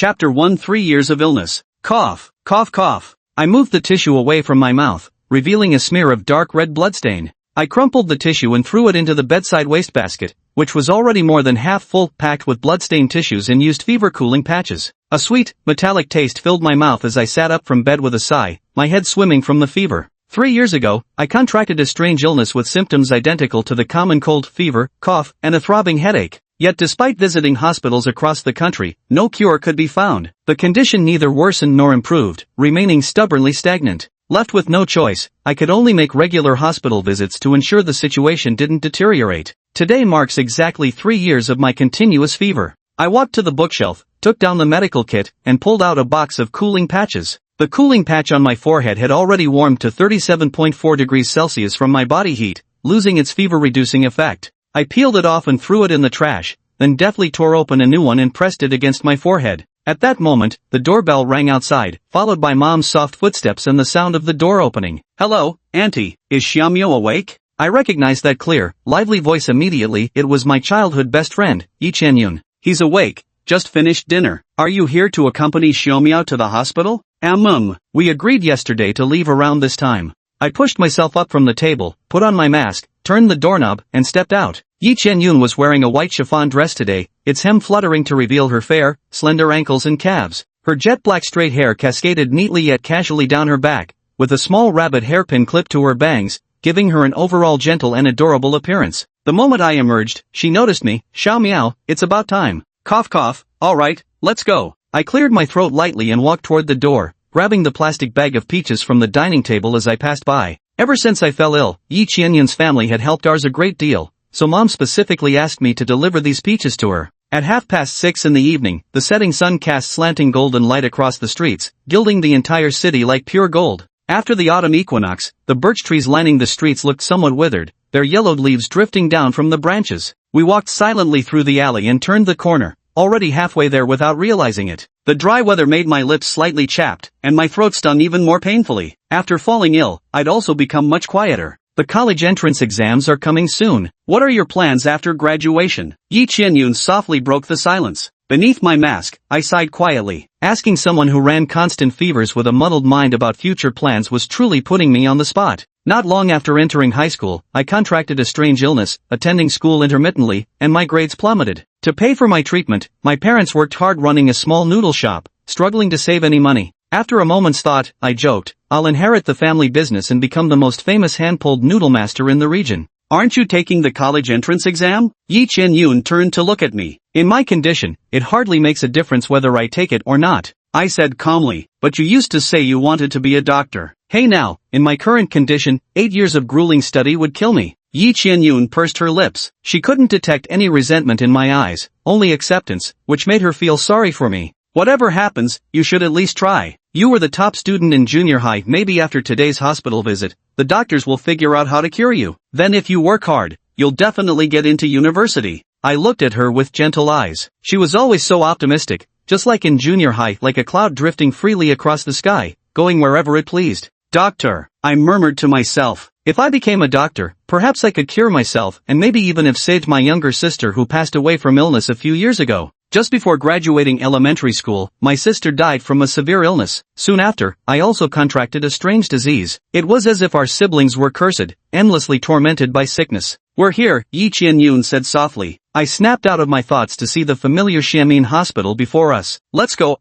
Chapter 1 3 Years of Illness. Cough, cough, cough. I moved the tissue away from my mouth, revealing a smear of dark red bloodstain. I crumpled the tissue and threw it into the bedside wastebasket, which was already more than half full, packed with bloodstained tissues and used fever-cooling patches. A sweet, metallic taste filled my mouth as I sat up from bed with a sigh, my head swimming from the fever. 3 years ago, I contracted a strange illness with symptoms identical to the common cold, fever, cough, and a throbbing headache. Yet despite visiting hospitals across the country, no cure could be found. The condition neither worsened nor improved, remaining stubbornly stagnant. Left with no choice, I could only make regular hospital visits to ensure the situation didn't deteriorate. Today marks exactly 3 years of my continuous fever. I walked to the bookshelf, took down the medical kit, and pulled out a box of cooling patches. The cooling patch on my forehead had already warmed to 37.4 degrees Celsius from my body heat, losing its fever-reducing effect. I peeled it off and threw it in the trash, then deftly tore open a new one and pressed it against my forehead. At that moment, the doorbell rang outside, followed by Mom's soft footsteps and the sound of the door opening. "Hello, Auntie, is Xiaomyo awake?" I recognized that clear, lively voice immediately. It was my childhood best friend, Yi Chen-yun. "He's awake, just finished dinner. Are you here to accompany Xiaomyo to the hospital?" We agreed yesterday to leave around this time." I pushed myself up from the table, put on my mask, turned the doorknob, and stepped out. Yi Chen-yun was wearing a white chiffon dress today, its hem fluttering to reveal her fair, slender ankles and calves. Her jet-black straight hair cascaded neatly yet casually down her back, with a small rabbit hairpin clipped to her bangs, giving her an overall gentle and adorable appearance. The moment I emerged, she noticed me. "Xiaomyo, it's about time." Cough cough, "Alright, let's go." I cleared my throat lightly and walked toward the door, grabbing the plastic bag of peaches from the dining table as I passed by. Ever since I fell ill, Yi Chen-yun's family had helped ours a great deal, so Mom specifically asked me to deliver these peaches to her. At 6:30 in the evening, the setting sun cast slanting golden light across the streets, gilding the entire city like pure gold. After the autumn equinox, the birch trees lining the streets looked somewhat withered, their yellowed leaves drifting down from the branches. We walked silently through the alley and turned the corner, already halfway there without realizing it. The dry weather made my lips slightly chapped, and my throat stung even more painfully. After falling ill, I'd also become much quieter. "The college entrance exams are coming soon. What are your plans after graduation?" Yi Chen-yun softly broke the silence. Beneath my mask, I sighed quietly. Asking someone who ran constant fevers with a muddled mind about future plans was truly putting me on the spot. Not long after entering high school, I contracted a strange illness, attending school intermittently, and my grades plummeted. To pay for my treatment, my parents worked hard running a small noodle shop, struggling to save any money. After a moment's thought, I joked, "I'll inherit the family business and become the most famous hand-pulled noodle master in the region." "Aren't you taking the college entrance exam?" Yi Chen-yun turned to look at me. "In my condition, it hardly makes a difference whether I take it or not," I said calmly, "but you used to say you wanted to be a doctor." "Hey now, in my current condition, 8 years of grueling study would kill me." Yi Chen-yun pursed her lips. She couldn't detect any resentment in my eyes, only acceptance, which made her feel sorry for me. "Whatever happens, you should at least try. You were the top student in junior high. Maybe after today's hospital visit, the doctors will figure out how to cure you. Then if you work hard, you'll definitely get into university." I looked at her with gentle eyes. She was always so optimistic, just like in junior high, like a cloud drifting freely across the sky, going wherever it pleased. "Doctor," I murmured to myself. If I became a doctor, perhaps I could cure myself and maybe even have saved my younger sister who passed away from illness a few years ago. Just before graduating elementary school, my sister died from a severe illness. Soon after, I also contracted a strange disease. It was as if our siblings were cursed, endlessly tormented by sickness. "We're here," Yi Chen-yun said softly. I snapped out of my thoughts to see the familiar Xiamen hospital before us. "Let's go,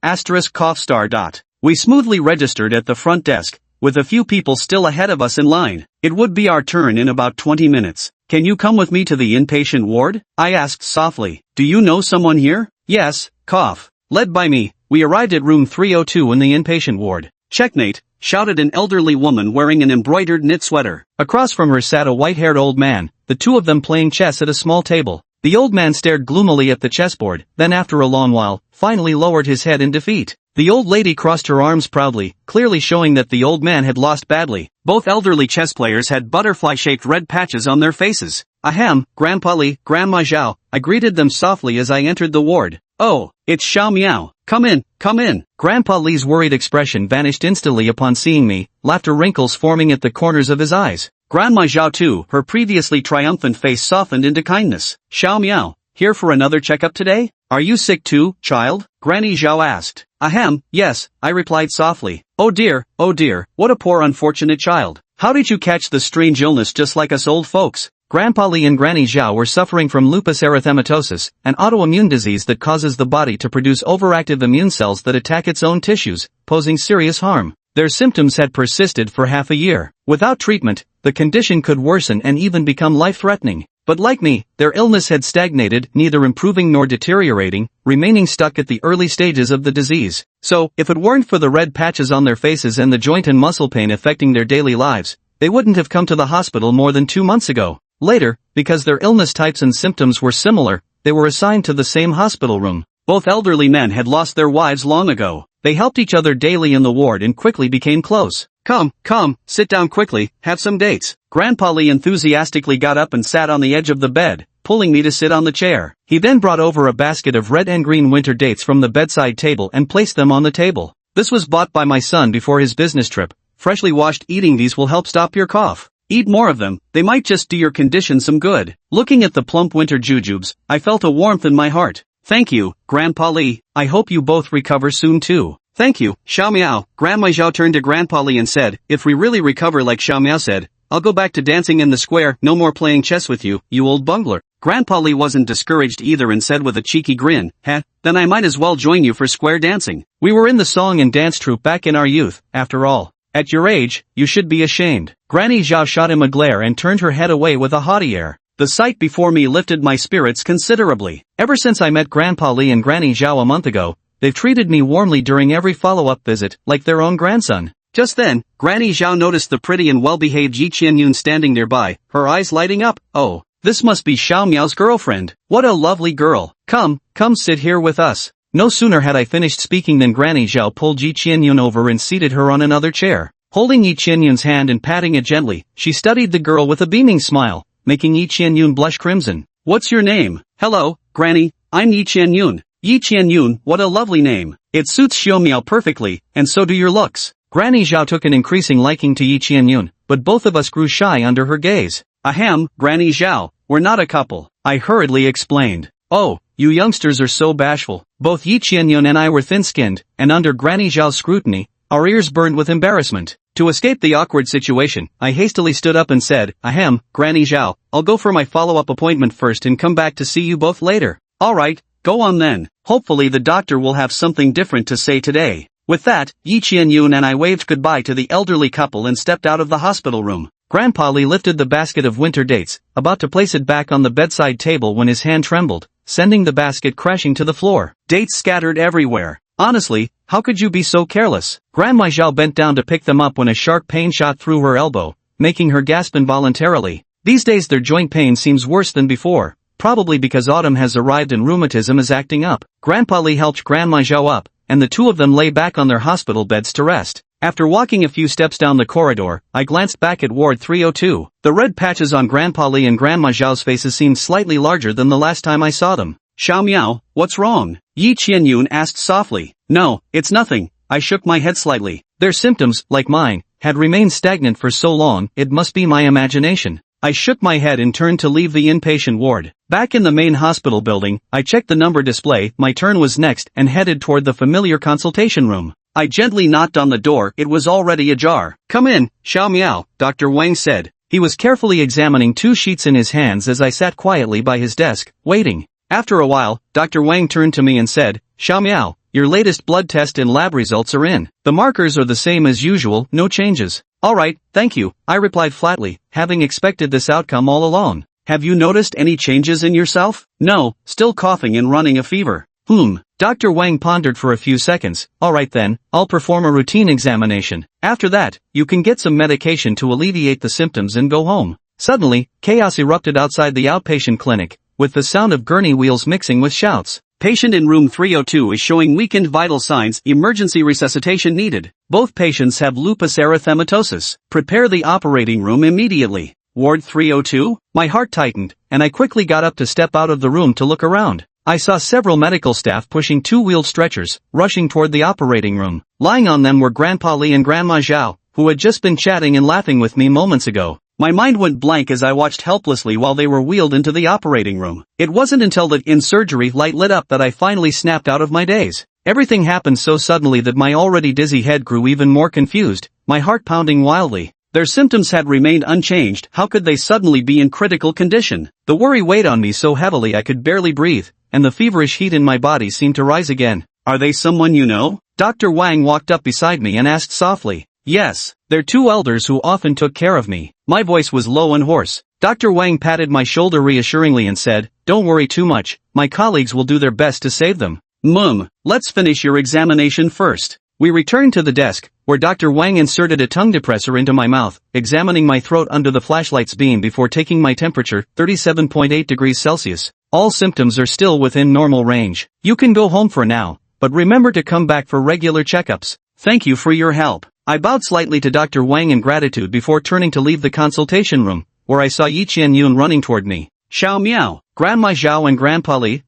cough star dot." We smoothly registered at the front desk, with a few people still ahead of us in line. It would be our turn in about 20 minutes. "Can you come with me to the inpatient ward?" I asked softly. "Do you know someone here?" "Yes, cough." Led by me, we arrived at room 302 in the inpatient ward. "Checkmate," shouted an elderly woman wearing an embroidered knit sweater. Across from her sat a white-haired old man, the two of them playing chess at a small table. The old man stared gloomily at the chessboard, then after a long while, finally lowered his head in defeat. The old lady crossed her arms proudly, clearly showing that the old man had lost badly. Both elderly chess players had butterfly-shaped red patches on their faces. "Ahem, Grandpa Li, Grandma Zhao," I greeted them softly as I entered the ward. "Oh, it's Xiaomyo. Come in, come in." Grandpa Li's worried expression vanished instantly upon seeing me, laughter wrinkles forming at the corners of his eyes. Grandma Zhao too, her previously triumphant face softened into kindness. "Xiaomyo, here for another checkup today? Are you sick too, child? Granny Zhao asked. Ahem, yes, I replied softly. Oh dear, what a poor unfortunate child. How did you catch the strange illness just like us old folks? Grandpa Li and Granny Zhao were suffering from lupus erythematosus, an autoimmune disease that causes the body to produce overactive immune cells that attack its own tissues, posing serious harm. Their symptoms had persisted for half a year. Without treatment, the condition could worsen and even become life-threatening. But like me, their illness had stagnated, neither improving nor deteriorating, remaining stuck at the early stages of the disease. So, if it weren't for the red patches on their faces and the joint and muscle pain affecting their daily lives, they wouldn't have come to the hospital more than 2 months ago. Later, because their illness types and symptoms were similar, they were assigned to the same hospital room. Both elderly men had lost their wives long ago. They helped each other daily in the ward and quickly became close. Come, sit down quickly, have some dates. Grandpa Li enthusiastically got up and sat on the edge of the bed, pulling me to sit on the chair. He then brought over a basket of red and green winter dates from the bedside table and placed them on the table. This was bought by my son before his business trip. Freshly washed, eating these will help stop your cough. Eat more of them, they might just do your condition some good. Looking at the plump winter jujubes, I felt a warmth in my heart. Thank you, Grandpa Li, I hope you both recover soon too. Thank you, Xiao Miao. Grandma Zhao turned to Grandpa Li and said, if we really recover like Xiao Miao said, I'll go back to dancing in the square, no more playing chess with you, you old bungler. Grandpa Li wasn't discouraged either and said with a cheeky grin, then I might as well join you for square dancing. We were in the song and dance troupe back in our youth, after all. At your age, you should be ashamed. Granny Zhao shot him a glare and turned her head away with a haughty air. The sight before me lifted my spirits considerably. Ever since I met Grandpa Li and Granny Zhao a month ago, they've treated me warmly during every follow-up visit, like their own grandson. Just then, Granny Zhao noticed the pretty and well-behaved Yi Qianyun standing nearby, her eyes lighting up. Oh, this must be Xiao Miao's girlfriend. What a lovely girl. Come sit here with us. No sooner had I finished speaking than Granny Zhao pulled Yi Qianyun over and seated her on another chair. Holding Yi Qianyun's hand and patting it gently, she studied the girl with a beaming smile, making Yi Qianyun blush crimson. What's your name? Hello, Granny, I'm Yi Qianyun. Yi Qianyun, what a lovely name. It suits Xiao Miao perfectly, and so do your looks. Granny Zhao took an increasing liking to Yi Qianyun, but both of us grew shy under her gaze. Ahem, Granny Zhao, we're not a couple, I hurriedly explained. Oh, you youngsters are so bashful. Both Yi Qianyun and I were thin-skinned, and under Granny Zhao's scrutiny, our ears burned with embarrassment. To escape the awkward situation, I hastily stood up and said, Ahem, Granny Zhao, I'll go for my follow-up appointment first and come back to see you both later. Alright, go on then. Hopefully the doctor will have something different to say today. With that, Yi Qianyun and I waved goodbye to the elderly couple and stepped out of the hospital room. Grandpa Li lifted the basket of winter dates, about to place it back on the bedside table when his hand trembled, sending the basket crashing to the floor. Dates scattered everywhere. Honestly, how could you be so careless? Grandma Zhao bent down to pick them up when a sharp pain shot through her elbow, making her gasp involuntarily. These days their joint pain seems worse than before, probably because autumn has arrived and rheumatism is acting up. Grandpa Li helped Grandma Zhao up, and the two of them lay back on their hospital beds to rest. After walking a few steps down the corridor, I glanced back at Ward 302. The red patches on Grandpa Li and Grandma Zhao's faces seemed slightly larger than the last time I saw them. Xiao Miao, what's wrong? Yi Qianyun asked softly. No, it's nothing. I shook my head slightly. Their symptoms, like mine, had remained stagnant for so long, it must be my imagination. I shook my head and turned to leave the inpatient ward. Back in the main hospital building, I checked the number display, my turn was next, and headed toward the familiar consultation room. I gently knocked on the door, it was already ajar. Come in, Xiao Miao, Dr. Wang said. He was carefully examining 2 sheets in his hands as I sat quietly by his desk, waiting. After a while, Dr. Wang turned to me and said, Xiao Miao, your latest blood test and lab results are in. The markers are the same as usual, no changes. Alright, thank you, I replied flatly, having expected this outcome all along. Have you noticed any changes in yourself? No, still coughing and running a fever. Dr. Wang pondered for a few seconds. Alright then, I'll perform a routine examination. After that, you can get some medication to alleviate the symptoms and go home. Suddenly, chaos erupted outside the outpatient clinic, with the sound of gurney wheels mixing with shouts. Patient in room 302 is showing weakened vital signs, emergency resuscitation needed. Both patients have lupus erythematosus. Prepare the operating room immediately. Ward 302? My heart tightened, and I quickly got up to step out of the room to look around. I saw several medical staff pushing 2-wheeled stretchers, rushing toward the operating room. Lying on them were Grandpa Li and Grandma Zhao, who had just been chatting and laughing with me moments ago. My mind went blank as I watched helplessly while they were wheeled into the operating room. It wasn't until the in-surgery light lit up that I finally snapped out of my daze. Everything happened so suddenly that my already dizzy head grew even more confused, my heart pounding wildly. Their symptoms had remained unchanged, how could they suddenly be in critical condition? The worry weighed on me so heavily I could barely breathe, and the feverish heat in my body seemed to rise again. Are they someone you know? Dr. Wang walked up beside me and asked softly. Yes, they're two elders who often took care of me. My voice was low and hoarse. Dr. Wang patted my shoulder reassuringly and said, don't worry too much, my colleagues will do their best to save them. Let's finish your examination first. We returned to the desk, where Dr. Wang inserted a tongue depressor into my mouth, examining my throat under the flashlight's beam before taking my temperature, 37.8 degrees Celsius. All symptoms are still within normal range. You can go home for now, but remember to come back for regular checkups. Thank you for your help. I bowed slightly to Dr. Wang in gratitude before turning to leave the consultation room, where I saw Yi Qianyun running toward me. Xiao Miao, Grandma Zhao and Grandpa Li,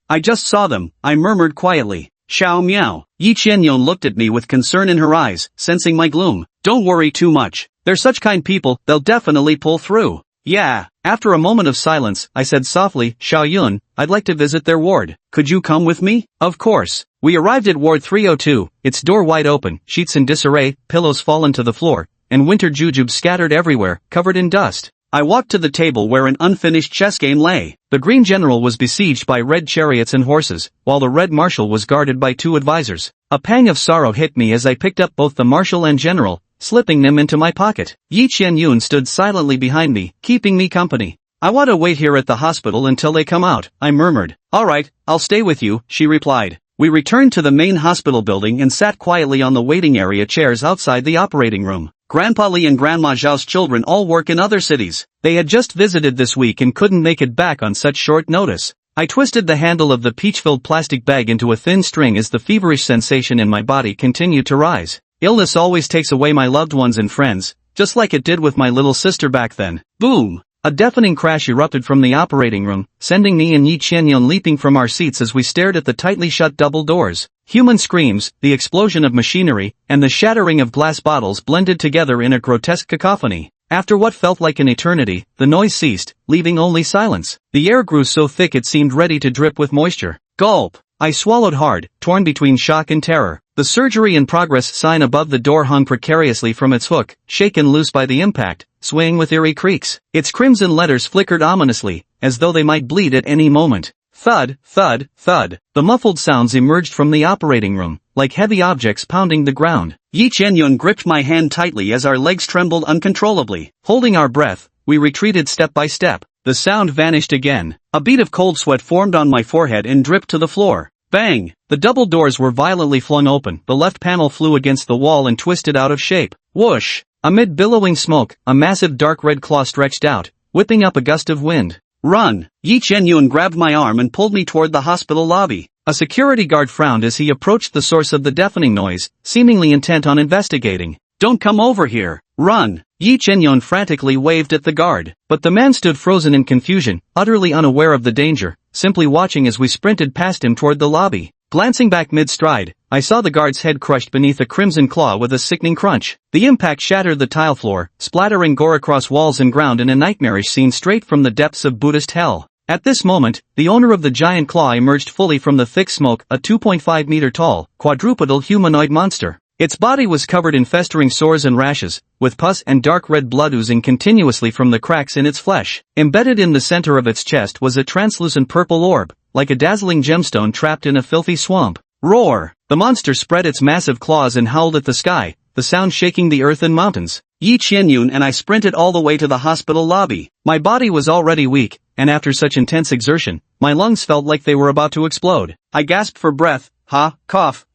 I just saw them, I murmured quietly. Xiao Miao. Yi Qianyun looked at me with concern in her eyes, sensing my gloom. Don't worry too much. They're such kind people, they'll definitely pull through. Yeah. After a moment of silence, I said softly, Xiao Yun, I'd like to visit their ward. Could you come with me? Of course. We arrived at Ward 302, its door wide open, sheets in disarray, pillows fallen to the floor, and winter jujubes scattered everywhere, covered in dust. I walked to the table where an unfinished chess game lay. The Green General was besieged by red chariots and horses, while the Red Marshal was guarded by two advisors. A pang of sorrow hit me as I picked up both the Marshal and General, slipping them into my pocket. Yi Qianyun stood silently behind me, keeping me company. I want to wait here at the hospital until they come out, I murmured. Alright, I'll stay with you, she replied. We returned to the main hospital building and sat quietly on the waiting area chairs outside the operating room. Grandpa Li and Grandma Zhao's children all work in other cities. They had just visited this week and couldn't make it back on such short notice. I twisted the handle of the peach-filled plastic bag into a thin string as the feverish sensation in my body continued to rise. Illness always takes away my loved ones and friends, just like it did with my little sister back then. Boom! A deafening crash erupted from the operating room, sending me and Yi Qianyun leaping from our seats as we stared at the tightly shut double doors. Human screams, the explosion of machinery, and the shattering of glass bottles blended together in a grotesque cacophony. After what felt like an eternity, the noise ceased, leaving only silence. The air grew so thick it seemed ready to drip with moisture. Gulp! I swallowed hard, torn between shock and terror. The surgery in progress sign above the door hung precariously from its hook, shaken loose by the impact, swaying with eerie creaks. Its crimson letters flickered ominously, as though they might bleed at any moment. Thud, thud, thud. The muffled sounds emerged from the operating room, like heavy objects pounding the ground. Yi Qianyun gripped my hand tightly as our legs trembled uncontrollably. Holding our breath, we retreated step by step. The sound vanished again. A bead of cold sweat formed on my forehead and dripped to the floor. Bang! The double doors were violently flung open, the left panel flew against the wall and twisted out of shape. Whoosh! Amid billowing smoke, a massive dark red claw stretched out, whipping up a gust of wind. Run! Yi Qianyun grabbed my arm and pulled me toward the hospital lobby. A security guard frowned as he approached the source of the deafening noise, seemingly intent on investigating. Don't come over here! Run! Yi Qianyun frantically waved at the guard, but the man stood frozen in confusion, utterly unaware of the danger, simply watching as we sprinted past him toward the lobby. Glancing back mid-stride, I saw the guard's head crushed beneath a crimson claw with a sickening crunch. The impact shattered the tile floor, splattering gore across walls and ground in a nightmarish scene straight from the depths of Buddhist hell. At this moment, the owner of the giant claw emerged fully from the thick smoke, a 2.5-meter-tall, quadrupedal humanoid monster. Its body was covered in festering sores and rashes, with pus and dark red blood oozing continuously from the cracks in its flesh. Embedded in the center of its chest was a translucent purple orb, like a dazzling gemstone trapped in a filthy swamp. Roar! The monster spread its massive claws and howled at the sky, the sound shaking the earth and mountains. Yi Qianyun and I sprinted all the way to the hospital lobby. My body was already weak, and after such intense exertion, my lungs felt like they were about to explode. I gasped for breath, cough.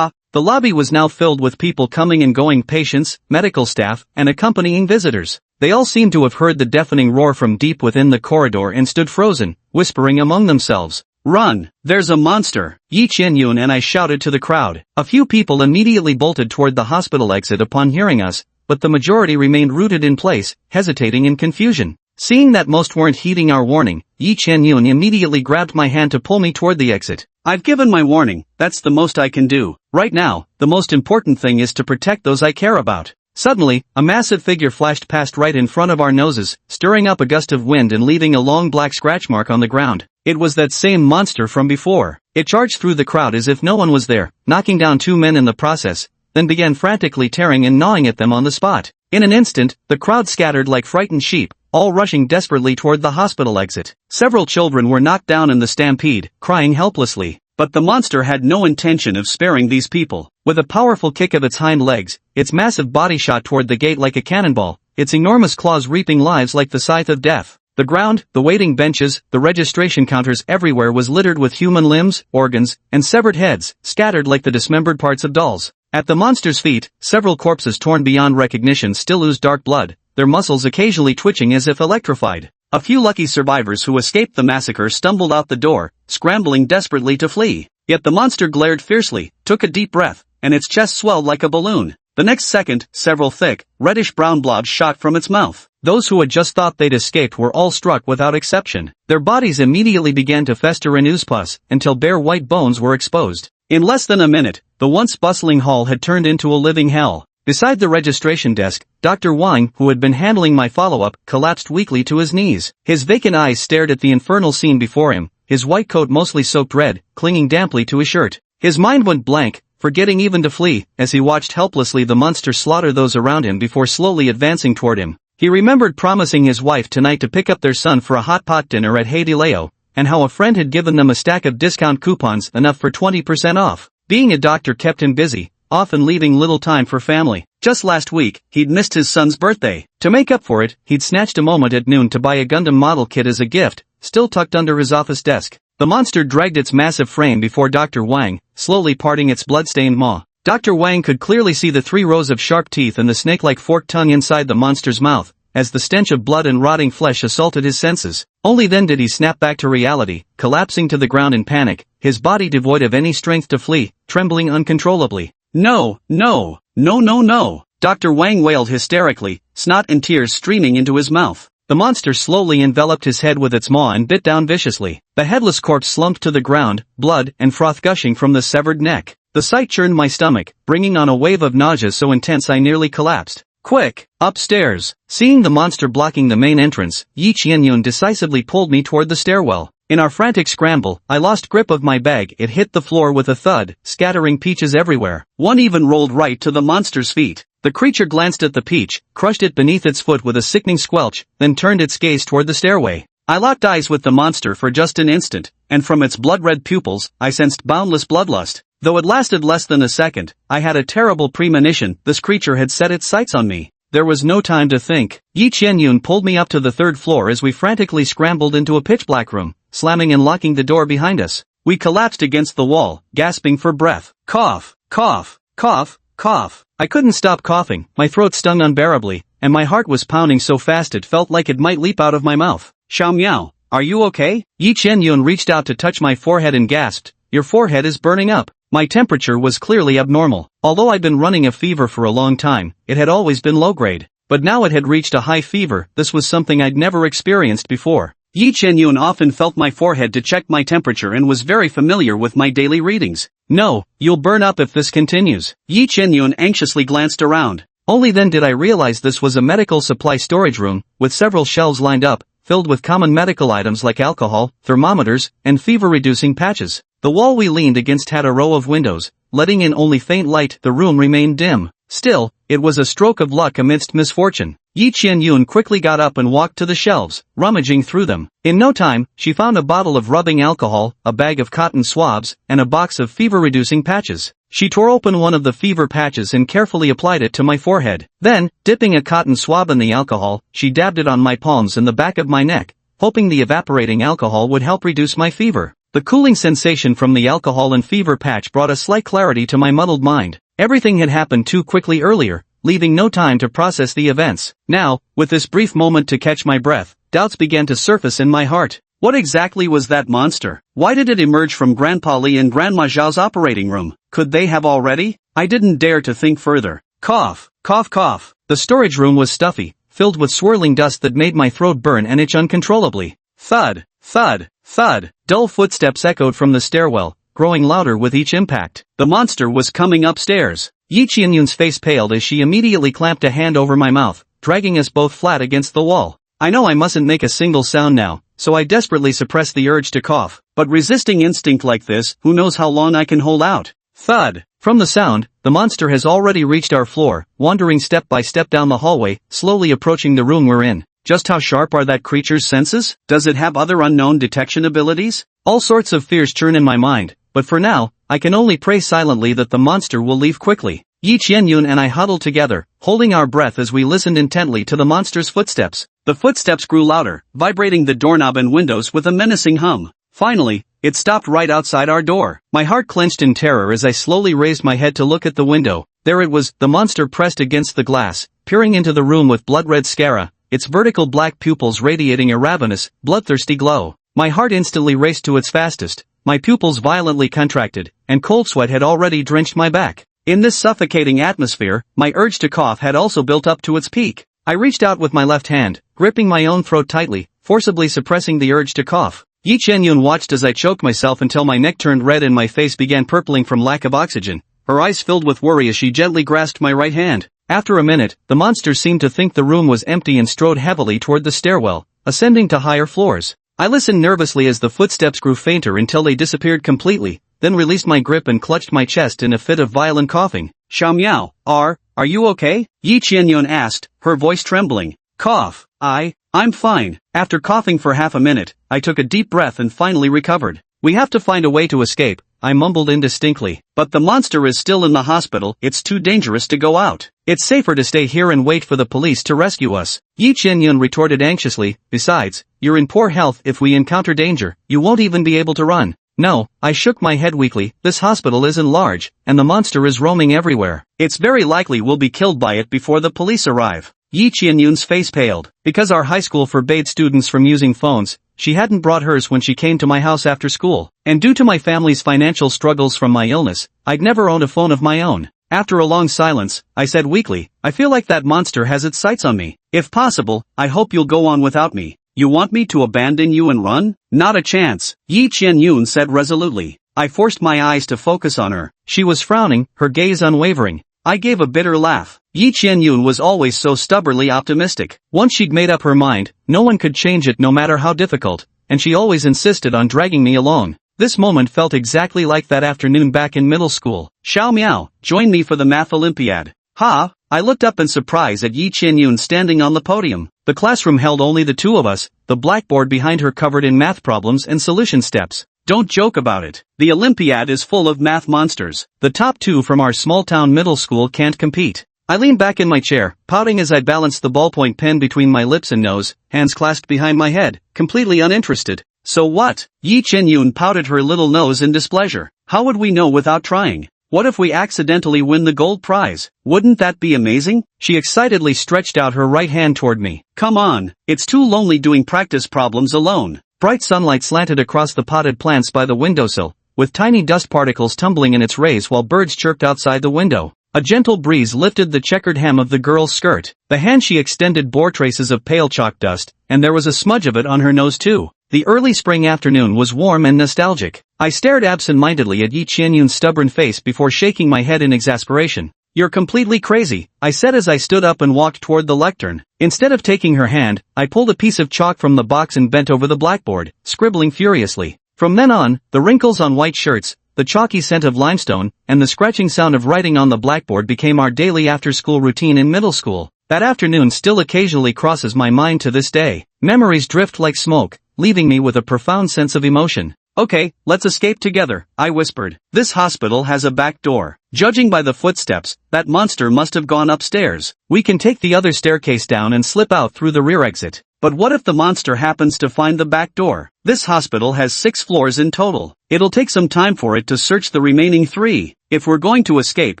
The lobby was now filled with people coming and going, patients, medical staff, and accompanying visitors. They all seemed to have heard the deafening roar from deep within the corridor and stood frozen, whispering among themselves. Run! There's a monster! Yi Qianyun and I shouted to the crowd. A few people immediately bolted toward the hospital exit upon hearing us, but the majority remained rooted in place, hesitating in confusion. Seeing that most weren't heeding our warning, Yi Qianyun immediately grabbed my hand to pull me toward the exit. I've given my warning, that's the most I can do. Right now, the most important thing is to protect those I care about. Suddenly, a massive figure flashed past right in front of our noses, stirring up a gust of wind and leaving a long black scratch mark on the ground. It was that same monster from before. It charged through the crowd as if no one was there, knocking down 2 men in the process, then began frantically tearing and gnawing at them on the spot. In an instant, the crowd scattered like frightened sheep, all rushing desperately toward the hospital exit. Several children were knocked down in the stampede, crying helplessly. But the monster had no intention of sparing these people. With a powerful kick of its hind legs, its massive body shot toward the gate like a cannonball, its enormous claws reaping lives like the scythe of death. The ground, the waiting benches, the registration counters everywhere was littered with human limbs, organs, and severed heads, scattered like the dismembered parts of dolls. At the monster's feet, several corpses torn beyond recognition still oozed dark blood, their muscles occasionally twitching as if electrified. A few lucky survivors who escaped the massacre stumbled out the door, scrambling desperately to flee. Yet the monster glared fiercely, took a deep breath, and its chest swelled like a balloon. The next second, several thick, reddish-brown blobs shot from its mouth. Those who had just thought they'd escaped were all struck without exception. Their bodies immediately began to fester and ooze pus, until bare white bones were exposed. In less than a minute, the once bustling hall had turned into a living hell. Beside the registration desk, Dr. Wang, who had been handling my follow-up, collapsed weakly to his knees. His vacant eyes stared at the infernal scene before him, his white coat mostly soaked red, clinging damply to his shirt. His mind went blank, forgetting even to flee, as he watched helplessly the monster slaughter those around him before slowly advancing toward him. He remembered promising his wife tonight to pick up their son for a hot pot dinner at Hey Leo, and how a friend had given them a stack of discount coupons enough for 20% off. Being a doctor kept him busy, often leaving little time for family. Just last week, he'd missed his son's birthday. To make up for it, he'd snatched a moment at noon to buy a Gundam model kit as a gift, still tucked under his office desk. The monster dragged its massive frame before Dr. Wang, slowly parting its blood-stained maw. Dr. Wang could clearly see the 3 rows of sharp teeth and the snake-like forked tongue inside the monster's mouth, as the stench of blood and rotting flesh assaulted his senses. Only then did he snap back to reality, collapsing to the ground in panic, his body devoid of any strength to flee, trembling uncontrollably. No, no, no, no, no, Dr. Wang wailed hysterically, snot and tears streaming into his mouth. The monster slowly enveloped his head with its maw and bit down viciously. The headless corpse slumped to the ground, blood and froth gushing from the severed neck. The sight churned my stomach, bringing on a wave of nausea so intense I nearly collapsed. Quick, upstairs. Seeing the monster blocking the main entrance, Yi Qianyun decisively pulled me toward the stairwell. In our frantic scramble, I lost grip of my bag. It hit the floor with a thud, scattering peaches everywhere. One even rolled right to the monster's feet. The creature glanced at the peach, crushed it beneath its foot with a sickening squelch, then turned its gaze toward the stairway. I locked eyes with the monster for just an instant, and from its blood-red pupils, I sensed boundless bloodlust. Though it lasted less than a second, I had a terrible premonition. This creature had set its sights on me. There was no time to think. Yi Qianyun pulled me up to the 3rd floor as we frantically scrambled into a pitch-black room, slamming and locking the door behind us. We collapsed against the wall, gasping for breath. Cough, cough, cough, cough. I couldn't stop coughing, my throat stung unbearably, and my heart was pounding so fast it felt like it might leap out of my mouth. Xiao Miao, are you okay? Yi Qianyun reached out to touch my forehead and gasped, your forehead is burning up. My temperature was clearly abnormal. Although I'd been running a fever for a long time, it had always been low grade. But now it had reached a high fever. This was something I'd never experienced before. Yi Qianyun often felt my forehead to check my temperature and was very familiar with my daily readings. No, you'll burn up if this continues. Yi Qianyun anxiously glanced around. Only then did I realize this was a medical supply storage room, with several shelves lined up, filled with common medical items like alcohol, thermometers, and fever-reducing patches. The wall we leaned against had a row of windows, letting in only faint light. The room remained dim. Still, it was a stroke of luck amidst misfortune. Yi Qianyun quickly got up and walked to the shelves, rummaging through them. In no time, she found a bottle of rubbing alcohol, a bag of cotton swabs, and a box of fever-reducing patches. She tore open one of the fever patches and carefully applied it to my forehead. Then, dipping a cotton swab in the alcohol, she dabbed it on my palms and the back of my neck, hoping the evaporating alcohol would help reduce my fever. The cooling sensation from the alcohol and fever patch brought a slight clarity to my muddled mind. Everything had happened too quickly earlier, leaving no time to process the events. Now, with this brief moment to catch my breath, doubts began to surface in my heart. What exactly was that monster? Why did it emerge from Grandpa Li and Grandma Zhao's operating room? Could they have already? I didn't dare to think further. Cough, cough, cough. The storage room was stuffy, filled with swirling dust that made my throat burn and itch uncontrollably. Thud, thud, thud. Dull footsteps echoed from the stairwell, growing louder with each impact. The monster was coming upstairs. Yi Qianyun's face paled as she immediately clamped a hand over my mouth, dragging us both flat against the wall. I know I mustn't make a single sound now, so I desperately suppressed the urge to cough. But resisting instinct like this, who knows how long I can hold out? Thud! From the sound, the monster has already reached our floor, wandering step by step down the hallway, slowly approaching the room we're in. Just how sharp are that creature's senses? Does it have other unknown detection abilities? All sorts of fears churn in my mind, but for now, I can only pray silently that the monster will leave quickly. Yi Qianyun and I huddled together, holding our breath as we listened intently to the monster's footsteps. The footsteps grew louder, vibrating the doorknob and windows with a menacing hum. Finally, it stopped right outside our door. My heart clenched in terror as I slowly raised my head to look at the window. There it was, the monster pressed against the glass, peering into the room with blood-red scara, its vertical black pupils radiating a ravenous, bloodthirsty glow. My heart instantly raced to its fastest, my pupils violently contracted, and cold sweat had already drenched my back. In this suffocating atmosphere, my urge to cough had also built up to its peak. I reached out with my left hand, gripping my own throat tightly, forcibly suppressing the urge to cough. Yi Qianyun watched as I choked myself until my neck turned red and my face began purpling from lack of oxygen, her eyes filled with worry as she gently grasped my right hand. After a minute, the monster seemed to think the room was empty and strode heavily toward the stairwell, ascending to higher floors. I listened nervously as the footsteps grew fainter until they disappeared completely, then released my grip and clutched my chest in a fit of violent coughing. Xiao Miao, are you okay? Yi Qianyun asked, her voice trembling. Cough. I'm fine. After coughing for half a minute, I took a deep breath and finally recovered. We have to find a way to escape, I mumbled indistinctly. But the monster is still in the hospital, it's too dangerous to go out. It's safer to stay here and wait for the police to rescue us. Yi Qianyun retorted anxiously, besides, you're in poor health. If we encounter danger, you won't even be able to run. No, I shook my head weakly, this hospital isn't large, and the monster is roaming everywhere. It's very likely we'll be killed by it before the police arrive. Yi Qianyun's face paled. Because our high school forbade students from using phones, she hadn't brought hers when she came to my house after school. And due to my family's financial struggles from my illness, I'd never owned a phone of my own. After a long silence, I said weakly, I feel like that monster has its sights on me. If possible, I hope you'll go on without me. You want me to abandon you and run? Not a chance, Yi Qianyun said resolutely. I forced my eyes to focus on her. She was frowning, her gaze unwavering. I gave a bitter laugh. Yi Qianyun was always so stubbornly optimistic. Once she'd made up her mind, no one could change it no matter how difficult, and she always insisted on dragging me along. This moment felt exactly like that afternoon back in middle school. Xiao Miao, join me for the math Olympiad. Ha! I looked up in surprise at Yi Qianyun standing on the podium. The classroom held only the two of us, the blackboard behind her covered in math problems and solution steps. Don't joke about it. The Olympiad is full of math monsters. The top two from our small-town middle school can't compete. I leaned back in my chair, pouting as I balanced the ballpoint pen between my lips and nose, hands clasped behind my head, completely uninterested. So what? Yi Qianyun pouted her little nose in displeasure. How would we know without trying? What if we accidentally win the gold prize? Wouldn't that be amazing? She excitedly stretched out her right hand toward me. Come on, it's too lonely doing practice problems alone. Bright sunlight slanted across the potted plants by the windowsill, with tiny dust particles tumbling in its rays while birds chirped outside the window. A gentle breeze lifted the checkered hem of the girl's skirt. The hand she extended bore traces of pale chalk dust, and there was a smudge of it on her nose too. The early spring afternoon was warm and nostalgic. I stared absent-mindedly at Yi Qianyun's stubborn face before shaking my head in exasperation. You're completely crazy, I said as I stood up and walked toward the lectern. Instead of taking her hand, I pulled a piece of chalk from the box and bent over the blackboard, scribbling furiously. From then on, the wrinkles on white shirts, the chalky scent of limestone, and the scratching sound of writing on the blackboard became our daily after-school routine in middle school. That afternoon still occasionally crosses my mind to this day. Memories drift like smoke, leaving me with a profound sense of emotion. Okay, let's escape together, I whispered. This hospital has a back door. Judging by the footsteps, that monster must have gone upstairs. We can take the other staircase down and slip out through the rear exit. But what if the monster happens to find the back door? This hospital has 6 floors in total. It'll take some time for it to search the remaining 3. If we're going to escape,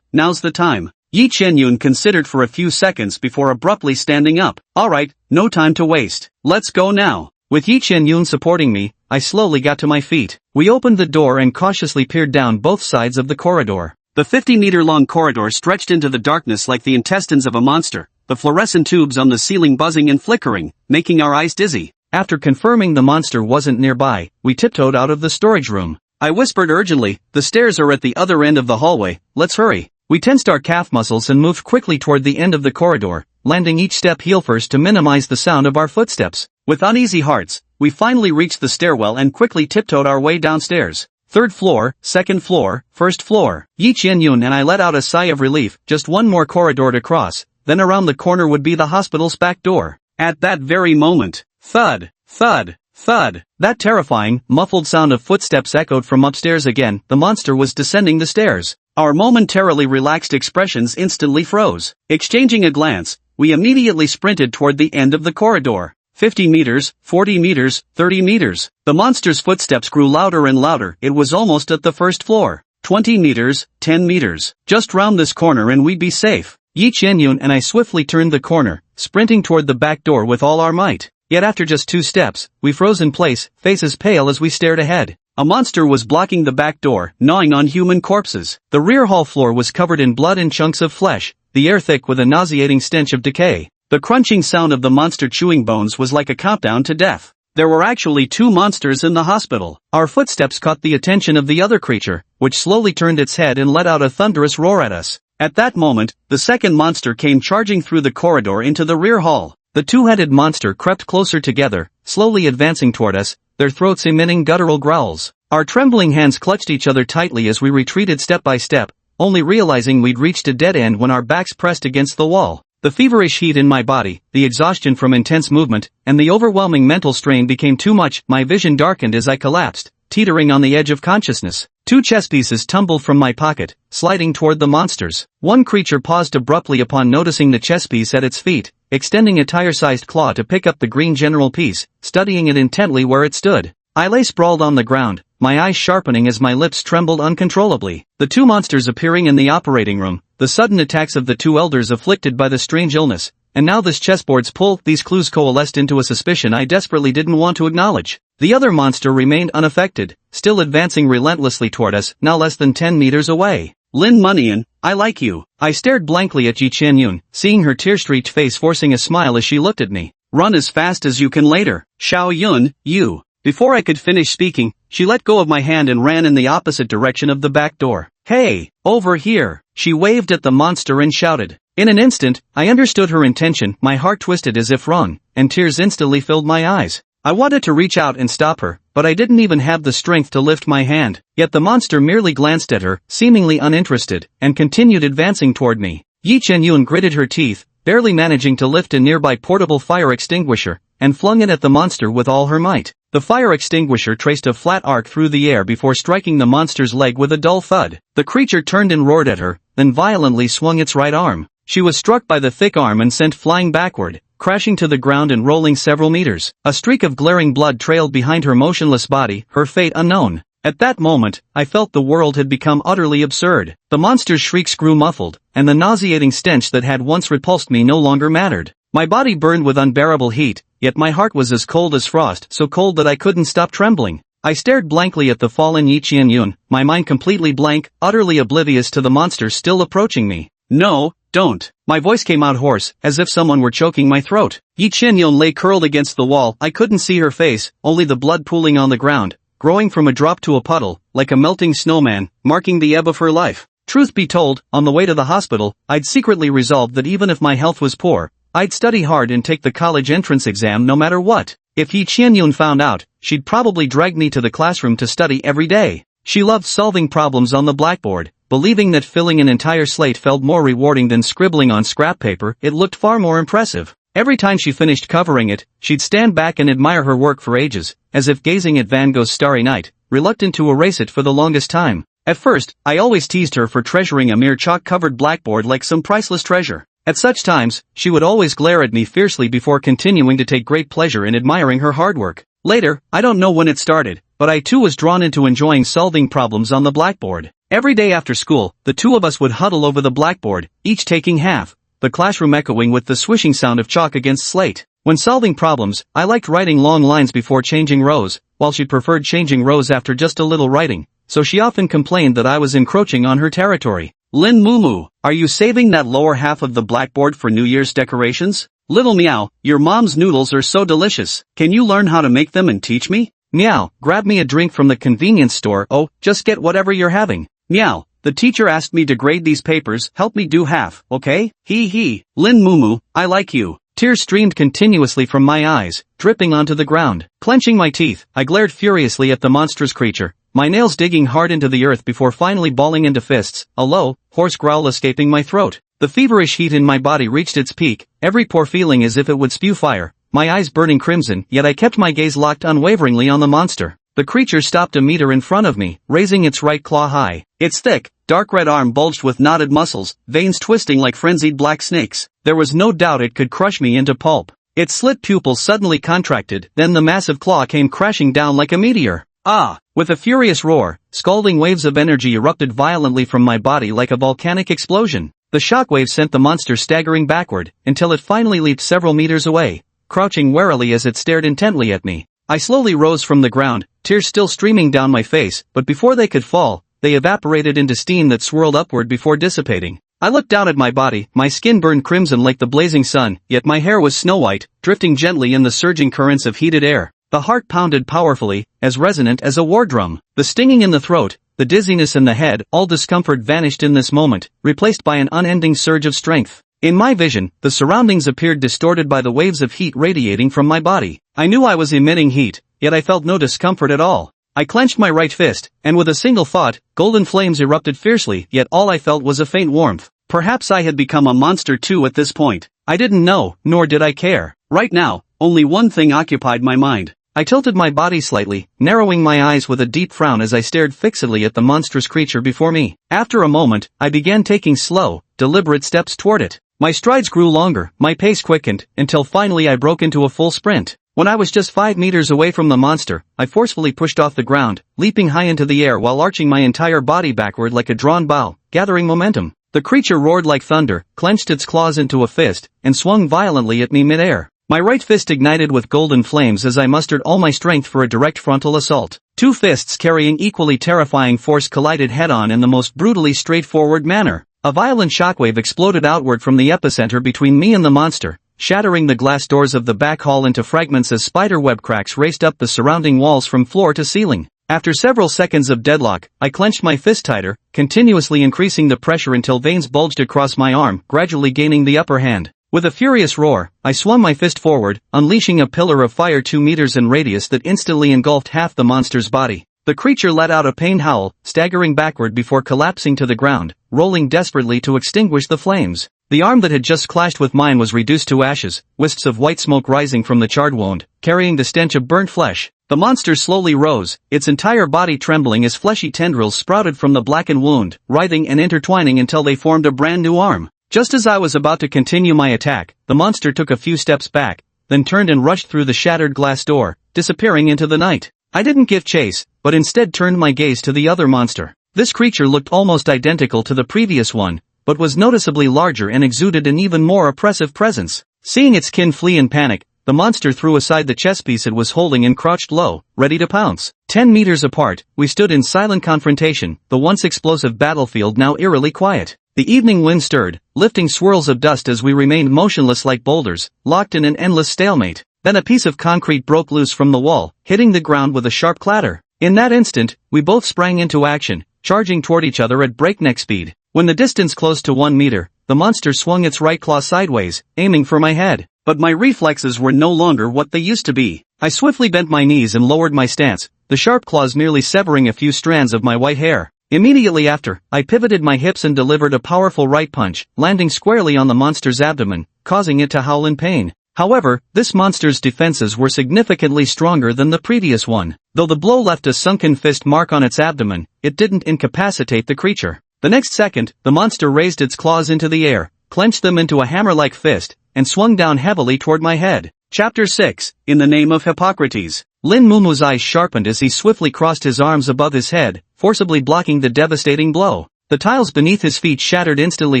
now's the time. Yi Qianyun considered for a few seconds before abruptly standing up. Alright, no time to waste. Let's go now. With Yi Qianyun supporting me, I slowly got to my feet. We opened the door and cautiously peered down both sides of the corridor. The 50-meter-long corridor stretched into the darkness like the intestines of a monster, the fluorescent tubes on the ceiling buzzing and flickering, making our eyes dizzy. After confirming the monster wasn't nearby, we tiptoed out of the storage room. I whispered urgently, the stairs are at the other end of the hallway, let's hurry. We tensed our calf muscles and moved quickly toward the end of the corridor, landing each step heel first to minimize the sound of our footsteps. With uneasy hearts, we finally reached the stairwell and quickly tiptoed our way downstairs. Third floor, second floor, first floor. Yi Qianyun and I let out a sigh of relief, just one more corridor to cross, then around the corner would be the hospital's back door. At that very moment, thud, thud, thud. That terrifying, muffled sound of footsteps echoed from upstairs again. The monster was descending the stairs. Our momentarily relaxed expressions instantly froze. Exchanging a glance, we immediately sprinted toward the end of the corridor. 50 meters, 40 meters, 30 meters. The monster's footsteps grew louder and louder. It was almost at the first floor. 20 meters, 10 meters. Just round this corner and we'd be safe. Yi Qianyun and I swiftly turned the corner, sprinting toward the back door with all our might. Yet after just 2 steps, we froze in place, faces pale as we stared ahead. A monster was blocking the back door, gnawing on human corpses. The rear hall floor was covered in blood and chunks of flesh, the air thick with a nauseating stench of decay. The crunching sound of the monster chewing bones was like a countdown to death. There were actually 2 monsters in the hospital. Our footsteps caught the attention of the other creature, which slowly turned its head and let out a thunderous roar at us. At that moment, the second monster came charging through the corridor into the rear hall. The 2-headed monster crept closer together, slowly advancing toward us, their throats emitting guttural growls. Our trembling hands clutched each other tightly as we retreated step by step, only realizing we'd reached a dead end when our backs pressed against the wall. The feverish heat in my body, the exhaustion from intense movement, and the overwhelming mental strain became too much. My vision darkened as I collapsed, teetering on the edge of consciousness. 2 chess pieces tumbled from my pocket, sliding toward the monsters. One creature paused abruptly upon noticing the chess piece at its feet, extending a tire-sized claw to pick up the green general piece, studying it intently where it stood. I lay sprawled on the ground, my eyes sharpening as my lips trembled uncontrollably. The 2 monsters appearing in the operating room, the sudden attacks of the 2 elders afflicted by the strange illness, and now this chessboard's pull. These clues coalesced into a suspicion I desperately didn't want to acknowledge. The other monster remained unaffected, still advancing relentlessly toward us, now less than 10 meters away. Lin Munyan, I like you. I stared blankly at Yi Qianyun, seeing her tear-streaked face forcing a smile as she looked at me. Run as fast as you can later. Xiao Yun, you. Before I could finish speaking, she let go of my hand and ran in the opposite direction of the back door. Hey, over here. She waved at the monster and shouted. In an instant, I understood her intention. My heart twisted as if wrung, and tears instantly filled my eyes. I wanted to reach out and stop her, but I didn't even have the strength to lift my hand. Yet the monster merely glanced at her, seemingly uninterested, and continued advancing toward me. Yi Qianyun gritted her teeth, barely managing to lift a nearby portable fire extinguisher, and flung it at the monster with all her might. The fire extinguisher traced a flat arc through the air before striking the monster's leg with a dull thud. The creature turned and roared at her, then violently swung its right arm. She was struck by the thick arm and sent flying backward, crashing to the ground and rolling several meters. A streak of glaring blood trailed behind her motionless body, her fate unknown. At that moment, I felt the world had become utterly absurd. The monster's shrieks grew muffled, and the nauseating stench that had once repulsed me no longer mattered. My body burned with unbearable heat, yet my heart was as cold as frost, so cold that I couldn't stop trembling. I stared blankly at the fallen Yi Qianyun, my mind completely blank, utterly oblivious to the monster still approaching me. No, don't. My voice came out hoarse, as if someone were choking my throat. Yi Qianyun lay curled against the wall. I couldn't see her face, only the blood pooling on the ground, growing from a drop to a puddle, like a melting snowman, marking the ebb of her life. Truth be told, on the way to the hospital, I'd secretly resolved that even if my health was poor, I'd study hard and take the college entrance exam no matter what. If Yi Qianyun found out, she'd probably drag me to the classroom to study every day. She loved solving problems on the blackboard, believing that filling an entire slate felt more rewarding than scribbling on scrap paper. It looked far more impressive. Every time she finished covering it, she'd stand back and admire her work for ages, as if gazing at Van Gogh's Starry Night, reluctant to erase it for the longest time. At first, I always teased her for treasuring a mere chalk-covered blackboard like some priceless treasure. At such times, she would always glare at me fiercely before continuing to take great pleasure in admiring her hard work. Later, I don't know when it started, but I too was drawn into enjoying solving problems on the blackboard. Every day after school, the 2 of us would huddle over the blackboard, each taking half, the classroom echoing with the swishing sound of chalk against slate. When solving problems, I liked writing long lines before changing rows, while she preferred changing rows after just a little writing, so she often complained that I was encroaching on her territory. Lin Mumu, are you saving that lower half of the blackboard for New Year's decorations? Little Meow, your mom's noodles are so delicious. Can you learn how to make them and teach me? Meow, grab me a drink from the convenience store. Oh, just get whatever you're having. Meow, the teacher asked me to grade these papers, help me do half, okay? Hee hee, Lin Mumu, I like you. Tears streamed continuously from my eyes, dripping onto the ground. Clenching my teeth, I glared furiously at the monstrous creature, my nails digging hard into the earth before finally balling into fists, a low, hoarse growl escaping my throat. The feverish heat in my body reached its peak, every pore feeling as if it would spew fire, my eyes burning crimson, yet I kept my gaze locked unwaveringly on the monster. The creature stopped a meter in front of me, raising its right claw high. Its thick, dark red arm bulged with knotted muscles, veins twisting like frenzied black snakes. There was no doubt it could crush me into pulp. Its slit pupils suddenly contracted, then the massive claw came crashing down like a meteor. Ah! With a furious roar, scalding waves of energy erupted violently from my body like a volcanic explosion. The shockwave sent the monster staggering backward, until it finally leaped several meters away, crouching warily as it stared intently at me. I slowly rose from the ground, tears still streaming down my face, but before they could fall, they evaporated into steam that swirled upward before dissipating. I looked down at my body, my skin burned crimson like the blazing sun, yet my hair was snow-white, drifting gently in the surging currents of heated air. The heart pounded powerfully, as resonant as a war drum. The stinging in the throat, the dizziness in the head, all discomfort vanished in this moment, replaced by an unending surge of strength. In my vision, the surroundings appeared distorted by the waves of heat radiating from my body. I knew I was emitting heat, yet I felt no discomfort at all. I clenched my right fist, and with a single thought, golden flames erupted fiercely, yet all I felt was a faint warmth. Perhaps I had become a monster too at this point. I didn't know, nor did I care. Right now, only one thing occupied my mind. I tilted my body slightly, narrowing my eyes with a deep frown as I stared fixedly at the monstrous creature before me. After a moment, I began taking slow, deliberate steps toward it. My strides grew longer, my pace quickened, until finally I broke into a full sprint. When I was just 5 meters away from the monster, I forcefully pushed off the ground, leaping high into the air while arching my entire body backward like a drawn bow, gathering momentum. The creature roared like thunder, clenched its claws into a fist, and swung violently at me mid-air. My right fist ignited with golden flames as I mustered all my strength for a direct frontal assault. Two fists carrying equally terrifying force collided head-on in the most brutally straightforward manner. A violent shockwave exploded outward from the epicenter between me and the monster, shattering the glass doors of the back hall into fragments as spiderweb cracks raced up the surrounding walls from floor to ceiling. After several seconds of deadlock, I clenched my fist tighter, continuously increasing the pressure until veins bulged across my arm, gradually gaining the upper hand. With a furious roar, I swung my fist forward, unleashing a pillar of fire 2 meters in radius that instantly engulfed half the monster's body. The creature let out a pained howl, staggering backward before collapsing to the ground, rolling desperately to extinguish the flames. The arm that had just clashed with mine was reduced to ashes, wisps of white smoke rising from the charred wound, carrying the stench of burnt flesh. The monster slowly rose, its entire body trembling as fleshy tendrils sprouted from the blackened wound, writhing and intertwining until they formed a brand new arm. Just as I was about to continue my attack, the monster took a few steps back, then turned and rushed through the shattered glass door, disappearing into the night. I didn't give chase, but instead turned my gaze to the other monster. This creature looked almost identical to the previous one, but was noticeably larger and exuded an even more oppressive presence. Seeing its kin flee in panic, the monster threw aside the chess piece it was holding and crouched low, ready to pounce. 10 meters apart, we stood in silent confrontation, the once explosive battlefield now eerily quiet. The evening wind stirred, lifting swirls of dust as we remained motionless like boulders, locked in an endless stalemate. Then a piece of concrete broke loose from the wall, hitting the ground with a sharp clatter. In that instant, we both sprang into action, charging toward each other at breakneck speed. When the distance closed to 1 meter, the monster swung its right claw sideways, aiming for my head. But my reflexes were no longer what they used to be. I swiftly bent my knees and lowered my stance, the sharp claws merely severing a few strands of my white hair. Immediately after, I pivoted my hips and delivered a powerful right punch, landing squarely on the monster's abdomen, causing it to howl in pain. However, this monster's defenses were significantly stronger than the previous one. Though the blow left a sunken fist mark on its abdomen, it didn't incapacitate the creature. The next second, the monster raised its claws into the air, clenched them into a hammer-like fist, and swung down heavily toward my head. Chapter 6, In the Name of Hippocrates. Lin Mumu's eyes sharpened as he swiftly crossed his arms above his head, forcibly blocking the devastating blow. The tiles beneath his feet shattered instantly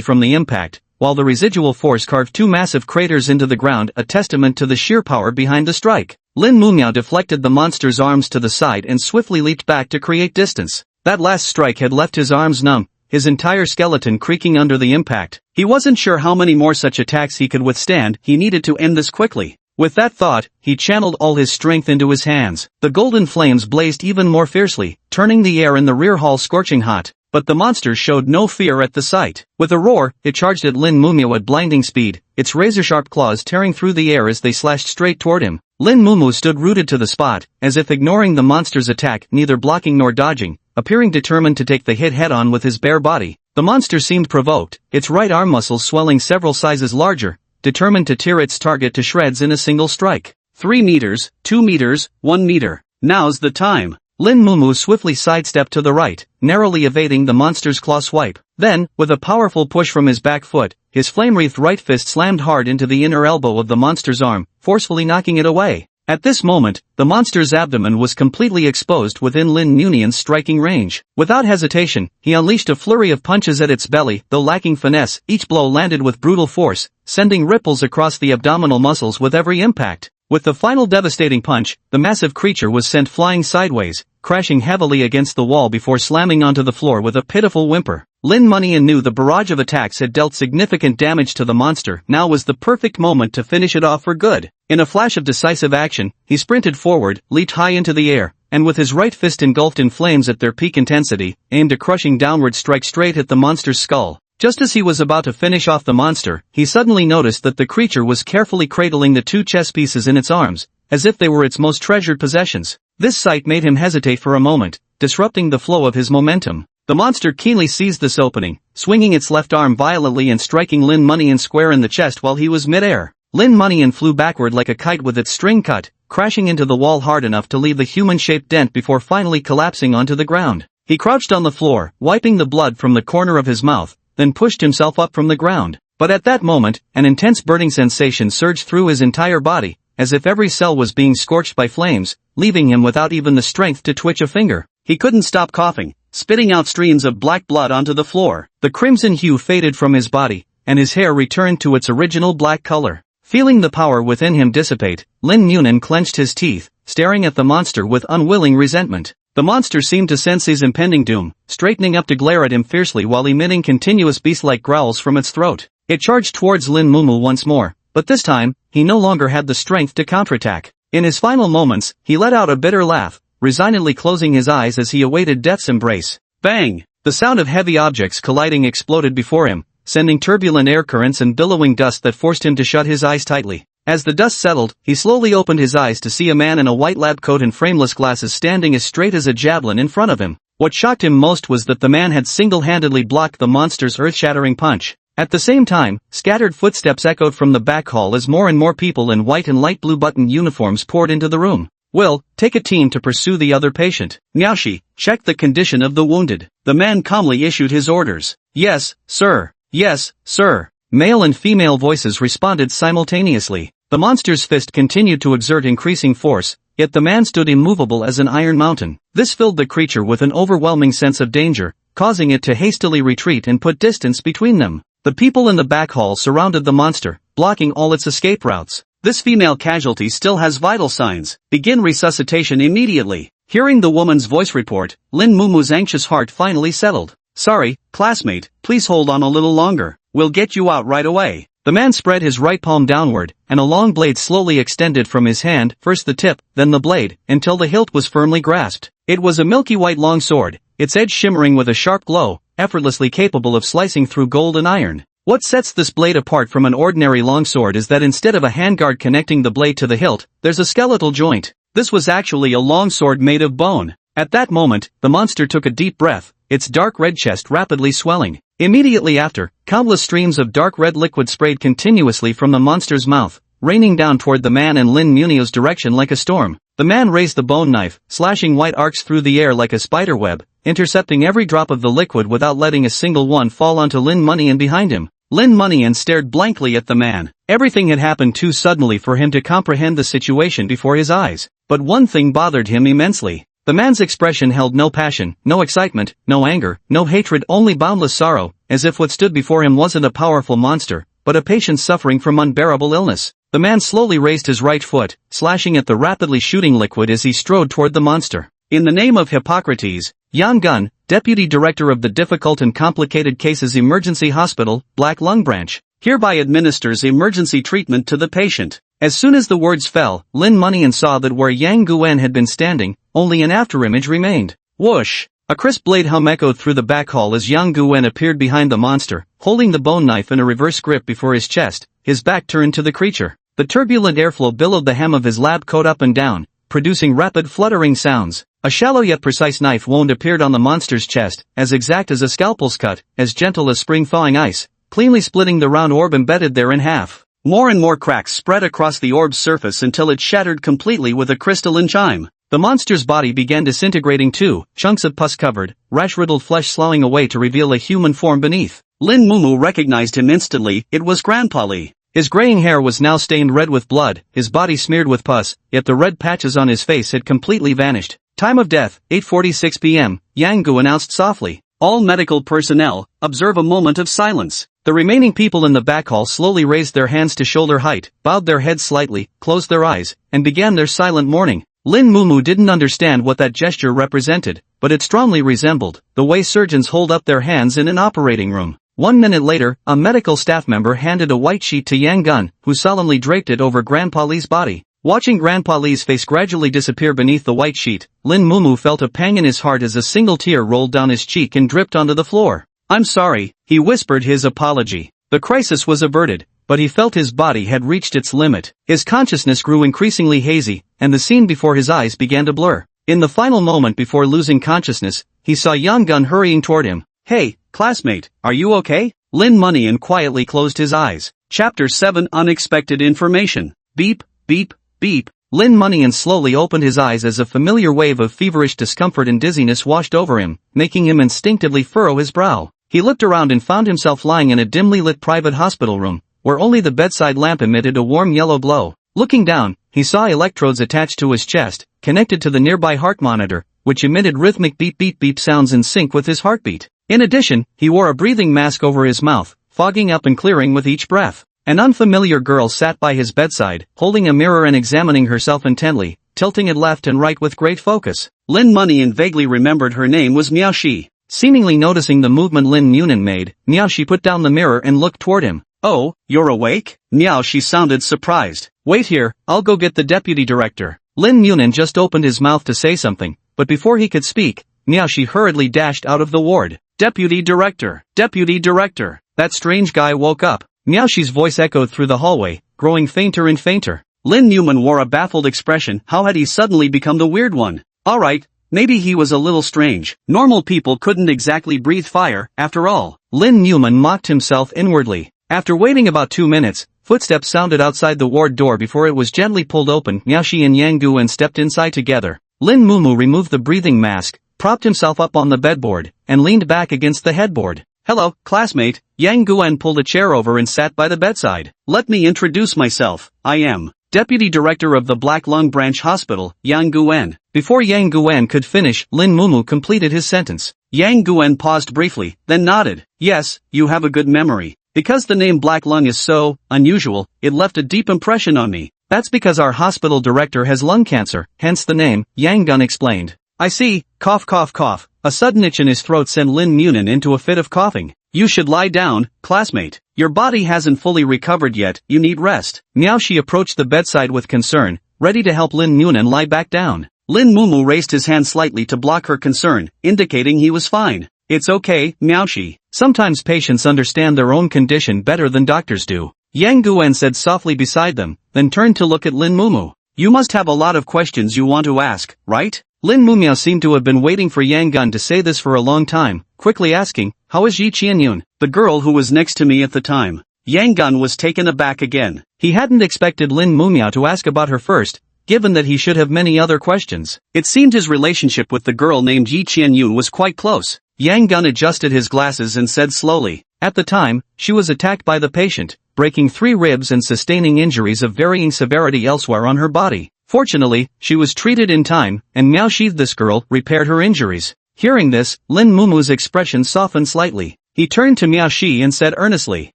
from the impact, while the residual force carved 2 massive craters into the ground, a testament to the sheer power behind the strike. Lin Mumiao deflected the monster's arms to the side and swiftly leaped back to create distance. That last strike had left his arms numb, his entire skeleton creaking under the impact. He wasn't sure how many more such attacks he could withstand, he needed to end this quickly. With that thought, he channeled all his strength into his hands. The golden flames blazed even more fiercely, turning the air in the rear hall scorching hot. But the monster showed no fear at the sight. With a roar, it charged at Lin Mumu at blinding speed, its razor-sharp claws tearing through the air as they slashed straight toward him. Lin Mumu stood rooted to the spot, as if ignoring the monster's attack, neither blocking nor dodging, appearing determined to take the hit head-on with his bare body. The monster seemed provoked, its right arm muscles swelling several sizes larger, determined to tear its target to shreds in a single strike. 3 meters, 2 meters, 1 meter. Now's the time. Lin Mumu swiftly sidestepped to the right, narrowly evading the monster's claw swipe. Then, with a powerful push from his back foot, his flame-wreathed right fist slammed hard into the inner elbow of the monster's arm, forcefully knocking it away. At this moment, the monster's abdomen was completely exposed within Lin Munion's striking range. Without hesitation, he unleashed a flurry of punches at its belly, though lacking finesse, each blow landed with brutal force, sending ripples across the abdominal muscles with every impact. With the final devastating punch, the massive creature was sent flying sideways, crashing heavily against the wall before slamming onto the floor with a pitiful whimper. Lin Munian knew the barrage of attacks had dealt significant damage to the monster. Now was the perfect moment to finish it off for good. In a flash of decisive action, he sprinted forward, leaped high into the air, and with his right fist engulfed in flames at their peak intensity, aimed a crushing downward strike straight at the monster's skull. Just as he was about to finish off the monster, he suddenly noticed that the creature was carefully cradling the 2 chess pieces in its arms, as if they were its most treasured possessions. This sight made him hesitate for a moment, disrupting the flow of his momentum. The monster keenly seized this opening, swinging its left arm violently and striking Lin Munian square in the chest while he was mid-air. Lin Munian flew backward like a kite with its string cut, crashing into the wall hard enough to leave a human-shaped dent before finally collapsing onto the ground. He crouched on the floor, wiping the blood from the corner of his mouth, then pushed himself up from the ground. But at that moment, an intense burning sensation surged through his entire body, as if every cell was being scorched by flames, leaving him without even the strength to twitch a finger. He couldn't stop coughing, spitting out streams of black blood onto the floor. The crimson hue faded from his body, and his hair returned to its original black color. Feeling the power within him dissipate, Lin Munin clenched his teeth, staring at the monster with unwilling resentment. The monster seemed to sense his impending doom, straightening up to glare at him fiercely while emitting continuous beast-like growls from its throat. It charged towards Lin Mumu once more, but this time, he no longer had the strength to counterattack. In his final moments, he let out a bitter laugh, resignedly closing his eyes as he awaited death's embrace. Bang! The sound of heavy objects colliding exploded before him, sending turbulent air currents and billowing dust that forced him to shut his eyes tightly. As the dust settled, he slowly opened his eyes to see a man in a white lab coat and frameless glasses standing as straight as a javelin in front of him. What shocked him most was that the man had single-handedly blocked the monster's earth-shattering punch. At the same time, scattered footsteps echoed from the back hall as more and more people in white and light blue button uniforms poured into the room. Will, take a team to pursue the other patient. Niaoshi, check the condition of the wounded. The man calmly issued his orders. Yes, sir. Yes, sir. Male and female voices responded simultaneously. The monster's fist continued to exert increasing force, yet the man stood immovable as an iron mountain. This filled the creature with an overwhelming sense of danger, causing it to hastily retreat and put distance between them. The people in the back hall surrounded the monster, blocking all its escape routes. This female casualty still has vital signs. Begin resuscitation immediately. Hearing the woman's voice report, Lin Mumu's anxious heart finally settled. Sorry, classmate, please hold on a little longer. We'll get you out right away. The man spread his right palm downward, and a long blade slowly extended from his hand, first the tip, then the blade, until the hilt was firmly grasped. It was a milky white long sword, its edge shimmering with a sharp glow, effortlessly capable of slicing through gold and iron. What sets this blade apart from an ordinary longsword is that instead of a handguard connecting the blade to the hilt, there's a skeletal joint. This was actually a longsword made of bone. At that moment, the monster took a deep breath, its dark red chest rapidly swelling. Immediately after, countless streams of dark red liquid sprayed continuously from the monster's mouth, raining down toward the man in Lin Munio's direction like a storm. The man raised the bone knife, slashing white arcs through the air like a spider web, intercepting every drop of the liquid without letting a single one fall onto Lin Munian behind him. Lin Munian stared blankly at the man. Everything had happened too suddenly for him to comprehend the situation before his eyes. But one thing bothered him immensely. The man's expression held no passion, no excitement, no anger, no hatred, only boundless sorrow, as if what stood before him wasn't a powerful monster, but a patient suffering from unbearable illness. The man slowly raised his right foot, slashing at the rapidly shooting liquid as he strode toward the monster. In the name of Hippocrates, Yan Gun, Deputy Director of the Difficult and Complicated Cases Emergency Hospital, Black Lung Branch, hereby administers emergency treatment to the patient. As soon as the words fell, Lin Monyan saw that where Yang Guan had been standing, only an afterimage remained. Whoosh! A crisp blade hum echoed through the back hall as Yang Guan appeared behind the monster, holding the bone knife in a reverse grip before his chest, his back turned to the creature. The turbulent airflow billowed the hem of his lab coat up and down, producing rapid fluttering sounds. A shallow yet precise knife wound appeared on the monster's chest, as exact as a scalpel's cut, as gentle as spring thawing ice, cleanly splitting the round orb embedded there in half. More and more cracks spread across the orb's surface until it shattered completely with a crystalline chime. The monster's body began disintegrating too, chunks of pus-covered, rash-riddled flesh sloughing away to reveal a human form beneath. Lin Mumu recognized him instantly, it was Grandpa Li. His graying hair was now stained red with blood, his body smeared with pus, yet the red patches on his face had completely vanished. Time of death, 8:46 p.m., Yang Gu announced softly. All medical personnel, observe a moment of silence. The remaining people in the back hall slowly raised their hands to shoulder height, bowed their heads slightly, closed their eyes, and began their silent mourning. Lin Mumu didn't understand what that gesture represented, but it strongly resembled the way surgeons hold up their hands in an operating room. 1 minute later, a medical staff member handed a white sheet to Yang Gun, who solemnly draped it over Grandpa Li's body. Watching Grandpa Li's face gradually disappear beneath the white sheet, Lin Mumu felt a pang in his heart as a single tear rolled down his cheek and dripped onto the floor. I'm sorry, he whispered his apology. The crisis was averted, but he felt his body had reached its limit. His consciousness grew increasingly hazy, and the scene before his eyes began to blur. In the final moment before losing consciousness, he saw Yang Gun hurrying toward him. Hey, classmate, are you okay? Lin Monyan quietly closed his eyes. Chapter 7 Unexpected Information. Beep, beep, beep. Lin Monyan slowly opened his eyes as a familiar wave of feverish discomfort and dizziness washed over him, making him instinctively furrow his brow. He looked around and found himself lying in a dimly lit private hospital room, where only the bedside lamp emitted a warm yellow glow. Looking down, he saw electrodes attached to his chest, connected to the nearby heart monitor, which emitted rhythmic beep-beep-beep sounds in sync with his heartbeat. In addition, he wore a breathing mask over his mouth, fogging up and clearing with each breath. An unfamiliar girl sat by his bedside, holding a mirror and examining herself intently, tilting it left and right with great focus. Lin Monyan vaguely remembered her name was Miao Shi. Seemingly noticing the movement Lin Munan made, Miao Shi put down the mirror and looked toward him. Oh, you're awake? Miao Shi sounded surprised. Wait here, I'll go get the deputy director. Lin Munan just opened his mouth to say something, but before he could speak, Miao Shi hurriedly dashed out of the ward. Deputy director, deputy director. That strange guy woke up. Miao Shi's voice echoed through the hallway, growing fainter and fainter. Lin Munan wore a baffled expression. How had he suddenly become the weird one? Alright, maybe he was a little strange. Normal people couldn't exactly breathe fire, after all. Lin Munan mocked himself inwardly. After waiting about 2 minutes, footsteps sounded outside the ward door before it was gently pulled open. Miao Shi and Yang Guan stepped inside together. Lin Mumu removed the breathing mask, propped himself up on the bedboard, and leaned back against the headboard. Hello, classmate. Yang Guan pulled a chair over and sat by the bedside. Let me introduce myself. I am Deputy Director of the Black Lung Branch Hospital, Yang Guan. Before Yang Guan could finish, Lin Mumu completed his sentence. Yang Guan paused briefly, then nodded. Yes, you have a good memory. Because the name Black Lung is so unusual, it left a deep impression on me. That's because our hospital director has lung cancer, hence the name, Yang Gun explained. I see, cough cough cough. A sudden itch in his throat sent Lin Munan into a fit of coughing. You should lie down, classmate. Your body hasn't fully recovered yet, you need rest. Miao Shi approached the bedside with concern, ready to help Lin Munan lie back down. Lin Mumu raised his hand slightly to block her concern, indicating he was fine. It's okay, Miao Shi. Sometimes patients understand their own condition better than doctors do. Yang Guan said softly beside them, then turned to look at Lin Mumu. You must have a lot of questions you want to ask, right? Lin Mumiao seemed to have been waiting for Yang Gun to say this for a long time, quickly asking, how is Yi Qianyun, the girl who was next to me at the time? Yang Gun was taken aback again. He hadn't expected Lin Mumiao to ask about her first, given that he should have many other questions. It seemed his relationship with the girl named Yi Qianyun was quite close. Yang Gun adjusted his glasses and said slowly, at the time, she was attacked by the patient, breaking 3 ribs and sustaining injuries of varying severity elsewhere on her body. Fortunately, she was treated in time, and Miao Shi, this girl, repaired her injuries. Hearing this, Lin Mumu's expression softened slightly. He turned to Miao Shi and said earnestly,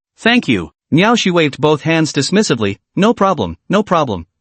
thank you. Miao Shi waved both hands dismissively, no problem,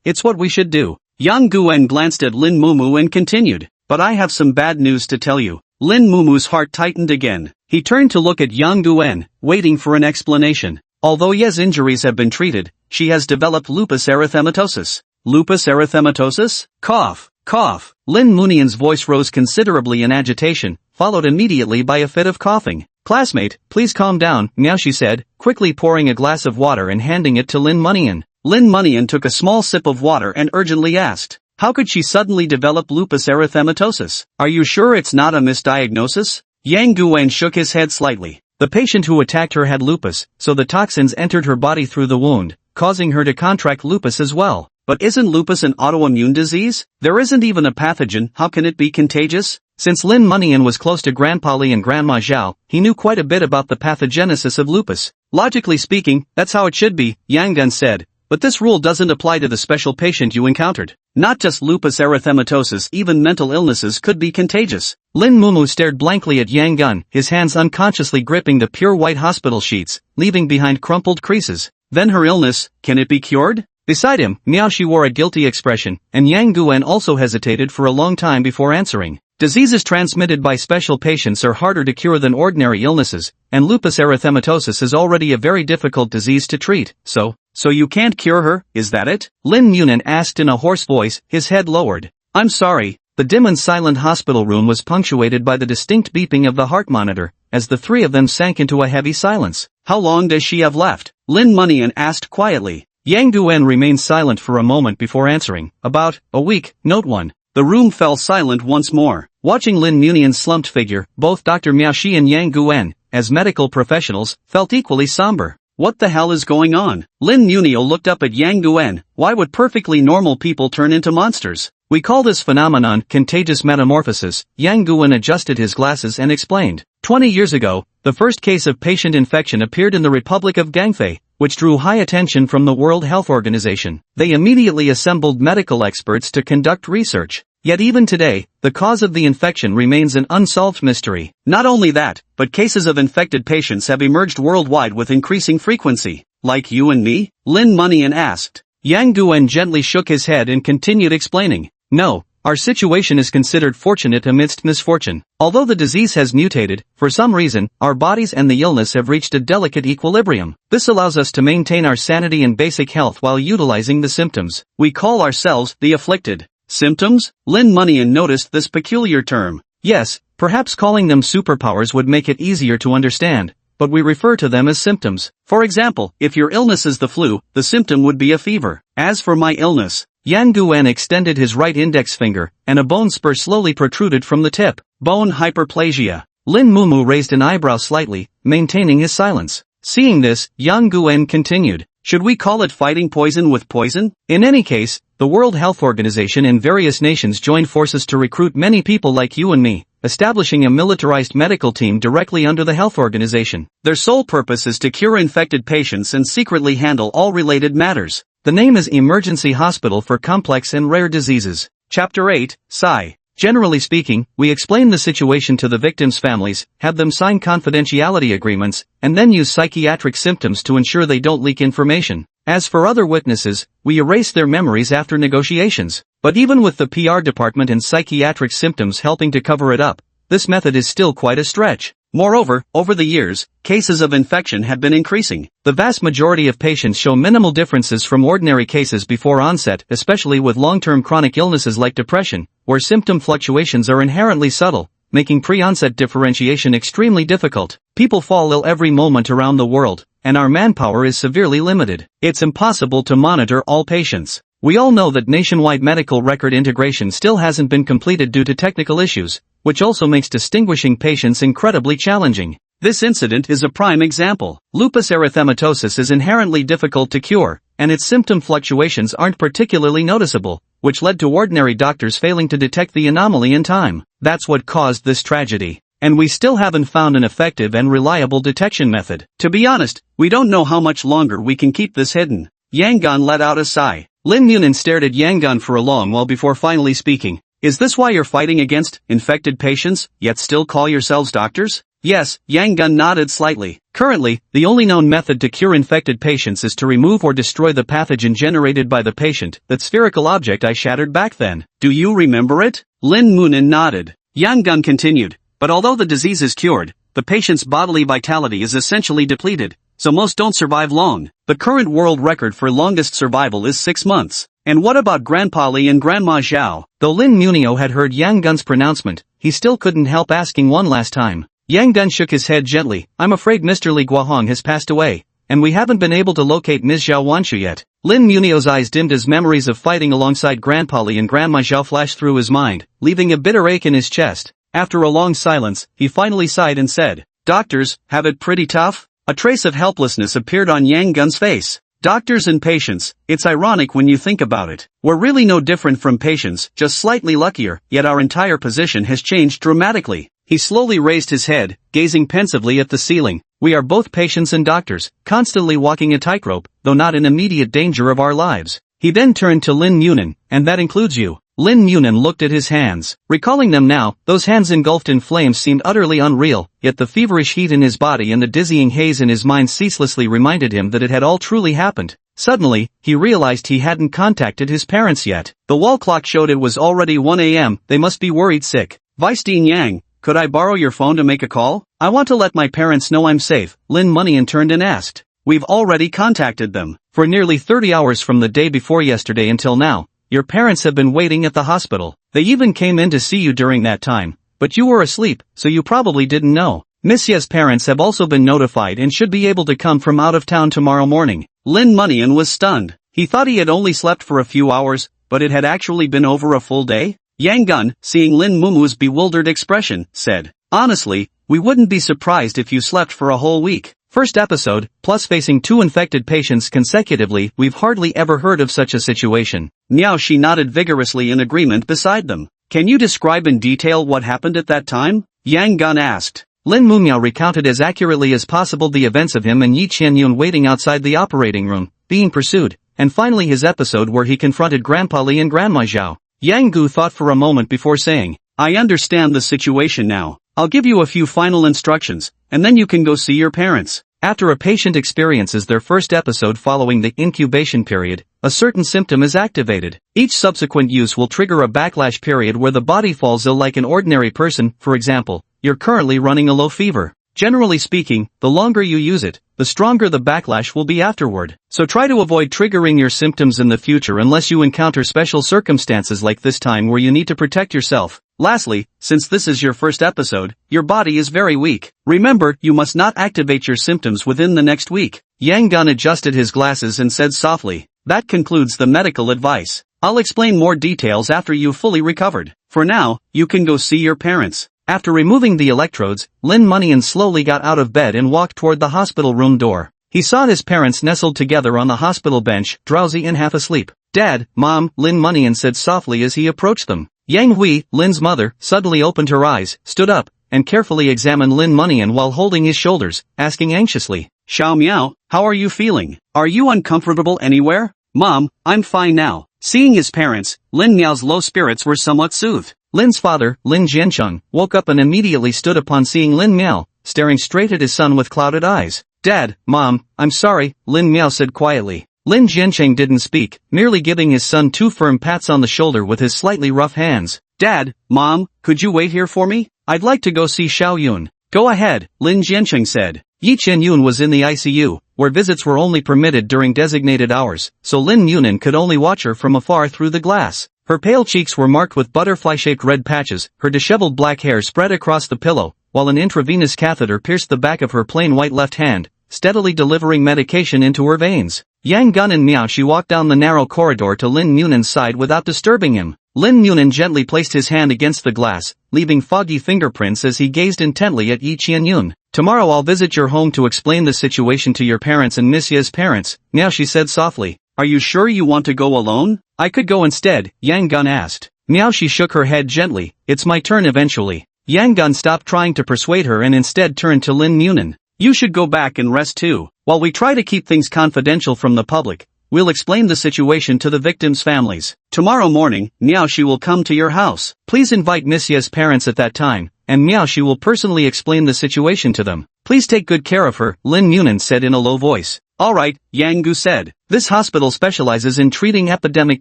it's what we should do. Yang Guan glanced at Lin Mumu and continued, but I have some bad news to tell you. Lin Mumu's heart tightened again. He turned to look at Yang Guan, waiting for an explanation. Although Ye's injuries have been treated, she has developed lupus erythematosus. Lupus erythematosus? Cough, cough. Lin Munian's voice rose considerably in agitation, followed immediately by a fit of coughing. Classmate, please calm down, now she said, quickly pouring a glass of water and handing it to Lin Munian. Lin Munian took a small sip of water and urgently asked, how could she suddenly develop lupus erythematosus? Are you sure it's not a misdiagnosis? Yang Guwen shook his head slightly. The patient who attacked her had lupus, so the toxins entered her body through the wound, causing her to contract lupus as well. But isn't lupus an autoimmune disease? There isn't even a pathogen, how can it be contagious? Since Lin Munian was close to Grandpa Li and Grandma Zhao, he knew quite a bit about the pathogenesis of lupus. Logically speaking, that's how it should be, Yang Gun said. But this rule doesn't apply to the special patient you encountered. Not just lupus erythematosus, even mental illnesses could be contagious. Lin Mumu stared blankly at Yang Gun, his hands unconsciously gripping the pure white hospital sheets, leaving behind crumpled creases. Then her illness, can it be cured? Beside him, Miaoshi wore a guilty expression, and Yang Guwen also hesitated for a long time before answering. Diseases transmitted by special patients are harder to cure than ordinary illnesses, and lupus erythematosus is already a very difficult disease to treat, so you can't cure her, is that it? Lin Munan asked in a hoarse voice, his head lowered. I'm sorry. The dim and silent hospital room was punctuated by the distinct beeping of the heart monitor, as the three of them sank into a heavy silence. How long does she have left? Lin Munian asked quietly. Yang Guwen remained silent for a moment before answering. About a week, note 1. The room fell silent once more. Watching Lin Munian's slumped figure, both Dr. Miaoshi and Yang Guwen, as medical professionals, felt equally somber. What the hell is going on? Lin Munian looked up at Yang Guwen. Why would perfectly normal people turn into monsters? We call this phenomenon contagious metamorphosis. Yang Guwen adjusted his glasses and explained. 20 years ago, the first case of patient infection appeared in the Republic of Gangfei, which drew high attention from the World Health Organization. They immediately assembled medical experts to conduct research. Yet even today, the cause of the infection remains an unsolved mystery. Not only that, but cases of infected patients have emerged worldwide with increasing frequency. Like you and me? Lin Munian asked. Yang Guwen gently shook his head and continued explaining. No, our situation is considered fortunate amidst misfortune. Although the disease has mutated, for some reason, our bodies and the illness have reached a delicate equilibrium. This allows us to maintain our sanity and basic health while utilizing the symptoms. We call ourselves the afflicted. Symptoms? Lin Munian noticed this peculiar term. Yes, perhaps calling them superpowers would make it easier to understand, but we refer to them as symptoms. For example, if your illness is the flu, the symptom would be a fever. As for my illness, Yang Guwen extended his right index finger, and a bone spur slowly protruded from the tip. Bone hyperplasia. Lin Mumu raised an eyebrow slightly, maintaining his silence. Seeing this, Yang Guwen continued. Should we call it fighting poison with poison? In any case, the World Health Organization and various nations joined forces to recruit many people like you and me, establishing a militarized medical team directly under the health organization. Their sole purpose is to cure infected patients and secretly handle all related matters. The name is Emergency Hospital for Complex and Rare Diseases. Chapter 8, Psi. Generally speaking, we explain the situation to the victims' families, have them sign confidentiality agreements, and then use psychiatric symptoms to ensure they don't leak information. As for other witnesses, we erase their memories after negotiations. But even with the PR department and psychiatric symptoms helping to cover it up, this method is still quite a stretch. Moreover, over the years, cases of infection have been increasing. The vast majority of patients show minimal differences from ordinary cases before onset, especially with long-term chronic illnesses like depression, where symptom fluctuations are inherently subtle, making pre-onset differentiation extremely difficult. People fall ill every moment around the world, and our manpower is severely limited. It's impossible to monitor all patients. We all know that nationwide medical record integration still hasn't been completed due to technical issues, which also makes distinguishing patients incredibly challenging. This incident is a prime example. Lupus erythematosus is inherently difficult to cure, and its symptom fluctuations aren't particularly noticeable, which led to ordinary doctors failing to detect the anomaly in time. That's what caused this tragedy. And we still haven't found an effective and reliable detection method. To be honest, we don't know how much longer we can keep this hidden. Yangon let out a sigh. Lin Munan stared at Yangon for a long while before finally speaking. Is this why you're fighting against infected patients, yet still call yourselves doctors? Yes, Yangon nodded slightly. Currently, the only known method to cure infected patients is to remove or destroy the pathogen generated by the patient, that spherical object I shattered back then. Do you remember it? Lin Munan nodded. Yangon continued. But although the disease is cured, the patient's bodily vitality is essentially depleted, so most don't survive long. The current world record for longest survival is 6 months. And what about Grandpa Li and Grandma Zhao? Though Lin Munio had heard Yang Gun's pronouncement, he still couldn't help asking one last time. Yang Gun shook his head gently. I'm afraid Mr. Li Guohong has passed away, and we haven't been able to locate Ms. Zhao Wanshu yet. Lin Munio's eyes dimmed as memories of fighting alongside Grandpa Li and Grandma Zhao flashed through his mind, leaving a bitter ache in his chest. After a long silence, he finally sighed and said, Doctors, have it pretty tough? A trace of helplessness appeared on Yang Gun's face. Doctors and patients, it's ironic when you think about it. We're really no different from patients, just slightly luckier, yet our entire position has changed dramatically. He slowly raised his head, gazing pensively at the ceiling. We are both patients and doctors, constantly walking a tightrope, though not in immediate danger of our lives. He then turned to Lin Munin, and that includes you. Lin Munin looked at his hands. Recalling them now, those hands engulfed in flames seemed utterly unreal, yet the feverish heat in his body and the dizzying haze in his mind ceaselessly reminded him that it had all truly happened. Suddenly, he realized he hadn't contacted his parents yet. The wall clock showed it was already 1 a.m., they must be worried sick. Vice Dean Yang, could I borrow your phone to make a call? I want to let my parents know I'm safe. Lin Munian turned and asked. We've already contacted them. For nearly 30 hours from the day before yesterday until now, your parents have been waiting at the hospital. They even came in to see you during that time, but you were asleep, so you probably didn't know. Miss Ye's parents have also been notified and should be able to come from out of town tomorrow morning. Lin Munian was stunned. He thought he had only slept for a few hours, but it had actually been over a full day? Yang Gun, seeing Lin Mumu's bewildered expression, said, Honestly, we wouldn't be surprised if you slept for a whole week. First episode, plus facing 2 infected patients consecutively, we've hardly ever heard of such a situation. Miao Shi nodded vigorously in agreement beside them. Can you describe in detail what happened at that time? Yang Gun asked. Lin Mumiao recounted as accurately as possible the events of him and Yi Qianyun waiting outside the operating room, being pursued, and finally his episode where he confronted Grandpa Li and Grandma Zhao. Yang Gu thought for a moment before saying, I understand the situation now. I'll give you a few final instructions, and then you can go see your parents. After a patient experiences their first episode following the incubation period, a certain symptom is activated. Each subsequent use will trigger a backlash period where the body falls ill like an ordinary person. For example, you're currently running a low fever. Generally speaking, the longer you use it, the stronger the backlash will be afterward. So try to avoid triggering your symptoms in the future unless you encounter special circumstances like this time where you need to protect yourself. Lastly, since this is your first episode, your body is very weak. Remember, you must not activate your symptoms within the next week. Yang Gun adjusted his glasses and said softly, That concludes the medical advice. I'll explain more details after you've fully recovered. For now, you can go see your parents. After removing the electrodes, Lin Munian slowly got out of bed and walked toward the hospital room door. He saw his parents nestled together on the hospital bench, drowsy and half asleep. Dad, Mom, Lin Munian said softly as he approached them. Yang Hui, Lin's mother, suddenly opened her eyes, stood up, and carefully examined Lin Munian while holding his shoulders, asking anxiously, Xiao Miao, how are you feeling? Are you uncomfortable anywhere? Mom, I'm fine now. Seeing his parents, Lin Miao's low spirits were somewhat soothed. Lin's father, Lin Jiancheng, woke up and immediately stood upon seeing Lin Miao, staring straight at his son with clouded eyes. Dad, Mom, I'm sorry, Lin Miao said quietly. Lin Jiancheng didn't speak, merely giving his son 2 firm pats on the shoulder with his slightly rough hands. Dad, Mom, could you wait here for me? I'd like to go see Xiao Yun. Go ahead, Lin Jiancheng said. Yi Qianyun was in the ICU, where visits were only permitted during designated hours, so Lin Munin could only watch her from afar through the glass. Her pale cheeks were marked with butterfly-shaped red patches, her disheveled black hair spread across the pillow, while an intravenous catheter pierced the back of her plain white left hand, steadily delivering medication into her veins. Yang Gun and Miao Shi walked down the narrow corridor to Lin Munin's side without disturbing him. Lin Munin gently placed his hand against the glass, leaving foggy fingerprints as he gazed intently at Yi Qianyun. Tomorrow I'll visit your home to explain the situation to your parents and Miss Ye's parents, Miao Shi said softly. Are you sure you want to go alone? I could go instead, Yang Gun asked. Miao Shi shook her head gently. It's my turn eventually. Yang Gun stopped trying to persuade her and instead turned to Lin Munin. You should go back and rest too. While we try to keep things confidential from the public, we'll explain the situation to the victims' families. Tomorrow morning, Miao Shi will come to your house. Please invite Miss Ye's parents at that time, and Miao Shi will personally explain the situation to them. Please take good care of her, Lin Munin said in a low voice. Alright, Yang Gu said. This hospital specializes in treating epidemic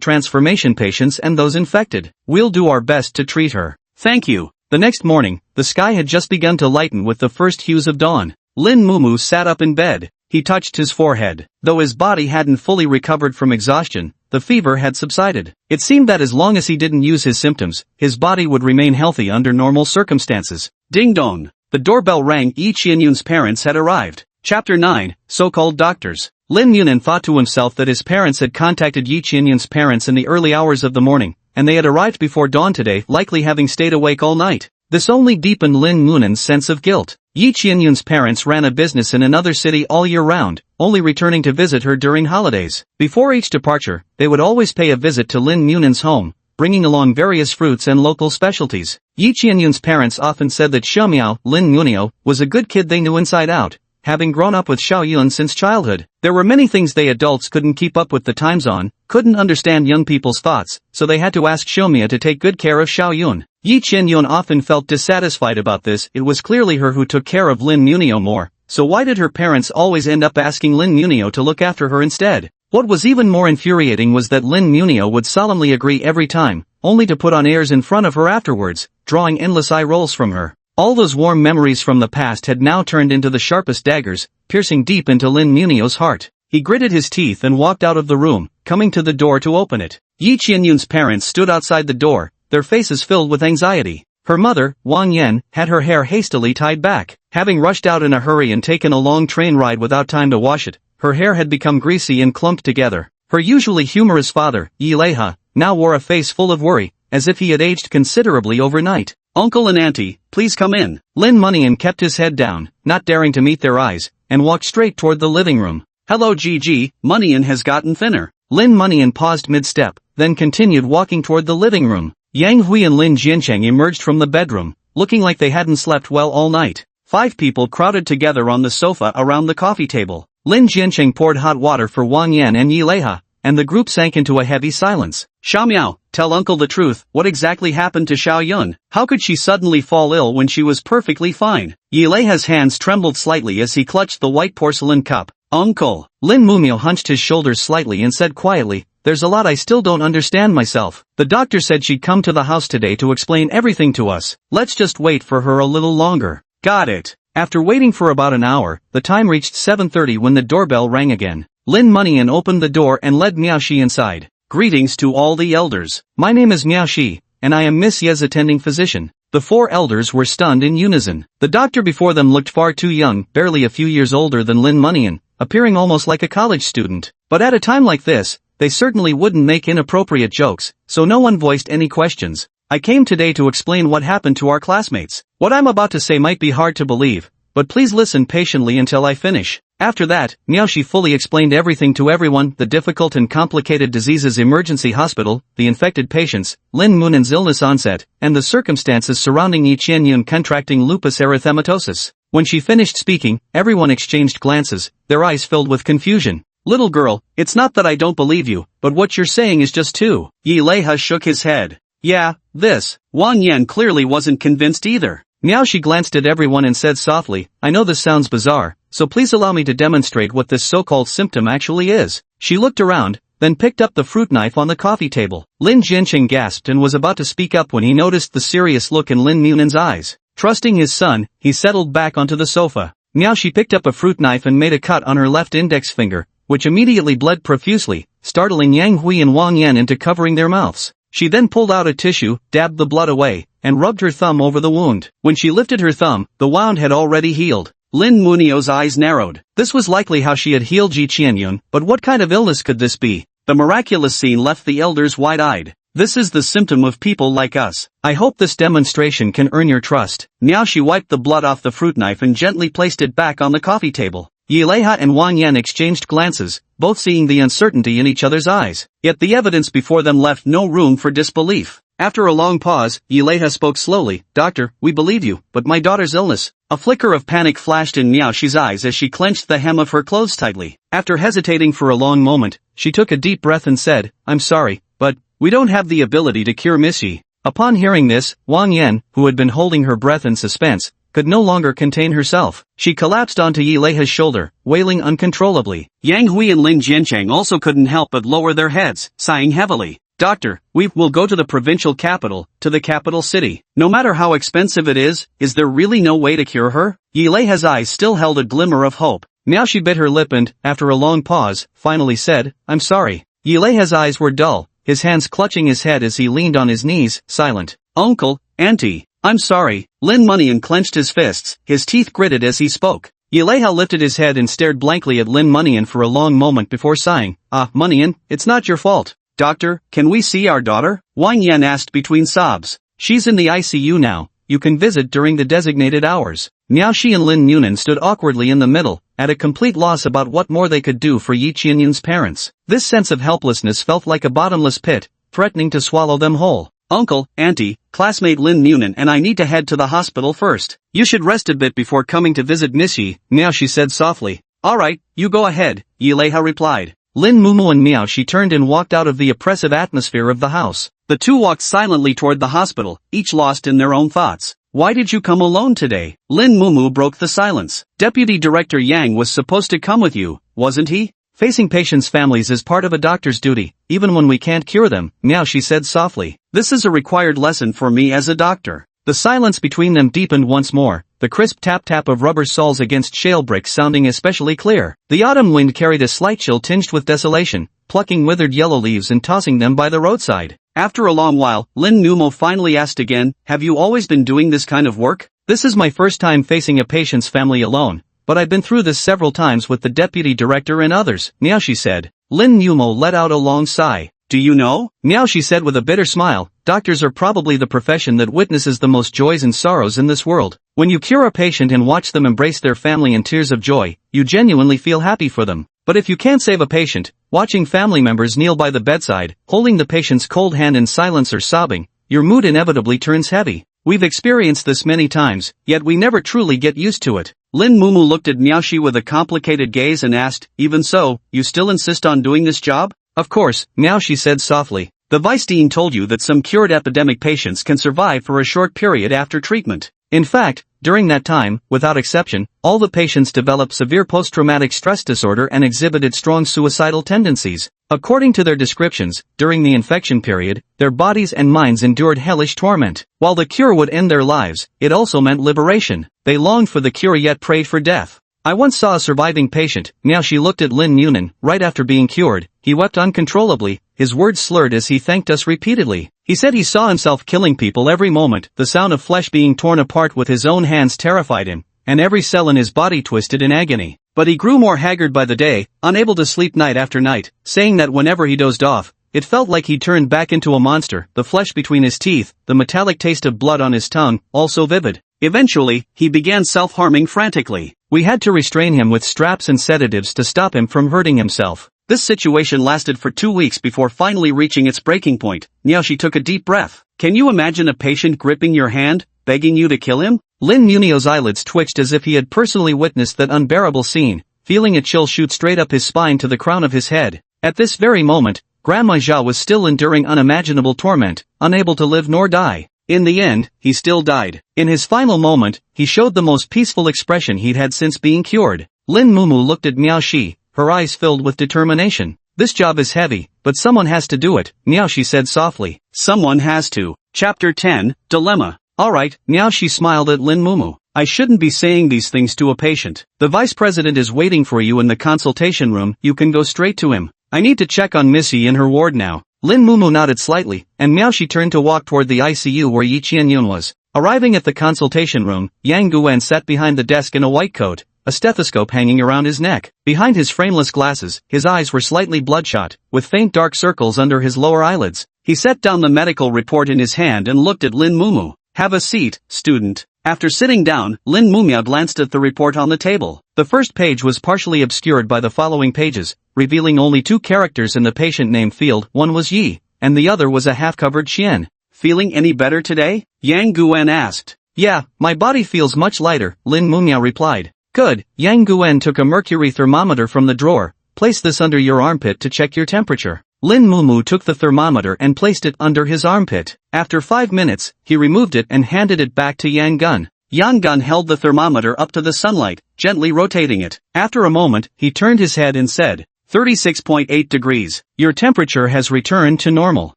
transformation patients and those infected. We'll do our best to treat her. Thank you. The next morning, the sky had just begun to lighten with the first hues of dawn. Lin Mumu sat up in bed. He touched his forehead. Though his body hadn't fully recovered from exhaustion, the fever had subsided. It seemed that as long as he didn't use his symptoms, his body would remain healthy under normal circumstances. Ding dong. The doorbell rang. Yi Qianyun's parents had arrived. Chapter 9, So-Called Doctors. Lin Munin thought to himself that his parents had contacted Yi Qianyun's parents in the early hours of the morning, and they had arrived before dawn today, likely having stayed awake all night. This only deepened Lin Munin's sense of guilt. Yi Qianyun's parents ran a business in another city all year round, only returning to visit her during holidays. Before each departure, they would always pay a visit to Lin Munin's home, bringing along various fruits and local specialties. Yi Qianyun's parents often said that Xiaomiao, Lin Munio, was a good kid they knew inside out, having grown up with Xiaoyun since childhood. There were many things they adults couldn't keep up with the times on, couldn't understand young people's thoughts, so they had to ask Xiaomia to take good care of Xiaoyun. Yi Qianyun often felt dissatisfied about this. It was clearly her who took care of Lin Munio more, so why did her parents always end up asking Lin Munio to look after her instead? What was even more infuriating was that Lin Munio would solemnly agree every time, only to put on airs in front of her afterwards, drawing endless eye rolls from her. All those warm memories from the past had now turned into the sharpest daggers, piercing deep into Lin Munio's heart. He gritted his teeth and walked out of the room, coming to the door to open it. Yi Qianyun's parents stood outside the door, their faces filled with anxiety. Her mother, Wang Yan, had her hair hastily tied back. Having rushed out in a hurry and taken a long train ride without time to wash it, her hair had become greasy and clumped together. Her usually humorous father, Yi Leiha, now wore a face full of worry, as if he had aged considerably overnight. "Uncle and Auntie, please come in." Lin Munyan kept his head down, not daring to meet their eyes, and walked straight toward the living room. "Hello Gigi, Munyan has gotten thinner." Lin Munyan paused mid-step, then continued walking toward the living room. Yang Hui and Lin Jiancheng emerged from the bedroom, looking like they hadn't slept well all night. 5 people crowded together on the sofa around the coffee table. Lin Jiancheng poured hot water for Wang Yan and Yi Leiha, and the group sank into a heavy silence. "Xiaomiao, tell uncle the truth, what exactly happened to Xiaoyun? How could she suddenly fall ill when she was perfectly fine?" Yi Leiha's hands trembled slightly as he clutched the white porcelain cup. "Uncle." Lin Mumio hunched his shoulders slightly and said quietly, "There's a lot I still don't understand myself. The doctor said she'd come to the house today to explain everything to us. Let's just wait for her a little longer." "Got it." After waiting for about an hour, the time reached 7:30 when the doorbell rang again. Lin Munyan opened the door and led Miaoshi inside. "Greetings to all the elders. My name is Miaoshi, and I am Miss Ye's attending physician." The 4 elders were stunned in unison. The doctor before them looked far too young, barely a few years older than Lin Munyan, appearing almost like a college student. But at a time like this, they certainly wouldn't make inappropriate jokes, so no one voiced any questions. "I came today to explain what happened to our classmates. What I'm about to say might be hard to believe, but please listen patiently until I finish." After that, Miaoshi fully explained everything to everyone: the difficult and complicated diseases emergency hospital, the infected patients, Lin Munan's illness onset, and the circumstances surrounding Yi Qianyun contracting lupus erythematosus. When she finished speaking, everyone exchanged glances, their eyes filled with confusion. "Little girl, it's not that I don't believe you, but what you're saying is just too." Yi Leiha shook his head. "Yeah, this." Wang Yan clearly wasn't convinced either. Miaoshi glanced at everyone and said softly, "I know this sounds bizarre, so please allow me to demonstrate what this so-called symptom actually is." She looked around, then picked up the fruit knife on the coffee table. Lin Jiancheng gasped and was about to speak up when he noticed the serious look in Lin Munan's eyes. Trusting his son, he settled back onto the sofa. Miaoshi picked up a fruit knife and made a cut on her left index finger, which immediately bled profusely, startling Yang Hui and Wang Yan into covering their mouths. She then pulled out a tissue, dabbed the blood away, and rubbed her thumb over the wound. When she lifted her thumb, the wound had already healed. Lin Munio's eyes narrowed. This was likely how she had healed Yi Qianyun, but what kind of illness could this be? The miraculous scene left the elders wide-eyed. "This is the symptom of people like us. I hope this demonstration can earn your trust." Miaoshi wiped the blood off the fruit knife and gently placed it back on the coffee table. Yi Leiha and Wang Yan exchanged glances, both seeing the uncertainty in each other's eyes. Yet the evidence before them left no room for disbelief. After a long pause, Yi Leiha spoke slowly, "Doctor, we believe you, but my daughter's illness." A flicker of panic flashed in Miaoshi's eyes as she clenched the hem of her clothes tightly. After hesitating for a long moment, she took a deep breath and said, "I'm sorry, but we don't have the ability to cure Miss Yi." Upon hearing this, Wang Yan, who had been holding her breath in suspense, could no longer contain herself. She collapsed onto Yi Leiha's shoulder, wailing uncontrollably. Yang Hui and Lin Jiancheng also couldn't help but lower their heads, sighing heavily. "Doctor, we will go to the provincial capital, to the capital city. No matter how expensive it is there really no way to cure her?" Yi Leiha's eyes still held a glimmer of hope. Miaoshi bit her lip and, after a long pause, finally said, "I'm sorry." Yilei's eyes were dull, his hands clutching his head as he leaned on his knees, silent. "Uncle, Auntie, I'm sorry." Lin Munian clenched his fists, his teeth gritted as he spoke. Yilei lifted his head and stared blankly at Lin Munian for a long moment before sighing. Munian, it's not your fault. "Doctor, can we see our daughter?" Wang Yan asked between sobs. "She's in the ICU now. You can visit during the designated hours." Miaoshi and Lin Munian stood awkwardly in the middle, at a complete loss about what more they could do for Yi Qianyun's parents. This sense of helplessness felt like a bottomless pit, threatening to swallow them whole. "Uncle, Auntie, classmate Lin Munian and I need to head to the hospital first. You should rest a bit before coming to visit Miss Yi," Miaoshi said softly. "Alright, you go ahead," Yileiha replied. Lin Mumu and Miaoshi turned and walked out of the oppressive atmosphere of the house. The two walked silently toward the hospital, each lost in their own thoughts. "Why did you come alone today?" Lin Mumu broke the silence. "Deputy Director Yang was supposed to come with you, wasn't he?" "Facing patients' families is part of a doctor's duty, even when we can't cure them," Miaoshi said softly. "This is a required lesson for me as a doctor." The silence between them deepened once more, the crisp tap-tap of rubber soles against shale bricks sounding especially clear. The autumn wind carried a slight chill tinged with desolation, plucking withered yellow leaves and tossing them by the roadside. After a long while, Lin Numo finally asked again, "Have you always been doing this kind of work?" "This is my first time facing a patient's family alone, but I've been through this several times with the deputy director and others," Miaoshi said. Lin Numo let out a long sigh. "Do you know?" Miaoshi said with a bitter smile, "Doctors are probably the profession that witnesses the most joys and sorrows in this world. When you cure a patient and watch them embrace their family in tears of joy, you genuinely feel happy for them. But if you can't save a patient, watching family members kneel by the bedside, holding the patient's cold hand in silence or sobbing, your mood inevitably turns heavy. We've experienced this many times, yet we never truly get used to it." Lin Mumu looked at Miaoshi with a complicated gaze and asked, "Even so, you still insist on doing this job?" "Of course," Miaoshi said softly. "The vice dean told you that some cured epidemic patients can survive for a short period after treatment. In fact, during that time, without exception, all the patients developed severe post-traumatic stress disorder and exhibited strong suicidal tendencies. According to their descriptions, during the infection period, their bodies and minds endured hellish torment. While the cure would end their lives, it also meant liberation. They longed for the cure yet prayed for death. I once saw a surviving patient." Miaoshi looked at Lin Munian, right after being cured. "He wept uncontrollably, his words slurred as he thanked us repeatedly. He said he saw himself killing people every moment, the sound of flesh being torn apart with his own hands terrified him, and every cell in his body twisted in agony. But he grew more haggard by the day, unable to sleep night after night, saying that whenever he dozed off, it felt like he turned back into a monster, the flesh between his teeth, the metallic taste of blood on his tongue, all so vivid. Eventually, he began self-harming frantically. We had to restrain him with straps and sedatives to stop him from hurting himself. This situation lasted for 2 weeks before finally reaching its breaking point." Miaoshi took a deep breath. "Can you imagine a patient gripping your hand, begging you to kill him?" Lin Munio's eyelids twitched as if he had personally witnessed that unbearable scene, feeling a chill shoot straight up his spine to the crown of his head. At this very moment, Grandma Zhao was still enduring unimaginable torment, unable to live nor die. In the end, he still died. In his final moment, he showed the most peaceful expression he'd had since being cured. Lin Mumu looked at Miaoshi, her eyes filled with determination. "This job is heavy, but someone has to do it," Miaoshi said softly. "Someone has to." Chapter 10, Dilemma. "Alright," Miaoshi smiled at Lin Mumu. "I shouldn't be saying these things to a patient. The vice president is waiting for you in the consultation room, you can go straight to him. I need to check on Missy in her ward now." Lin Mumu nodded slightly, and Miaoshi turned to walk toward the ICU where Yi Qianyun was. Arriving at the consultation room, Yang Guan sat behind the desk in a white coat, a stethoscope hanging around his neck. Behind his frameless glasses, his eyes were slightly bloodshot, with faint dark circles under his lower eyelids. He set down the medical report in his hand and looked at Lin Mumu. "Have a seat, student." After sitting down, Lin Mumia glanced at the report on the table. The first page was partially obscured by the following pages, revealing only 2 characters in the patient name field. One was Yi, and the other was a half-covered Xian. "Feeling any better today?" Yang Guan asked. "Yeah, my body feels much lighter," Lin Mumia replied. "Good." Yang Guan took a mercury thermometer from the drawer. "Place this under your armpit to check your temperature." Lin Mumu took the thermometer and placed it under his armpit. After 5 minutes, he removed it and handed it back to Yang Gun. Yang Gun held the thermometer up to the sunlight, gently rotating it. After a moment, he turned his head and said, 36.8 degrees. Your temperature has returned to normal.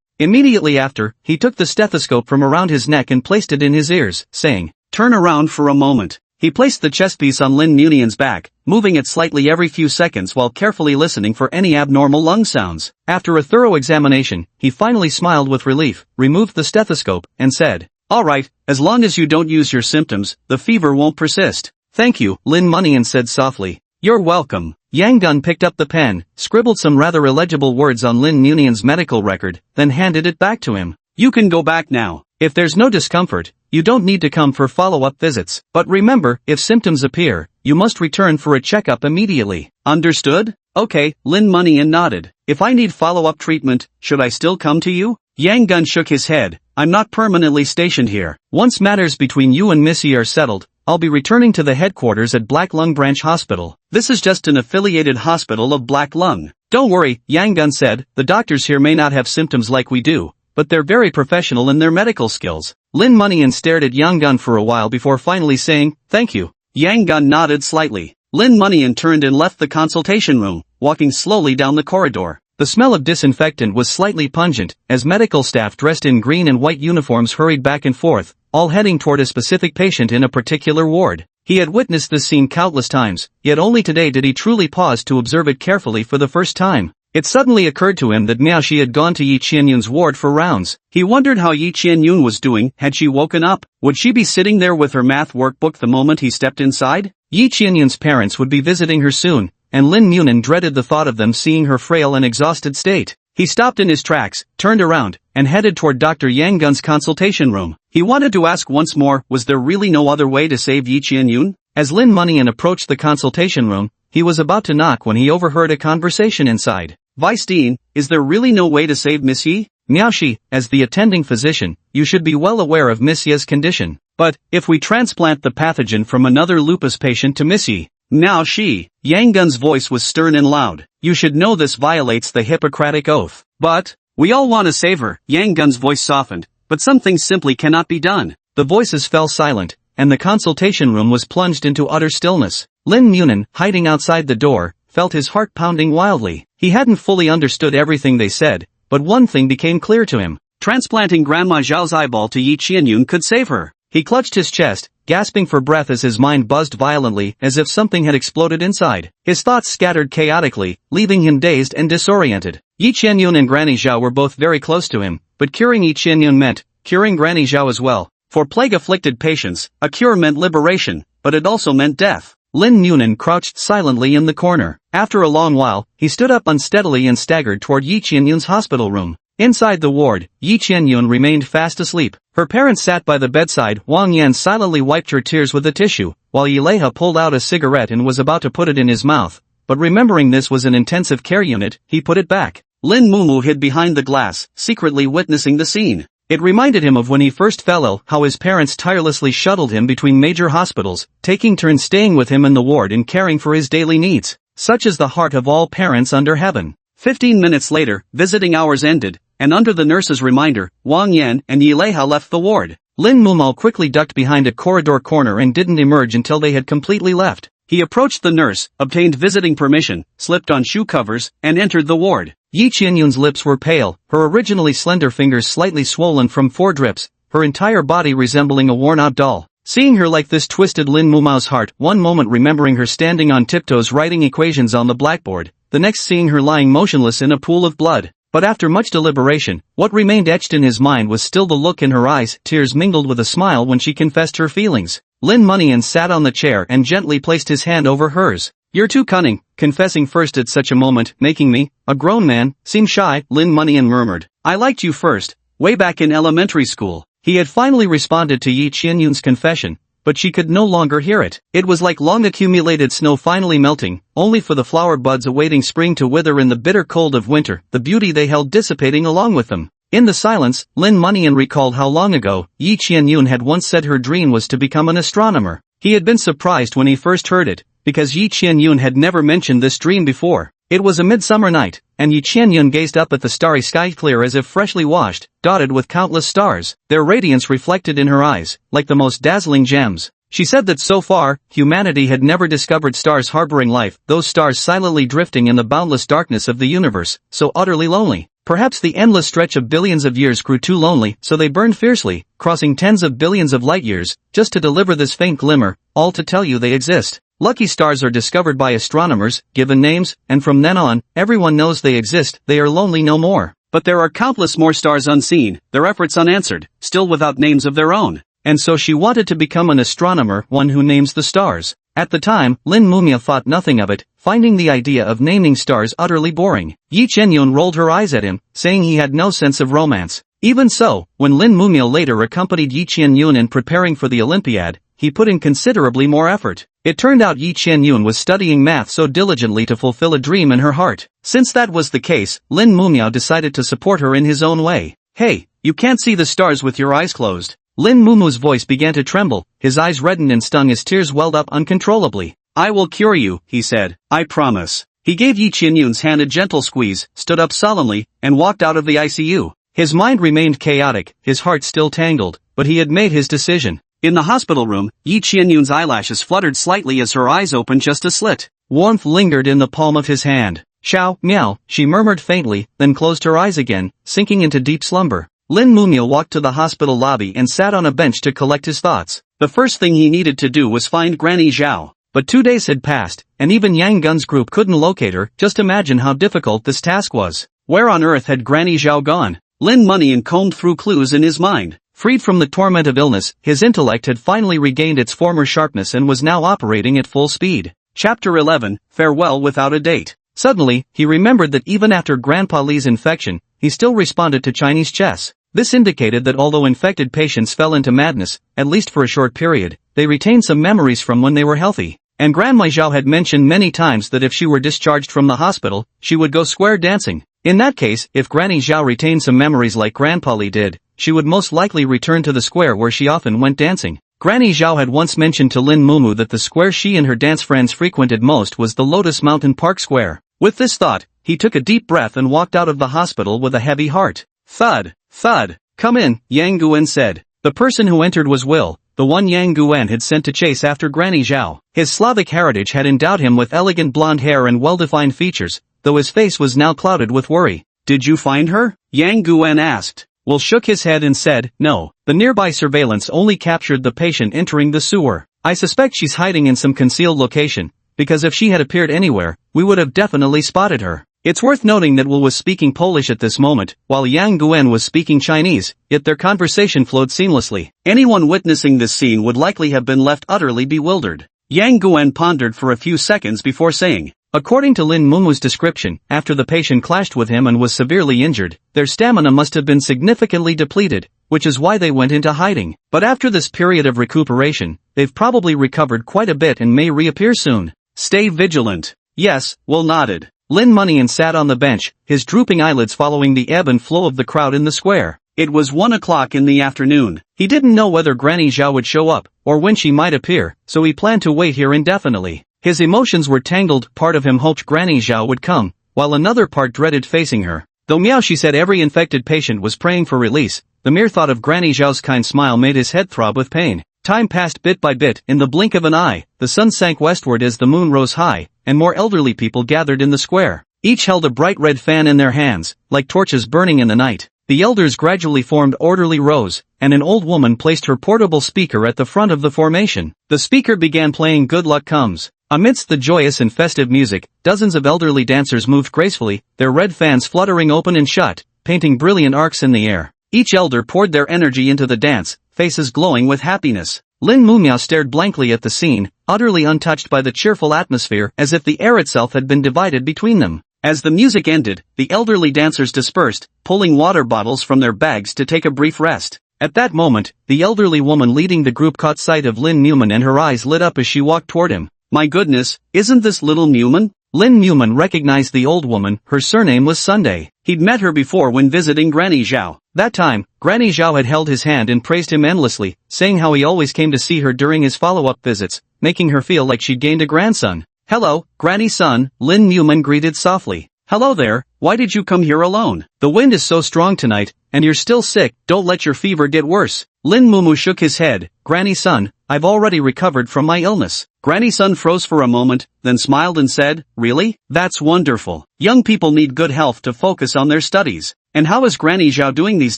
Immediately after, he took the stethoscope from around his neck and placed it in his ears, saying, "Turn around for a moment." He placed the chess piece on Lin Munian's back, moving it slightly every few seconds while carefully listening for any abnormal lung sounds. After a thorough examination, he finally smiled with relief, removed the stethoscope, and said, "Alright, as long as you don't use your symptoms, the fever won't persist." "Thank you," Lin Munian said softly. "You're welcome." Yang Gun picked up the pen, scribbled some rather illegible words on Lin Munian's medical record, then handed it back to him. "You can go back now. If there's no discomfort, you don't need to come for follow-up visits. But remember, if symptoms appear, you must return for a checkup immediately." "Understood?" "Okay," Lin Munian nodded. "If I need follow-up treatment, should I still come to you?" Yang Gun shook his head. "I'm not permanently stationed here. Once matters between you and Missy are settled, I'll be returning to the headquarters at Black Lung Branch Hospital. This is just an affiliated hospital of Black Lung." "Don't worry," Yang Gun said, "the doctors here may not have symptoms like we do, but they're very professional in their medical skills." Lin Munian stared at Yang Gun for a while before finally saying, "Thank you." Yang Gun nodded slightly. Lin Munian turned and left the consultation room, walking slowly down the corridor. The smell of disinfectant was slightly pungent, as medical staff dressed in green and white uniforms hurried back and forth, all heading toward a specific patient in a particular ward. He had witnessed this scene countless times, yet only today did he truly pause to observe it carefully for the first time. It suddenly occurred to him that Miaoxi had gone to Yi Qianyun's ward for rounds. He wondered how Yi Qianyun was doing. Had she woken up? Would she be sitting there with her math workbook the moment he stepped inside? Yi Qianyun's parents would be visiting her soon, and Lin Munian dreaded the thought of them seeing her frail and exhausted state. He stopped in his tracks, turned around, and headed toward Dr. Yang Gun's consultation room. He wanted to ask once more, was there really no other way to save Yi Qianyun? As Lin Munian approached the consultation room, he was about to knock when he overheard a conversation inside. "Vice Dean, is there really no way to save Miss Yi?" "Miaoxi, as the attending physician, you should be well aware of Miss Yi's condition. But, if we transplant the pathogen from another lupus patient to Miss Yi..." "Miaoxi," Yang Gun's voice was stern and loud. "You should know this violates the Hippocratic Oath." "But, we all want to save her." Yang Gun's voice softened. "But some things simply cannot be done." The voices fell silent, and the consultation room was plunged into utter stillness. Lin Munian, hiding outside the door, felt his heart pounding wildly. He hadn't fully understood everything they said, but one thing became clear to him. Transplanting Grandma Zhao's eyeball to Yi Qianyun could save her. He clutched his chest, gasping for breath as his mind buzzed violently as if something had exploded inside. His thoughts scattered chaotically, leaving him dazed and disoriented. Yi Qianyun and Granny Zhao were both very close to him, but curing Yi Qianyun meant curing Granny Zhao as well. For plague-afflicted patients, a cure meant liberation, but it also meant death. Lin Munian crouched silently in the corner. After a long while, he stood up unsteadily and staggered toward Yi Qianyun's hospital room. Inside the ward, Yi Qianyun remained fast asleep. Her parents sat by the bedside. Wang Yan silently wiped her tears with a tissue, while Yileha pulled out a cigarette and was about to put it in his mouth. But remembering this was an intensive care unit, he put it back. Lin Mumu hid behind the glass, secretly witnessing the scene. It reminded him of when he first fell ill, how his parents tirelessly shuttled him between major hospitals, taking turns staying with him in the ward and caring for his daily needs. Such is the heart of all parents under heaven. 15 minutes later, visiting hours ended, and under the nurse's reminder, Wang Yan and Yileha left the ward. Lin Mumal quickly ducked behind a corridor corner and didn't emerge until they had completely left. He approached the nurse, obtained visiting permission, slipped on shoe covers, and entered the ward. Yi Qianyun's lips were pale, her originally slender fingers slightly swollen from 4 drips, her entire body resembling a worn-out doll. Seeing her like this twisted Lin Mumao's heart, one moment remembering her standing on tiptoes writing equations on the blackboard, the next seeing her lying motionless in a pool of blood. But after much deliberation, what remained etched in his mind was still the look in her eyes, tears mingled with a smile when she confessed her feelings. Lin Munian sat on the chair and gently placed his hand over hers. "You're too cunning, confessing first at such a moment, making me, a grown man, seem shy," Lin Munian murmured. "I liked you first, way back in elementary school." He had finally responded to Yi Qianyun's confession, but she could no longer hear it. It was like long-accumulated snow finally melting, only for the flower buds awaiting spring to wither in the bitter cold of winter, the beauty they held dissipating along with them. In the silence, Lin Munian recalled how long ago, Yi Qianyun had once said her dream was to become an astronomer. He had been surprised when he first heard it, because Yi Qianyun had never mentioned this dream before. It was a midsummer night, and Yi Qianyun gazed up at the starry sky clear as if freshly washed, dotted with countless stars, their radiance reflected in her eyes, like the most dazzling gems. She said that so far, humanity had never discovered stars harboring life, those stars silently drifting in the boundless darkness of the universe, so utterly lonely. Perhaps the endless stretch of billions of years grew too lonely, so they burned fiercely, crossing tens of billions of light years, just to deliver this faint glimmer, all to tell you they exist. Lucky stars are discovered by astronomers, given names, and from then on, everyone knows they exist, they are lonely no more. But there are countless more stars unseen, their efforts unanswered, still without names of their own. And so she wanted to become an astronomer, one who names the stars. At the time, Lin Mumia thought nothing of it, finding the idea of naming stars utterly boring. Yi Chenyun rolled her eyes at him, saying he had no sense of romance. Even so, when Lin Mumia later accompanied Yi Chenyun in preparing for the Olympiad, he put in considerably more effort. It turned out Yi Chenyun was studying math so diligently to fulfill a dream in her heart. Since that was the case, Lin Mumia decided to support her in his own way. Hey, you can't see the stars with your eyes closed. Lin Mumu's voice began to tremble, his eyes reddened and stung as tears welled up uncontrollably. I will cure you, he said, I promise. He gave Yi Chenyun's hand a gentle squeeze, stood up sullenly, and walked out of the ICU. His mind remained chaotic, his heart still tangled, but he had made his decision. In the hospital room, Yi Chenyun's eyelashes fluttered slightly as her eyes opened just a slit. Warmth lingered in the palm of his hand. Xiao, meow, she murmured faintly, then closed her eyes again, sinking into deep slumber. Lin Mumia walked to the hospital lobby and sat on a bench to collect his thoughts. The first thing he needed to do was find Granny Zhao. But 2 days had passed, and even Yang Gun's group couldn't locate her. Just imagine how difficult this task was. Where on earth had Granny Zhao gone? Lin Mumia combed through clues in his mind. Freed from the torment of illness, his intellect had finally regained its former sharpness and was now operating at full speed. Chapter 11, Farewell Without a Date. Suddenly, he remembered that even after Grandpa Li's infection, he still responded to Chinese chess. This indicated that although infected patients fell into madness, at least for a short period, they retained some memories from when they were healthy. And Grandma Zhao had mentioned many times that if she were discharged from the hospital, she would go square dancing. In that case, if Granny Zhao retained some memories like Grandpa Li did, she would most likely return to the square where she often went dancing. Granny Zhao had once mentioned to Lin Mumu that the square she and her dance friends frequented most was the Lotus Mountain Park Square. With this thought, he took a deep breath and walked out of the hospital with a heavy heart. Thud, thud. Come in, Yang Guan said. The person who entered was Will, the one Yang Guan had sent to chase after Granny Zhao. His Slavic heritage had endowed him with elegant blonde hair and well-defined features, though his face was now clouded with worry. Did you find her? Yang Guan asked. Will shook his head and said, no. The nearby surveillance only captured the patient entering the sewer. I suspect she's hiding in some concealed location, because if she had appeared anywhere, we would have definitely spotted her. It's worth noting that Will was speaking Polish at this moment, while Yang Guan was speaking Chinese, yet their conversation flowed seamlessly. Anyone witnessing this scene would likely have been left utterly bewildered. Yang Guan pondered for a few seconds before saying, according to Lin Mumu's description, after the patient clashed with him and was severely injured, their stamina must have been significantly depleted, which is why they went into hiding. But after this period of recuperation, they've probably recovered quite a bit and may reappear soon. Stay vigilant. Yes, Will nodded. Lin Mumia sat on the bench, his drooping eyelids following the ebb and flow of the crowd in the square. It was 1 o'clock in the afternoon. He didn't know whether Granny Zhao would show up, or when she might appear, so he planned to wait here indefinitely. His emotions were tangled. Part of him hoped Granny Zhao would come, while another part dreaded facing her. Though Miao Shi said every infected patient was praying for release, the mere thought of Granny Zhao's kind smile made his head throb with pain. Time passed bit by bit. In the blink of an eye, the sun sank westward as the moon rose high, and more elderly people gathered in the square. Each held a bright red fan in their hands, like torches burning in the night. The elders gradually formed orderly rows, and an old woman placed her portable speaker at the front of the formation. The speaker began playing Good Luck Comes. Amidst the joyous and festive music, dozens of elderly dancers moved gracefully, their red fans fluttering open and shut, painting brilliant arcs in the air. Each elder poured their energy into the dance, faces glowing with happiness. Lin Mumia stared blankly at the scene, utterly untouched by the cheerful atmosphere, as if the air itself had been divided between them. As the music ended, the elderly dancers dispersed, pulling water bottles from their bags to take a brief rest. At that moment, the elderly woman leading the group caught sight of Lin Mumia and her eyes lit up as she walked toward him. My goodness, isn't this little Mumia? Lin Mumia recognized the old woman. Her surname was Sunday. He'd met her before when visiting Granny Zhao. That time, Granny Zhao had held his hand and praised him endlessly, saying how he always came to see her during his follow-up visits, making her feel like she'd gained a grandson. Hello, Granny son, Lin Mumia greeted softly. Hello there, why did you come here alone? The wind is so strong tonight, and you're still sick, don't let your fever get worse. Lin Mumu shook his head. Granny-san, I've already recovered from my illness. Granny-san froze for a moment, then smiled and said, really? That's wonderful. Young people need good health to focus on their studies. And how is Granny Zhao doing these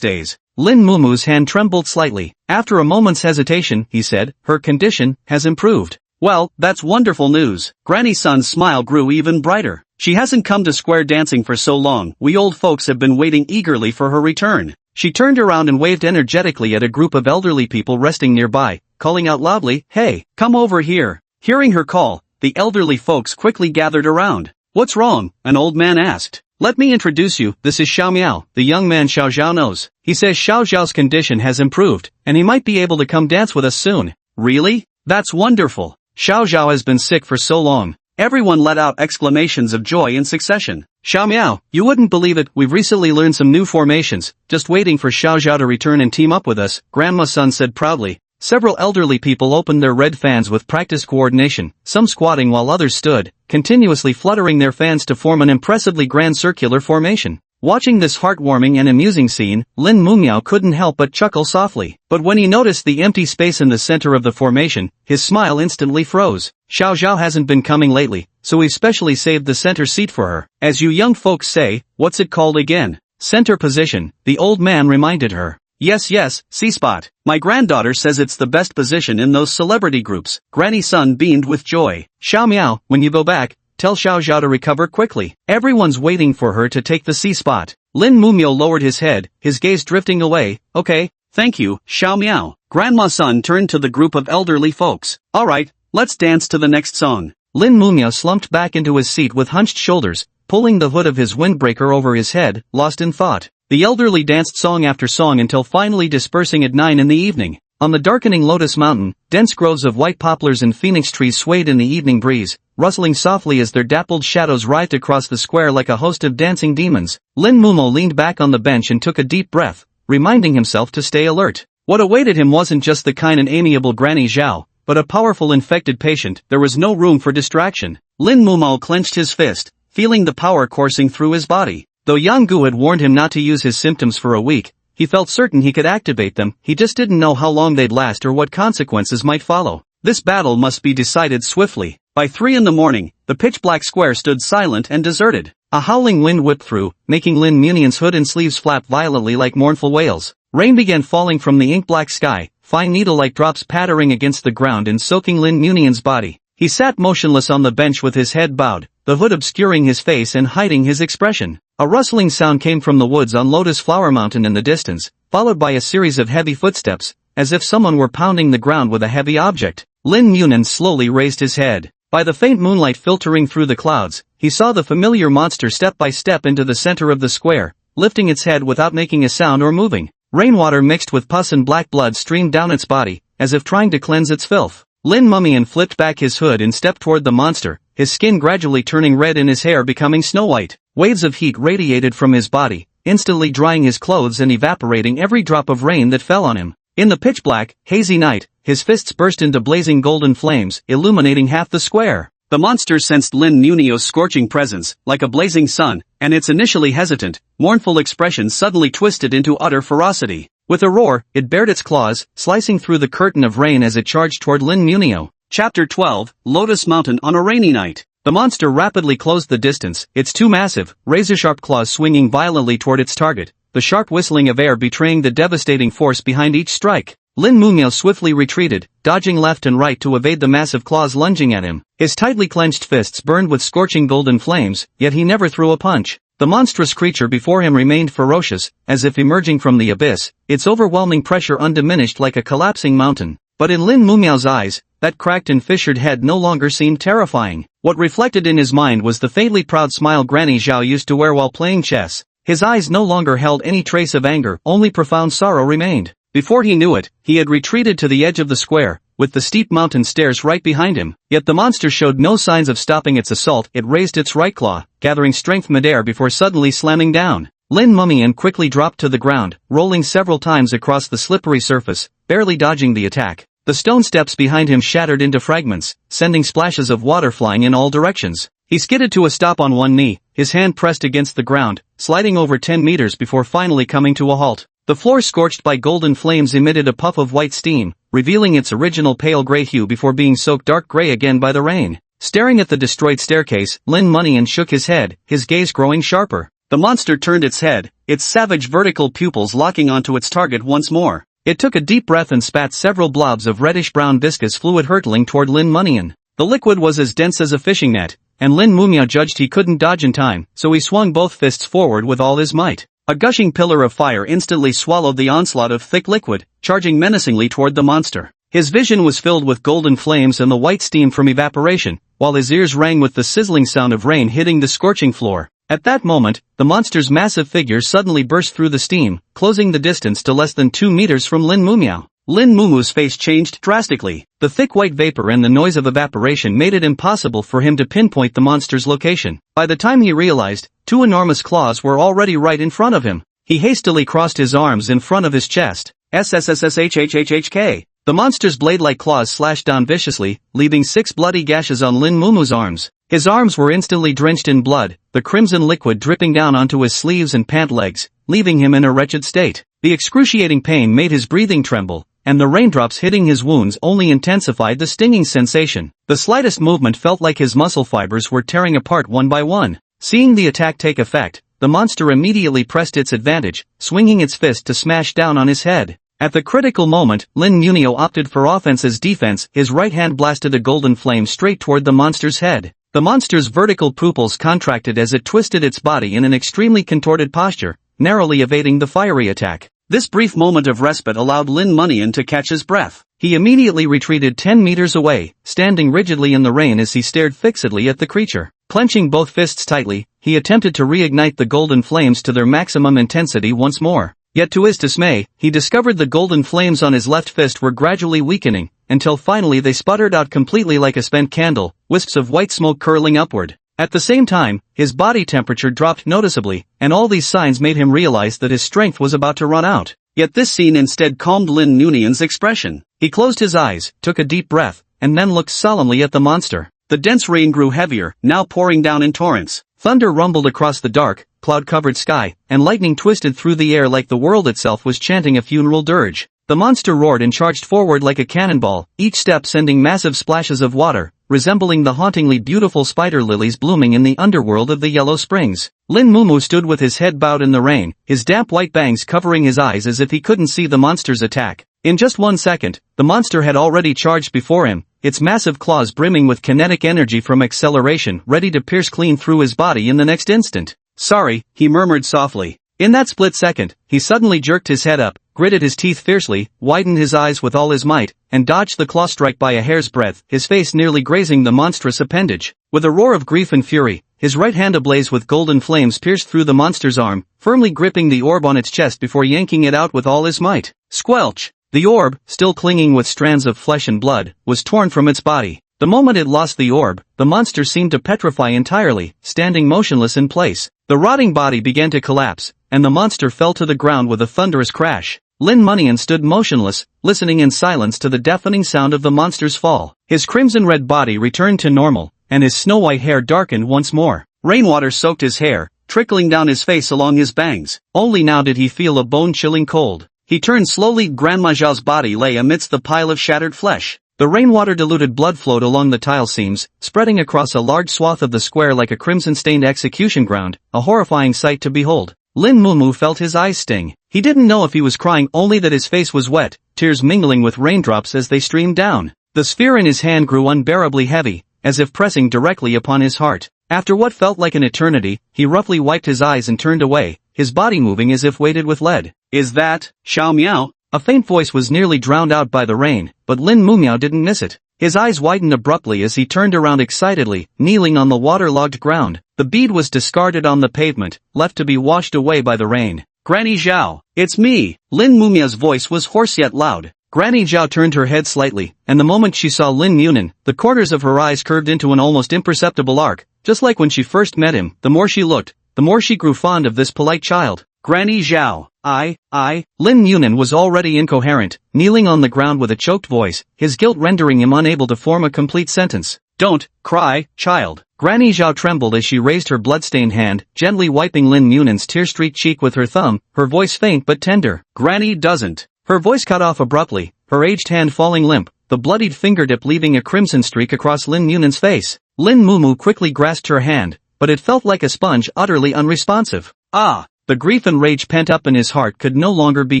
days? Lin Mumu's hand trembled slightly. After a moment's hesitation, he said, her condition has improved. Well, that's wonderful news. Granny-san's smile grew even brighter. She hasn't come to square dancing for so long, we old folks have been waiting eagerly for her return. She turned around and waved energetically at a group of elderly people resting nearby, calling out loudly, hey, come over here. Hearing her call, the elderly folks quickly gathered around. What's wrong? An old man asked. Let me introduce you, this is Xiao Miao, the young man Xiao Zhao knows. He says Xiao Zhao's condition has improved, and he might be able to come dance with us soon. Really? That's wonderful. Xiao Zhao has been sick for so long. Everyone let out exclamations of joy in succession. Xiao Miao, you wouldn't believe it, we've recently learned some new formations, just waiting for Xiao Zhao to return and team up with us, Grandma's son said proudly. Several elderly people opened their red fans with practiced coordination, some squatting while others stood, continuously fluttering their fans to form an impressively grand circular formation. Watching this heartwarming and amusing scene, Lin Mumiao couldn't help but chuckle softly. But when he noticed the empty space in the center of the formation, his smile instantly froze. Xiao Zhao hasn't been coming lately, so we've specially saved the center seat for her. As you young folks say, what's it called again? Center position, the old man reminded her. Yes, C-spot. My granddaughter says it's the best position in those celebrity groups. Granny's son beamed with joy. Xiao Miao, when you go back, tell Xiao Zhao to recover quickly. Everyone's waiting for her to take the C-spot. Lin Mumiao lowered his head, his gaze drifting away. Okay, thank you, Xiao Miao. Grandma's son turned to the group of elderly folks. Alright, let's dance to the next song. Lin Mumiao slumped back into his seat with hunched shoulders, pulling the hood of his windbreaker over his head, lost in thought. The elderly danced song after song until finally dispersing at 9 in the evening. On the darkening Lotus Mountain, dense groves of white poplars and phoenix trees swayed in the evening breeze, rustling softly as their dappled shadows writhed across the square like a host of dancing demons. Lin Mumo leaned back on the bench and took a deep breath, reminding himself to stay alert. What awaited him wasn't just the kind and amiable Granny Zhao, but a powerful infected patient. There was no room for distraction. Lin Mumo clenched his fist, feeling the power coursing through his body. Though Yang Gu had warned him not to use his symptoms for a week, he felt certain he could activate them, he just didn't know how long they'd last or what consequences might follow. This battle must be decided swiftly. By 3 in the morning, the pitch-black square stood silent and deserted. A howling wind whipped through, making Lin Munian's hood and sleeves flap violently like mournful wails. Rain began falling from the ink-black sky, fine needle-like drops pattering against the ground and soaking Lin Munian's body. He sat motionless on the bench with his head bowed, the hood obscuring his face and hiding his expression. A rustling sound came from the woods on Lotus Flower Mountain in the distance, followed by a series of heavy footsteps, as if someone were pounding the ground with a heavy object. Lin Munan slowly raised his head. By the faint moonlight filtering through the clouds, he saw the familiar monster step by step into the center of the square, lifting its head without making a sound or moving. Rainwater mixed with pus and black blood streamed down its body, as if trying to cleanse its filth. Lin Mumian flipped back his hood and stepped toward the monster, his skin gradually turning red and his hair becoming snow-white. Waves of heat radiated from his body, instantly drying his clothes and evaporating every drop of rain that fell on him. In the pitch-black, hazy night, his fists burst into blazing golden flames, illuminating half the square. The monster sensed Lin Muneo's scorching presence, like a blazing sun, and its initially hesitant, mournful expression suddenly twisted into utter ferocity. With a roar, it bared its claws, slicing through the curtain of rain as it charged toward Lin Muneo. Chapter 12, Lotus Mountain on a Rainy Night. The monster rapidly closed the distance, its two massive, razor-sharp claws swinging violently toward its target, the sharp whistling of air betraying the devastating force behind each strike. Lin Muneo swiftly retreated, dodging left and right to evade the massive claws lunging at him. His tightly clenched fists burned with scorching golden flames, yet he never threw a punch. The monstrous creature before him remained ferocious, as if emerging from the abyss, its overwhelming pressure undiminished like a collapsing mountain. But in Lin Mumiao's eyes, that cracked and fissured head no longer seemed terrifying. What reflected in his mind was the faintly proud smile Granny Zhao used to wear while playing chess. His eyes no longer held any trace of anger, only profound sorrow remained. Before he knew it, he had retreated to the edge of the square, with the steep mountain stairs right behind him. Yet the monster showed no signs of stopping its assault. It raised its right claw, gathering strength midair before suddenly slamming down. Lin Mumian quickly dropped to the ground, rolling several times across the slippery surface, barely dodging the attack. The stone steps behind him shattered into fragments, sending splashes of water flying in all directions. He skidded to a stop on one knee, his hand pressed against the ground, sliding over 10 meters before finally coming to a halt. The floor scorched by golden flames emitted a puff of white steam, revealing its original pale gray hue before being soaked dark gray again by the rain. Staring at the destroyed staircase, Lin Munyan shook his head, his gaze growing sharper. The monster turned its head, its savage vertical pupils locking onto its target once more. It took a deep breath and spat several blobs of reddish-brown viscous fluid hurtling toward Lin Munyan. The liquid was as dense as a fishing net, and Lin Mumia judged he couldn't dodge in time, so he swung both fists forward with all his might. A gushing pillar of fire instantly swallowed the onslaught of thick liquid, charging menacingly toward the monster. His vision was filled with golden flames and the white steam from evaporation, while his ears rang with the sizzling sound of rain hitting the scorching floor. At that moment, the monster's massive figure suddenly burst through the steam, closing the distance to less than 2 meters from Lin Mumiao. Lin Mumu's face changed drastically. The thick white vapor and the noise of evaporation made it impossible for him to pinpoint the monster's location. By the time he realized, 2 enormous claws were already right in front of him. He hastily crossed his arms in front of his chest. SSSSHHHHK. The monster's blade-like claws slashed down viciously, leaving 6 bloody gashes on Lin Mumu's arms. His arms were instantly drenched in blood, the crimson liquid dripping down onto his sleeves and pant legs, leaving him in a wretched state. The excruciating pain made his breathing tremble, and the raindrops hitting his wounds only intensified the stinging sensation. The slightest movement felt like his muscle fibers were tearing apart one by one. Seeing the attack take effect, the monster immediately pressed its advantage, swinging its fist to smash down on his head. At the critical moment, Lin Munio opted for offense as defense. His right hand blasted a golden flame straight toward the monster's head. The monster's vertical pupils contracted as it twisted its body in an extremely contorted posture, narrowly evading the fiery attack. This brief moment of respite allowed Lin Munyan to catch his breath. He immediately retreated 10 meters away, standing rigidly in the rain as he stared fixedly at the creature. Clenching both fists tightly, he attempted to reignite the golden flames to their maximum intensity once more. Yet to his dismay, he discovered the golden flames on his left fist were gradually weakening, until finally they sputtered out completely like a spent candle, wisps of white smoke curling upward. At the same time, his body temperature dropped noticeably, and all these signs made him realize that his strength was about to run out. Yet this scene instead calmed Lin Munyan's expression. He closed his eyes, took a deep breath, and then looked solemnly at the monster. The dense rain grew heavier, now pouring down in torrents. Thunder rumbled across the dark, cloud-covered sky, and lightning twisted through the air like the world itself was chanting a funeral dirge. The monster roared and charged forward like a cannonball, each step sending massive splashes of water, resembling the hauntingly beautiful spider lilies blooming in the underworld of the Yellow Springs. Lin Mumu stood with his head bowed in the rain, his damp white bangs covering his eyes as if he couldn't see the monster's attack. In just 1 second, the monster had already charged before him, its massive claws brimming with kinetic energy from acceleration ready to pierce clean through his body in the next instant. "Sorry," he murmured softly. In that split second, he suddenly jerked his head up, gritted his teeth fiercely, widened his eyes with all his might, and dodged the claw strike by a hair's breadth, his face nearly grazing the monstrous appendage. With a roar of grief and fury, his right hand ablaze with golden flames pierced through the monster's arm, firmly gripping the orb on its chest before yanking it out with all his might. Squelch! The orb, still clinging with strands of flesh and blood, was torn from its body. The moment it lost the orb, the monster seemed to petrify entirely, standing motionless in place. The rotting body began to collapse, and the monster fell to the ground with a thunderous crash. Lin Munyan stood motionless, listening in silence to the deafening sound of the monster's fall. His crimson-red body returned to normal, and his snow-white hair darkened once more. Rainwater soaked his hair, trickling down his face along his bangs. Only now did he feel a bone-chilling cold. He turned slowly. Grandma Zhao's body lay amidst the pile of shattered flesh. The rainwater-diluted blood flowed along the tile seams, spreading across a large swath of the square like a crimson-stained execution ground, a horrifying sight to behold. Lin Mumu felt his eyes sting. He didn't know if he was crying, only that his face was wet, tears mingling with raindrops as they streamed down. The sphere in his hand grew unbearably heavy, as if pressing directly upon his heart. After what felt like an eternity, he roughly wiped his eyes and turned away, his body moving as if weighted with lead. "Is that Xiao Miao?" A faint voice was nearly drowned out by the rain, but Lin Mumiao didn't miss it. His eyes widened abruptly as he turned around excitedly, kneeling on the waterlogged ground. The bead was discarded on the pavement, left to be washed away by the rain. "Granny Zhao, it's me!" Lin Mumia's voice was hoarse yet loud. Granny Zhao turned her head slightly, and the moment she saw Lin Munin, the corners of her eyes curved into an almost imperceptible arc, just like when she first met him. The more she looked, the more she grew fond of this polite child. "Granny Zhao, Lin Munin was already incoherent, kneeling on the ground with a choked voice, his guilt rendering him unable to form a complete sentence. Don't cry, child. Granny Zhao trembled as she raised her bloodstained hand, gently wiping Lin Munan's tear-streaked cheek with her thumb, her voice faint but tender. Granny doesn't. Her voice cut off abruptly, her aged hand falling limp, the bloodied fingertip leaving a crimson streak across Lin Munan's face. Lin Mumu quickly grasped her hand, but it felt like a sponge, utterly unresponsive. Ah! The grief and rage pent up in his heart could no longer be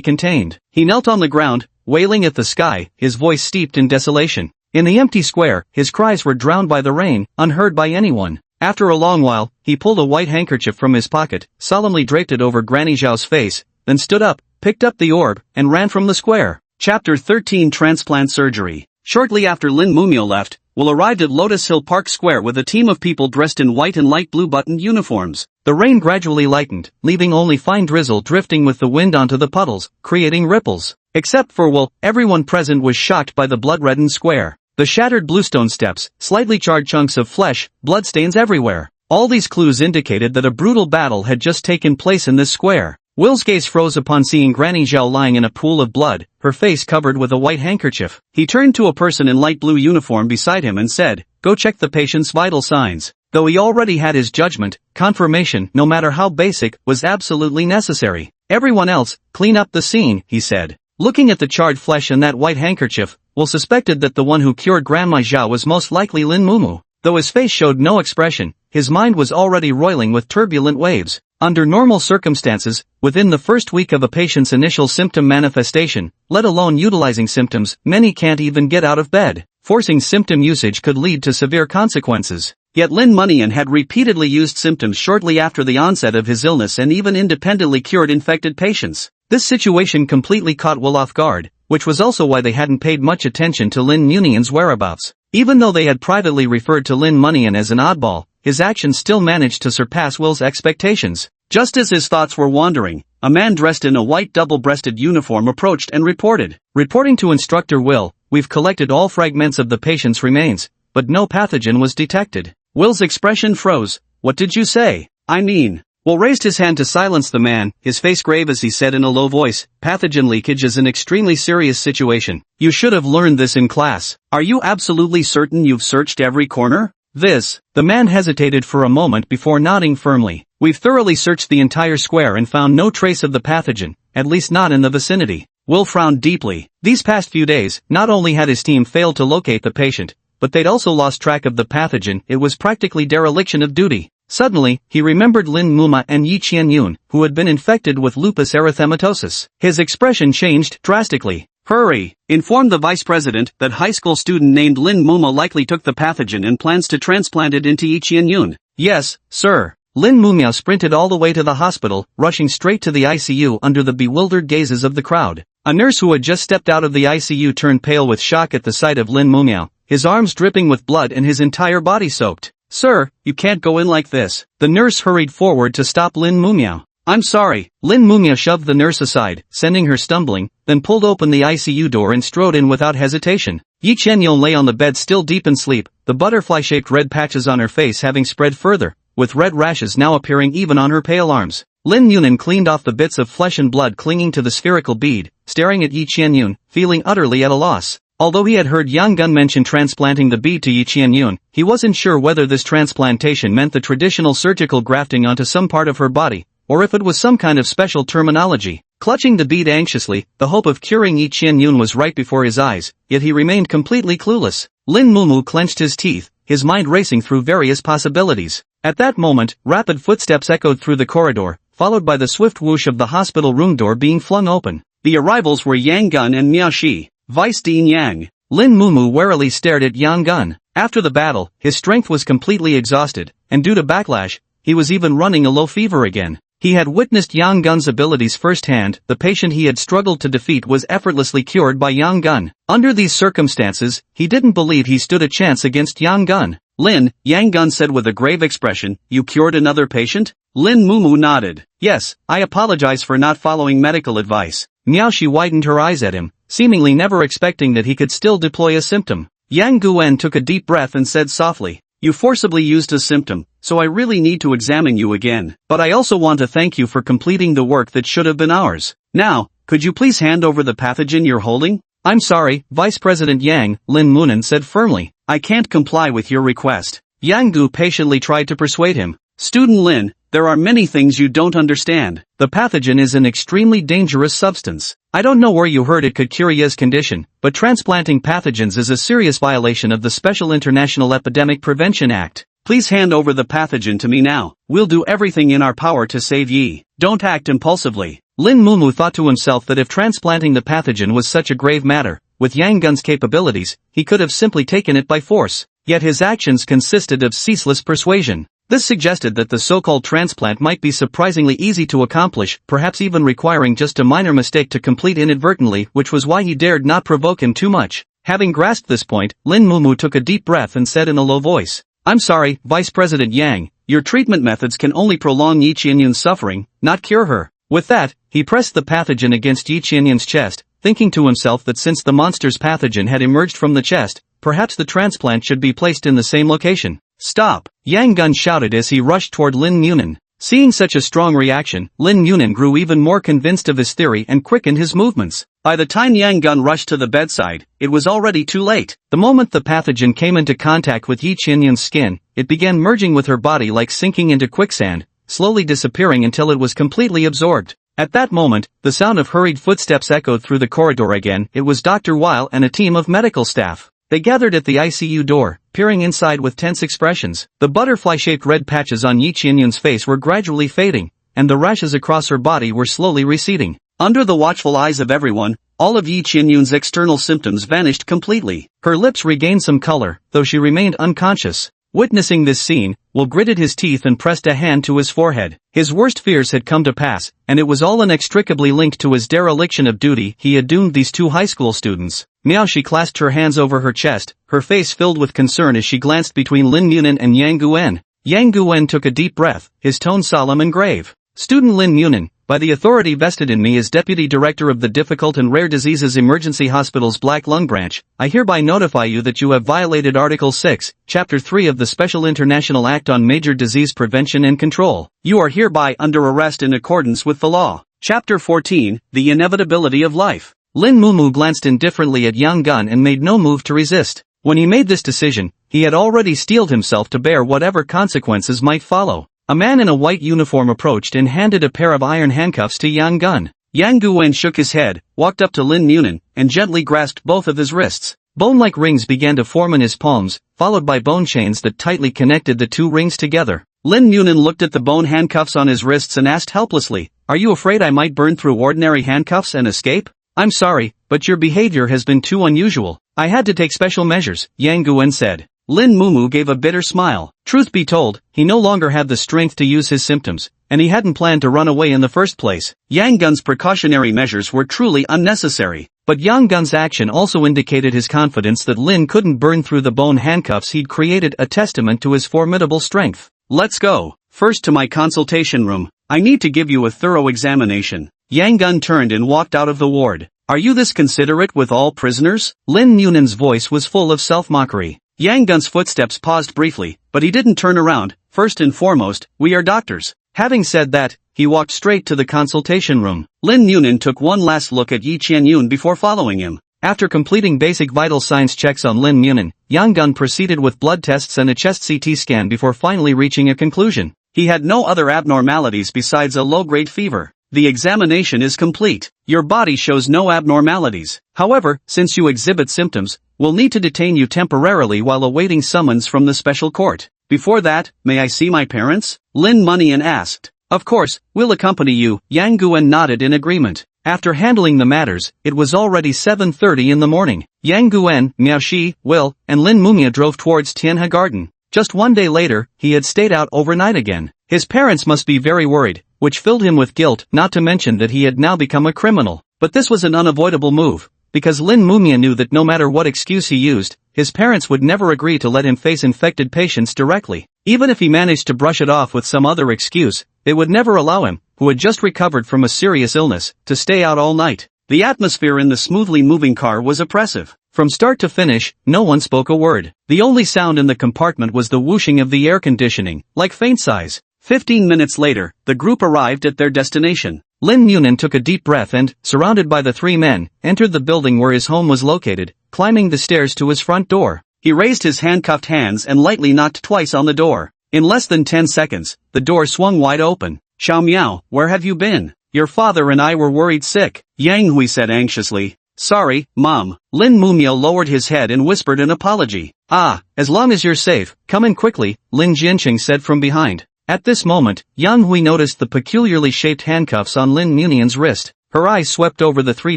contained. He knelt on the ground, wailing at the sky, his voice steeped in desolation. In the empty square, his cries were drowned by the rain, unheard by anyone. After a long while, he pulled a white handkerchief from his pocket, solemnly draped it over Granny Zhao's face, then stood up, picked up the orb, and ran from the square. Chapter 13 Transplant Surgery. Shortly after Lin Mumio left, Will arrived at Lotus Hill Park Square with a team of people dressed in white and light blue buttoned uniforms. The rain gradually lightened, leaving only fine drizzle drifting with the wind onto the puddles, creating ripples. Except for Will, everyone present was shocked by the blood-reddened square. The shattered bluestone steps, slightly charred chunks of flesh, bloodstains everywhere. All these clues indicated that a brutal battle had just taken place in this square. Will's gaze froze upon seeing Granny Zhao lying in a pool of blood, her face covered with a white handkerchief. He turned to a person in light blue uniform beside him and said, "Go check the patient's vital signs." Though he already had his judgment, confirmation, no matter how basic, was absolutely necessary. "Everyone else, clean up the scene," he said. Looking at the charred flesh and that white handkerchief, Will suspected that the one who cured Grandma Zhao was most likely Lin Mumu. Though his face showed no expression, his mind was already roiling with turbulent waves. Under normal circumstances, within the first week of a patient's initial symptom manifestation, let alone utilizing symptoms, many can't even get out of bed. Forcing symptom usage could lead to severe consequences. Yet Lin Munian had repeatedly used symptoms shortly after the onset of his illness and even independently cured infected patients. This situation completely caught Will off guard, which was also why they hadn't paid much attention to Lin Munian's whereabouts. Even though they had privately referred to Lin Munian as an oddball, his actions still managed to surpass Will's expectations. Just as his thoughts were wandering, a man dressed in a white double-breasted uniform approached and reported. Reporting to Instructor Will, "We've collected all fragments of the patient's remains, but no pathogen was detected." Will's expression froze. "What did you say?" "I mean..." Will raised his hand to silence the man, his face grave as he said in a low voice, "Pathogen leakage is an extremely serious situation. You should have learned this in class. Are you absolutely certain you've searched every corner?" The man hesitated for a moment before nodding firmly. "We've thoroughly searched the entire square and found no trace of the pathogen, at least not in the vicinity." Will frowned deeply. These past few days, not only had his team failed to locate the patient, but they'd also lost track of the pathogen. It was practically dereliction of duty. Suddenly, he remembered Lin Muma and Yi Qianyun, who had been infected with lupus erythematosus. His expression changed drastically. "Hurry! Inform the vice president that high school student named Lin Muma likely took the pathogen and plans to transplant it into Yi Qianyun." "Yes, sir." Lin Mumia sprinted all the way to the hospital, rushing straight to the ICU under the bewildered gazes of the crowd. A nurse who had just stepped out of the ICU turned pale with shock at the sight of Lin Mumia, his arms dripping with blood and his entire body soaked. "Sir, you can't go in like this." The nurse hurried forward to stop Lin Mumia. "I'm sorry." Lin Mumia shoved the nurse aside, sending her stumbling, then pulled open the ICU door and strode in without hesitation. Yi Qianyun lay on the bed still deep in sleep, the butterfly-shaped red patches on her face having spread further, with red rashes now appearing even on her pale arms. Lin Munan cleaned off the bits of flesh and blood clinging to the spherical bead, staring at Yi Qianyun, feeling utterly at a loss. Although he had heard Yang Gun mention transplanting the bead to Yi Qianyun, he wasn't sure whether this transplantation meant the traditional surgical grafting onto some part of her body, or if it was some kind of special terminology. Clutching the bead anxiously, the hope of curing Yi Qianyun was right before his eyes, yet he remained completely clueless. Lin Mumu clenched his teeth, his mind racing through various possibilities. At that moment, rapid footsteps echoed through the corridor, followed by the swift whoosh of the hospital room door being flung open. The arrivals were Yang Gun and Miao Shi, Vice Dean Yang. Lin Mumu warily stared at Yang Gun. After the battle, his strength was completely exhausted, and due to backlash, he was even running a low fever again. He had witnessed Yang Gun's abilities firsthand. The patient he had struggled to defeat was effortlessly cured by Yang Gun. Under these circumstances, he didn't believe he stood a chance against Yang Gun. "Lin," Yang Gun said with a grave expression, "you cured another patient?" Lin Mumu nodded. "Yes, I apologize for not following medical advice." Miao Shi widened her eyes at him, seemingly never expecting that he could still deploy a symptom. Yang Guan took a deep breath and said softly, "You forcibly used a symptom, so I really need to examine you again. But I also want to thank you for completing the work that should have been ours. Now, could you please hand over the pathogen you're holding?" "I'm sorry, Vice President Yang," Lin Munan said firmly. I can't comply with your request. Yang Gu patiently tried to persuade him. Student Lin, there are many things you don't understand. The pathogen is an extremely dangerous substance. I don't know where you heard it could cure Ye's condition, but transplanting pathogens is a serious violation of the Special International Epidemic Prevention Act. Please hand over the pathogen to me now. We'll do everything in our power to save Yi. Don't act impulsively. Lin Mumu thought to himself that if transplanting the pathogen was such a grave matter, with Yang Gun's capabilities, he could have simply taken it by force. Yet his actions consisted of ceaseless persuasion. This suggested that the so-called transplant might be surprisingly easy to accomplish, perhaps even requiring just a minor mistake to complete inadvertently, which was why he dared not provoke him too much. Having grasped this point, Lin Mumu took a deep breath and said in a low voice, I'm sorry, Vice President Yang, your treatment methods can only prolong Yi Qianyun's suffering, not cure her. With that, he pressed the pathogen against Yi Qianyun's chest, thinking to himself that since the monster's pathogen had emerged from the chest, perhaps the transplant should be placed in the same location. Stop! Yang Gun shouted as he rushed toward Lin Munin. Seeing such a strong reaction, Lin Munin grew even more convinced of his theory and quickened his movements. By the time Yang Gun rushed to the bedside, it was already too late. The moment the pathogen came into contact with Yi Qianyun's skin, it began merging with her body like sinking into quicksand, slowly disappearing until it was completely absorbed. At that moment, the sound of hurried footsteps echoed through the corridor again. It was Dr. Weil and a team of medical staff. They gathered at the ICU door, peering inside with tense expressions. The butterfly-shaped red patches on Yi Qianyun's face were gradually fading, and the rashes across her body were slowly receding. Under the watchful eyes of everyone, all of Yi Qianyun's external symptoms vanished completely. Her lips regained some color, though she remained unconscious. Witnessing this scene, Will gritted his teeth and pressed a hand to his forehead. His worst fears had come to pass, and it was all inextricably linked to his dereliction of duty. He had doomed these two high school students. She clasped her hands over her chest, her face filled with concern as she glanced between Lin Munin and Yang Guwen. Yang Guwen took a deep breath, his tone solemn and grave. Student Lin Munin, by the authority vested in me as Deputy Director of the Difficult and Rare Diseases Emergency Hospital's Black Lung Branch, I hereby notify you that you have violated Article 6, Chapter 3 of the Special International Act on Major Disease Prevention and Control. You are hereby under arrest in accordance with the law. Chapter 14, The Inevitability of Life. Lin Mumu glanced indifferently at Yang Gun and made no move to resist. When he made this decision, he had already steeled himself to bear whatever consequences might follow. A man in a white uniform approached and handed a pair of iron handcuffs to Yang Gun. Yang Guwen shook his head, walked up to Lin Munin, and gently grasped both of his wrists. Bone-like rings began to form in his palms, followed by bone chains that tightly connected the two rings together. Lin Munin looked at the bone handcuffs on his wrists and asked helplessly, "Are you afraid I might burn through ordinary handcuffs and escape?" "I'm sorry, but your behavior has been too unusual. I had to take special measures," Yang Guwen said. Lin Mumu gave a bitter smile. Truth be told, he no longer had the strength to use his symptoms, and he hadn't planned to run away in the first place. Yang Gun's precautionary measures were truly unnecessary. But Yang Gun's action also indicated his confidence that Lin couldn't burn through the bone handcuffs he'd created, a testament to his formidable strength. "Let's go. First to my consultation room. I need to give you a thorough examination." Yang Gun turned and walked out of the ward. "Are you this considerate with all prisoners?" Lin Munin's voice was full of self-mockery. Yang Gun's footsteps paused briefly, but he didn't turn around. "First and foremost, we are doctors." Having said that, he walked straight to the consultation room. Lin Munin took one last look at Yi Qianyun before following him. After completing basic vital signs checks on Lin Munin, Yang Gun proceeded with blood tests and a chest CT scan before finally reaching a conclusion. He had no other abnormalities besides a low-grade fever. "The examination is complete. Your body shows no abnormalities. However, since you exhibit symptoms, we'll need to detain you temporarily while awaiting summons from the special court. Before that, may I see my parents?" Lin Munian asked. "Of course, we'll accompany you." Yang Guwen nodded in agreement. After handling the matters, it was already 7:30 in the morning. Yang Guwen, Miao Shi, Will, and Lin Mumia drove towards Tianhe Garden. Just one day later, he had stayed out overnight again. His parents must be very worried, which filled him with guilt, not to mention that he had now become a criminal. But this was an unavoidable move, because Lin Mumia knew that no matter what excuse he used, his parents would never agree to let him face infected patients directly. Even if he managed to brush it off with some other excuse, they would never allow him, who had just recovered from a serious illness, to stay out all night. The atmosphere in the smoothly moving car was oppressive. From start to finish, no one spoke a word. The only sound in the compartment was the whooshing of the air conditioning, like faint sighs. 15 minutes later, the group arrived at their destination. Lin Munin took a deep breath and, surrounded by the three men, entered the building where his home was located, climbing the stairs to his front door. He raised his handcuffed hands and lightly knocked twice on the door. In less than 10 seconds, the door swung wide open. "Xiao Miao, where have you been? Your father and I were worried sick," Yang Hui said anxiously. "Sorry, Mom." Lin Mumio lowered his head and whispered an apology. "Ah, as long as you're safe, come in quickly," Lin Jianqing said from behind. At this moment, Yang Hui noticed the peculiarly shaped handcuffs on Lin Munian's wrist. Her eyes swept over the 3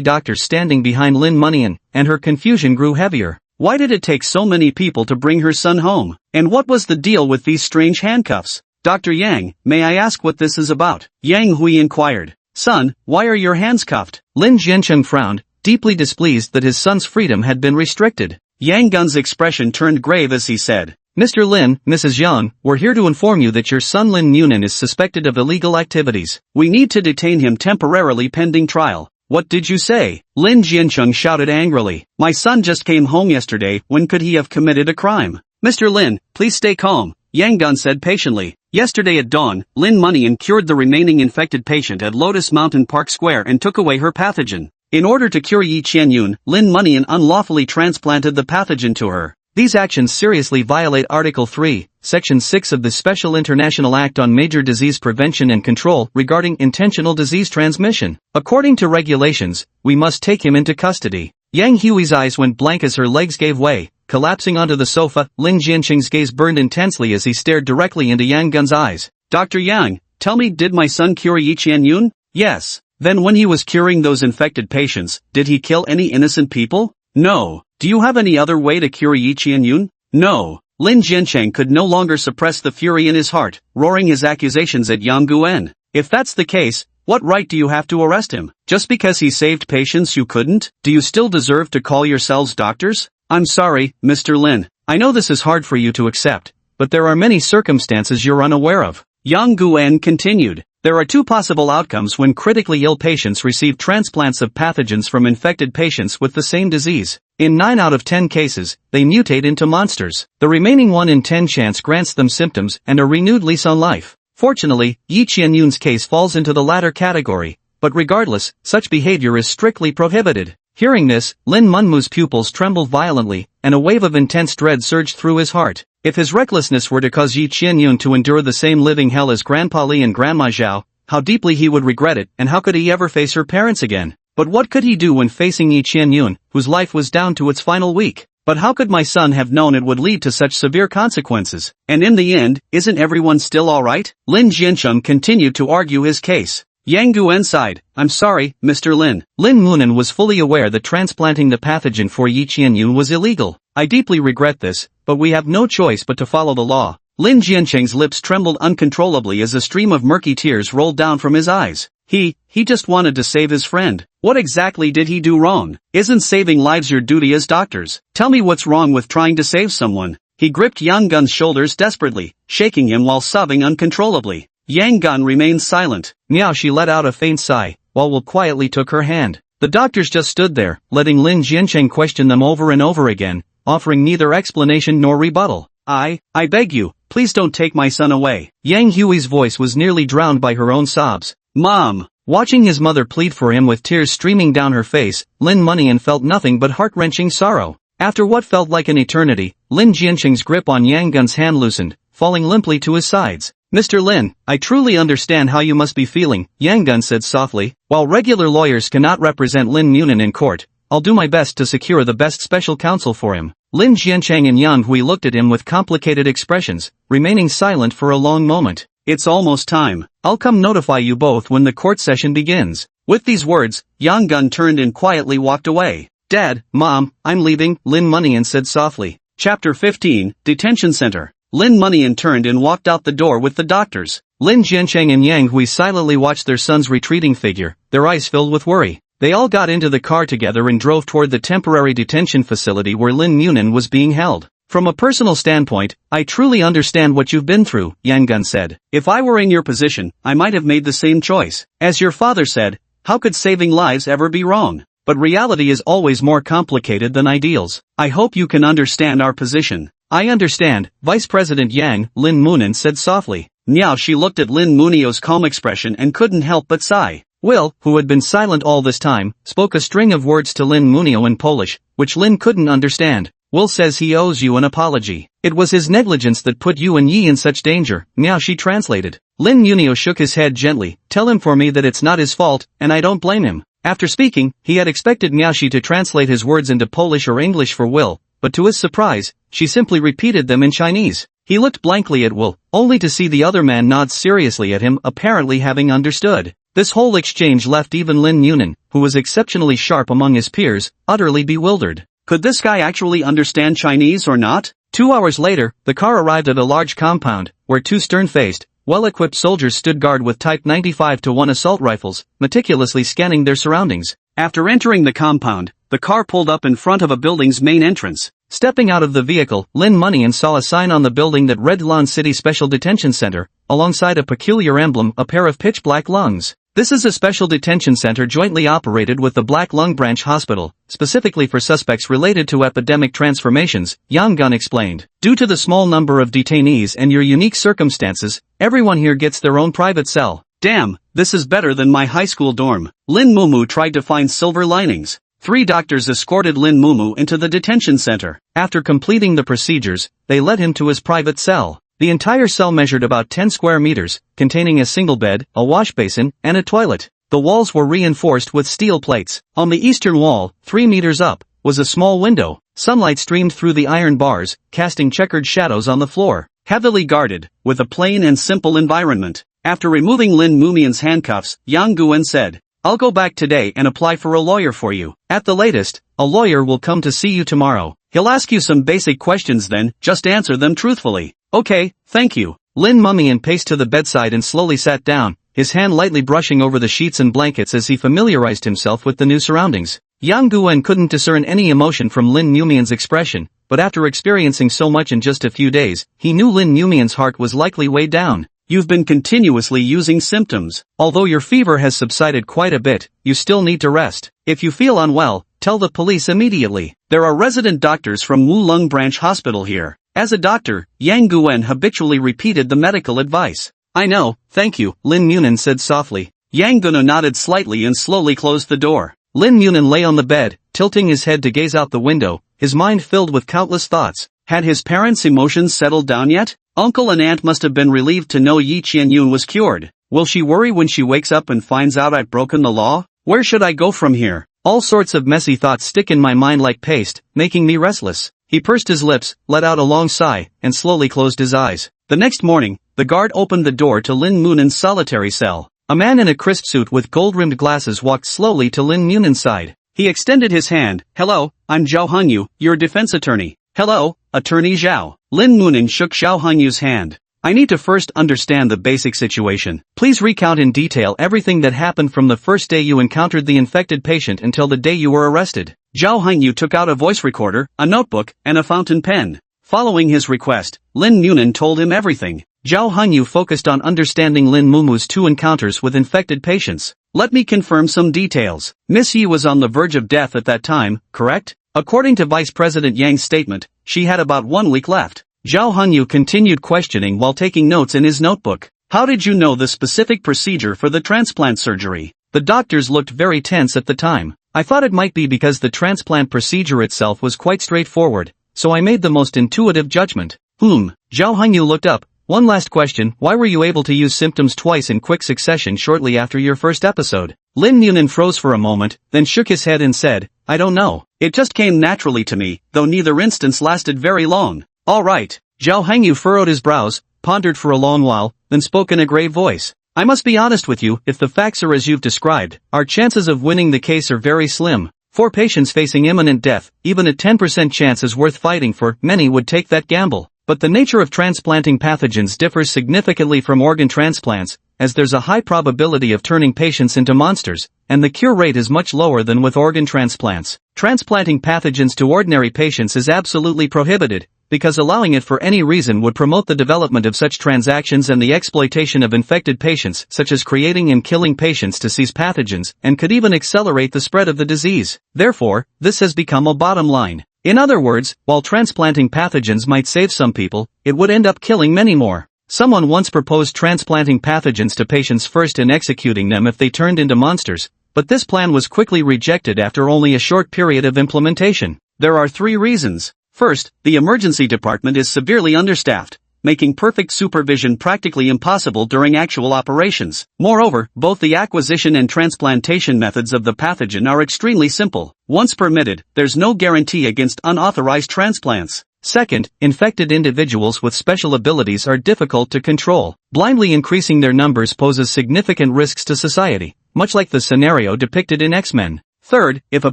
doctors standing behind Lin Munian, and her confusion grew heavier. Why did it take so many people to bring her son home? And what was the deal with these strange handcuffs? "Dr. Yang, may I ask what this is about?" Yang Hui inquired. "Son, why are your hands cuffed?" Lin Jiancheng frowned, deeply displeased that his son's freedom had been restricted. Yang Gun's expression turned grave as he said, "Mr. Lin, Mrs. Yang, we're here to inform you that your son Lin Munin is suspected of illegal activities. We need to detain him temporarily pending trial." "What did you say?" Lin Jiancheng shouted angrily. "My son just came home yesterday, when could he have committed a crime?" "Mr. Lin, please stay calm," Yang Gun said patiently. "Yesterday at dawn, Lin Munian cured the remaining infected patient at Lotus Mountain Park Square and took away her pathogen. In order to cure Yi Qianyun, Lin Munian unlawfully transplanted the pathogen to her. These actions seriously violate Article 3, Section 6 of the Special International Act on Major Disease Prevention and Control regarding intentional disease transmission. According to regulations, we must take him into custody." Yang Hui's eyes went blank as her legs gave way. Collapsing onto the sofa, Lin Jianqing's gaze burned intensely as he stared directly into Yang Gun's eyes. "Dr. Yang, tell me, did my son cure Yi Qianyun?" "Yes." "Then when he was curing those infected patients, did he kill any innocent people?" "No." "Do you have any other way to cure Yi Qianyun?" "No." Lin Jiancheng could no longer suppress the fury in his heart, roaring his accusations at Yang Guan. "If that's the case, what right do you have to arrest him? Just because he saved patients you couldn't? Do you still deserve to call yourselves doctors?" "I'm sorry, Mr. Lin. I know this is hard for you to accept, but there are many circumstances you're unaware of." Yang Guan continued. "There are 2 possible outcomes when critically ill patients receive transplants of pathogens from infected patients with the same disease. In 9 out of 10 cases, they mutate into monsters. The remaining 1 in 10 chance grants them symptoms and a renewed lease on life. Fortunately, Yi Qianyun's case falls into the latter category, but regardless, such behavior is strictly prohibited." Hearing this, Lin Munmu's pupils trembled violently, and a wave of intense dread surged through his heart. If his recklessness were to cause Yi Qianyun to endure the same living hell as Grandpa Li and Grandma Zhao, how deeply he would regret it, and how could he ever face her parents again? But what could he do when facing Yi Qianyun, whose life was down to its final week? But how could my son have known it would lead to such severe consequences? And in the end, isn't everyone still alright? Lin Jiancheng continued to argue his case. Yang Guan sighed. "I'm sorry, Mr. Lin." Lin Munin was fully aware that transplanting the pathogen for Yi Qianyun was illegal. "I deeply regret this, but we have no choice but to follow the law." Lin Jiancheng's lips trembled uncontrollably as a stream of murky tears rolled down from his eyes. He just wanted to save his friend. What exactly did he do wrong? Isn't saving lives your duty as doctors? Tell me what's wrong with trying to save someone. He gripped Yang Gun's shoulders desperately, shaking him while sobbing uncontrollably. Yang Gun remained silent. Meow, she let out a faint sigh, while Wu quietly took her hand. The doctors just stood there, letting Lin Jiancheng question them over and over again, offering neither explanation nor rebuttal. I beg you, please don't take my son away." Yang Hui's voice was nearly drowned by her own sobs. "Mom!" Watching his mother plead for him with tears streaming down her face, Lin Munian felt nothing but heart-wrenching sorrow. After what felt like an eternity, Lin Jiancheng's grip on Yang Gun's hand loosened, falling limply to his sides. "Mr. Lin, I truly understand how you must be feeling," Yang Gun said softly. "While regular lawyers cannot represent Lin Munin in court, I'll do my best to secure the best special counsel for him." Lin Jiancheng and Yang Hui looked at him with complicated expressions, remaining silent for a long moment. "It's almost time. I'll come notify you both when the court session begins." With these words, Yang Gun turned and quietly walked away. "Dad, Mom, I'm leaving," Lin Munian said softly. Chapter 15, Detention Center. Lin Munian turned and walked out the door with the doctors. Lin Jiancheng and Yang Hui silently watched their son's retreating figure, their eyes filled with worry. They all got into the car together and drove toward the temporary detention facility where Lin Munin was being held. "From a personal standpoint, I truly understand what you've been through," Yang Gun said. "If I were in your position, I might have made the same choice. As your father said, how could saving lives ever be wrong? But reality is always more complicated than ideals. I hope you can understand our position." "I understand, Vice President Yang," Lin Munin said softly. Now she looked at Lin Munio's calm expression and couldn't help but sigh. Will, who had been silent all this time, spoke a string of words to Lin Munio in Polish, which Lin couldn't understand. Will says he owes you an apology. It was his negligence that put you and Yi in such danger, Miao Shi translated. Lin Munio shook his head gently. Tell him for me that it's not his fault, and I don't blame him. After speaking, he had expected Miao Shi to translate his words into Polish or English for Will, but to his surprise, she simply repeated them in Chinese. He looked blankly at Will, only to see the other man nod seriously at him, apparently having understood. This whole exchange left even Lin Munin, who was exceptionally sharp among his peers, utterly bewildered. Could this guy actually understand Chinese or not? 2 hours later, the car arrived at a large compound, where two stern-faced, well-equipped soldiers stood guard with Type 95-1 assault rifles, meticulously scanning their surroundings. After entering the compound, the car pulled up in front of a building's main entrance. Stepping out of the vehicle, Lin Munian saw a sign on the building that read Lan City Special Detention Center, alongside a peculiar emblem, a pair of pitch-black lungs. This is a special detention center jointly operated with the Black Lung Branch Hospital, specifically for suspects related to epidemic transformations, Yang Gun explained. Due to the small number of detainees and your unique circumstances, everyone here gets their own private cell. Damn, this is better than my high school dorm. Lin Mumu tried to find silver linings. 3 doctors escorted Lin Mumu into the detention center. After completing the procedures, they led him to his private cell. The entire cell measured about 10 square meters, containing a single bed, a wash basin, and a toilet. The walls were reinforced with steel plates. On the eastern wall, 3 meters up, was a small window. Sunlight streamed through the iron bars, casting checkered shadows on the floor. Heavily guarded, with a plain and simple environment. After removing Lin Mumian's handcuffs, Yang Guan said, I'll go back today and apply for a lawyer for you. At the latest, a lawyer will come to see you tomorrow. He'll ask you some basic questions then, just answer them truthfully. Okay, thank you. Lin Mumian paced to the bedside and slowly sat down, his hand lightly brushing over the sheets and blankets as he familiarized himself with the new surroundings. Yang Guan couldn't discern any emotion from Lin Mumian's expression, but after experiencing so much in just a few days, he knew Lin Mumian's heart was likely weighed down. You've been continuously using symptoms. Although your fever has subsided quite a bit, you still need to rest. If you feel unwell, tell the police immediately. There are resident doctors from Wu Lung Branch Hospital here. As a doctor, Yang Guan habitually repeated the medical advice. I know, thank you, Lin Munin said softly. Yang Guan nodded slightly and slowly closed the door. Lin Munin lay on the bed, tilting his head to gaze out the window, his mind filled with countless thoughts. Had his parents' emotions settled down yet? Uncle and aunt must have been relieved to know Yi Qianyun was cured. Will she worry when she wakes up and finds out I've broken the law? Where should I go from here? All sorts of messy thoughts stick in my mind like paste, making me restless. He pursed his lips, let out a long sigh, and slowly closed his eyes. The next morning, the guard opened the door to Lin Munin's solitary cell. A man in a crisp suit with gold-rimmed glasses walked slowly to Lin Munin's side. He extended his hand. Hello, I'm Zhao Hongyu, your defense attorney. Hello, Attorney Zhao. Lin Munin shook Zhao Hongyu's hand. I need to first understand the basic situation. Please recount in detail everything that happened from the first day you encountered the infected patient until the day you were arrested. Zhao Hongyu took out a voice recorder, a notebook, and a fountain pen. Following his request, Lin Munin told him everything. Zhao Hongyu focused on understanding Lin Mumu's 2 encounters with infected patients. Let me confirm some details. Miss Yi was on the verge of death at that time, correct? According to Vice President Yang's statement, she had about 1 week left. Zhao Hongyu continued questioning while taking notes in his notebook. How did you know the specific procedure for the transplant surgery? The doctors looked very tense at the time. I thought it might be because the transplant procedure itself was quite straightforward, so I made the most intuitive judgment. Zhao Hongyu looked up. One last question, why were you able to use symptoms twice in quick succession shortly after your first episode? Lin Munin froze for a moment, then shook his head and said, I don't know. It just came naturally to me, though neither instance lasted very long. Alright. Zhao Hongyu furrowed his brows, pondered for a long while, then spoke in a grave voice. I must be honest with you, if the facts are as you've described, our chances of winning the case are very slim. 4 patients facing imminent death, even a 10% chance is worth fighting for, many would take that gamble. But the nature of transplanting pathogens differs significantly from organ transplants, as there's a high probability of turning patients into monsters, and the cure rate is much lower than with organ transplants. Transplanting pathogens to ordinary patients is absolutely prohibited, because allowing it for any reason would promote the development of such transactions and the exploitation of infected patients, such as creating and killing patients to seize pathogens, and could even accelerate the spread of the disease. Therefore, this has become a bottom line. In other words, while transplanting pathogens might save some people, it would end up killing many more. Someone once proposed transplanting pathogens to patients first and executing them if they turned into monsters, but this plan was quickly rejected after only a short period of implementation. There are 3 reasons. First, the emergency department is severely understaffed, making perfect supervision practically impossible during actual operations. Moreover, both the acquisition and transplantation methods of the pathogen are extremely simple. Once permitted, there's no guarantee against unauthorized transplants. Second, infected individuals with special abilities are difficult to control. Blindly increasing their numbers poses significant risks to society, much like the scenario depicted in X-Men. Third, if a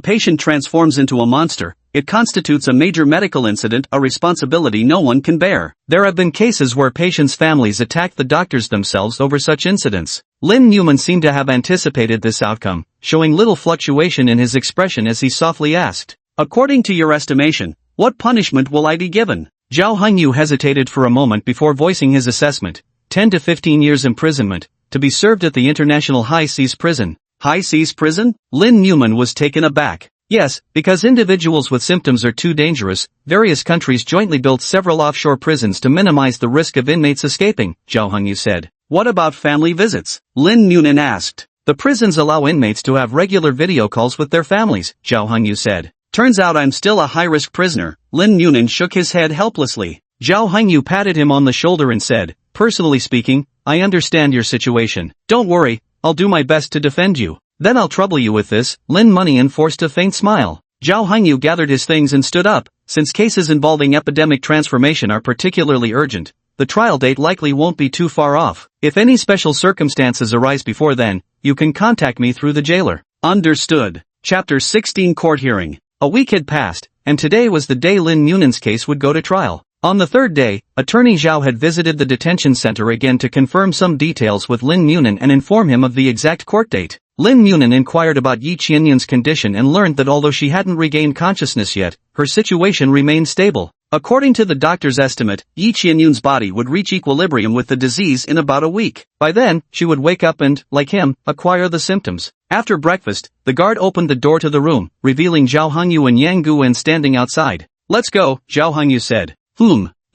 patient transforms into a monster, it constitutes a major medical incident, a responsibility no one can bear. There have been cases where patients' families attack the doctors themselves over such incidents. Lin Newman seemed to have anticipated this outcome, showing little fluctuation in his expression as he softly asked, "According to your estimation, what punishment will I be given?" Zhao Hongyu hesitated for a moment before voicing his assessment, 10 to 15 years imprisonment, to be served at the International High Seas Prison. High Seas Prison? Lin Newman was taken aback. Yes, because individuals with symptoms are too dangerous, various countries jointly built several offshore prisons to minimize the risk of inmates escaping, Zhao Hongyu said. What about family visits? Lin Newman asked. The prisons allow inmates to have regular video calls with their families, Zhao Hongyu said. Turns out I'm still a high-risk prisoner. Lin Newman shook his head helplessly. Zhao Hongyu patted him on the shoulder and said, "Personally speaking, I understand your situation. Don't worry, I'll do my best to defend you. Then I'll trouble you with this." Lin Munyan forced a faint smile. Zhao Hongyu gathered his things and stood up. Since cases involving epidemic transformation are particularly urgent, the trial date likely won't be too far off. If any special circumstances arise before then, you can contact me through the jailer. Understood. Chapter 16 Court Hearing. A week had passed, and today was the day Lin Munyan's case would go to trial. On the third day, Attorney Zhao had visited the detention center again to confirm some details with Lin Munyan and inform him of the exact court date. Lin Munyan inquired about Yi Qianyun's condition and learned that although she hadn't regained consciousness yet, her situation remained stable. According to the doctor's estimate, Yi Qianyun's body would reach equilibrium with the disease in about a week. By then, she would wake up and, like him, acquire the symptoms. After breakfast, the guard opened the door to the room, revealing Zhao Hongyu and Yang Guwen standing outside. "Let's go," Zhao Hongyu said.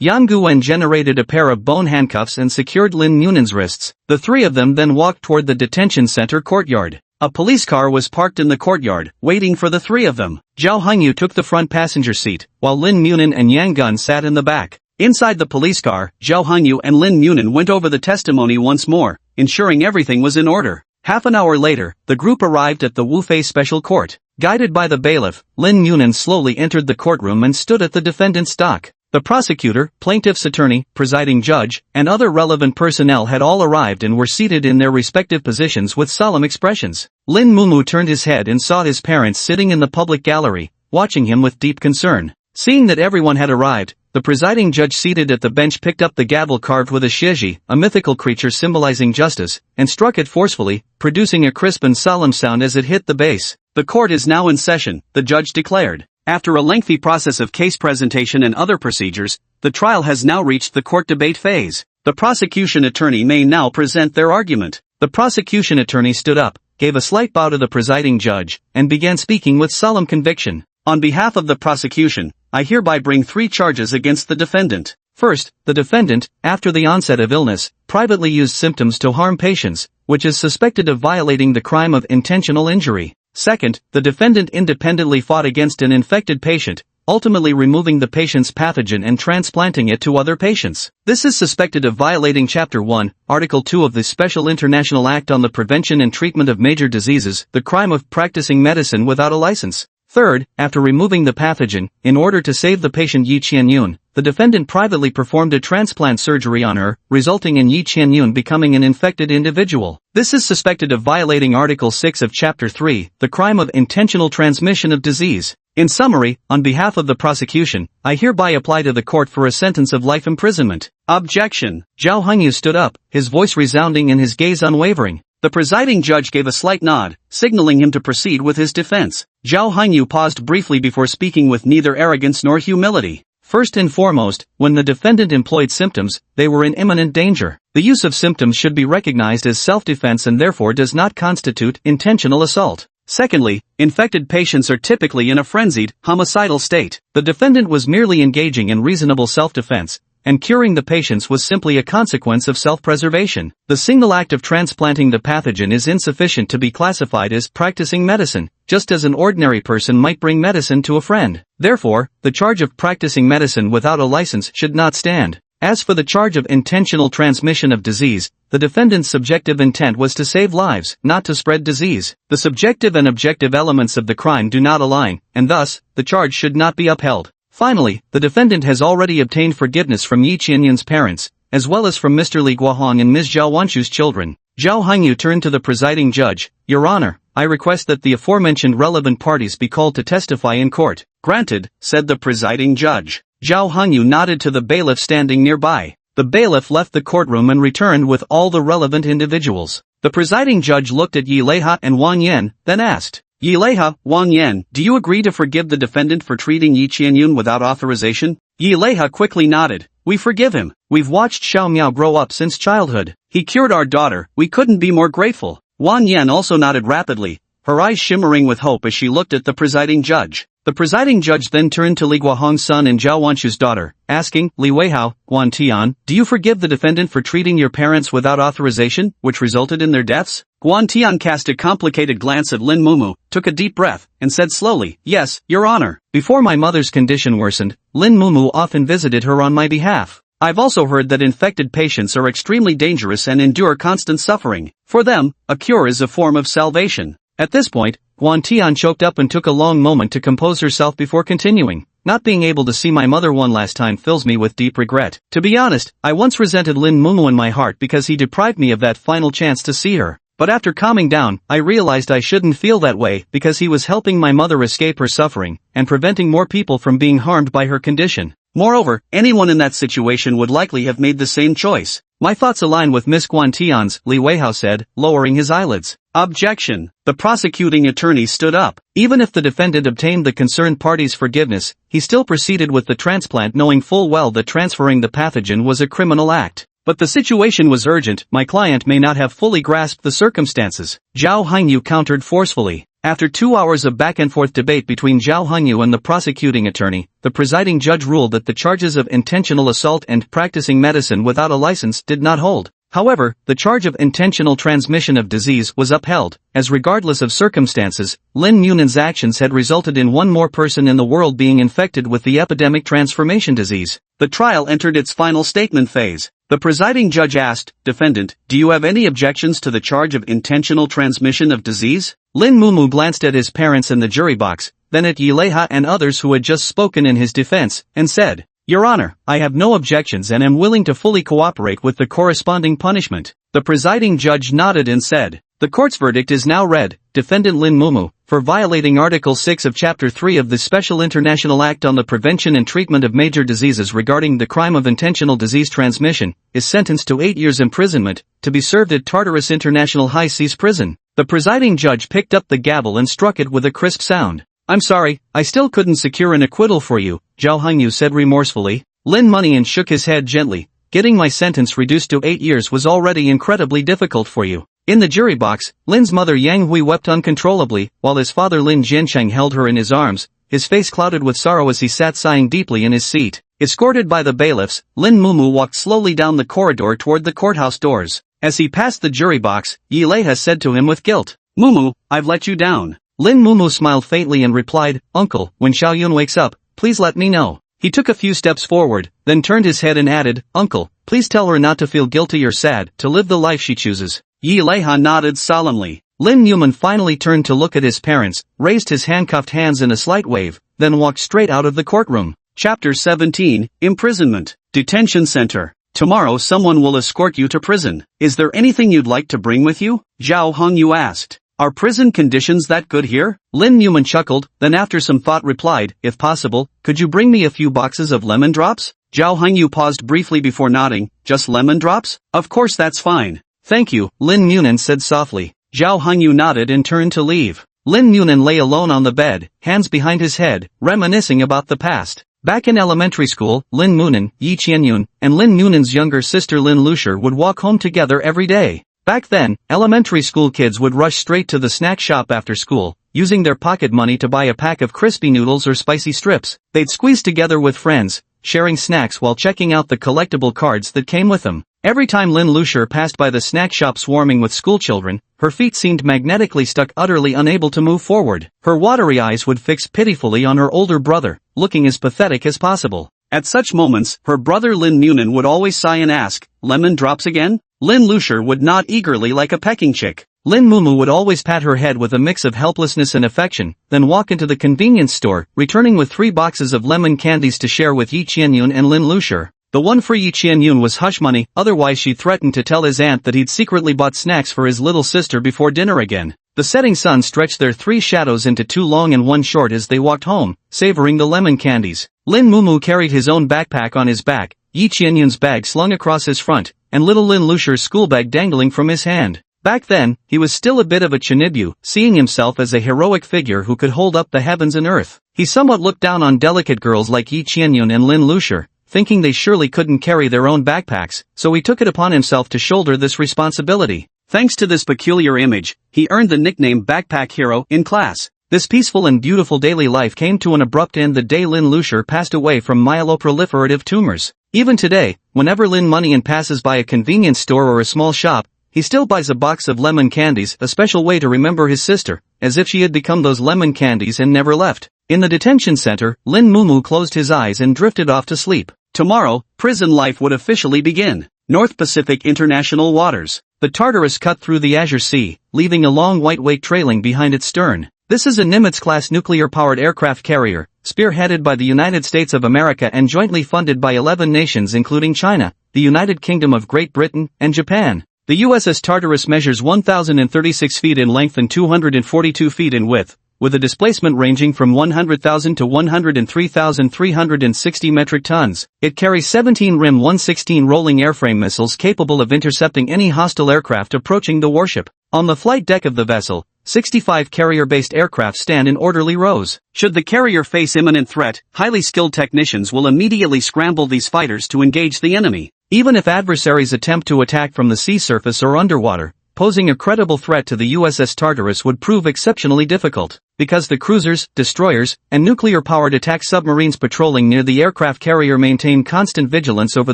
Yang Guwen generated a pair of bone handcuffs and secured Lin Munyan's wrists. The three of them then walked toward the detention center courtyard. A police car was parked in the courtyard, waiting for the three of them. Zhao Hongyu took the front passenger seat, while Lin Munyan and Yang Gun sat in the back. Inside the police car, Zhao Hongyu and Lin Munyan went over the testimony once more, ensuring everything was in order. Half an hour later, the group arrived at the Wufei Special Court. Guided by the bailiff, Lin Munyan slowly entered the courtroom and stood at the defendant's dock. The prosecutor, plaintiff's attorney, presiding judge, and other relevant personnel had all arrived and were seated in their respective positions with solemn expressions. Lin Mumu turned his head and saw his parents sitting in the public gallery, watching him with deep concern. Seeing that everyone had arrived, the presiding judge seated at the bench picked up the gavel carved with a shiji, a mythical creature symbolizing justice, and struck it forcefully, producing a crisp and solemn sound as it hit the base. "The court is now in session," the judge declared. After a lengthy process of case presentation and other procedures, the trial has now reached the court debate phase. The prosecution attorney may now present their argument. The prosecution attorney stood up, gave a slight bow to the presiding judge, and began speaking with solemn conviction. "On behalf of the prosecution, I hereby bring 3 charges against the defendant. First, the defendant, after the onset of illness, privately used symptoms to harm patients, which is suspected of violating the crime of intentional injury. Second, the defendant independently fought against an infected patient, ultimately removing the patient's pathogen and transplanting it to other patients. This is suspected of violating Chapter 1, Article 2 of the Special International Act on the Prevention and Treatment of Major Diseases, the crime of practicing medicine without a license. Third, after removing the pathogen, in order to save the patient Yi Qianyun, the defendant privately performed a transplant surgery on her, resulting in Yi Qianyun becoming an infected individual. This is suspected of violating Article 6 of Chapter 3, the crime of intentional transmission of disease. In summary, on behalf of the prosecution, I hereby apply to the court for a sentence of life imprisonment." Objection. Zhao Hongyu stood up, his voice resounding and his gaze unwavering. The presiding judge gave a slight nod, signaling him to proceed with his defense. Zhao Hongyu paused briefly before speaking with neither arrogance nor humility. First and foremost, when the defendant employed symptoms, they were in imminent danger. The use of symptoms should be recognized as self-defense and therefore does not constitute intentional assault. Secondly, infected patients are typically in a frenzied, homicidal state. The defendant was merely engaging in reasonable self-defense, and curing the patients was simply a consequence of self-preservation. The single act of transplanting the pathogen is insufficient to be classified as practicing medicine, just as an ordinary person might bring medicine to a friend. Therefore, the charge of practicing medicine without a license should not stand. As for the charge of intentional transmission of disease, the defendant's subjective intent was to save lives, not to spread disease. The subjective and objective elements of the crime do not align, and thus, the charge should not be upheld. Finally, the defendant has already obtained forgiveness from Yi Qianyun's parents, as well as from Mr. Li Guohong and Ms. Zhao Wanchu's children. Zhao Hongyu turned to the presiding judge. Your Honor, I request that the aforementioned relevant parties be called to testify in court. Granted, said the presiding judge. Zhao Hongyu nodded to the bailiff standing nearby. The bailiff left the courtroom and returned with all the relevant individuals. The presiding judge looked at Yi Leiha and Wang Yan, then asked, Yi Leiha, Wang Yan, do you agree to forgive the defendant for treating Yi Qianyun without authorization? Yi Leiha quickly nodded. We forgive him. We've watched Xiao Miao grow up since childhood. He cured our daughter. We couldn't be more grateful. Wang Yan also nodded rapidly, her eyes shimmering with hope as she looked at the presiding judge. The presiding judge then turned to Li Guohong's son and Zhao Wanchu's daughter, asking, Li Weihao, Guan Tian, do you forgive the defendant for treating your parents without authorization, which resulted in their deaths? Guan Tian cast a complicated glance at Lin Mumu, took a deep breath, and said slowly, Yes, Your Honor. Before my mother's condition worsened, Lin Mumu often visited her on my behalf. I've also heard that infected patients are extremely dangerous and endure constant suffering. For them, a cure is a form of salvation. At this point, Guan Tian choked up and took a long moment to compose herself before continuing. Not being able to see my mother one last time fills me with deep regret. To be honest, I once resented Lin Mumu in my heart because he deprived me of that final chance to see her. But after calming down, I realized I shouldn't feel that way because he was helping my mother escape her suffering and preventing more people from being harmed by her condition. Moreover, anyone in that situation would likely have made the same choice. My thoughts align with Miss Guan Tian's, Li Weihao said, lowering his eyelids. Objection. The prosecuting attorney stood up. Even if the defendant obtained the concerned party's forgiveness, he still proceeded with the transplant knowing full well that transferring the pathogen was a criminal act. But the situation was urgent, my client may not have fully grasped the circumstances. Zhao Hongyu countered forcefully. After 2 hours of back-and-forth debate between Zhao Hongyu and the prosecuting attorney, the presiding judge ruled that the charges of intentional assault and practicing medicine without a license did not hold. However, the charge of intentional transmission of disease was upheld, as regardless of circumstances, Lin Munan's actions had resulted in one more person in the world being infected with the epidemic transformation disease. The trial entered its final statement phase. The presiding judge asked, Defendant, do you have any objections to the charge of intentional transmission of disease? Lin Mumu glanced at his parents in the jury box, then at Yi Leiha and others who had just spoken in his defense, and said, Your Honor, I have no objections and am willing to fully cooperate with the corresponding punishment. The presiding judge nodded and said, The court's verdict is now read. Defendant Lin Mumu, for violating Article 6 of Chapter 3 of the Special International Act on the Prevention and Treatment of Major Diseases regarding the crime of intentional disease transmission, is sentenced to 8 years imprisonment, to be served at Tartarus International High Seas Prison. The presiding judge picked up the gavel and struck it with a crisp sound. I'm sorry, I still couldn't secure an acquittal for you, Zhao Hongyu said remorsefully. Lin Munian shook his head gently. Getting my sentence reduced to 8 years was already incredibly difficult for you. In the jury box, Lin's mother Yang Hui wept uncontrollably, while his father Lin Jiancheng held her in his arms, his face clouded with sorrow as he sat sighing deeply in his seat. Escorted by the bailiffs, Lin Mumu walked slowly down the corridor toward the courthouse doors. As he passed the jury box, Yi Leiha said to him with guilt, Mumu, I've let you down. Lin Mumu smiled faintly and replied, Uncle, when Xiaoyun wakes up, please let me know. He took a few steps forward, then turned his head and added, Uncle, please tell her not to feel guilty or sad, to live the life she chooses. Yi Leiha nodded solemnly. Lin Muman finally turned to look at his parents, raised his handcuffed hands in a slight wave, then walked straight out of the courtroom. Chapter 17, Imprisonment. Detention Center. Tomorrow someone will escort you to prison. Is there anything you'd like to bring with you? Zhao Hongyu asked. Are prison conditions that good here? Lin Muman chuckled, then after some thought replied, If possible, could you bring me a few boxes of lemon drops? Zhao Hongyu paused briefly before nodding, Just lemon drops? Of course that's fine. Thank you, Lin Munan said softly. Zhao Hongyu nodded and turned to leave. Lin Munan lay alone on the bed, hands behind his head, reminiscing about the past. Back in elementary school, Lin Munan, Yi Qianyun, and Lin Munan's younger sister Lin Lucier would walk home together every day. Back then, elementary school kids would rush straight to the snack shop after school, using their pocket money to buy a pack of crispy noodles or spicy strips. They'd squeeze together with friends, sharing snacks while checking out the collectible cards that came with them. Every time Lin Lusher passed by the snack shop swarming with schoolchildren, her feet seemed magnetically stuck, utterly unable to move forward. Her watery eyes would fix pitifully on her older brother, looking as pathetic as possible. At such moments, her brother Lin Munin would always sigh and ask, "Lemon drops again?" Lin Lusher would nod eagerly like a pecking chick. Lin Mumu would always pat her head with a mix of helplessness and affection, then walk into the convenience store, returning with 3 boxes of lemon candies to share with Yi Qianyun and Lin Lusher. The one for Yi Qianyun was hush money, otherwise she threatened to tell his aunt that he'd secretly bought snacks for his little sister before dinner again. The setting sun stretched their 3 shadows into 2 long and 1 short as they walked home, savoring the lemon candies. Lin Mumu carried his own backpack on his back, Yi Qianyun's bag slung across his front, and little Lin Lusher's school bag dangling from his hand. Back then, he was still a bit of a chinibyu, seeing himself as a heroic figure who could hold up the heavens and earth. He somewhat looked down on delicate girls like Yi Qianyun and Lin Lusher, thinking they surely couldn't carry their own backpacks, so he took it upon himself to shoulder this responsibility. Thanks to this peculiar image, he earned the nickname Backpack Hero in class. This peaceful and beautiful daily life came to an abrupt end the day Lin Lusher passed away from myeloproliferative tumors. Even today, whenever Lin Munian passes by a convenience store or a small shop, he still buys a box of lemon candies, a special way to remember his sister, as if she had become those lemon candies and never left. In the detention center, Lin Mumu closed his eyes and drifted off to sleep. Tomorrow, prison life would officially begin. North Pacific International Waters. The Tartarus cut through the Azure Sea, leaving a long white wake trailing behind its stern. This is a Nimitz-class nuclear-powered aircraft carrier, spearheaded by the United States of America and jointly funded by 11 nations including China, the United Kingdom of Great Britain, and Japan. The USS Tartarus measures 1,036 feet in length and 242 feet in width, with a displacement ranging from 100,000 to 103,360 metric tons. It carries 17 RIM 116 rolling airframe missiles capable of intercepting any hostile aircraft approaching the warship. On the flight deck of the vessel, 65 carrier-based aircraft stand in orderly rows. Should the carrier face imminent threat, highly skilled technicians will immediately scramble these fighters to engage the enemy. Even if adversaries attempt to attack from the sea surface or underwater, posing a credible threat to the USS Tartarus would prove exceptionally difficult, because the cruisers, destroyers, and nuclear-powered attack submarines patrolling near the aircraft carrier maintain constant vigilance over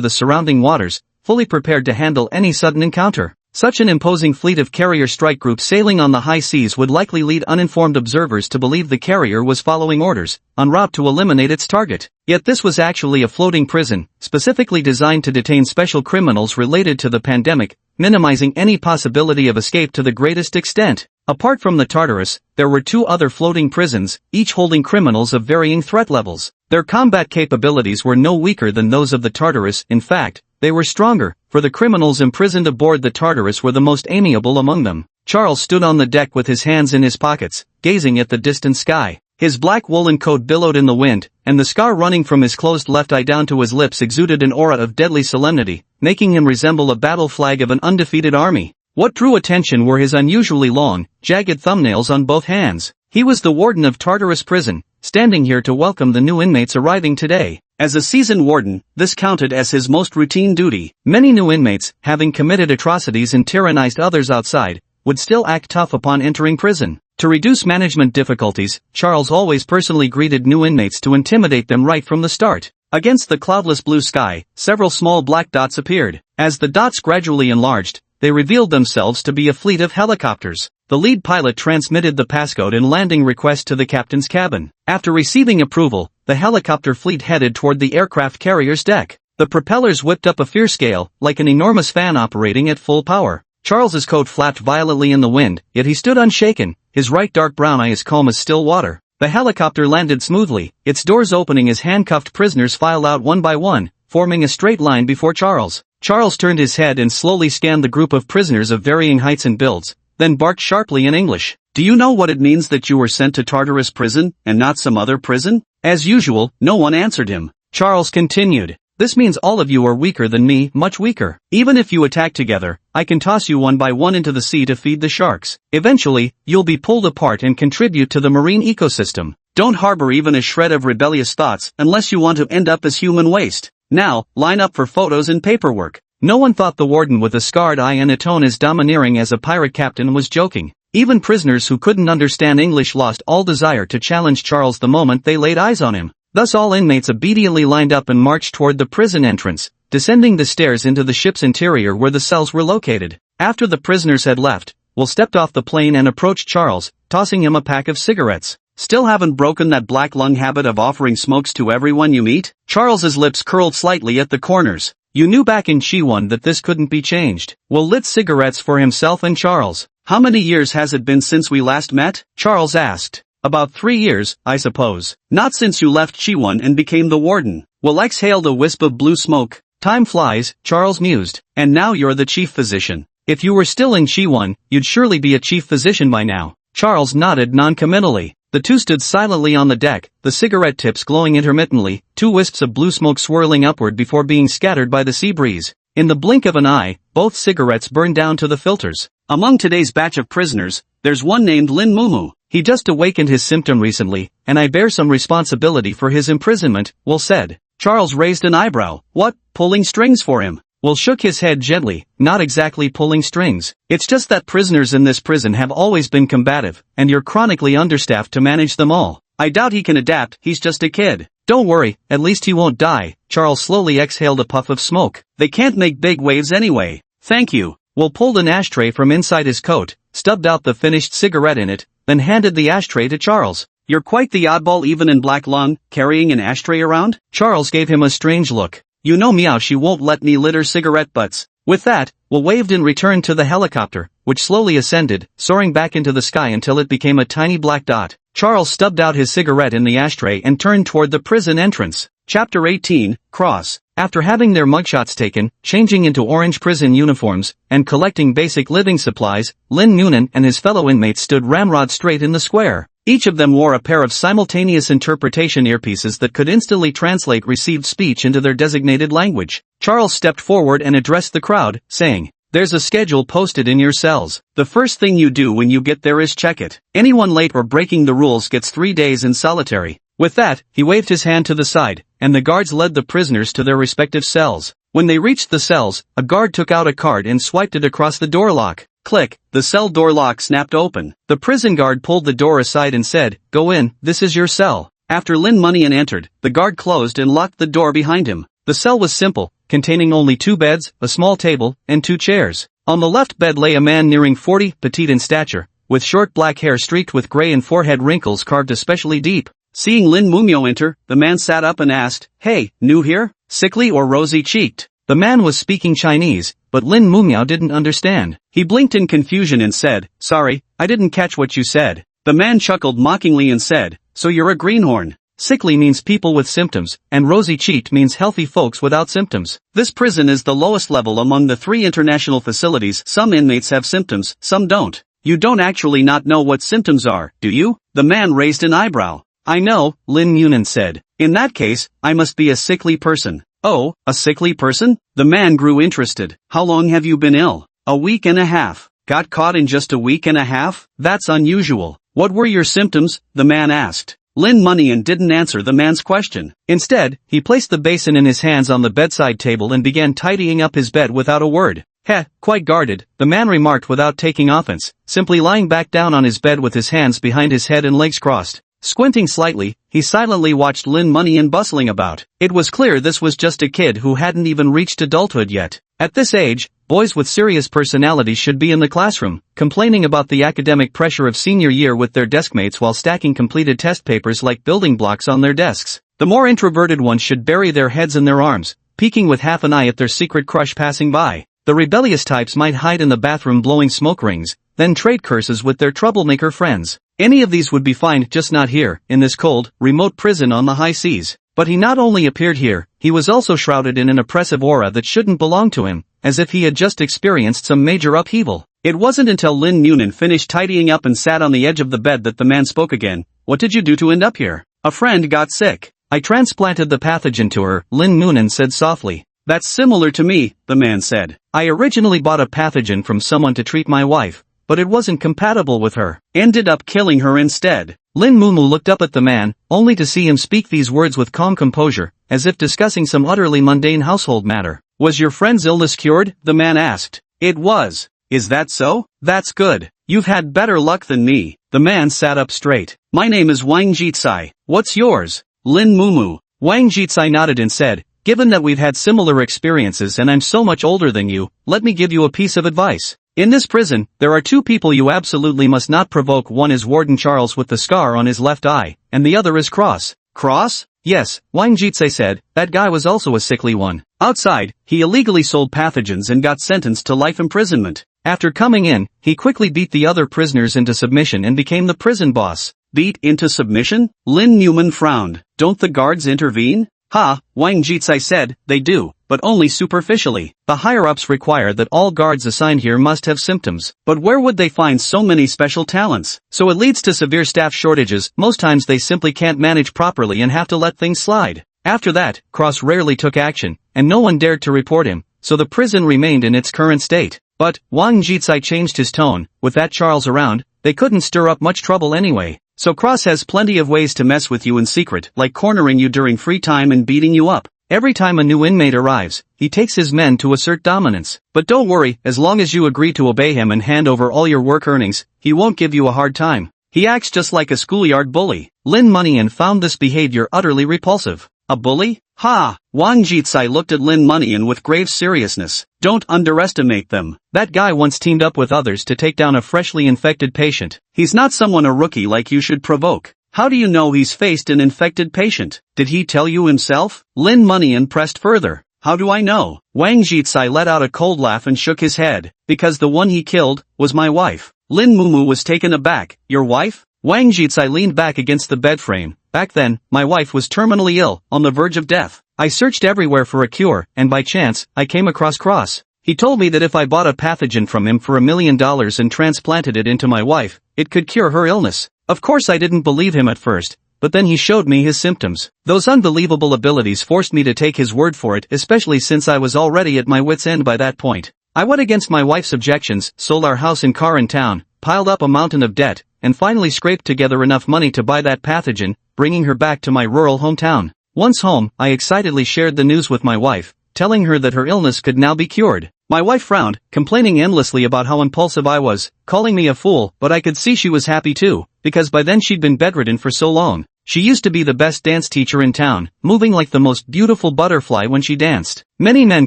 the surrounding waters, fully prepared to handle any sudden encounter. Such an imposing fleet of carrier strike groups sailing on the high seas would likely lead uninformed observers to believe the carrier was following orders, en route to eliminate its target. Yet this was actually a floating prison, specifically designed to detain special criminals related to the pandemic, minimizing any possibility of escape to the greatest extent. Apart from the Tartarus, there were 2 other floating prisons, each holding criminals of varying threat levels. Their combat capabilities were no weaker than those of the Tartarus. In fact, they were stronger, for the criminals imprisoned aboard the Tartarus were the most amiable among them. Charles stood on the deck with his hands in his pockets, gazing at the distant sky. His black woolen coat billowed in the wind, and the scar running from his closed left eye down to his lips exuded an aura of deadly solemnity, making him resemble a battle flag of an undefeated army. What drew attention were his unusually long, jagged thumbnails on both hands. He was the warden of Tartarus Prison, standing here to welcome the new inmates arriving today. As a seasoned warden, this counted as his most routine duty. Many new inmates, having committed atrocities and tyrannized others outside, would still act tough upon entering prison. To reduce management difficulties, Charles always personally greeted new inmates to intimidate them right from the start. Against the cloudless blue sky, several small black dots appeared. As the dots gradually enlarged, they revealed themselves to be a fleet of helicopters. The lead pilot transmitted the passcode and landing request to the captain's cabin. After receiving approval, the helicopter fleet headed toward the aircraft carrier's deck. The propellers whipped up a fierce gale, like an enormous fan operating at full power. Charles's coat flapped violently in the wind, yet he stood unshaken, his right dark brown eye as calm as still water. The helicopter landed smoothly, its doors opening as handcuffed prisoners filed out one by one, forming a straight line before Charles. Charles turned his head and slowly scanned the group of prisoners of varying heights and builds, then barked sharply in English. "Do you know what it means that you were sent to Tartarus prison, and not some other prison?" As usual, no one answered him. Charles continued, "This means all of you are weaker than me, much weaker. Even if you attack together, I can toss you one by one into the sea to feed the sharks. Eventually, you'll be pulled apart and contribute to the marine ecosystem. Don't harbor even a shred of rebellious thoughts unless you want to end up as human waste. Now, line up for photos and paperwork." No one thought the warden with a scarred eye and a tone as domineering as a pirate captain was joking. Even prisoners who couldn't understand English lost all desire to challenge Charles the moment they laid eyes on him. Thus all inmates obediently lined up and marched toward the prison entrance, descending the stairs into the ship's interior where the cells were located. After the prisoners had left, Will stepped off the plane and approached Charles, tossing him a pack of cigarettes. "Still haven't broken that black lung habit of offering smokes to everyone you meet?" Charles's lips curled slightly at the corners. You knew back in Chi-1 that this couldn't be changed. Will lit cigarettes for himself and Charles. "How many years has it been since we last met?" Charles asked. "About 3 years, I suppose." "Not since you left Chi-1 and became the warden." Will exhaled a wisp of blue smoke. "Time flies," Charles mused. "And now you're the chief physician. If you were still in Chi-1, you'd surely be a chief physician by now." Charles nodded noncommittally. The two stood silently on the deck, the cigarette tips glowing intermittently, 2 wisps of blue smoke swirling upward before being scattered by the sea breeze. In the blink of an eye, both cigarettes burned down to the filters. "Among today's batch of prisoners, there's one named Lin Mumu. He just awakened his symptom recently, and I bear some responsibility for his imprisonment," Will said. Charles raised an eyebrow. "What, pulling strings for him?" Will shook his head gently. "Not exactly pulling strings. It's just that prisoners in this prison have always been combative, and you're chronically understaffed to manage them all. I doubt he can adapt, he's just a kid." "Don't worry, at least he won't die." Charles slowly exhaled a puff of smoke. "They can't make big waves anyway." "Thank you." Will pulled an ashtray from inside his coat, stubbed out the finished cigarette in it, then handed the ashtray to Charles. "You're quite the oddball even in black lung, carrying an ashtray around?" Charles gave him a strange look. "You know Meow, she won't let me litter cigarette butts." With that, Will waved in return to the helicopter, which slowly ascended, soaring back into the sky until it became a tiny black dot. Charles stubbed out his cigarette in the ashtray and turned toward the prison entrance. Chapter 18, Cross. After having their mugshots taken, changing into orange prison uniforms, and collecting basic living supplies, Lin Noonan and his fellow inmates stood ramrod straight in the square. Each of them wore a pair of simultaneous interpretation earpieces that could instantly translate received speech into their designated language. Charles stepped forward and addressed the crowd, saying, "There's a schedule posted in your cells. The first thing you do when you get there is check it. Anyone late or breaking the rules gets 3 days in solitary." With that, he waved his hand to the side, and the guards led the prisoners to their respective cells. When they reached the cells, a guard took out a card and swiped it across the door lock. Click, the cell door lock snapped open. The prison guard pulled the door aside and said, "Go in, this is your cell." After Lin Munian entered, the guard closed and locked the door behind him. The cell was simple, containing only 2 beds, a small table, and 2 chairs. On the left bed lay a man nearing 40, petite in stature, with short black hair streaked with gray and forehead wrinkles carved especially deep. Seeing Lin Mumyo enter, the man sat up and asked, "Hey, new here? Sickly or rosy-cheeked?" The man was speaking Chinese, but Lin Mumyo didn't understand. He blinked in confusion and said, "Sorry, I didn't catch what you said." The man chuckled mockingly and said, "So you're a greenhorn." Sickly means people with symptoms, and rosy-cheeked means healthy folks without symptoms. This prison is the lowest level among the 3 international facilities. Some inmates have symptoms, some don't. You don't actually not know what symptoms are, do you? The man raised an eyebrow. "I know," Lin Yunan said. "In that case, I must be a sickly person." "Oh, a sickly person?" The man grew interested. "How long have you been ill?" "A week and a half." "Got caught in just a week and a half? That's unusual." "What were your symptoms?" the man asked. Lin Munian didn't answer the man's question. Instead, he placed the basin in his hands on the bedside table and began tidying up his bed without a word. "Heh, quite guarded," the man remarked without taking offense, simply lying back down on his bed with his hands behind his head and legs crossed. Squinting slightly, he silently watched Lin Munian bustling about. It was clear this was just a kid who hadn't even reached adulthood yet. At this age, boys with serious personalities should be in the classroom, complaining about the academic pressure of senior year with their deskmates while stacking completed test papers like building blocks on their desks. The more introverted ones should bury their heads in their arms, peeking with half an eye at their secret crush passing by. The rebellious types might hide in the bathroom blowing smoke rings, then trade curses with their troublemaker friends. Any of these would be fine, just not here, in this cold, remote prison on the high seas. But he not only appeared here, he was also shrouded in an oppressive aura that shouldn't belong to him, as if he had just experienced some major upheaval. It wasn't until Lin Munian finished tidying up and sat on the edge of the bed that the man spoke again. "What did you do to end up here?" "A friend got sick. I transplanted the pathogen to her," Lin Munian said softly. "That's similar to me," the man said. "I originally bought a pathogen from someone to treat my wife, but it wasn't compatible with her. Ended up killing her instead." Lin Mumu looked up at the man, only to see him speak these words with calm composure, as if discussing some utterly mundane household matter. "Was your friend's illness cured?" the man asked. "It was." "Is that so? That's good. You've had better luck than me." The man sat up straight. "My name is Wang Jitsai. What's yours?" Lin Mumu. Wang Jitsai nodded and said, given that we've had similar experiences and I'm so much older than you, let me give you a piece of advice. In this prison, there are two people you absolutely must not provoke. One is Warden Charles with the scar on his left eye, and the other is Cross. Cross? Yes, Wang Jitsai said, that guy was also a sickly one. Outside, he illegally sold pathogens and got sentenced to life imprisonment. After coming in, he quickly beat the other prisoners into submission and became the prison boss. Beat into submission? Lin Newman frowned. Don't the guards intervene? Ha, Wang Jitsai said, they do, but only superficially. The higher-ups require that all guards assigned here must have symptoms. But where would they find so many special talents? So it leads to severe staff shortages. Most times they simply can't manage properly and have to let things slide. After that, Cross rarely took action, and no one dared to report him, so the prison remained in its current state. But, Wang Jitsai changed his tone. With that Charles around, they couldn't stir up much trouble anyway. So Cross has plenty of ways to mess with you in secret, like cornering you during free time and beating you up. Every time a new inmate arrives, he takes his men to assert dominance. But don't worry, as long as you agree to obey him and hand over all your work earnings, he won't give you a hard time. He acts just like a schoolyard bully. Lin Moneyan found this behavior utterly repulsive. A bully? Ha! Wang Jitsai looked at Lin Moneyan with grave seriousness. Don't underestimate them. That guy once teamed up with others to take down a freshly infected patient. He's not someone a rookie like you should provoke. How do you know he's faced an infected patient? Did he tell you himself? Lin Moneyan pressed further. How do I know? Wang Jitsai let out a cold laugh and shook his head. Because the one he killed was my wife. Lin Mumu was taken aback. Your wife? Wang Jitsai leaned back against the bed frame. Back then, my wife was terminally ill, on the verge of death. I searched everywhere for a cure, and by chance, I came across Cross. He told me that if I bought a pathogen from him for $1 million and transplanted it into my wife, it could cure her illness. Of course I didn't believe him at first, but then he showed me his symptoms. Those unbelievable abilities forced me to take his word for it, especially since I was already at my wit's end by that point. I went against my wife's objections, sold our house and car in town, piled up a mountain of debt, and finally scraped together enough money to buy that pathogen, bringing her back to my rural hometown. Once home, I excitedly shared the news with my wife, telling her that her illness could now be cured. My wife frowned, complaining endlessly about how impulsive I was, calling me a fool, but I could see she was happy too, because by then she'd been bedridden for so long. She used to be the best dance teacher in town, moving like the most beautiful butterfly when she danced. Many men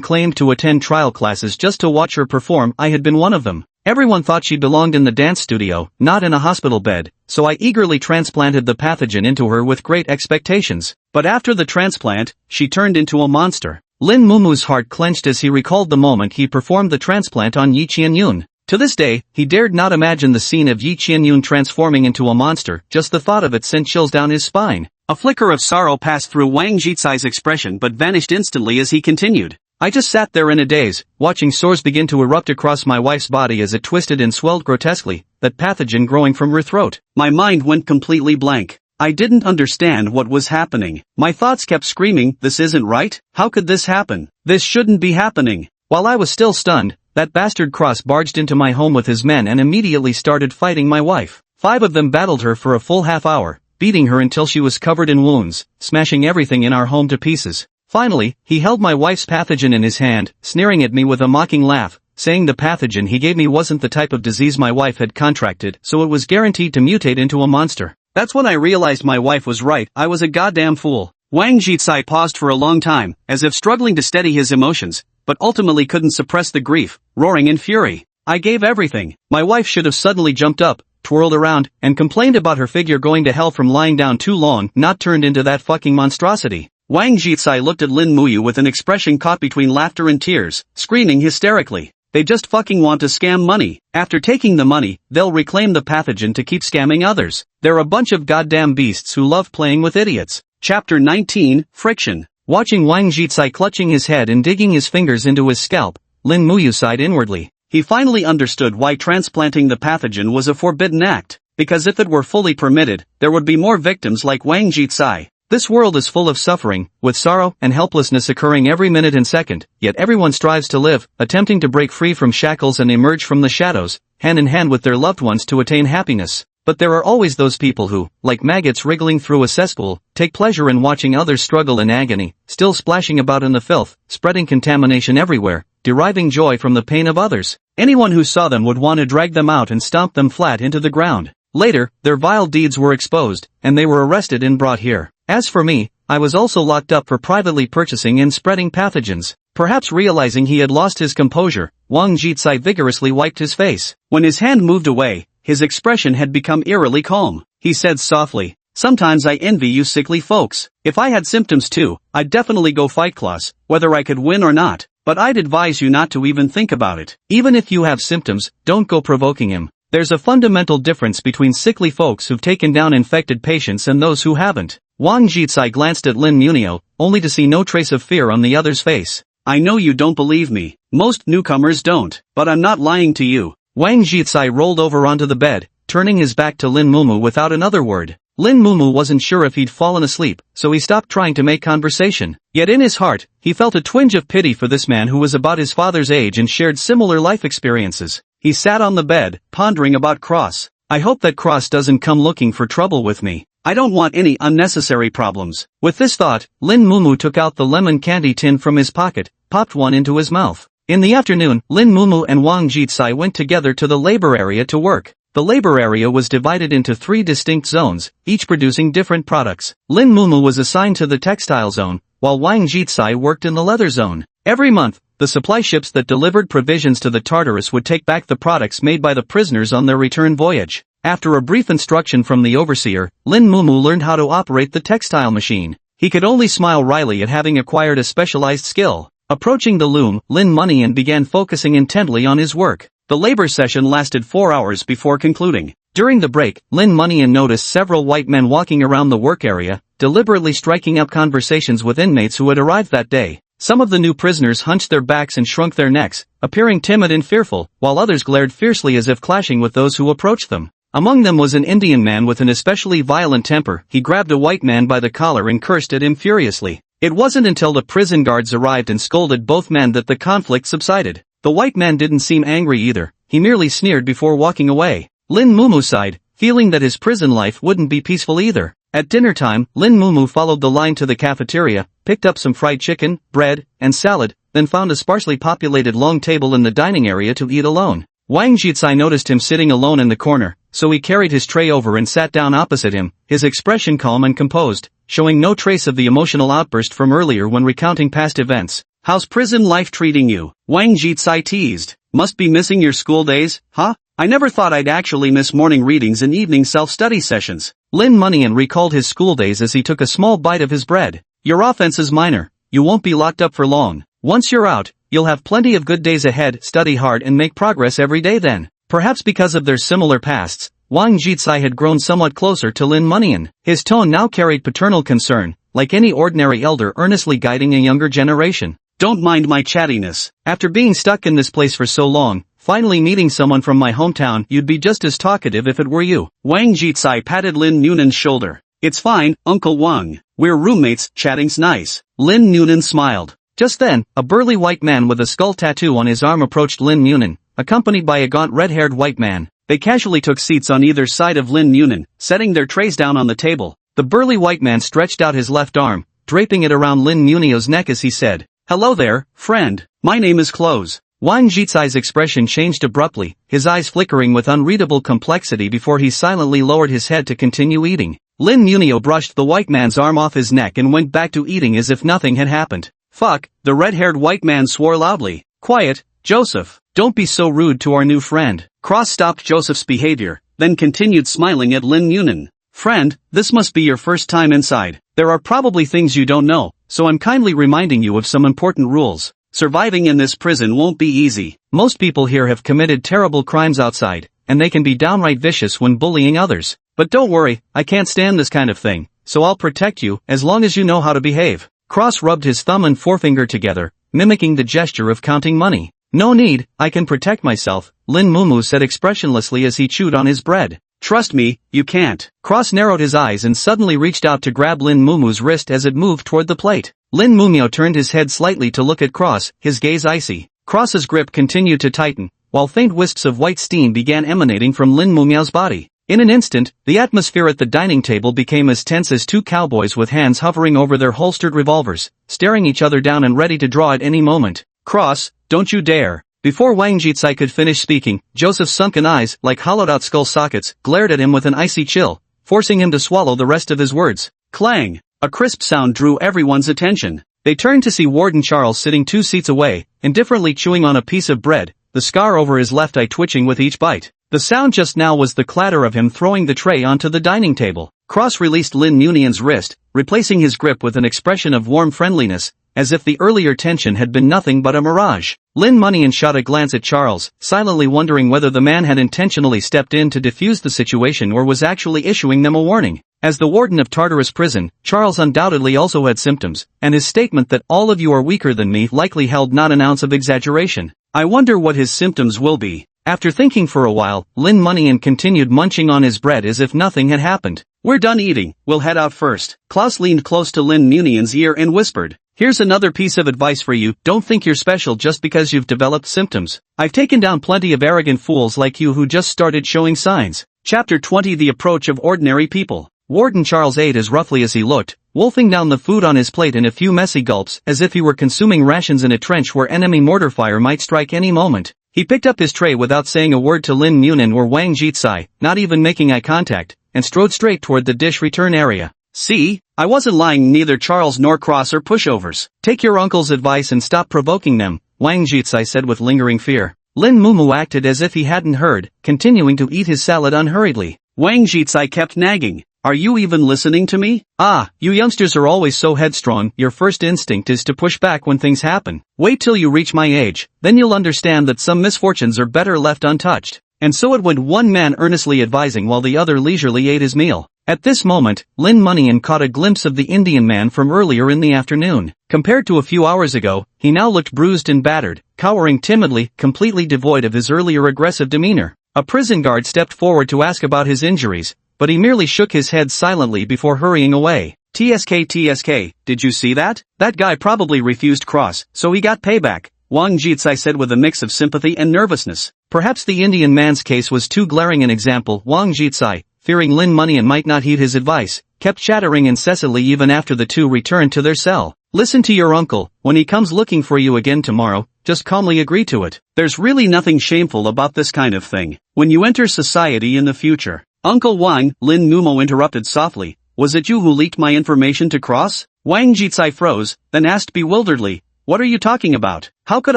claimed to attend trial classes just to watch her perform. I had been one of them. Everyone thought she belonged in the dance studio, not in a hospital bed, so I eagerly transplanted the pathogen into her with great expectations. But after the transplant, she turned into a monster. Lin Mumu's heart clenched as he recalled the moment he performed the transplant on Yi Qianyun. To this day, he dared not imagine the scene of Yi Qianyun transforming into a monster. Just the thought of it sent chills down his spine. A flicker of sorrow passed through Wang Jitsai's expression but vanished instantly as he continued. I just sat there in a daze, watching sores begin to erupt across my wife's body as it twisted and swelled grotesquely, that pathogen growing from her throat. My mind went completely blank. I didn't understand what was happening. My thoughts kept screaming, this isn't right? How could this happen? This shouldn't be happening. While I was still stunned, that bastard Cross barged into my home with his men and immediately started fighting my wife. 5 of them battled her for a full half hour, beating her until she was covered in wounds, smashing everything in our home to pieces. Finally, he held my wife's pathogen in his hand, sneering at me with a mocking laugh, saying the pathogen he gave me wasn't the type of disease my wife had contracted, so it was guaranteed to mutate into a monster. That's when I realized my wife was right. I was a goddamn fool. Wang Jitsai paused for a long time, as if struggling to steady his emotions, but ultimately couldn't suppress the grief, roaring in fury. I gave everything. My wife should have suddenly jumped up, twirled around, and complained about her figure going to hell from lying down too long, not turned into that fucking monstrosity. Wang Jitsai looked at Lin Muyu with an expression caught between laughter and tears, screaming hysterically. They just fucking want to scam money. After taking the money, they'll reclaim the pathogen to keep scamming others. They're a bunch of goddamn beasts who love playing with idiots. Chapter 19, Friction. Watching Wang Jitsai clutching his head and digging his fingers into his scalp, Lin Muyu sighed inwardly. He finally understood why transplanting the pathogen was a forbidden act. Because if it were fully permitted, there would be more victims like Wang Jitsai. This world is full of suffering, with sorrow and helplessness occurring every minute and second, yet everyone strives to live, attempting to break free from shackles and emerge from the shadows, hand in hand with their loved ones to attain happiness. But there are always those people who, like maggots wriggling through a cesspool, take pleasure in watching others struggle in agony, still splashing about in the filth, spreading contamination everywhere, deriving joy from the pain of others. Anyone who saw them would want to drag them out and stomp them flat into the ground. Later, their vile deeds were exposed, and they were arrested and brought here. As for me, I was also locked up for privately purchasing and spreading pathogens. Perhaps realizing he had lost his composure, Wang Jitsai vigorously wiped his face. When his hand moved away, his expression had become eerily calm. He said softly, "Sometimes I envy you sickly folks. If I had symptoms too, I'd definitely go fight class, whether I could win or not. But I'd advise you not to even think about it. Even if you have symptoms, don't go provoking him. There's a fundamental difference between sickly folks who've taken down infected patients and those who haven't." Wang Jitsai glanced at Lin Munio, only to see no trace of fear on the other's face. "I know you don't believe me. Most newcomers don't, but I'm not lying to you." Wang Jitsai rolled over onto the bed, turning his back to Lin Mumu without another word. Lin Mumu wasn't sure if he'd fallen asleep, so he stopped trying to make conversation. Yet in his heart, he felt a twinge of pity for this man who was about his father's age and shared similar life experiences. He sat on the bed, pondering about Cross. "I hope that Cross doesn't come looking for trouble with me. I don't want any unnecessary problems." With this thought, Lin Mumu took out the lemon candy tin from his pocket, popped one into his mouth. In the afternoon, Lin Mumu and Wang Jitsai went together to the labor area to work. The labor area was divided into 3 distinct zones, each producing different products. Lin Mumu was assigned to the textile zone, while Wang Jitsai worked in the leather zone. Every month, the supply ships that delivered provisions to the Tartarus would take back the products made by the prisoners on their return voyage. After a brief instruction from the overseer, Lin Mumu learned how to operate the textile machine. He could only smile wryly at having acquired a specialized skill. Approaching the loom, Lin Munian began focusing intently on his work. The labor session lasted 4 hours before concluding. During the break, Lin Munian noticed several white men walking around the work area, deliberately striking up conversations with inmates who had arrived that day. Some of the new prisoners hunched their backs and shrunk their necks, appearing timid and fearful, while others glared fiercely as if clashing with those who approached them. Among them was an Indian man with an especially violent temper. He grabbed a white man by the collar and cursed at him furiously. It wasn't until the prison guards arrived and scolded both men that the conflict subsided. The white man didn't seem angry either, he merely sneered before walking away. Lin Mumu sighed, feeling that his prison life wouldn't be peaceful either. At dinner time, Lin Mumu followed the line to the cafeteria, picked up some fried chicken, bread, and salad, then found a sparsely populated long table in the dining area to eat alone. Wang Jitsai noticed him sitting alone in the corner, so he carried his tray over and sat down opposite him, his expression calm and composed, showing no trace of the emotional outburst from earlier when recounting past events. "How's prison life treating you?" Wang Jitsai teased. "Must be missing your school days, huh? I never thought I'd actually miss morning readings and evening self-study sessions." Lin Munian recalled his school days as he took a small bite of his bread. "Your offense is minor. You won't be locked up for long. Once you're out, you'll have plenty of good days ahead. Study hard and make progress every day then." Perhaps because of their similar pasts, Wang Jitsai had grown somewhat closer to Lin Munian. His tone now carried paternal concern, like any ordinary elder earnestly guiding a younger generation. "Don't mind my chattiness. After being stuck in this place for so long, finally meeting someone from my hometown, you'd be just as talkative if it were you." Wang Jitsai patted Lin Nunan's shoulder. "It's fine, Uncle Wang. We're roommates, chatting's nice." Lin Nunan smiled. Just then, a burly white man with a skull tattoo on his arm approached Lin Nunan, accompanied by a gaunt red-haired white man. They casually took seats on either side of Lin Nunan, setting their trays down on the table. The burly white man stretched out his left arm, draping it around Lin Munio's neck as he said, "Hello there, friend. My name is Close." Wang Jitsai's expression changed abruptly, his eyes flickering with unreadable complexity before he silently lowered his head to continue eating. Lin Munio brushed the white man's arm off his neck and went back to eating as if nothing had happened. "Fuck," the red-haired white man swore loudly. "Quiet, Joseph. Don't be so rude to our new friend." Cross stopped Joseph's behavior, then continued smiling at Lin Nunan. "Friend, this must be your first time inside. There are probably things you don't know, so I'm kindly reminding you of some important rules. Surviving in this prison won't be easy. Most people here have committed terrible crimes outside, and they can be downright vicious when bullying others. But don't worry, I can't stand this kind of thing, so I'll protect you as long as you know how to behave." Cross rubbed his thumb and forefinger together, mimicking the gesture of counting money. "No need, I can protect myself," Lin Mumu said expressionlessly as he chewed on his bread. "Trust me, you can't." Cross narrowed his eyes and suddenly reached out to grab Lin Mumu's wrist as it moved toward the plate. Lin Mumio turned his head slightly to look at Cross, his gaze icy. Cross's grip continued to tighten, while faint wisps of white steam began emanating from Lin Mumio's body. In an instant, the atmosphere at the dining table became as tense as two cowboys with hands hovering over their holstered revolvers, staring each other down and ready to draw at any moment. "Cross, don't you dare." Before Wang Jitsai could finish speaking, Joseph's sunken eyes, like hollowed-out skull sockets, glared at him with an icy chill, forcing him to swallow the rest of his words. Clang! A crisp sound drew everyone's attention. They turned to see Warden Charles sitting 2 seats away, indifferently chewing on a piece of bread, the scar over his left eye twitching with each bite. The sound just now was the clatter of him throwing the tray onto the dining table. Cross released Lin Munian's wrist, replacing his grip with an expression of warm friendliness, as if the earlier tension had been nothing but a mirage. Lin Munian shot a glance at Charles, silently wondering whether the man had intentionally stepped in to defuse the situation or was actually issuing them a warning. As the warden of Tartarus prison, Charles undoubtedly also had symptoms, and his statement that all of you are weaker than me likely held not an ounce of exaggeration. I wonder what his symptoms will be. After thinking for a while, Lin Munian continued munching on his bread as if nothing had happened. We're done eating, we'll head out first. Klaus leaned close to Lin Munian's ear and whispered, here's another piece of advice for you, don't think you're special just because you've developed symptoms. I've taken down plenty of arrogant fools like you who just started showing signs. Chapter 20 The Approach of Ordinary People. Warden Charles ate as roughly as he looked, wolfing down the food on his plate in a few messy gulps as if he were consuming rations in a trench where enemy mortar fire might strike any moment. He picked up his tray without saying a word to Lin Munian or Wang Jitsai, not even making eye contact, and strode straight toward the dish return area. See, I wasn't lying, neither Charles nor Cross are pushovers. Take your uncle's advice and stop provoking them, Wang Jitsai said with lingering fear. Lin Mumu acted as if he hadn't heard, continuing to eat his salad unhurriedly. Wang Jitsai kept nagging. Are you even listening to me? Ah, you youngsters are always so headstrong, your first instinct is to push back when things happen. Wait till you reach my age, then you'll understand that some misfortunes are better left untouched. And so it went, one man earnestly advising while the other leisurely ate his meal. At this moment, Lin Munian caught a glimpse of the Indian man from earlier in the afternoon. Compared to a few hours ago, he now looked bruised and battered, cowering timidly, completely devoid of his earlier aggressive demeanor. A prison guard stepped forward to ask about his injuries, but he merely shook his head silently before hurrying away. TSK, did you see that? That guy probably refused Cross, so he got payback, Wang Jitsai said with a mix of sympathy and nervousness. Perhaps the Indian man's case was too glaring an example. Wang Jitsai, fearing Lin Munian might not heed his advice, kept chattering incessantly even after the two returned to their cell. Listen to your uncle, when he comes looking for you again tomorrow, just calmly agree to it. There's really nothing shameful about this kind of thing. When you enter society in the future. Uncle Wang, Lin Mumo interrupted softly, was it you who leaked my information to Cross? Wang Jitsai froze, then asked bewilderedly, what are you talking about? How could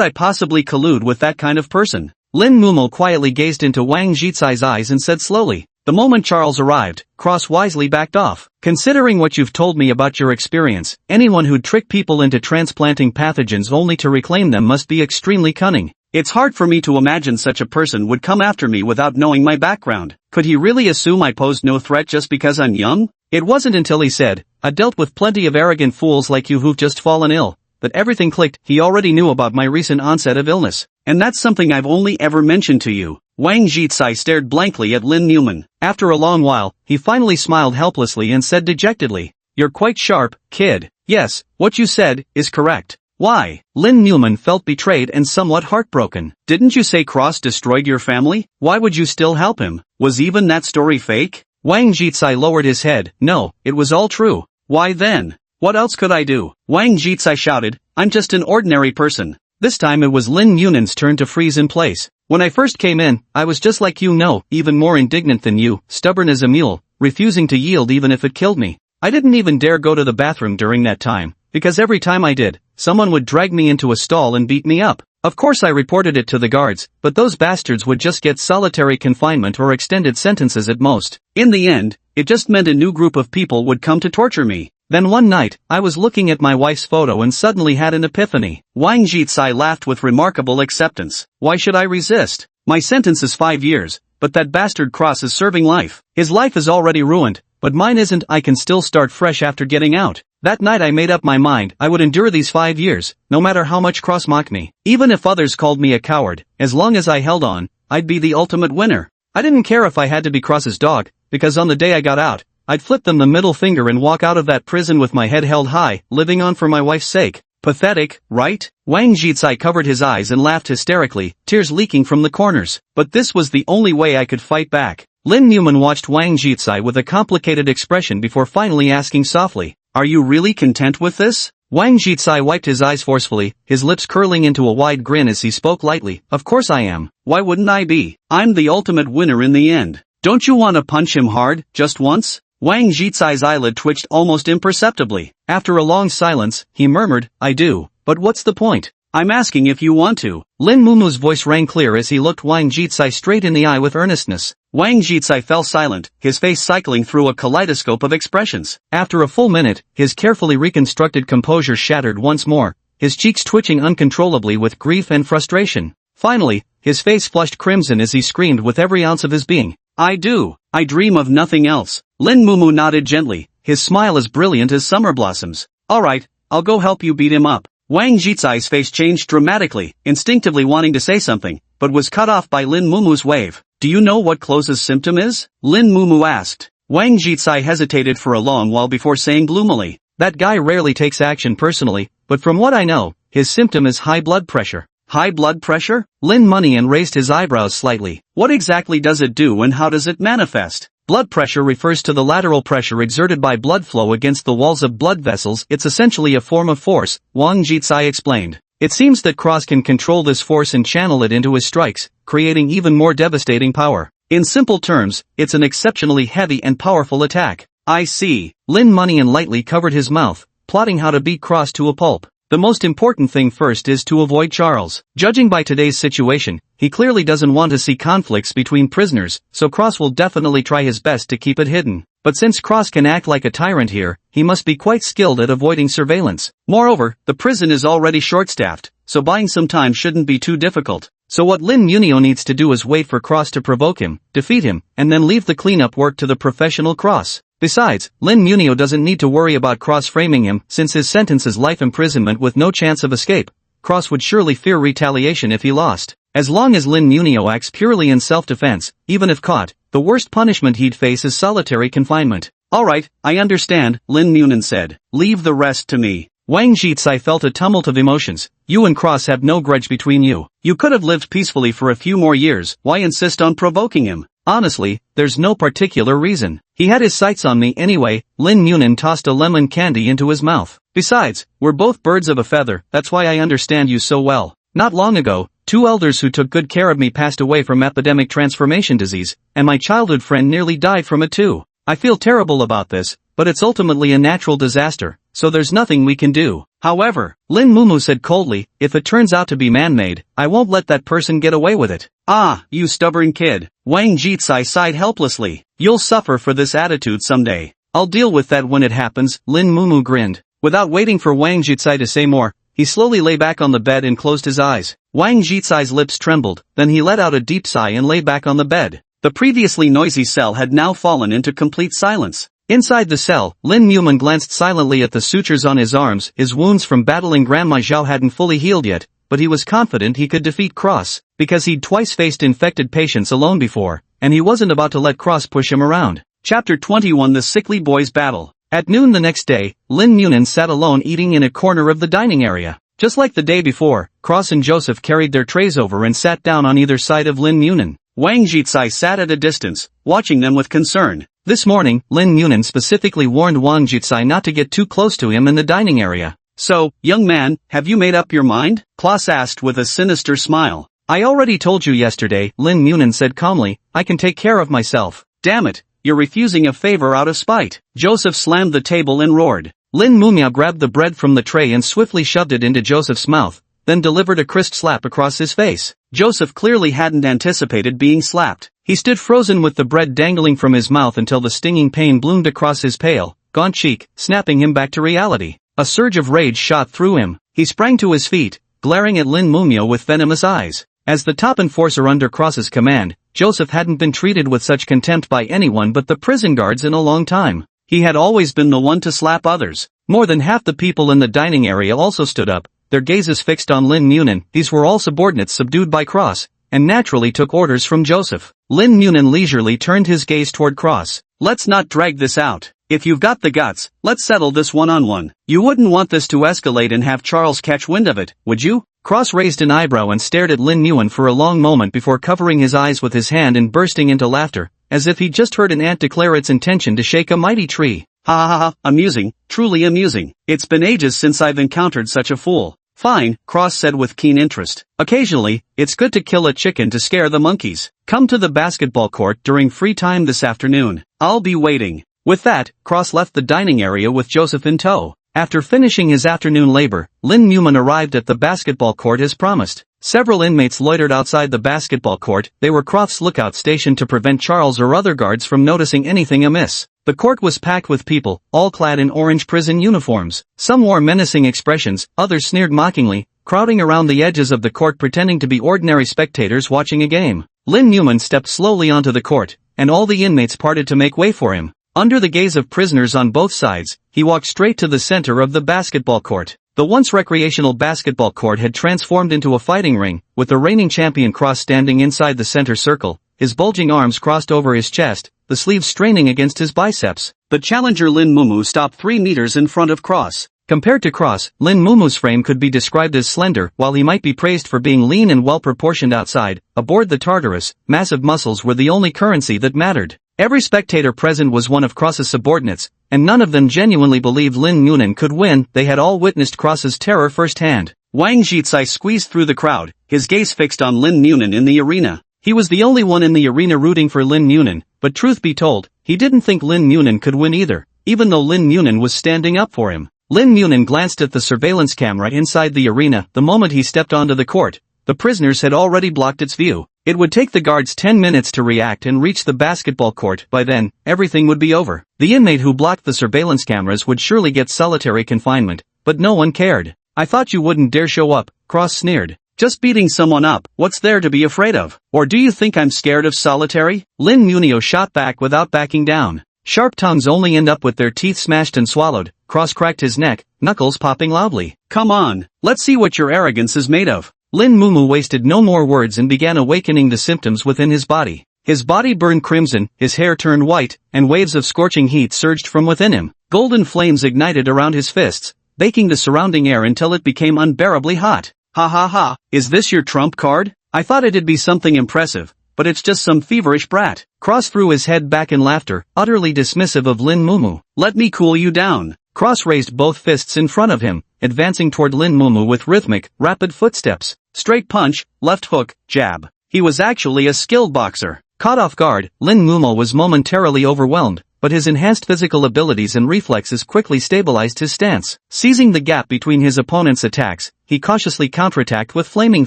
I possibly collude with that kind of person? Lin Mumo quietly gazed into Wang Jitsai's eyes and said slowly, the moment Charles arrived, Cross wisely backed off. Considering what you've told me about your experience, anyone who'd trick people into transplanting pathogens only to reclaim them must be extremely cunning. It's hard for me to imagine such a person would come after me without knowing my background. Could he really assume I posed no threat just because I'm young? It wasn't until he said, I dealt with plenty of arrogant fools like you who've just fallen ill, that everything clicked. He already knew about my recent onset of illness. And that's something I've only ever mentioned to you. Wang Jitsai stared blankly at Lin Munian. After a long while, he finally smiled helplessly and said dejectedly, you're quite sharp, kid. Yes, what you said is correct. Why? Lin Munian felt betrayed and somewhat heartbroken. Didn't you say Cross destroyed your family? Why would you still help him? Was even that story fake? Wang Jitsai lowered his head. No, it was all true. Why then? What else could I do? Wang Jitsai shouted, I'm just an ordinary person. This time it was Lin Munian's turn to freeze in place. When I first came in, I was just like you, no, even more indignant than you, stubborn as a mule, refusing to yield even if it killed me. I didn't even dare go to the bathroom during that time, because every time I did, someone would drag me into a stall and beat me up. Of course I reported it to the guards, but those bastards would just get solitary confinement or extended sentences at most. In the end, it just meant a new group of people would come to torture me. Then one night, I was looking at my wife's photo and suddenly had an epiphany. Wang Jitsai laughed with remarkable acceptance. Why should I resist? My sentence is 5 years, but that bastard Cross is serving life. His life is already ruined, but mine isn't. I can still start fresh after getting out. That night I made up my mind I would endure these 5 years, no matter how much Cross mocked me. Even if others called me a coward, as long as I held on, I'd be the ultimate winner. I didn't care if I had to be Cross's dog, because on the day I got out, I'd flip them the middle finger and walk out of that prison with my head held high, living on for my wife's sake. Pathetic, right? Wang Jitsai covered his eyes and laughed hysterically, tears leaking from the corners. But this was the only way I could fight back. Lin Munian watched Wang Jitsai with a complicated expression before finally asking softly, are you really content with this? Wang Jicai wiped his eyes forcefully, his lips curling into a wide grin as he spoke lightly. Of course I am. Why wouldn't I be? I'm the ultimate winner in the end. Don't you want to punch him hard, just once? Wang Jicai's eyelid twitched almost imperceptibly. After a long silence, he murmured, I do. But what's the point? I'm asking if you want to. Lin Mumu's voice rang clear as he looked Wang Jicai straight in the eye with earnestness. Wang Jicai fell silent, his face cycling through a kaleidoscope of expressions. After a full minute, his carefully reconstructed composure shattered once more, his cheeks twitching uncontrollably with grief and frustration. Finally, his face flushed crimson as he screamed with every ounce of his being. I do. I dream of nothing else. Lin Mumu nodded gently, his smile as brilliant as summer blossoms. Alright, I'll go help you beat him up. Wang Jicai's face changed dramatically, instinctively wanting to say something, but was cut off by Lin Mumu's wave. Do you know what Close's symptom is? Lin Mumu asked. Wang Jicai hesitated for a long while before saying gloomily. That guy rarely takes action personally, but from what I know, his symptom is high blood pressure. High blood pressure? Lin Munian raised his eyebrows slightly. What exactly does it do and how does it manifest? Blood pressure refers to the lateral pressure exerted by blood flow against the walls of blood vessels. It's essentially a form of force, Wang Jicai explained. It seems that Cross can control this force and channel it into his strikes, creating even more devastating power. In simple terms, it's an exceptionally heavy and powerful attack. I see. Lin Munian lightly covered his mouth, plotting how to beat Cross to a pulp. The most important thing first is to avoid Charles. Judging by today's situation, he clearly doesn't want to see conflicts between prisoners, so Cross will definitely try his best to keep it hidden. But since Cross can act like a tyrant here, he must be quite skilled at avoiding surveillance. Moreover, the prison is already short-staffed, so buying some time shouldn't be too difficult. So what Lin Munio needs to do is wait for Cross to provoke him, defeat him, and then leave the cleanup work to the professional Cross. Besides, Lin Munio doesn't need to worry about Cross framing him, since his sentence is life imprisonment with no chance of escape. Cross would surely fear retaliation if he lost. As long as Lin Munio acts purely in self-defense, even if caught, the worst punishment he'd face is solitary confinement. Alright, I understand, Lin Munian said. Leave the rest to me. Wang Jicai felt a tumult of emotions. You and Cross have no grudge between you. You could have lived peacefully for a few more years, why insist on provoking him? Honestly, there's no particular reason. He had his sights on me anyway. Lin Munian tossed a lemon candy into his mouth. Besides, we're both birds of a feather, that's why I understand you so well. Not long ago, 2 elders who took good care of me passed away from epidemic transformation disease, and my childhood friend nearly died from it too. I feel terrible about this, but it's ultimately a natural disaster, so there's nothing we can do. However, Lin Mumu said coldly, if it turns out to be man-made, I won't let that person get away with it. Ah, you stubborn kid. Wang Jicai sighed helplessly. You'll suffer for this attitude someday. I'll deal with that when it happens, Lin Mumu grinned. Without waiting for Wang Jicai to say more, he slowly lay back on the bed and closed his eyes. Wang Jicai's lips trembled, then he let out a deep sigh and lay back on the bed. The previously noisy cell had now fallen into complete silence. Inside the cell, Lin Muman glanced silently at the sutures on his arms. His wounds from battling Grandma Zhao hadn't fully healed yet, but he was confident he could defeat Cross, because he'd twice faced infected patients alone before, and he wasn't about to let Cross push him around. Chapter 21 The Sickly Boys Battle. At noon the next day, Lin Munan sat alone eating in a corner of the dining area. Just like the day before, Cross and Joseph carried their trays over and sat down on either side of Lin Munan. Wang Jicai sat at a distance, watching them with concern. This morning, Lin Munan specifically warned Wang Jicai not to get too close to him in the dining area. So, young man, have you made up your mind? Klaus asked with a sinister smile. I already told you yesterday, Lin Munan said calmly, I can take care of myself. Damn it, you're refusing a favor out of spite. Joseph slammed the table and roared. Lin Mumia grabbed the bread from the tray and swiftly shoved it into Joseph's mouth, then delivered a crisp slap across his face. Joseph clearly hadn't anticipated being slapped. He stood frozen with the bread dangling from his mouth until the stinging pain bloomed across his pale, gaunt cheek, snapping him back to reality. A surge of rage shot through him. He sprang to his feet, glaring at Lin Mumia with venomous eyes. As the top enforcer under Cross's command, Joseph hadn't been treated with such contempt by anyone but the prison guards in a long time. He had always been the one to slap others. More than half the people in the dining area also stood up, their gazes fixed on Lin Munan. These were all subordinates subdued by Cross, and naturally took orders from Joseph. Lin Munan leisurely turned his gaze toward Cross. Let's not drag this out. If you've got the guts, let's settle this one-on-one. You wouldn't want this to escalate and have Charles catch wind of it, would you? Cross raised an eyebrow and stared at Lin Muan for a long moment before covering his eyes with his hand and bursting into laughter, as if he'd just heard an ant declare its intention to shake a mighty tree. Ha ha ha, amusing, truly amusing. It's been ages since I've encountered such a fool. Fine, Cross said with keen interest. Occasionally, it's good to kill a chicken to scare the monkeys. Come to the basketball court during free time this afternoon. I'll be waiting. With that, Cross left the dining area with Joseph in tow. After finishing his afternoon labor, Lin Newman arrived at the basketball court as promised. Several inmates loitered outside the basketball court. They were Croft's lookout station to prevent Charles or other guards from noticing anything amiss. The court was packed with people, all clad in orange prison uniforms. Some wore menacing expressions, others sneered mockingly, crowding around the edges of the court pretending to be ordinary spectators watching a game. Lin Newman stepped slowly onto the court, and all the inmates parted to make way for him. Under the gaze of prisoners on both sides, he walked straight to the center of the basketball court. The once recreational basketball court had transformed into a fighting ring, with the reigning champion Cross standing inside the center circle, his bulging arms crossed over his chest, the sleeves straining against his biceps. The challenger Lin Mumu stopped 3 meters in front of Cross. Compared to Cross, Lin Mumu's frame could be described as slender. While he might be praised for being lean and well-proportioned outside, aboard the Tartarus, massive muscles were the only currency that mattered. Every spectator present was one of Cross's subordinates, and none of them genuinely believed Lin Newman could win. They had all witnessed Cross's terror firsthand. Wang Jizai squeezed through the crowd, his gaze fixed on Lin Newman in the arena. He was the only one in the arena rooting for Lin Newman, but truth be told, he didn't think Lin Newman could win either, even though Lin Newman was standing up for him. Lin Newman glanced at the surveillance camera inside the arena. The moment he stepped onto the court, the prisoners had already blocked its view. It would take the guards 10 minutes to react and reach the basketball court. By then, everything would be over. The inmate who blocked the surveillance cameras would surely get solitary confinement, but no one cared. I thought you wouldn't dare show up, Cross sneered. Just beating someone up, what's there to be afraid of? Or do you think I'm scared of solitary? Lin Munio shot back without backing down. Sharp tongues only end up with their teeth smashed and swallowed. Cross cracked his neck, knuckles popping loudly. Come on, let's see what your arrogance is made of. Lin Mumu wasted no more words and began awakening the symptoms within his body. His body burned crimson, his hair turned white, and waves of scorching heat surged from within him. Golden flames ignited around his fists, baking the surrounding air until it became unbearably hot. Ha ha ha, is this your trump card? I thought it'd be something impressive, but it's just some feverish brat. Cross threw his head back in laughter, utterly dismissive of Lin Mumu. Let me cool you down. Cross raised both fists in front of him, advancing toward Lin Mumu with rhythmic, rapid footsteps. Straight punch, left hook, jab. He was actually a skilled boxer. Caught off guard, Lin Mumu was momentarily overwhelmed, but his enhanced physical abilities and reflexes quickly stabilized his stance. Seizing the gap between his opponent's attacks, he cautiously counterattacked with flaming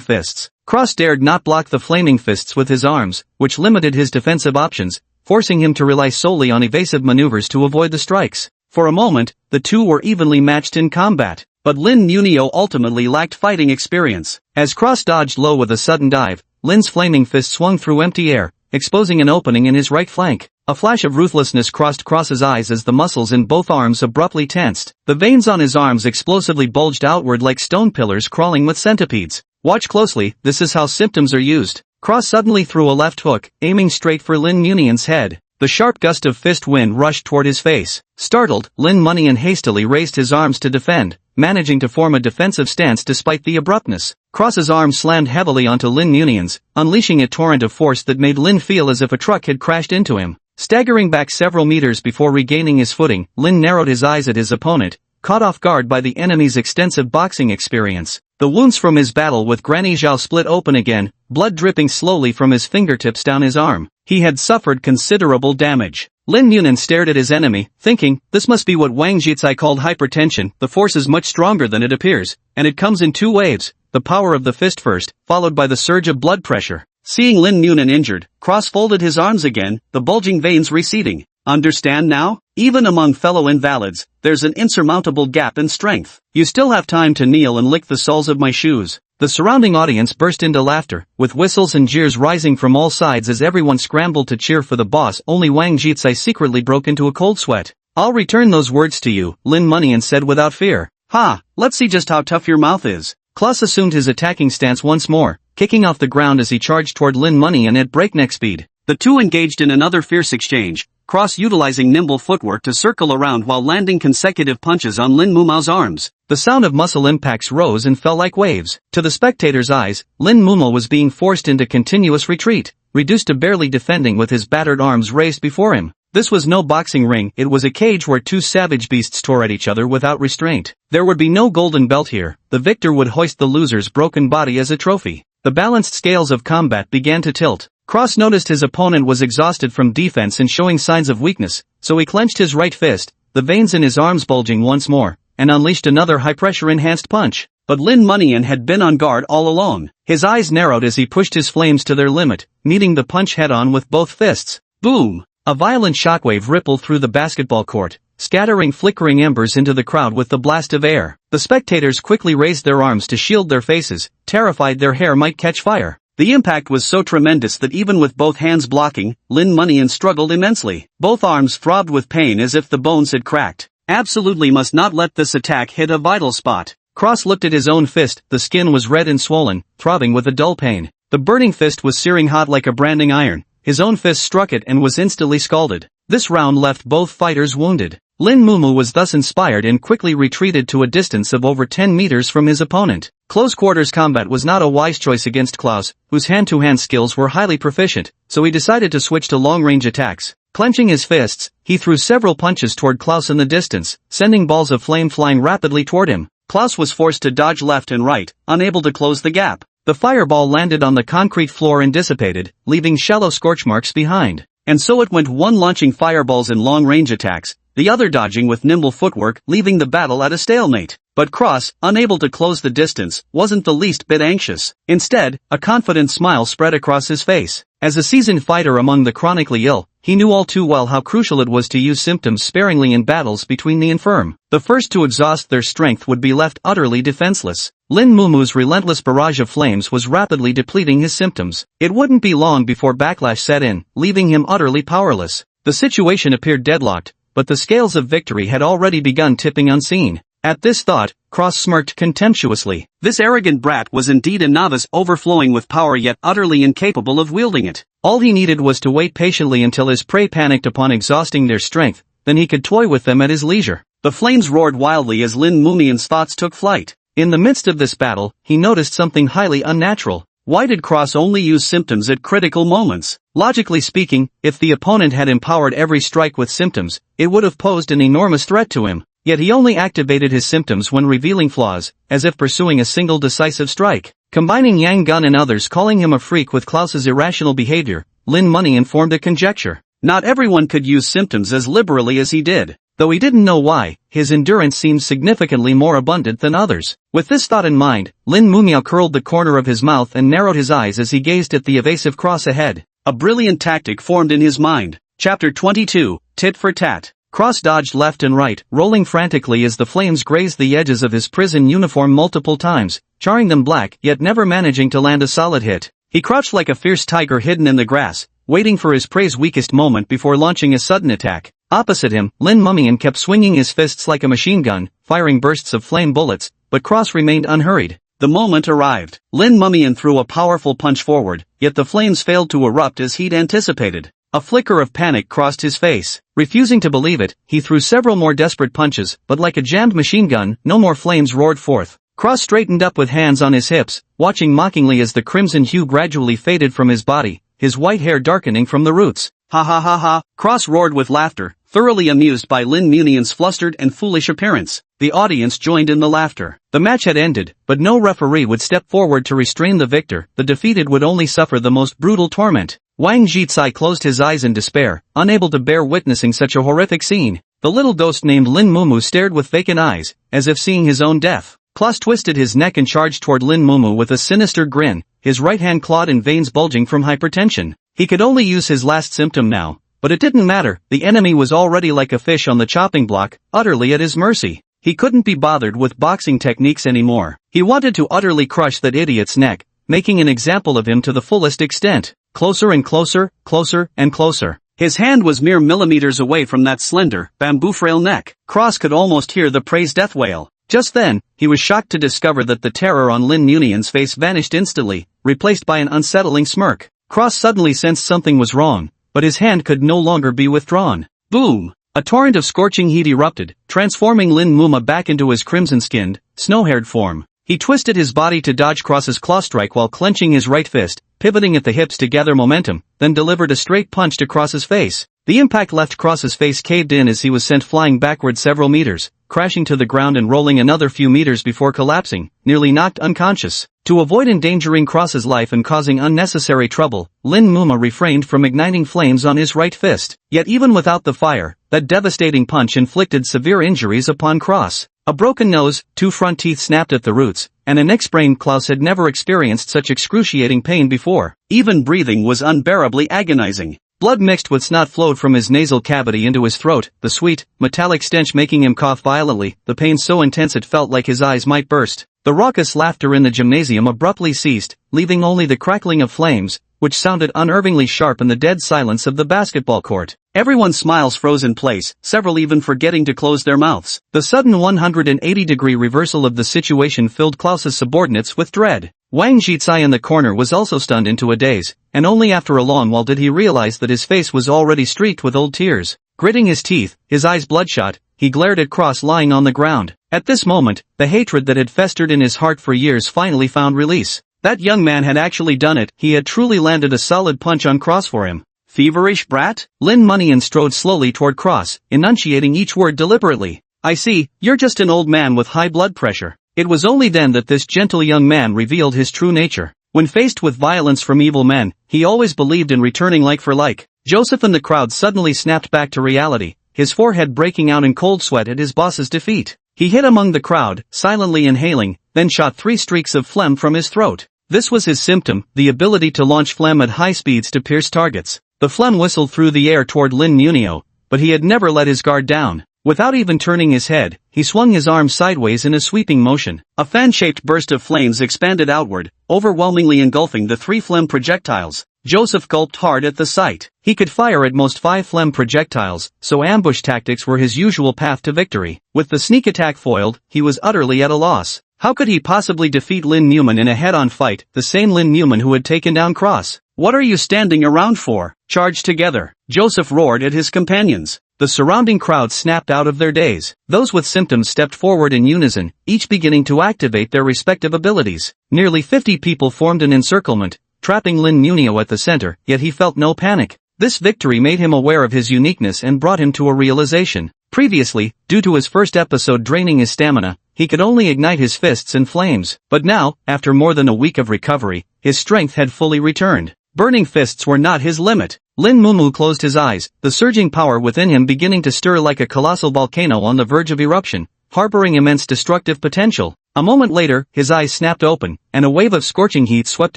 fists. Cross dared not block the flaming fists with his arms, which limited his defensive options, forcing him to rely solely on evasive maneuvers to avoid the strikes. For a moment, the two were evenly matched in combat, but Lin Munio ultimately lacked fighting experience. As Cross dodged low with a sudden dive, Lin's flaming fist swung through empty air, exposing an opening in his right flank. A flash of ruthlessness crossed Cross's eyes as the muscles in both arms abruptly tensed. The veins on his arms explosively bulged outward like stone pillars crawling with centipedes. Watch closely, this is how symptoms are used. Cross suddenly threw a left hook, aiming straight for Lin Munion's head. The sharp gust of fist wind rushed toward his face. Startled, Lin Munion hastily raised his arms to defend, managing to form a defensive stance despite the abruptness. Cross's arm slammed heavily onto Lin Munion's, unleashing a torrent of force that made Lin feel as if a truck had crashed into him. Staggering back several meters before regaining his footing, Lin narrowed his eyes at his opponent, caught off guard by the enemy's extensive boxing experience. The wounds from his battle with Granny Zhao split open again, blood dripping slowly from his fingertips down his arm. He had suffered considerable damage. Lin Munin stared at his enemy, thinking, this must be what Wang Jizai called hypertension. The force is much stronger than it appears, and it comes in 2 waves, the power of the fist first, followed by the surge of blood pressure. Seeing Lin Munin injured, Cross folded his arms again, the bulging veins receding. Understand now? Even among fellow invalids, there's an insurmountable gap in strength. You still have time to kneel and lick the soles of my shoes. The surrounding audience burst into laughter, with whistles and jeers rising from all sides as everyone scrambled to cheer for the boss. Only Wang Jizai secretly broke into a cold sweat. I'll return those words to you, Lin Munion said without fear. Ha, let's see just how tough your mouth is. Klaus assumed his attacking stance once more, kicking off the ground as he charged toward Lin Munion at breakneck speed. The two engaged in another fierce exchange, Cross utilizing nimble footwork to circle around while landing consecutive punches on Lin Mumu's arms. The sound of muscle impacts rose and fell like waves. To the spectators' eyes, Lin Mumu was being forced into continuous retreat, reduced to barely defending with his battered arms raised before him. This was no boxing ring, it was a cage where two savage beasts tore at each other without restraint. There would be no golden belt here, the victor would hoist the loser's broken body as a trophy. The balanced scales of combat began to tilt. Cross noticed his opponent was exhausted from defense and showing signs of weakness, so he clenched his right fist, the veins in his arms bulging once more, and unleashed another high-pressure enhanced punch. But Lin Munian had been on guard all along. His eyes narrowed as he pushed his flames to their limit, meeting the punch head-on with both fists. Boom! A violent shockwave rippled through the basketball court, scattering flickering embers into the crowd with the blast of air. The spectators quickly raised their arms to shield their faces, terrified their hair might catch fire. The impact was so tremendous that even with both hands blocking, Lin Munian struggled immensely. Both arms throbbed with pain as if the bones had cracked. Absolutely must not let this attack hit a vital spot. Cross looked at his own fist, the skin was red and swollen, throbbing with a dull pain. The burning fist was searing hot like a branding iron. His own fist struck it and was instantly scalded. This round left both fighters wounded. Lin Mumu was thus inspired and quickly retreated to a distance of over 10 meters from his opponent. Close quarters combat was not a wise choice against Klaus, whose hand-to-hand skills were highly proficient, so he decided to switch to long-range attacks. Clenching his fists, he threw several punches toward Klaus in the distance, sending balls of flame flying rapidly toward him. Klaus was forced to dodge left and right, unable to close the gap. The fireball landed on the concrete floor and dissipated, leaving shallow scorch marks behind. And so it went, one launching fireballs in long-range attacks, the other dodging with nimble footwork, leaving the battle at a stalemate. But Cross, unable to close the distance, wasn't the least bit anxious. Instead, a confident smile spread across his face. As a seasoned fighter among the chronically ill, he knew all too well how crucial it was to use symptoms sparingly in battles between the infirm. The first to exhaust their strength would be left utterly defenseless. Lin Mumu's relentless barrage of flames was rapidly depleting his symptoms. It wouldn't be long before backlash set in, leaving him utterly powerless. The situation appeared deadlocked, but the scales of victory had already begun tipping unseen. At this thought, Cross smirked contemptuously. This arrogant brat was indeed a novice overflowing with power yet utterly incapable of wielding it. All he needed was to wait patiently until his prey panicked upon exhausting their strength, then he could toy with them at his leisure. The flames roared wildly as Lin Munian's thoughts took flight. In the midst of this battle, he noticed something highly unnatural. Why did Cross only use symptoms at critical moments? Logically speaking, if the opponent had empowered every strike with symptoms, it would have posed an enormous threat to him. Yet he only activated his symptoms when revealing flaws, as if pursuing a single decisive strike. Combining Yang Gun and others calling him a freak with Klaus's irrational behavior, Lin Munian formed a conjecture. Not everyone could use symptoms as liberally as he did. Though he didn't know why, his endurance seemed significantly more abundant than others. With this thought in mind, Lin Mumiao curled the corner of his mouth and narrowed his eyes as he gazed at the evasive Cross ahead. A brilliant tactic formed in his mind. Chapter 22, Tit for Tat. Cross dodged left and right, rolling frantically as the flames grazed the edges of his prison uniform multiple times, charring them black yet never managing to land a solid hit. He crouched like a fierce tiger hidden in the grass, waiting for his prey's weakest moment before launching a sudden attack. Opposite him, Lin Munian kept swinging his fists like a machine gun, firing bursts of flame bullets, but Cross remained unhurried. The moment arrived. Lin Munian threw a powerful punch forward, yet the flames failed to erupt as he'd anticipated. A flicker of panic crossed his face. Refusing to believe it, he threw several more desperate punches, but like a jammed machine gun, no more flames roared forth. Cross straightened up with hands on his hips, watching mockingly as the crimson hue gradually faded from his body, his white hair darkening from the roots. Ha ha ha ha! Cross roared with laughter, thoroughly amused by Lin Munian's flustered and foolish appearance. The audience joined in the laughter. The match had ended, but no referee would step forward to restrain the victor. The defeated would only suffer the most brutal torment. Wang Zhicai closed his eyes in despair, unable to bear witnessing such a horrific scene. The little ghost named Lin Mumu stared with vacant eyes, as if seeing his own death. Klaus twisted his neck and charged toward Lin Mumu with a sinister grin, his right hand clawed and veins bulging from hypertension. He could only use his last symptom now, but it didn't matter, the enemy was already like a fish on the chopping block, utterly at his mercy. He couldn't be bothered with boxing techniques anymore. He wanted to utterly crush that idiot's neck, making an example of him to the fullest extent. Closer and closer, closer and closer. His hand was mere millimeters away from that slender, bamboo-frail neck. Cross could almost hear the prey's death wail. Just then, he was shocked to discover that the terror on Lin Munian's face vanished instantly, replaced by an unsettling smirk. Cross suddenly sensed something was wrong, but his hand could no longer be withdrawn. Boom! A torrent of scorching heat erupted, transforming Lin Muma back into his crimson-skinned, snow-haired form. He twisted his body to dodge Cross's claw strike while clenching his right fist, pivoting at the hips to gather momentum, then delivered a straight punch to Cross's face. The impact left Cross's face caved in as he was sent flying backward several meters, crashing to the ground and rolling another few meters before collapsing, nearly knocked unconscious. To avoid endangering Cross's life and causing unnecessary trouble, Lin Muma refrained from igniting flames on his right fist. Yet even without the fire, that devastating punch inflicted severe injuries upon Cross. A broken nose, 2 front teeth snapped at the roots, and a neck sprain. Klaus had never experienced such excruciating pain before. Even breathing was unbearably agonizing. Blood mixed with snot flowed from his nasal cavity into his throat, the sweet, metallic stench making him cough violently, the pain so intense it felt like his eyes might burst. The raucous laughter in the gymnasium abruptly ceased, leaving only the crackling of flames, which sounded unnervingly sharp in the dead silence of the basketball court. Everyone's smiles froze in place, several even forgetting to close their mouths. The sudden 180-degree reversal of the situation filled Klaus's subordinates with dread. Wang Jicai in the corner was also stunned into a daze, and only after a long while did he realize that his face was already streaked with old tears. Gritting his teeth, his eyes bloodshot, he glared at Cross lying on the ground. At this moment, the hatred that had festered in his heart for years finally found release. That young man had actually done it. He had truly landed a solid punch on Cross for him. Feverish brat? Lin Munian strode slowly toward Cross, enunciating each word deliberately. I see, you're just an old man with high blood pressure. It was only then that this gentle young man revealed his true nature. When faced with violence from evil men, he always believed in returning like for like. Joseph and the crowd suddenly snapped back to reality, his forehead breaking out in cold sweat at his boss's defeat. He hid among the crowd, silently inhaling, then shot 3 streaks of phlegm from his throat. This was his symptom, the ability to launch phlegm at high speeds to pierce targets. The phlegm whistled through the air toward Lin Munio, but he had never let his guard down. Without even turning his head, he swung his arm sideways in a sweeping motion. A fan-shaped burst of flames expanded outward, overwhelmingly engulfing the 3 phlegm projectiles. Joseph gulped hard at the sight. He could fire at most 5 phlegm projectiles, so ambush tactics were his usual path to victory. With the sneak attack foiled, he was utterly at a loss. How could he possibly defeat Lin Muman in a head-on fight, the same Lin Muman who had taken down Cross? What are you standing around for? Charge together! Joseph roared at his companions. The surrounding crowd snapped out of their daze. Those with symptoms stepped forward in unison, each beginning to activate their respective abilities. Nearly 50 people formed an encirclement, trapping Lin Munio at the center, yet he felt no panic. This victory made him aware of his uniqueness and brought him to a realization. Previously, due to his first episode draining his stamina, he could only ignite his fists in flames. But now, after more than a week of recovery, his strength had fully returned. Burning fists were not his limit. Lin Mumu closed his eyes, the surging power within him beginning to stir like a colossal volcano on the verge of eruption, harboring immense destructive potential. A moment later, his eyes snapped open, and a wave of scorching heat swept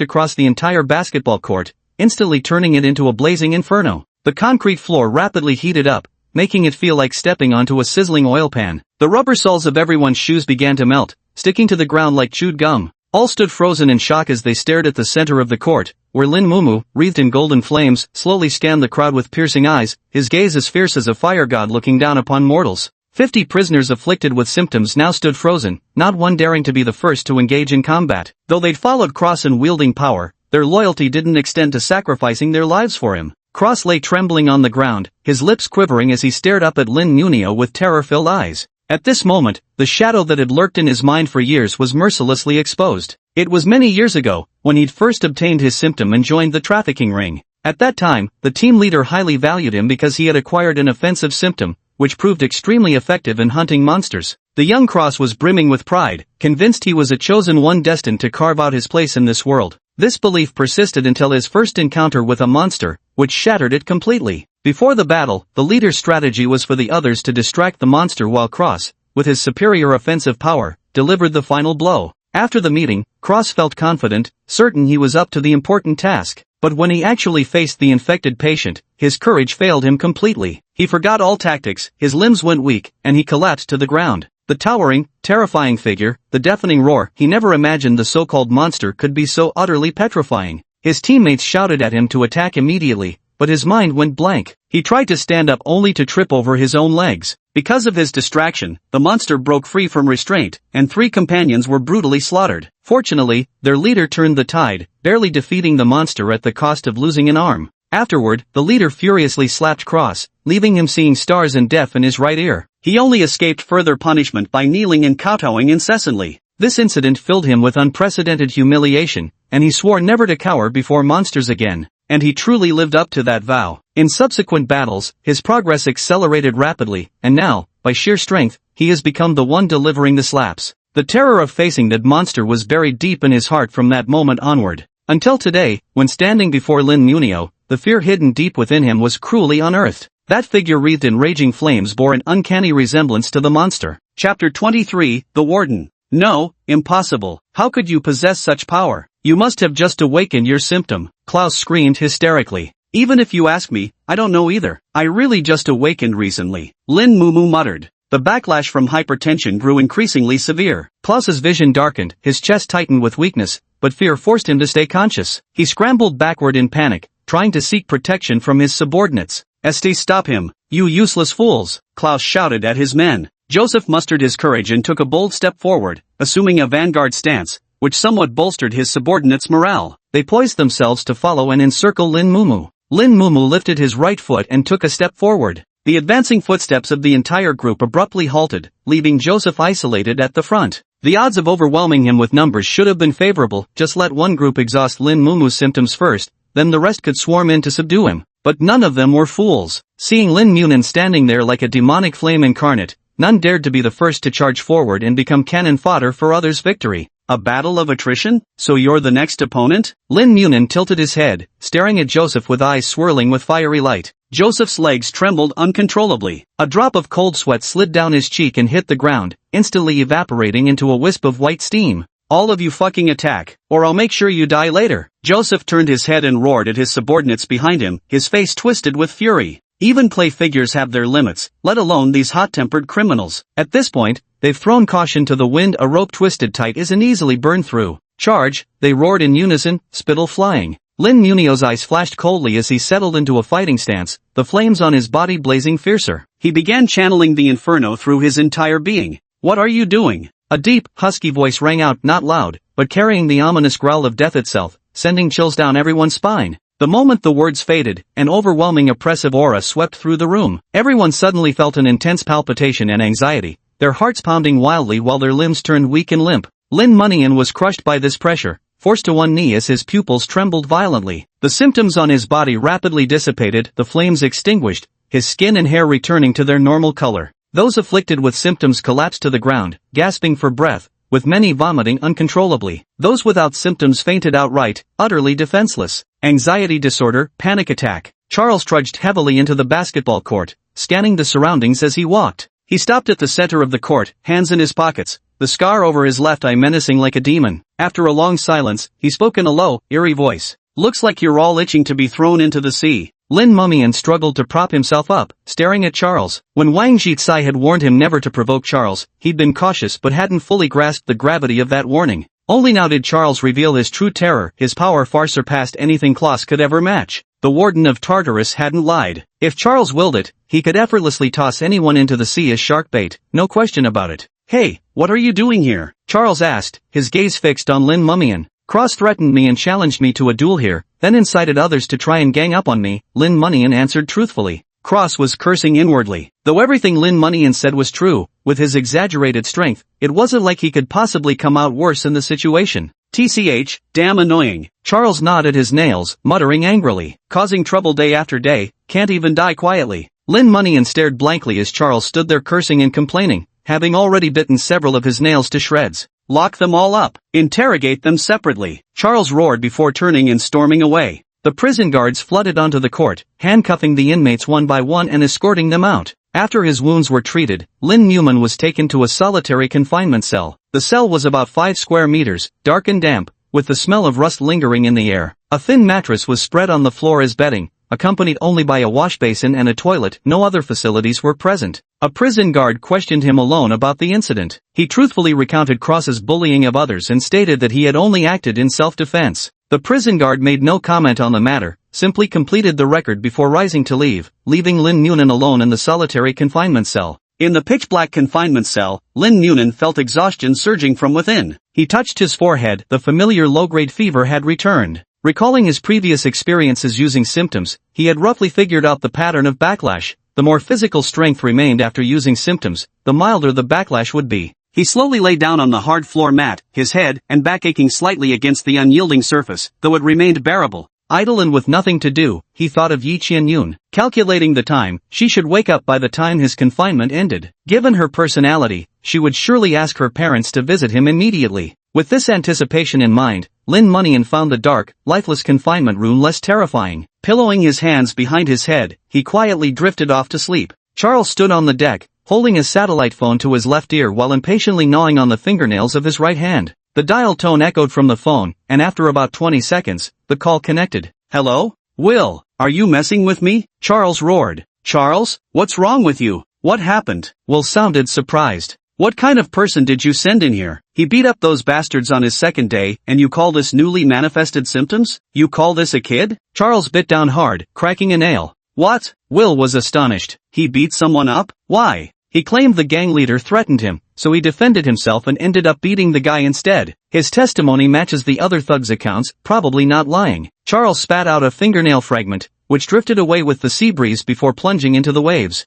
across the entire basketball court, instantly turning it into a blazing inferno. The concrete floor rapidly heated up, making it feel like stepping onto a sizzling oil pan. The rubber soles of everyone's shoes began to melt, sticking to the ground like chewed gum. All stood frozen in shock as they stared at the center of the court, where Lin Mumu, wreathed in golden flames, slowly scanned the crowd with piercing eyes, his gaze as fierce as a fire god looking down upon mortals. 50 prisoners afflicted with symptoms now stood frozen, not one daring to be the first to engage in combat. Though they'd followed Cross in wielding power, their loyalty didn't extend to sacrificing their lives for him. Cross lay trembling on the ground, his lips quivering as he stared up at Lin Munio with terror-filled eyes. At this moment, the shadow that had lurked in his mind for years was mercilessly exposed. It was many years ago, when he'd first obtained his symptom and joined the trafficking ring. At that time, the team leader highly valued him because he had acquired an offensive symptom, which proved extremely effective in hunting monsters. The young Cross was brimming with pride, convinced he was a chosen one destined to carve out his place in this world. This belief persisted until his first encounter with a monster, which shattered it completely. Before the battle, the leader's strategy was for the others to distract the monster while Cross, with his superior offensive power, delivered the final blow. After the meeting, Cross felt confident, certain he was up to the important task. But when he actually faced the infected patient, his courage failed him completely. He forgot all tactics, his limbs went weak, and he collapsed to the ground. The towering, terrifying figure, the deafening roar, he never imagined the so-called monster could be so utterly petrifying. His teammates shouted at him to attack immediately, but his mind went blank. He tried to stand up only to trip over his own legs. Because of his distraction, the monster broke free from restraint, and 3 companions were brutally slaughtered. Fortunately, their leader turned the tide, barely defeating the monster at the cost of losing an arm. Afterward, the leader furiously slapped Cross, leaving him seeing stars and deaf in his right ear. He only escaped further punishment by kneeling and kowtowing incessantly. This incident filled him with unprecedented humiliation, and he swore never to cower before monsters again. and he truly lived up to that vow. In subsequent battles, his progress accelerated rapidly, and now, by sheer strength, he has become the one delivering the slaps. The terror of facing that monster was buried deep in his heart from that moment onward. Until today, when standing before Lin Munio, the fear hidden deep within him was cruelly unearthed. That figure wreathed in raging flames bore an uncanny resemblance to the monster. Chapter 23, The Warden. No, impossible. How could you possess such power? You must have just awakened your symptom, Klaus screamed hysterically. Even if you ask me, I don't know either. I really just awakened recently, Lin Mumu muttered. The backlash from hypertension grew increasingly severe. Klaus's vision darkened, his chest tightened with weakness, but fear forced him to stay conscious. He scrambled backward in panic, trying to seek protection from his subordinates. Stop him, you useless fools, Klaus shouted at his men. Joseph mustered his courage and took a bold step forward, assuming a vanguard stance, which somewhat bolstered his subordinates' morale. They poised themselves to follow and encircle Lin Mumu. Lin Mumu lifted his right foot and took a step forward. The advancing footsteps of the entire group abruptly halted, leaving Joseph isolated at the front. The odds of overwhelming him with numbers should have been favorable. Just let one group exhaust Lin Mumu's symptoms first, then the rest could swarm in to subdue him. But none of them were fools. Seeing Lin Munin standing there like a demonic flame incarnate, none dared to be the first to charge forward and become cannon fodder for others' victory. A battle of attrition? So you're the next opponent? Lin Munin tilted his head, staring at Joseph with eyes swirling with fiery light. Joseph's legs trembled uncontrollably. A drop of cold sweat slid down his cheek and hit the ground, instantly evaporating into a wisp of white steam. All of you fucking attack, or I'll make sure you die later. Joseph turned his head and roared at his subordinates behind him, his face twisted with fury. Even play figures have their limits, let alone these hot-tempered criminals. At this point, they've thrown caution to the wind. A rope twisted tight isn't easily burned through. Charge, they roared in unison, spittle flying. Lin Munio's eyes flashed coldly as he settled into a fighting stance, the flames on his body blazing fiercer. He began channeling the inferno through his entire being. What are you doing? A deep, husky voice rang out, not loud, but carrying the ominous growl of death itself, sending chills down everyone's spine. The moment the words faded, an overwhelming oppressive aura swept through the room. Everyone suddenly felt an intense palpitation and anxiety, their hearts pounding wildly while their limbs turned weak and limp. Lin Munian was crushed by this pressure, forced to one knee as his pupils trembled violently. The symptoms on his body rapidly dissipated, the flames extinguished, his skin and hair returning to their normal color. Those afflicted with symptoms collapsed to the ground, gasping for breath, with many vomiting uncontrollably. Those without symptoms fainted outright, utterly defenseless. Anxiety disorder, panic attack. Charles trudged heavily into the basketball court, scanning the surroundings as he walked. He stopped at the center of the court, hands in his pockets, the scar over his left eye menacing like a demon. After a long silence, he spoke in a low, eerie voice. Looks like you're all itching to be thrown into the sea. Lin Mumian struggled to prop himself up, staring at Charles. When Wang Jitsai had warned him never to provoke Charles, he'd been cautious but hadn't fully grasped the gravity of that warning. Only now did Charles reveal his true terror. His power far surpassed anything Klaus could ever match. The Warden of Tartarus hadn't lied. If Charles willed it, he could effortlessly toss anyone into the sea as shark bait, no question about it. Hey, what are you doing here? Charles asked, his gaze fixed on Lin Mumian. Cross threatened me and challenged me to a duel here, then incited others to try and gang up on me, Lin Munian answered truthfully. Cross was cursing inwardly. Though everything Lin Munian said was true, with his exaggerated strength, it wasn't like he could possibly come out worse in the situation. TCH, damn annoying. Charles gnawed at his nails, muttering angrily. Causing trouble day after day, can't even die quietly. Lin Munian stared blankly as Charles stood there cursing and complaining, having already bitten several of his nails to shreds. Lock them all up. Interrogate them separately. Charles roared before turning and storming away. The prison guards flooded onto the court, handcuffing the inmates one by one and escorting them out. After his wounds were treated, Lin Muman was taken to a solitary confinement cell. The cell was about 5 square meters, dark and damp, with the smell of rust lingering in the air. A thin mattress was spread on the floor as bedding, accompanied only by a wash basin and a toilet. No other facilities were present. A prison guard questioned him alone about the incident. He truthfully recounted Cross's bullying of others and stated that he had only acted in self-defense. The prison guard made no comment on the matter, simply completed the record before rising to leave, leaving Lin Munin alone in the solitary confinement cell. In the pitch-black confinement cell, Lin Munin felt exhaustion surging from within. He touched his forehead. The familiar low-grade fever had returned. Recalling his previous experiences using symptoms, he had roughly figured out the pattern of backlash. The more physical strength remained after using symptoms, the milder the backlash would be. He slowly lay down on the hard floor mat, his head and back aching slightly against the unyielding surface, though it remained bearable. Idle and with nothing to do, he thought of Yi Qianyun. Calculating the time, she should wake up by the time his confinement ended. Given her personality, she would surely ask her parents to visit him immediately. With this anticipation in mind, Lin Munyan found the dark, lifeless confinement room less terrifying. Pillowing his hands behind his head, he quietly drifted off to sleep. Charles stood on the deck, holding his satellite phone to his left ear while impatiently gnawing on the fingernails of his right hand. The dial tone echoed from the phone, and after about 20 seconds, the call connected. "Hello? Will, are you messing with me?" Charles roared. "Charles, what's wrong with you? What happened?" Will sounded surprised. "What kind of person did you send in here? He beat up those bastards on his second day, and you call this newly manifested symptoms? You call this a kid?" Charles bit down hard, cracking a nail. "What?" Will was astonished. "He beat someone up? Why?" He claimed the gang leader threatened him, so he defended himself and ended up beating the guy instead. His testimony matches the other thugs' accounts, probably not lying. Charles spat out a fingernail fragment, which drifted away with the sea breeze before plunging into the waves.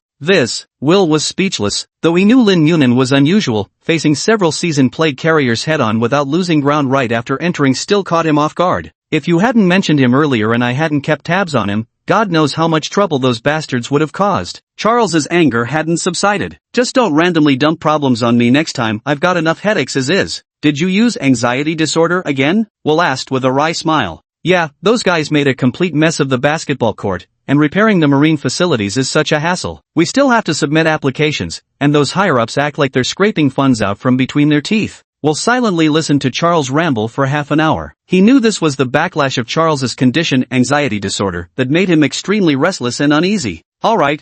Will was speechless, though he knew Lin Munin was unusual, facing several seasoned plague carriers head-on without losing ground right after entering still caught him off guard. If you hadn't mentioned him earlier and I hadn't kept tabs on him, God knows how much trouble those bastards would have caused. Charles's anger hadn't subsided. "Just don't randomly dump problems on me next time, I've got enough headaches as is." "Did you use anxiety disorder again?" Will asked with a wry smile. "Yeah, those guys made a complete mess of the basketball court, and repairing the marine facilities is such a hassle. We still have to submit applications, and those higher-ups act like they're scraping funds out from between their teeth." Will silently listened to Charles ramble for half an hour. He knew this was the backlash of Charles's condition, anxiety disorder, that made him extremely restless and uneasy. All right,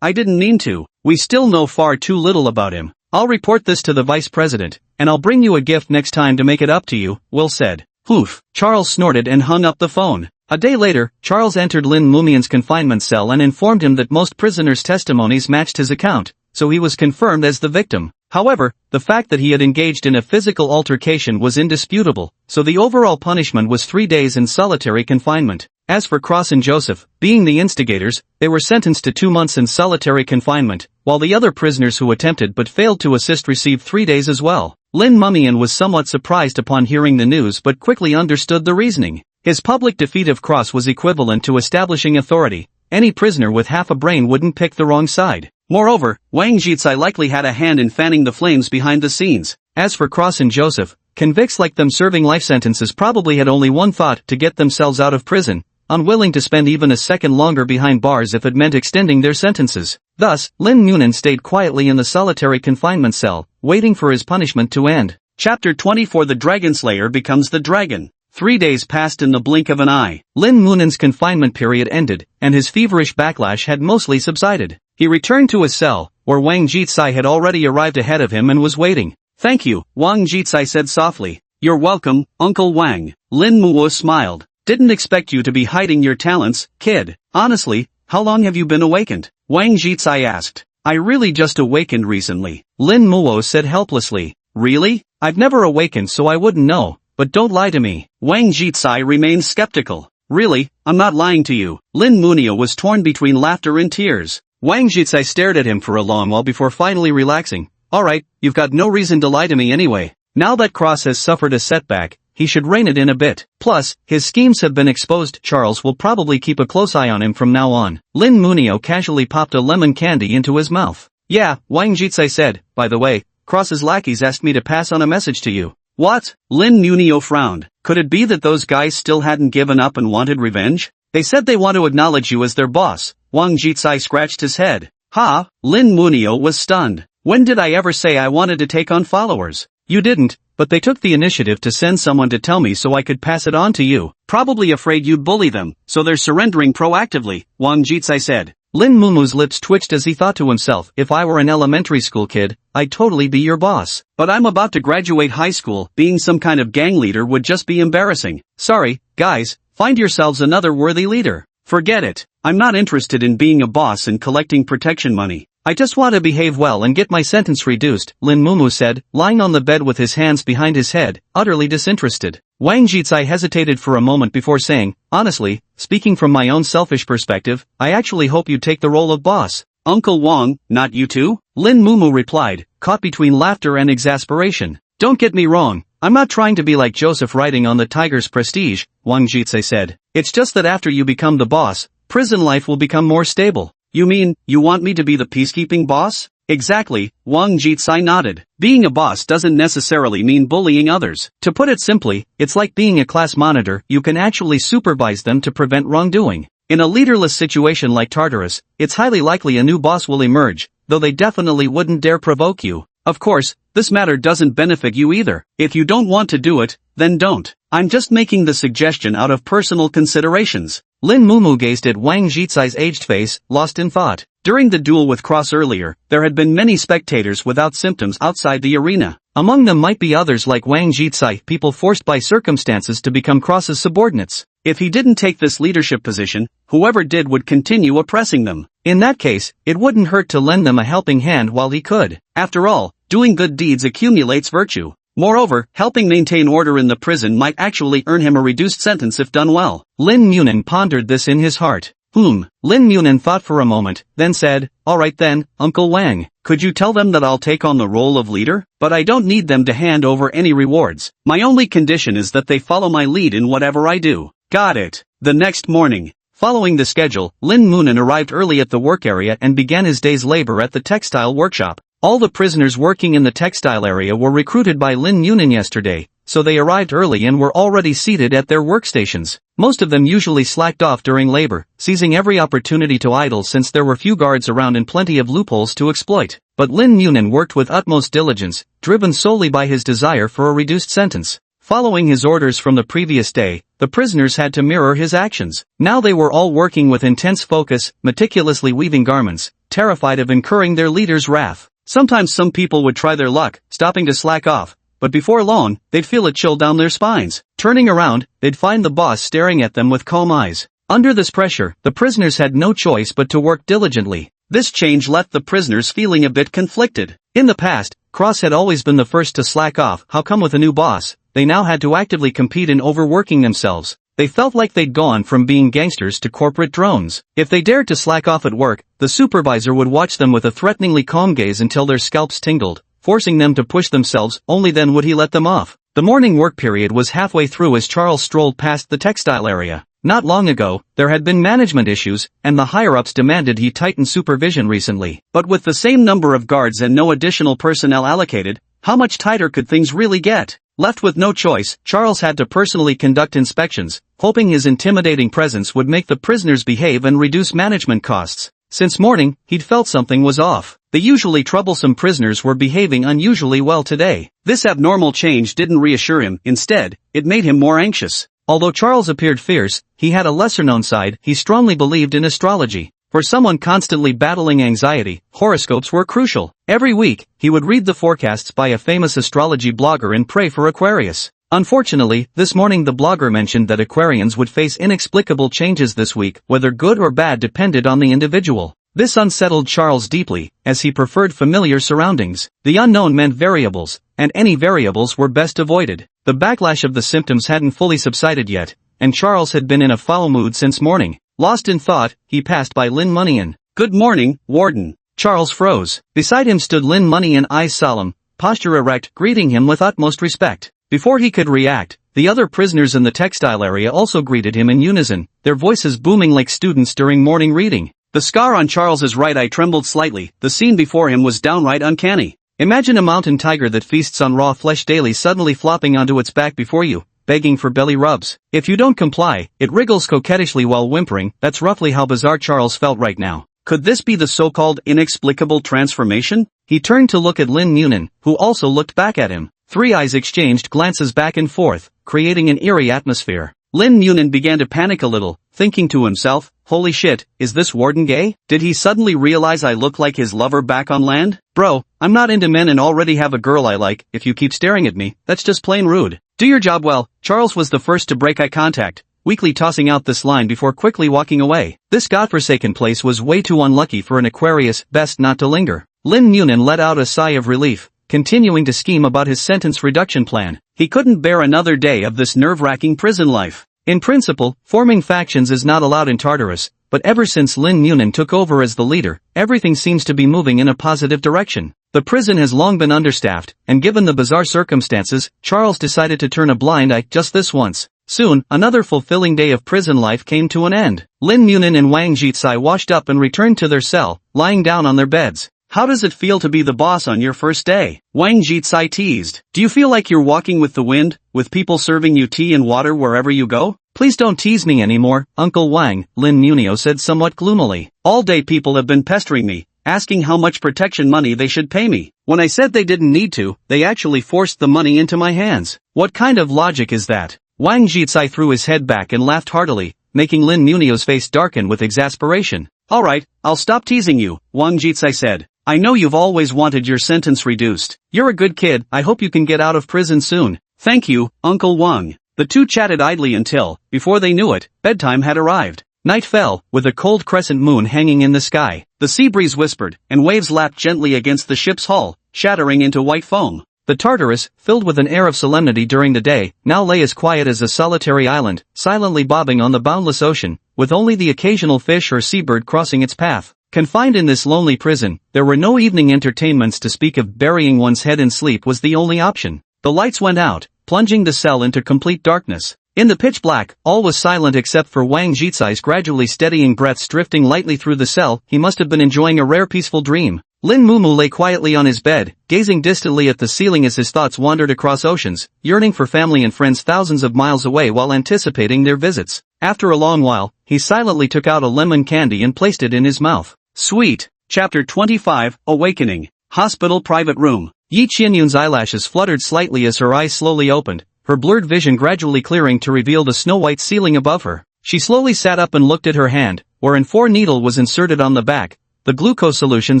I didn't mean to. We still know far too little about him. I'll report this to the vice president, and I'll bring you a gift next time to make it up to you," Will said. "Poof." Charles snorted and hung up the phone. A day later, Charles entered Lin Mumian's confinement cell and informed him that most prisoners' testimonies matched his account, so he was confirmed as the victim. However, the fact that he had engaged in a physical altercation was indisputable, so the overall punishment was 3 days in solitary confinement. As for Cross and Joseph, being the instigators, they were sentenced to 2 months in solitary confinement, while the other prisoners who attempted but failed to assist received 3 days as well. Lin Mumian was somewhat surprised upon hearing the news but quickly understood the reasoning. His public defeat of Cross was equivalent to establishing authority. Any prisoner with half a brain wouldn't pick the wrong side. Moreover, Wang Jizai likely had a hand in fanning the flames behind the scenes. As for Cross and Joseph, convicts like them serving life sentences probably had only one thought: to get themselves out of prison, unwilling to spend even a second longer behind bars if it meant extending their sentences. Thus, Lin Munin stayed quietly in the solitary confinement cell, waiting for his punishment to end. Chapter 24: The Dragon Slayer becomes the dragon. 3 days passed in the blink of an eye. Lin Munin's confinement period ended, and his feverish backlash had mostly subsided. He returned to his cell, where Wang Jizai had already arrived ahead of him and was waiting. "Thank you," Wang Jizai said softly. "You're welcome, Uncle Wang." Lin Muo smiled. "Didn't expect you to be hiding your talents, kid. Honestly, how long have you been awakened?" Wang Jizai asked. "I really just awakened recently," Lin Muo said helplessly. "Really? I've never awakened so I wouldn't know. But don't lie to me." Wang Jizai remained skeptical. "Really, I'm not lying to you." Lin Munio was torn between laughter and tears. Wang Jizai stared at him for a long while before finally relaxing. "Alright, you've got no reason to lie to me anyway. Now that Cross has suffered a setback, he should rein it in a bit. Plus, his schemes have been exposed. Charles will probably keep a close eye on him from now on." Lin Munio casually popped a lemon candy into his mouth. "Yeah," Wang Jizai said, "by the way, Cross's lackeys asked me to pass on a message to you." "What?" Lin Munio frowned. Could it be that those guys still hadn't given up and wanted revenge? "They said they want to acknowledge you as their boss." Wang Jizai scratched his head. "Ha?" Lin Munio was stunned. "When did I ever say I wanted to take on followers?" "You didn't, but they took the initiative to send someone to tell me so I could pass it on to you. Probably afraid you'd bully them, so they're surrendering proactively," Wang Jizai said. Lin Mumu's lips twitched as he thought to himself, "If I were an elementary school kid, I'd totally be your boss. But I'm about to graduate high school, being some kind of gang leader would just be embarrassing. Sorry, guys, find yourselves another worthy leader. Forget it. I'm not interested in being a boss and collecting protection money. I just want to behave well and get my sentence reduced," Lin Mumu said, lying on the bed with his hands behind his head, utterly disinterested. Wang Jizai hesitated for a moment before saying, "Honestly, speaking from my own selfish perspective, I actually hope you take the role of boss." "Uncle Wang, not you too?" Lin Mumu replied, caught between laughter and exasperation. "Don't get me wrong, I'm not trying to be like Joseph riding on the tiger's prestige, Wang Jitse said. It's just that after you become the boss, prison life will become more stable. You mean, you want me to be the peacekeeping boss? Exactly, Wang Jitse nodded. Being a boss doesn't necessarily mean bullying others. To put it simply, it's like being a class monitor, you can actually supervise them to prevent wrongdoing. In a leaderless situation like Tartarus, it's highly likely a new boss will emerge, though they definitely wouldn't dare provoke you. Of course, this matter doesn't benefit you either. If you don't want to do it, then don't. I'm just making the suggestion out of personal considerations. Lin Mumu gazed at Wang Jitse's aged face, lost in thought. During the duel with Cross earlier, there had been many spectators without symptoms outside the arena. Among them might be others like Wang Jitse, people forced by circumstances to become Cross's subordinates. If he didn't take this leadership position, whoever did would continue oppressing them. In that case, it wouldn't hurt to lend them a helping hand while he could. After all, doing good deeds accumulates virtue. Moreover, helping maintain order in the prison might actually earn him a reduced sentence if done well. Lin Munin pondered this in his heart. Lin Munin thought for a moment, then said, "Alright then, Uncle Wang, could you tell them that I'll take on the role of leader? But I don't need them to hand over any rewards. My only condition is that they follow my lead in whatever I do." Got it. The next morning, following the schedule, Lin Munin arrived early at the work area and began his day's labor at the textile workshop. All the prisoners working in the textile area were recruited by Lin Munin yesterday, so they arrived early and were already seated at their workstations. Most of them usually slacked off during labor, seizing every opportunity to idle since there were few guards around and plenty of loopholes to exploit. But Lin Munin worked with utmost diligence, driven solely by his desire for a reduced sentence. Following his orders from the previous day, the prisoners had to mirror his actions. Now they were all working with intense focus, meticulously weaving garments, terrified of incurring their leader's wrath. Sometimes some people would try their luck, stopping to slack off, but before long, they'd feel a chill down their spines. Turning around, they'd find the boss staring at them with calm eyes. Under this pressure, the prisoners had no choice but to work diligently. This change left the prisoners feeling a bit conflicted. In the past, Cross had always been the first to slack off. How come with a new boss, they now had to actively compete in overworking themselves? They felt like they'd gone from being gangsters to corporate drones. If they dared to slack off at work, the supervisor would watch them with a threateningly calm gaze until their scalps tingled, forcing them to push themselves, only then would he let them off. The morning work period was halfway through as Charles strolled past the textile area. Not long ago, there had been management issues, and the higher-ups demanded he tighten supervision recently. But with the same number of guards and no additional personnel allocated, how much tighter could things really get? Left with no choice, Charles had to personally conduct inspections, hoping his intimidating presence would make the prisoners behave and reduce management costs. Since morning, he'd felt something was off. The usually troublesome prisoners were behaving unusually well today. This abnormal change didn't reassure him, instead, it made him more anxious. Although Charles appeared fierce, he had a lesser-known side. He strongly believed in astrology. For someone constantly battling anxiety, horoscopes were crucial. Every week, he would read the forecasts by a famous astrology blogger and pray for Aquarius. Unfortunately, this morning the blogger mentioned that Aquarians would face inexplicable changes this week, whether good or bad depended on the individual. This unsettled Charles deeply, as he preferred familiar surroundings. The unknown meant variables, and any variables were best avoided. The backlash of the symptoms hadn't fully subsided yet, and Charles had been in a foul mood since morning. Lost in thought, he passed by Lin Munian. "Good morning, Warden." Charles froze. Beside him stood Lin Munian, eyes solemn, posture erect, greeting him with utmost respect. Before he could react, the other prisoners in the textile area also greeted him in unison, their voices booming like students during morning reading. The scar on Charles's right eye trembled slightly. The scene before him was downright uncanny. Imagine a mountain tiger that feasts on raw flesh daily suddenly flopping onto its back before you, begging for belly rubs. If you don't comply, it wriggles coquettishly while whimpering. That's roughly how bizarre Charles felt right now. Could this be the so-called inexplicable transformation? He turned to look at Lin Munian, who also looked back at him. Three eyes exchanged glances back and forth, creating an eerie atmosphere. Lin Munian began to panic a little, thinking to himself, "Holy shit, is this Warden gay? Did he suddenly realize I look like his lover back on land? Bro, I'm not into men and already have a girl I like. If you keep staring at me, that's just plain rude. Do your job well." Charles was the first to break eye contact, weakly tossing out this line before quickly walking away. This godforsaken place was way too unlucky for an Aquarius, best not to linger. Lin Munian let out a sigh of relief, continuing to scheme about his sentence reduction plan. He couldn't bear another day of this nerve-wracking prison life. In principle, forming factions is not allowed in Tartarus, but ever since Lin Munin took over as the leader, everything seems to be moving in a positive direction. The prison has long been understaffed, and given the bizarre circumstances, Charles decided to turn a blind eye just this once. Soon, another fulfilling day of prison life came to an end. Lin Munin and Wang Jitsai washed up and returned to their cell, lying down on their beds. "How does it feel to be the boss on your first day?" Wang Jitsai teased. "Do you feel like you're walking with the wind, with people serving you tea and water wherever you go?" "Please don't tease me anymore, Uncle Wang," Lin Munio said somewhat gloomily. "All day people have been pestering me, asking how much protection money they should pay me. When I said they didn't need to, they actually forced the money into my hands. What kind of logic is that?" Wang Jitsai threw his head back and laughed heartily, making Lin Munio's face darken with exasperation. "Alright, I'll stop teasing you," Wang Jitsai said. "I know you've always wanted your sentence reduced. You're a good kid, I hope you can get out of prison soon." "Thank you, Uncle Wang." The two chatted idly until, before they knew it, bedtime had arrived. Night fell, with a cold crescent moon hanging in the sky. The sea breeze whispered, and waves lapped gently against the ship's hull, shattering into white foam. The Tartarus, filled with an air of solemnity during the day, now lay as quiet as a solitary island, silently bobbing on the boundless ocean, with only the occasional fish or seabird crossing its path. Confined in this lonely prison, there were no evening entertainments to speak of. Burying one's head in sleep was the only option. The lights went out, plunging the cell into complete darkness. In the pitch black, all was silent except for Wang Jitsai's gradually steadying breaths drifting lightly through the cell. He must have been enjoying a rare peaceful dream. Lin Mumu lay quietly on his bed, gazing distantly at the ceiling as his thoughts wandered across oceans, yearning for family and friends thousands of miles away while anticipating their visits. After a long while, he silently took out a lemon candy and placed it in his mouth. Sweet. Chapter 25, Awakening. Hospital private room. Yi Qianyun's eyelashes fluttered slightly as her eyes slowly opened, her blurred vision gradually clearing to reveal the snow-white ceiling above her. She slowly sat up and looked at her hand, wherein 4 needle was inserted on the back, the glucose solution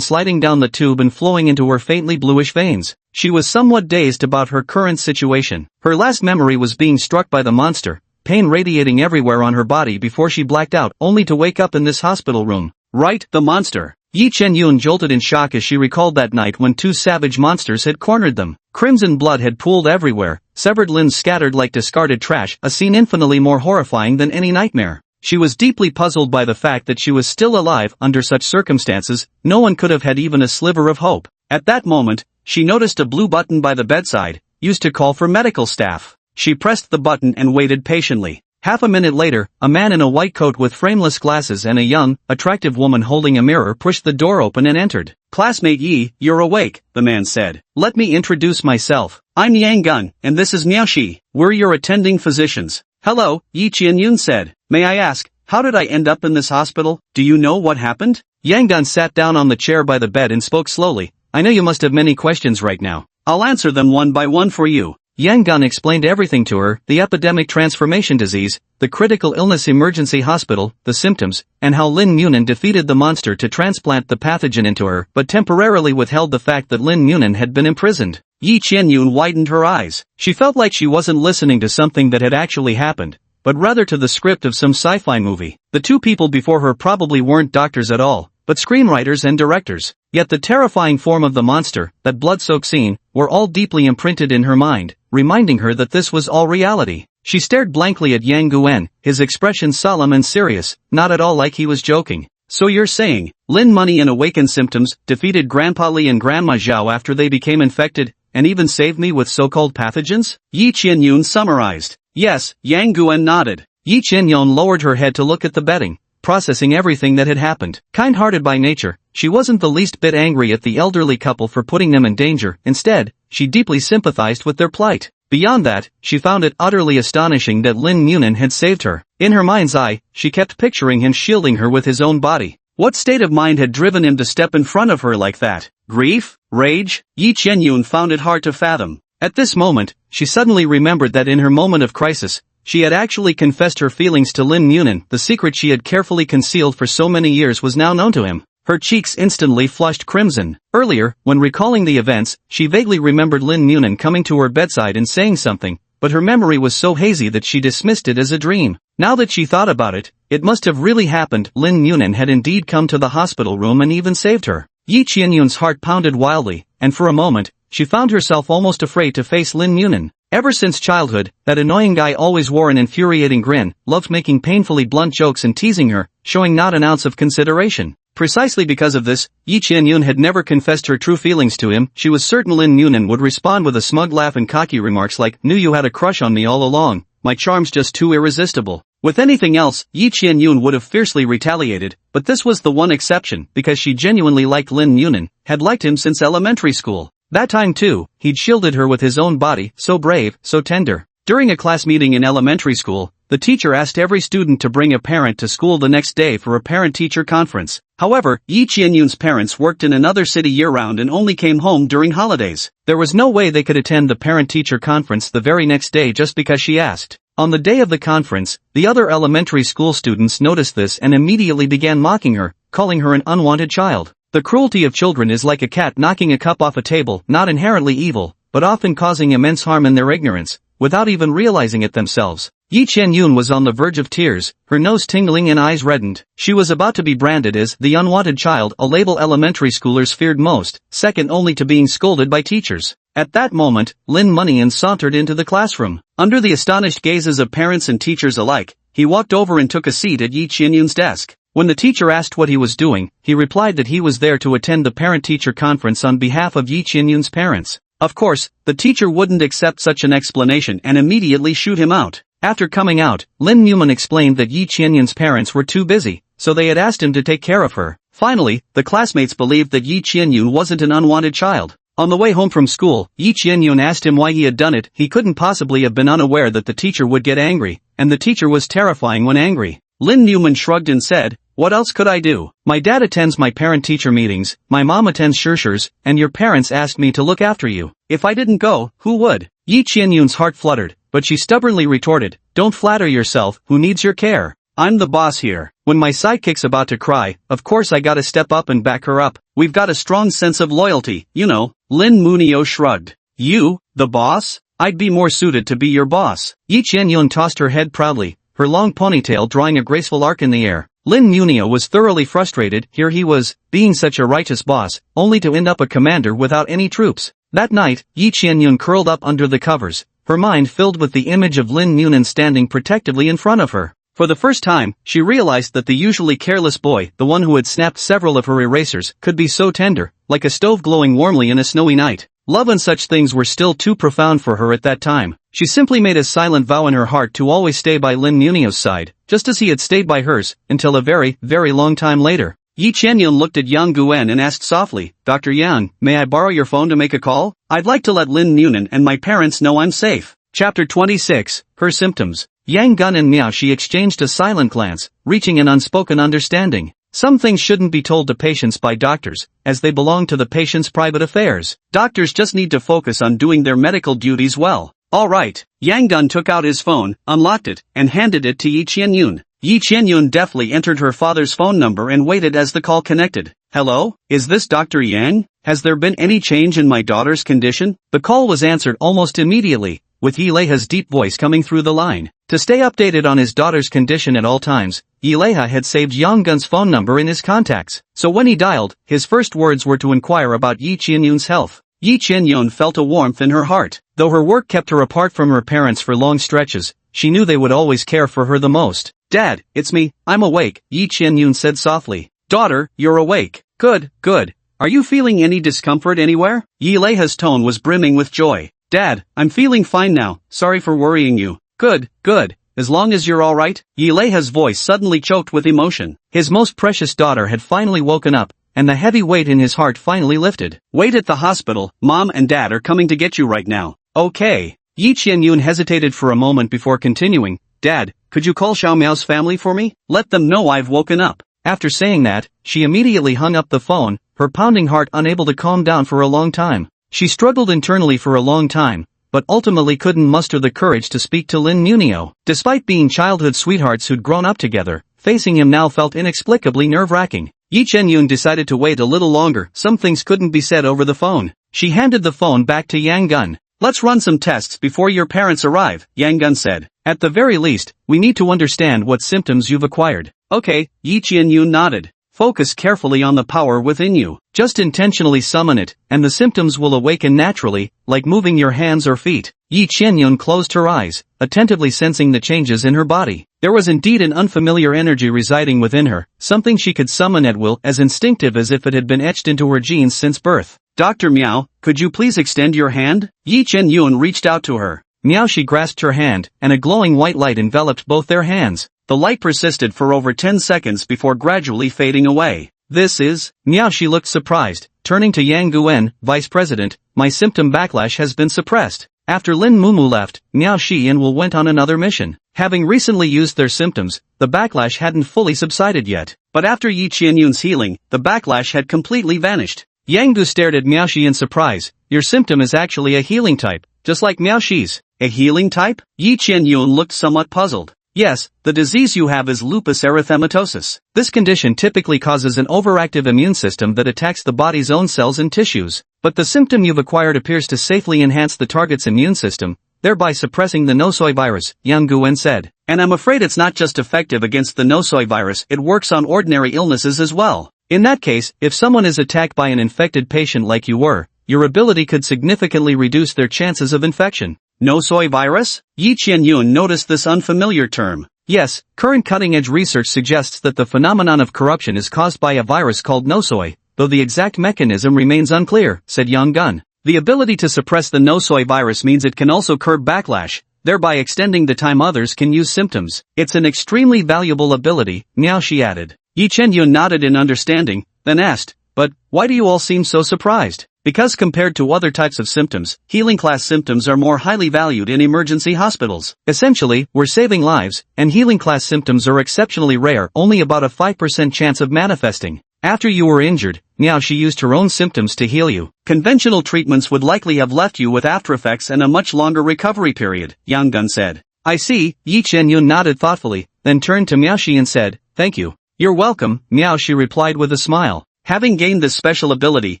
sliding down the tube and flowing into her faintly bluish veins. She was somewhat dazed about her current situation. Her last memory was being struck by the monster, pain radiating everywhere on her body before she blacked out, only to wake up in this hospital room. Right, the monster. Yi Qianyun jolted in shock as she recalled that night when 2 savage monsters had cornered them. Crimson blood had pooled everywhere, severed limbs scattered like discarded trash, a scene infinitely more horrifying than any nightmare. She was deeply puzzled by the fact that she was still alive under such circumstances. No one could have had even a sliver of hope. At that moment, she noticed a blue button by the bedside, used to call for medical staff. She pressed the button and waited patiently. Half a minute later, a man in a white coat with frameless glasses and a young, attractive woman holding a mirror pushed the door open and entered. "Classmate Yi, you're awake," the man said. "Let me introduce myself. I'm Yang Gun, and this is Miao Shi. We're your attending physicians." "Hello," Yi Qianyun said. "May I ask, how did I end up in this hospital? Do you know what happened?" Yang Gun sat down on the chair by the bed and spoke slowly. "I know you must have many questions right now. I'll answer them one by one for you." Yang Gun explained everything to her: the epidemic transformation disease, the critical illness emergency hospital, the symptoms, and how Lin Munin defeated the monster to transplant the pathogen into her, but temporarily withheld the fact that Lin Munin had been imprisoned. Yi Qianyun widened her eyes. She felt like she wasn't listening to something that had actually happened, but rather to the script of some sci-fi movie. The 2 people before her probably weren't doctors at all, but screenwriters and directors. Yet the terrifying form of the monster, that blood-soaked scene, were all deeply imprinted in her mind, reminding her that this was all reality. She stared blankly at Yang Guan, his expression solemn and serious, not at all like he was joking. "So you're saying, Lin Money and awakened symptoms, defeated Grandpa Li and Grandma Zhao after they became infected, and even saved me with so-called pathogens?" Yi Qianyun summarized. "Yes," Yang Guan nodded. Yi Qianyun lowered her head to look at the bedding, processing everything that had happened. Kind-hearted by nature, she wasn't the least bit angry at the elderly couple for putting them in danger. Instead, she deeply sympathized with their plight. Beyond that, she found it utterly astonishing that Lin Munin had saved her. In her mind's eye, she kept picturing him shielding her with his own body. What state of mind had driven him to step in front of her like that? Grief? Rage? Yi Qianyun found it hard to fathom. At this moment, she suddenly remembered that in her moment of crisis, she had actually confessed her feelings to Lin Munin. The secret she had carefully concealed for so many years was now known to him. Her cheeks instantly flushed crimson. Earlier, when recalling the events, she vaguely remembered Lin Munin coming to her bedside and saying something, but her memory was so hazy that she dismissed it as a dream. Now that she thought about it, it must have really happened. Lin Munin had indeed come to the hospital room and even saved her. Yi Qianyun's heart pounded wildly, and for a moment, she found herself almost afraid to face Lin Munin. Ever since childhood, that annoying guy always wore an infuriating grin, loved making painfully blunt jokes and teasing her, showing not an ounce of consideration. Precisely because of this, Yi Qianyun had never confessed her true feelings to him. She was certain Lin Yunan would respond with a smug laugh and cocky remarks like, "Knew you had a crush on me all along, my charm's just too irresistible." With anything else, Yi Qianyun would have fiercely retaliated, but this was the one exception, because she genuinely liked Lin Yunan, had liked him since elementary school. That time too, he'd shielded her with his own body, so brave, so tender. During a class meeting in elementary school, the teacher asked every student to bring a parent to school the next day for a parent-teacher conference. However, Yi Qianyun's parents worked in another city year-round and only came home during holidays. There was no way they could attend the parent-teacher conference the very next day just because she asked. On the day of the conference, the other elementary school students noticed this and immediately began mocking her, calling her an unwanted child. The cruelty of children is like a cat knocking a cup off a table, not inherently evil, but often causing immense harm in their ignorance, without even realizing it themselves. Yi Qianyun was on the verge of tears, her nose tingling and eyes reddened. She was about to be branded as the unwanted child, a label elementary schoolers feared most, second only to being scolded by teachers. At that moment, Lin Munian sauntered into the classroom. Under the astonished gazes of parents and teachers alike, he walked over and took a seat at Yi Qianyun's desk. When the teacher asked what he was doing, he replied that he was there to attend the parent-teacher conference on behalf of Yi Qianyun's parents. Of course, the teacher wouldn't accept such an explanation and immediately shoot him out. After coming out, Lin Munian explained that Yi Qianyun's parents were too busy, so they had asked him to take care of her. Finally, the classmates believed that Yi Qianyun wasn't an unwanted child. On the way home from school, Yi Qianyun asked him why he had done it. He couldn't possibly have been unaware that the teacher would get angry, and the teacher was terrifying when angry. Lin Munian shrugged and said, "What else could I do? My dad attends my parent-teacher meetings, my mom attends shirshers, and your parents asked me to look after you. If I didn't go, who would?" Yi Qianyun's heart fluttered, but she stubbornly retorted, "Don't flatter yourself, who needs your care? I'm the boss here. When my sidekick's about to cry, of course I gotta step up and back her up. We've got a strong sense of loyalty, you know." Lin Munian shrugged. "You, the boss? I'd be more suited to be your boss." Yi Qianyun tossed her head proudly, her long ponytail drawing a graceful arc in the air. Lin Munian was thoroughly frustrated. Here he was, being such a righteous boss, only to end up a commander without any troops. That night, Yi Qianyun curled up under the covers, her mind filled with the image of Lin Munian standing protectively in front of her. For the first time, she realized that the usually careless boy, the one who had snapped several of her erasers, could be so tender, like a stove glowing warmly in a snowy night. Love and such things were still too profound for her at that time. She simply made a silent vow in her heart to always stay by Lin Munian's side, just as he had stayed by hers, until a very, very long time later. Yi Qianyun looked at Yang Guan and asked softly, "Dr. Yang, may I borrow your phone to make a call? I'd like to let Lin Munian and my parents know I'm safe." Chapter 26, Her Symptoms. Yang Gun and Miao Shi exchanged a silent glance, reaching an unspoken understanding. Some things shouldn't be told to patients by doctors, as they belong to the patient's private affairs. Doctors just need to focus on doing their medical duties well. Alright, Yang Gun took out his phone, unlocked it, and handed it to Yi Qianyun. Yi Qianyun deftly entered her father's phone number and waited as the call connected. "Hello, is this Dr. Yang? Has there been any change in my daughter's condition?" The call was answered almost immediately, with Yileiha's deep voice coming through the line. To stay updated on his daughter's condition at all times, Yileiha had saved Yang Gun's phone number in his contacts, so when he dialed, his first words were to inquire about Yi Qianyun's health. Yi Qianyun felt a warmth in her heart. Though her work kept her apart from her parents for long stretches, she knew they would always care for her the most. "Dad, it's me, I'm awake," Yi Qianyun said softly. "Daughter, you're awake. Good, good. Are you feeling any discomfort anywhere?" Yileiha's tone was brimming with joy. "Dad, I'm feeling fine now, sorry for worrying you." "Good, good. As long as you're alright." Yileiha's voice suddenly choked with emotion. His most precious daughter had finally woken up, and the heavy weight in his heart finally lifted. "Wait at the hospital, Mom and Dad are coming to get you right now." "Okay." Yi Qianyun hesitated for a moment before continuing, "Dad, could you call Xiao Miao's family for me? Let them know I've woken up." After saying that, she immediately hung up the phone, her pounding heart unable to calm down for a long time. She struggled internally for a long time, but ultimately couldn't muster the courage to speak to Lin Munian. Despite being childhood sweethearts who'd grown up together, facing him now felt inexplicably nerve-wracking. Yi Qianyun decided to wait a little longer. Some things couldn't be said over the phone. She handed the phone back to Yang Gun. "Let's run some tests before your parents arrive," Yang Gun said. "At the very least, we need to understand what symptoms you've acquired." "Okay," Yi Qianyun nodded. "Focus carefully on the power within you. Just intentionally summon it, and the symptoms will awaken naturally, like moving your hands or feet. Yi Qianyun closed her eyes, attentively sensing the changes in her body. There was indeed an unfamiliar energy residing within her, something she could summon at will, as instinctive as if it had been etched into her genes since birth. Dr. Miao, could you please extend your hand? Yi Qianyun reached out to her. Miao Shi grasped her hand, and a glowing white light enveloped both their hands. The light persisted for over 10 seconds before gradually fading away. This is... Miao Shi looked surprised, turning to Yang Guan, Vice President. My symptom backlash has been suppressed. After Lin Mumu left, Miao Shi and Will went on another mission. Having recently used their symptoms, the backlash hadn't fully subsided yet. But after Yi Qianyun's healing, the backlash had completely vanished. Yang Gu stared at Miao Shi in surprise. Your symptom is actually a healing type, just like Miao Shi's. A healing type? Yi Qianyun looked somewhat puzzled. Yes, the disease you have is lupus erythematosus. This condition typically causes an overactive immune system that attacks the body's own cells and tissues. But the symptom you've acquired appears to safely enhance the target's immune system, thereby suppressing the nosoi virus, Yang Guwen said. And I'm afraid it's not just effective against the nosoi virus, it works on ordinary illnesses as well. In that case, if someone is attacked by an infected patient like you were, your ability could significantly reduce their chances of infection. Nosoi virus? Yi Qianyun noticed this unfamiliar term. Yes, current cutting-edge research suggests that the phenomenon of corruption is caused by a virus called nosoi, though the exact mechanism remains unclear, said Yang Gun. The ability to suppress the nosoi virus means it can also curb backlash, thereby extending the time others can use symptoms. It's an extremely valuable ability, Miao Shi added. Yi Qianyun nodded in understanding, then asked, but why do you all seem so surprised? Because compared to other types of symptoms, healing class symptoms are more highly valued in emergency hospitals. Essentially, we're saving lives, and healing class symptoms are exceptionally rare, only about a 5% chance of manifesting. After you were injured, Miao Shi used her own symptoms to heal you. Conventional treatments would likely have left you with aftereffects and a much longer recovery period, Yang Gun said. I see, Yi Qianyun nodded thoughtfully, then turned to Miao Shi and said, thank you. You're welcome, Miao Shi replied with a smile. Having gained this special ability,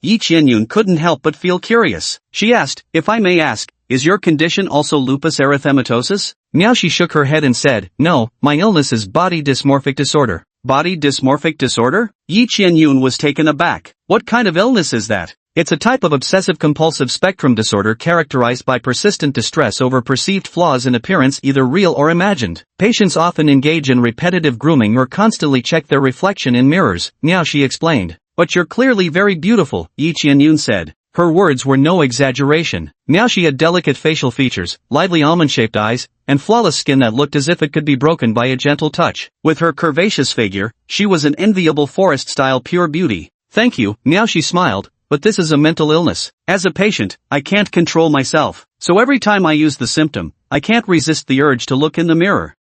Yi Qianyun couldn't help but feel curious. She asked, if I may ask, is your condition also lupus erythematosus? Miao Shi shook her head and said, no, my illness is body dysmorphic disorder. Body dysmorphic disorder? Yi Qianyun was taken aback. What kind of illness is that? It's a type of obsessive-compulsive spectrum disorder characterized by persistent distress over perceived flaws in appearance, either real or imagined. Patients often engage in repetitive grooming or constantly check their reflection in mirrors, Miao Shi explained. But you're clearly very beautiful, Yi Qianyun said. Her words were no exaggeration. Miao Shi had delicate facial features, lively almond-shaped eyes, and flawless skin that looked as if it could be broken by a gentle touch. With her curvaceous figure, she was an enviable forest-style pure beauty. Thank you, Miao Shi smiled, but this is a mental illness. As a patient, I can't control myself. So every time I use the symptom, I can't resist the urge to look in the mirror.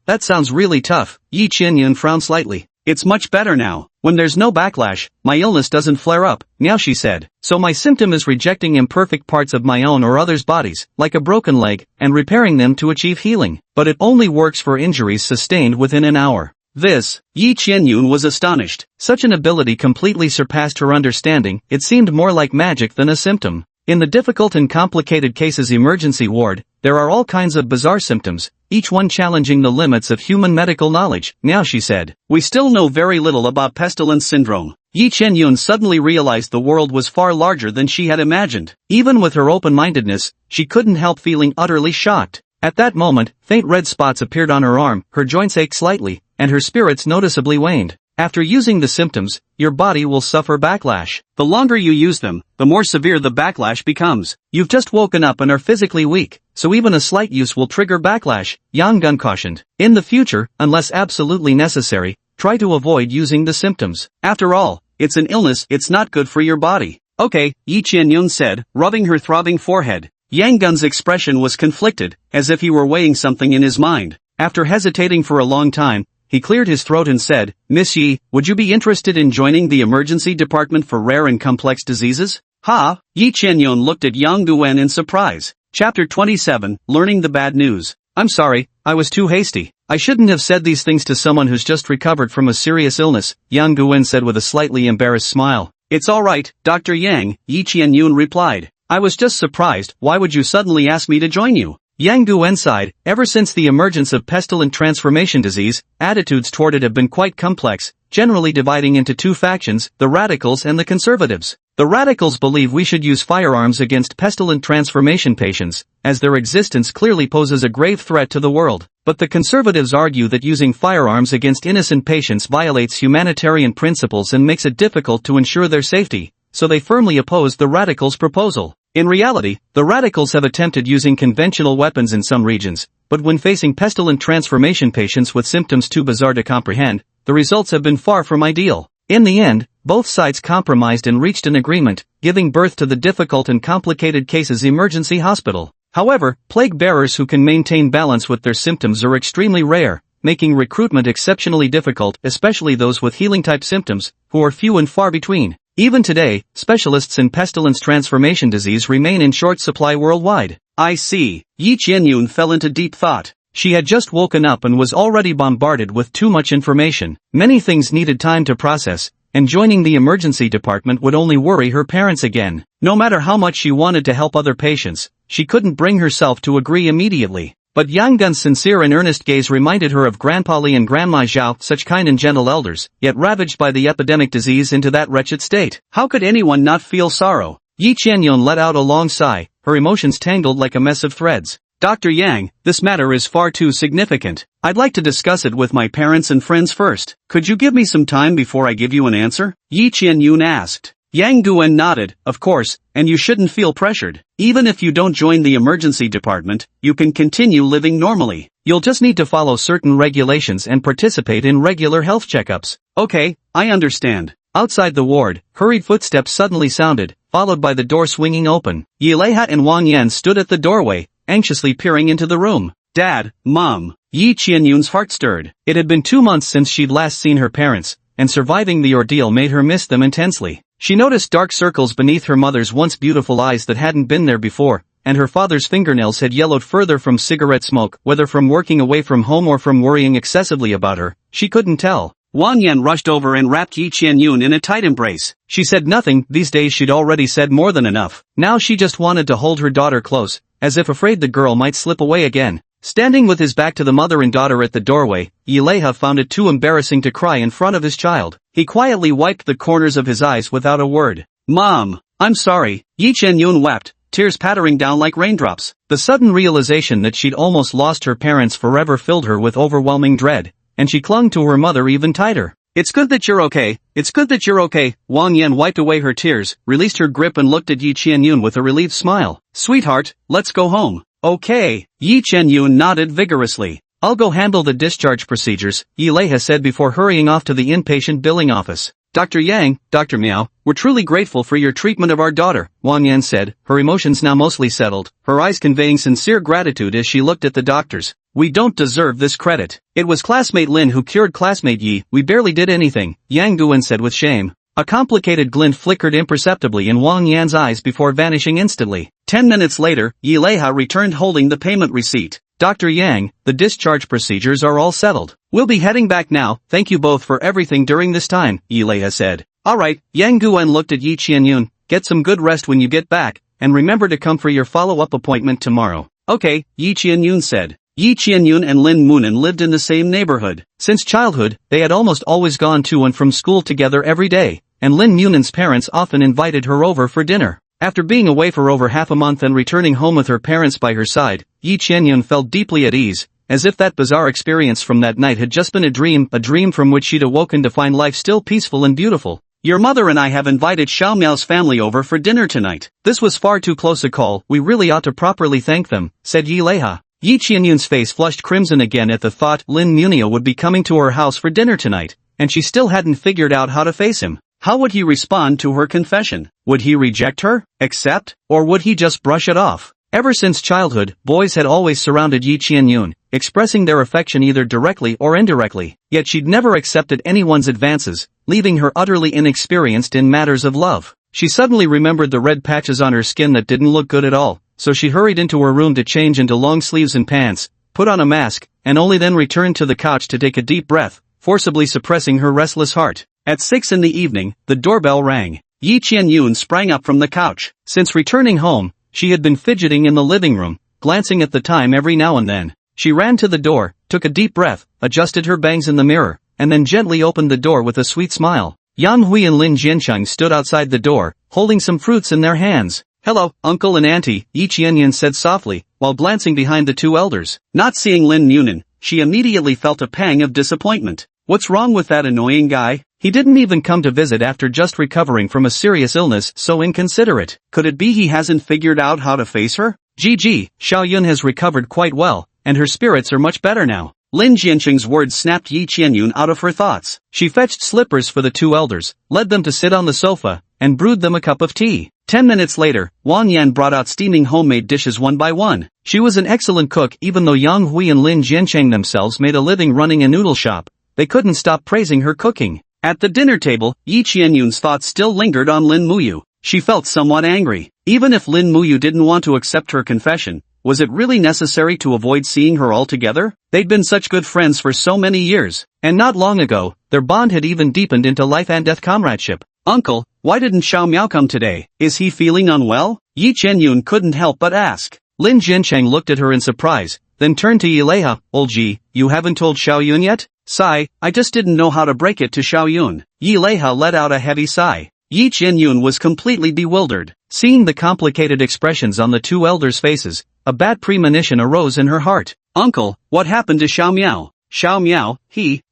That sounds really tough. Yi Qianyun frowned slightly. It's much better now. When there's no backlash, my illness doesn't flare up, Miao Shi said. So my symptom is rejecting imperfect parts of my own or others' bodies, like a broken leg, and repairing them to achieve healing. But it only works for injuries sustained within an hour. This, Yi Qianyun was astonished. Such an ability completely surpassed her understanding. It seemed more like magic than a symptom. In the difficult and complicated cases emergency ward, there are all kinds of bizarre symptoms, each one challenging the limits of human medical knowledge, Miao Shi said. We still know very little about pestilence syndrome. Yi Qianyun suddenly realized the world was far larger than she had imagined. Even with her open-mindedness, she couldn't help feeling utterly shocked. At that moment, faint red spots appeared on her arm, her joints ached slightly, and her spirits noticeably waned. After using the symptoms, your body will suffer backlash. The longer you use them, the more severe the backlash becomes. You've just woken up and are physically weak, so even a slight use will trigger backlash, Yang Gun cautioned. In the future, unless absolutely necessary, try to avoid using the symptoms. After all, it's an illness, it's not good for your body. Okay, Yi Qianyun said, rubbing her throbbing forehead. Yang Gun's expression was conflicted, as if he were weighing something in his mind. After hesitating for a long time, he cleared his throat and said, Miss Yi, would you be interested in joining the emergency department for rare and complex diseases? Ha! Yi Qianyun looked at Yang Guwen in surprise. Chapter 27, Learning the Bad News. I'm sorry, I was too hasty. I shouldn't have said these things to someone who's just recovered from a serious illness, Yang Guwen said with a slightly embarrassed smile. It's alright, Dr. Yang, Yi Qianyun replied. I was just surprised. Why would you suddenly ask me to join you? Yang Guan sighed. Ever since the emergence of pestilent transformation disease, attitudes toward it have been quite complex, generally dividing into two factions, the radicals and the conservatives. The radicals believe we should use firearms against pestilent transformation patients, as their existence clearly poses a grave threat to the world. But the conservatives argue that using firearms against innocent patients violates humanitarian principles and makes it difficult to ensure their safety, so they firmly oppose the radicals' proposal. In reality, the radicals have attempted using conventional weapons in some regions, but when facing pestilent transformation patients with symptoms too bizarre to comprehend, the results have been far from ideal. In the end, both sides compromised and reached an agreement, giving birth to the difficult and complicated cases emergency hospital. However, plague bearers who can maintain balance with their symptoms are extremely rare, making recruitment exceptionally difficult, especially those with healing-type symptoms, who are few and far between. Even today, specialists in pestilence transformation disease remain in short supply worldwide. I see. Yi Qianyun fell into deep thought. She had just woken up and was already bombarded with too much information. Many things needed time to process, and joining the emergency department would only worry her parents again. No matter how much she wanted to help other patients, she couldn't bring herself to agree immediately. But Yang Gun's sincere and earnest gaze reminded her of Grandpa Li and Grandma Zhao, such kind and gentle elders, yet ravaged by the epidemic disease into that wretched state. How could anyone not feel sorrow? Yi Qianyun let out a long sigh, her emotions tangled like a mess of threads. Dr. Yang, this matter is far too significant. I'd like to discuss it with my parents and friends first. Could you give me some time before I give you an answer? Yi Qianyun asked. Yang Guan nodded, of course, and you shouldn't feel pressured. Even if you don't join the emergency department, you can continue living normally. You'll just need to follow certain regulations and participate in regular health checkups. Okay, I understand. Outside the ward, hurried footsteps suddenly sounded, followed by the door swinging open. Yileiha and Wang Yan stood at the doorway, anxiously peering into the room. Dad, Mom. Yi Qianyun's heart stirred. It had been 2 months since she'd last seen her parents, and surviving the ordeal made her miss them intensely. She noticed dark circles beneath her mother's once beautiful eyes that hadn't been there before, and her father's fingernails had yellowed further from cigarette smoke, whether from working away from home or from worrying excessively about her. She couldn't tell. Wang Yan rushed over and wrapped Yi Qianyun in a tight embrace. She said nothing, these days she'd already said more than enough. Now she just wanted to hold her daughter close, as if afraid the girl might slip away again. Standing with his back to the mother and daughter at the doorway, Yileiha found it too embarrassing to cry in front of his child. He quietly wiped the corners of his eyes without a word. Mom, I'm sorry. Yi Qianyun wept, tears pattering down like raindrops. The sudden realization that she'd almost lost her parents forever filled her with overwhelming dread, and she clung to her mother even tighter. It's good that you're okay. It's good that you're okay. Wang Yan wiped away her tears, released her grip and looked at Yi Qianyun with a relieved smile. Sweetheart, let's go home. Okay. Yi Qianyun nodded vigorously. I'll go handle the discharge procedures, Yileiha said before hurrying off to the inpatient billing office. Dr. Yang, Dr. Miao, we're truly grateful for your treatment of our daughter, Wang Yan said, her emotions now mostly settled, her eyes conveying sincere gratitude as she looked at the doctors. We don't deserve this credit. It was classmate Lin who cured classmate Yi, we barely did anything, Yang Guan said with shame. A complicated glint flickered imperceptibly in Wang Yan's eyes before vanishing instantly. 10 minutes later, Yileiha returned holding the payment receipt. Dr. Yang, the discharge procedures are all settled. We'll be heading back now, thank you both for everything during this time, Yileiha said. Alright, Yang Guan looked at Yi Qianyun, get some good rest when you get back, and remember to come for your follow-up appointment tomorrow. Okay, Yi Qianyun said. Yi Qianyun and Lin Munan lived in the same neighborhood. Since childhood, they had almost always gone to and from school together every day, and Lin Munan's parents often invited her over for dinner. After being away for over half a month and returning home with her parents by her side, Yi Qianyun felt deeply at ease, as if that bizarre experience from that night had just been a dream from which she'd awoken to find life still peaceful and beautiful. Your mother and I have invited Xiao Miao's family over for dinner tonight. This was far too close a call, we really ought to properly thank them, said Yileiha. Yi Qianyun's face flushed crimson again at the thought Lin Munio would be coming to her house for dinner tonight, and she still hadn't figured out how to face him. How would he respond to her confession? Would he reject her, accept, or would he just brush it off? Ever since childhood, boys had always surrounded Yi Qianyun, expressing their affection either directly or indirectly, yet she'd never accepted anyone's advances, leaving her utterly inexperienced in matters of love. She suddenly remembered the red patches on her skin that didn't look good at all, so she hurried into her room to change into long sleeves and pants, put on a mask, and only then returned to the couch to take a deep breath, forcibly suppressing her restless heart. At 6 in the evening, the doorbell rang. Yi Qianyun sprang up from the couch. Since returning home, she had been fidgeting in the living room, glancing at the time every now and then. She ran to the door, took a deep breath, adjusted her bangs in the mirror, and then gently opened the door with a sweet smile. Yang Hui and Lin Jiancheng stood outside the door, holding some fruits in their hands. "Hello, uncle and auntie," Yi Qianyan said softly, while glancing behind the two elders. Not seeing Lin Munin, she immediately felt a pang of disappointment. What's wrong with that annoying guy? He didn't even come to visit after just recovering from a serious illness, so inconsiderate. Could it be he hasn't figured out how to face her? GG, Xiaoyun has recovered quite well, and her spirits are much better now. Lin Jiancheng's words snapped Yi Qianyun out of her thoughts. She fetched slippers for the two elders, led them to sit on the sofa, and brewed them a cup of tea. 10 minutes later, Wang Yan brought out steaming homemade dishes one by one. She was an excellent cook even though Yang Hui and Lin Jiancheng themselves made a living running a noodle shop. They couldn't stop praising her cooking. At the dinner table, Yi Qianyun's thoughts still lingered on Lin Muyu. She felt somewhat angry. Even if Lin Muyu didn't want to accept her confession, was it really necessary to avoid seeing her altogether? They'd been such good friends for so many years, and not long ago, their bond had even deepened into life and death comradeship. "Uncle, why didn't Xiao Miao come today? Is he feeling unwell?" Yi Qianyun couldn't help but ask. Lin Jiancheng looked at her in surprise, then turned to Yileha. "Old Ji, you haven't told Xiaoyun yet?" "Sigh, I just didn't know how to break it to Xiaoyun." Yileha let out a heavy sigh. Yi Qianyun was completely bewildered. Seeing the complicated expressions on the two elders' faces, a bad premonition arose in her heart. "Uncle, what happened to Xiao Miao?" "Xiao Miao,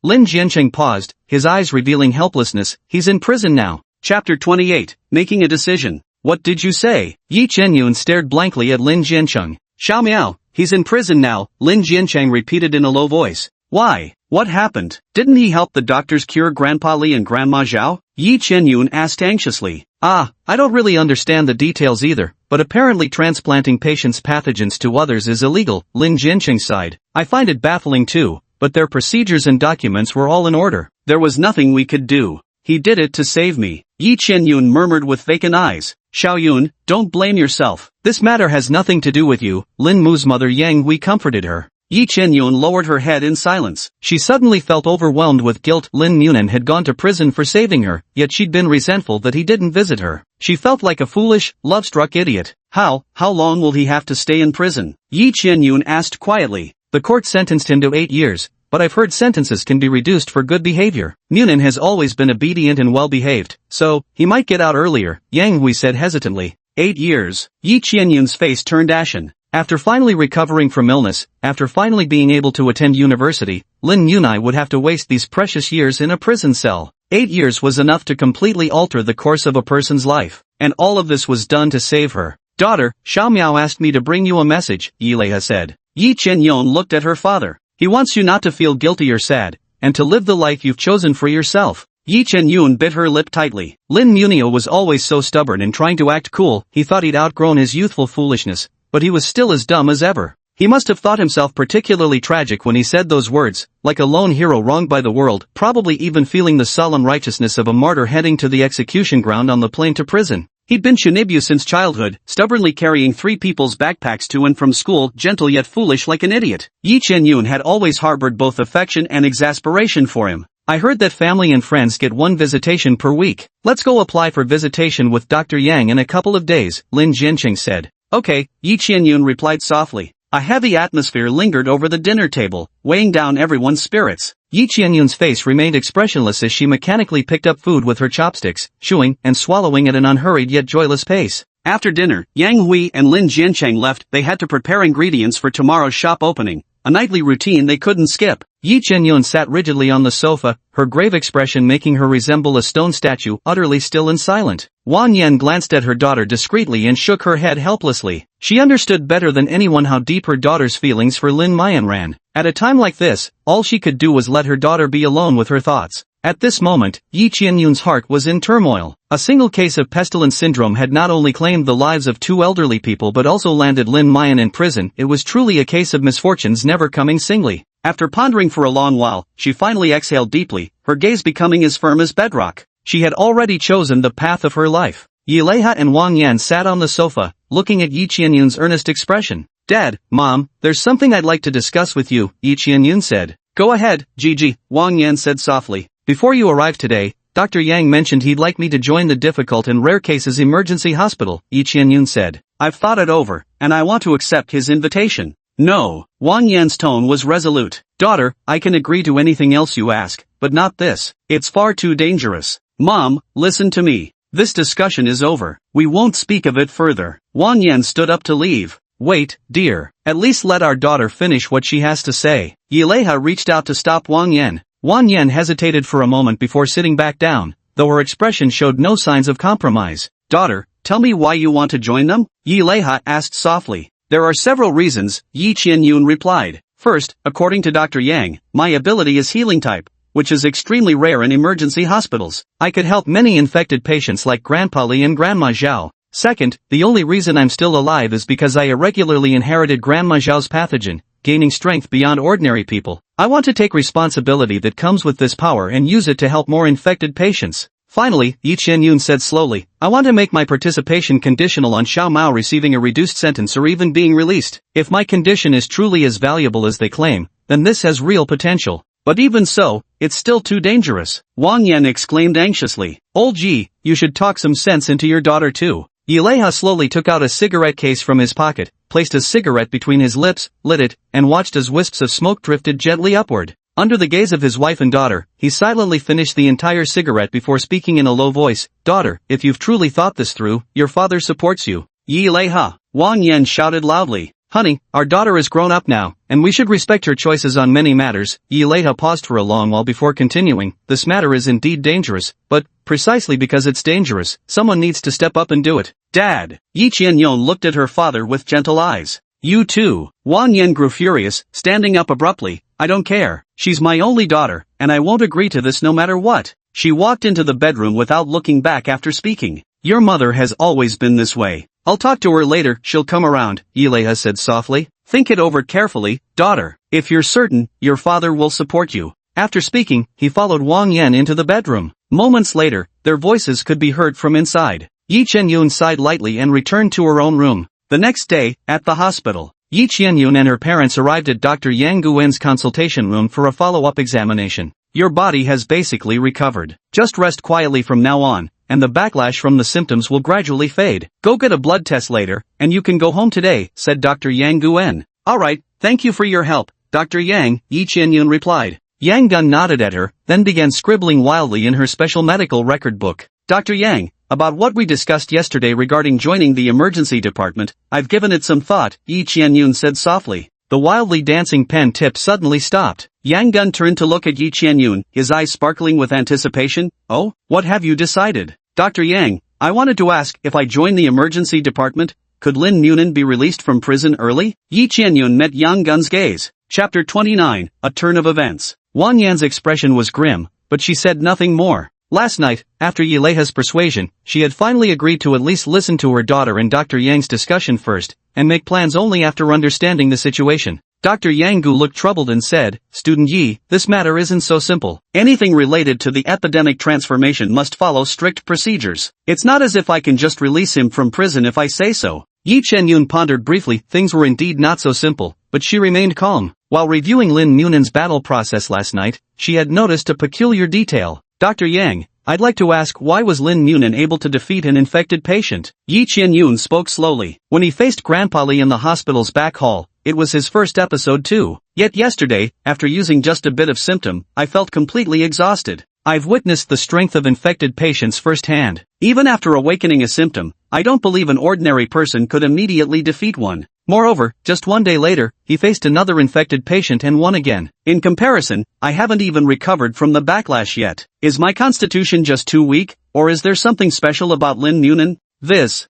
Lin Jiancheng paused, his eyes revealing helplessness. "He's in prison now." Chapter 28, Making a Decision. "What did you say?" Yi Qianyun stared blankly at Lin Jiancheng. "Xiao Miao, he's in prison now," Lin Jiancheng repeated in a low voice. "Why? What happened? Didn't he help the doctors cure Grandpa Li and Grandma Zhao?" Yi Qianyun asked anxiously. I don't really understand the details either, but apparently transplanting patients' pathogens to others is illegal," Lin Jiancheng sighed. "I find it baffling too, but their procedures and documents were all in order. There was nothing we could do. He did it to save me," Yi Qianyun murmured with vacant eyes. "Xiaoyun, don't blame yourself. This matter has nothing to do with you," Lin Mu's mother Yang Hui comforted her. Yi Qianyun lowered her head in silence. She suddenly felt overwhelmed with guilt. Lin Munin had gone to prison for saving her, yet she'd been resentful that he didn't visit her. She felt like a foolish, love-struck idiot. How long will he have to stay in prison?" Yi Qianyun asked quietly. "The court sentenced him to 8 years, but I've heard sentences can be reduced for good behavior. Munin has always been obedient and well-behaved, so he might get out earlier," Yang Hui said hesitantly. 8 years. Yi Qianyun's face turned ashen. After finally recovering from illness, after finally being able to attend university, Lin Yunai would have to waste these precious years in a prison cell. 8 years was enough to completely alter the course of a person's life, and all of this was done to save her. "Daughter, Xiao Miao asked me to bring you a message," Yileha said. Yi Qianyun looked at her father. "He wants you not to feel guilty or sad, and to live the life you've chosen for yourself." Yi Qianyun bit her lip tightly. Lin Munio was always so stubborn and trying to act cool. He thought he'd outgrown his youthful foolishness, but he was still as dumb as ever. He must have thought himself particularly tragic when he said those words, like a lone hero wronged by the world, probably even feeling the solemn righteousness of a martyr heading to the execution ground on the plane to prison. He'd been Shinibu since childhood, stubbornly carrying 3 people's backpacks to and from school, gentle yet foolish like an idiot. Yi Qianyun had always harbored both affection and exasperation for him. "I heard that family and friends get 1 visitation per week. Let's go apply for visitation with Dr. Yang in a couple of days," Lin Jiancheng said. "Okay," Yi Qianyun replied softly. A heavy atmosphere lingered over the dinner table, weighing down everyone's spirits. Yi Qianyun's face remained expressionless as she mechanically picked up food with her chopsticks, chewing and swallowing at an unhurried yet joyless pace. After dinner, Yang Hui and Lin Jiancheng left. They had to prepare ingredients for tomorrow's shop opening, a nightly routine they couldn't skip. Yi Qianyun sat rigidly on the sofa, her grave expression making her resemble a stone statue, utterly still and silent. Wang Yan glanced at her daughter discreetly and shook her head helplessly. She understood better than anyone how deep her daughter's feelings for Lin Mayan ran. At a time like this, all she could do was let her daughter be alone with her thoughts. At this moment, Yi Qianyun's heart was in turmoil. A single case of pestilence syndrome had not only claimed the lives of 2 elderly people but also landed Lin Mayan in prison. It was truly a case of misfortunes never coming singly. After pondering for a long while, she finally exhaled deeply, her gaze becoming as firm as bedrock. She had already chosen the path of her life. Yileha and Wang Yan sat on the sofa, looking at Yi Qianyun's earnest expression. "Dad, Mom, there's something I'd like to discuss with you," Yi Qianyun said. "Go ahead, Gigi," Wang Yan said softly. "Before you arrived today, Dr. Yang mentioned he'd like me to join the difficult and rare cases emergency hospital," Yi Qianyun said. I've thought it over, and I want to accept his invitation. No. Wang Yan's tone was resolute. Daughter, I can agree to anything else you ask, but not this. It's far too dangerous. Mom, listen to me. This discussion is over. We won't speak of it further. Wang Yan stood up to leave. Wait, dear. At least let our daughter finish what she has to say. Yileha reached out to stop Wang Yan. Wang Yan hesitated for a moment before sitting back down, though her expression showed no signs of compromise. Daughter, tell me why you want to join them? Yileha asked softly. There are several reasons, Yi Qianyun replied. First, according to Dr. Yang, my ability is healing type, which is extremely rare in emergency hospitals. I could help many infected patients like Grandpa Li and Grandma Zhao. Second, the only reason I'm still alive is because I irregularly inherited Grandma Zhao's pathogen, gaining strength beyond ordinary people. I want to take responsibility that comes with this power and use it to help more infected patients. Finally, Yi Qianyun said slowly, I want to make my participation conditional on Xiao Mao receiving a reduced sentence or even being released. If my condition is truly as valuable as they claim, then this has real potential. But even so, it's still too dangerous. Wang Yan exclaimed anxiously. Old Yi, you should talk some sense into your daughter too. Yileha slowly took out a cigarette case from his pocket, placed a cigarette between his lips, lit it, and watched as wisps of smoke drifted gently upward. Under the gaze of his wife and daughter, he silently finished the entire cigarette before speaking in a low voice. Daughter, if you've truly thought this through, your father supports you. Yileha. Wang Yan shouted loudly. Honey, our daughter is grown up now, and we should respect her choices on many matters. Yileha paused for a long while before continuing. This matter is indeed dangerous, but, precisely because it's dangerous, someone needs to step up and do it. Dad. Yi Qianyun looked at her father with gentle eyes. You too. Wang Yan grew furious, standing up abruptly. I don't care. She's my only daughter, and I won't agree to this no matter what. She walked into the bedroom without looking back after speaking. Your mother has always been this way. I'll talk to her later, she'll come around, Yileha said softly. Think it over carefully, daughter. If you're certain, your father will support you. After speaking, he followed Wang Yan into the bedroom. Moments later, their voices could be heard from inside. Yi Qianyun sighed lightly and returned to her own room. The next day, at the hospital, Yi Qianyun and her parents arrived at Dr. Yang Guwen's consultation room for a follow-up examination. Your body has basically recovered. Just rest quietly from now on, and the backlash from the symptoms will gradually fade. Go get a blood test later, and you can go home today, said Dr. Yang Guen. Alright, thank you for your help, Dr. Yang, Yi Qianyun replied. Yang Gun nodded at her, then began scribbling wildly in her special medical record book. Dr. Yang, about what we discussed yesterday regarding joining the emergency department, I've given it some thought, Yi Qianyun said softly. The wildly dancing pen tip suddenly stopped. Yang Gun turned to look at Yi Qianyun, his eyes sparkling with anticipation. Oh, what have you decided? Dr. Yang, I wanted to ask, if I join the emergency department, could Lin Munin be released from prison early? Yi Qianyun met Yang Gun's gaze. Chapter 29, A Turn of Events. Wang Yan's expression was grim, but she said nothing more. Last night, after Yileha's persuasion, she had finally agreed to at least listen to her daughter and Dr. Yang's discussion first, and make plans only after understanding the situation. Dr. Yang Gu looked troubled and said, Student Yi, this matter isn't so simple. Anything related to the epidemic transformation must follow strict procedures. It's not as if I can just release him from prison if I say so. Yi Qianyun pondered briefly. Things were indeed not so simple, but she remained calm. While reviewing Lin Munin's battle process last night, she had noticed a peculiar detail. Dr. Yang, I'd like to ask, why was Lin Munin able to defeat an infected patient? Yi Qianyun spoke slowly. When he faced Grandpa Li in the hospital's back hall, it was his first episode too. Yet yesterday, after using just a bit of symptom, I felt completely exhausted. I've witnessed the strength of infected patients firsthand. Even after awakening a symptom, I don't believe an ordinary person could immediately defeat one. Moreover, just one day later, he faced another infected patient and won again. In comparison, I haven't even recovered from the backlash yet. Is my constitution just too weak, or is there something special about Lin Munin?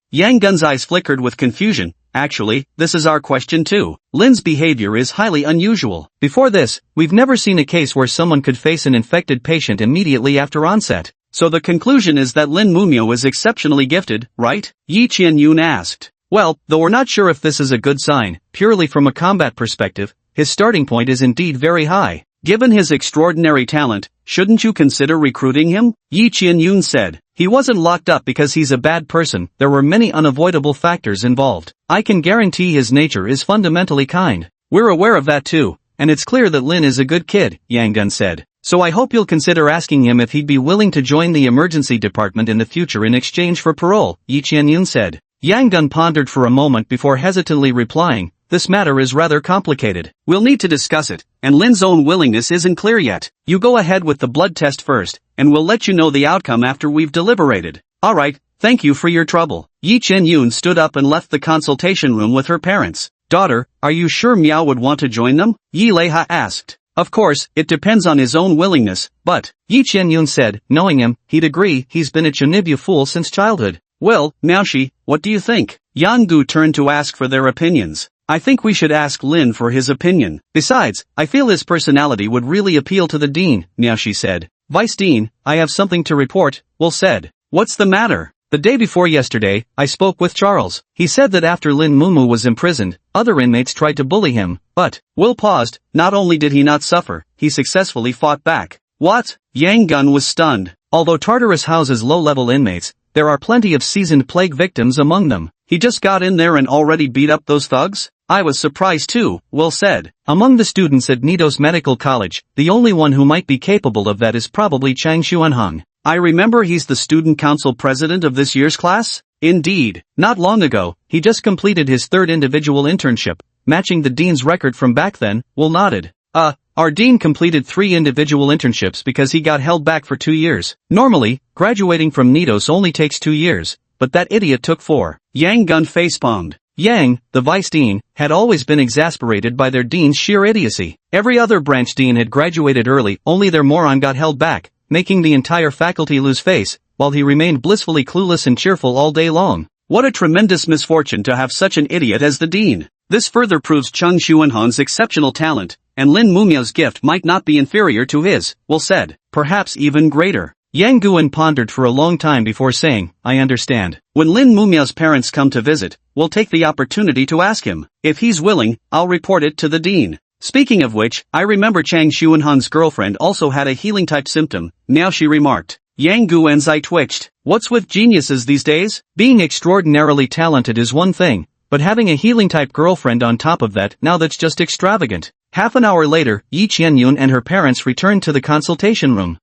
Yang Gun's eyes flickered with confusion. Actually, this is our question too. Lin's behavior is highly unusual. Before this, we've never seen a case where someone could face an infected patient immediately after onset. So the conclusion is that Lin Mumio is exceptionally gifted, right? Yi Qianyun asked. Well, though we're not sure if this is a good sign, purely from a combat perspective, his starting point is indeed very high. Given his extraordinary talent, shouldn't you consider recruiting him? Yi Qianyun said. He wasn't locked up because he's a bad person. There were many unavoidable factors involved. I can guarantee his nature is fundamentally kind. We're aware of that too, and it's clear that Lin is a good kid, Yang Gun said. So I hope you'll consider asking him if he'd be willing to join the emergency department in the future in exchange for parole, Yi Qianyun said. Yang Gun pondered for a moment before hesitantly replying, "This matter is rather complicated. We'll need to discuss it, and Lin's own willingness isn't clear yet. You go ahead with the blood test first, and we'll let you know the outcome after we've deliberated." "Alright, thank you for your trouble." Yi Chen-yun stood up and left the consultation room with her parents. "Daughter, are you sure Miao would want to join them?" Yi Leiha asked. "Of course, it depends on his own willingness, but," Yi Chen-yun said, knowing him, he'd agree, he's been a Chunibu fool since childhood. "Well, Miaoshi, what do you think?" Yang Gu turned to ask for their opinions. "I think we should ask Lin for his opinion. Besides, I feel his personality would really appeal to the dean," Miaoshi said. "Vice Dean, I have something to report," Will said. "What's the matter?" "The day before yesterday, I spoke with Charles. He said that after Lin Mumu was imprisoned, other inmates tried to bully him, but," Will paused, "not only did he not suffer, he successfully fought back." "What?" Yang Gun was stunned. Although Tartarus houses low-level inmates, there are plenty of seasoned plague victims among them. He just got in there and already beat up those thugs? "I was surprised too," Will said. "Among the students at Nidos Medical College, the only one who might be capable of that is probably Chang Xuanhong. I remember he's the student council president of this year's class?" "Indeed. Not long ago, he just completed his third individual internship, matching the dean's record from back then," Will nodded. Our dean completed 3 individual internships because he got held back for 2 years. Normally, graduating from Nidos only takes 2 years, but that idiot took 4. Yang Gun facepalmed. Yang, the vice dean, had always been exasperated by their dean's sheer idiocy. Every other branch dean had graduated early, only their moron got held back, making the entire faculty lose face, while he remained blissfully clueless and cheerful all day long. What a tremendous misfortune to have such an idiot as the dean. This further proves Chang Xuanhong's exceptional talent, and Lin Mumiao's gift might not be inferior to his, Will said, perhaps even greater. Yang Guan pondered for a long time before saying, "I understand. When Lin Mumiao's parents come to visit, we'll take the opportunity to ask him. If he's willing, I'll report it to the dean." Speaking of which, I remember Chang Xuanhong's girlfriend also had a healing-type symptom, now she remarked. Yang Guan's eye twitched. What's with geniuses these days? Being extraordinarily talented is one thing, but having a healing-type girlfriend on top of that, now that's just extravagant. Half an hour later, Yi Qianyun and her parents returned to the consultation room.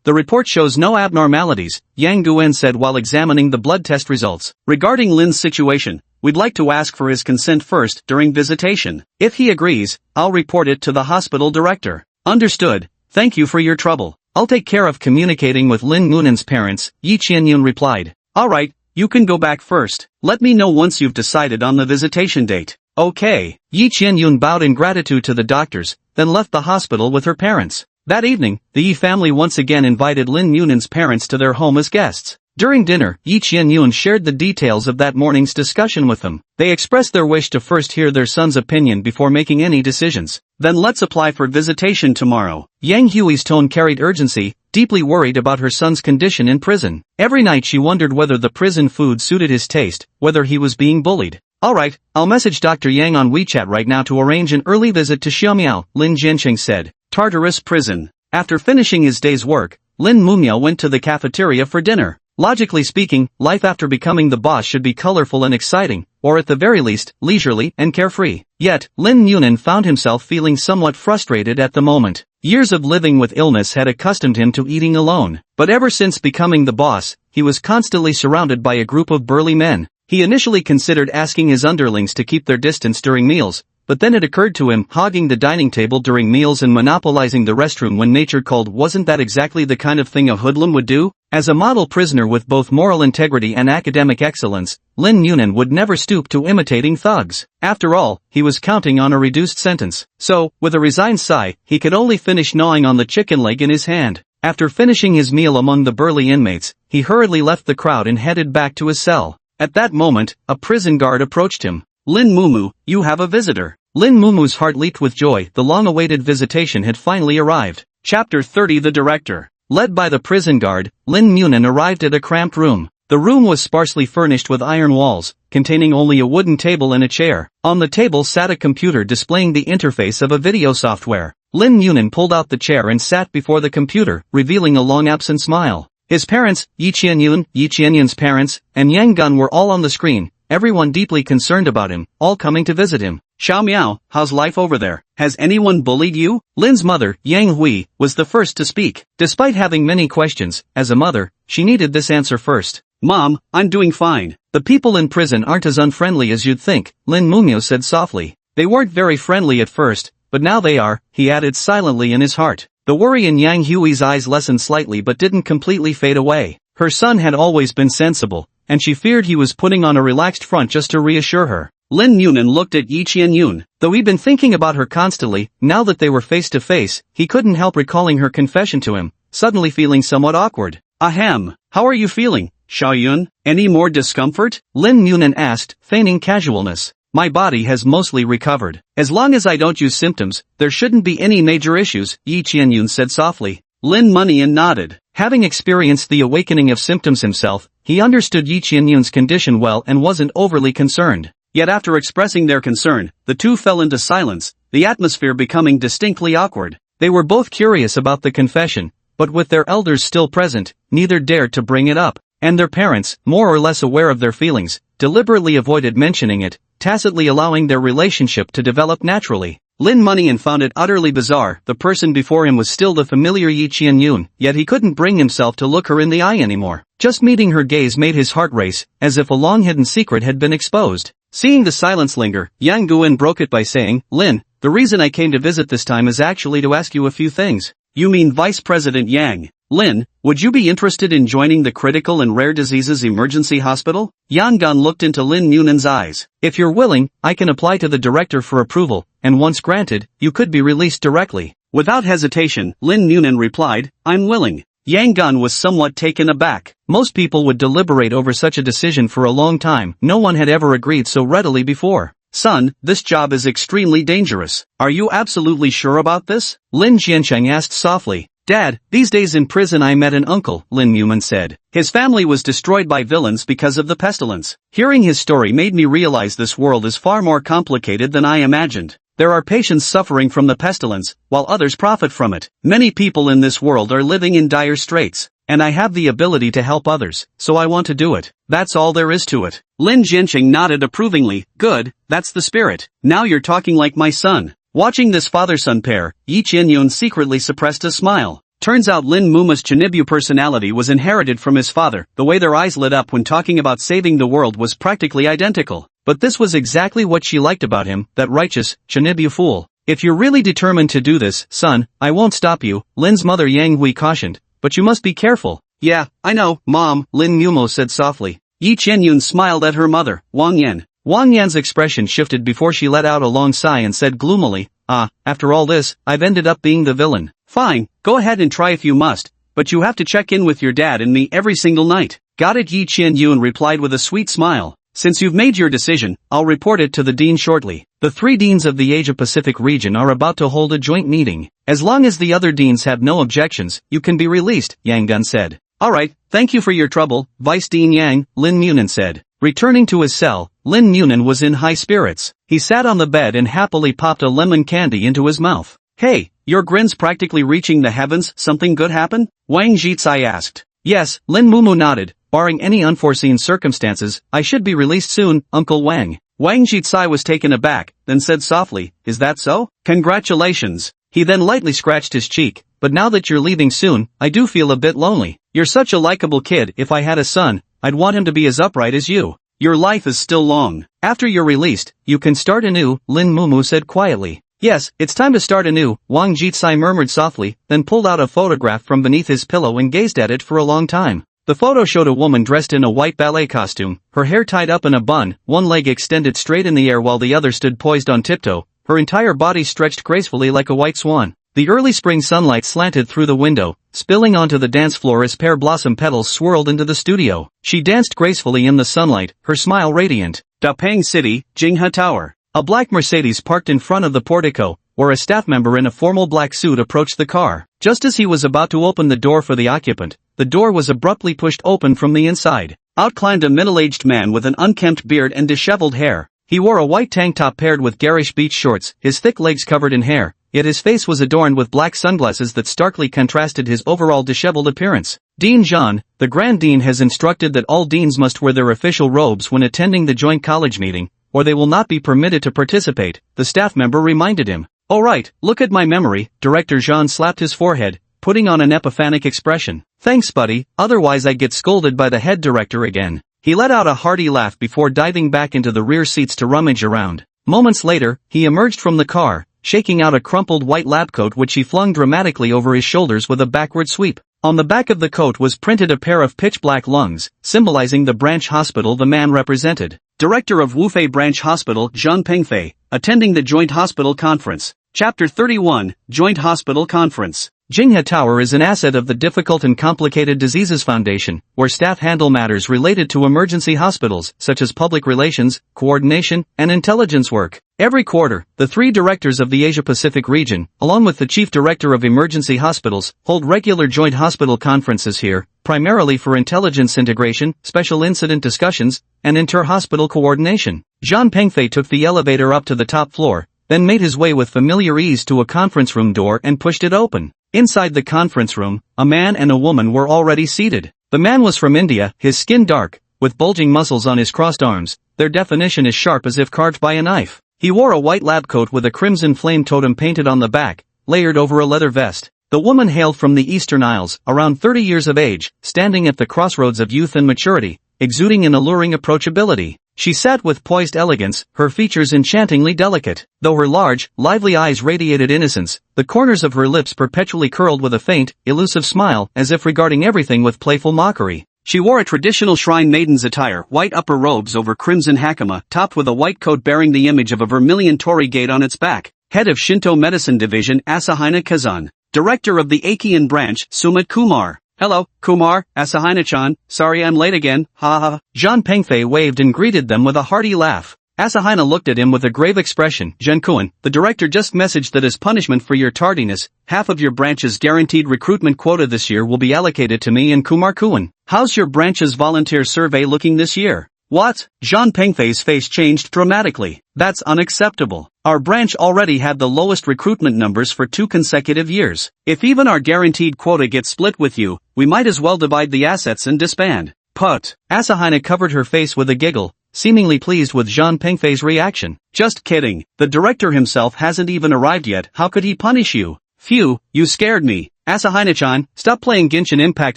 The report shows no abnormalities, Yang Guan said while examining the blood test results. Regarding Lin's situation, we'd like to ask for his consent first during visitation. If he agrees, I'll report it to the hospital director. Understood. Thank you for your trouble. I'll take care of communicating with Lin Ngunen's parents, Yi Qianyun replied. Alright, you can go back first. Let me know once you've decided on the visitation date. Okay. Yi Qianyun bowed in gratitude to the doctors, then left the hospital with her parents. That evening, the Yi family once again invited Lin Ngunen's parents to their home as guests. During dinner, Yi Qianyun shared the details of that morning's discussion with them. They expressed their wish to first hear their son's opinion before making any decisions. Then let's apply for visitation tomorrow. Yang Hui's tone carried urgency, deeply worried about her son's condition in prison. Every night she wondered whether the prison food suited his taste, whether he was being bullied. Alright, I'll message Dr. Yang on WeChat right now to arrange an early visit to Xiaomiao, Lin Jianqing said. Tartarus Prison. After finishing his day's work, Lin Mumiao went to the cafeteria for dinner. Logically speaking, life after becoming the boss should be colorful and exciting, or at the very least, leisurely and carefree. Yet, Lin Nguyen found himself feeling somewhat frustrated at the moment. Years of living with illness had accustomed him to eating alone, but ever since becoming the boss, he was constantly surrounded by a group of burly men. He initially considered asking his underlings to keep their distance during meals, but then it occurred to him hogging the dining table during meals and monopolizing the restroom when nature called wasn't that exactly the kind of thing a hoodlum would do? As a model prisoner with both moral integrity and academic excellence, Lin Nguyen would never stoop to imitating thugs. After all, he was counting on a reduced sentence. So, with a resigned sigh, he could only finish gnawing on the chicken leg in his hand. After finishing his meal among the burly inmates, he hurriedly left the crowd and headed back to his cell. At that moment, a prison guard approached him. Lin Mumu, you have a visitor. Lin Mumu's heart leaped with joy. The long-awaited visitation had finally arrived. Chapter 30. The director. Led by the prison guard, Lin Nguyen arrived at a cramped room. The room was sparsely furnished with iron walls, containing only a wooden table and a chair. On the table sat a computer displaying the interface of a video software. Lin Nguyen pulled out the chair and sat before the computer, revealing a long-absent smile. His parents, Yi Qianyun's parents, and Yang Gun were all on the screen, everyone deeply concerned about him, all coming to visit him. Xiao Miao, how's life over there? Has anyone bullied you? Lin's mother, Yang Hui, was the first to speak. Despite having many questions, as a mother, she needed this answer first. Mom, I'm doing fine. The people in prison aren't as unfriendly as you'd think, Lin Mumyo said softly. They weren't very friendly at first, but now they are, he added silently in his heart. The worry in Yang Hui's eyes lessened slightly but didn't completely fade away. Her son had always been sensible, and she feared he was putting on a relaxed front just to reassure her. Lin Munan looked at Yi Qianyun. Though he'd been thinking about her constantly, now that they were face to face, he couldn't help recalling her confession to him, suddenly feeling somewhat awkward. Ahem, how are you feeling, Xiaoyun? Any more discomfort? Lin Munan asked, feigning casualness. My body has mostly recovered. As long as I don't use symptoms, there shouldn't be any major issues, Yi Qianyun said softly. Lin Munian nodded. Having experienced the awakening of symptoms himself, he understood Yi Qianyun's condition well and wasn't overly concerned. Yet after expressing their concern, the two fell into silence, the atmosphere becoming distinctly awkward. They were both curious about the confession, but with their elders still present, neither dared to bring it up, and their parents, more or less aware of their feelings, deliberately avoided mentioning it, tacitly allowing their relationship to develop naturally. Lin Munian found it utterly bizarre. The person before him was still the familiar Yi Qianyun, yet he couldn't bring himself to look her in the eye anymore. Just meeting her gaze made his heart race, as if a long-hidden secret had been exposed. Seeing the silence linger, Yang Guan broke it by saying, Lin, the reason I came to visit this time is actually to ask you a few things. You mean Vice President Yang? Lin, would you be interested in joining the Critical and Rare Diseases Emergency Hospital? Yan Gan looked into Lin Munan's eyes. If you're willing, I can apply to the director for approval, and once granted, you could be released directly. Without hesitation, Lin Munan replied, I'm willing. Yang Gan was somewhat taken aback. Most people would deliberate over such a decision for a long time. No one had ever agreed so readily before. Son, this job is extremely dangerous. Are you absolutely sure about this? Lin Jiancheng asked softly. Dad, these days in prison I met an uncle, Lin Muman said. His family was destroyed by villains because of the pestilence. Hearing his story made me realize this world is far more complicated than I imagined. There are patients suffering from the pestilence, while others profit from it. Many people in this world are living in dire straits, and I have the ability to help others, so I want to do it. That's all there is to it. Lin Jiancheng nodded approvingly. Good, that's the spirit. Now you're talking like my son. Watching this father-son pair, Yi Qianyun secretly suppressed a smile. Turns out Lin Muma's Chinibyu personality was inherited from his father. The way their eyes lit up when talking about saving the world was practically identical. But this was exactly what she liked about him, that righteous, Chinibyu fool. If you're really determined to do this, son, I won't stop you, Lin's mother Yang Hui cautioned. But you must be careful. Yeah, I know, Mom, Lin Mumo said softly. Yi Qianyun smiled at her mother, Wang Yan. Wang Yan's expression shifted before she let out a long sigh and said gloomily, after all this, I've ended up being the villain. Fine, go ahead and try if you must, but you have to check in with your dad and me every single night. Got it, Yi Qianyun replied with a sweet smile. Since you've made your decision, I'll report it to the dean shortly. The 3 deans of the Asia-Pacific region are about to hold a joint meeting. As long as the other deans have no objections, you can be released, Yang Gun said. Alright, thank you for your trouble, Vice Dean Yang, Lin Munan said. Returning to his cell, Lin Munan was in high spirits. He sat on the bed and happily popped a lemon candy into his mouth. Hey, your grin's practically reaching the heavens, something good happen? Wang Jitsai asked. Yes, Lin Mumu nodded. Barring any unforeseen circumstances, I should be released soon, Uncle Wang. Wang Jitsai was taken aback, then said softly, is that so? Congratulations. He then lightly scratched his cheek, but now that you're leaving soon, I do feel a bit lonely. You're such a likable kid. If I had a son, I'd want him to be as upright as you. Your life is still long. After you're released, you can start anew, Lin Mumu said quietly. Yes, it's time to start anew, Wang Jitsai murmured softly, then pulled out a photograph from beneath his pillow and gazed at it for a long time. The photo showed a woman dressed in a white ballet costume, her hair tied up in a bun, one leg extended straight in the air while the other stood poised on tiptoe, her entire body stretched gracefully like a white swan. The early spring sunlight slanted through the window, spilling onto the dance floor as pear blossom petals swirled into the studio. She danced gracefully in the sunlight, her smile radiant. Dapang City, Jinghe Tower. A black Mercedes parked in front of the portico, where a staff member in a formal black suit approached the car. Just as he was about to open the door for the occupant, the door was abruptly pushed open from the inside. Out climbed a middle-aged man with an unkempt beard and disheveled hair. He wore a white tank top paired with garish beach shorts, his thick legs covered in hair, yet his face was adorned with black sunglasses that starkly contrasted his overall disheveled appearance. Dean Zhan, the Grand Dean, has instructed that all deans must wear their official robes when attending the joint college meeting, or they will not be permitted to participate, the staff member reminded him. Oh right, look at my memory, Director Zhan slapped his forehead, putting on an epiphanic expression. Thanks buddy, otherwise I'd get scolded by the head director again. He let out a hearty laugh before diving back into the rear seats to rummage around. Moments later, he emerged from the car, shaking out a crumpled white lab coat which he flung dramatically over his shoulders with a backward sweep. On the back of the coat was printed a pair of pitch-black lungs, symbolizing the branch hospital the man represented. Director of Wufei Branch Hospital Zhang Pengfei, attending the Joint Hospital Conference. Chapter 31, Joint Hospital Conference. Jinghe Tower is an asset of the Difficult and Complicated Diseases Foundation, where staff handle matters related to emergency hospitals, such as public relations, coordination, and intelligence work. Every quarter, the 3 directors of the Asia-Pacific region, along with the chief director of emergency hospitals, hold regular joint hospital conferences here, primarily for intelligence integration, special incident discussions, and inter-hospital coordination. Zhang Pengfei took the elevator up to the top floor, then made his way with familiar ease to a conference room door and pushed it open. Inside the conference room, a man and a woman were already seated. The man was from India, his skin dark, with bulging muscles on his crossed arms, their definition as sharp as if carved by a knife. He wore a white lab coat with a crimson flame totem painted on the back, layered over a leather vest. The woman hailed from the Eastern Isles, around 30 years of age, standing at the crossroads of youth and maturity, exuding an alluring approachability. She sat with poised elegance, her features enchantingly delicate. Though her large, lively eyes radiated innocence, the corners of her lips perpetually curled with a faint, elusive smile, as if regarding everything with playful mockery. She wore a traditional shrine maiden's attire, white upper robes over crimson hakama, topped with a white coat bearing the image of a vermilion torii gate on its back. Head of Shinto Medicine Division Asahina Kazan. Director of the Aikian Branch Sumit Kumar. Hello, Kumar, Asahina-chan, sorry I'm late again, ha ha. Zhang Pengfei waved and greeted them with a hearty laugh. Asahina looked at him with a grave expression. Zhenkun, the director just messaged that as punishment for your tardiness, half of your branch's guaranteed recruitment quota this year will be allocated to me and Kumar Kuan. How's your branch's volunteer survey looking this year? What? Zhang Pengfei's face changed dramatically. That's unacceptable. Our branch already had the lowest recruitment numbers for 2 consecutive years. If even our guaranteed quota gets split with you, we might as well divide the assets and disband. Put. Asahina covered her face with a giggle, seemingly pleased with Zhang Pengfei's reaction. Just kidding. The director himself hasn't even arrived yet. How could he punish you? Phew, you scared me. Asahina-chan, stop playing Genshin Impact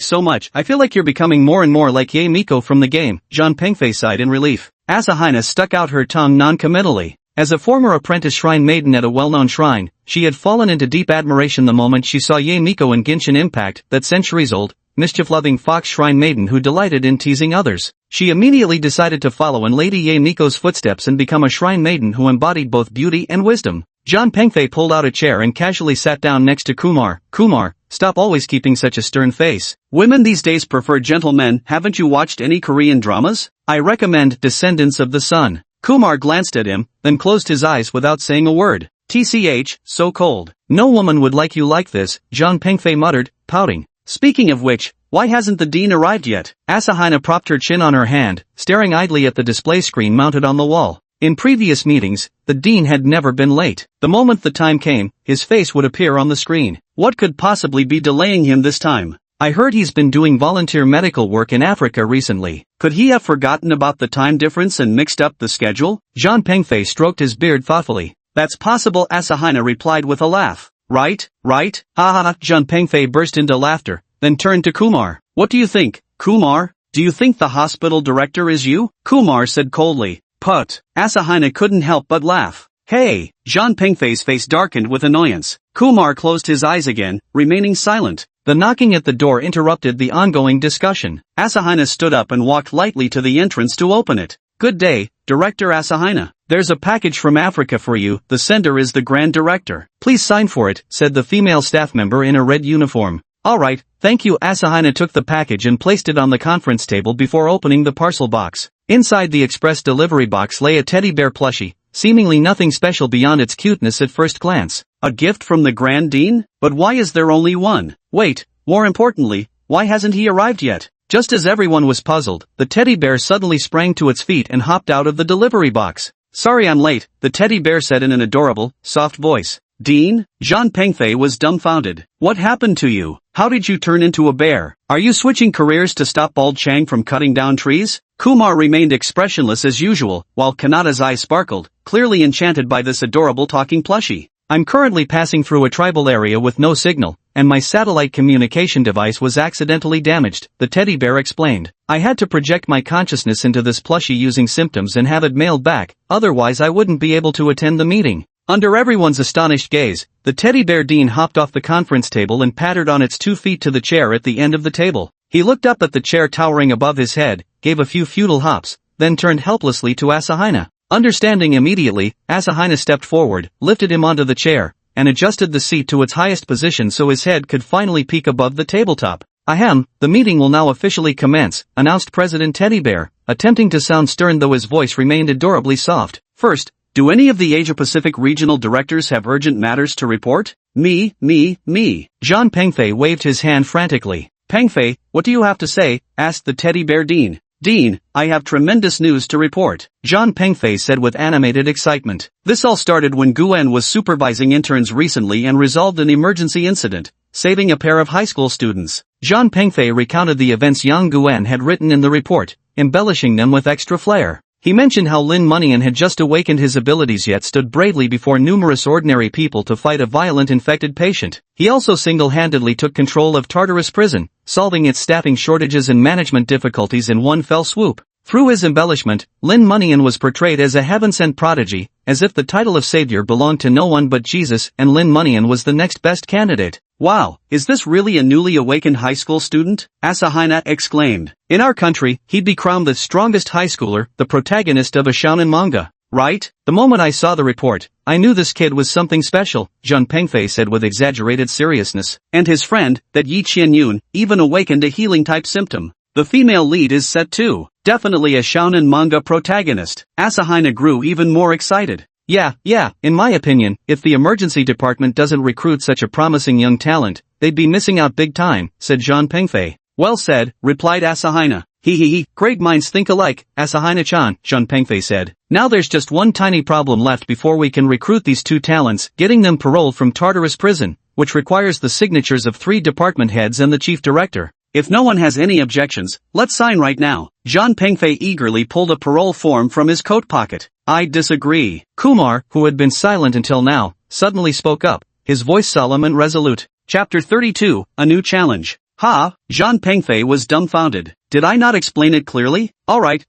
so much. I feel like you're becoming more and more like Yae Miko from the game. Zhang Pengfei sighed in relief. Asahina stuck out her tongue non-committally. As a former apprentice shrine maiden at a well-known shrine, she had fallen into deep admiration the moment she saw Yae Miko in Genshin Impact, that centuries-old, mischief-loving fox shrine maiden who delighted in teasing others. She immediately decided to follow in Lady Yae Miko's footsteps and become a shrine maiden who embodied both beauty and wisdom. Zhang Pengfei pulled out a chair and casually sat down next to Kumar. Kumar, stop always keeping such a stern face. Women these days prefer gentlemen. Haven't you watched any Korean dramas? I recommend Descendants of the Sun. Kumar glanced at him, then closed his eyes without saying a word. TCH, so cold. No woman would like you like this, Zhang Pengfei muttered, pouting. Speaking of which, why hasn't the dean arrived yet? Asahina propped her chin on her hand, staring idly at the display screen mounted on the wall. In previous meetings, the dean had never been late. The moment the time came, his face would appear on the screen. What could possibly be delaying him this time? I heard he's been doing volunteer medical work in Africa recently. Could he have forgotten about the time difference and mixed up the schedule? Zhang Pengfei stroked his beard thoughtfully. That's possible, Asahina replied with a laugh. Right? Ha ha ha. Zhang Pengfei burst into laughter, then turned to Kumar. What do you think, Kumar? Do you think the hospital director is you? Kumar said coldly. Put. Asahina couldn't help but laugh. Hey! Zhang Pengfei's face darkened with annoyance. Kumar closed his eyes again, remaining silent. The knocking at the door interrupted the ongoing discussion. Asahina stood up and walked lightly to the entrance to open it. Good day, Director Asahina. There's a package from Africa for you. The sender is the Grand Director. Please sign for it, said the female staff member in a red uniform. Alright, thank you. Asahina took the package and placed it on the conference table before opening the parcel box. Inside the express delivery box lay a teddy bear plushie, seemingly nothing special beyond its cuteness at first glance. A gift from the Grand Dean? But why is there only one? Wait, more importantly, why hasn't he arrived yet? Just as everyone was puzzled, the teddy bear suddenly sprang to its feet and hopped out of the delivery box. Sorry I'm late, the teddy bear said in an adorable, soft voice. Dean? Zhang Pengfei was dumbfounded. What happened to you? How did you turn into a bear? Are you switching careers to stop Bald Chang from cutting down trees? Kumar remained expressionless as usual, while Kanata's eyes sparkled, clearly enchanted by this adorable talking plushie. I'm currently passing through a tribal area with no signal, and my satellite communication device was accidentally damaged, the teddy bear explained. I had to project my consciousness into this plushie using symptoms and have it mailed back, otherwise I wouldn't be able to attend the meeting. Under everyone's astonished gaze, the teddy bear Dean hopped off the conference table and pattered on its 2 feet to the chair at the end of the table. He looked up at the chair towering above his head, gave a few futile hops, then turned helplessly to Asahina. Understanding immediately, Asahina stepped forward, lifted him onto the chair, and adjusted the seat to its highest position so his head could finally peek above the tabletop. Ahem, the meeting will now officially commence, announced President Teddy Bear, attempting to sound stern though his voice remained adorably soft. First, do any of the Asia-Pacific regional directors have urgent matters to report? Me. Jean Pengfei waved his hand frantically. Pengfei, what do you have to say? Asked the teddy bear Dean. Dean, I have tremendous news to report, Jean Pengfei said with animated excitement. This all started when Guan was supervising interns recently and resolved an emergency incident, saving a pair of high school students. Jean Pengfei recounted the events Yang Guan had written in the report, embellishing them with extra flair. He mentioned how Lin Munian had just awakened his abilities yet stood bravely before numerous ordinary people to fight a violent infected patient. He also single-handedly took control of Tartarus prison, solving its staffing shortages and management difficulties in one fell swoop. Through his embellishment, Lin Munian was portrayed as a heaven-sent prodigy, as if the title of savior belonged to no one but Jesus and Lin Munian was the next best candidate. Wow, is this really a newly awakened high school student? Asahina exclaimed. In our country, he'd be crowned the strongest high schooler, the protagonist of a shounen manga, right? The moment I saw the report, I knew this kid was something special, Jean Pengfei said with exaggerated seriousness. And his friend, that Yi Qianyun, even awakened a healing-type symptom. The female lead is set too. Definitely a shounen manga protagonist. Asahina grew even more excited. Yeah, in my opinion, if the emergency department doesn't recruit such a promising young talent, they'd be missing out big time, said Jean Pengfei. Well said, replied Asahina. He, great minds think alike, Asahina-chan, Jean Pengfei said. Now there's just one tiny problem left before we can recruit these two talents, getting them paroled from Tartarus prison, which requires the signatures of 3 department heads and the chief director. If no one has any objections, let's sign right now. Jean Pengfei eagerly pulled a parole form from his coat pocket. I disagree. Kumar, who had been silent until now, suddenly spoke up, his voice solemn and resolute. Chapter 32, A New Challenge. Ha! Jean Pengfei was dumbfounded. Did I not explain it clearly? Alright,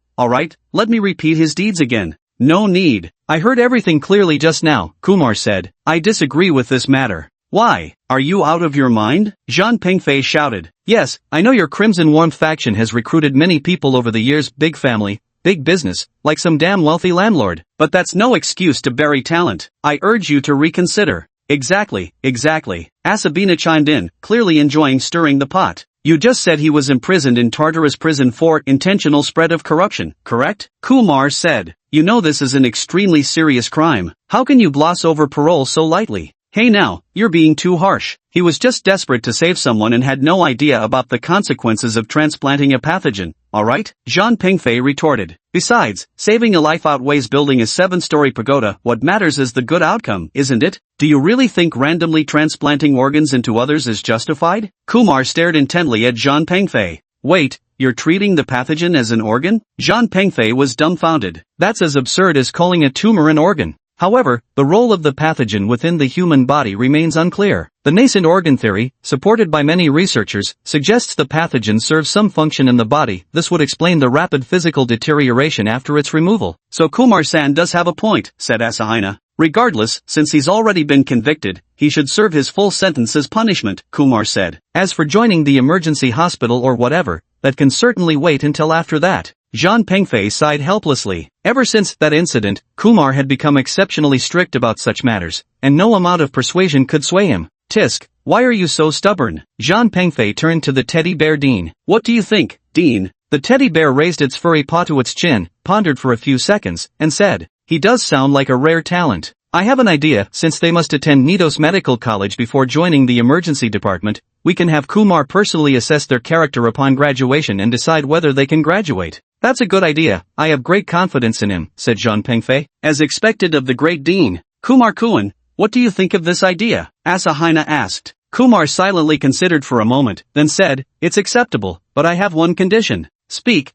let me repeat his deeds again. No need. I heard everything clearly just now, Kumar said. I disagree with this matter. Why? Are you out of your mind? Jean Pengfei shouted. Yes, I know your Crimson Warmth faction has recruited many people over the years, big family, big business, like some damn wealthy landlord. But that's no excuse to bury talent. I urge you to reconsider. Exactly. Asabina chimed in, clearly enjoying stirring the pot. You just said he was imprisoned in Tartarus prison for intentional spread of corruption, correct? Kumar said. You know this is an extremely serious crime. How can you gloss over parole so lightly? Hey now, you're being too harsh. He was just desperate to save someone and had no idea about the consequences of transplanting a pathogen, alright? Jean Pengfei retorted. Besides, saving a life outweighs building a 7-story pagoda. What matters is the good outcome, isn't it? Do you really think randomly transplanting organs into others is justified? Kumar stared intently at Jean Pengfei. Wait, you're treating the pathogen as an organ? Jean Pengfei was dumbfounded. That's as absurd as calling a tumor an organ. However, the role of the pathogen within the human body remains unclear. The nascent organ theory, supported by many researchers, suggests the pathogen serves some function in the body. This would explain the rapid physical deterioration after its removal. So Kumar-san does have a point, said Asahina. Regardless, since he's already been convicted, he should serve his full sentence as punishment, Kumar said. As for joining the emergency hospital or whatever, that can certainly wait until after that. Jean Pengfei sighed helplessly. Ever since that incident, Kumar had become exceptionally strict about such matters, and no amount of persuasion could sway him. Tisk, why are you so stubborn? Jean Pengfei turned to the teddy bear Dean. What do you think, Dean? The teddy bear raised its furry paw to its chin, pondered for a few seconds, and said, he does sound like a rare talent. I have an idea. Since they must attend Nidos Medical College before joining the emergency department, we can have Kumar personally assess their character upon graduation and decide whether they can graduate. That's a good idea. I have great confidence in him, said Jean Pengfei. As expected of the great Dean. Kumar-kun, what do you think of this idea? Asahina asked. Kumar silently considered for a moment, then said, it's acceptable, but I have one condition. Speak,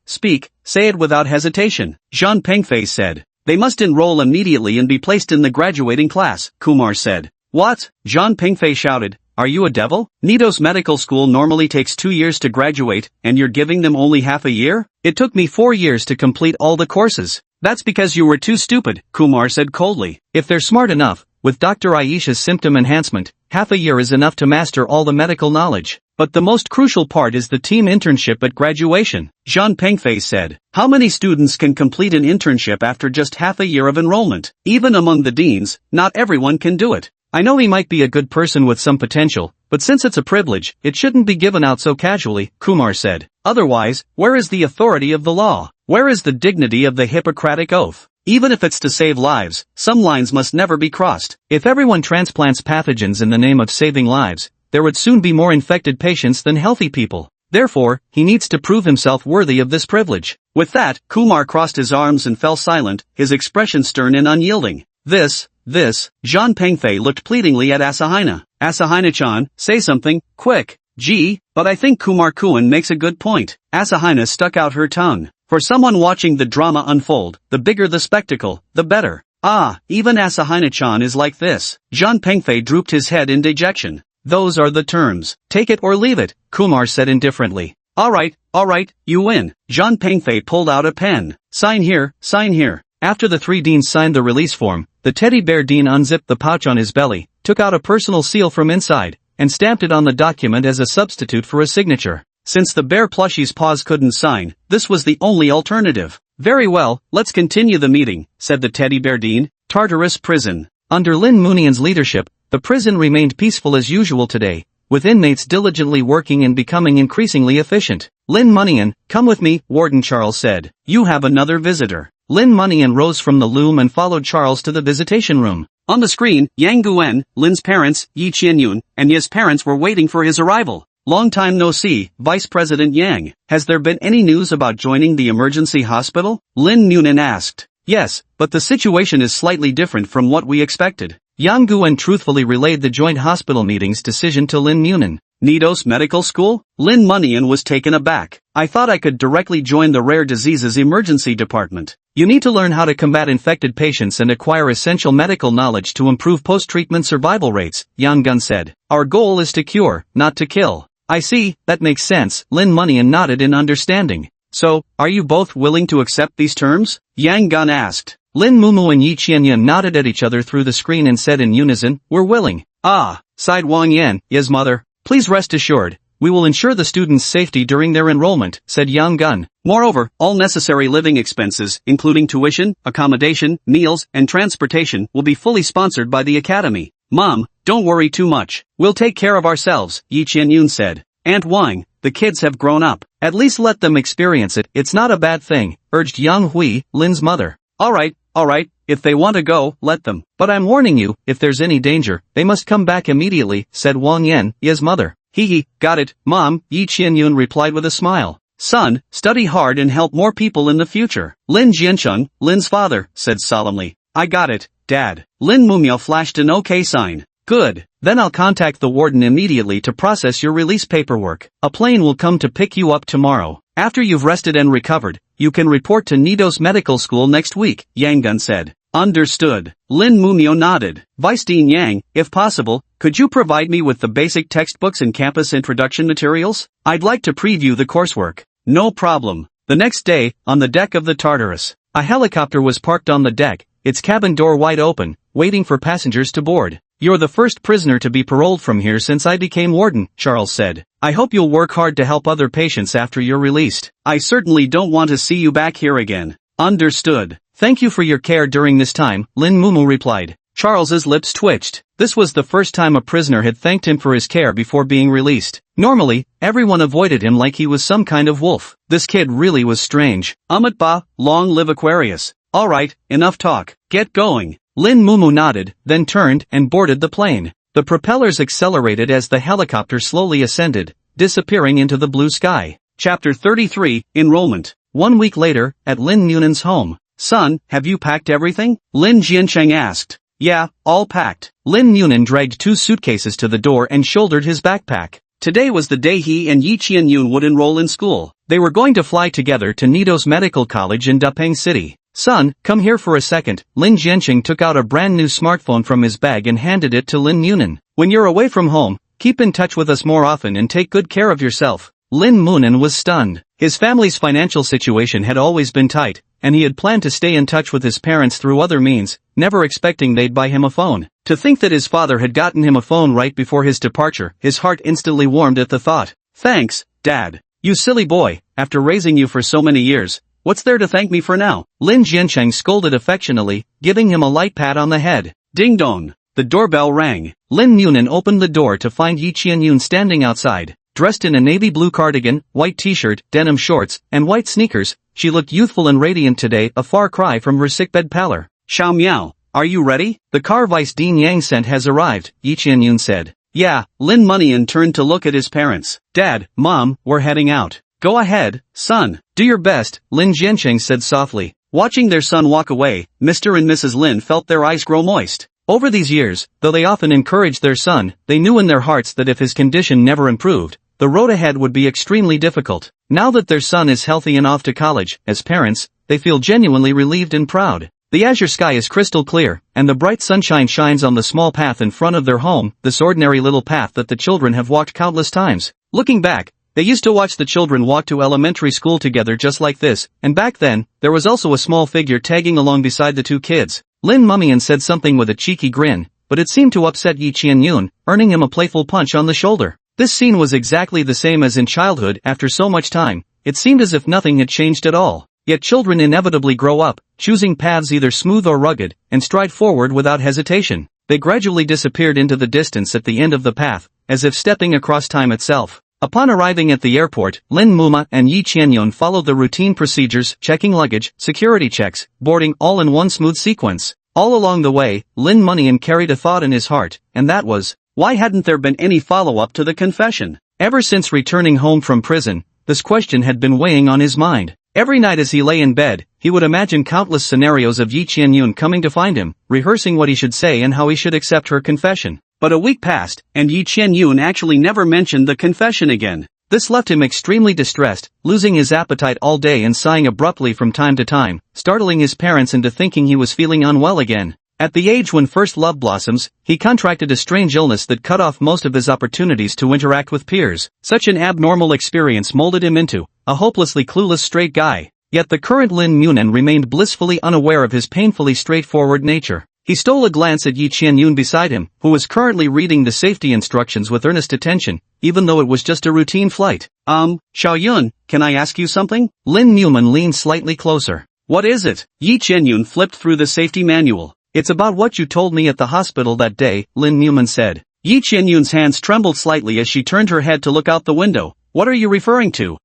say it without hesitation. Jean Pengfei said. They must enroll immediately and be placed in the graduating class, Kumar said. What? Jean Pengfei shouted, Are you a devil? Nido's medical school normally takes 2 years to graduate, and you're giving them only half a year? It took me 4 years to complete all the courses. That's because you were too stupid, Kumar said coldly. If they're smart enough, with Dr. Aisha's symptom enhancement, half a year is enough to master all the medical knowledge. But the most crucial part is the team internship at graduation, Zhang Pengfei said. How many students can complete an internship after just half a year of enrollment? Even among the deans, not everyone can do it. I know he might be a good person with some potential, but since it's a privilege, it shouldn't be given out so casually, Kumar said. Otherwise, where is the authority of the law? Where is the dignity of the Hippocratic Oath? Even if it's to save lives, some lines must never be crossed. If everyone transplants pathogens in the name of saving lives, there would soon be more infected patients than healthy people. Therefore, he needs to prove himself worthy of this privilege. With that, Kumar crossed his arms and fell silent, his expression stern and unyielding. This, Zhang Pengfei looked pleadingly at Asahina. Asahina-chan, say something, quick. Gee, but I think Kumar-kun makes a good point. Asahina stuck out her tongue. For someone watching the drama unfold, the bigger the spectacle, the better. Ah, even Asahina-chan is like this. Zhang Pengfei drooped his head in dejection. Those are the terms. Take it or leave it, Kumar said indifferently. Alright, you win. Zhang Pengfei pulled out a pen. Sign here, sign here. After the 3 deans signed the release form, the teddy bear dean unzipped the pouch on his belly, took out a personal seal from inside, and stamped it on the document as a substitute for a signature. Since the bear plushie's paws couldn't sign, this was the only alternative. Very well, let's continue the meeting, said the teddy bear dean. Tartarus Prison. Under Lin Munian's leadership, the prison remained peaceful as usual today, with inmates diligently working and becoming increasingly efficient. Lin Munian, come with me, Warden Charles said. You have another visitor. Lin Munian rose from the loom and followed Charles to the visitation room. On the screen, Yang Guan, Lin's parents, Yi Qianyun, and his parents were waiting for his arrival. Long time no see, Vice President Yang. Has there been any news about joining the emergency hospital? Lin Munian asked. Yes, but the situation is slightly different from what we expected. Yang Guan truthfully relayed the joint hospital meeting's decision to Lin Munian. Nido's medical school? Lin Munian was taken aback. I thought I could directly join the rare diseases emergency department. You need to learn how to combat infected patients and acquire essential medical knowledge to improve post-treatment survival rates, Yang Gun said. Our goal is to cure, not to kill. I see, that makes sense, Lin Munian nodded in understanding. So, are you both willing to accept these terms? Yang Gun asked. Lin Mumu and Yi Qianyun nodded at each other through the screen and said in unison, we're willing. Ah, sighed Wang Yan, yes mother. Please rest assured, we will ensure the students' safety during their enrollment, said Yang Gun. Moreover, all necessary living expenses, including tuition, accommodation, meals, and transportation, will be fully sponsored by the academy. Mom, don't worry too much. We'll take care of ourselves, Yi Qianyun said. Aunt Wang, the kids have grown up. At least let them experience it. It's not a bad thing, urged Yang Hui, Lin's mother. Alright, if they want to go, let them. But I'm warning you, if there's any danger, they must come back immediately, said Wang Yan, Ye's mother. Hee, got it, Mom, Yi Qianyun replied with a smile. Son, study hard and help more people in the future. Lin Jiancheng, Lin's father, said solemnly. I got it, Dad. Lin Mumio flashed an OK sign. Good. Then I'll contact the warden immediately to process your release paperwork. A plane will come to pick you up tomorrow. After you've rested and recovered, you can report to Nido's medical school next week, Yang Gun said. Understood. Lin Mumio nodded. Vice Dean Yang, if possible, could you provide me with the basic textbooks and campus introduction materials? I'd like to preview the coursework. No problem. The next day, on the deck of the Tartarus, a helicopter was parked on the deck, its cabin door wide open, waiting for passengers to board. You're the first prisoner to be paroled from here since I became warden, Charles said. I hope you'll work hard to help other patients after you're released. I certainly don't want to see you back here again. Understood. Thank you for your care during this time, Lin Mumu replied. Charles's lips twitched. This was the first time a prisoner had thanked him for his care before being released. Normally, everyone avoided him like he was some kind of wolf. This kid really was strange. Amit Ba, long live Aquarius. Alright, enough talk. Get going. Lin Mumu nodded, then turned and boarded the plane. The propellers accelerated as the helicopter slowly ascended, disappearing into the blue sky. Chapter 33, Enrollment. 1 week later, at Lin Munian's home. Son, have you packed everything? Lin Jiancheng asked. Yeah, all packed. Lin Munian dragged 2 suitcases to the door and shouldered his backpack. Today was the day he and Yi Qianyun would enroll in school. They were going to fly together to Nido's Medical College in Dapeng City. Son, come here for a second. Lin Jiancheng took out a brand new smartphone from his bag and handed it to Lin Munian. When you're away from home, keep in touch with us more often and take good care of yourself. Lin Moonan was stunned. His family's financial situation had always been tight, and he had planned to stay in touch with his parents through other means, never expecting they'd buy him a phone. To think that his father had gotten him a phone right before his departure, his heart instantly warmed at the thought. Thanks, Dad. You silly boy, after raising you for so many years, what's there to thank me for now? Lin Jiancheng scolded affectionately, giving him a light pat on the head. Ding dong. The doorbell rang. Lin Moonan opened the door to find Yi Qianyun standing outside. Dressed in a navy blue cardigan, white t-shirt, denim shorts, and white sneakers, she looked youthful and radiant today, a far cry from her sickbed pallor. Xiao Miao, are you ready? The car Vice Dean Yang sent has arrived, Yi Qianyun said. Yeah, Lin Moneyan turned to look at his parents. Dad, Mom, we're heading out. Go ahead, son. Do your best, Lin Jiancheng said softly. Watching their son walk away, Mr. and Mrs. Lin felt their eyes grow moist. Over these years, though they often encouraged their son, they knew in their hearts that if his condition never improved, the road ahead would be extremely difficult. Now that their son is healthy and off to college, as parents, they feel genuinely relieved and proud. The azure sky is crystal clear, and the bright sunshine shines on the small path in front of their home, this ordinary little path that the children have walked countless times. Looking back, they used to watch the children walk to elementary school together just like this, and back then, there was also a small figure tagging along beside the two kids. Lin Mumian said something with a cheeky grin, but it seemed to upset Yi Qianyun, earning him a playful punch on the shoulder. This scene was exactly the same as in childhood. After so much time, it seemed as if nothing had changed at all. Yet children inevitably grow up, choosing paths either smooth or rugged, and stride forward without hesitation. They gradually disappeared into the distance at the end of the path, as if stepping across time itself. Upon arriving at the airport, Lin Muma and Yi Qianyun followed the routine procedures, checking luggage, security checks, boarding, all in one smooth sequence. All along the way, Lin Moneyan carried a thought in his heart, and that was, why hadn't there been any follow-up to the confession? Ever since returning home from prison, this question had been weighing on his mind. Every night as he lay in bed, he would imagine countless scenarios of Yi Qianyun coming to find him, rehearsing what he should say and how he should accept her confession. But a week passed, and Yi Qianyun actually never mentioned the confession again. This left him extremely distressed, losing his appetite all day and sighing abruptly from time to time, startling his parents into thinking he was feeling unwell again. At the age when first love blossoms, he contracted a strange illness that cut off most of his opportunities to interact with peers. Such an abnormal experience molded him into a hopelessly clueless straight guy. Yet the current Lin Munan remained blissfully unaware of his painfully straightforward nature. He stole a glance at Yi Qianyun beside him, who was currently reading the safety instructions with earnest attention, even though it was just a routine flight. Xiaoyun, can I ask you something? Lin Munan leaned slightly closer. What is it? Yi Qianyun flipped through the safety manual. It's about what you told me at the hospital that day, Lin Munan said. Yi Qianyun's hands trembled slightly as she turned her head to look out the window. What are you referring to?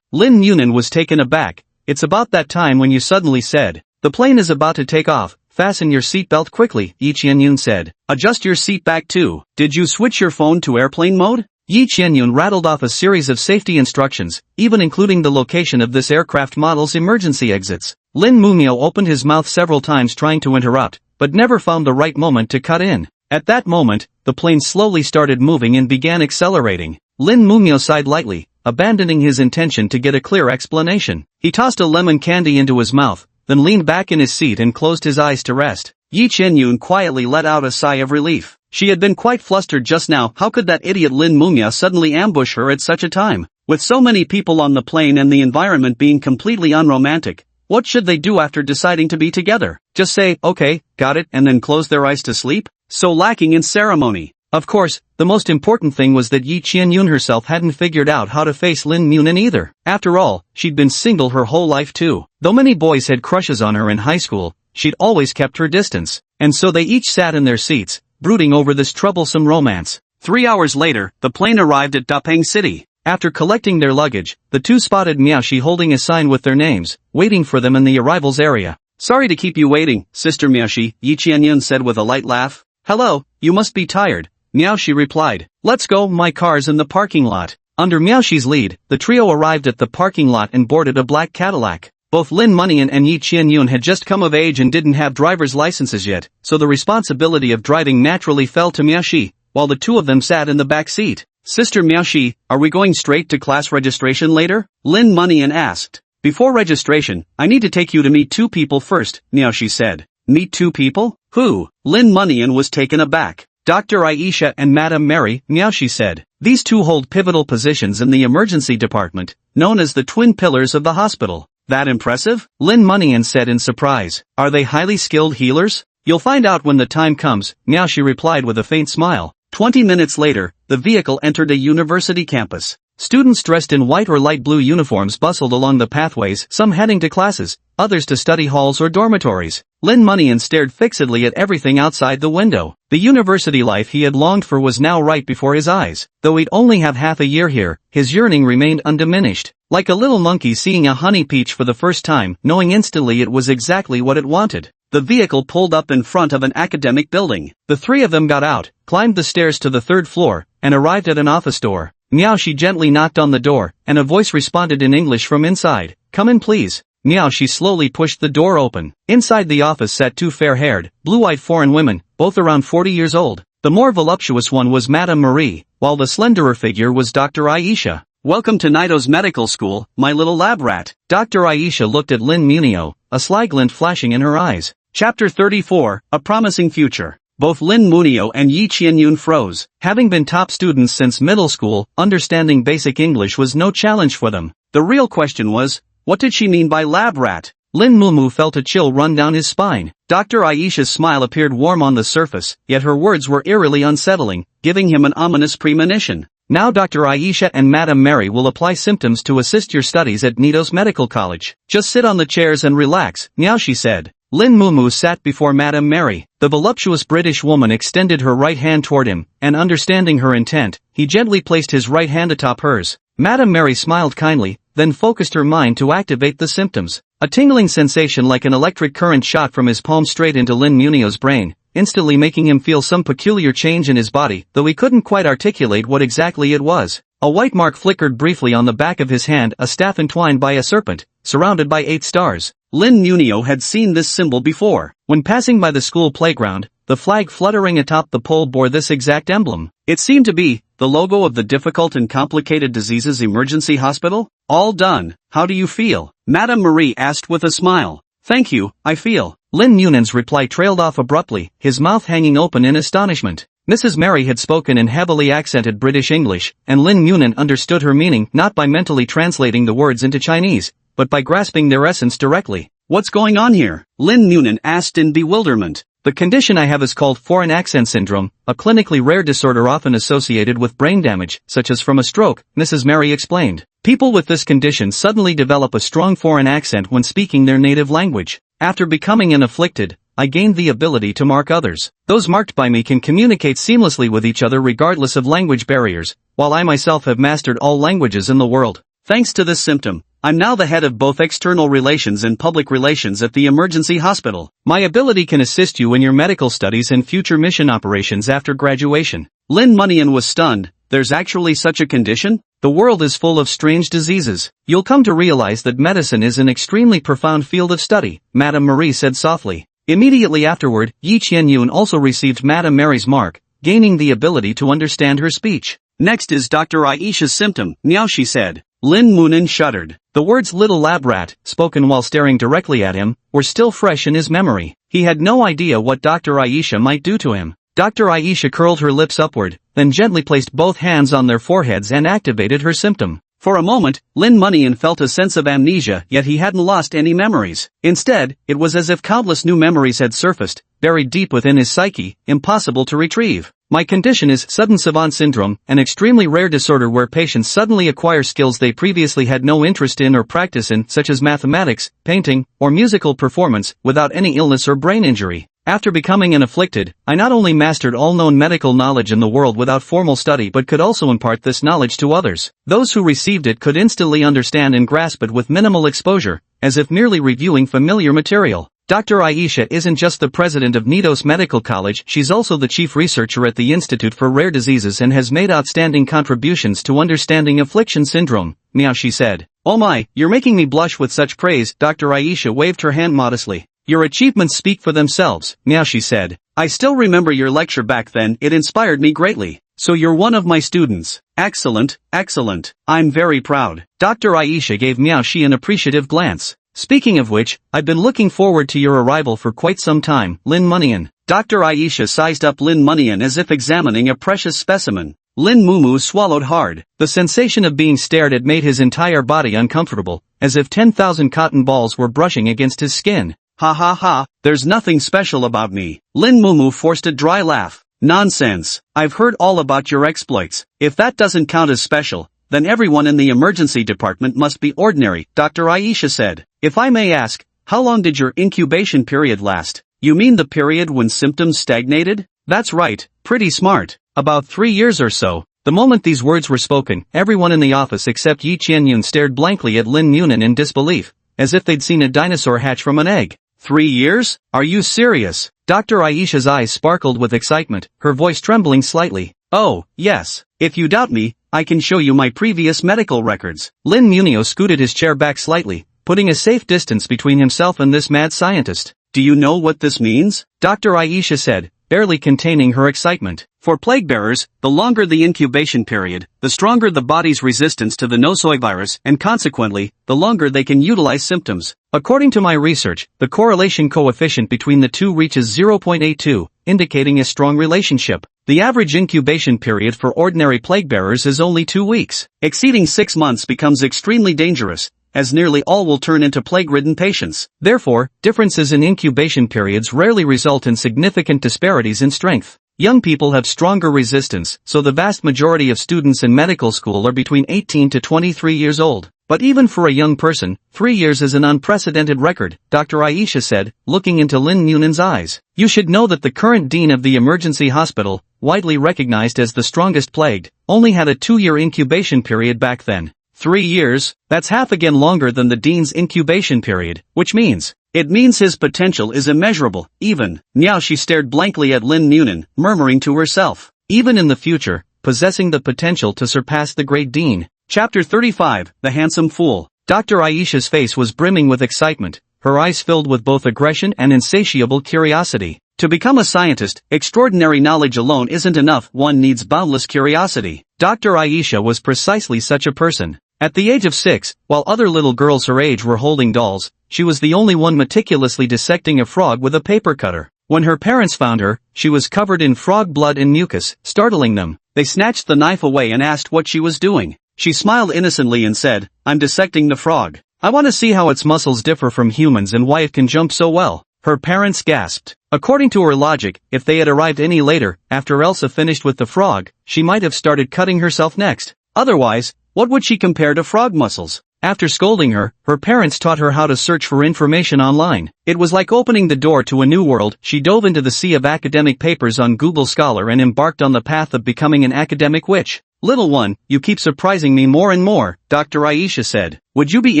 Lin Munan was taken aback. It's about that time when you suddenly said, the plane is about to take off, fasten your seatbelt quickly, Yi Qianyun said. Adjust your seat back too. Did you switch your phone to airplane mode? Yi Qianyun rattled off a series of safety instructions, even including the location of this aircraft model's emergency exits. Lin Mumio opened his mouth several times trying to interrupt, but never found the right moment to cut in. At that moment, the plane slowly started moving and began accelerating. Lin Mumio sighed lightly, abandoning his intention to get a clear explanation. He tossed a lemon candy into his mouth, then leaned back in his seat and closed his eyes to rest. Yi Qianyun quietly let out a sigh of relief. She had been quite flustered just now. How could that idiot Lin Mumia suddenly ambush her at such a time? With so many people on the plane and the environment being completely unromantic, what should they do after deciding to be together? Just say, okay, got it, and then close their eyes to sleep? So lacking in ceremony. Of course, the most important thing was that Yi Qianyun herself hadn't figured out how to face Lin Munan either. After all, she'd been single her whole life too. Though many boys had crushes on her in high school, she'd always kept her distance. And so they each sat in their seats, brooding over this troublesome romance. 3 hours later, the plane arrived at Dapeng City. After collecting their luggage, the two spotted Miaoshi holding a sign with their names, waiting for them in the arrivals area. Sorry to keep you waiting, Sister Miaoshi, Yi Qianyun said with a light laugh. Hello, you must be tired, Miaoshi replied. Let's go, my car's in the parking lot. Under Miaoshi's lead, the trio arrived at the parking lot and boarded a black Cadillac. Both Lin Moneyan and Yi Qianyun had just come of age and didn't have driver's licenses yet, so the responsibility of driving naturally fell to Miaoshi, while the two of them sat in the back seat. Sister Miaoshi, are we going straight to class registration later? Lin Moneyan asked. Before registration, I need to take you to meet two people first, Miaoshi said. Meet two people? Who? Lin Moneyan was taken aback. Dr. Aisha and Madame Mary, Miaoshi said. These two hold pivotal positions in the emergency department, known as the twin pillars of the hospital. That impressive? Lin Munian said in surprise. Are they highly skilled healers? You'll find out when the time comes, Miaoshi replied with a faint smile. 20 minutes later, the vehicle entered a university campus. Students dressed in white or light blue uniforms bustled along the pathways, some heading to classes, others to study halls or dormitories. Lin Munian stared fixedly at everything outside the window. The university life he had longed for was now right before his eyes. Though he'd only have half a year here, his yearning remained undiminished. Like a little monkey seeing a honey peach for the first time, knowing instantly it was exactly what it wanted. The vehicle pulled up in front of an academic building. The three of them got out, climbed the stairs to the third floor, and arrived at an office door. Miaoshi gently knocked on the door, and a voice responded in English from inside. Come in please. Miaoshi slowly pushed the door open. Inside the office sat two fair-haired, blue-eyed foreign women, both around 40 years old. The more voluptuous one was Madame Marie, while the slenderer figure was Dr. Aisha. Welcome to Nido's medical school, my little lab rat. Dr. Aisha looked at Lin Munio, a sly glint flashing in her eyes. Chapter 34, A Promising Future. Both Lin Munio and Yi Qianyun froze. Having been top students since middle school, understanding basic English was no challenge for them. The real question was, what did she mean by lab rat? Lin Mumu felt a chill run down his spine. Dr. Aisha's smile appeared warm on the surface, yet her words were eerily unsettling, giving him an ominous premonition. Now Dr. Aisha and Madame Mary will apply symptoms to assist your studies at Nido's Medical College. Just sit on the chairs and relax, Miaoshi said. Lin Mumu sat before Madame Mary. The voluptuous British woman extended her right hand toward him, and understanding her intent, he gently placed his right hand atop hers. Madame Mary smiled kindly, then focused her mind to activate the symptoms. A tingling sensation like an electric current shot from his palm straight into Lin Munio's brain, instantly making him feel some peculiar change in his body, though he couldn't quite articulate what exactly it was. A white mark flickered briefly on the back of his hand, a staff entwined by a serpent, surrounded by 8 stars. Lin Munio had seen this symbol before. When passing by the school playground, the flag fluttering atop the pole bore this exact emblem. It seemed to be the logo of the Difficult and Complicated Diseases Emergency Hospital. All done. How do you feel? Madame Marie asked with a smile. Thank you, I feel. Lin Munian's reply trailed off abruptly, his mouth hanging open in astonishment. Mrs. Mary had spoken in heavily accented British English, and Lin Munian understood her meaning not by mentally translating the words into Chinese, but by grasping their essence directly. What's going on here? Lin Munian asked in bewilderment. The condition I have is called foreign accent syndrome, a clinically rare disorder often associated with brain damage, such as from a stroke, Mrs. Mary explained. People with this condition suddenly develop a strong foreign accent when speaking their native language. After becoming an afflicted, I gained the ability to mark others. Those marked by me can communicate seamlessly with each other regardless of language barriers, while I myself have mastered all languages in the world. Thanks to this symptom, I'm now the head of both external relations and public relations at the emergency hospital. My ability can assist you in your medical studies and future mission operations after graduation. Lin Munian was stunned. There's actually such a condition? The world is full of strange diseases. You'll come to realize that medicine is an extremely profound field of study, Madame Marie said softly. Immediately afterward, Yi Qianyun also received Madame Mary's mark, gaining the ability to understand her speech. Next is Dr. Aisha's symptom, Miaoshi said. Lin Munian shuddered. The words little lab rat, spoken while staring directly at him, were still fresh in his memory. He had no idea what Dr. Aisha might do to him. Dr. Aisha curled her lips upward, then gently placed both hands on their foreheads and activated her symptom. For a moment, Lin Munian felt a sense of amnesia, yet he hadn't lost any memories. Instead, it was as if countless new memories had surfaced, buried deep within his psyche, impossible to retrieve. My condition is sudden savant syndrome, an extremely rare disorder where patients suddenly acquire skills they previously had no interest in or practice in, such as mathematics, painting, or musical performance, without any illness or brain injury. After becoming an afflicted, I not only mastered all known medical knowledge in the world without formal study but could also impart this knowledge to others. Those who received it could instantly understand and grasp it with minimal exposure, as if merely reviewing familiar material. Dr. Aisha isn't just the president of Nido's Medical College, she's also the chief researcher at the Institute for Rare Diseases and has made outstanding contributions to understanding affliction syndrome, Miaoshi said. Oh my, you're making me blush with such praise. Dr. Aisha waved her hand modestly. Your achievements speak for themselves, Miaoshi said. I still remember your lecture back then, it inspired me greatly. So you're one of my students. Excellent, excellent. I'm very proud. Dr. Aisha gave Miaoshi an appreciative glance. Speaking of which, I've been looking forward to your arrival for quite some time, Lin Munian. Dr. Aisha sized up Lin Munian as if examining a precious specimen. Lin Mumu swallowed hard. The sensation of being stared at made his entire body uncomfortable, as if 10,000 cotton balls were brushing against his skin. Ha ha ha, there's nothing special about me. Lin Mumu forced a dry laugh. Nonsense. I've heard all about your exploits. If that doesn't count as special, then everyone in the emergency department must be ordinary, Dr. Aisha said. If I may ask, how long did your incubation period last? You mean the period when symptoms stagnated? That's right, pretty smart. About 3 years or so. The moment these words were spoken, everyone in the office except Yi Qianyun stared blankly at Lin Munin in disbelief, as if they'd seen a dinosaur hatch from an egg. 3 years? Are you serious? Dr. Aisha's eyes sparkled with excitement, her voice trembling slightly. Oh, yes. If you doubt me, I can show you my previous medical records. Lin Munio scooted his chair back slightly, putting a safe distance between himself and this mad scientist. Do you know what this means? Dr. Aisha said, barely containing her excitement. For plague bearers, the longer the incubation period, the stronger the body's resistance to the nosoi virus and consequently, the longer they can utilize symptoms. According to my research, the correlation coefficient between the two reaches 0.82, indicating a strong relationship. The average incubation period for ordinary plague bearers is only 2 weeks. Exceeding 6 months becomes extremely dangerous, as nearly all will turn into plague-ridden patients. Therefore, differences in incubation periods rarely result in significant disparities in strength. Young people have stronger resistance, so the vast majority of students in medical school are between 18 to 23 years old. But even for a young person, 3 years is an unprecedented record, Dr. Aisha said, looking into Lin Munin's eyes. You should know that the current dean of the emergency hospital, widely recognized as the strongest plagued, only had a 2-year incubation period back then. 3 years, that's half again longer than the dean's incubation period, which means, it means his potential is immeasurable, even. Now she stared blankly at Lin Munin, murmuring to herself, even in the future, possessing the potential to surpass the great dean. Chapter 35, The Handsome Fool. Dr. Aisha's face was brimming with excitement, her eyes filled with both aggression and insatiable curiosity. To become a scientist, extraordinary knowledge alone isn't enough, one needs boundless curiosity. Dr. Aisha was precisely such a person. At the age of 6, while other little girls her age were holding dolls, she was the only one meticulously dissecting a frog with a paper cutter. When her parents found her, she was covered in frog blood and mucus, startling them. They snatched the knife away and asked what she was doing. She smiled innocently and said, I'm dissecting the frog. I want to see how its muscles differ from humans and why it can jump so well. Her parents gasped. According to her logic, if they had arrived any later, after Elsa finished with the frog, she might have started cutting herself next. Otherwise, what would she compare to frog muscles? After scolding her, her parents taught her how to search for information online. It was like opening the door to a new world. She dove into the sea of academic papers on Google Scholar and embarked on the path of becoming an academic witch. Little one, you keep surprising me more and more, Dr. Aisha said. Would you be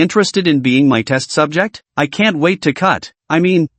interested in being my test subject? I can't wait to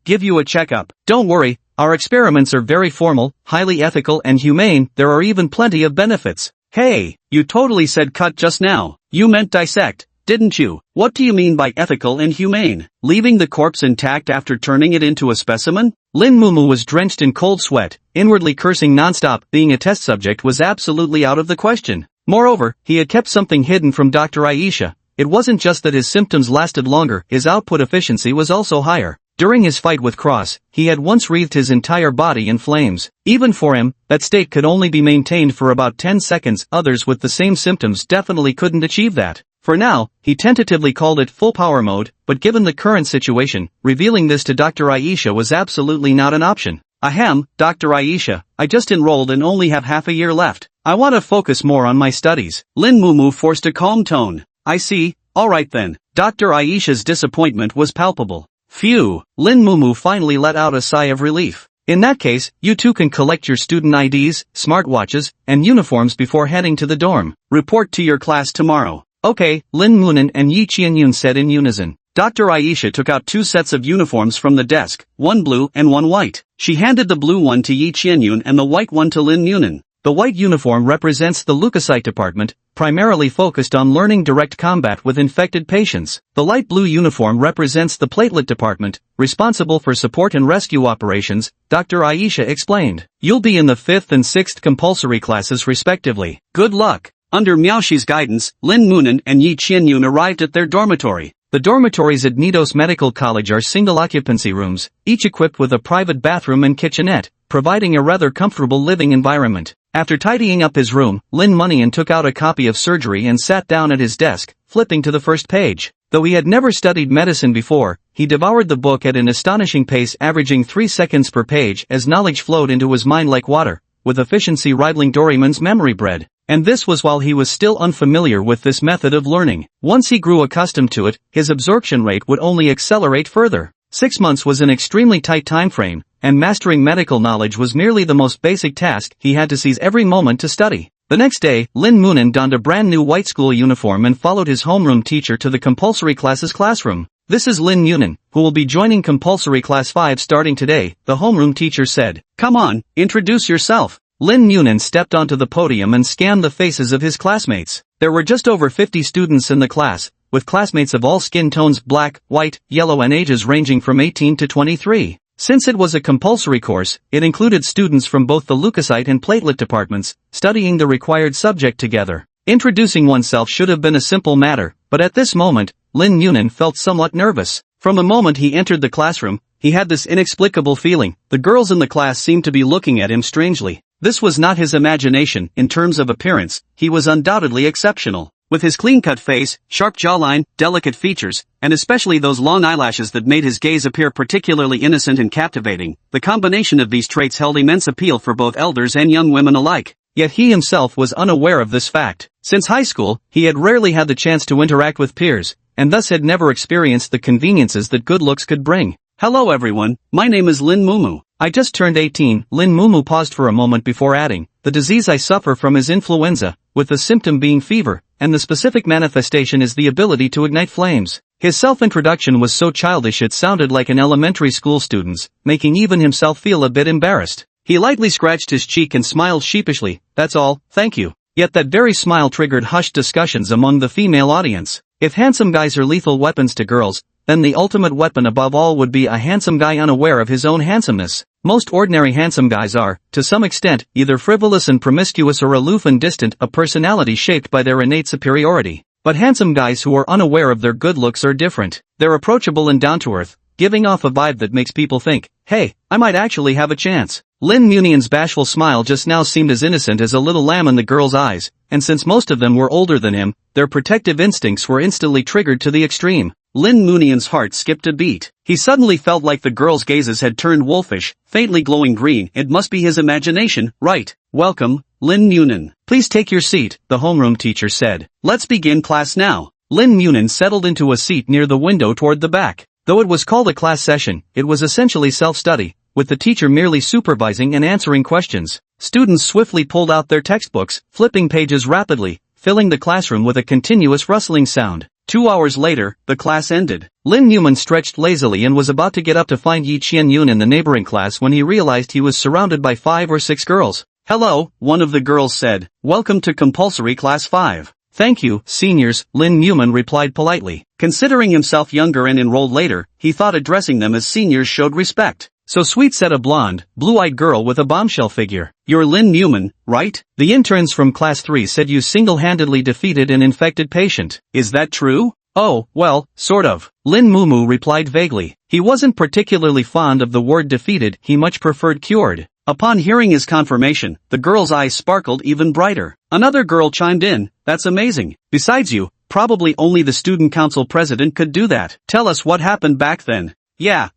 give you a checkup. Don't worry, our experiments are very formal, highly ethical and humane. There are even plenty of benefits. Hey, you totally said cut just now. You meant dissect, didn't you? What do you mean by ethical and humane? Leaving the corpse intact after turning it into a specimen? Lin Mumu was drenched in cold sweat, inwardly cursing nonstop. Being a test subject was absolutely out of the question. Moreover, he had kept something hidden from Dr. Aisha. It wasn't just that his symptoms lasted longer, his output efficiency was also higher. During his fight with Cross, he had once wreathed his entire body in flames. Even for him, that state could only be maintained for about 10 seconds. Others with the same symptoms definitely couldn't achieve that. For now, he tentatively called it full power mode, but given the current situation, revealing this to Dr. Aisha was absolutely not an option. Ahem, Dr. Aisha, I just enrolled and only have half a year left. I want to focus more on my studies. Lin Mumu forced a calm tone. I see, alright then. Dr. Aisha's disappointment was palpable. Phew, Lin Mumu finally let out a sigh of relief. In that case, you two can collect your student IDs, smartwatches, and uniforms before heading to the dorm. Report to your class tomorrow. Okay, Lin Munin and Yi Qianyun said in unison. Dr. Aisha took out 2 sets of uniforms from the desk, one blue and one white. She handed the blue one to Yi Qianyun and the white one to Lin Munin. The white uniform represents the leukocyte department, primarily focused on learning direct combat with infected patients. The light blue uniform represents the platelet department, responsible for support and rescue operations, Dr. Aisha explained. You'll be in the 5th and 6th compulsory classes respectively. Good luck. Under Miaoxi's guidance, Lin Munin and Yi Qianyun arrived at their dormitory. The dormitories at Nidos Medical College are single-occupancy rooms, each equipped with a private bathroom and kitchenette, providing a rather comfortable living environment. After tidying up his room, Lin Munian took out a copy of Surgery and sat down at his desk, flipping to the first page. Though he had never studied medicine before, he devoured the book at an astonishing pace, averaging 3 seconds per page as knowledge flowed into his mind like water, with efficiency rivaling Doraemon's memory bread. And this was while he was still unfamiliar with this method of learning. Once he grew accustomed to it, his absorption rate would only accelerate further. 6 months was an extremely tight time frame, and mastering medical knowledge was merely the most basic task he had to seize every moment to study. The next day, Lin Munian donned a brand new white school uniform and followed his homeroom teacher to the compulsory classes classroom. "This is Lin Munian, who will be joining compulsory class 5 starting today," the homeroom teacher said. "Come on, introduce yourself." Lin Munian stepped onto the podium and scanned the faces of his classmates. There were just over 50 students in the class, with classmates of all skin tones, black, white, yellow, and ages ranging from 18 to 23. Since it was a compulsory course, it included students from both the leukocyte and platelet departments, studying the required subject together. Introducing oneself should have been a simple matter, but at this moment, Lin Munian felt somewhat nervous. From the moment he entered the classroom, he had this inexplicable feeling. The girls in the class seemed to be looking at him strangely. This was not his imagination. In terms of appearance, he was undoubtedly exceptional. With his clean-cut face, sharp jawline, delicate features, and especially those long eyelashes that made his gaze appear particularly innocent and captivating, the combination of these traits held immense appeal for both elders and young women alike. Yet he himself was unaware of this fact. Since high school, he had rarely had the chance to interact with peers, and thus had never experienced the conveniences that good looks could bring. "Hello everyone, my name is Lin Mumu. I just turned 18, Lin Mumu paused for a moment before adding, "The disease I suffer from is influenza, with the symptom being fever, and the specific manifestation is the ability to ignite flames." His self-introduction was so childish it sounded like an elementary school student's, making even himself feel a bit embarrassed. He lightly scratched his cheek and smiled sheepishly. "That's all, thank you." Yet that very smile triggered hushed discussions among the female audience. If handsome guys are lethal weapons to girls, then the ultimate weapon above all would be a handsome guy unaware of his own handsomeness. Most ordinary handsome guys are, to some extent, either frivolous and promiscuous or aloof and distant, a personality shaped by their innate superiority. But handsome guys who are unaware of their good looks are different. They're approachable and down-to-earth, giving off a vibe that makes people think, "Hey, I might actually have a chance." Lin Munian's bashful smile just now seemed as innocent as a little lamb in the girl's eyes, and since most of them were older than him, their protective instincts were instantly triggered to the extreme. Lin Munian's heart skipped a beat. He suddenly felt like the girl's gazes had turned wolfish, faintly glowing green. It must be his imagination, right? "Welcome, Lin Munian. Please take your seat," the homeroom teacher said. "Let's begin class now." Lin Munian settled into a seat near the window toward the back. Though it was called a class session, it was essentially self-study, with the teacher merely supervising and answering questions. Students swiftly pulled out their textbooks, flipping pages rapidly, filling the classroom with a continuous rustling sound. 2 hours later, the class ended. Lin Munian stretched lazily and was about to get up to find Yi Qianyun in the neighboring class when he realized he was surrounded by 5 or 6 girls. "Hello," one of the girls said. "Welcome to compulsory class 5. "Thank you, seniors," Lin Munian replied politely. Considering himself younger and enrolled later, he thought addressing them as seniors showed respect. "So sweet," said a blonde, blue-eyed girl with a bombshell figure. "You're Lin Munian, right? The interns from class 3 said you single-handedly defeated an infected patient. Is that true?" "Oh, well, sort of," Lin Mumu replied vaguely. He wasn't particularly fond of the word defeated, he much preferred cured. Upon hearing his confirmation, the girl's eyes sparkled even brighter. Another girl chimed in, "That's amazing. Besides you, probably only the student council president could do that. Tell us what happened back then." Yeah.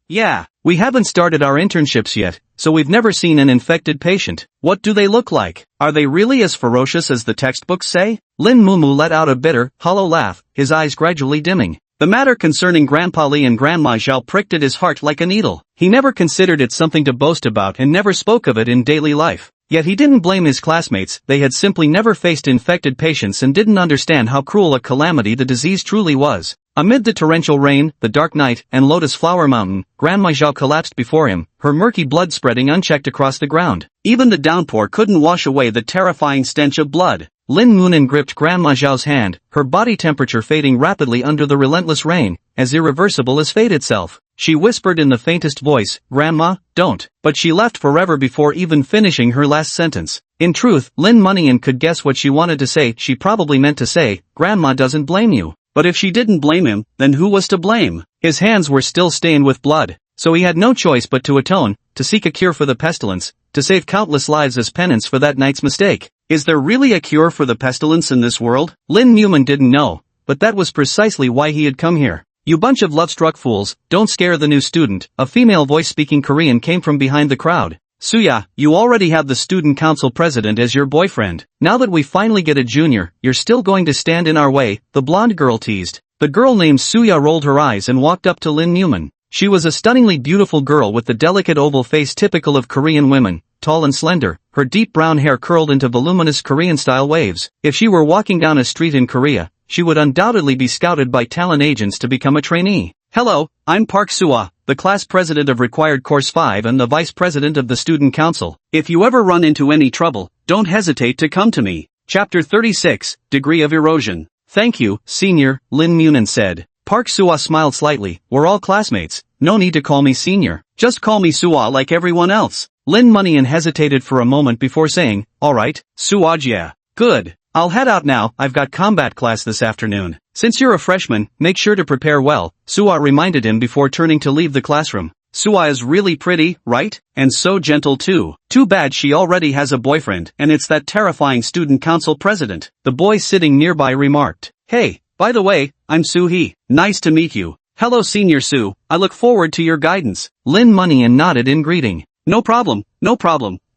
We haven't started our internships yet, so we've never seen an infected patient. What do they look like? Are they really as ferocious as the textbooks say?" Lin Mumu let out a bitter, hollow laugh, his eyes gradually dimming. The matter concerning Grandpa Li and Grandma Zhao pricked at his heart like a needle. He never considered it something to boast about and never spoke of it in daily life. Yet he didn't blame his classmates, they had simply never faced infected patients and didn't understand how cruel a calamity the disease truly was. Amid the torrential rain, the dark night, and Lotus Flower Mountain, Grandma Zhao collapsed before him, her murky blood spreading unchecked across the ground. Even the downpour couldn't wash away the terrifying stench of blood. Lin Munian gripped Grandma Zhao's hand, her body temperature fading rapidly under the relentless rain, as irreversible as fate itself. She whispered in the faintest voice, "Grandma, don't." But she left forever before even finishing her last sentence. In truth, Lin Munian could guess what she wanted to say. She probably meant to say, "Grandma doesn't blame you." But if she didn't blame him, then who was to blame? His hands were still stained with blood, so he had no choice but to atone, to seek a cure for the pestilence, to save countless lives as penance for that night's mistake. Is there really a cure for the pestilence in this world? Lin Newman didn't know, but that was precisely why he had come here. You bunch of love-struck fools, don't scare the new student. A female voice speaking Korean came from behind the crowd. Suya, you already have the student council president as your boyfriend. Now that we finally get a junior, you're still going to stand in our way, the blonde girl teased. The girl named Suya rolled her eyes and walked up to Lin Newman. She was a stunningly beautiful girl with the delicate oval face typical of Korean women, tall and slender, her deep brown hair curled into voluminous Korean-style waves. If she were walking down a street in Korea, she would undoubtedly be scouted by talent agents to become a trainee. Hello, I'm Park Suwa, the class president of Required Course 5 and the vice president of the student council. If you ever run into any trouble, don't hesitate to come to me. Chapter 36, Degree of Erosion. Thank you, senior, Lin Newman said. Park Suwa smiled slightly. We're all classmates, no need to call me senior. Just call me Suwa like everyone else. Lin Munian hesitated for a moment before saying, alright, Suwajia. Good. I'll head out now, I've got combat class this afternoon. Since you're a freshman, make sure to prepare well, Suwa reminded him before turning to leave the classroom. Suwa is really pretty, right? And so gentle too. Too bad she already has a boyfriend, and it's that terrifying student council president. The boy sitting nearby remarked. Hey, by the way, I'm Soo-hee. Nice to meet you. Hello Senior Soo, I look forward to your guidance. Lin Munian nodded in greeting. No problem.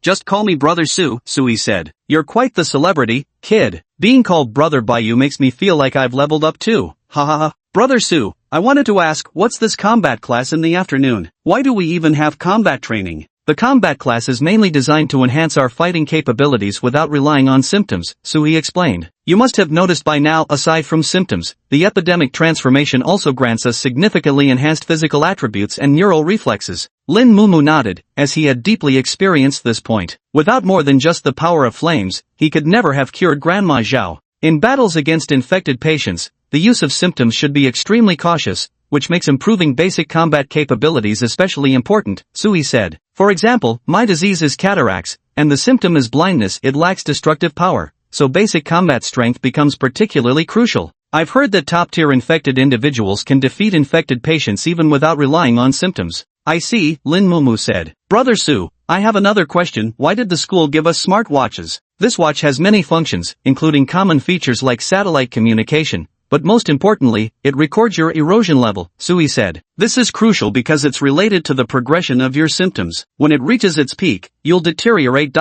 Just call me Brother Soo, Soo-hee said. You're quite the celebrity, kid. Being called brother by you makes me feel like I've leveled up too. Ha ha ha. Brother Soo, I wanted to ask, what's this combat class in the afternoon? Why do we even have combat training? The combat class is mainly designed to enhance our fighting capabilities without relying on symptoms, Soo-hee explained. You must have noticed by now, aside from symptoms, the epidemic transformation also grants us significantly enhanced physical attributes and neural reflexes. Lin Mumu nodded, as he had deeply experienced this point. Without more than just the power of flames, he could never have cured Grandma Zhao. In battles against infected patients, the use of symptoms should be extremely cautious, which makes improving basic combat capabilities especially important, Soo-hee said. For example, my disease is cataracts, and the symptom is blindness. It lacks destructive power, so basic combat strength becomes particularly crucial. I've heard that top-tier infected individuals can defeat infected patients even without relying on symptoms. I see, Lin Mumu said. Brother Soo, I have another question. Why did the school give us smartwatches? This watch has many functions, including common features like satellite communication, but most importantly, it records your erosion level, Soo-hee said. This is crucial because it's related to the progression of your symptoms. When it reaches its peak, you'll deteriorate.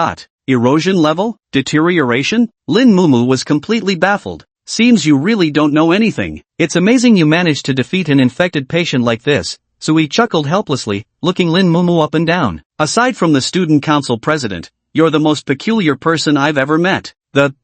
Erosion level? Deterioration? Lin Mumu was completely baffled. Seems you really don't know anything. It's amazing you managed to defeat an infected patient like this. Soo-hee chuckled helplessly, looking Lin Mumu up and down. Aside from the student council president, you're the most peculiar person I've ever met.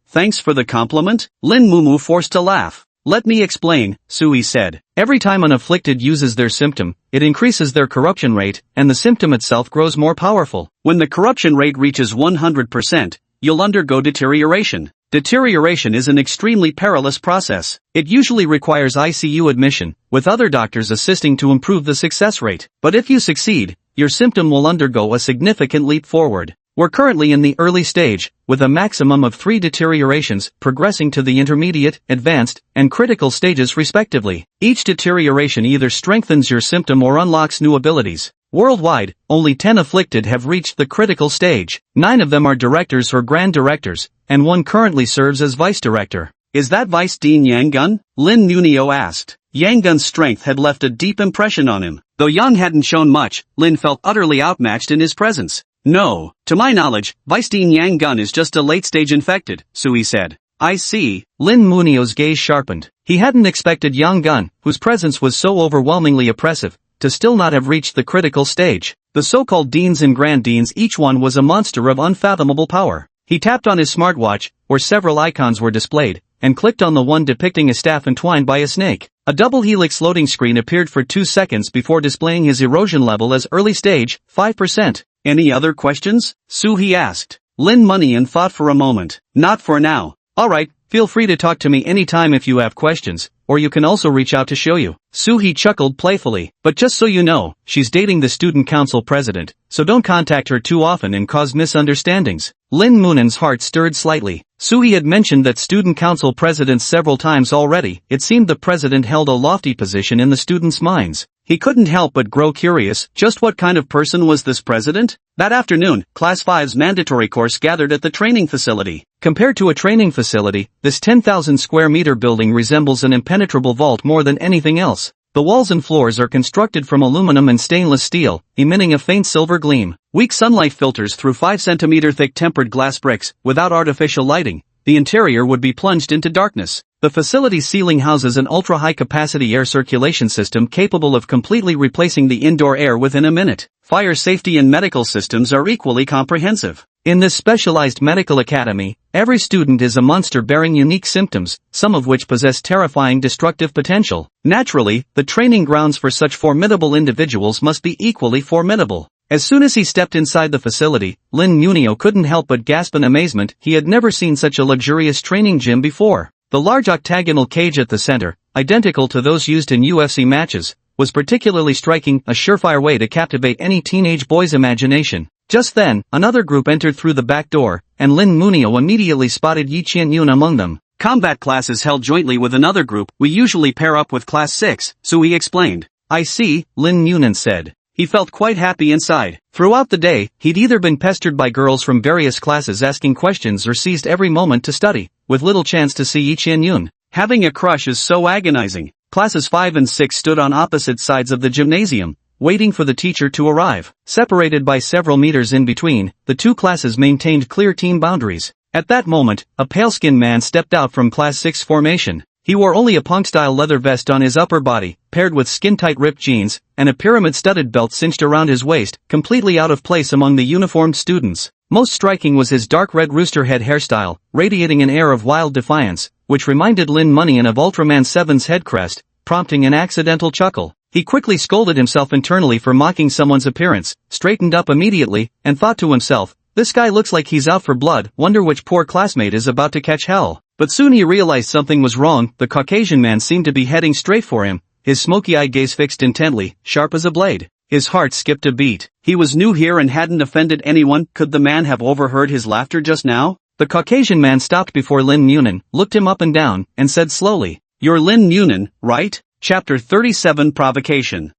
Thanks for the compliment? Lin Mumu forced to laugh. Let me explain, Soo-hee said. Every time an afflicted uses their symptom, it increases their corruption rate, and the symptom itself grows more powerful. When the corruption rate reaches 100%, you'll undergo deterioration. Deterioration is an extremely perilous process. It usually requires ICU admission, with other doctors assisting to improve the success rate. But if you succeed, your symptom will undergo a significant leap forward. We're currently in the early stage, with a maximum of 3 deteriorations, progressing to the intermediate, advanced, and critical stages respectively. Each deterioration either strengthens your symptom or unlocks new abilities. Worldwide, only 10 afflicted have reached the critical stage. 9 of them are directors or grand directors, and 1 currently serves as vice director. Is that Vice Dean Yang Gun? Lin Nunio asked. Yang Gun's strength had left a deep impression on him. Though Yang hadn't shown much, Lin felt utterly outmatched in his presence. No, to my knowledge, Vice Dean Yang Gun is just a late-stage infected, Soo-hee said. I see. Lin Munio's gaze sharpened. He hadn't expected Yang Gun, whose presence was so overwhelmingly oppressive, to still not have reached the critical stage. The so-called deans and grand deans, each one was a monster of unfathomable power. He tapped on his smartwatch, where several icons were displayed, and clicked on the one depicting a staff entwined by a snake. A double helix loading screen appeared for 2 seconds before displaying his erosion level as early stage, 5%. Any other questions? Soo-hee asked. Lin Munian thought for a moment. Not for now. Alright, feel free to talk to me anytime if you have questions, or you can also reach out to Shoyu. Suhee chuckled playfully. But just so you know, she's dating the student council president, so don't contact her too often and cause misunderstandings. Lin Moonan's heart stirred slightly. Suhee had mentioned that student council presidents several times already. It seemed the president held a lofty position in the students' minds. He couldn't help but grow curious. Just what kind of person was this president? That afternoon, Class 5's mandatory course gathered at the training facility. Compared to a training facility, this 10,000 square meter building resembles an impenetrable vault more than anything else. The walls and floors are constructed from aluminum and stainless steel, emitting a faint silver gleam. Weak sunlight filters through 5 centimeter thick tempered glass bricks. Without artificial lighting, the interior would be plunged into darkness. The facility's ceiling houses an ultra-high-capacity air circulation system capable of completely replacing the indoor air within a minute. Fire safety and medical systems are equally comprehensive. In this specialized medical academy, every student is a monster bearing unique symptoms, some of which possess terrifying destructive potential. Naturally, the training grounds for such formidable individuals must be equally formidable. As soon as he stepped inside the facility, Lin Munio couldn't help but gasp in amazement. He had never seen such a luxurious training gym before. The large octagonal cage at the center, identical to those used in UFC matches, was particularly striking, a surefire way to captivate any teenage boy's imagination. Just then, another group entered through the back door, and Lin Munio immediately spotted Yi Qianyun among them. Combat class is held jointly with another group. We usually pair up with Class 6, Suhee explained. I see, Lin Munan said. He felt quite happy inside. Throughout the day, he'd either been pestered by girls from various classes asking questions or seized every moment to study, with little chance to see Yi Qianyun. Having a crush is so agonizing. Classes 5 and 6 stood on opposite sides of the gymnasium, waiting for the teacher to arrive. Separated by several meters in between, the two classes maintained clear team boundaries. At that moment, a pale-skinned man stepped out from Class 6 formation. He wore only a punk-style leather vest on his upper body, paired with skin-tight ripped jeans, and a pyramid-studded belt cinched around his waist, completely out of place among the uniformed students. Most striking was his dark red rooster head hairstyle, radiating an air of wild defiance, which reminded Lin Munyan of Ultraman 7's head crest, prompting an accidental chuckle. He quickly scolded himself internally for mocking someone's appearance, straightened up immediately, and thought to himself, this guy looks like he's out for blood, wonder which poor classmate is about to catch hell. But soon he realized something was wrong. The Caucasian man seemed to be heading straight for him, his smoky-eyed gaze fixed intently, sharp as a blade. His heart skipped a beat. He was new here and hadn't offended anyone. Could the man have overheard his laughter just now? The Caucasian man stopped before Lin Munan, looked him up and down, and said slowly, "You're Lin Munan, right?" Chapter 37 Provocation.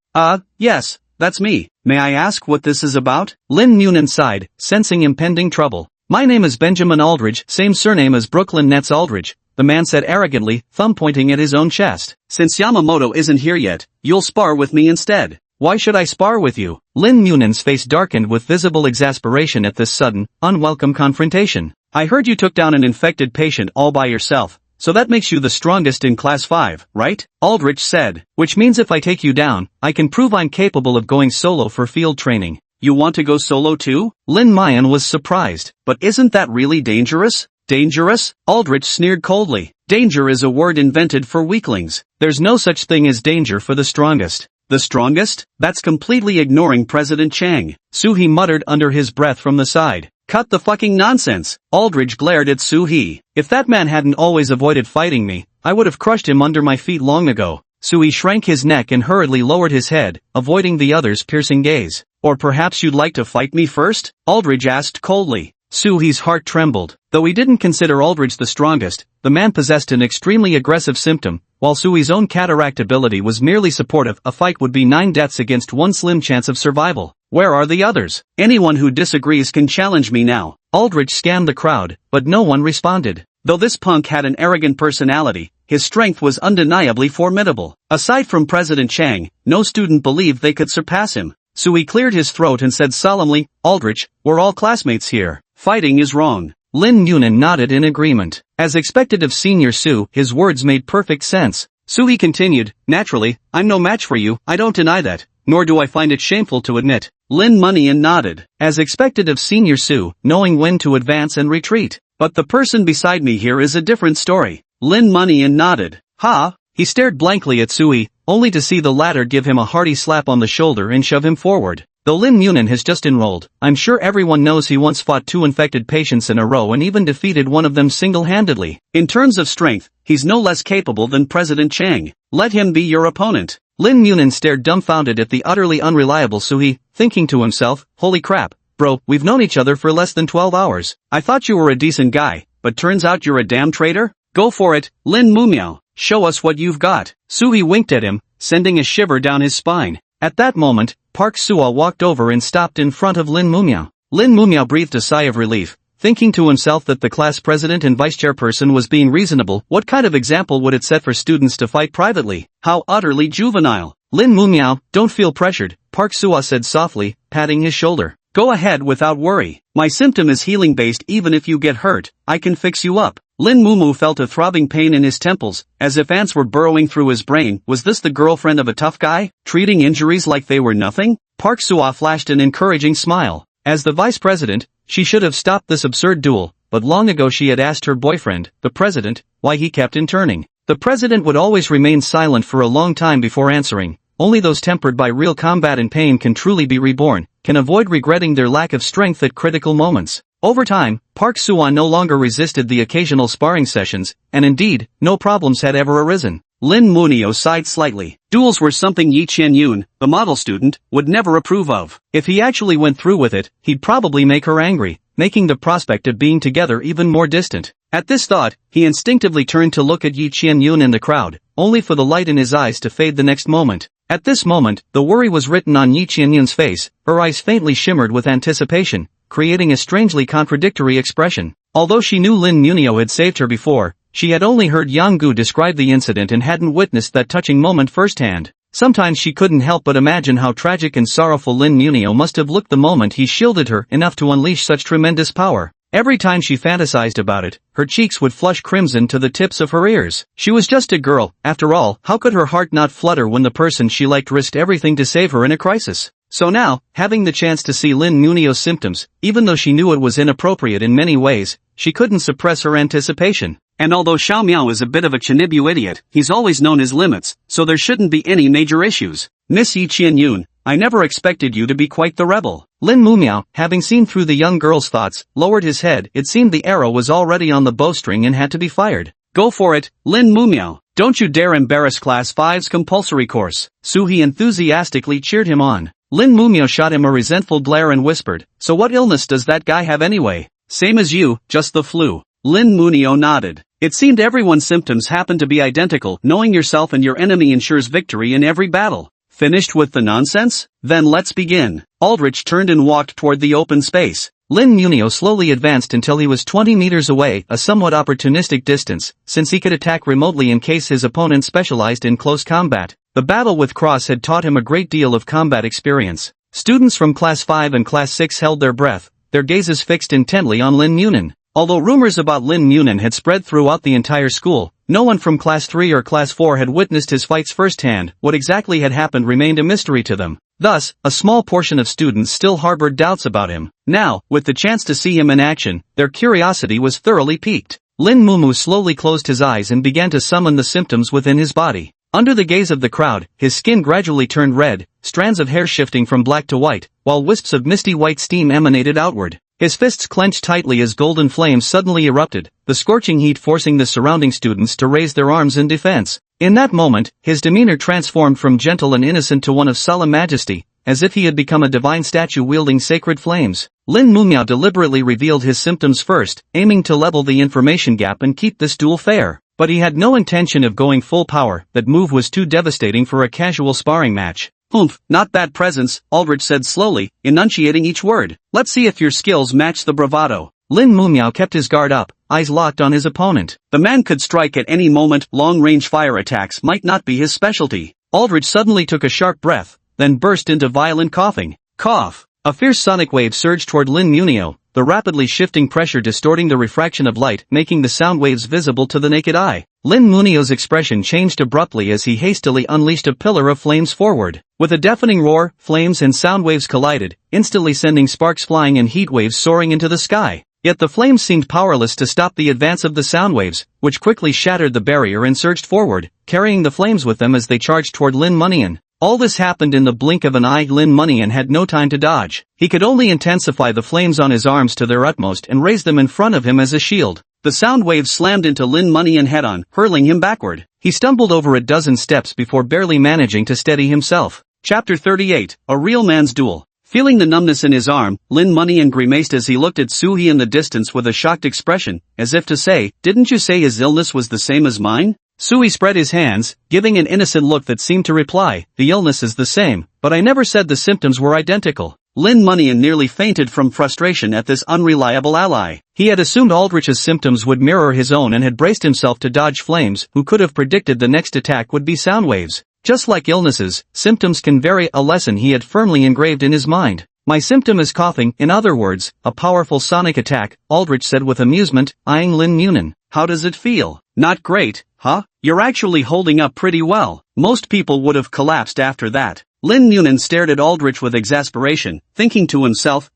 Yes, that's me. May I ask what this is about? Lin Munan sighed, sensing impending trouble. My name is Benjamin Aldridge, same surname as Brooklyn Nets Aldridge, the man said arrogantly, thumb pointing at his own chest. Since Yamamoto isn't here yet, you'll spar with me instead. Why should I spar with you? Lin Munan's face darkened with visible exasperation at this sudden, unwelcome confrontation. I heard you took down an infected patient all by yourself, so that makes you the strongest in Class 5, right? Aldrich said. Which means if I take you down, I can prove I'm capable of going solo for field training. You want to go solo too? Lin Mayan was surprised. But isn't that really dangerous? Dangerous? Aldrich sneered coldly. Danger is a word invented for weaklings. There's no such thing as danger for the strongest. The strongest? That's completely ignoring President Chang. Suhee muttered under his breath from the side. Cut the fucking nonsense. Aldridge glared at Suhee. If that man hadn't always avoided fighting me, I would have crushed him under my feet long ago. Suhee shrank his neck and hurriedly lowered his head, avoiding the other's piercing gaze. Or perhaps you'd like to fight me first? Aldridge asked coldly. Suhee's heart trembled. Though he didn't consider Aldridge the strongest, the man possessed an extremely aggressive symptom. While Suhee's own cataract ability was merely supportive, a fight would be 9 deaths against 1 slim chance of survival. Where are the others? Anyone who disagrees can challenge me now. Aldridge scanned the crowd, but no one responded. Though this punk had an arrogant personality, his strength was undeniably formidable. Aside from President Chang, no student believed they could surpass him. Suhee cleared his throat and said solemnly, Aldrich, we're all classmates here. Fighting is wrong. Lin Munan nodded in agreement. As expected of Senior Su, his words made perfect sense. Suhee continued, naturally, I'm no match for you, I don't deny that, nor do I find it shameful to admit. Lin Munyan nodded. As expected of Senior Su, knowing when to advance and retreat. But the person beside me here is a different story. Lin Munyan nodded. Ha! He stared blankly at Suhee, only to see the latter give him a hearty slap on the shoulder and shove him forward. Though Lin Munin has just enrolled, I'm sure everyone knows he once fought 2 infected patients in a row and even defeated one of them single-handedly. In terms of strength, he's no less capable than President Chang. Let him be your opponent. Lin Munin stared dumbfounded at the utterly unreliable Suhi, thinking to himself, holy crap, bro, we've known each other for less than 12 hours. I thought you were a decent guy, but turns out you're a damn traitor? Go for it, Lin Mumiao. Show us what you've got. Suhi winked at him, sending a shiver down his spine. At that moment, Park Sua walked over and stopped in front of Lin Mumiao. Lin Mumiao breathed a sigh of relief, thinking to himself that the class president and vice chairperson was being reasonable. What kind of example would it set for students to fight privately? How utterly juvenile. Lin Mumiao, don't feel pressured, Park Sua said softly, patting his shoulder. Go ahead without worry. My symptom is healing based. Even if you get hurt, I can fix you up. Lin Mumu felt a throbbing pain in his temples, as if ants were burrowing through his brain. Was this the girlfriend of a tough guy, treating injuries like they were nothing? Park Sua flashed an encouraging smile. As the vice president, she should have stopped this absurd duel, but long ago she had asked her boyfriend, the president, why he kept interning. The president would always remain silent for a long time before answering. Only those tempered by real combat and pain can truly be reborn, can avoid regretting their lack of strength at critical moments. Over time, Park Sua no longer resisted the occasional sparring sessions, and indeed, no problems had ever arisen. Lin Munio sighed slightly. Duels were something Yi Qianyun, the model student, would never approve of. If he actually went through with it, he'd probably make her angry, making the prospect of being together even more distant. At this thought, he instinctively turned to look at Yi Qianyun in the crowd, only for the light in his eyes to fade the next moment. At this moment, the worry was written on Yi Qianyun's face. Her eyes faintly shimmered with anticipation, creating a strangely contradictory expression. Although she knew Lin Munio had saved her before, she had only heard Yang Gu describe the incident and hadn't witnessed that touching moment firsthand. Sometimes she couldn't help but imagine how tragic and sorrowful Lin Munio must have looked the moment he shielded her enough to unleash such tremendous power. Every time she fantasized about it, her cheeks would flush crimson to the tips of her ears. She was just a girl, after all. How could her heart not flutter when the person she liked risked everything to save her in a crisis? So now, having the chance to see Lin Munio's symptoms, even though she knew it was inappropriate in many ways, she couldn't suppress her anticipation. And although Xiao Miao is a bit of a Chinibu idiot, he's always known his limits, so there shouldn't be any major issues. Miss Yi Qianyun, I never expected you to be quite the rebel. Lin Mumiao, having seen through the young girl's thoughts, lowered his head. It seemed the arrow was already on the bowstring and had to be fired. Go for it, Lin Mumiao. Don't you dare embarrass Class 5's compulsory course. Suhi enthusiastically cheered him on. Lin Mumiao shot him a resentful glare and whispered, so what illness does that guy have anyway? Same as you, just the flu. Lin Munio nodded. It seemed everyone's symptoms happened to be identical. Knowing yourself and your enemy ensures victory in every battle. Finished with the nonsense? Then let's begin. Aldrich turned and walked toward the open space. Lin Munio slowly advanced until he was 20 meters away, a somewhat opportunistic distance, since he could attack remotely in case his opponent specialized in close combat. The battle with Cross had taught him a great deal of combat experience. Students from Class 5 and Class 6 held their breath, their gazes fixed intently on Lin Munin. Although rumors about Lin Munin had spread throughout the entire school, no one from Class 3 or Class 4 had witnessed his fights firsthand. What exactly had happened remained a mystery to them. Thus, a small portion of students still harbored doubts about him. Now, with the chance to see him in action, their curiosity was thoroughly piqued. Lin Mumu slowly closed his eyes and began to summon the symptoms within his body. Under the gaze of the crowd, his skin gradually turned red, strands of hair shifting from black to white, while wisps of misty white steam emanated outward. His fists clenched tightly as golden flames suddenly erupted, the scorching heat forcing the surrounding students to raise their arms in defense. In that moment, his demeanor transformed from gentle and innocent to one of solemn majesty, as if he had become a divine statue wielding sacred flames. Lin Mumiao deliberately revealed his symptoms first, aiming to level the information gap and keep this duel fair. But he had no intention of going full power. That move was too devastating for a casual sparring match. Humph, not bad presence, Aldrich said slowly, enunciating each word. Let's see if your skills match the bravado. Lin Mumiao kept his guard up, eyes locked on his opponent. The man could strike at any moment. Long-range fire attacks might not be his specialty. Aldrich suddenly took a sharp breath, then burst into violent coughing. Cough. A fierce sonic wave surged toward Lin Munio, the rapidly shifting pressure distorting the refraction of light, making the sound waves visible to the naked eye. Lin Munio's expression changed abruptly as he hastily unleashed a pillar of flames forward. With a deafening roar, flames and sound waves collided, instantly sending sparks flying and heat waves soaring into the sky. Yet the flames seemed powerless to stop the advance of the sound waves, which quickly shattered the barrier and surged forward, carrying the flames with them as they charged toward Lin Munian. All this happened in the blink of an eye. Lin Money had no time to dodge. He could only intensify the flames on his arms to their utmost and raise them in front of him as a shield. The sound waves slammed into Lin Money head-on, hurling him backward. He stumbled over a dozen steps before barely managing to steady himself. Chapter 38, A Real Man's Duel. Feeling the numbness in his arm, Lin Money grimaced as he looked at Suhee in the distance with a shocked expression, as if to say, "Didn't you say his illness was the same as mine?" Suhee spread his hands, giving an innocent look that seemed to reply, "The illness is the same, but I never said the symptoms were identical." Lin Money nearly fainted from frustration at this unreliable ally. He had assumed Aldrich's symptoms would mirror his own and had braced himself to dodge flames. Who could have predicted the next attack would be sound waves? Just like illnesses, symptoms can vary, a lesson he had firmly engraved in his mind. "My symptom is coughing, in other words, a powerful sonic attack," Aldrich said with amusement, eyeing Lin Munin. "How does it feel? Not great, huh? You're actually holding up pretty well. Most people would have collapsed after that." Lin Munin stared at Aldrich with exasperation, thinking to himself,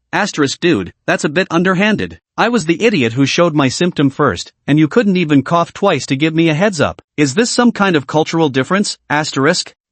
"Dude, that's a bit underhanded. I was the idiot who showed my symptom first, and you couldn't even cough twice to give me a heads up. Is this some kind of cultural difference?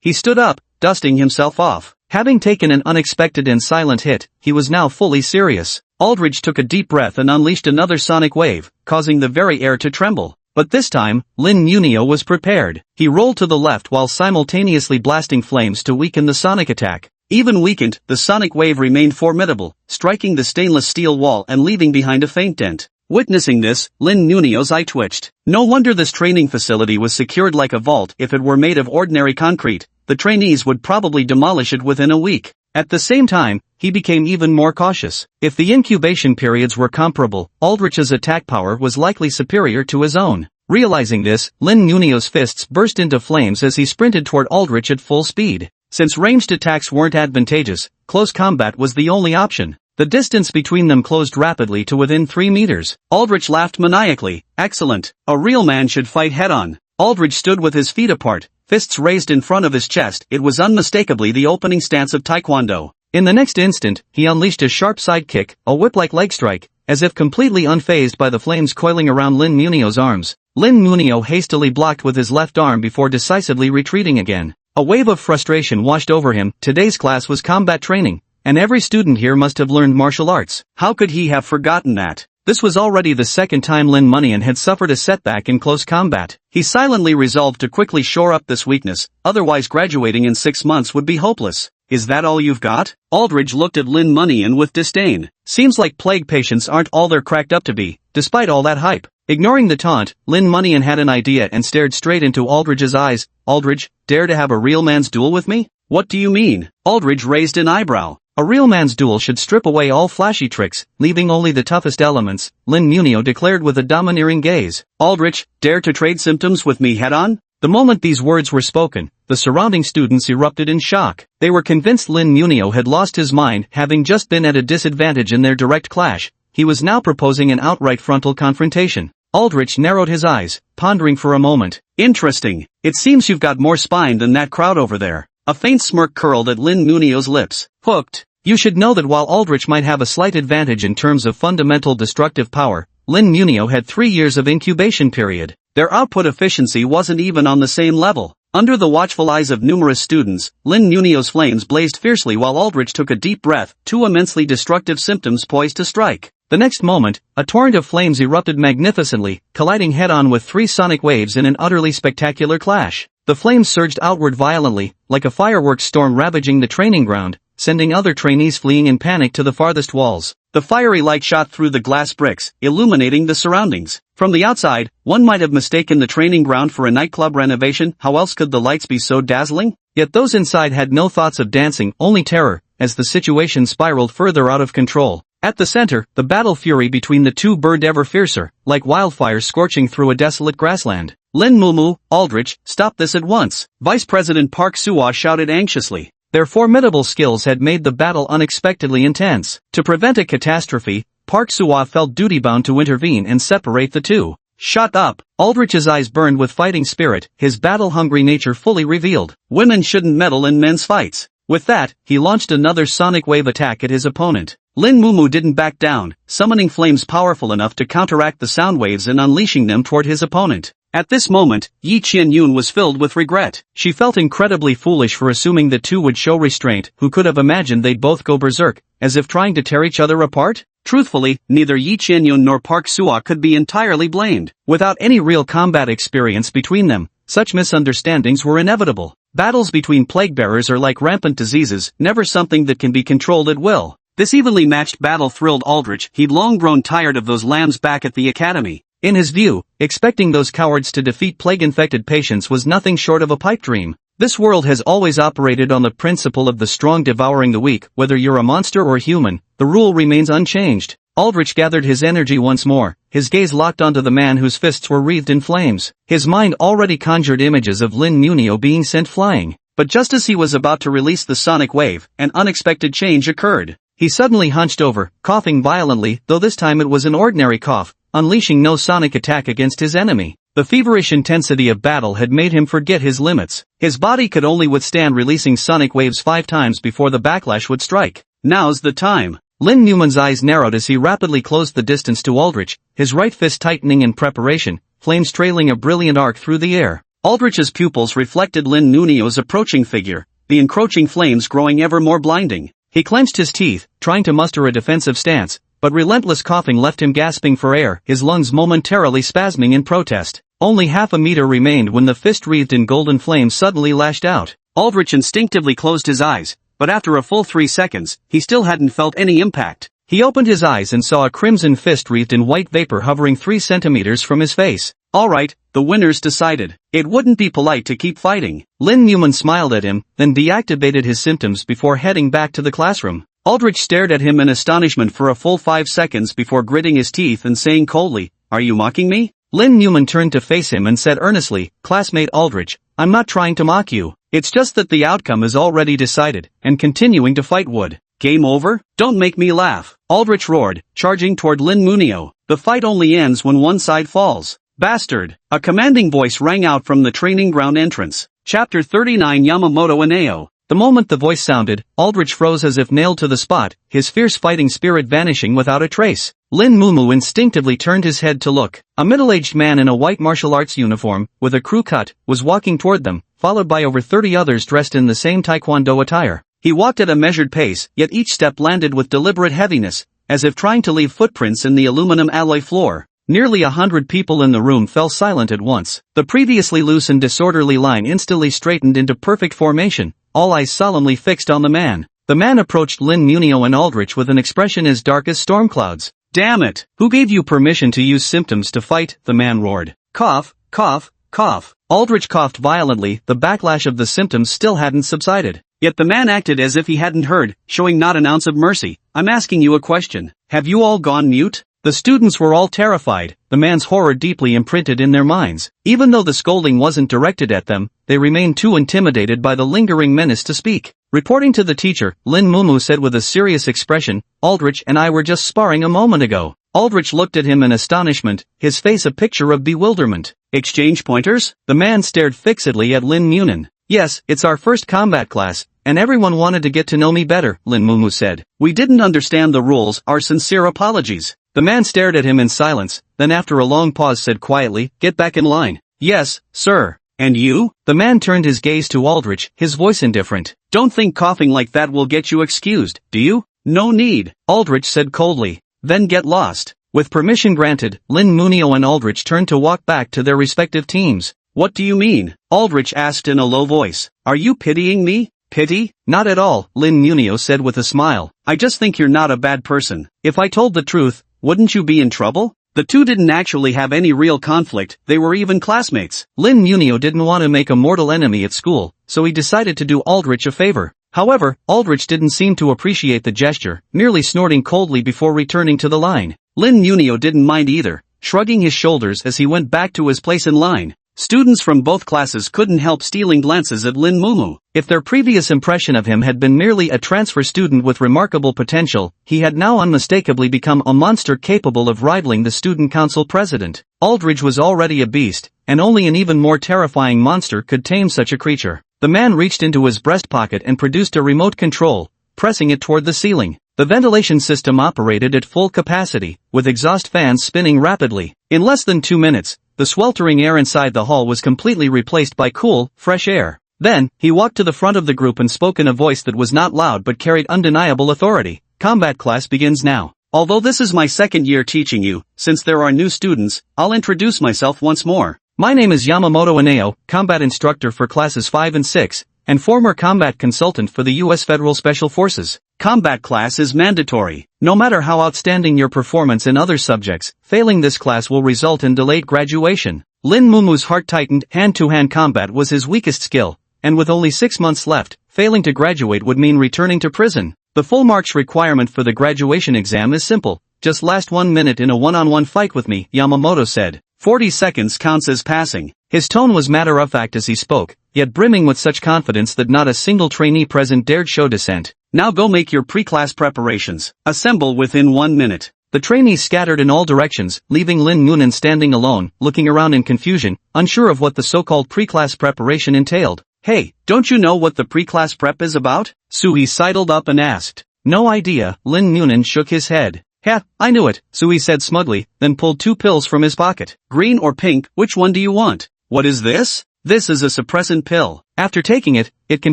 He stood up, dusting himself off. Having taken an unexpected and silent hit, he was now fully serious. Aldrich took a deep breath and unleashed another sonic wave, causing the very air to tremble. But this time, Lin Munio was prepared. He rolled to the left while simultaneously blasting flames to weaken the sonic attack. Even weakened, the sonic wave remained formidable, striking the stainless steel wall and leaving behind a faint dent. Witnessing this, Lin Munio's eye twitched. No wonder this training facility was secured like a vault. If it were made of ordinary concrete, the trainees would probably demolish it within a week. At the same time, he became even more cautious. If the incubation periods were comparable, Aldrich's attack power was likely superior to his own. Realizing this, Lin Munio's fists burst into flames as he sprinted toward Aldrich at full speed. Since ranged attacks weren't advantageous, close combat was the only option. The distance between them closed rapidly to within 3 meters. Aldrich laughed maniacally. "Excellent. A real man should fight head-on." Aldrich stood with his feet apart, fists raised in front of his chest. It was unmistakably the opening stance of Taekwondo. In the next instant, he unleashed a sharp side kick, a whip-like leg strike, as if completely unfazed by the flames coiling around Lin Munio's arms. Lin Munio hastily blocked with his left arm before decisively retreating again. A wave of frustration washed over him. Today's class was combat training, and every student here must have learned martial arts. How could he have forgotten that? This was already the second time Lin Munian had suffered a setback in close combat. He silently resolved to quickly shore up this weakness, otherwise graduating in 6 months would be hopeless. "Is that all you've got?" Aldrich looked at Lin Munian with disdain. "Seems like plague patients aren't all they're cracked up to be, despite all that hype." Ignoring the taunt, Lin Munian had an idea and stared straight into Aldrich's eyes. "Aldrich, dare to have a real man's duel with me?" "What do you mean?" Aldrich raised an eyebrow. "A real man's duel should strip away all flashy tricks, leaving only the toughest elements," Lin Munio declared with a domineering gaze. "Aldrich, dare to trade symptoms with me head-on?" The moment these words were spoken, the surrounding students erupted in shock. They were convinced Lin Munio had lost his mind, having just been at a disadvantage in their direct clash. He was now proposing an outright frontal confrontation. Aldrich narrowed his eyes, pondering for a moment. "Interesting. It seems you've got more spine than that crowd over there." A faint smirk curled at Lin Munio's lips. "Hooked." You should know that while Aldrich might have a slight advantage in terms of fundamental destructive power, Lin Munio had 3 years of incubation period. Their output efficiency wasn't even on the same level. Under the watchful eyes of numerous students, Lin Munio's flames blazed fiercely while Aldrich took a deep breath, 2 immensely destructive symptoms poised to strike. The next moment, a torrent of flames erupted magnificently, colliding head-on with 3 sonic waves in an utterly spectacular clash. The flames surged outward violently, like a fireworks storm ravaging the training ground, sending other trainees fleeing in panic to the farthest walls. The fiery light shot through the glass bricks, illuminating the surroundings. From the outside, one might have mistaken the training ground for a nightclub renovation. How else could the lights be so dazzling? Yet those inside had no thoughts of dancing, only terror, as the situation spiraled further out of control. At the center, the battle fury between the two burned ever fiercer, like wildfire scorching through a desolate grassland. "Lin Mumu, Aldrich, stop this at once," Vice President Park Suwa shouted anxiously. Their formidable skills had made the battle unexpectedly intense. To prevent a catastrophe, Park Suwa felt duty-bound to intervene and separate the two. "Shut up!" Aldrich's eyes burned with fighting spirit, his battle-hungry nature fully revealed. "Women shouldn't meddle in men's fights." With that, he launched another sonic wave attack at his opponent. Lin Mumu didn't back down, summoning flames powerful enough to counteract the sound waves and unleashing them toward his opponent. At this moment, Yi Qianyun was filled with regret. She felt incredibly foolish for assuming the two would show restraint. Who could have imagined they'd both go berserk, as if trying to tear each other apart? Truthfully, neither Yi Qianyun nor Park Suo could be entirely blamed. Without any real combat experience between them, such misunderstandings were inevitable. Battles between plague-bearers are like rampant diseases, never something that can be controlled at will. This evenly matched battle thrilled Aldrich. He'd long grown tired of those lambs back at the academy. In his view, expecting those cowards to defeat plague-infected patients was nothing short of a pipe dream. This world has always operated on the principle of the strong devouring the weak. Whether you're a monster or human, the rule remains unchanged. Aldrich gathered his energy once more, his gaze locked onto the man whose fists were wreathed in flames. His mind already conjured images of Lin Munio being sent flying. But just as he was about to release the sonic wave, an unexpected change occurred. He suddenly hunched over, coughing violently, though this time it was an ordinary cough, unleashing no sonic attack against his enemy. The feverish intensity of battle had made him forget his limits. His body could only withstand releasing sonic waves 5 times before the backlash would strike. Now's the time. Lin Newman's eyes narrowed as he rapidly closed the distance to Aldrich, his right fist tightening in preparation, flames trailing a brilliant arc through the air. Aldrich's pupils reflected Lin Munio's approaching figure, the encroaching flames growing ever more blinding. He clenched his teeth, trying to muster a defensive stance, but relentless coughing left him gasping for air, his lungs momentarily spasming in protest. Only half a meter remained when the fist wreathed in golden flames suddenly lashed out. Aldrich instinctively closed his eyes, but after a full 3 seconds, he still hadn't felt any impact. He opened his eyes and saw a crimson fist wreathed in white vapor hovering 3 centimeters from his face. Alright, the winners decided. It wouldn't be polite to keep fighting. Lin Newman smiled at him, then deactivated his symptoms before heading back to the classroom. Aldrich stared at him in astonishment for a full 5 seconds before gritting his teeth and saying coldly, "Are you mocking me?" Lin Newman turned to face him and said earnestly, "Classmate Aldrich, I'm not trying to mock you. It's just that the outcome is already decided, and continuing to fight would." "Game over? Don't make me laugh," Aldrich roared, charging toward Lin Munio. "The fight only ends when one side falls." "Bastard!" A commanding voice rang out from the training ground entrance. Chapter 39 Yamamoto Inao. The moment the voice sounded, Aldrich froze as if nailed to the spot, his fierce fighting spirit vanishing without a trace. Lin Mumu instinctively turned his head to look. A middle-aged man in a white martial arts uniform, with a crew cut, was walking toward them, followed by over 30 others dressed in the same taekwondo attire. He walked at a measured pace, yet each step landed with deliberate heaviness, as if trying to leave footprints in the aluminum alloy floor. Nearly 100 people in the room fell silent at once. The previously loose and disorderly line instantly straightened into perfect formation, all eyes solemnly fixed on the man. The man approached Lin Munio and Aldrich with an expression as dark as storm clouds. "Damn it! Who gave you permission to use symptoms to fight?" the man roared. Cough, cough, cough. Aldrich coughed violently, the backlash of the symptoms still hadn't subsided. Yet the man acted as if he hadn't heard, showing not an ounce of mercy. "I'm asking you a question. Have you all gone mute?" The students were all terrified, the man's horror deeply imprinted in their minds. Even though the scolding wasn't directed at them, they remained too intimidated by the lingering menace to speak. Reporting to the teacher, Lin Mumu said with a serious expression, "Aldrich and I were just sparring a moment ago." Aldrich looked at him in astonishment, his face a picture of bewilderment. "Exchange pointers?" The man stared fixedly at Lin Munin. "Yes, it's our first combat class, and everyone wanted to get to know me better," Lin Mumu said. "We didn't understand the rules, our sincere apologies." The man stared at him in silence, then after a long pause said quietly, "Get back in line." "Yes, sir." "And you?" The man turned his gaze to Aldrich, his voice indifferent. "Don't think coughing like that will get you excused, do you?" "No need," Aldrich said coldly. "Then get lost." With permission granted, Lin Munio and Aldrich turned to walk back to their respective teams. "What do you mean?" Aldrich asked in a low voice. "Are you pitying me?" "Pity? Not at all," Lin Munio said with a smile. "I just think you're not a bad person. If I told the truth, wouldn't you be in trouble?" The two didn't actually have any real conflict, they were even classmates. Lin Munio didn't want to make a mortal enemy at school, so he decided to do Aldrich a favor. However, Aldrich didn't seem to appreciate the gesture, merely snorting coldly before returning to the line. Lin Munio didn't mind either, shrugging his shoulders as he went back to his place in line. Students from both classes couldn't help stealing glances at Lin Mumu. If their previous impression of him had been merely a transfer student with remarkable potential, he had now unmistakably become a monster capable of rivaling the student council president. Aldrich was already a beast, and only an even more terrifying monster could tame such a creature. The man reached into his breast pocket and produced a remote control, pressing it toward the ceiling. The ventilation system operated at full capacity, with exhaust fans spinning rapidly. In less than 2 minutes, the sweltering air inside the hall was completely replaced by cool, fresh air. Then, he walked to the front of the group and spoke in a voice that was not loud but carried undeniable authority. Combat class begins now. Although this is my second year teaching you, since there are new students, I'll introduce myself once more. My name is Yamamoto Ineo, combat instructor for classes 5 and 6, and former combat consultant for the U.S. Federal Special Forces. Combat class is mandatory. No matter how outstanding your performance in other subjects, failing this class will result in delayed graduation. Lin Mumu's heart tightened. Hand-to-hand combat was his weakest skill, and with only 6 months left, failing to graduate would mean returning to prison. The full marks requirement for the graduation exam is simple. Just last 1 minute in a one-on-one fight with me, Yamamoto said. 40 seconds counts as passing. His tone was matter-of-fact as he spoke, yet brimming with such confidence that not a single trainee present dared show dissent. Now go make your pre-class preparations. Assemble within 1 minute. The trainees scattered in all directions, leaving Lin Munin standing alone, looking around in confusion, unsure of what the so-called pre-class preparation entailed. Hey, don't you know what the pre-class prep is about? Sui sidled up and asked. No idea. Lin Munin shook his head. Ha, I knew it, Sui said smugly, then pulled 2 pills from his pocket. Green or pink, which one do you want? What is this? This is a suppressant pill. After taking it, it can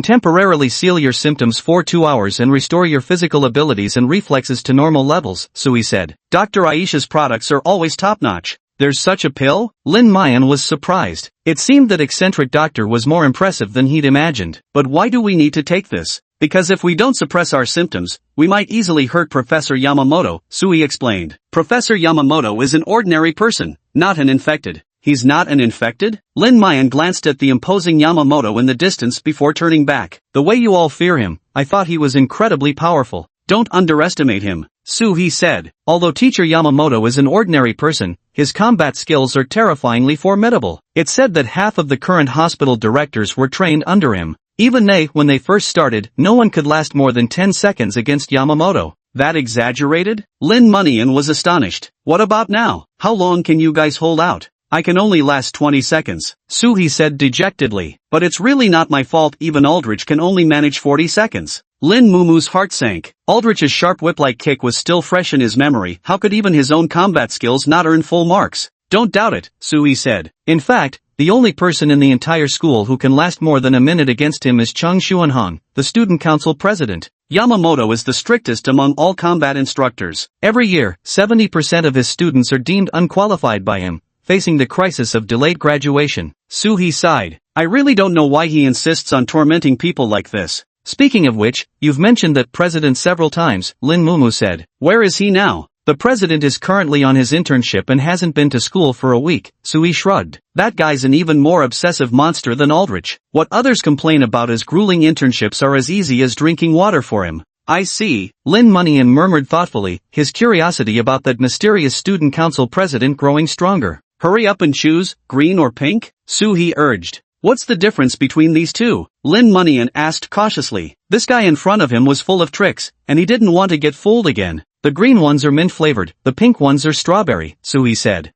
temporarily seal your symptoms for 2 hours and restore your physical abilities and reflexes to normal levels, Sui said. Dr. Aisha's products are always top-notch. There's such a pill? Lin Mayan was surprised. It seemed that eccentric doctor was more impressive than he'd imagined. But why do we need to take this? Because if we don't suppress our symptoms, we might easily hurt Professor Yamamoto, Sui explained. Professor Yamamoto is an ordinary person, not an infected. He's not an infected? Lin Mayan glanced at the imposing Yamamoto in the distance before turning back. The way you all fear him, I thought he was incredibly powerful. Don't underestimate him, Sui said. Although teacher Yamamoto is an ordinary person, his combat skills are terrifyingly formidable. It's said that half of the current hospital directors were trained under him. Even when they first started, no one could last more than 10 seconds against Yamamoto. That exaggerated? Lin Munian was astonished. What about now? How long can you guys hold out? I can only last 20 seconds, Sui said dejectedly. But it's really not my fault, even Aldrich can only manage 40 seconds. Lin Mumu's heart sank. Aldrich's sharp whip-like kick was still fresh in his memory. How could even his own combat skills not earn full marks? Don't doubt it, Sui said. In fact, the only person in the entire school who can last more than a minute against him is Chung Xuanhong, the student council president. Yamamoto is the strictest among all combat instructors. Every year, 70% of his students are deemed unqualified by him, facing the crisis of delayed graduation. Sui sighed. I really don't know why he insists on tormenting people like this. Speaking of which, you've mentioned that president several times, Lin Mumu said. Where is he now? The president is currently on his internship and hasn't been to school for a week, Sui shrugged. That guy's an even more obsessive monster than Aldrich. What others complain about as grueling internships are as easy as drinking water for him. I see, Lin Munian murmured thoughtfully, his curiosity about that mysterious student council president growing stronger. Hurry up and choose, green or pink? Sui urged. What's the difference between these two? Lin Munian asked cautiously. This guy in front of him was full of tricks, and he didn't want to get fooled again. The green ones are mint-flavored, the pink ones are strawberry, Sui said.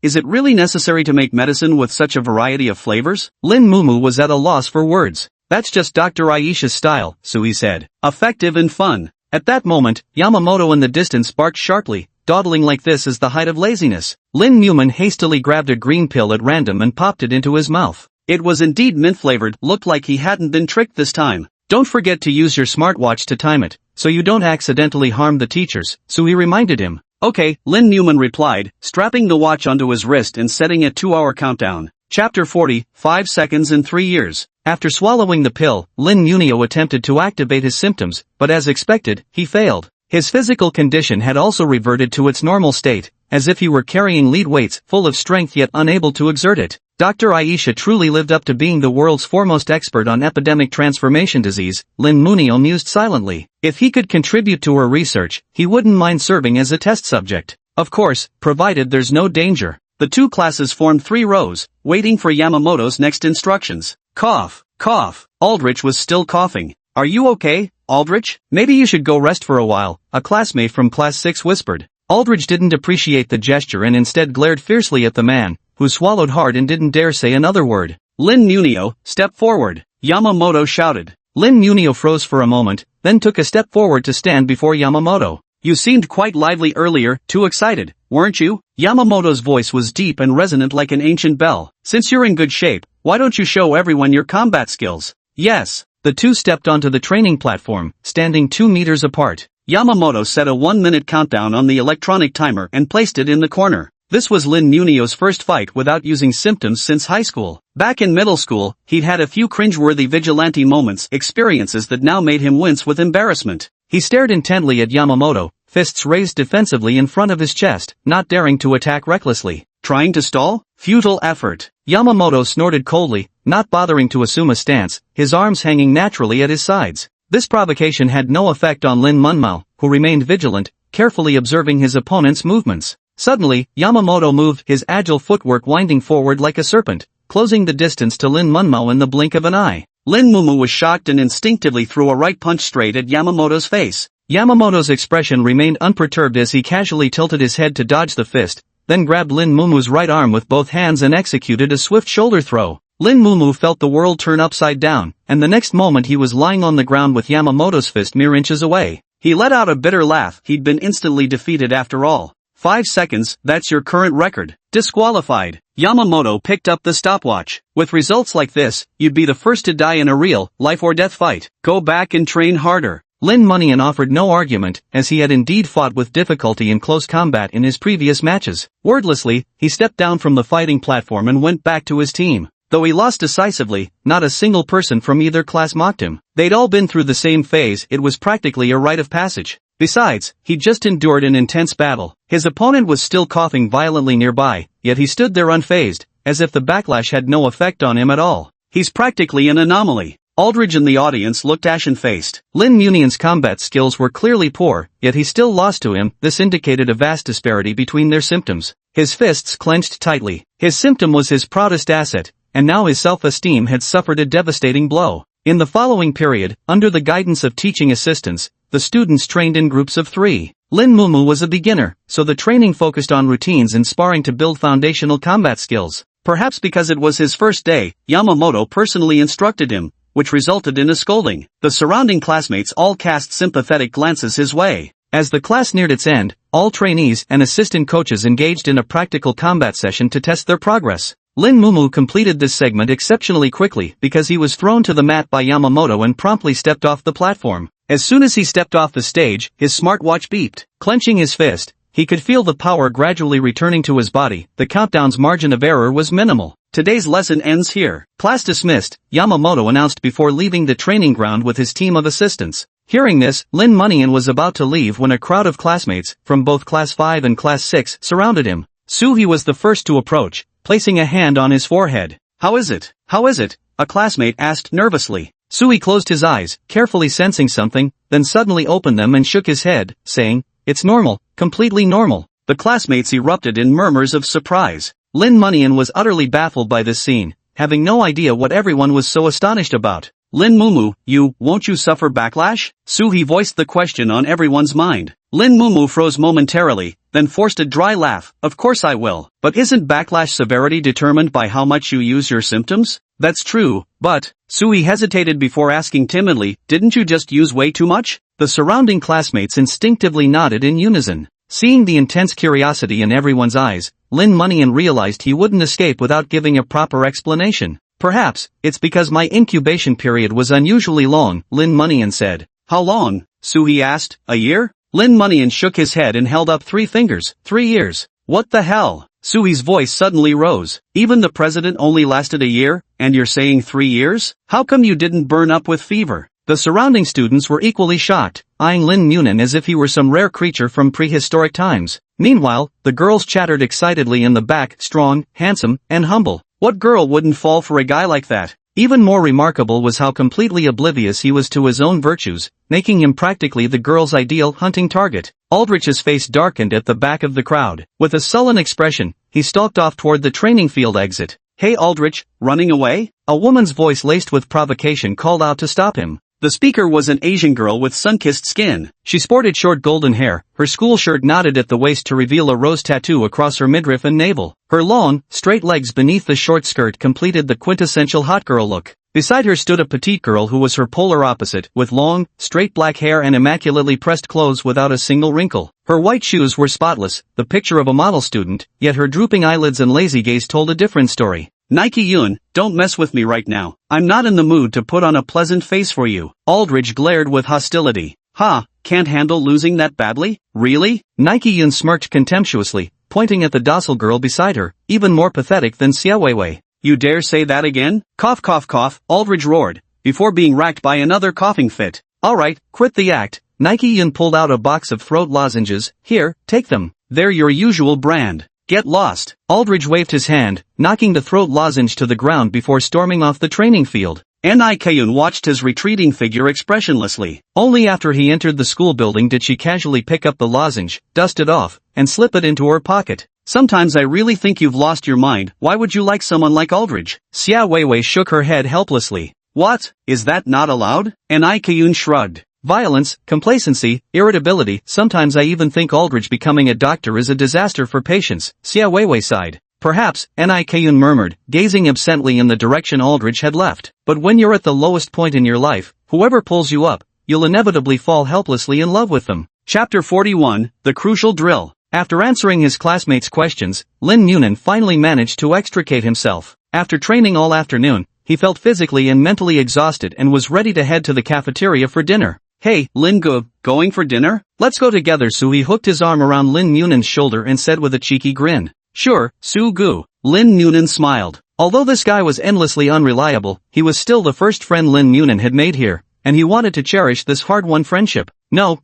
Is it really necessary to make medicine with such a variety of flavors? Lin Mumu was at a loss for words. That's just Dr. Aisha's style, Sui said. Effective and fun. At that moment, Yamamoto in the distance barked sharply. Dawdling like this is the height of laziness. Lin Mumin hastily grabbed a green pill at random and popped it into his mouth. It was indeed mint-flavored, looked like he hadn't been tricked this time. Don't forget to use your smartwatch to time it, so you don't accidentally harm the teachers, Sui reminded him. Okay, Lin Mumin replied, strapping the watch onto his wrist and setting a 2-hour countdown. Chapter 40, 5 seconds in 3 years. After swallowing the pill, Lin Munio attempted to activate his symptoms, but as expected, he failed. His physical condition had also reverted to its normal state, as if he were carrying lead weights, full of strength yet unable to exert it. Dr. Aisha truly lived up to being the world's foremost expert on epidemic transformation disease, Lin Munio mused silently. If he could contribute to her research, he wouldn't mind serving as a test subject. Of course, provided there's no danger. The two classes formed 3 rows, waiting for Yamamoto's next instructions. Cough, cough. Aldrich was still coughing. Are you okay, Aldrich? Maybe you should go rest for a while, a classmate from class 6 whispered. Aldrich didn't appreciate the gesture and instead glared fiercely at the man, who swallowed hard and didn't dare say another word. Lin Munio, step forward, Yamamoto shouted. Lin Munio froze for a moment, then took a step forward to stand before Yamamoto. You seemed quite lively earlier, too excited. weren't you? Yamamoto's voice was deep and resonant like an ancient bell. Since you're in good shape, why don't you show everyone your combat skills? Yes. The two stepped onto the training platform, standing 2 meters apart. Yamamoto set a 1-minute countdown on the electronic timer and placed it in the corner. This was Lin Munio's first fight without using symptoms since high school. Back in middle school, he'd had a few cringeworthy vigilante moments, experiences that now made him wince with embarrassment. He stared intently at Yamamoto, fists raised defensively in front of his chest, not daring to attack recklessly. Trying to stall? Futile effort. Yamamoto snorted coldly, not bothering to assume a stance, his arms hanging naturally at his sides. This provocation had no effect on Lin Munmao, who remained vigilant, carefully observing his opponent's movements. Suddenly, Yamamoto moved, his agile footwork winding forward like a serpent, closing the distance to Lin Munmao in the blink of an eye. Lin Mumu was shocked and instinctively threw a right punch straight at Yamamoto's face. Yamamoto's expression remained unperturbed as he casually tilted his head to dodge the fist, then grabbed Lin Mumu's right arm with both hands and executed a swift shoulder throw. Lin Mumu felt the world turn upside down, and the next moment he was lying on the ground with Yamamoto's fist mere inches away. He let out a bitter laugh. He'd been instantly defeated after all. 5 seconds, that's your current record. Disqualified. Yamamoto picked up the stopwatch. With results like this, you'd be the first to die in a real, life-or-death fight. Go back and train harder. Lin Munyan offered no argument, as he had indeed fought with difficulty in close combat in his previous matches. Wordlessly, he stepped down from the fighting platform and went back to his team. Though he lost decisively, not a single person from either class mocked him. They'd all been through the same phase, it was practically a rite of passage. Besides, he'd just endured an intense battle. His opponent was still coughing violently nearby, yet he stood there unfazed, as if the backlash had no effect on him at all. He's practically an anomaly. Aldridge in the audience looked ashen-faced. Lin Munyan's combat skills were clearly poor, yet he still lost to him. This indicated a vast disparity between their symptoms. His fists clenched tightly. His symptom was his proudest asset, and now his self-esteem had suffered a devastating blow. In the following period, under the guidance of teaching assistants, the students trained in groups of 3. Lin Mumu was a beginner, so the training focused on routines and sparring to build foundational combat skills. Perhaps because it was his first day, Yamamoto personally instructed him, which resulted in a scolding. The surrounding classmates all cast sympathetic glances his way. As the class neared its end, all trainees and assistant coaches engaged in a practical combat session to test their progress. Lin Mumu completed this segment exceptionally quickly because he was thrown to the mat by Yamamoto and promptly stepped off the platform. As soon as he stepped off the stage, his smartwatch beeped. Clenching his fist, he could feel the power gradually returning to his body. The countdown's margin of error was minimal. Today's lesson ends here. Class dismissed, Yamamoto announced before leaving the training ground with his team of assistants. Hearing this, Lin Munyan was about to leave when a crowd of classmates, from both Class 5 and Class 6, surrounded him. Suhi was the first to approach, placing a hand on his forehead. How is it? How is it? A classmate asked nervously. Suhi closed his eyes, carefully sensing something, then suddenly opened them and shook his head, saying, "It's normal, completely normal." The classmates erupted in murmurs of surprise. Lin Munyan was utterly baffled by this scene, having no idea what everyone was so astonished about. Lin Mumu, won't you suffer backlash? Suhi voiced the question on everyone's mind. Lin Mumu froze momentarily, then forced a dry laugh. Of course I will. But isn't backlash severity determined by how much you use your symptoms? That's true, but, Suhi hesitated before asking timidly, didn't you just use way too much? The surrounding classmates instinctively nodded in unison. Seeing the intense curiosity in everyone's eyes, Lin Munyan realized he wouldn't escape without giving a proper explanation. Perhaps, it's because my incubation period was unusually long, Lin Munyan said. How long? Suhi asked. A year? Lin Munyan shook his head and held up 3 fingers. 3 years. What the hell? Suhi's voice suddenly rose. Even the president only lasted a year, and you're saying 3 years? How come you didn't burn up with fever? The surrounding students were equally shocked, eyeing Lin Munyan as if he were some rare creature from prehistoric times. Meanwhile, the girls chattered excitedly in the back, strong, handsome, and humble. What girl wouldn't fall for a guy like that? Even more remarkable was how completely oblivious he was to his own virtues, making him practically the girl's ideal hunting target. Aldrich's face darkened at the back of the crowd. With a sullen expression, he stalked off toward the training field exit. Hey Aldrich, running away? A woman's voice laced with provocation called out to stop him. The speaker was an Asian girl with sun-kissed skin. She sported short golden hair, her school shirt knotted at the waist to reveal a rose tattoo across her midriff and navel. Her long, straight legs beneath the short skirt completed the quintessential hot girl look. Beside her stood a petite girl who was her polar opposite, with long, straight black hair and immaculately pressed clothes without a single wrinkle. Her white shoes were spotless, the picture of a model student, yet her drooping eyelids and lazy gaze told a different story. Nike Yun, don't mess with me right now. I'm not in the mood to put on a pleasant face for you. Aldridge glared with hostility. Ha, can't handle losing that badly? Really? Nike Yun smirked contemptuously, pointing at the docile girl beside her, even more pathetic than Xia Weiwei. You dare say that again? Cough cough cough, Aldridge roared, before being racked by another coughing fit. Alright, quit the act. Nike Yun pulled out a box of throat lozenges. Here, take them. They're your usual brand. Get lost. Aldridge waved his hand, knocking the throat lozenge to the ground before storming off the training field. Nike Yun watched his retreating figure expressionlessly. Only after he entered the school building did she casually pick up the lozenge, dust it off, and slip it into her pocket. Sometimes I really think you've lost your mind. Why would you like someone like Aldridge? Xia Weiwei shook her head helplessly. What? Is that not allowed? Nike Yun shrugged. Violence, complacency, irritability. Sometimes I even think Aldridge becoming a doctor is a disaster for patients. Xia Weiwei sighed. Perhaps, Nike Yun murmured, gazing absently in the direction Aldridge had left. But when you're at the lowest point in your life, whoever pulls you up, you'll inevitably fall helplessly in love with them. Chapter 41, The Crucial Drill. After answering his classmates' questions, Lin Yunan finally managed to extricate himself. After training all afternoon, he felt physically and mentally exhausted and was ready to head to the cafeteria for dinner. Hey, Lin Gu, going for dinner? Let's go together. Sui hooked his arm around Lin Yunan's shoulder and said with a cheeky grin. Sure, Su Gu. Lin Yunan smiled. Although this guy was endlessly unreliable, he was still the first friend Lin Yunan had made here, and he wanted to cherish this hard-won friendship. No,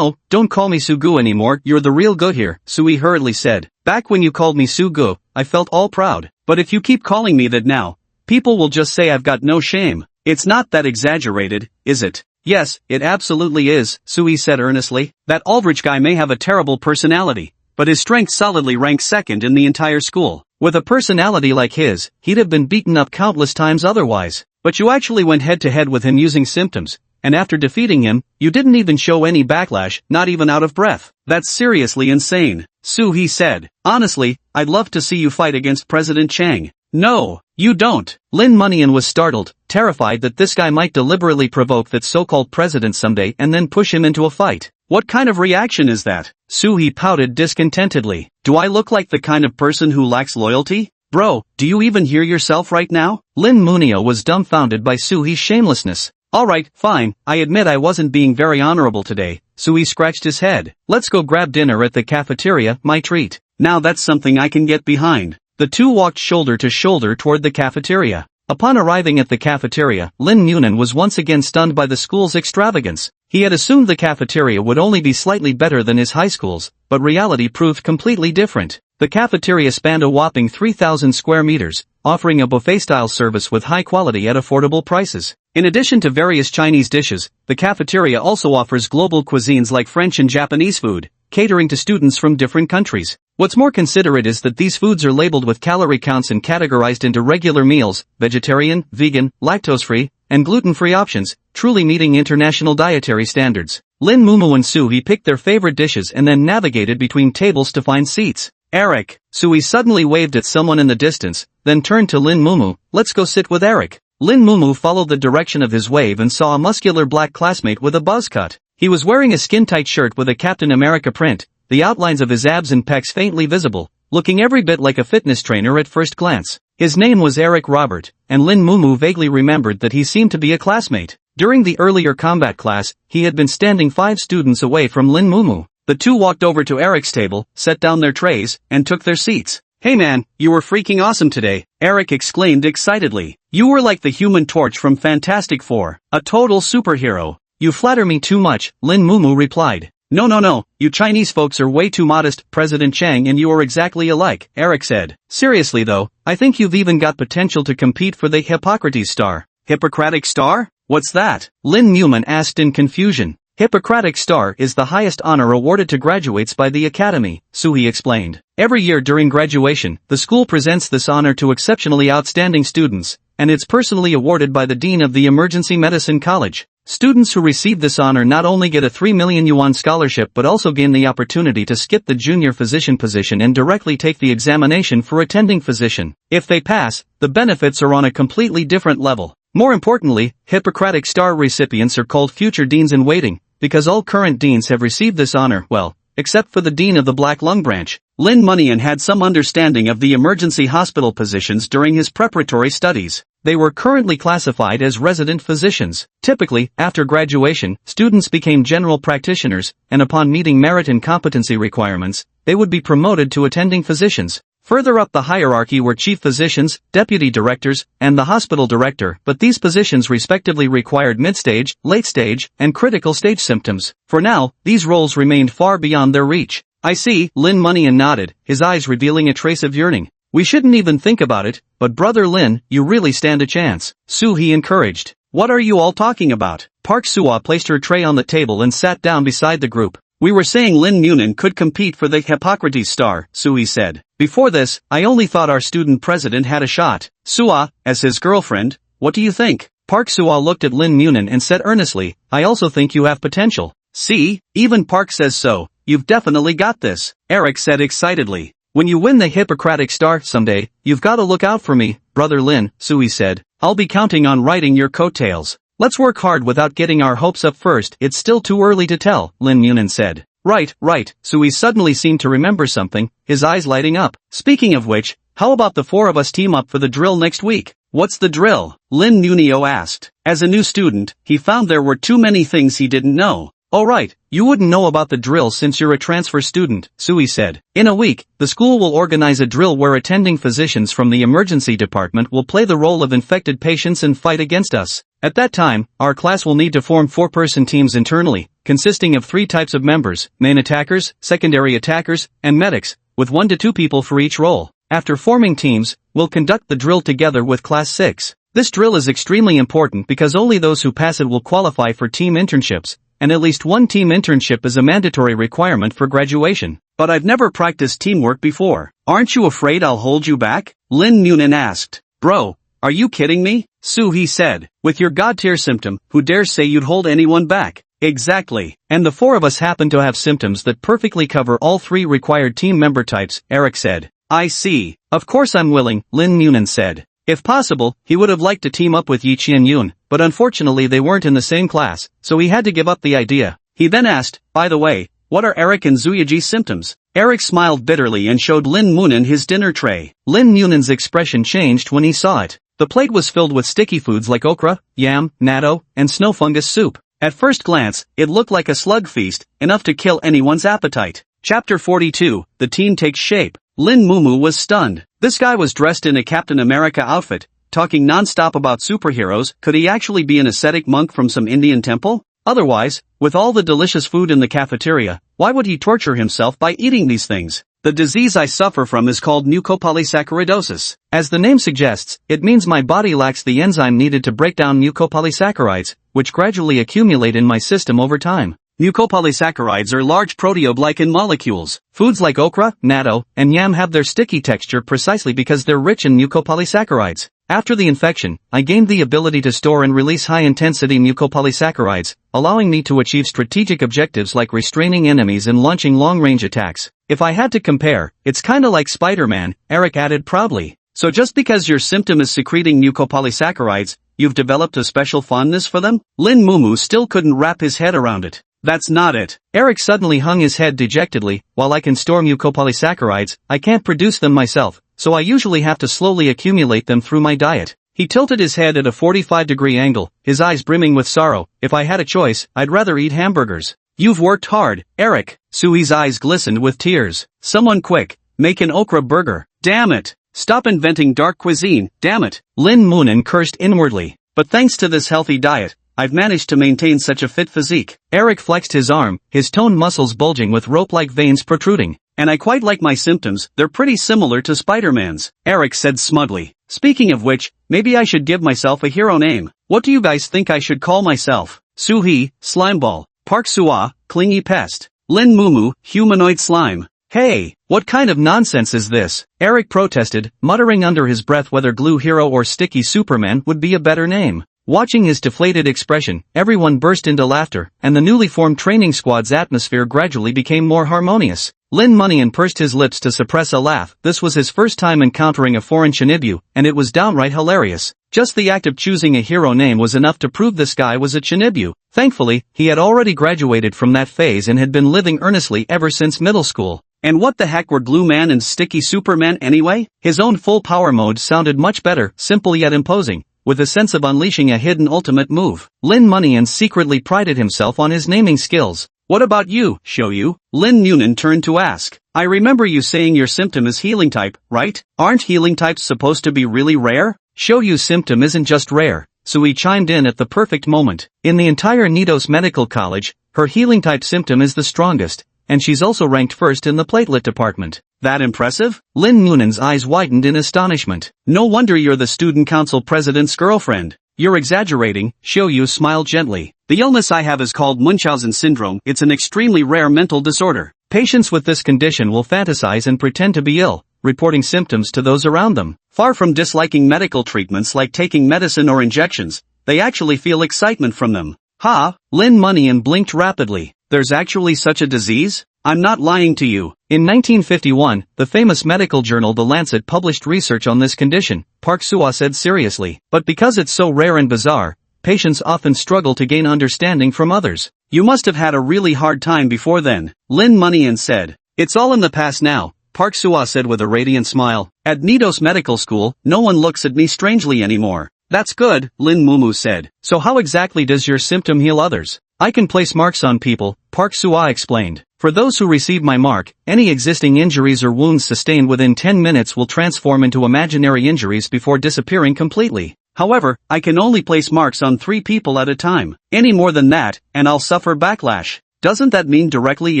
don't call me Su Gu anymore, you're the real good here, Sui hurriedly said. Back when you called me Su Gu, I felt all proud. But if you keep calling me that now, people will just say I've got no shame. It's not that exaggerated, is it? Yes, it absolutely is, Sui said earnestly. That Aldrich guy may have a terrible personality, but his strength solidly ranks second in the entire school. With a personality like his, he'd have been beaten up countless times otherwise. But you actually went head-to-head with him using symptoms, and after defeating him, you didn't even show any backlash, not even out of breath. That's seriously insane, Su he said. Honestly, I'd love to see you fight against President Chang. No, you don't. Lin Munian was startled, terrified that this guy might deliberately provoke that so-called president someday and then push him into a fight. What kind of reaction is that? Su he pouted discontentedly. Do I look like the kind of person who lacks loyalty? Bro, do you even hear yourself right now? Lin Munio was dumbfounded by Su He's shamelessness. Alright, fine, I admit I wasn't being very honorable today. Su He scratched his head. Let's go grab dinner at the cafeteria, my treat. Now that's something I can get behind. The two walked shoulder to shoulder toward the cafeteria. Upon arriving at the cafeteria, Lin Yunan was once again stunned by the school's extravagance. He had assumed the cafeteria would only be slightly better than his high school's, but reality proved completely different. The cafeteria spanned a whopping 3,000 square meters, offering a buffet-style service with high quality at affordable prices. In addition to various Chinese dishes, the cafeteria also offers global cuisines like French and Japanese food, catering to students from different countries. What's more considerate is that these foods are labeled with calorie counts and categorized into regular meals, vegetarian, vegan, lactose-free, and gluten-free options, truly meeting international dietary standards. Lin Mumu and Su He picked their favorite dishes and then navigated between tables to find seats. Eric. Sui suddenly waved at someone in the distance, then turned to Lin Mumu. Let's go sit with Eric. Lin Mumu followed the direction of his wave and saw a muscular black classmate with a buzz cut. He was wearing a skin-tight shirt with a Captain America print, the outlines of his abs and pecs faintly visible, looking every bit like a fitness trainer at first glance. His name was Eric Robert, and Lin Mumu vaguely remembered that he seemed to be a classmate. During the earlier combat class, he had been standing 5 students away from Lin Mumu. The two walked over to Eric's table, set down their trays, and took their seats. Hey man, you were freaking awesome today, Eric exclaimed excitedly. You were like the Human Torch from Fantastic Four, a total superhero. You flatter me too much, Lin Mumu replied. No, you Chinese folks are way too modest, President Chang and you are exactly alike, Eric said. Seriously though, I think you've even got potential to compete for the Hippocrates Star. Hippocratic Star? What's that? Lin Muman asked in confusion. Hippocratic Star is the highest honor awarded to graduates by the Academy, Sui explained. Every year during graduation, the school presents this honor to exceptionally outstanding students, and it's personally awarded by the Dean of the Emergency Medicine College. Students who receive this honor not only get a 3 million yuan scholarship but also gain the opportunity to skip the junior physician position and directly take the examination for attending physician. If they pass, the benefits are on a completely different level. More importantly, Hippocratic Star recipients are called future deans in waiting, because all current deans have received this honor, well, except for the dean of the Black Lung branch. Lin Munian had some understanding of the emergency hospital positions during his preparatory studies. They were currently classified as resident physicians. Typically, after graduation, students became general practitioners, and upon meeting merit and competency requirements, they would be promoted to attending physicians. Further up the hierarchy were chief physicians, deputy directors, and the hospital director, but these positions respectively required mid-stage, late-stage, and critical stage symptoms. For now, these roles remained far beyond their reach. I see, Lin Munian nodded, his eyes revealing a trace of yearning. We shouldn't even think about it, but brother Lin, you really stand a chance. Su-hee encouraged. What are you all talking about? Park Soo-ah placed her tray on the table and sat down beside the group. We were saying Lin Munian could compete for the Hippocrates Star, Su-hee said. Before this, I only thought our student president had a shot. Soo-ah, as his girlfriend, what do you think? Park Soo-ah looked at Lin Munian and said earnestly, I also think you have potential. See, even Park says so, you've definitely got this, Eric said excitedly. When you win the Hippocratic Star someday, you've got to look out for me, brother Lin, Su-hee said. I'll be counting on riding your coattails. Let's work hard without getting our hopes up first. It's still too early to tell, Lin Munian said. Right, Su-hee suddenly seemed to remember something, his eyes lighting up. Speaking of which, how about the four of us team up for the drill next week? What's the drill? Lin Munio asked. As a new student, he found there were too many things he didn't know. Oh right, you wouldn't know about the drill since you're a transfer student, Su-hee said. In a week, the school will organize a drill where attending physicians from the emergency department will play the role of infected patients and fight against us. At that time, our class will need to form 4-person teams internally, consisting of 3 types of members, main attackers, secondary attackers, and medics, with 1 to 2 people for each role. After forming teams, we'll conduct the drill together with Class 6. This drill is extremely important because only those who pass it will qualify for team internships, and at least 1 team internship is a mandatory requirement for graduation. But I've never practiced teamwork before. Aren't you afraid I'll hold you back? Lin Munian asked. Bro, are you kidding me? Su-hee said. With your god-tier symptom, who dares say you'd hold anyone back? Exactly. And the 4 of us happen to have symptoms that perfectly cover all 3 required team member types, Eric said. I see. Of course I'm willing, Lin Munian said. If possible, he would have liked to team up with Yi Qianyun, but unfortunately they weren't in the same class, so he had to give up the idea. He then asked, by the way, what are Eric and Zuyaji's symptoms? Eric smiled bitterly and showed Lin Munian his dinner tray. Lin Munian's expression changed when he saw it. The plate was filled with sticky foods like okra, yam, natto, and snow fungus soup. At first glance, it looked like a slug feast, enough to kill anyone's appetite. Chapter 42, The Team Takes Shape. Lin Mumu was stunned. This guy was dressed in a Captain America outfit, talking non-stop about superheroes. Could he actually be an ascetic monk from some Indian temple? Otherwise, with all the delicious food in the cafeteria, why would he torture himself by eating these things? The disease I suffer from is called mucopolysaccharidosis. As the name suggests, it means my body lacks the enzyme needed to break down mucopolysaccharides, which gradually accumulate in my system over time. Mucopolysaccharides are large proteoglycan molecules. Foods like okra, natto, and yam have their sticky texture precisely because they're rich in mucopolysaccharides. After the infection, I gained the ability to store and release high-intensity mucopolysaccharides, allowing me to achieve strategic objectives like restraining enemies and launching long-range attacks. If I had to compare, it's kinda like Spider-Man, Eric added proudly. So just because your symptom is secreting mucopolysaccharides, you've developed a special fondness for them? Lin Mumu still couldn't wrap his head around it. That's not it. Eric suddenly hung his head dejectedly. While I can store mucopolysaccharides, I can't produce them myself, so I usually have to slowly accumulate them through my diet. He tilted his head at a 45-degree angle, his eyes brimming with sorrow. If I had a choice, I'd rather eat hamburgers. You've worked hard, Eric. Su-hee's eyes glistened with tears. Someone quick, make an okra burger. Damn it. Stop inventing dark cuisine, damn it. Lin Munian cursed inwardly. But thanks to this healthy diet, I've managed to maintain such a fit physique. Eric flexed his arm, his toned muscles bulging with rope-like veins protruding. And I quite like my symptoms, they're pretty similar to Spider-Man's, Eric said smugly. Speaking of which, maybe I should give myself a hero name. What do you guys think I should call myself? Su-hee, Slimeball. Park Soo-ah, Clingy Pest. Lin Mumu, Humanoid Slime. Hey, what kind of nonsense is this? Eric protested, muttering under his breath whether Glue Hero or Sticky Superman would be a better name. Watching his deflated expression, everyone burst into laughter, and the newly formed training squad's atmosphere gradually became more harmonious. Lin Munyan pursed his lips to suppress a laugh. This was his first time encountering a foreign Chinibyu, and it was downright hilarious. Just the act of choosing a hero name was enough to prove this guy was a Chinibyu. Thankfully, he had already graduated from that phase and had been living earnestly ever since middle school. And what the heck were Glue Man and Sticky Superman anyway? His own full power mode sounded much better, simple yet imposing, with a sense of unleashing a hidden ultimate move. Lin Munyan secretly prided himself on his naming skills. What about you, Shoyu? Lin Munin turned to ask. I remember you saying your symptom is healing type, right? Aren't healing types supposed to be really rare? Shoyu's symptom isn't just rare, Sui chimed in at the perfect moment. In the entire Nidos Medical College, her healing type symptom is the strongest, and she's also ranked first in the platelet department. That impressive? Lin Munin's eyes widened in astonishment. No wonder you're the student council president's girlfriend. You're exaggerating, Shoyu smiled gently. The illness I have is called Munchausen syndrome. It's an extremely rare mental disorder. Patients with this condition will fantasize and pretend to be ill, reporting symptoms to those around them. Far from disliking medical treatments like taking medicine or injections, they actually feel excitement from them. Ha! Lin Munyan blinked rapidly. There's actually such a disease? I'm not lying to you. In 1951, the famous medical journal The Lancet published research on this condition, Park Sua said seriously. But because it's so rare and bizarre, patients often struggle to gain understanding from others. You must have had a really hard time before then, Lin Munyan said. It's all in the past now, Park Sua said with a radiant smile. At Nidos Medical School, no one looks at me strangely anymore. That's good, Lin Mumu said. So how exactly does your symptom heal others? I can place marks on people, Park Sua explained. For those who receive my mark, any existing injuries or wounds sustained within 10 minutes will transform into imaginary injuries before disappearing completely. However, I can only place marks on 3 people at a time. Any more than that, and I'll suffer backlash. Doesn't that mean directly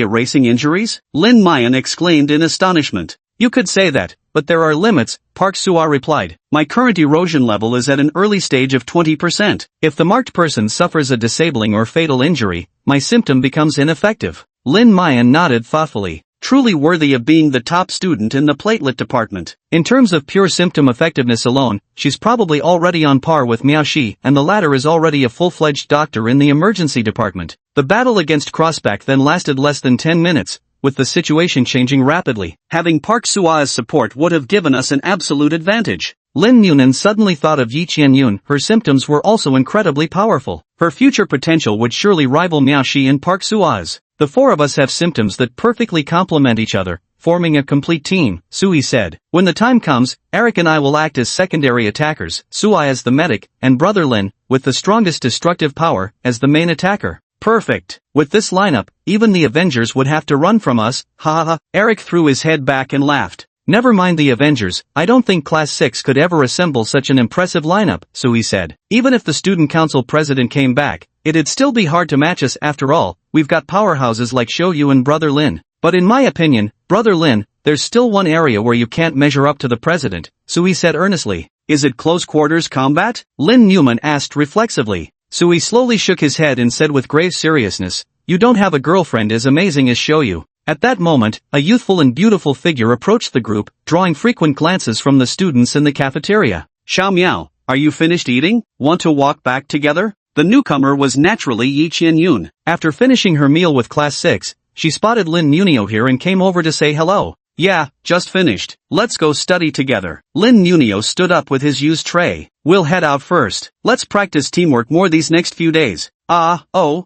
erasing injuries? Lin Mayan exclaimed in astonishment. You could say that, but there are limits, Park Sua replied. My current erosion level is at an early stage of 20%. If the marked person suffers a disabling or fatal injury, my symptom becomes ineffective. Lin Mayan nodded thoughtfully. Truly worthy of being the top student in the platelet department. In terms of pure symptom effectiveness alone, she's probably already on par with Miao Shi, and the latter is already a full-fledged doctor in the emergency department. The battle against Crossback then lasted less than 10 minutes, with the situation changing rapidly. Having Park Sua's support would have given us an absolute advantage. Lin Munin suddenly thought of Yi Qianyun. Her symptoms were also incredibly powerful. Her future potential would surely rival Miao Shi and Park Sua's. The 4 of us have symptoms that perfectly complement each other, forming a complete team, Sui said. When the time comes, Eric and I will act as secondary attackers, Sui as the medic, and brother Lin, with the strongest destructive power, as the main attacker. Perfect. With this lineup, even the Avengers would have to run from us, ha ha ha. Eric threw his head back and laughed. Never mind the Avengers, I don't think Class 6 could ever assemble such an impressive lineup, Sui said. Even if the student council president came back, it'd still be hard to match us after all. We've got powerhouses like Shoyu and Brother Lin. But in my opinion, Brother Lin, there's still one area where you can't measure up to the president, Sui said earnestly. Is it close quarters combat? Lin Newman asked reflexively. Sui slowly shook his head and said with grave seriousness, you don't have a girlfriend as amazing as Shoyu. At that moment, a youthful and beautiful figure approached the group, drawing frequent glances from the students in the cafeteria. Xiao Miao, are you finished eating? Want to walk back together? The newcomer was naturally Yi Qianyun. After finishing her meal with Class 6, she spotted Lin Munio here and came over to say hello. Yeah, just finished. Let's go study together. Lin Munio stood up with his used tray. We'll head out first. Let's practice teamwork more these next few days. Oh.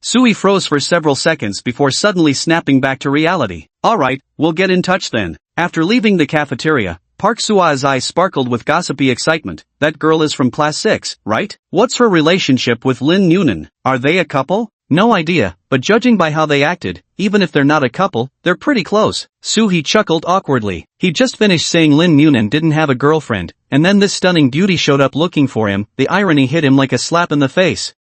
Sui froze for several seconds before suddenly snapping back to reality. Alright, we'll get in touch then. After leaving the cafeteria, Park Sua's eyes sparkled with gossipy excitement. That girl is from Class 6, right? What's her relationship with Lin Munin? Are they a couple? No idea, but judging by how they acted, even if they're not a couple, they're pretty close. Suhi chuckled awkwardly. He'd just finished saying Lin Munin didn't have a girlfriend, and then this stunning beauty showed up looking for him. The irony hit him like a slap in the face.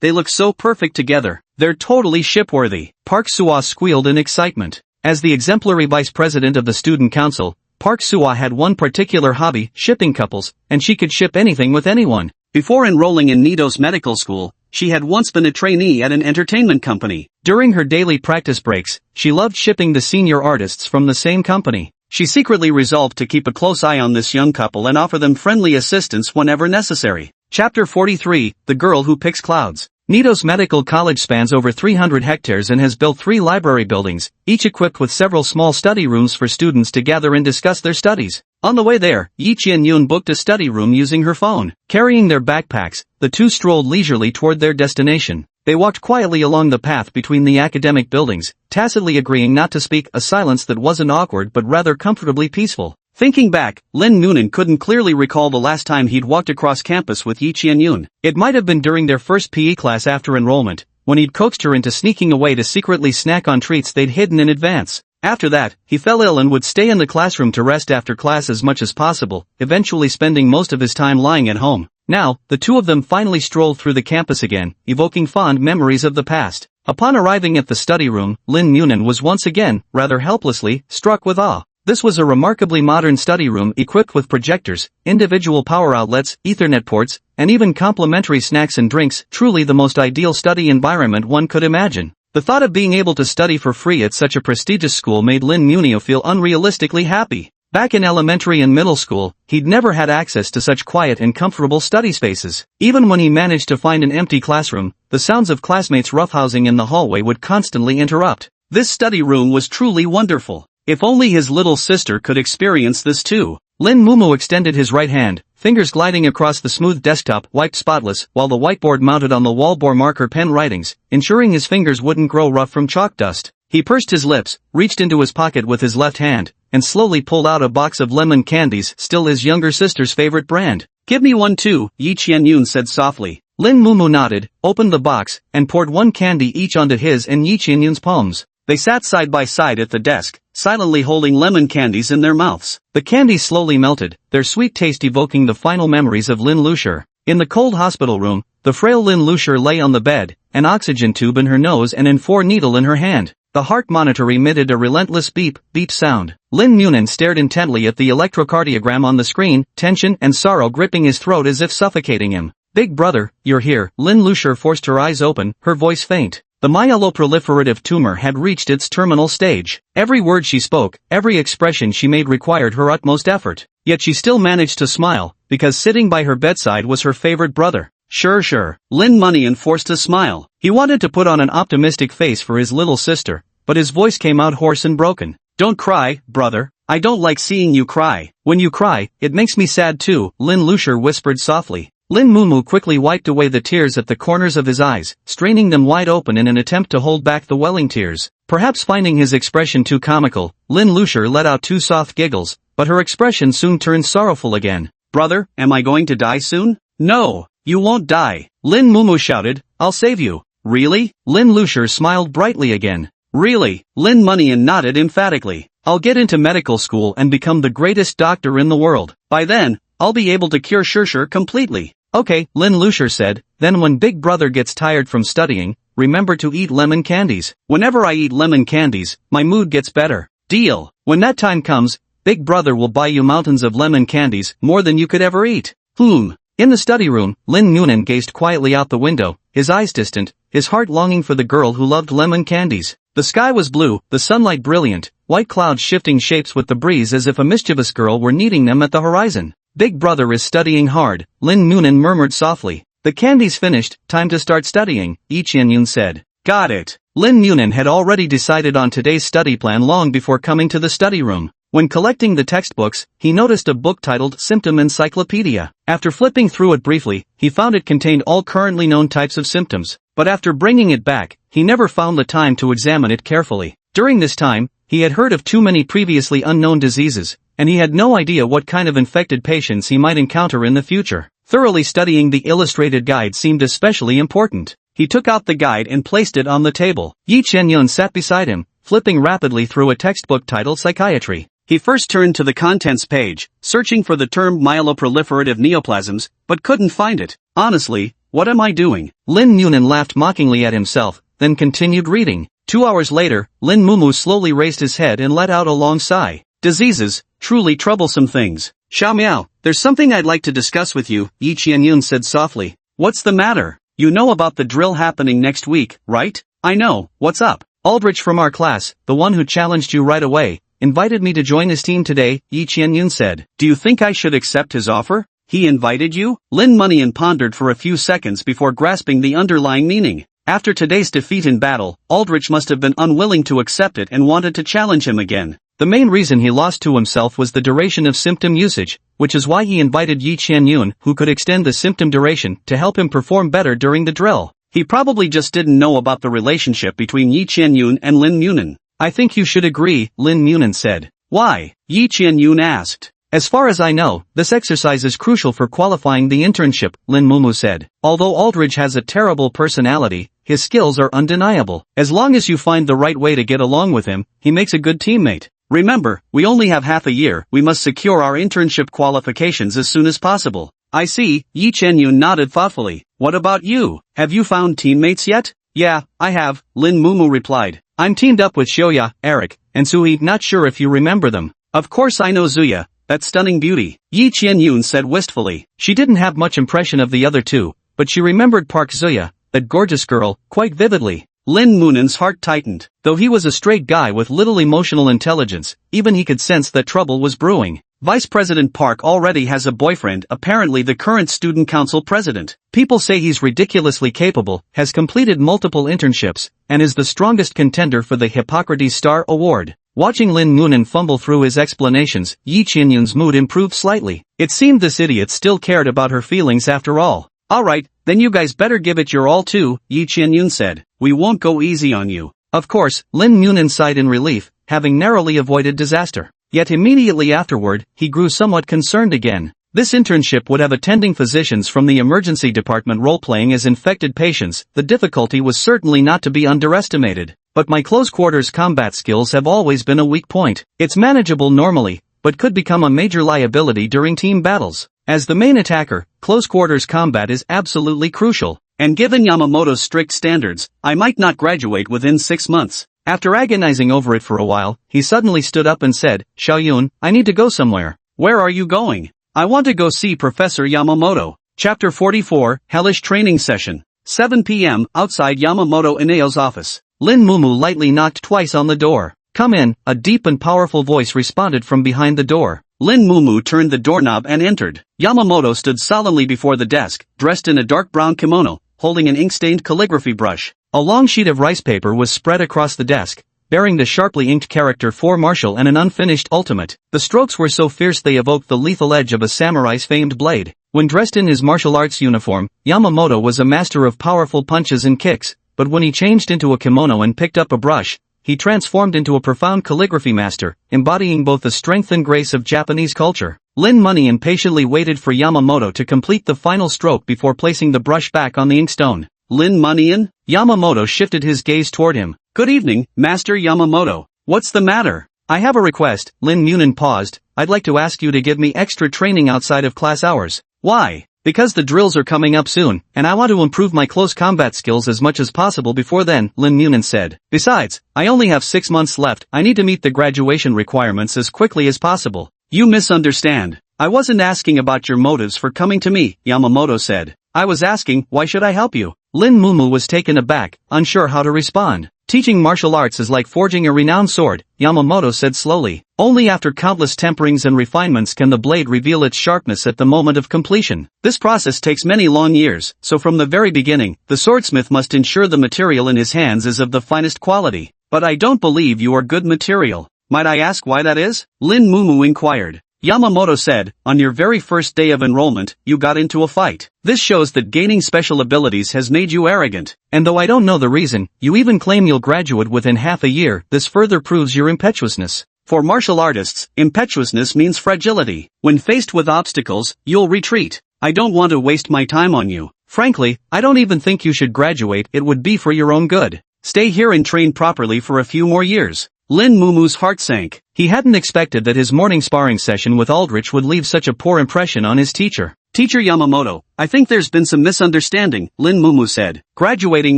They look so perfect together. They're totally shipworthy. Park Sua squealed in excitement. As the exemplary vice president of the student council, Park Sua had one particular hobby, shipping couples, and she could ship anything with anyone. Before enrolling in Nidos Medical School, she had once been a trainee at an entertainment company. During her daily practice breaks, she loved shipping the senior artists from the same company. She secretly resolved to keep a close eye on this young couple and offer them friendly assistance whenever necessary. Chapter 43, The Girl Who Picks Clouds. Nito's medical college spans over 300 hectares and has built 3 library buildings, each equipped with several small study rooms for students to gather and discuss their studies. On the way there, Yi Qianyun booked a study room using her phone. Carrying their backpacks, the two strolled leisurely toward their destination. They walked quietly along the path between the academic buildings, tacitly agreeing not to speak, a silence that wasn't awkward but rather comfortably peaceful. Thinking back, Lin Noonan couldn't clearly recall the last time he'd walked across campus with Yi Qianyun. It might have been during their first PE class after enrollment, when he'd coaxed her into sneaking away to secretly snack on treats they'd hidden in advance. After that, he fell ill and would stay in the classroom to rest after class as much as possible, eventually spending most of his time lying at home. Now, the two of them finally strolled through the campus again, evoking fond memories of the past. Upon arriving at the study room, Lin Noonan was once again, rather helplessly, struck with awe. This was a remarkably modern study room equipped with projectors, individual power outlets, Ethernet ports, and even complimentary snacks and drinks, truly the most ideal study environment one could imagine. The thought of being able to study for free at such a prestigious school made Lin Noonan feel unrealistically happy. Back in elementary and middle school, he'd never had access to such quiet and comfortable study spaces. Even when he managed to find an empty classroom, the sounds of classmates roughhousing in the hallway would constantly interrupt. This study room was truly wonderful. If only his little sister could experience this too. Lin Mumu extended his right hand, fingers gliding across the smooth desktop, wiped spotless, while the whiteboard mounted on the wall bore marker pen writings, ensuring his fingers wouldn't grow rough from chalk dust. He pursed his lips, reached into his pocket with his left hand, and slowly pulled out a box of lemon candies, still his younger sister's favorite brand. "Give me one too," Yi Qianyun said softly. Lin Mumu nodded, opened the box, and poured one candy each onto his and Yi Qianyun's palms. They sat side by side at the desk, silently holding lemon candies in their mouths. The candies slowly melted, their sweet taste evoking the final memories of Lin Lucier. In the cold hospital room, the frail Lin Lucier lay on the bed, an oxygen tube in her nose and an IV needle in her hand. The heart monitor emitted a relentless beep, beep sound. Lin Noonan stared intently at the electrocardiogram on the screen, tension and sorrow gripping his throat as if suffocating him. "Big brother, you're here." Lin Lucier forced her eyes open, her voice faint. The myeloproliferative tumor had reached its terminal stage. Every word she spoke, every expression she made required her utmost effort. Yet she still managed to smile, because sitting by her bedside was her favorite brother. Sure. Lin Moneyan forced a smile. He wanted to put on an optimistic face for his little sister, but his voice came out hoarse and broken. "Don't cry, brother. I don't like seeing you cry. When you cry, it makes me sad too," Lin Lucier whispered softly. Lin Mumu quickly wiped away the tears at the corners of his eyes, straining them wide open in an attempt to hold back the welling tears. Perhaps finding his expression too comical, Lin Lucier let out 2 soft giggles, but her expression soon turned sorrowful again. "Brother, am I going to die soon?" "No, you won't die," Lin Mumu shouted. "I'll save you." "Really?" Lin Lucier smiled brightly again. "Really?" Lin Moneyan nodded emphatically. "I'll get into medical school and become the greatest doctor in the world. By then, I'll be able to cure Shirshir completely." "Okay," Lin Lucier said, "then when big brother gets tired from studying, remember to eat lemon candies. Whenever I eat lemon candies, my mood gets better." "Deal." "When that time comes, big brother will buy you mountains of lemon candies, more than you could ever eat." In the study room, Lin Noonan gazed quietly out the window, his eyes distant, his heart longing for the girl who loved lemon candies. The sky was blue, the sunlight brilliant, white clouds shifting shapes with the breeze as if a mischievous girl were kneading them at the horizon. "Big brother is studying hard," Lin Noonan murmured softly. "The candy's finished, time to start studying," Yi Qianyun said. "Got it." Lin Noonan had already decided on today's study plan long before coming to the study room. When collecting the textbooks, he noticed a book titled Symptom Encyclopedia. After flipping through it briefly, he found it contained all currently known types of symptoms. But after bringing it back, he never found the time to examine it carefully. During this time, he had heard of too many previously unknown diseases, and he had no idea what kind of infected patients he might encounter in the future. Thoroughly studying the illustrated guide seemed especially important. He took out the guide and placed it on the table. Yi Qianyun sat beside him, flipping rapidly through a textbook titled Psychiatry. He first turned to the contents page, searching for the term myeloproliferative neoplasms, but couldn't find it. "Honestly, what am I doing?" Lin Noonan laughed mockingly at himself, then continued reading. 2 hours later, Lin Mumu slowly raised his head and let out a long sigh. "Diseases, truly troublesome things. Xiao Miao, there's something I'd like to discuss with you," Yi Qianyun said softly. "What's the matter? You know about the drill happening next week, right?" "I know, what's up?" "Aldrich from our class, the one who challenged you right away, invited me to join his team today," Yi Qianyun said. "Do you think I should accept his offer?" He invited you? Lin Moneyan pondered for a few seconds before grasping the underlying meaning. After today's defeat in battle, Aldrich must have been unwilling to accept it and wanted to challenge him again. The main reason he lost to himself was the duration of symptom usage, which is why he invited Yi Qianyun, who could extend the symptom duration, to help him perform better during the drill. He probably just didn't know about the relationship between Yi Qianyun and Lin Munin. I think you should agree, Lin Munin said. Why? Yi Qianyun asked. As far as I know, this exercise is crucial for qualifying the internship, Lin Mumu said. Although Aldrich has a terrible personality, his skills are undeniable. As long as you find the right way to get along with him, he makes a good teammate. Remember, we only have half a year, we must secure our internship qualifications as soon as possible. I see, Yi Qianyun nodded thoughtfully. What about you? Have you found teammates yet? Yeah, I have, Lin Mumu replied. I'm teamed up with Shoya, Eric, and Sui, not sure if you remember them. Of course I know Zuya, that stunning beauty, Yi Qianyun said wistfully. She didn't have much impression of the other two, but she remembered Park Zuya, that gorgeous girl, quite vividly. Lin Munan's heart tightened. Though he was a straight guy with little emotional intelligence, even he could sense that trouble was brewing. Vice President Park already has a boyfriend, apparently the current student council president. People say he's ridiculously capable, has completed multiple internships, and is the strongest contender for the Hippocrates Star Award. Watching Lin Munan fumble through his explanations, Yi Qianyun's mood improved slightly. It seemed this idiot still cared about her feelings after all. Alright, then you guys better give it your all too, Yi Qianyun said. We won't go easy on you. Of course, Lin Munan sighed in relief, having narrowly avoided disaster. Yet immediately afterward, he grew somewhat concerned again. This internship would have attending physicians from the emergency department role-playing as infected patients. The difficulty was certainly not to be underestimated. But my close-quarters combat skills have always been a weak point. It's manageable normally, but could become a major liability during team battles. As the main attacker, close-quarters combat is absolutely crucial. And given Yamamoto's strict standards, I might not graduate within 6 months. After agonizing over it for a while, he suddenly stood up and said, Xiaoyun, I need to go somewhere. Where are you going? I want to go see Professor Yamamoto. Chapter 44, Hellish Training Session. 7 p.m. outside Yamamoto Ineo's office. Lin Mumu lightly knocked twice on the door. Come in, a deep and powerful voice responded from behind the door. Lin Mumu turned the doorknob and entered. Yamamoto stood solemnly before the desk, dressed in a dark brown kimono, holding an ink-stained calligraphy brush. A long sheet of rice paper was spread across the desk, bearing the sharply inked character for Martial and an unfinished ultimate. The strokes were so fierce they evoked the lethal edge of a samurai's famed blade. When dressed in his martial arts uniform, Yamamoto was a master of powerful punches and kicks, but when he changed into a kimono and picked up a brush, he transformed into a profound calligraphy master, embodying both the strength and grace of Japanese culture. Lin Moneyan patiently waited for Yamamoto to complete the final stroke before placing the brush back on the inkstone. Lin Moneyan? Yamamoto shifted his gaze toward him. Good evening, Master Yamamoto. What's the matter? I have a request. Lin Munin paused. I'd like to ask you to give me extra training outside of class hours. Why? Because the drills are coming up soon, and I want to improve my close combat skills as much as possible before then, Lin Munin said. Besides, I only have 6 months left. I need to meet the graduation requirements as quickly as possible. You misunderstand. I wasn't asking about your motives for coming to me, Yamamoto said. I was asking, why should I help you? Lin Mumu was taken aback, unsure how to respond. Teaching martial arts is like forging a renowned sword, Yamamoto said slowly. Only after countless temperings and refinements can the blade reveal its sharpness at the moment of completion. This process takes many long years, so from the very beginning, the swordsmith must ensure the material in his hands is of the finest quality. But I don't believe you are good material. Might I ask why that is? Lin Mumu inquired. Yamamoto said, on your very first day of enrollment, you got into a fight. This shows that gaining special abilities has made you arrogant. And though I don't know the reason, you even claim you'll graduate within half a year. This further proves your impetuousness. For martial artists, impetuousness means fragility. When faced with obstacles, you'll retreat. I don't want to waste my time on you. Frankly, I don't even think you should graduate. It would be for your own good. Stay here and train properly for a few more years. Lin Mumu's heart sank. He hadn't expected that his morning sparring session with Aldrich would leave such a poor impression on his teacher. Teacher Yamamoto, I think there's been some misunderstanding, Lin Mumu said. Graduating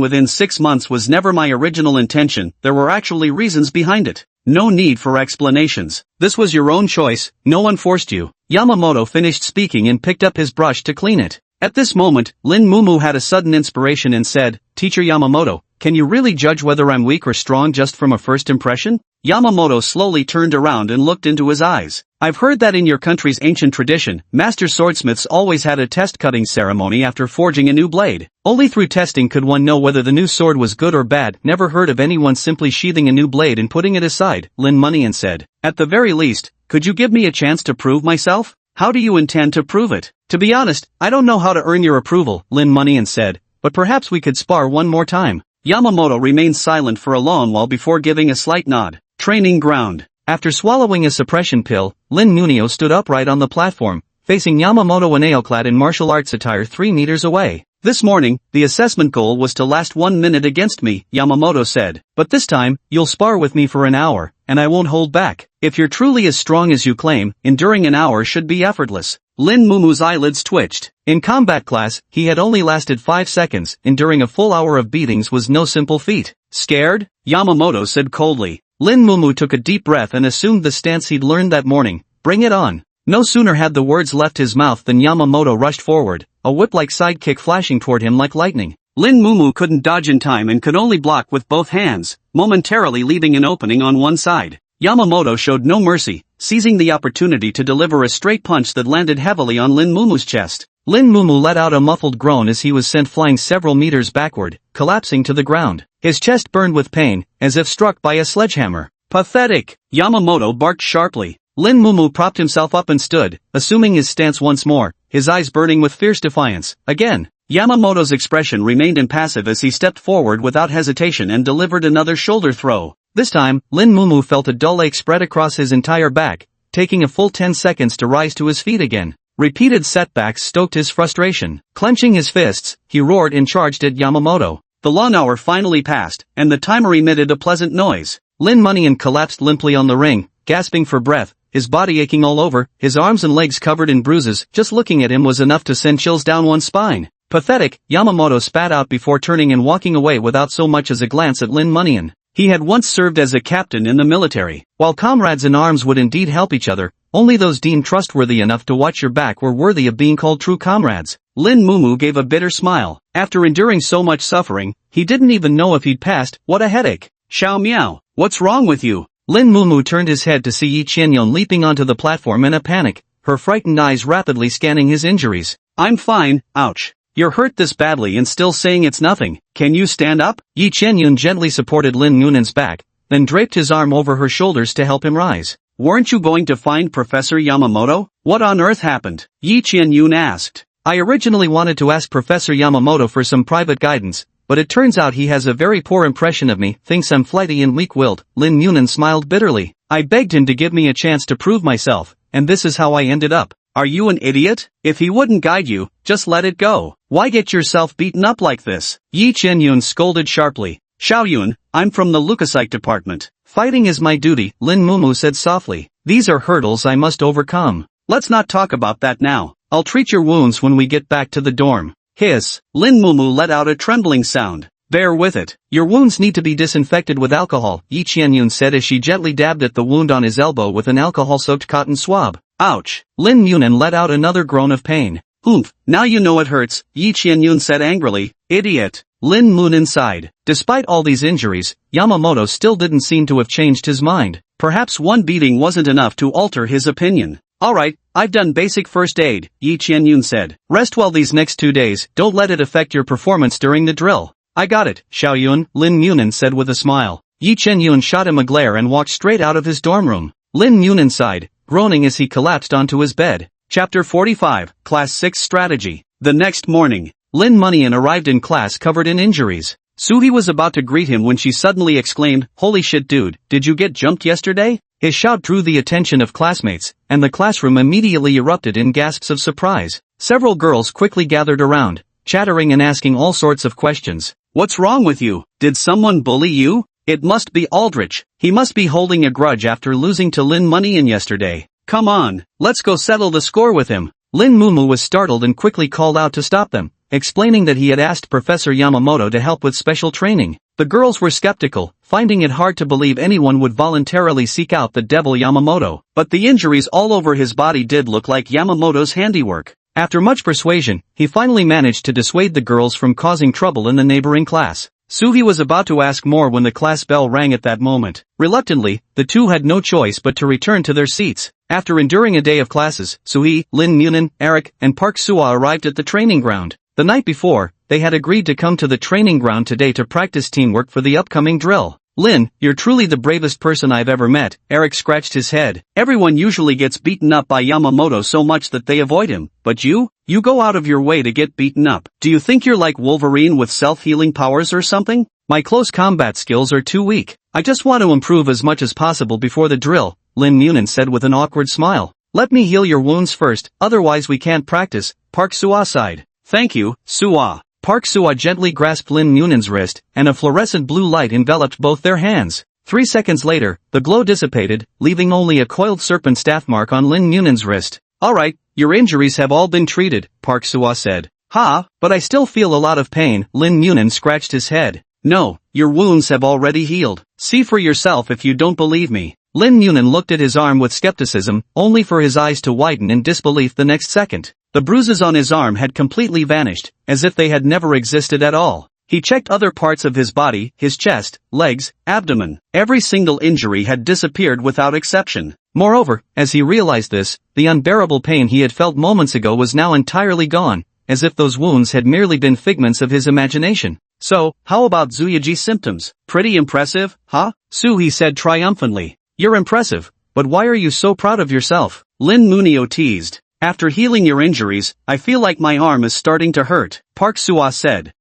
within 6 months was never my original intention. There were actually reasons behind it. No need for explanations. This was your own choice. No one forced you. Yamamoto finished speaking and picked up his brush to clean it. At this moment, Lin Mumu had a sudden inspiration and said, Teacher Yamamoto, Can you really judge whether I'm weak or strong just from a first impression? Yamamoto slowly turned around and looked into his eyes. I've heard that in your country's ancient tradition, master swordsmiths always had a test-cutting ceremony after forging a new blade. Only through testing could one know whether the new sword was good or bad. Never heard of anyone simply sheathing a new blade and putting it aside, Lin Munian said. At the very least, could you give me a chance to prove myself? How do you intend to prove it? To be honest, I don't know how to earn your approval, Lin Munian said, but perhaps we could spar one more time. Yamamoto remained silent for a long while before giving a slight nod. Training ground. After swallowing a suppression pill, Lin Munio stood upright on the platform, facing Yamamoto, a nail-clad in martial arts attire 3 meters away. This morning, the assessment goal was to last 1 minute against me, Yamamoto said. But this time, you'll spar with me for an hour, and I won't hold back. If you're truly as strong as you claim, enduring an hour should be effortless. Lin Mumu's eyelids twitched. In combat class, he had only lasted 5 seconds. Enduring a full hour of beatings was no simple feat. Scared? Yamamoto said coldly. Lin Mumu took a deep breath and assumed the stance he'd learned that morning. Bring it on. No sooner had the words left his mouth than Yamamoto rushed forward, a whip-like sidekick flashing toward him like lightning. Lin Mumu couldn't dodge in time and could only block with both hands, momentarily leaving an opening on one side. Yamamoto showed no mercy, seizing the opportunity to deliver a straight punch that landed heavily on Lin Mumu's chest. Lin Mumu let out a muffled groan as he was sent flying several meters backward, collapsing to the ground. His chest burned with pain, as if struck by a sledgehammer. Pathetic! Yamamoto barked sharply. Lin Mumu propped himself up and stood, assuming his stance once more, his eyes burning with fierce defiance. Again, Yamamoto's expression remained impassive as he stepped forward without hesitation and delivered another shoulder throw. This time, Lin Mumu felt a dull ache spread across his entire back, taking a full 10 seconds to rise to his feet again. Repeated setbacks stoked his frustration. Clenching his fists, he roared and charged at Yamamoto. The long hour finally passed, and the timer emitted a pleasant noise. Lin Munian collapsed limply on the ring, gasping for breath, his body aching all over, his arms and legs covered in bruises. Just looking at him was enough to send chills down one's spine. Pathetic, Yamamoto spat out before turning and walking away without so much as a glance at Lin Munian. He had once served as a captain in the military. While comrades in arms would indeed help each other, only those deemed trustworthy enough to watch your back were worthy of being called true comrades. Lin Mumu gave a bitter smile. After enduring so much suffering, he didn't even know if he'd passed. What a headache. Xiao Miao, what's wrong with you? Lin Mumu turned his head to see Yi Qianyun leaping onto the platform in a panic, her frightened eyes rapidly scanning his injuries. I'm fine, ouch. You're hurt this badly and still saying it's nothing. Can you stand up? Yi Qianyun gently supported Lin Munan's back, then draped his arm over her shoulders to help him rise. Weren't you going to find Professor Yamamoto? What on earth happened? Yi Qianyun asked. I originally wanted to ask Professor Yamamoto for some private guidance, but it turns out he has a very poor impression of me, thinks I'm flighty and weak-willed. Lin Munan smiled bitterly. I begged him to give me a chance to prove myself, and this is how I ended up. Are you an idiot? If he wouldn't guide you, just let it go. Why get yourself beaten up like this? Yi Qianyun scolded sharply. Xiaoyun, I'm from the leukocyte department. Fighting is my duty, Lin Mumu said softly. These are hurdles I must overcome. Let's not talk about that now. I'll treat your wounds when we get back to the dorm. Hiss. Lin Mumu let out a trembling sound. Bear with it. Your wounds need to be disinfected with alcohol, Yi Qianyun said as she gently dabbed at the wound on his elbow with an alcohol-soaked cotton swab. Ouch. Lin Munan let out another groan of pain. Oomph, now you know it hurts, Yi Qianyun said angrily. Idiot. Lin Munan sighed. Despite all these injuries, Yamamoto still didn't seem to have changed his mind. Perhaps one beating wasn't enough to alter his opinion. Alright, I've done basic first aid, Yi Qianyun said. Rest well these next 2 days, don't let it affect your performance during the drill. I got it, Xiaoyun, Lin Munan said with a smile. Yi Qianyun shot him a glare and walked straight out of his dorm room. Lin Munan sighed, groaning as he collapsed onto his bed. Chapter 45, Class 6 Strategy. The next morning, Lin Munian arrived in class covered in injuries. Suhi was about to greet him when she suddenly exclaimed, Holy shit dude, did you get jumped yesterday? His shout drew the attention of classmates, and the classroom immediately erupted in gasps of surprise. Several girls quickly gathered around, chattering and asking all sorts of questions. What's wrong with you? Did someone bully you? It must be Aldrich. He must be holding a grudge after losing to Lin Munian yesterday. Come on, let's go settle the score with him. Lin Mumu was startled and quickly called out to stop them, explaining that he had asked Professor Yamamoto to help with special training. The girls were skeptical, finding it hard to believe anyone would voluntarily seek out the devil Yamamoto, but the injuries all over his body did look like Yamamoto's handiwork. After much persuasion, he finally managed to dissuade the girls from causing trouble in the neighboring class. Suhi was about to ask more when the class bell rang at that moment. Reluctantly, the two had no choice but to return to their seats. After enduring a day of classes, Suhi, Lin Munin, Eric, and Park Sua arrived at the training ground. The night before, they had agreed to come to the training ground today to practice teamwork for the upcoming drill. Lin, you're truly the bravest person I've ever met, Eric scratched his head. Everyone usually gets beaten up by Yamamoto so much that they avoid him, but you go out of your way to get beaten up. Do you think you're like Wolverine with self-healing powers or something? My close combat skills are too weak. I just want to improve as much as possible before the drill, Lin Munin said with an awkward smile. Let me heal your wounds first, otherwise we can't practice, Park Sua sighed. Thank you, Sua. Park Sua gently grasped Lin Munin's wrist, and a fluorescent blue light enveloped both their hands. 3 seconds later, the glow dissipated, leaving only a coiled serpent staff mark on Lin Munin's wrist. Alright, your injuries have all been treated, Park Sua said. But I still feel a lot of pain, Lin Munin scratched his head. No, your wounds have already healed. See for yourself if you don't believe me. Lin Munin looked at his arm with skepticism, only for his eyes to widen in disbelief the next second. The bruises on his arm had completely vanished, as if they had never existed at all. He checked other parts of his body, his chest, legs, abdomen. Every single injury had disappeared without exception. Moreover, as he realized this, the unbearable pain he had felt moments ago was now entirely gone, as if those wounds had merely been figments of his imagination. So, how about Zuyaji's symptoms? Pretty impressive, huh? Suhi said triumphantly. You're impressive, but why are you so proud of yourself? Lin Munio teased. After healing your injuries, I feel like my arm is starting to hurt, Park Sua said.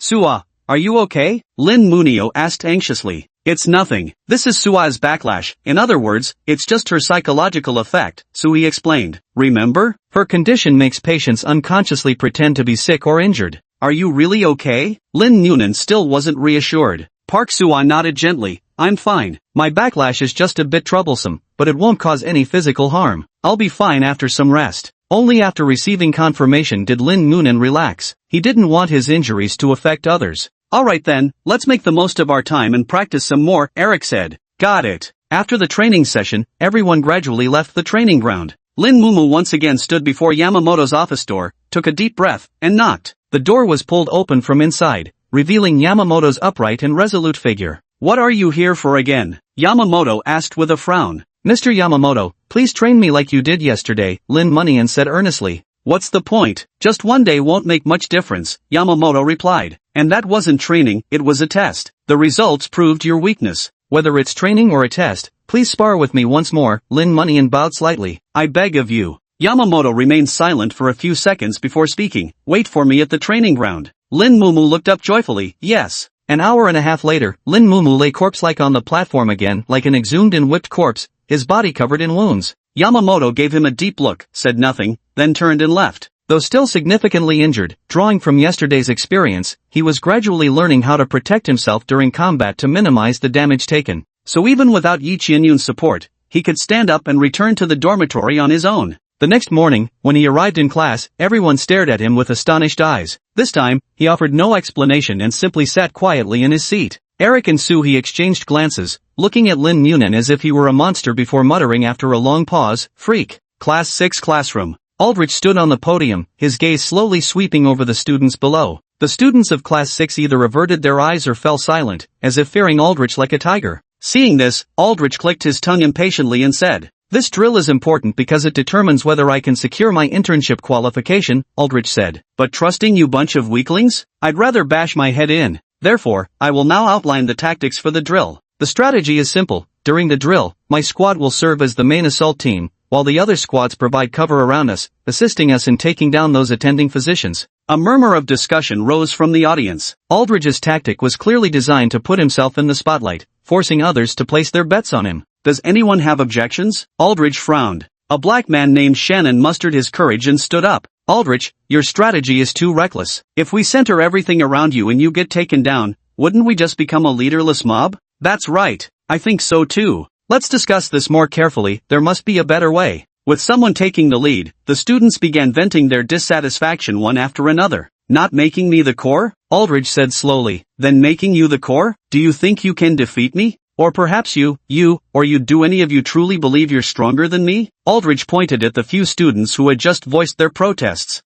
Sua, are you okay? Lin Munio asked anxiously. It's nothing. This is Sua's backlash. In other words, it's just her psychological effect, Suhi explained. Remember? Her condition makes patients unconsciously pretend to be sick or injured. Are you really okay? Lin Munin still wasn't reassured. Park Sua nodded gently. I'm fine. My backlash is just a bit troublesome, but it won't cause any physical harm. I'll be fine after some rest. Only after receiving confirmation did Lin Munin relax. He didn't want his injuries to affect others. Alright then, let's make the most of our time and practice some more, Eric said. Got it. After the training session, everyone gradually left the training ground. Lin Mumu once again stood before Yamamoto's office door, took a deep breath, and knocked. The door was pulled open from inside, revealing Yamamoto's upright and resolute figure. What are you here for again? Yamamoto asked with a frown. Mr. Yamamoto, please train me like you did yesterday, Lin Munian said earnestly. What's the point? Just one day won't make much difference, Yamamoto replied. And that wasn't training, it was a test. The results proved your weakness. Whether it's training or a test, please spar with me once more, Lin Munian bowed slightly. I beg of you. Yamamoto remained silent for a few seconds before speaking. Wait for me at the training ground. Lin Mumu looked up joyfully. Yes. An hour and a half later, Lin Mumu lay corpse-like on the platform again like an exhumed and whipped corpse, his body covered in wounds. Yamamoto gave him a deep look, said nothing, then turned and left. Though still significantly injured, drawing from yesterday's experience, he was gradually learning how to protect himself during combat to minimize the damage taken. So even without Yi Qianyun's support, he could stand up and return to the dormitory on his own. The next morning, when he arrived in class, everyone stared at him with astonished eyes. This time, he offered no explanation and simply sat quietly in his seat. Eric and Suhi exchanged glances, looking at Lin Munin as if he were a monster before muttering after a long pause, freak. Class 6 classroom. Aldrich stood on the podium, his gaze slowly sweeping over the students below. The students of Class 6 either averted their eyes or fell silent, as if fearing Aldrich like a tiger. Seeing this, Aldrich clicked his tongue impatiently and said, This drill is important because it determines whether I can secure my internship qualification, Aldrich said. But trusting you bunch of weaklings? I'd rather bash my head in. Therefore, I will now outline the tactics for the drill. The strategy is simple. During the drill, my squad will serve as the main assault team, while the other squads provide cover around us, assisting us in taking down those attending physicians. A murmur of discussion rose from the audience. Aldrich's tactic was clearly designed to put himself in the spotlight, forcing others to place their bets on him. Does anyone have objections? Aldrich frowned. A black man named Shannon mustered his courage and stood up. Aldrich, your strategy is too reckless. If we center everything around you and you get taken down, wouldn't we just become a leaderless mob? That's right. I think so too. Let's discuss this more carefully. There must be a better way. With someone taking the lead, the students began venting their dissatisfaction one after another. Not making me the core? Aldrich said slowly. Then making you the core? Do you think you can defeat me? Or perhaps do any of you truly believe you're stronger than me? Aldrich pointed at the few students who had just voiced their protests.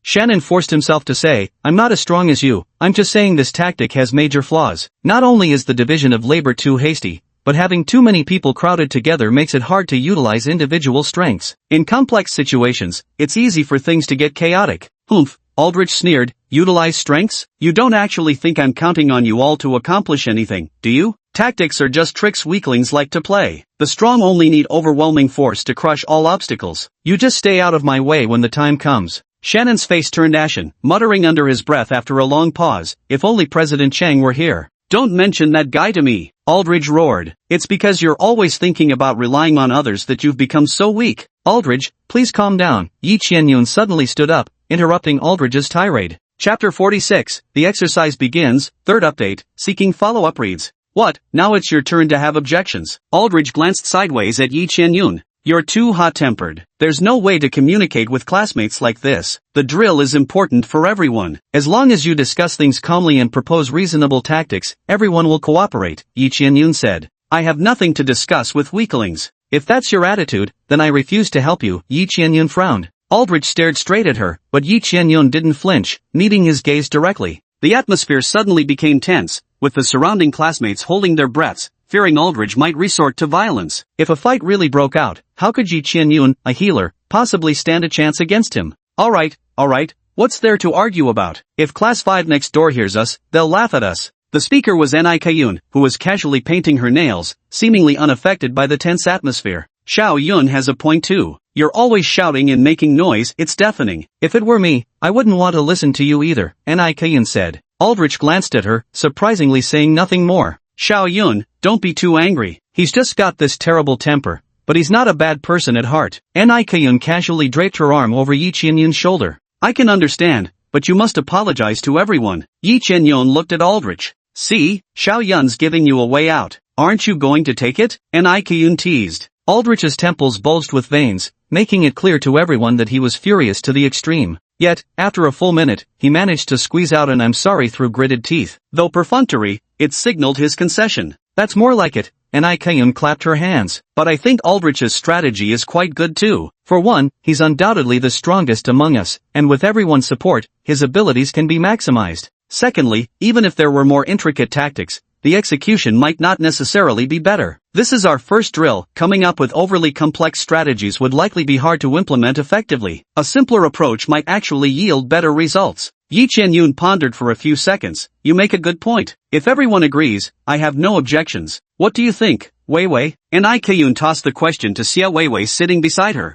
Shannon forced himself to say, I'm not as strong as you, I'm just saying this tactic has major flaws. Not only is the division of labor too hasty, but having too many people crowded together makes it hard to utilize individual strengths. In complex situations, it's easy for things to get chaotic. Humph, Aldrich sneered, utilize strengths? You don't actually think I'm counting on you all to accomplish anything, do you? Tactics are just tricks weaklings like to play. The strong only need overwhelming force to crush all obstacles. You just stay out of my way when the time comes. Shannon's face turned ashen, muttering under his breath after a long pause, if only President Chang were here. Don't mention that guy to me, Aldridge roared. It's because you're always thinking about relying on others that you've become so weak. Aldridge, please calm down. Yi Qianyun suddenly stood up, interrupting Aldridge's tirade. Chapter 46, The Exercise Begins, Third Update, Seeking Follow-Up reads. What, now it's your turn to have objections? Aldridge glanced sideways at Yi Qianyun. You're too hot-tempered. There's no way to communicate with classmates like this. The drill is important for everyone. As long as you discuss things calmly and propose reasonable tactics, everyone will cooperate, Yi Qianyun said. I have nothing to discuss with weaklings. If that's your attitude, then I refuse to help you, Yi Qianyun frowned. Aldridge stared straight at her, but Yi Qianyun didn't flinch, meeting his gaze directly. The atmosphere suddenly became tense, with the surrounding classmates holding their breaths, fearing Aldridge might resort to violence. If a fight really broke out, how could Yi Qianyun, a healer, possibly stand a chance against him? Alright, what's there to argue about? If Class 5 next door hears us, they'll laugh at us. The speaker was Ni Kayun, who was casually painting her nails, seemingly unaffected by the tense atmosphere. Xiao Yun has a point too. You're always shouting and making noise, it's deafening. If it were me, I wouldn't want to listen to you either, Ni Kayun said. Aldrich glanced at her, surprisingly saying nothing more. Xiao Yun, don't be too angry. He's just got this terrible temper, but he's not a bad person at heart. Ni Kayun casually draped her arm over Yi Qianyun's shoulder. I can understand, but you must apologize to everyone. Yi Qianyun looked at Aldrich. See, Xiao Yun's giving you a way out. Aren't you going to take it? Ni Kayun teased. Aldrich's temples bulged with veins, making it clear to everyone that he was furious to the extreme. Yet, after a full minute, he managed to squeeze out an I'm sorry through gritted teeth. Though perfunctory, it signaled his concession. That's more like it, Ni Kayun clapped her hands. But I think Aldrich's strategy is quite good too. For one, he's undoubtedly the strongest among us, and with everyone's support, his abilities can be maximized. Secondly, even if there were more intricate tactics, the execution might not necessarily be better. This is our first drill, coming up with overly complex strategies would likely be hard to implement effectively. A simpler approach might actually yield better results. Yi Qianyun pondered for a few seconds. You make a good point. If everyone agrees, I have no objections. What do you think, Wei Wei? Ni Kayun tossed the question to Xia Wei Wei sitting beside her.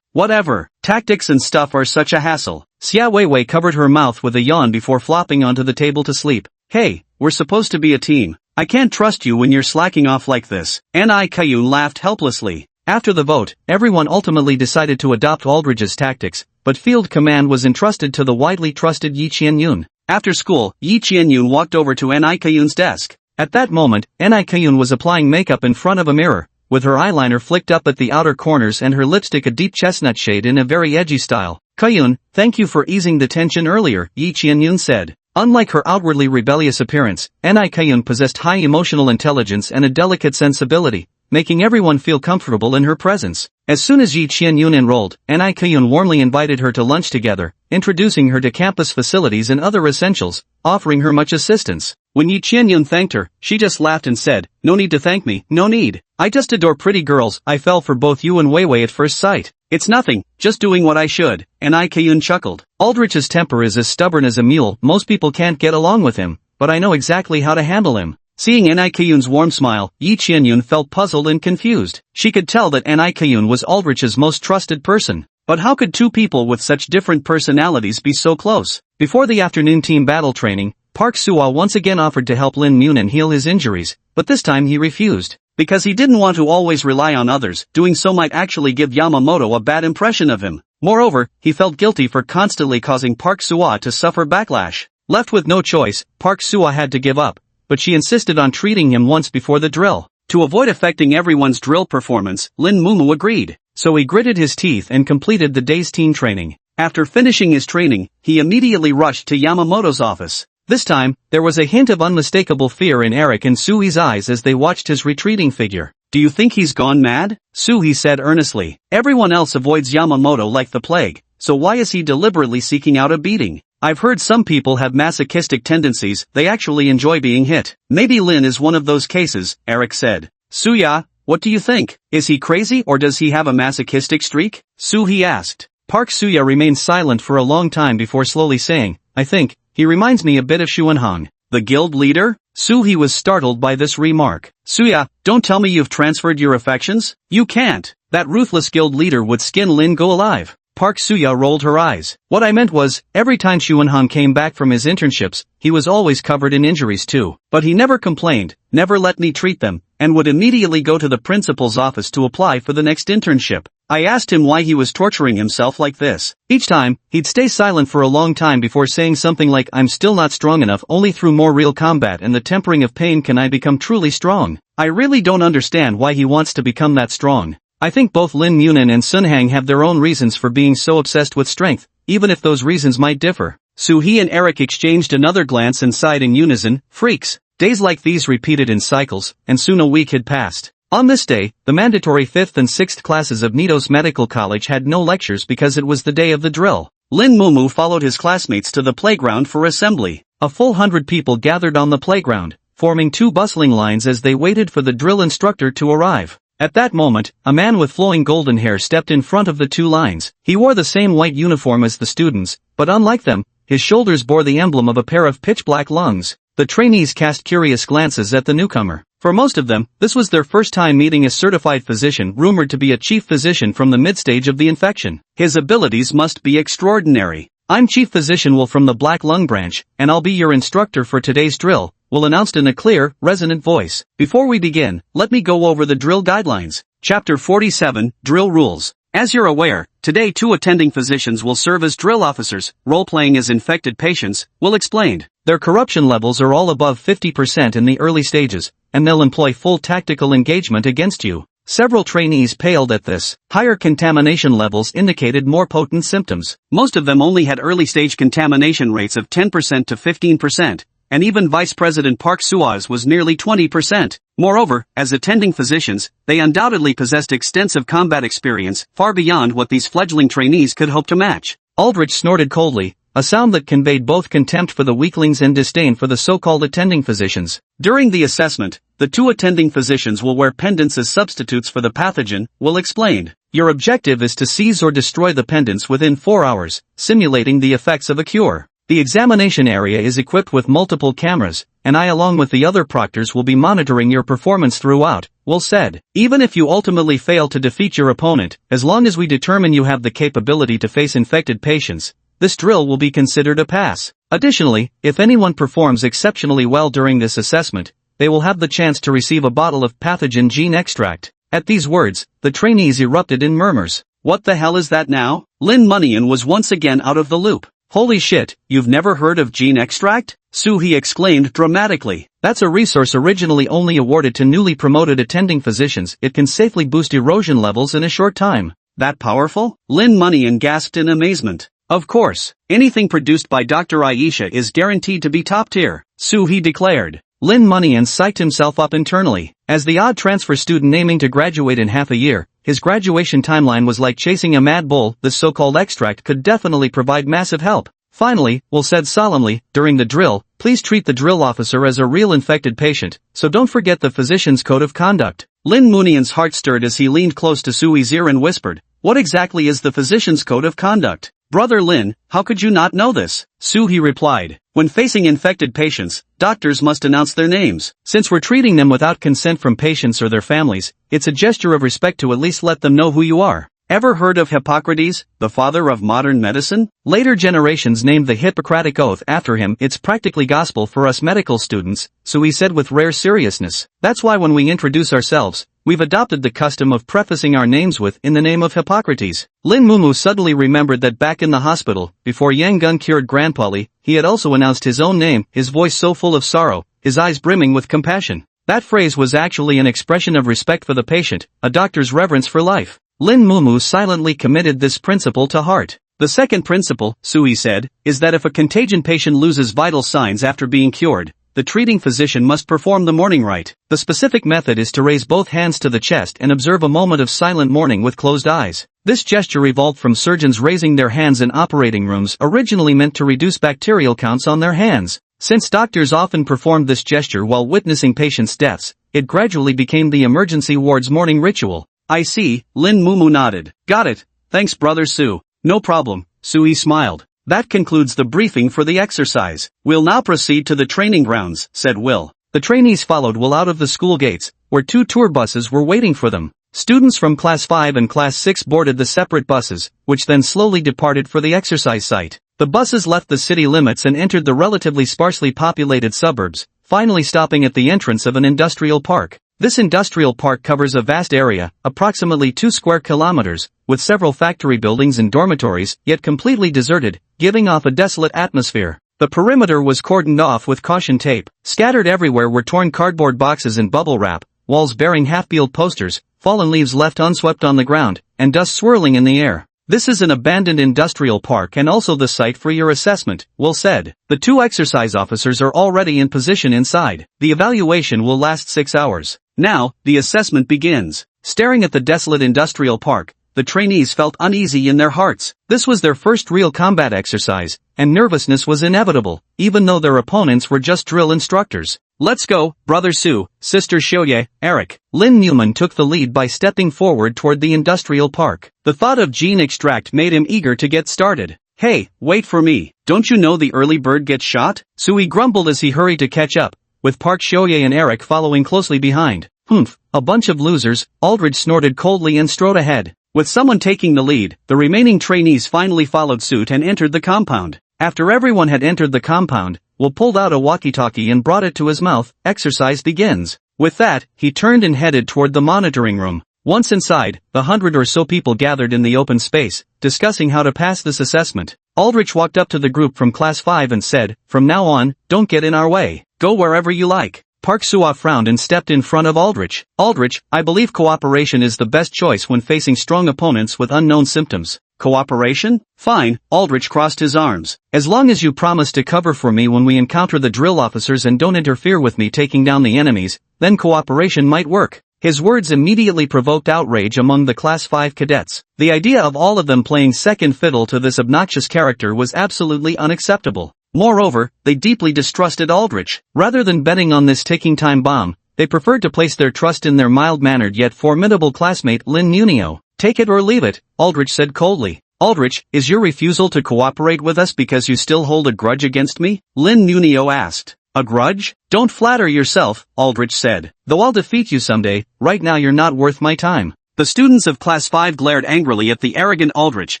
Whatever. Tactics and stuff are such a hassle. Xia Wei Wei covered her mouth with a yawn before flopping onto the table to sleep. Hey, we're supposed to be a team. I can't trust you when you're slacking off like this. Ni Kayun laughed helplessly. After the vote, everyone ultimately decided to adopt Aldridge's tactics, but field command was entrusted to the widely trusted Yi Qianyun. After school, Yi Qianyun walked over to Ni Kayun's desk. At that moment, Ni Kayun was applying makeup in front of a mirror, with her eyeliner flicked up at the outer corners and her lipstick a deep chestnut shade in a very edgy style. Kayun, thank you for easing the tension earlier, Yi Qianyun said. Unlike her outwardly rebellious appearance, Ni Kayun possessed high emotional intelligence and a delicate sensibility, making everyone feel comfortable in her presence. As soon as Yi Qianyun enrolled, Ni Kayun warmly invited her to lunch together, introducing her to campus facilities and other essentials, offering her much assistance. When Yi Qianyun thanked her, she just laughed and said, no need to thank me, no need. I just adore pretty girls. I fell for both you and Wei Wei at first sight. It's nothing, just doing what I should. Ni Kayun chuckled. Aldrich's temper is as stubborn as a mule. Most people can't get along with him, but I know exactly how to handle him. Seeing Ni Kayun's warm smile, Yi Qianyun felt puzzled and confused. She could tell that Ni Kayun was Aldrich's most trusted person. But how could two people with such different personalities be so close? Before the afternoon team battle training, Park Suwa once again offered to help Lin Munin heal his injuries, but this time he refused. Because he didn't want to always rely on others, doing so might actually give Yamamoto a bad impression of him. Moreover, he felt guilty for constantly causing Park Suwa to suffer backlash. Left with no choice, Park Suwa had to give up, but she insisted on treating him once before the drill. To avoid affecting everyone's drill performance, Lin Mumu agreed. So he gritted his teeth and completed the day's team training. After finishing his training, he immediately rushed to Yamamoto's office. This time, there was a hint of unmistakable fear in Eric and Sui's eyes as they watched his retreating figure. Do you think he's gone mad? Sui said earnestly. Everyone else avoids Yamamoto like the plague, so why is he deliberately seeking out a beating? I've heard some people have masochistic tendencies, they actually enjoy being hit. Maybe Lin is one of those cases, Eric said. Suya, what do you think? Is he crazy or does he have a masochistic streak? Soo-hee asked. Park Suya remained silent for a long time before slowly saying, I think, he reminds me a bit of Xuanhong. The guild leader? Soo-hee was startled by this remark. Suya, don't tell me you've transferred your affections? You can't. That ruthless guild leader would skin Lin Go alive. Park Suya rolled her eyes. What I meant was, every time Xuanhong came back from his internships, he was always covered in injuries too. But he never complained, never let me treat them, and would immediately go to the principal's office to apply for the next internship. I asked him why he was torturing himself like this. Each time, he'd stay silent for a long time before saying something like, I'm still not strong enough, only through more real combat and the tempering of pain can I become truly strong. I really don't understand why he wants to become that strong. I think both Lin Munin and Sun Hang have their own reasons for being so obsessed with strength, even if those reasons might differ. Soo-hee and Eric exchanged another glance and sighed in unison, freaks. Days like these repeated in cycles, and soon a week had passed. On this day, the mandatory 5th and 6th classes of Nidos Medical College had no lectures because it was the day of the drill. Lin Mumu followed his classmates to the playground for assembly. A full 100 people gathered on the playground, forming two bustling lines as they waited for the drill instructor to arrive. At that moment, a man with flowing golden hair stepped in front of the two lines. He wore the same white uniform as the students, but unlike them, his shoulders bore the emblem of a pair of pitch-black lungs. The trainees cast curious glances at the newcomer. For most of them, this was their first time meeting a certified physician rumored to be a chief physician from the mid-stage of the infection. His abilities must be extraordinary. I'm Chief Physician Will from the Black Lung Branch, and I'll be your instructor for today's drill, Will announced in a clear, resonant voice. Before we begin, let me go over the drill guidelines. Chapter 47, Drill Rules. As you're aware, today 2 attending physicians will serve as drill officers, role-playing as infected patients, Will explained. Their corruption levels are all above 50% in the early stages, and they'll employ full tactical engagement against you. Several trainees paled at this. Higher contamination levels indicated more potent symptoms. Most of them only had early-stage contamination rates of 10% to 15%, and even Vice President Park Sua's was nearly 20%. Moreover, as attending physicians, they undoubtedly possessed extensive combat experience, far beyond what these fledgling trainees could hope to match. Aldrich snorted coldly, a sound that conveyed both contempt for the weaklings and disdain for the so-called attending physicians. During the assessment, the 2 attending physicians will wear pendants as substitutes for the pathogen, Will explained. Your objective is to seize or destroy the pendants within 4 hours, simulating the effects of a cure. The examination area is equipped with multiple cameras, and I along with the other proctors will be monitoring your performance throughout, Will said. Even if you ultimately fail to defeat your opponent, as long as we determine you have the capability to face infected patients, this drill will be considered a pass. Additionally, if anyone performs exceptionally well during this assessment, they will have the chance to receive a bottle of pathogen gene extract. At these words, the trainees erupted in murmurs. What the hell is that now? Lin Munian was once again out of the loop. Holy shit, you've never heard of gene extract? Soo-hee exclaimed dramatically. That's a resource originally only awarded to newly promoted attending physicians. It can safely boost erosion levels in a short time. That powerful? Lin Munian gasped in amazement. Of course, anything produced by Dr. Aisha is guaranteed to be top tier, Soo-hee declared. Lin Munian psyched himself up internally. As the odd transfer student aiming to graduate in half a year, his graduation timeline was like chasing a mad bull. This so-called extract could definitely provide massive help. Finally, Will said solemnly, during the drill, please treat the drill officer as a real infected patient, so don't forget the physician's code of conduct. Lin Munian's heart stirred as he leaned close to Soo-hee's ear and whispered, what exactly is the physician's code of conduct? Brother Lin, how could you not know this? Soo-hee replied. When facing infected patients, doctors must announce their names. Since we're treating them without consent from patients or their families, it's a gesture of respect to at least let them know who you are. Ever heard of Hippocrates, the father of modern medicine? Later generations named the Hippocratic Oath after him. It's practically gospel for us medical students, so he said with rare seriousness. That's why when we introduce ourselves, we've adopted the custom of prefacing our names with, in the name of Hippocrates. Lin Mumu suddenly remembered that back in the hospital, before Yang Gun cured Grandpa Li, he had also announced his own name, his voice so full of sorrow, his eyes brimming with compassion. That phrase was actually an expression of respect for the patient, a doctor's reverence for life. Lin Mumu silently committed this principle to heart. The second principle, Soo-hee said, is that if a contagion patient loses vital signs after being cured, the treating physician must perform the morning rite. The specific method is to raise both hands to the chest and observe a moment of silent mourning with closed eyes. This gesture evolved from surgeons raising their hands in operating rooms, originally meant to reduce bacterial counts on their hands. Since doctors often performed this gesture while witnessing patients' deaths, it gradually became the emergency ward's morning ritual. I see, Lin Mumu nodded. Got it. Thanks brother Su. No problem, Sui smiled. That concludes the briefing for the exercise. We'll now proceed to the training grounds, said Will. The trainees followed Will out of the school gates, where 2 tour buses were waiting for them. Students from Class 5 and Class 6 boarded the separate buses, which then slowly departed for the exercise site. The buses left the city limits and entered the relatively sparsely populated suburbs, finally stopping at the entrance of an industrial park. This industrial park covers a vast area, approximately 2 square kilometers, with several factory buildings and dormitories, yet completely deserted, giving off a desolate atmosphere. The perimeter was cordoned off with caution tape. Scattered everywhere were torn cardboard boxes and bubble wrap, walls bearing half-peeled posters, fallen leaves left unswept on the ground, and dust swirling in the air. This is an abandoned industrial park and also the site for your assessment, Will said. The 2 exercise officers are already in position inside. The evaluation will last 6 hours. Now, the assessment begins. Staring at the desolate industrial park, the trainees felt uneasy in their hearts. This was their first real combat exercise, and nervousness was inevitable, even though their opponents were just drill instructors. Let's go, Brother Su, Sister Shoye, Eric. Lin Newman took the lead by stepping forward toward the industrial park. The thought of gene extract made him eager to get started. Hey, wait for me. Don't you know the early bird gets shot? Sui grumbled as he hurried to catch up, with Park Shoye and Eric following closely behind. Humph, a bunch of losers, Aldrich snorted coldly and strode ahead. With someone taking the lead, the remaining trainees finally followed suit and entered the compound. After everyone had entered the compound, Will pulled out a walkie-talkie and brought it to his mouth. Exercise begins. With that, he turned and headed toward the monitoring room. Once inside, the 100 or so people gathered in the open space, discussing how to pass this assessment. Aldrich walked up to the group from Class 5 and said, "From now on, don't get in our way. Go wherever you like." Park Sua frowned and stepped in front of Aldrich. "Aldrich, I believe cooperation is the best choice when facing strong opponents with unknown symptoms." "Cooperation? Fine," Aldrich crossed his arms. "As long as you promise to cover for me when we encounter the drill officers and don't interfere with me taking down the enemies, then cooperation might work." His words immediately provoked outrage among the Class 5 cadets. The idea of all of them playing second fiddle to this obnoxious character was absolutely unacceptable. Moreover, they deeply distrusted Aldrich. Rather than betting on this ticking time bomb, they preferred to place their trust in their mild-mannered yet formidable classmate Lin Nunio. "Take it or leave it," Aldrich said coldly. "Aldrich, is your refusal to cooperate with us because you still hold a grudge against me?" Lin Nunio asked. "A grudge? Don't flatter yourself," Aldrich said. "Though I'll defeat you someday, right now you're not worth my time." The students of Class 5 glared angrily at the arrogant Aldrich,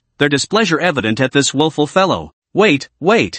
their displeasure evident at this willful fellow. Wait. Ni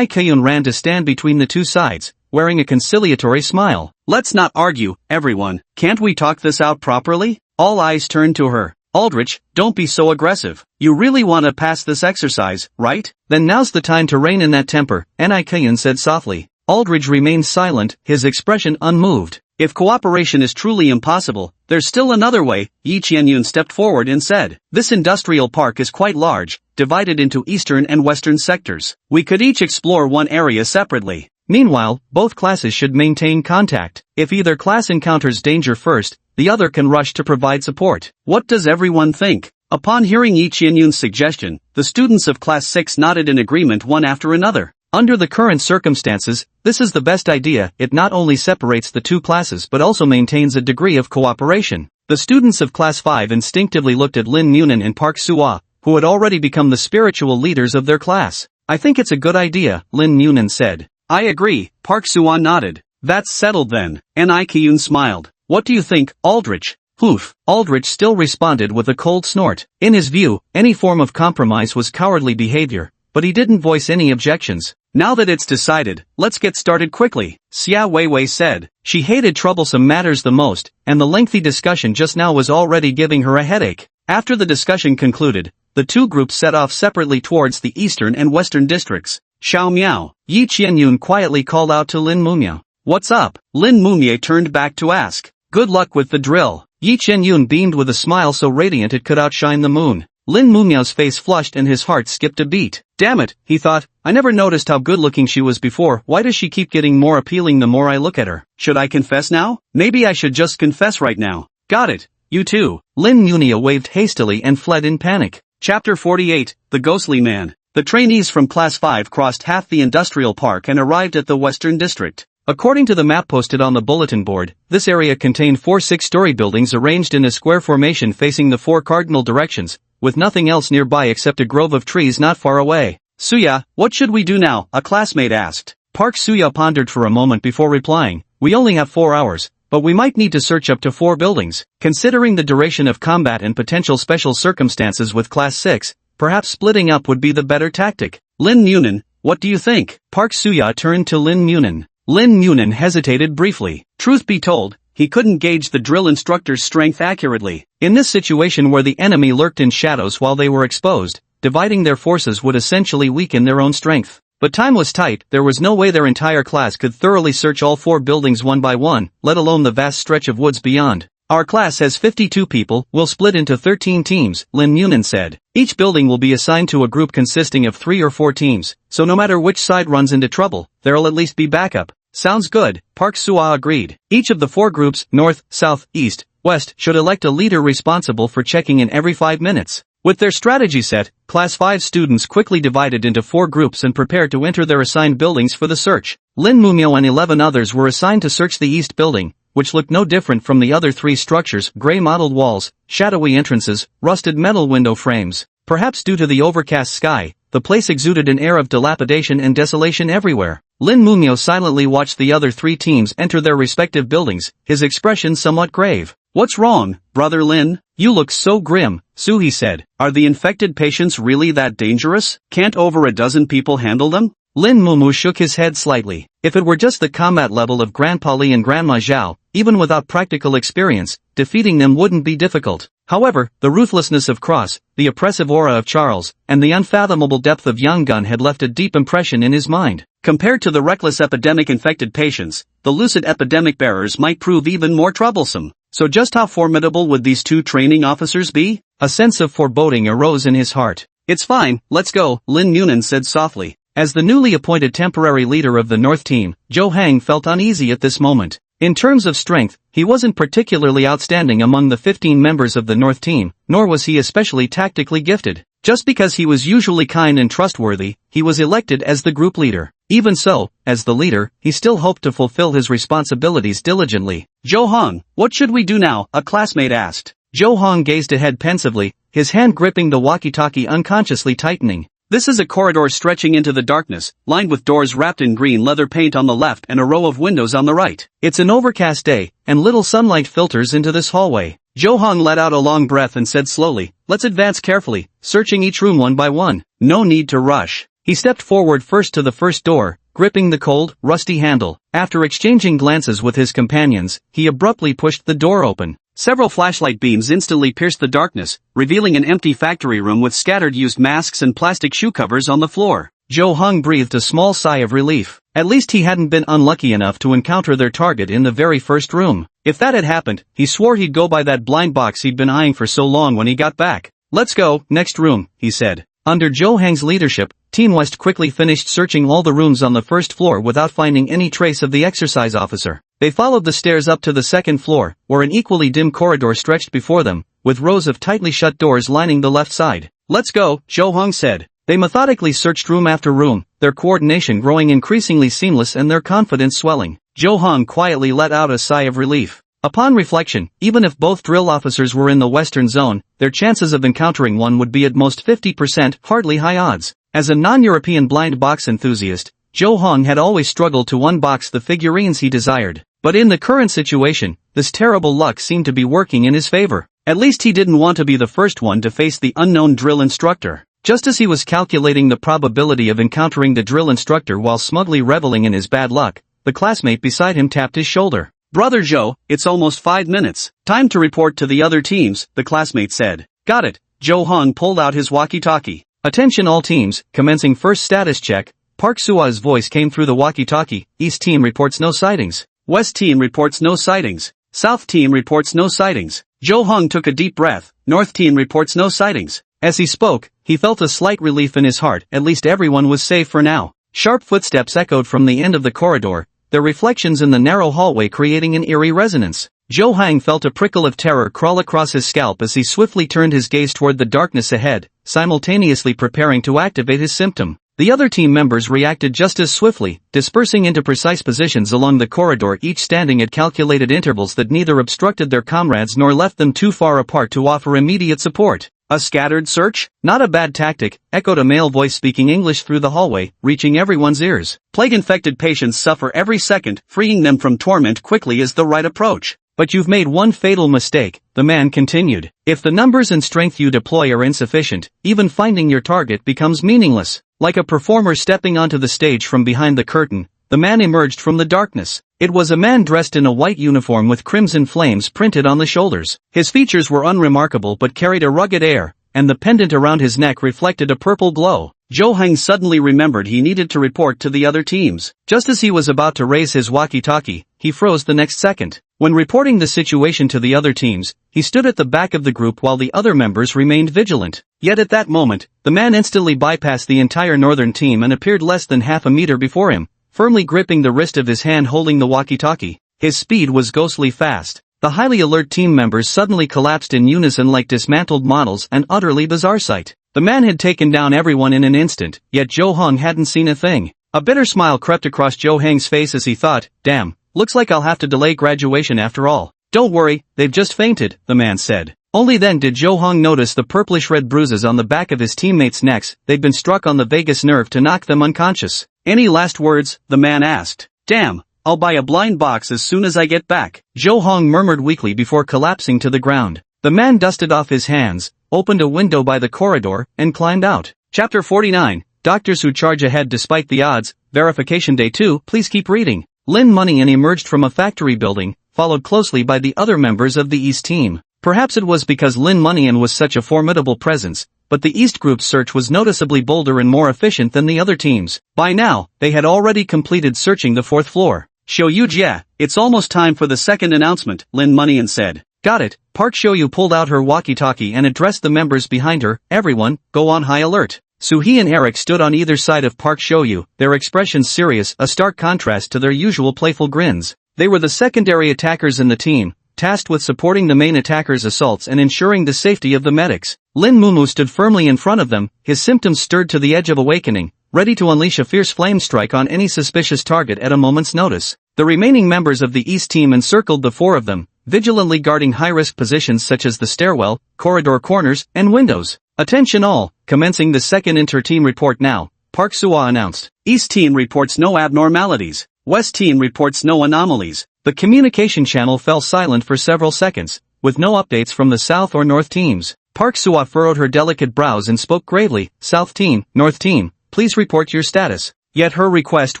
Kayun ran to stand between the two sides, wearing a conciliatory smile. "Let's not argue, everyone. Can't we talk this out properly?" All eyes turned to her. "Aldrich, don't be so aggressive. You really want to pass this exercise, right? Then now's the time to rein in that temper," Ni Kayun said softly. Aldrich remained silent, his expression unmoved. "If cooperation is truly impossible, there's still another way," Yi Qianyun stepped forward and said. "This industrial park is quite large, divided into eastern and western sectors. We could each explore one area separately. Meanwhile, both classes should maintain contact. If either class encounters danger first, the other can rush to provide support. What does everyone think?" Upon hearing Yi Qianyun's suggestion, the students of Class 6 nodded in agreement one after another. Under the current circumstances, this is the best idea. It not only separates the two classes but also maintains a degree of cooperation. The students of Class 5 instinctively looked at Lin Munin and Park Sua, who had already become the spiritual leaders of their class. "I think it's a good idea," Lin Munin said. "I agree," Park Sua nodded. "That's settled then," Ni Kiyun smiled. "What do you think, Aldrich?" "Poof." Aldrich still responded with a cold snort. In his view, any form of compromise was cowardly behavior, but he didn't voice any objections. "Now that it's decided, let's get started quickly," Xia Weiwei said. She hated troublesome matters the most, and the lengthy discussion just now was already giving her a headache. After the discussion concluded, the two groups set off separately towards the eastern and western districts. "Xiao Miao," Yi Qianyun quietly called out to Lin Mumia. "What's up?" Lin Mumia turned back to ask. "Good luck with the drill." Yi Qianyun beamed with a smile so radiant it could outshine the moon. Lin Mumiao's face flushed and his heart skipped a beat. Damn it, he thought, I never noticed how good-looking she was before. Why does she keep getting more appealing the more I look at her? Should I confess now? Maybe I should just confess right now. Got it. You too. Lin Mumia waved hastily and fled in panic. Chapter 48, The Ghostly Man. The trainees from Class 5 crossed half the industrial park and arrived at the Western District. According to the map posted on the bulletin board, this area contained 4 6-story buildings arranged in a square formation facing the 4 cardinal directions, with nothing else nearby except a grove of trees not far away. Suya, what should we do now? A classmate asked. Park Suya pondered for a moment before replying, we only have 4 hours, but we might need to search up to 4 buildings. Considering the duration of combat and potential special circumstances with Class 6, perhaps splitting up would be the better tactic. Lin Munin, what do you think? Park Suya turned to Lin Munin. Lin Munin hesitated briefly. Truth be told, he couldn't gauge the drill instructor's strength accurately. In this situation where the enemy lurked in shadows while they were exposed, dividing their forces would essentially weaken their own strength. But time was tight, there was no way their entire class could thoroughly search all 4 buildings one by one, let alone the vast stretch of woods beyond. Our class has 52 people, we'll split into 13 teams, Lin Munin said. Each building will be assigned to a group consisting of 3 or 4 teams, so no matter which side runs into trouble, there'll at least be backup. Sounds good, Park Suya agreed. Each of the 4 groups, north, south, east, west, should elect a leader responsible for checking in every 5 minutes. With their strategy set, Class 5 students quickly divided into 4 groups and prepared to enter their assigned buildings for the search. Lin Mumio and 11 others were assigned to search the east building, which looked no different from the other 3 structures, gray mottled walls, shadowy entrances, rusted metal window frames. Perhaps due to the overcast sky, the place exuded an air of dilapidation and desolation everywhere. Lin Mumio silently watched the other 3 teams enter their respective buildings, his expression somewhat grave. What's wrong, brother Lin? You look so grim, Suhi said. Are the infected patients really that dangerous? Can't over a dozen people handle them? Lin Mumu shook his head slightly. If it were just the combat level of Grandpa Li and Grandma Zhao, even without practical experience, defeating them wouldn't be difficult. However, the ruthlessness of Cross, the oppressive aura of Charles, and the unfathomable depth of Yang Gun had left a deep impression in his mind. Compared to the reckless epidemic-infected patients, the lucid epidemic bearers might prove even more troublesome. So just how formidable would these 2 training officers be? A sense of foreboding arose in his heart. It's fine, let's go, Lin Munin said softly. As the newly appointed temporary leader of the North team, Zhou Hang felt uneasy at this moment. In terms of strength, he wasn't particularly outstanding among the 15 members of the North team, nor was he especially tactically gifted. Just because he was usually kind and trustworthy, he was elected as the group leader. Even so, as the leader, he still hoped to fulfill his responsibilities diligently. Zhou Hang, what should we do now? A classmate asked. Zhou Hang gazed ahead pensively, his hand gripping the walkie-talkie unconsciously tightening. This is a corridor stretching into the darkness, lined with doors wrapped in green leather paint on the left and a row of windows on the right. It's an overcast day, and little sunlight filters into this hallway. Zhou Hang let out a long breath and said slowly, let's advance carefully, searching each room one by one. No need to rush. He stepped forward first to the first door, gripping the cold, rusty handle. After exchanging glances with his companions, he abruptly pushed the door open. Several flashlight beams instantly pierced the darkness, revealing an empty factory room with scattered used masks and plastic shoe covers on the floor. Zhou Hang breathed a small sigh of relief. At least he hadn't been unlucky enough to encounter their target in the very first room. If that had happened, he swore he'd go by that blind box he'd been eyeing for so long when he got back. Let's go, next room, he said. Under Zhou Hang's leadership, Team West quickly finished searching all the rooms on the first floor without finding any trace of the exercise officer. They followed the stairs up to the second floor, where an equally dim corridor stretched before them, with rows of tightly shut doors lining the left side. Let's go, Zhou Hang said. They methodically searched room after room, their coordination growing increasingly seamless and their confidence swelling. Zhou Hang quietly let out a sigh of relief. Upon reflection, even if both drill officers were in the western zone, their chances of encountering one would be at most 50%, hardly high odds. As a non-European blind box enthusiast, Zhou Hang had always struggled to unbox the figurines he desired. But in the current situation, this terrible luck seemed to be working in his favor. At least he didn't want to be the first one to face the unknown drill instructor. Just as he was calculating the probability of encountering the drill instructor while smugly reveling in his bad luck, the classmate beside him tapped his shoulder. Brother Zhou, it's almost 5 minutes. Time to report to the other teams, the classmate said. Got it. Zhou Hang pulled out his walkie-talkie. Attention all teams, commencing first status check. Park Sua's voice came through the walkie-talkie. East team reports no sightings. West team reports no sightings. South team reports no sightings. Zhou Hang took a deep breath. North team reports no sightings. As he spoke, he felt a slight relief in his heart. At least everyone was safe for now. Sharp footsteps echoed from the end of the corridor, their reflections in the narrow hallway creating an eerie resonance. Zhou Hang felt a prickle of terror crawl across his scalp as he swiftly turned his gaze toward the darkness ahead, simultaneously preparing to activate his symptom. The other team members reacted just as swiftly, dispersing into precise positions along the corridor, each standing at calculated intervals that neither obstructed their comrades nor left them too far apart to offer immediate support. A scattered search? Not a bad tactic, echoed a male voice speaking English through the hallway, reaching everyone's ears. Plague-infected patients suffer every second, freeing them from torment quickly is the right approach. But you've made one fatal mistake, the man continued. If the numbers and strength you deploy are insufficient, even finding your target becomes meaningless. Like a performer stepping onto the stage from behind the curtain, the man emerged from the darkness. It was a man dressed in a white uniform with crimson flames printed on the shoulders. His features were unremarkable but carried a rugged air, and the pendant around his neck reflected a purple glow. Zhou Hang suddenly remembered he needed to report to the other teams. Just as he was about to raise his walkie-talkie, he froze the next second. When reporting the situation to the other teams, he stood at the back of the group while the other members remained vigilant. Yet at that moment, the man instantly bypassed the entire northern team and appeared less than half a meter before him, firmly gripping the wrist of his hand holding the walkie-talkie. His speed was ghostly fast. The highly alert team members suddenly collapsed in unison like dismantled models, an utterly bizarre sight. The man had taken down everyone in an instant, yet Zhou Hang hadn't seen a thing. A bitter smile crept across Zhou Hang's face as he thought, damn, looks like I'll have to delay graduation after all. Don't worry, they've just fainted, the man said. Only then did Zhou Hang notice the purplish-red bruises on the back of his teammates' necks. They'd been struck on the vagus nerve to knock them unconscious. Any last words? The man asked. Damn, I'll buy a blind box as soon as I get back, Zhou Hang murmured weakly before collapsing to the ground. The man dusted off his hands, opened a window by the corridor, and climbed out. Chapter 49, Doctors Who Charge Ahead Despite the Odds, Verification Day 2, please keep reading. Lin Money emerged from a factory building, followed closely by the other members of the East team. Perhaps it was because Lin Money was such a formidable presence, but the East group's search was noticeably bolder and more efficient than the other teams. By now, they had already completed searching the fourth floor. Shoyu-jia, it's almost time for the second announcement, Lin Money said. Got it. Park Shoyu pulled out her walkie-talkie and addressed the members behind her. Everyone, go on high alert. Suhee and Eric stood on either side of Park Shoyu, their expressions serious, a stark contrast to their usual playful grins. They were the secondary attackers in the team, tasked with supporting the main attacker's assaults and ensuring the safety of the medics. Lin Mumu stood firmly in front of them, his symptoms stirred to the edge of awakening, ready to unleash a fierce flame strike on any suspicious target at a moment's notice. The remaining members of the East team encircled the four of them, vigilantly guarding high-risk positions such as the stairwell, corridor corners, and windows. Attention all, commencing the second inter-team report now, Park Suwa announced. East team reports no abnormalities. West team reports no anomalies. The communication channel fell silent for several seconds, with no updates from the South or North teams. Park Suwa furrowed her delicate brows and spoke gravely, South team, North team, please report your status. Yet her request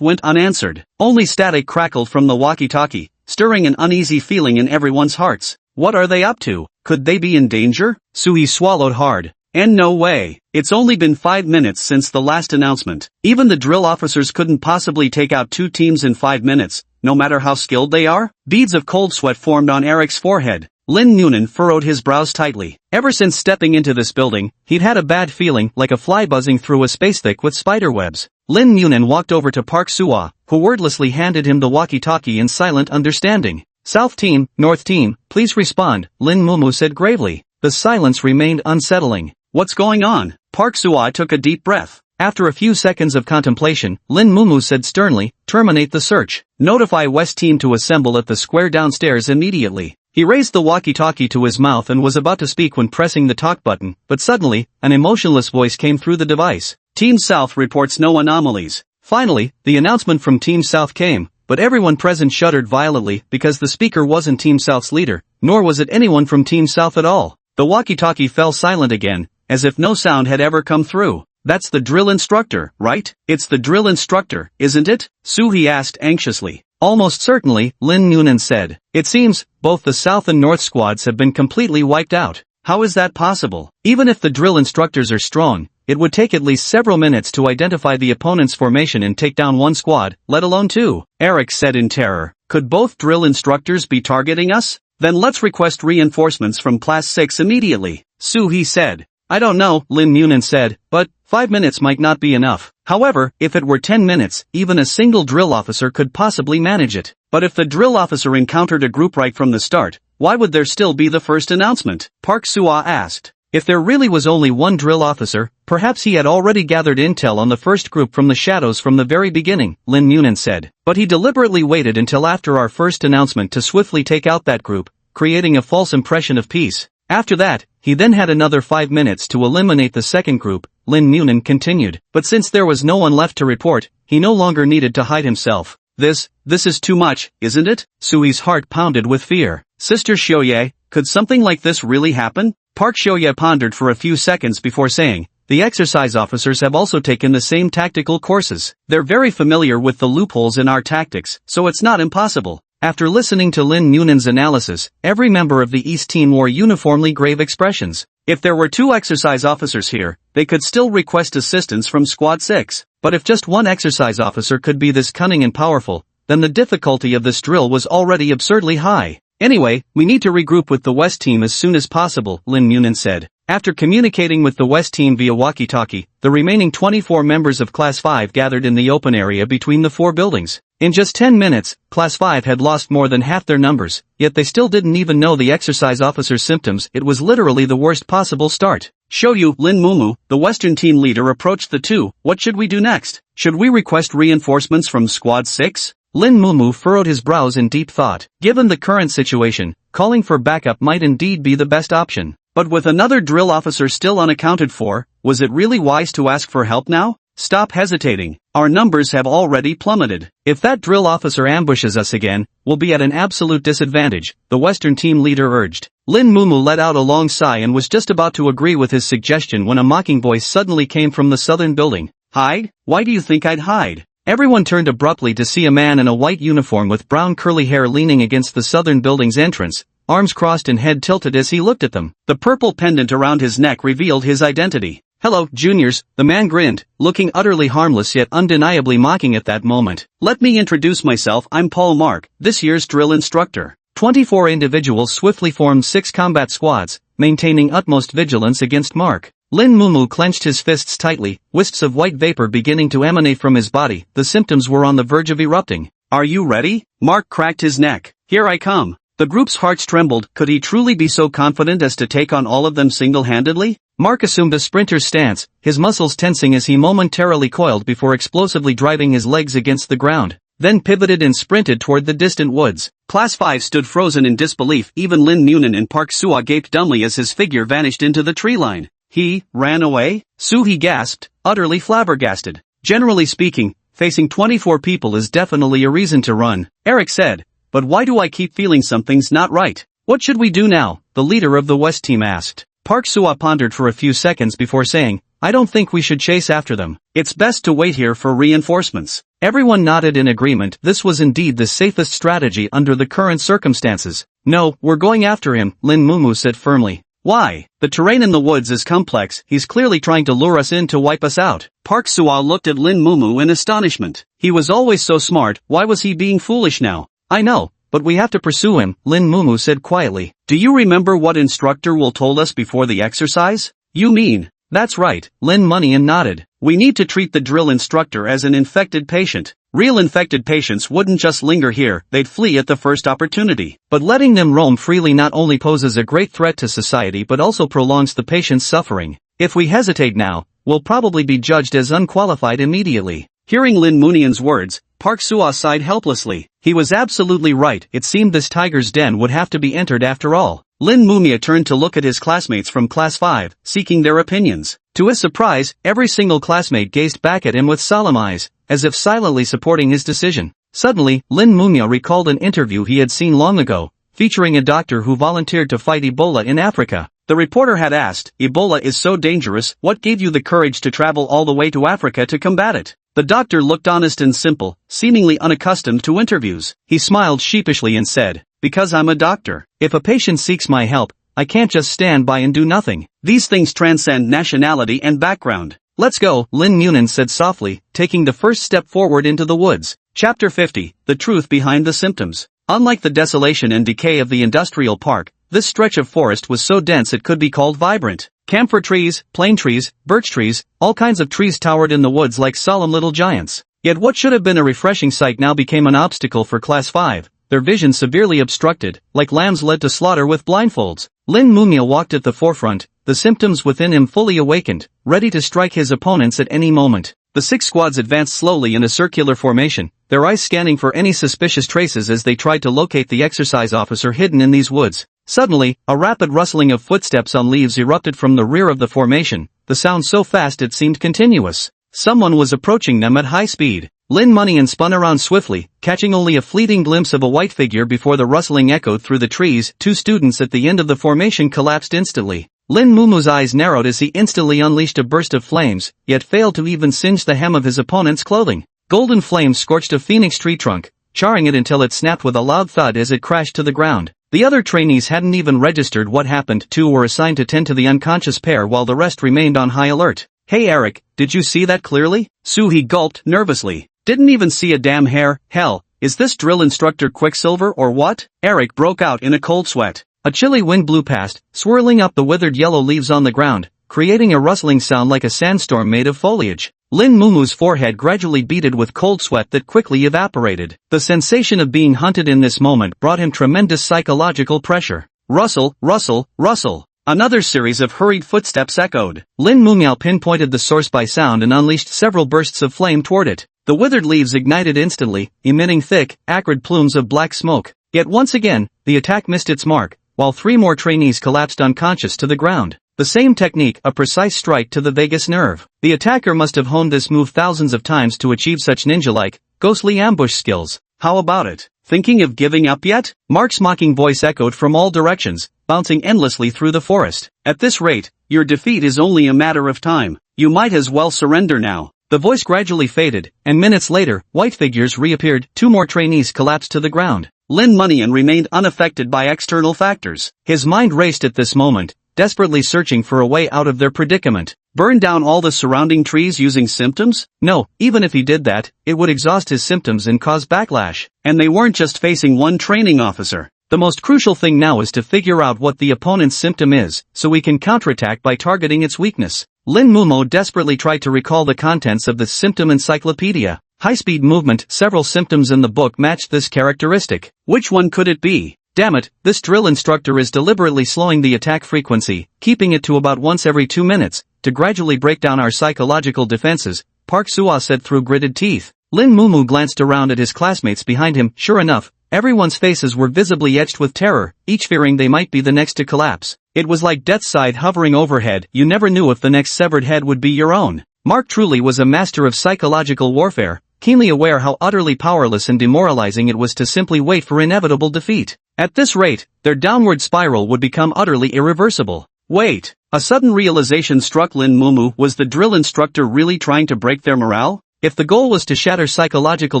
went unanswered. Only static crackled from the walkie-talkie, stirring an uneasy feeling in everyone's hearts. What are they up to? Could they be in danger? Suhee swallowed hard. And no way. It's only been 5 minutes since the last announcement. Even the drill officers couldn't possibly take out 2 teams in 5 minutes, no matter how skilled they are. Beads of cold sweat formed on Eric's forehead. Lin Noonan furrowed his brows tightly. Ever since stepping into this building, he'd had a bad feeling, like a fly buzzing through a space thick with spider webs. Lin Noonan walked over to Park Suwa, who wordlessly handed him the walkie-talkie in silent understanding. South team, North team, please respond, Lin Mumu said gravely. The silence remained unsettling. What's going on? Park Suwa took a deep breath. After a few seconds of contemplation, Lin Mumu said sternly, terminate the search. Notify West team to assemble at the square downstairs immediately. He raised the walkie-talkie to his mouth and was about to speak when pressing the talk button, but suddenly, an emotionless voice came through the device. Team South reports no anomalies. Finally, the announcement from Team South came, but everyone present shuddered violently because the speaker wasn't Team South's leader, nor was it anyone from Team South at all. The walkie-talkie fell silent again, as if no sound had ever come through. That's the drill instructor, right? It's the drill instructor, isn't it? Suhee asked anxiously. Almost certainly, Lin Noonan said. It seems, both the South and North squads have been completely wiped out. How is that possible? Even if the drill instructors are strong, it would take at least several minutes to identify the opponent's formation and take down one squad, let alone 2. Eric said in terror. Could both drill instructors be targeting us? Then let's request reinforcements from Class 6 immediately, Suhee said. I don't know, Lin Munin said, but 5 minutes might not be enough. However, if it were 10 minutes, even a single drill officer could possibly manage it. But if the drill officer encountered a group right from the start, why would there still be the first announcement? Park Sua asked. If there really was only one drill officer, perhaps he had already gathered intel on the first group from the shadows from the very beginning, Lin Munin said. But he deliberately waited until after our first announcement to swiftly take out that group, creating a false impression of peace. After that, he then had another 5 minutes to eliminate the second group, Lin Munin continued. But since there was no one left to report, he no longer needed to hide himself. This is too much, isn't it? Sui's heart pounded with fear. Sister Xiaoye, could something like this really happen? Park Xiaoye pondered for a few seconds before saying, the exercise officers have also taken the same tactical courses. They're very familiar with the loopholes in our tactics, so it's not impossible. After listening to Lin Munin's analysis, every member of the East team wore uniformly grave expressions. If there were 2 exercise officers here, they could still request assistance from Squad 6. But if just one exercise officer could be this cunning and powerful, then the difficulty of this drill was already absurdly high. Anyway, we need to regroup with the West team as soon as possible, Lin Munin said. After communicating with the West team via walkie-talkie, the remaining 24 members of Class 5 gathered in the open area between the 4 buildings. In just 10 minutes, Class 5 had lost more than half their numbers, yet they still didn't even know the exercise officer's symptoms. It was literally the worst possible start. Shoyu, Lin Mumu, the Western team leader, approached the two. What should we do next? Should we request reinforcements from Squad 6? Lin Mumu furrowed his brows in deep thought. Given the current situation, calling for backup might indeed be the best option. But with another drill officer still unaccounted for, was it really wise to ask for help now? Stop hesitating. Our numbers have already plummeted. If that drill officer ambushes us again, we'll be at an absolute disadvantage, the Western team leader urged. Lin Mumu let out a long sigh and was just about to agree with his suggestion when a mocking voice suddenly came from the southern building. Hide? Why do you think I'd hide? Everyone turned abruptly to see a man in a white uniform with brown curly hair leaning against the southern building's entrance, arms crossed and head tilted as he looked at them. The purple pendant around his neck revealed his identity. Hello, juniors, the man grinned, looking utterly harmless yet undeniably mocking at that moment. Let me introduce myself, I'm Paul Mark, this year's drill instructor. 24 individuals swiftly formed 6 combat squads, maintaining utmost vigilance against Mark. Lin Mumu clenched his fists tightly, wisps of white vapor beginning to emanate from his body. The symptoms were on the verge of erupting. Are you ready? Mark cracked his neck. Here I come. The group's hearts trembled. Could he truly be so confident as to take on all of them single-handedly? Mark assumed a sprinter's stance, his muscles tensing as he momentarily coiled before explosively driving his legs against the ground, then pivoted and sprinted toward the distant woods. Class 5 stood frozen in disbelief. Even Lin Munin and Park Sua gaped dumbly as his figure vanished into the tree line. He ran away? He gasped, utterly flabbergasted. Generally speaking, facing 24 people is definitely a reason to run, Eric said. But why do I keep feeling something's not right? What should we do now? The leader of the West team asked. Park Sua pondered for a few seconds before saying, I don't think we should chase after them. It's best to wait here for reinforcements. Everyone nodded in agreement. This was indeed the safest strategy under the current circumstances. No, we're going after him, Lin Mumu said firmly. Why? The terrain in the woods is complex. He's clearly trying to lure us in to wipe us out. Park Sua looked at Lin Mumu in astonishment. He was always so smart. Why was he being foolish now? I know, but we have to pursue him, Lin Mumu said quietly. Do you remember what Instructor Will told us before the exercise? You mean? That's right, Lin Munian nodded. We need to treat the drill instructor as an infected patient. Real infected patients wouldn't just linger here, they'd flee at the first opportunity. But letting them roam freely not only poses a great threat to society but also prolongs the patient's suffering. If we hesitate now, we'll probably be judged as unqualified immediately. Hearing Lin Munian's words, Park Sua sighed helplessly. He was absolutely right. It seemed this tiger's den would have to be entered after all. Lin Mumia turned to look at his classmates from Class 5, seeking their opinions. To his surprise, every single classmate gazed back at him with solemn eyes, as if silently supporting his decision. Suddenly, Lin Mumia recalled an interview he had seen long ago, featuring a doctor who volunteered to fight Ebola in Africa. The reporter had asked, Ebola is so dangerous, what gave you the courage to travel all the way to Africa to combat it? The doctor looked honest and simple, seemingly unaccustomed to interviews. He smiled sheepishly and said, because I'm a doctor. If a patient seeks my help, I can't just stand by and do nothing. These things transcend nationality and background. Let's go, Lin Munin said softly, taking the first step forward into the woods. Chapter 50, The Truth Behind the Symptoms. Unlike the desolation and decay of the industrial park, This stretch of forest was so dense it could be called vibrant. Camphor trees, plane trees, birch trees, all kinds of trees towered in the woods like solemn little giants. Yet what should have been a refreshing sight now became an obstacle for Class 5, their vision severely obstructed, like lambs led to slaughter with blindfolds. Lin Mumio walked at the forefront, the symptoms within him fully awakened, ready to strike his opponents at any moment. The 6 squads advanced slowly in a circular formation, their eyes scanning for any suspicious traces as they tried to locate the exercise officer hidden in these woods. Suddenly, a rapid rustling of footsteps on leaves erupted from the rear of the formation, the sound so fast it seemed continuous. Someone was approaching them at high speed. Lin Munian spun around swiftly, catching only a fleeting glimpse of a white figure before the rustling echoed through the trees. 2 students at the end of the formation collapsed instantly. Lin Mumu's eyes narrowed as he instantly unleashed a burst of flames, yet failed to even singe the hem of his opponent's clothing. Golden flames scorched a phoenix tree trunk, charring it until it snapped with a loud thud as it crashed to the ground. The other trainees hadn't even registered what happened. 2 were assigned to tend to the unconscious pair while the rest remained on high alert. "Hey Eric, did you see that clearly?" Suhee gulped nervously. "Didn't even see a damn hair. Hell, is this drill instructor Quicksilver or what?" Eric broke out in a cold sweat. A chilly wind blew past, swirling up the withered yellow leaves on the ground, creating a rustling sound like a sandstorm made of foliage. Lin Mumu's forehead gradually beaded with cold sweat that quickly evaporated. The sensation of being hunted in this moment brought him tremendous psychological pressure. Rustle, rustle, rustle. Another series of hurried footsteps echoed. Lin Mumiao pinpointed the source by sound and unleashed several bursts of flame toward it. The withered leaves ignited instantly, emitting thick, acrid plumes of black smoke. Yet once again, the attack missed its mark, while 3 more trainees collapsed unconscious to the ground. The same technique, a precise strike to the vagus nerve. The attacker must have honed this move thousands of times to achieve such ninja-like, ghostly ambush skills. How about it? Thinking of giving up yet? Mark's mocking voice echoed from all directions, bouncing endlessly through the forest. "At this rate, your defeat is only a matter of time. You might as well surrender now." The voice gradually faded, and minutes later, white figures reappeared. 2 more trainees collapsed to the ground. Lin Munian remained unaffected by external factors. His mind raced at this moment, desperately searching for a way out of their predicament. Burn down all the surrounding trees using symptoms? No, even if he did that, it would exhaust his symptoms and cause backlash. And they weren't just facing one training officer. The most crucial thing now is to figure out what the opponent's symptom is, so we can counterattack by targeting its weakness. Lin Mumo desperately tried to recall the contents of the symptom encyclopedia. High-speed movement. Several symptoms in the book matched this characteristic. Which one could it be? Damn it, this drill instructor is deliberately slowing the attack frequency, keeping it to about once every 2 minutes, to gradually break down our psychological defenses, Park Suah said through gritted teeth. Lin Mumu glanced around at his classmates behind him. Sure enough, everyone's faces were visibly etched with terror, each fearing they might be the next to collapse. It was like death's scythe hovering overhead. You never knew if the next severed head would be your own. Mark truly was a master of psychological warfare, keenly aware how utterly powerless and demoralizing it was to simply wait for inevitable defeat. At this rate, their downward spiral would become utterly irreversible. Wait, a sudden realization struck Lin Mumu. Was the drill instructor really trying to break their morale? If the goal was to shatter psychological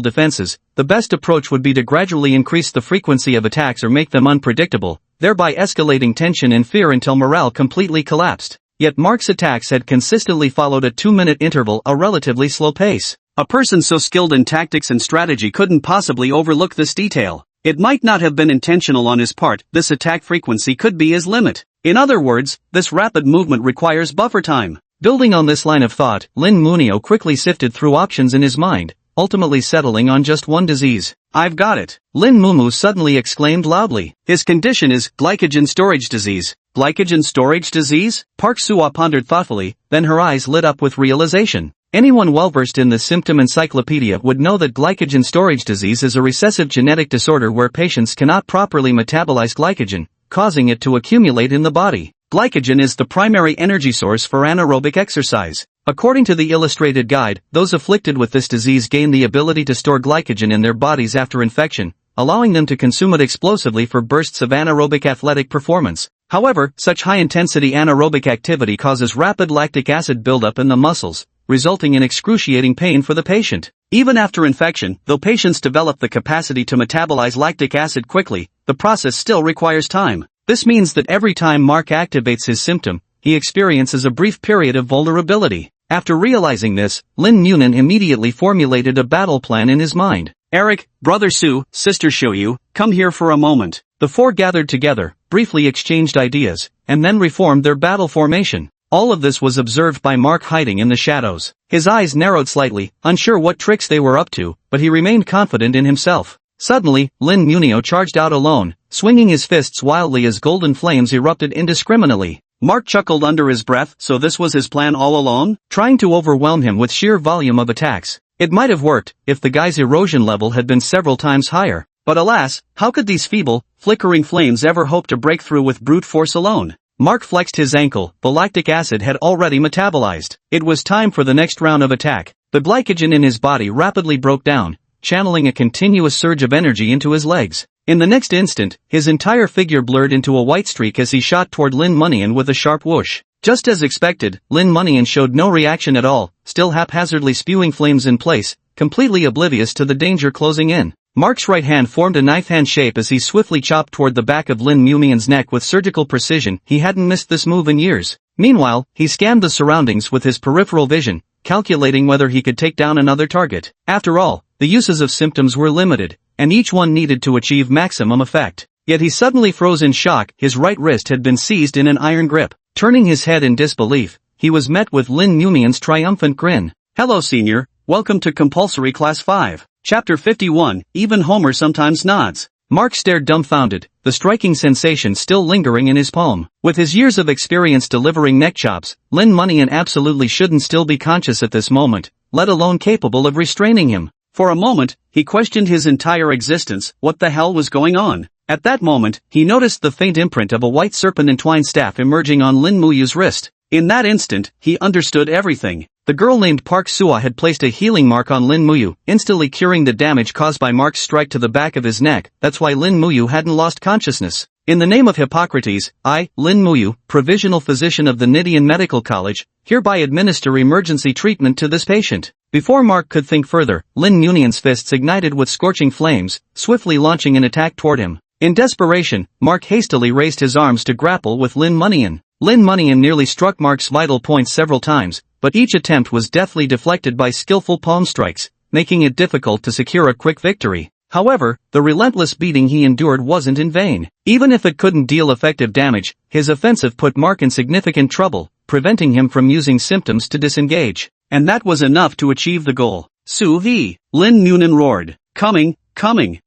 defenses, the best approach would be to gradually increase the frequency of attacks or make them unpredictable, thereby escalating tension and fear until morale completely collapsed. Yet Mark's attacks had consistently followed a 2-minute interval, a relatively slow pace. A person so skilled in tactics and strategy couldn't possibly overlook this detail. It might not have been intentional on his part. This attack frequency could be his limit. In other words, this rapid movement requires buffer time. Building on this line of thought, Lin Munio quickly sifted through options in his mind, ultimately settling on just one disease. "I've got it!" Lin Mumu suddenly exclaimed loudly. "His condition is glycogen storage disease." Glycogen storage disease? Park Suah pondered thoughtfully, then her eyes lit up with realization. Anyone well-versed in the symptom encyclopedia would know that glycogen storage disease is a recessive genetic disorder where patients cannot properly metabolize glycogen, causing it to accumulate in the body. Glycogen is the primary energy source for anaerobic exercise. According to the illustrated guide, those afflicted with this disease gain the ability to store glycogen in their bodies after infection, allowing them to consume it explosively for bursts of anaerobic athletic performance. However, such high-intensity anaerobic activity causes rapid lactic acid buildup in the muscles, resulting in excruciating pain for the patient. Even after infection, though patients develop the capacity to metabolize lactic acid quickly, the process still requires time. This means that every time Mark activates his symptom, he experiences a brief period of vulnerability. After realizing this, Lin Munin immediately formulated a battle plan in his mind. Eric, Brother Su, Sister Shoyu, come here for a moment. The four gathered together, briefly exchanged ideas, and then reformed their battle formation. All of this was observed by Mark hiding in the shadows. His eyes narrowed slightly, unsure what tricks they were up to, but he remained confident in himself. Suddenly, Lin Munio charged out alone, swinging his fists wildly as golden flames erupted indiscriminately. Mark chuckled under his breath. So this was his plan all along? Trying to overwhelm him with sheer volume of attacks. It might have worked, if the guy's erosion level had been several times higher. But alas, how could these feeble, flickering flames ever hope to break through with brute force alone? Mark flexed his ankle. The lactic acid had already metabolized. It was time for the next round of attack. The glycogen in his body rapidly broke down, channeling a continuous surge of energy into his legs. In the next instant, his entire figure blurred into a white streak as he shot toward Lin Munyan with a sharp whoosh. Just as expected, Lin Munyan showed no reaction at all, still haphazardly spewing flames in place, completely oblivious to the danger closing in. Mark's right hand formed a knife-hand shape as he swiftly chopped toward the back of Lin Munyan's neck with surgical precision. He hadn't missed this move in years. Meanwhile, he scanned the surroundings with his peripheral vision, calculating whether he could take down another target. After all, the uses of symptoms were limited, and each one needed to achieve maximum effect. Yet he suddenly froze in shock. His right wrist had been seized in an iron grip. Turning his head in disbelief, he was met with Lin Munyan's triumphant grin. Hello senior, welcome to Compulsory Class 5. Chapter 51, Even Homer Sometimes Nods. Mark stared dumbfounded, the striking sensation still lingering in his palm. With his years of experience delivering neck chops, Lin Munyan absolutely shouldn't still be conscious at this moment, let alone capable of restraining him. For a moment, he questioned his entire existence. What the hell was going on? At that moment, he noticed the faint imprint of a white serpent-entwined staff emerging on Lin Muyu's wrist. In that instant, he understood everything. The girl named Park Sua had placed a healing mark on Lin Muyu, instantly curing the damage caused by Mark's strike to the back of his neck. That's why Lin Muyu hadn't lost consciousness. In the name of Hippocrates, I, Lin Muyu, provisional physician of the Nidian Medical College, hereby administer emergency treatment to this patient. Before Mark could think further, Lin Munyan's fists ignited with scorching flames, swiftly launching an attack toward him. In desperation, Mark hastily raised his arms to grapple with Lin Munyan. Lin Munyan nearly struck Mark's vital points several times, but each attempt was deftly deflected by skillful palm strikes, making it difficult to secure a quick victory. However, the relentless beating he endured wasn't in vain. Even if it couldn't deal effective damage, his offensive put Mark in significant trouble, preventing him from using symptoms to disengage. And that was enough to achieve the goal. Sui! Lin Munyan roared. Coming!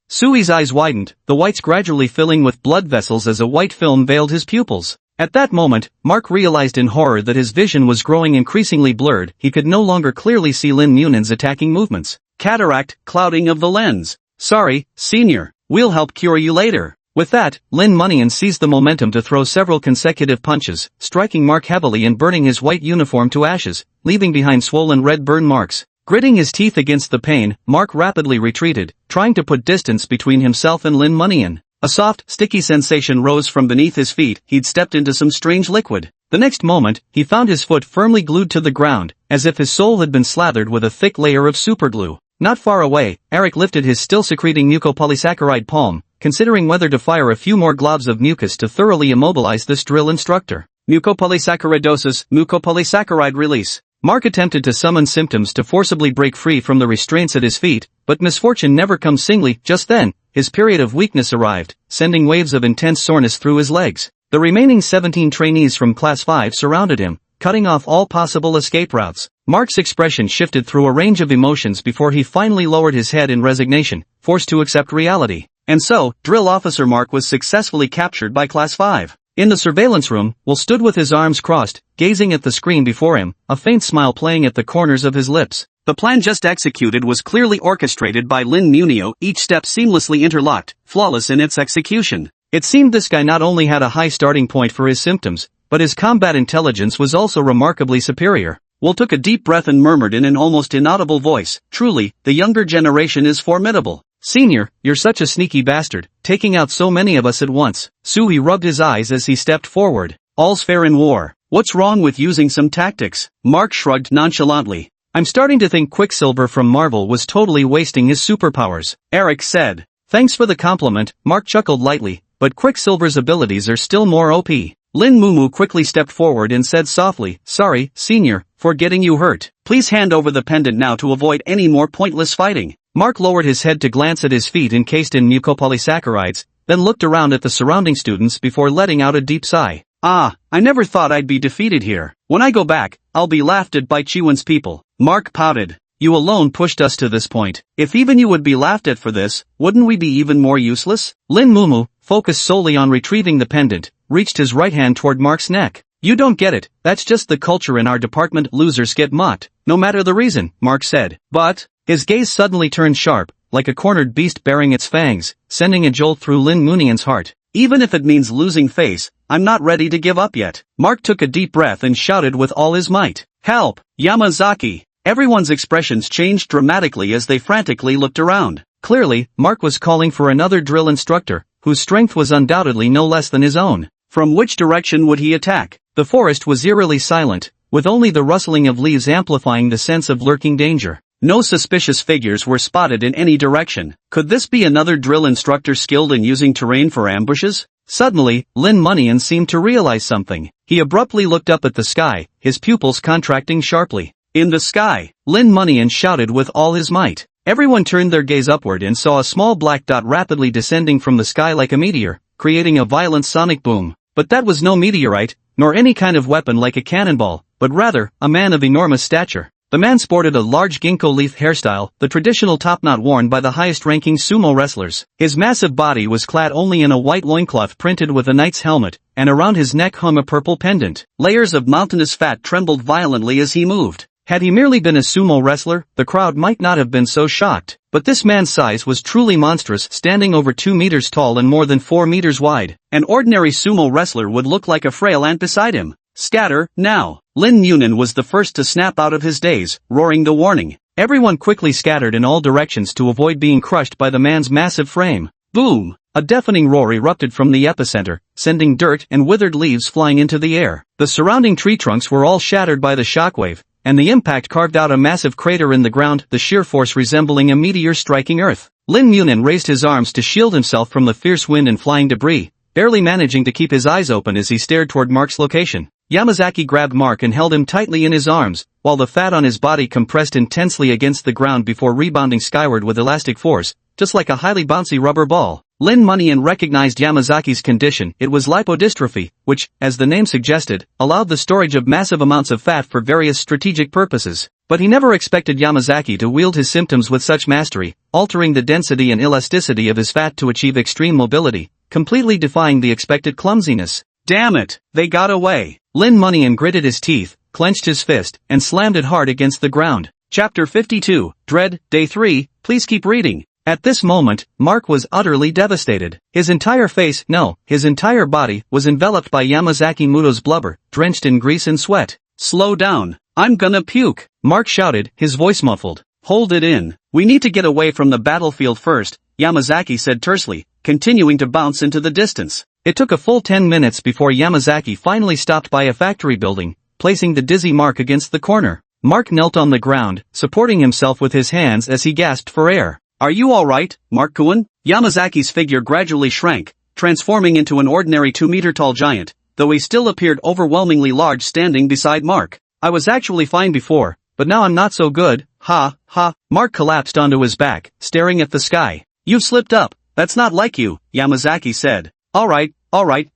Sui's eyes widened, the whites gradually filling with blood vessels as a white film veiled his pupils. At that moment, Mark realized in horror that his vision was growing increasingly blurred. He could no longer clearly see Lin Munyan's attacking movements. Cataract, clouding of the lens. Sorry, senior. We'll help cure you later. With that, Lin Munyan seized the momentum to throw several consecutive punches, striking Mark heavily and burning his white uniform to ashes, leaving behind swollen red burn marks. Gritting his teeth against the pain, Mark rapidly retreated, trying to put distance between himself and Lin Munyan. A soft, sticky sensation rose from beneath his feet. He'd stepped into some strange liquid. The next moment, he found his foot firmly glued to the ground, as if his sole had been slathered with a thick layer of superglue. Not far away, Eric lifted his still-secreting mucopolysaccharide palm, considering whether to fire a few more globs of mucus to thoroughly immobilize this drill instructor. Mucopolysaccharidosis, mucopolysaccharide release. Mark attempted to summon symptoms to forcibly break free from the restraints at his feet, but misfortune never comes singly. Just then, his period of weakness arrived, sending waves of intense soreness through his legs. The remaining 17 trainees from Class 5 surrounded him, cutting off all possible escape routes. Mark's expression shifted through a range of emotions before he finally lowered his head in resignation, forced to accept reality. And so, Drill Officer Mark was successfully captured by Class 5. In the surveillance room, Will stood with his arms crossed, gazing at the screen before him, a faint smile playing at the corners of his lips. The plan just executed was clearly orchestrated by Lin Munyo, each step seamlessly interlocked, flawless in its execution. It seemed this guy not only had a high starting point for his symptoms, but his combat intelligence was also remarkably superior. Will took a deep breath and murmured in an almost inaudible voice, "Truly, the younger generation is formidable. Senior, you're such a sneaky bastard, taking out so many of us at once." Sui rubbed his eyes as he stepped forward. "All's fair in war. What's wrong with using some tactics?" Mark shrugged nonchalantly. "I'm starting to think Quicksilver from Marvel was totally wasting his superpowers," Eric said. "Thanks for the compliment," Mark chuckled lightly, "but Quicksilver's abilities are still more OP. Lin Mumu quickly stepped forward and said softly, "Sorry, senior, for getting you hurt. Please hand over the pendant now to avoid any more pointless fighting." Mark lowered his head to glance at his feet encased in mucopolysaccharides, then looked around at the surrounding students before letting out a deep sigh. I never thought I'd be defeated here. When I go back, I'll be laughed at by Chiwon's people. Mark pouted. You alone pushed us to this point. If even you would be laughed at for this, wouldn't we be even more useless? Lin Mumu, focused solely on retrieving the pendant, reached his right hand toward Mark's neck. You don't get it, that's just the culture in our department. Losers get mocked, no matter the reason, Mark said. But, his gaze suddenly turned sharp, like a cornered beast baring its fangs, sending a jolt through Lin Munian's heart. Even if it means losing face, I'm not ready to give up yet. Mark took a deep breath and shouted with all his might. Help! Yamazaki! Everyone's expressions changed dramatically as they frantically looked around. Clearly, Mark was calling for another drill instructor, whose strength was undoubtedly no less than his own. From which direction would he attack? The forest was eerily silent, with only the rustling of leaves amplifying the sense of lurking danger. No suspicious figures were spotted in any direction. Could this be another drill instructor skilled in using terrain for ambushes? Suddenly, Lin Munian seemed to realize something. He abruptly looked up at the sky, his pupils contracting sharply. In the sky, Lin Munian shouted with all his might. Everyone turned their gaze upward and saw a small black dot rapidly descending from the sky like a meteor, creating a violent sonic boom. But that was no meteorite, nor any kind of weapon like a cannonball, but rather, a man of enormous stature. The man sported a large ginkgo leaf hairstyle, the traditional topknot worn by the highest-ranking sumo wrestlers. His massive body was clad only in a white loincloth printed with a knight's helmet, and around his neck hung a purple pendant. Layers of mountainous fat trembled violently as he moved. Had he merely been a sumo wrestler, the crowd might not have been so shocked. But this man's size was truly monstrous, standing over 2 meters tall and more than 4 meters wide. An ordinary sumo wrestler would look like a frail ant beside him. Scatter, now! Lin Munian was the first to snap out of his daze, roaring the warning. Everyone quickly scattered in all directions to avoid being crushed by the man's massive frame. Boom! A deafening roar erupted from the epicenter, sending dirt and withered leaves flying into the air. The surrounding tree trunks were all shattered by the shockwave, and the impact carved out a massive crater in the ground, the sheer force resembling a meteor striking Earth. Lin Munian raised his arms to shield himself from the fierce wind and flying debris, barely managing to keep his eyes open as he stared toward Mark's location. Yamazaki grabbed Mark and held him tightly in his arms, while the fat on his body compressed intensely against the ground before rebounding skyward with elastic force, just like a highly bouncy rubber ball. Lin Munian recognized Yamazaki's condition. It was lipodystrophy, which, as the name suggested, allowed the storage of massive amounts of fat for various strategic purposes. But he never expected Yamazaki to wield his symptoms with such mastery, altering the density and elasticity of his fat to achieve extreme mobility, completely defying the expected clumsiness. Damn it, they got away. Lin Munian gritted his teeth, clenched his fist, and slammed it hard against the ground. Chapter 52, Dread, Day 3, please keep reading. At this moment, Mark was utterly devastated. His entire face, no, his entire body, was enveloped by Yamazaki Muto's blubber, drenched in grease and sweat. Slow down, I'm gonna puke, Mark shouted, his voice muffled. Hold it in, we need to get away from the battlefield first, Yamazaki said tersely, continuing to bounce into the distance. It took a full 10 minutes before Yamazaki finally stopped by a factory building, placing the dizzy Mark against the corner. Mark knelt on the ground, supporting himself with his hands as he gasped for air. Are you alright, Mark-kun? Yamazaki's figure gradually shrank, transforming into an ordinary 2-meter-tall giant, though he still appeared overwhelmingly large standing beside Mark. I was actually fine before, but now I'm not so good, ha, ha. Mark collapsed onto his back, staring at the sky. You've slipped up, that's not like you, Yamazaki said. Alright,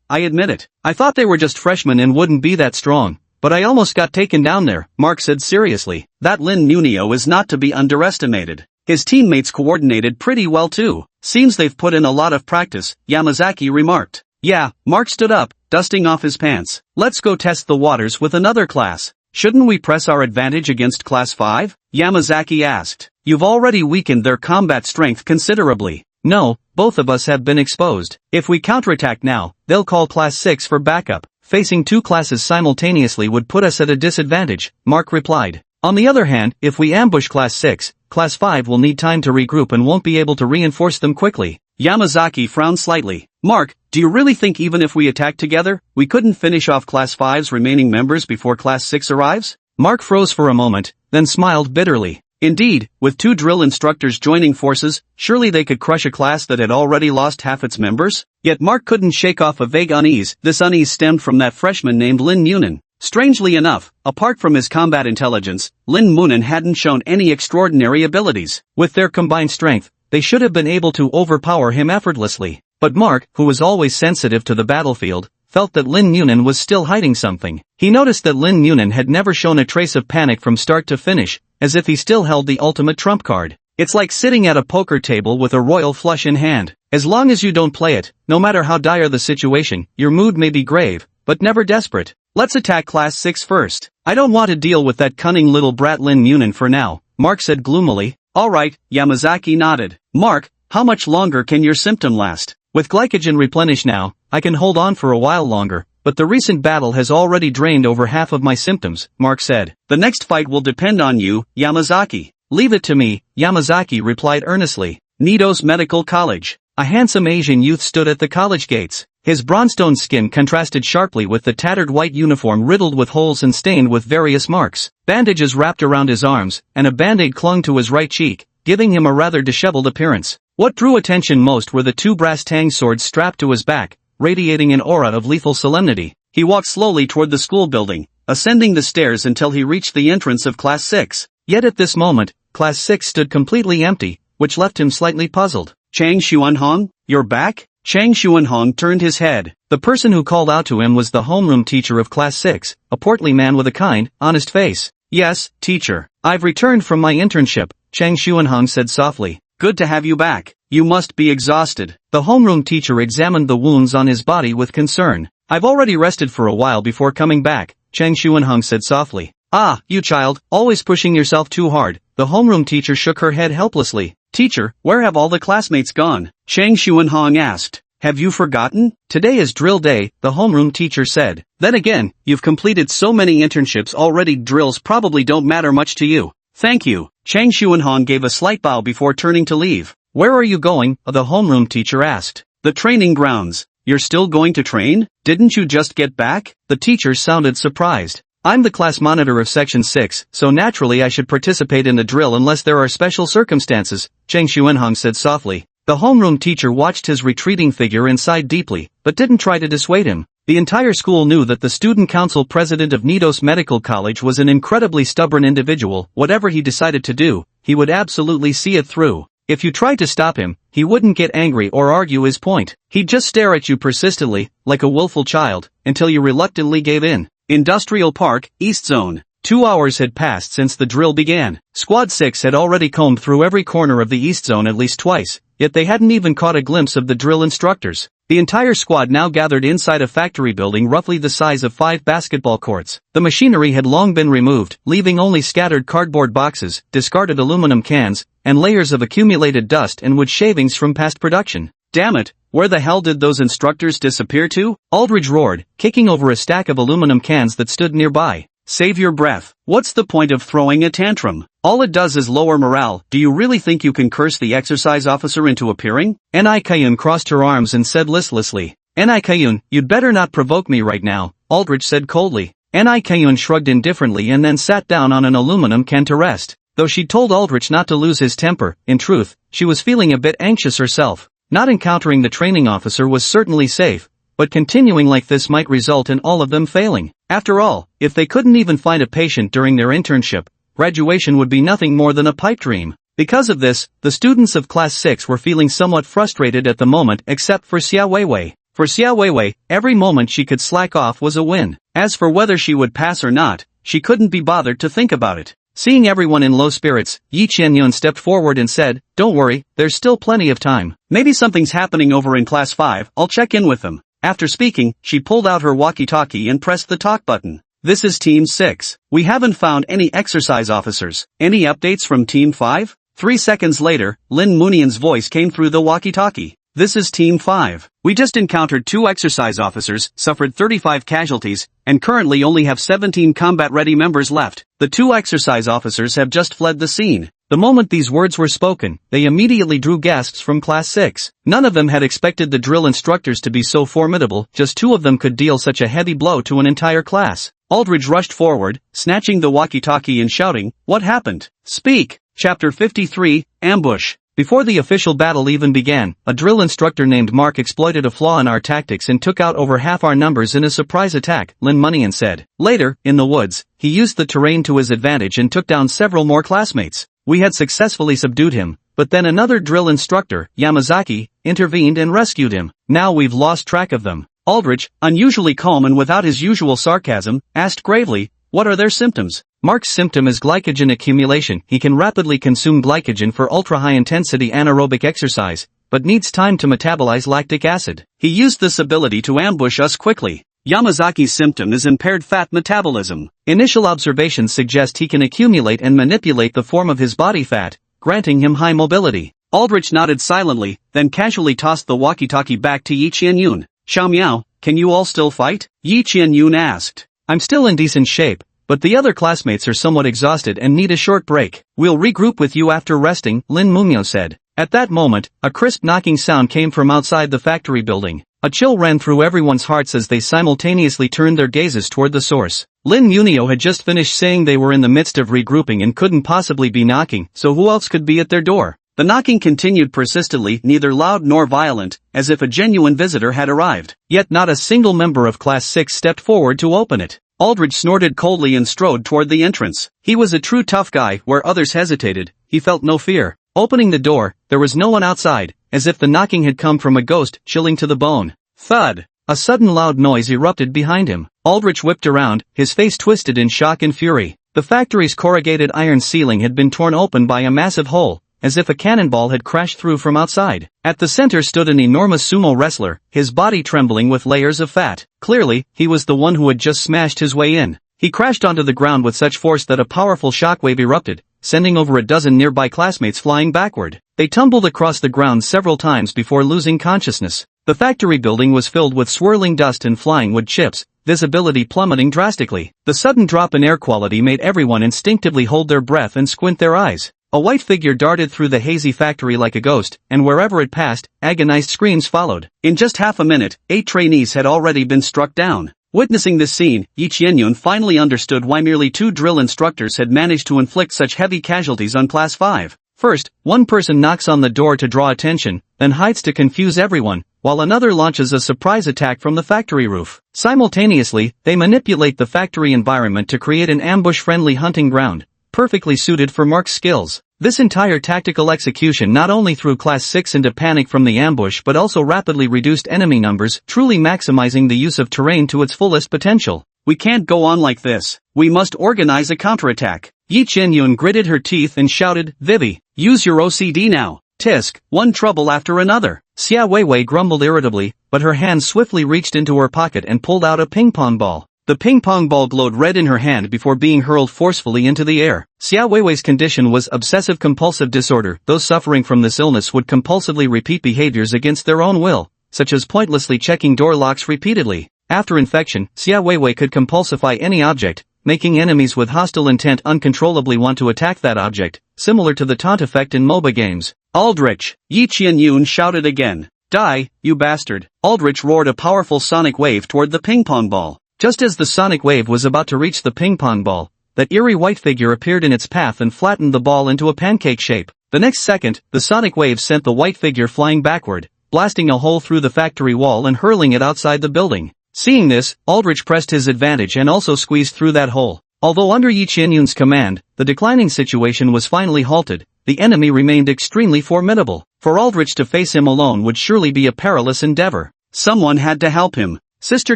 I admit it. I thought they were just freshmen and wouldn't be that strong, but I almost got taken down there, Mark said seriously. That Lin Munio is not to be underestimated. His teammates coordinated pretty well too. Seems they've put in a lot of practice, Yamazaki remarked. Yeah, Mark stood up, dusting off his pants. Let's go test the waters with another class. Shouldn't we press our advantage against Class 5? Yamazaki asked. You've already weakened their combat strength considerably. No, both of us have been exposed. If we counterattack now, they'll call Class 6 for backup. Facing 2 classes simultaneously would put us at a disadvantage, Mark replied. On the other hand, if we ambush Class 6, Class 5 will need time to regroup and won't be able to reinforce them quickly. Yamazaki frowned slightly. Mark, do you really think even if we attack together, we couldn't finish off Class 5's remaining members before Class 6 arrives? Mark froze for a moment, then smiled bitterly. Indeed, with 2 drill instructors joining forces, surely they could crush a class that had already lost half its members? Yet Mark couldn't shake off a vague unease. This unease stemmed from that freshman named Lin Munian. Strangely enough, apart from his combat intelligence, Lin Munin hadn't shown any extraordinary abilities. With their combined strength, they should have been able to overpower him effortlessly. But Mark, who was always sensitive to the battlefield, felt that Lin Munin was still hiding something. He noticed that Lin Munin had never shown a trace of panic from start to finish, as if he still held the ultimate trump card. It's like sitting at a poker table with a royal flush in hand. As long as you don't play it, no matter how dire the situation, your mood may be grave, but never desperate. Let's attack Class 6 first. I don't want to deal with that cunning little brat Lin Munin for now, Mark said gloomily. Alright, Yamazaki nodded. Mark, how much longer can your symptom last? With glycogen replenished now, I can hold on for a while longer, but the recent battle has already drained over half of my symptoms, Mark said. The next fight will depend on you, Yamazaki. Leave it to me, Yamazaki replied earnestly. Nidos Medical College. A handsome Asian youth stood at the college gates. His bronzestone skin contrasted sharply with the tattered white uniform riddled with holes and stained with various marks. Bandages wrapped around his arms, and a band-aid clung to his right cheek, giving him a rather disheveled appearance. What drew attention most were the two brass tang swords strapped to his back, radiating an aura of lethal solemnity. He walked slowly toward the school building, ascending the stairs until he reached the entrance of Class 6. Yet at this moment, Class 6 stood completely empty, which left him slightly puzzled. Chang Xuanhong, you're back? Chang Xuanhong turned his head. The person who called out to him was the homeroom teacher of Class 6, a portly man with a kind, honest face. Yes, teacher. I've returned from my internship, Chang Xuanhong said softly. Good to have you back. You must be exhausted. The homeroom teacher examined the wounds on his body with concern. I've already rested for a while before coming back, Chang Xuanhong said softly. Ah, you child, always pushing yourself too hard. The homeroom teacher shook her head helplessly. Teacher, where have all the classmates gone? Chang Xuanhong asked. Have you forgotten? Today is drill day, the homeroom teacher said. Then again, you've completed so many internships already, drills probably don't matter much to you. Thank you. Chang Xuanhong gave a slight bow before turning to leave. Where are you going? The homeroom teacher asked. The training grounds. You're still going to train? Didn't you just get back? The teacher sounded surprised. I'm the class monitor of Section 6, so naturally I should participate in the drill unless there are special circumstances, Chang Xuanhong said softly. The homeroom teacher watched his retreating figure and sighed deeply, but didn't try to dissuade him. The entire school knew that the student council president of Nidos Medical College was an incredibly stubborn individual. Whatever he decided to do, he would absolutely see it through. If you tried to stop him, he wouldn't get angry or argue his point. He'd just stare at you persistently, like a willful child, until you reluctantly gave in. Industrial Park, East Zone. 2 hours had passed since the drill began. Squad 6 had already combed through every corner of the East Zone at least twice, yet they hadn't even caught a glimpse of the drill instructors. The entire squad now gathered inside a factory building roughly the size of 5 basketball courts. The machinery had long been removed, leaving only scattered cardboard boxes, discarded aluminum cans, and layers of accumulated dust and wood shavings from past production. Damn it, where the hell did those instructors disappear to? Aldridge roared, kicking over a stack of aluminum cans that stood nearby. Save your breath. What's the point of throwing a tantrum? All it does is lower morale. Do you really think you can curse the exercise officer into appearing? Ni Kayun crossed her arms and said listlessly. Ni Kayun, you'd better not provoke me right now, Aldridge said coldly. Ni Kayun shrugged indifferently and then sat down on an aluminum can to rest. Though she'd told Aldrich not to lose his temper, in truth, she was feeling a bit anxious herself. Not encountering the training officer was certainly safe, but continuing like this might result in all of them failing. After all, if they couldn't even find a patient during their internship, graduation would be nothing more than a pipe dream. Because of this, the students of Class 6 were feeling somewhat frustrated at the moment except for Xia Weiwei. For Xia Weiwei, every moment she could slack off was a win. As for whether she would pass or not, she couldn't be bothered to think about it. Seeing everyone in low spirits, Yi Qianyun stepped forward and said, "Don't worry, there's still plenty of time. Maybe something's happening over in Class 5, I'll check in with them." After speaking, she pulled out her walkie-talkie and pressed the talk button. "This is Team 6. We haven't found any exercise officers. Any updates from Team 5? 3 seconds later, Lin Munian's voice came through the walkie-talkie. "This is Team 5. We just encountered 2 exercise officers, suffered 35 casualties, and currently only have 17 combat-ready members left. The 2 exercise officers have just fled the scene." The moment these words were spoken, they immediately drew gasps from Class 6. None of them had expected the drill instructors to be so formidable. Just 2 of them could deal such a heavy blow to an entire class. Aldridge rushed forward, snatching the walkie-talkie and shouting, "What happened? Speak!" Chapter 53, Ambush. Before the official battle even began, a drill instructor named Mark exploited a flaw in our tactics and took out over half our numbers in a surprise attack, Lin Munian said. Later, in the woods, he used the terrain to his advantage and took down several more classmates. We had successfully subdued him, but then another drill instructor, Yamazaki, intervened and rescued him. Now we've lost track of them. Aldrich, unusually calm and without his usual sarcasm, asked gravely, what are their symptoms? Mark's symptom is glycogen accumulation. He can rapidly consume glycogen for ultra-high-intensity anaerobic exercise, but needs time to metabolize lactic acid. He used this ability to ambush us quickly. Yamazaki's symptom is impaired fat metabolism. Initial observations suggest he can accumulate and manipulate the form of his body fat, granting him high mobility. Aldrich nodded silently, then casually tossed the walkie-talkie back to Yi Qianyun. Xiao Miao, can you all still fight? Yi Qianyun asked. I'm still in decent shape, but the other classmates are somewhat exhausted and need a short break. We'll regroup with you after resting, Lin Mumio said. At that moment, a crisp knocking sound came from outside the factory building. A chill ran through everyone's hearts as they simultaneously turned their gazes toward the source. Lin Munio had just finished saying they were in the midst of regrouping and couldn't possibly be knocking, so who else could be at their door? The knocking continued persistently, neither loud nor violent, as if a genuine visitor had arrived. Yet not a single member of Class 6 stepped forward to open it. Aldrich snorted coldly and strode toward the entrance. He was a true tough guy. Where others hesitated, he felt no fear. Opening the door, there was no one outside, as if the knocking had come from a ghost, chilling to the bone. Thud! A sudden loud noise erupted behind him. Aldrich whipped around, his face twisted in shock and fury. The factory's corrugated iron ceiling had been torn open by a massive hole, as if a cannonball had crashed through from outside. At the center stood an enormous sumo wrestler, his body trembling with layers of fat. Clearly, he was the one who had just smashed his way in. He crashed onto the ground with such force that a powerful shockwave erupted, sending over a dozen nearby classmates flying backward. They tumbled across the ground several times before losing consciousness. The factory building was filled with swirling dust and flying wood chips, visibility plummeting drastically. The sudden drop in air quality made everyone instinctively hold their breath and squint their eyes. A white figure darted through the hazy factory like a ghost, and wherever it passed, agonized screams followed. In just half a minute, 8 trainees had already been struck down. Witnessing this scene, Yi Qianyun finally understood why merely 2 drill instructors had managed to inflict such heavy casualties on Class 5. First, one person knocks on the door to draw attention, then hides to confuse everyone, while another launches a surprise attack from the factory roof. Simultaneously, they manipulate the factory environment to create an ambush-friendly hunting ground, perfectly suited for Mark's skills. This entire tactical execution not only threw Class 6 into panic from the ambush but also rapidly reduced enemy numbers, truly maximizing the use of terrain to its fullest potential. We can't go on like this. We must organize a counterattack. Yi Qianyun gritted her teeth and shouted, Vivi, use your OCD now. Tisk, one trouble after another. Xia Weiwei grumbled irritably, but her hand swiftly reached into her pocket and pulled out a ping-pong ball. The ping-pong ball glowed red in her hand before being hurled forcefully into the air. Xia Weiwei's condition was obsessive-compulsive disorder. Those suffering from this illness would compulsively repeat behaviors against their own will, such as pointlessly checking door locks repeatedly. After infection, Xia Weiwei could compulsify any object, making enemies with hostile intent uncontrollably want to attack that object, similar to the taunt effect in MOBA games. Aldrich! Yi Qianyun shouted again. Die, you bastard! Aldrich roared a powerful sonic wave toward the ping-pong ball. Just as the sonic wave was about to reach the ping-pong ball, that eerie white figure appeared in its path and flattened the ball into a pancake shape. The next second, the sonic wave sent the white figure flying backward, blasting a hole through the factory wall and hurling it outside the building. Seeing this, Aldrich pressed his advantage and also squeezed through that hole. Although under Yi Qianyun's command, the declining situation was finally halted, the enemy remained extremely formidable. For Aldrich to face him alone would surely be a perilous endeavor. Someone had to help him. Sister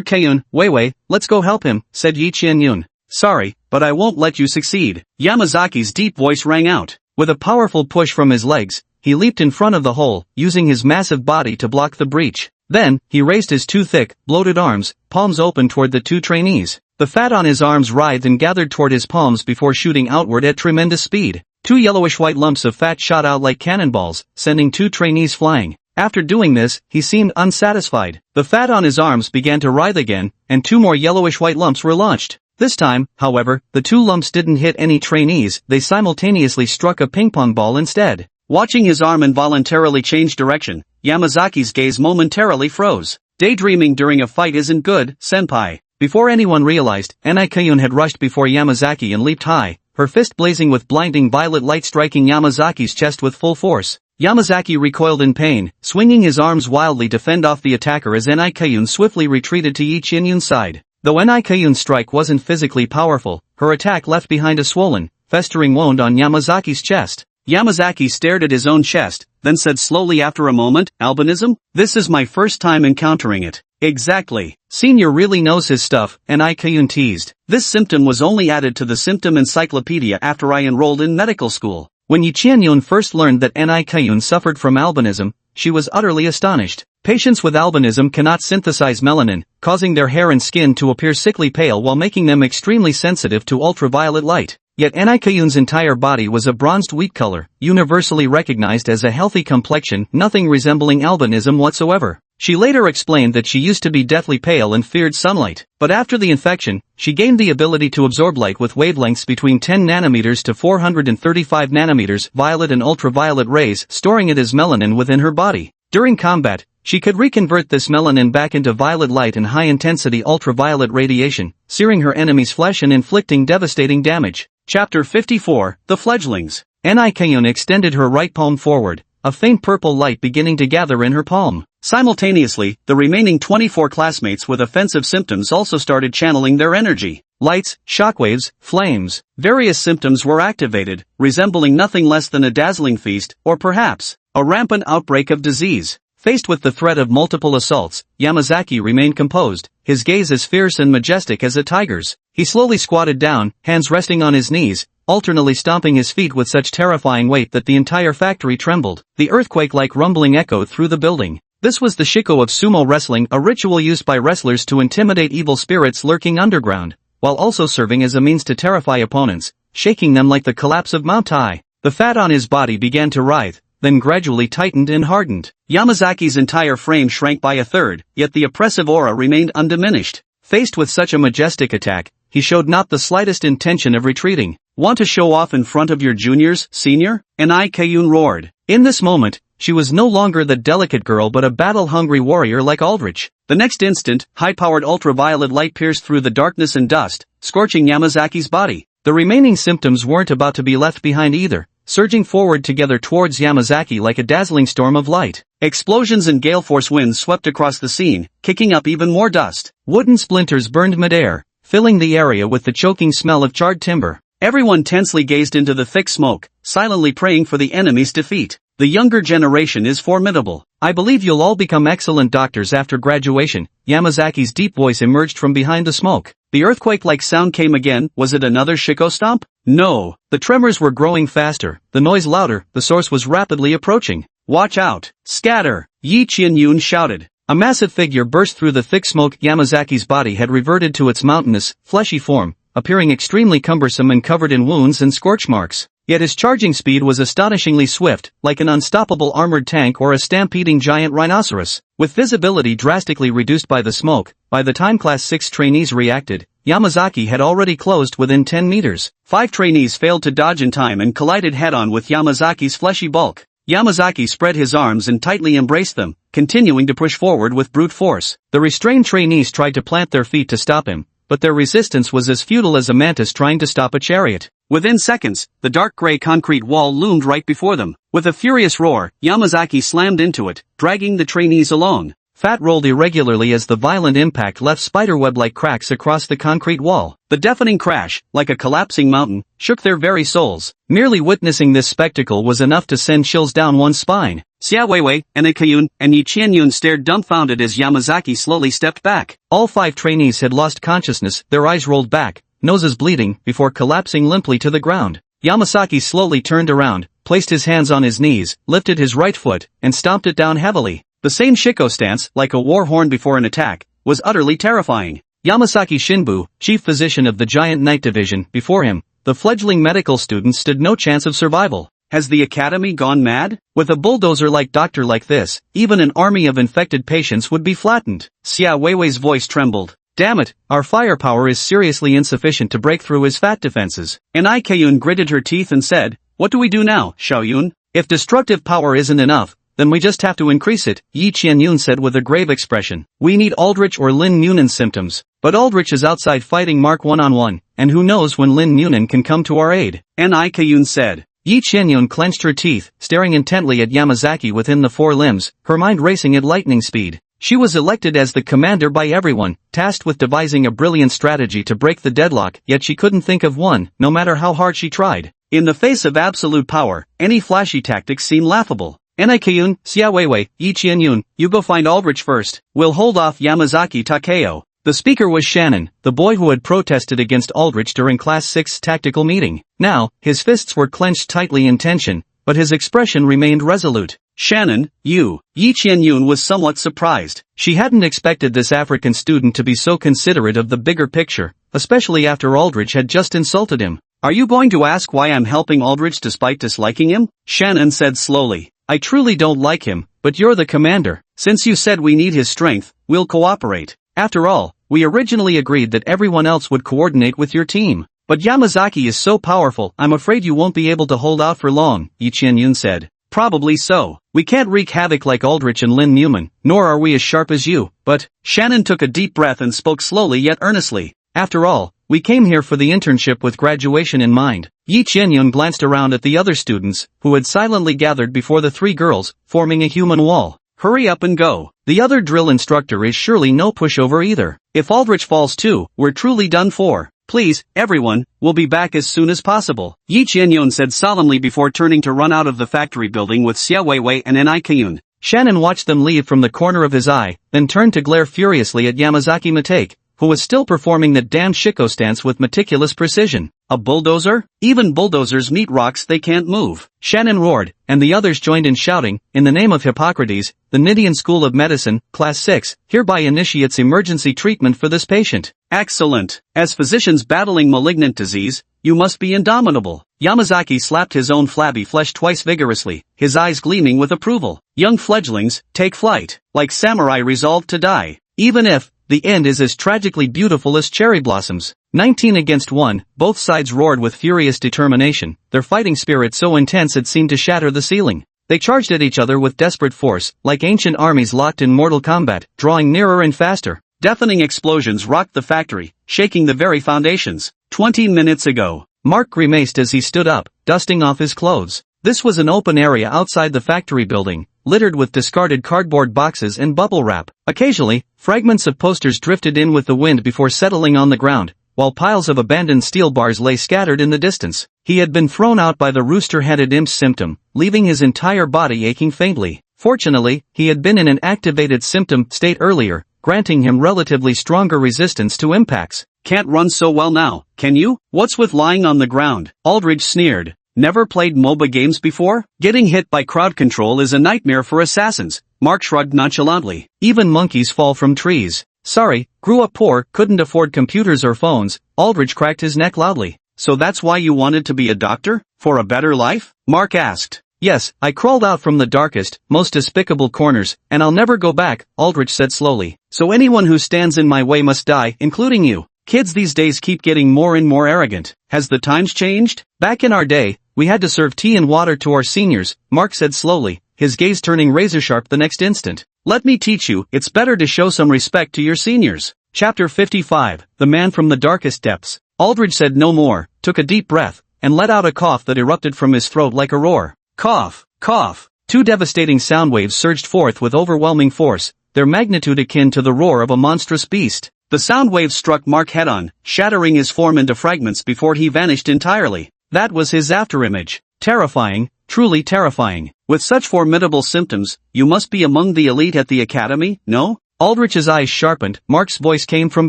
Kayun, Weiwei, let's go help him, said Yi Qianyun. Sorry, but I won't let you succeed. Yamazaki's deep voice rang out. With a powerful push from his legs, he leaped in front of the hole, using his massive body to block the breach. Then, he raised his 2 thick, bloated arms, palms open toward the 2 trainees. The fat on his arms writhed and gathered toward his palms before shooting outward at tremendous speed. 2 yellowish-white lumps of fat shot out like cannonballs, sending 2 trainees flying. After doing this, he seemed unsatisfied. The fat on his arms began to writhe again, and 2 more yellowish-white lumps were launched. This time, however, the 2 lumps didn't hit any trainees, they simultaneously struck a ping-pong ball instead. Watching his arm involuntarily change direction, Yamazaki's gaze momentarily froze. Daydreaming during a fight isn't good, senpai. Before anyone realized, Anai Kayun had rushed before Yamazaki and leaped high, her fist blazing with blinding violet light striking Yamazaki's chest with full force. Yamazaki recoiled in pain, swinging his arms wildly to fend off the attacker as Nikayun swiftly retreated to Yi Qianyun's side. Though Nikayun's strike wasn't physically powerful, her attack left behind a swollen, festering wound on Yamazaki's chest. Yamazaki stared at his own chest, then said slowly after a moment, "Albinism? This is my first time encountering it." "Exactly. Senior really knows his stuff," Nikayun teased. "This symptom was only added to the symptom encyclopedia after I enrolled in medical school." When Yi Qianyun first learned that Nikayun suffered from albinism, she was utterly astonished. Patients with albinism cannot synthesize melanin, causing their hair and skin to appear sickly pale while making them extremely sensitive to ultraviolet light. Yet Nikayun's entire body was a bronzed wheat color, universally recognized as a healthy complexion, nothing resembling albinism whatsoever. She later explained that she used to be deathly pale and feared sunlight, but after the infection, she gained the ability to absorb light with wavelengths between 10 nanometers to 435 nanometers violet and ultraviolet rays, storing it as melanin within her body. During combat, she could reconvert this melanin back into violet light and high-intensity ultraviolet radiation, searing her enemy's flesh and inflicting devastating damage. Chapter 54, The Fledglings. Nikayun extended her right palm forward, a faint purple light beginning to gather in her palm. Simultaneously, the remaining 24 classmates with offensive symptoms also started channeling their energy. Lights, shockwaves, flames. Various symptoms were activated, resembling nothing less than a dazzling feast, or perhaps, a rampant outbreak of disease. Faced with the threat of multiple assaults, Yamazaki remained composed, his gaze as fierce and majestic as a tiger's. He slowly squatted down, hands resting on his knees, alternately stomping his feet with such terrifying weight that the entire factory trembled. The earthquake-like rumbling echoed through the building. This was the shiko of sumo wrestling, a ritual used by wrestlers to intimidate evil spirits lurking underground, while also serving as a means to terrify opponents, shaking them like the collapse of Mount Tai. The fat on his body began to writhe, then gradually tightened and hardened. Yamazaki's entire frame shrank by a third, yet the oppressive aura remained undiminished. Faced with such a majestic attack, he showed not the slightest intention of retreating. "Want to show off in front of your juniors, senior?" Nikayun roared. In this moment, she was no longer the delicate girl but a battle-hungry warrior like Aldrich. The next instant, high-powered ultraviolet light pierced through the darkness and dust, scorching Yamazaki's body. The remaining symptoms weren't about to be left behind either, surging forward together towards Yamazaki like a dazzling storm of light. Explosions and gale-force winds swept across the scene, kicking up even more dust. Wooden splinters burned midair, filling the area with the choking smell of charred timber. Everyone tensely gazed into the thick smoke, silently praying for the enemy's defeat. "The younger generation is formidable. I believe you'll all become excellent doctors after graduation." Yamazaki's deep voice emerged from behind the smoke. The earthquake-like sound came again. Was it another shiko stomp? No. The tremors were growing faster, the noise louder, the source was rapidly approaching. "Watch out! Scatter!" Yi Qianyun shouted. A massive figure burst through the thick smoke. Yamazaki's body had reverted to its mountainous, fleshy form, appearing extremely cumbersome and covered in wounds and scorch marks. Yet his charging speed was astonishingly swift, like an unstoppable armored tank or a stampeding giant rhinoceros. With visibility drastically reduced by the smoke, by the time Class 6 trainees reacted, Yamazaki had already closed within 10 meters. 5 trainees failed to dodge in time and collided head-on with Yamazaki's fleshy bulk. Yamazaki spread his arms and tightly embraced them, continuing to push forward with brute force. The restrained trainees tried to plant their feet to stop him, but their resistance was as futile as a mantis trying to stop a chariot. Within seconds, the dark gray concrete wall loomed right before them. With a furious roar, Yamazaki slammed into it, dragging the trainees along. Fat rolled irregularly as the violent impact left spiderweb-like cracks across the concrete wall. The deafening crash, like a collapsing mountain, shook their very souls. Merely witnessing this spectacle was enough to send chills down one's spine. Xia Weiwei, Nikayun, and Yi Qianyun stared dumbfounded as Yamazaki slowly stepped back. All 5 trainees had lost consciousness, their eyes rolled back, noses bleeding, before collapsing limply to the ground. Yamazaki slowly turned around, placed his hands on his knees, lifted his right foot, and stomped it down heavily. The same shiko stance, like a war horn before an attack, was utterly terrifying. Yamasaki Shinbu, chief physician of the giant night division, before him, the fledgling medical student stood no chance of survival. Has the academy gone mad? With a bulldozer-like doctor like this, even an army of infected patients would be flattened. Xia Weiwei's voice trembled. Damn it, our firepower is seriously insufficient to break through his fat defenses. And Ikeyun gritted her teeth and said, what do we do now, Xiaoyun? If destructive power isn't enough, then we just have to increase it, Yi Qianyun said with a grave expression. We need Aldrich or Lin Nunan's symptoms. But Aldrich is outside fighting Mark one-on-one, and who knows when Lin Nunan can come to our aid. And Ikeyun said, Yi Qianyun clenched her teeth, staring intently at Yamazaki within the four limbs, her mind racing at lightning speed. She was elected as the commander by everyone, tasked with devising a brilliant strategy to break the deadlock, yet she couldn't think of one, no matter how hard she tried. In the face of absolute power, any flashy tactics seem laughable. Nikayun, Xiaoweiwei, Yi Qianyun, you go find Aldrich first. We'll hold off Yamazaki Takeo. The speaker was Shannon, the boy who had protested against Aldrich during Class 6's tactical meeting. Now, his fists were clenched tightly in tension, but his expression remained resolute. Shannon, you. Yi Qianyun was somewhat surprised. She hadn't expected this African student to be so considerate of the bigger picture, especially after Aldrich had just insulted him. Are you going to ask why I'm helping Aldrich despite disliking him? Shannon said slowly. I truly don't like him, but you're the commander. Since you said we need his strength, we'll cooperate. After all, we originally agreed that everyone else would coordinate with your team. But Yamazaki is so powerful, I'm afraid you won't be able to hold out for long, Yi Qianyun said. Probably so. We can't wreak havoc like Aldrich and Lin Newman, nor are we as sharp as you, but... Shannon took a deep breath and spoke slowly yet earnestly. After all, we came here for the internship with graduation in mind. Yi Qianyun glanced around at the other students, who had silently gathered before the three girls, forming a human wall. Hurry up and go. The other drill instructor is surely no pushover either. If Aldrich falls too, we're truly done for. Please, everyone, we'll be back as soon as possible. Yi Qianyun said solemnly before turning to run out of the factory building with Xia Weiwei and Nikayun. Shannon watched them leave from the corner of his eye, then turned to glare furiously at Yamazaki Matake, who was still performing that damned Shiko stance with meticulous precision. A bulldozer? Even bulldozers meet rocks they can't move. Shannon roared, and the others joined in shouting, in the name of Hippocrates, the Nidian School of Medicine, Class 6, hereby initiates emergency treatment for this patient. Excellent. As physicians battling malignant disease, you must be indomitable. Yamazaki slapped his own flabby flesh twice vigorously, his eyes gleaming with approval. Young fledglings, take flight, like samurai resolved to die. Even if, the end is as tragically beautiful as cherry blossoms. 19 against 1, both sides roared with furious determination, their fighting spirit so intense it seemed to shatter the ceiling. They charged at each other with desperate force, like ancient armies locked in mortal combat, drawing nearer and faster. Deafening explosions rocked the factory, shaking the very foundations. 20 minutes ago. Mark grimaced as he stood up, dusting off his clothes. This was an open area outside the factory building, littered with discarded cardboard boxes and bubble wrap. Occasionally, fragments of posters drifted in with the wind before settling on the ground, while piles of abandoned steel bars lay scattered in the distance. He had been thrown out by the rooster-headed imp's symptom, leaving his entire body aching faintly. Fortunately, he had been in an activated symptom state earlier, granting him relatively stronger resistance to impacts. Can't run so well now, can you? What's with lying on the ground? Aldrich sneered. Never played MOBA games before? Getting hit by crowd control is a nightmare for assassins. Mark shrugged nonchalantly. Even monkeys fall from trees. Sorry, grew up poor, couldn't afford computers or phones. Aldrich cracked his neck loudly. So that's why you wanted to be a doctor? For a better life? Mark asked. Yes, I crawled out from the darkest, most despicable corners, and I'll never go back, Aldrich said slowly. So anyone who stands in my way must die, including you. Kids these days keep getting more and more arrogant. Has the times changed? Back in our day, we had to serve tea and water to our seniors, Mark said slowly, his gaze turning razor-sharp the next instant. Let me teach you, it's better to show some respect to your seniors. Chapter 55, The Man from the Darkest Depths. Aldrich said no more, took a deep breath, and let out a cough that erupted from his throat like a roar. Cough, cough. Two devastating sound waves surged forth with overwhelming force, their magnitude akin to the roar of a monstrous beast. The sound waves struck Mark head-on, shattering his form into fragments before he vanished entirely. That was his afterimage. Terrifying, truly terrifying. With such formidable symptoms, you must be among the elite at the academy, no? Aldrich's eyes sharpened, Mark's voice came from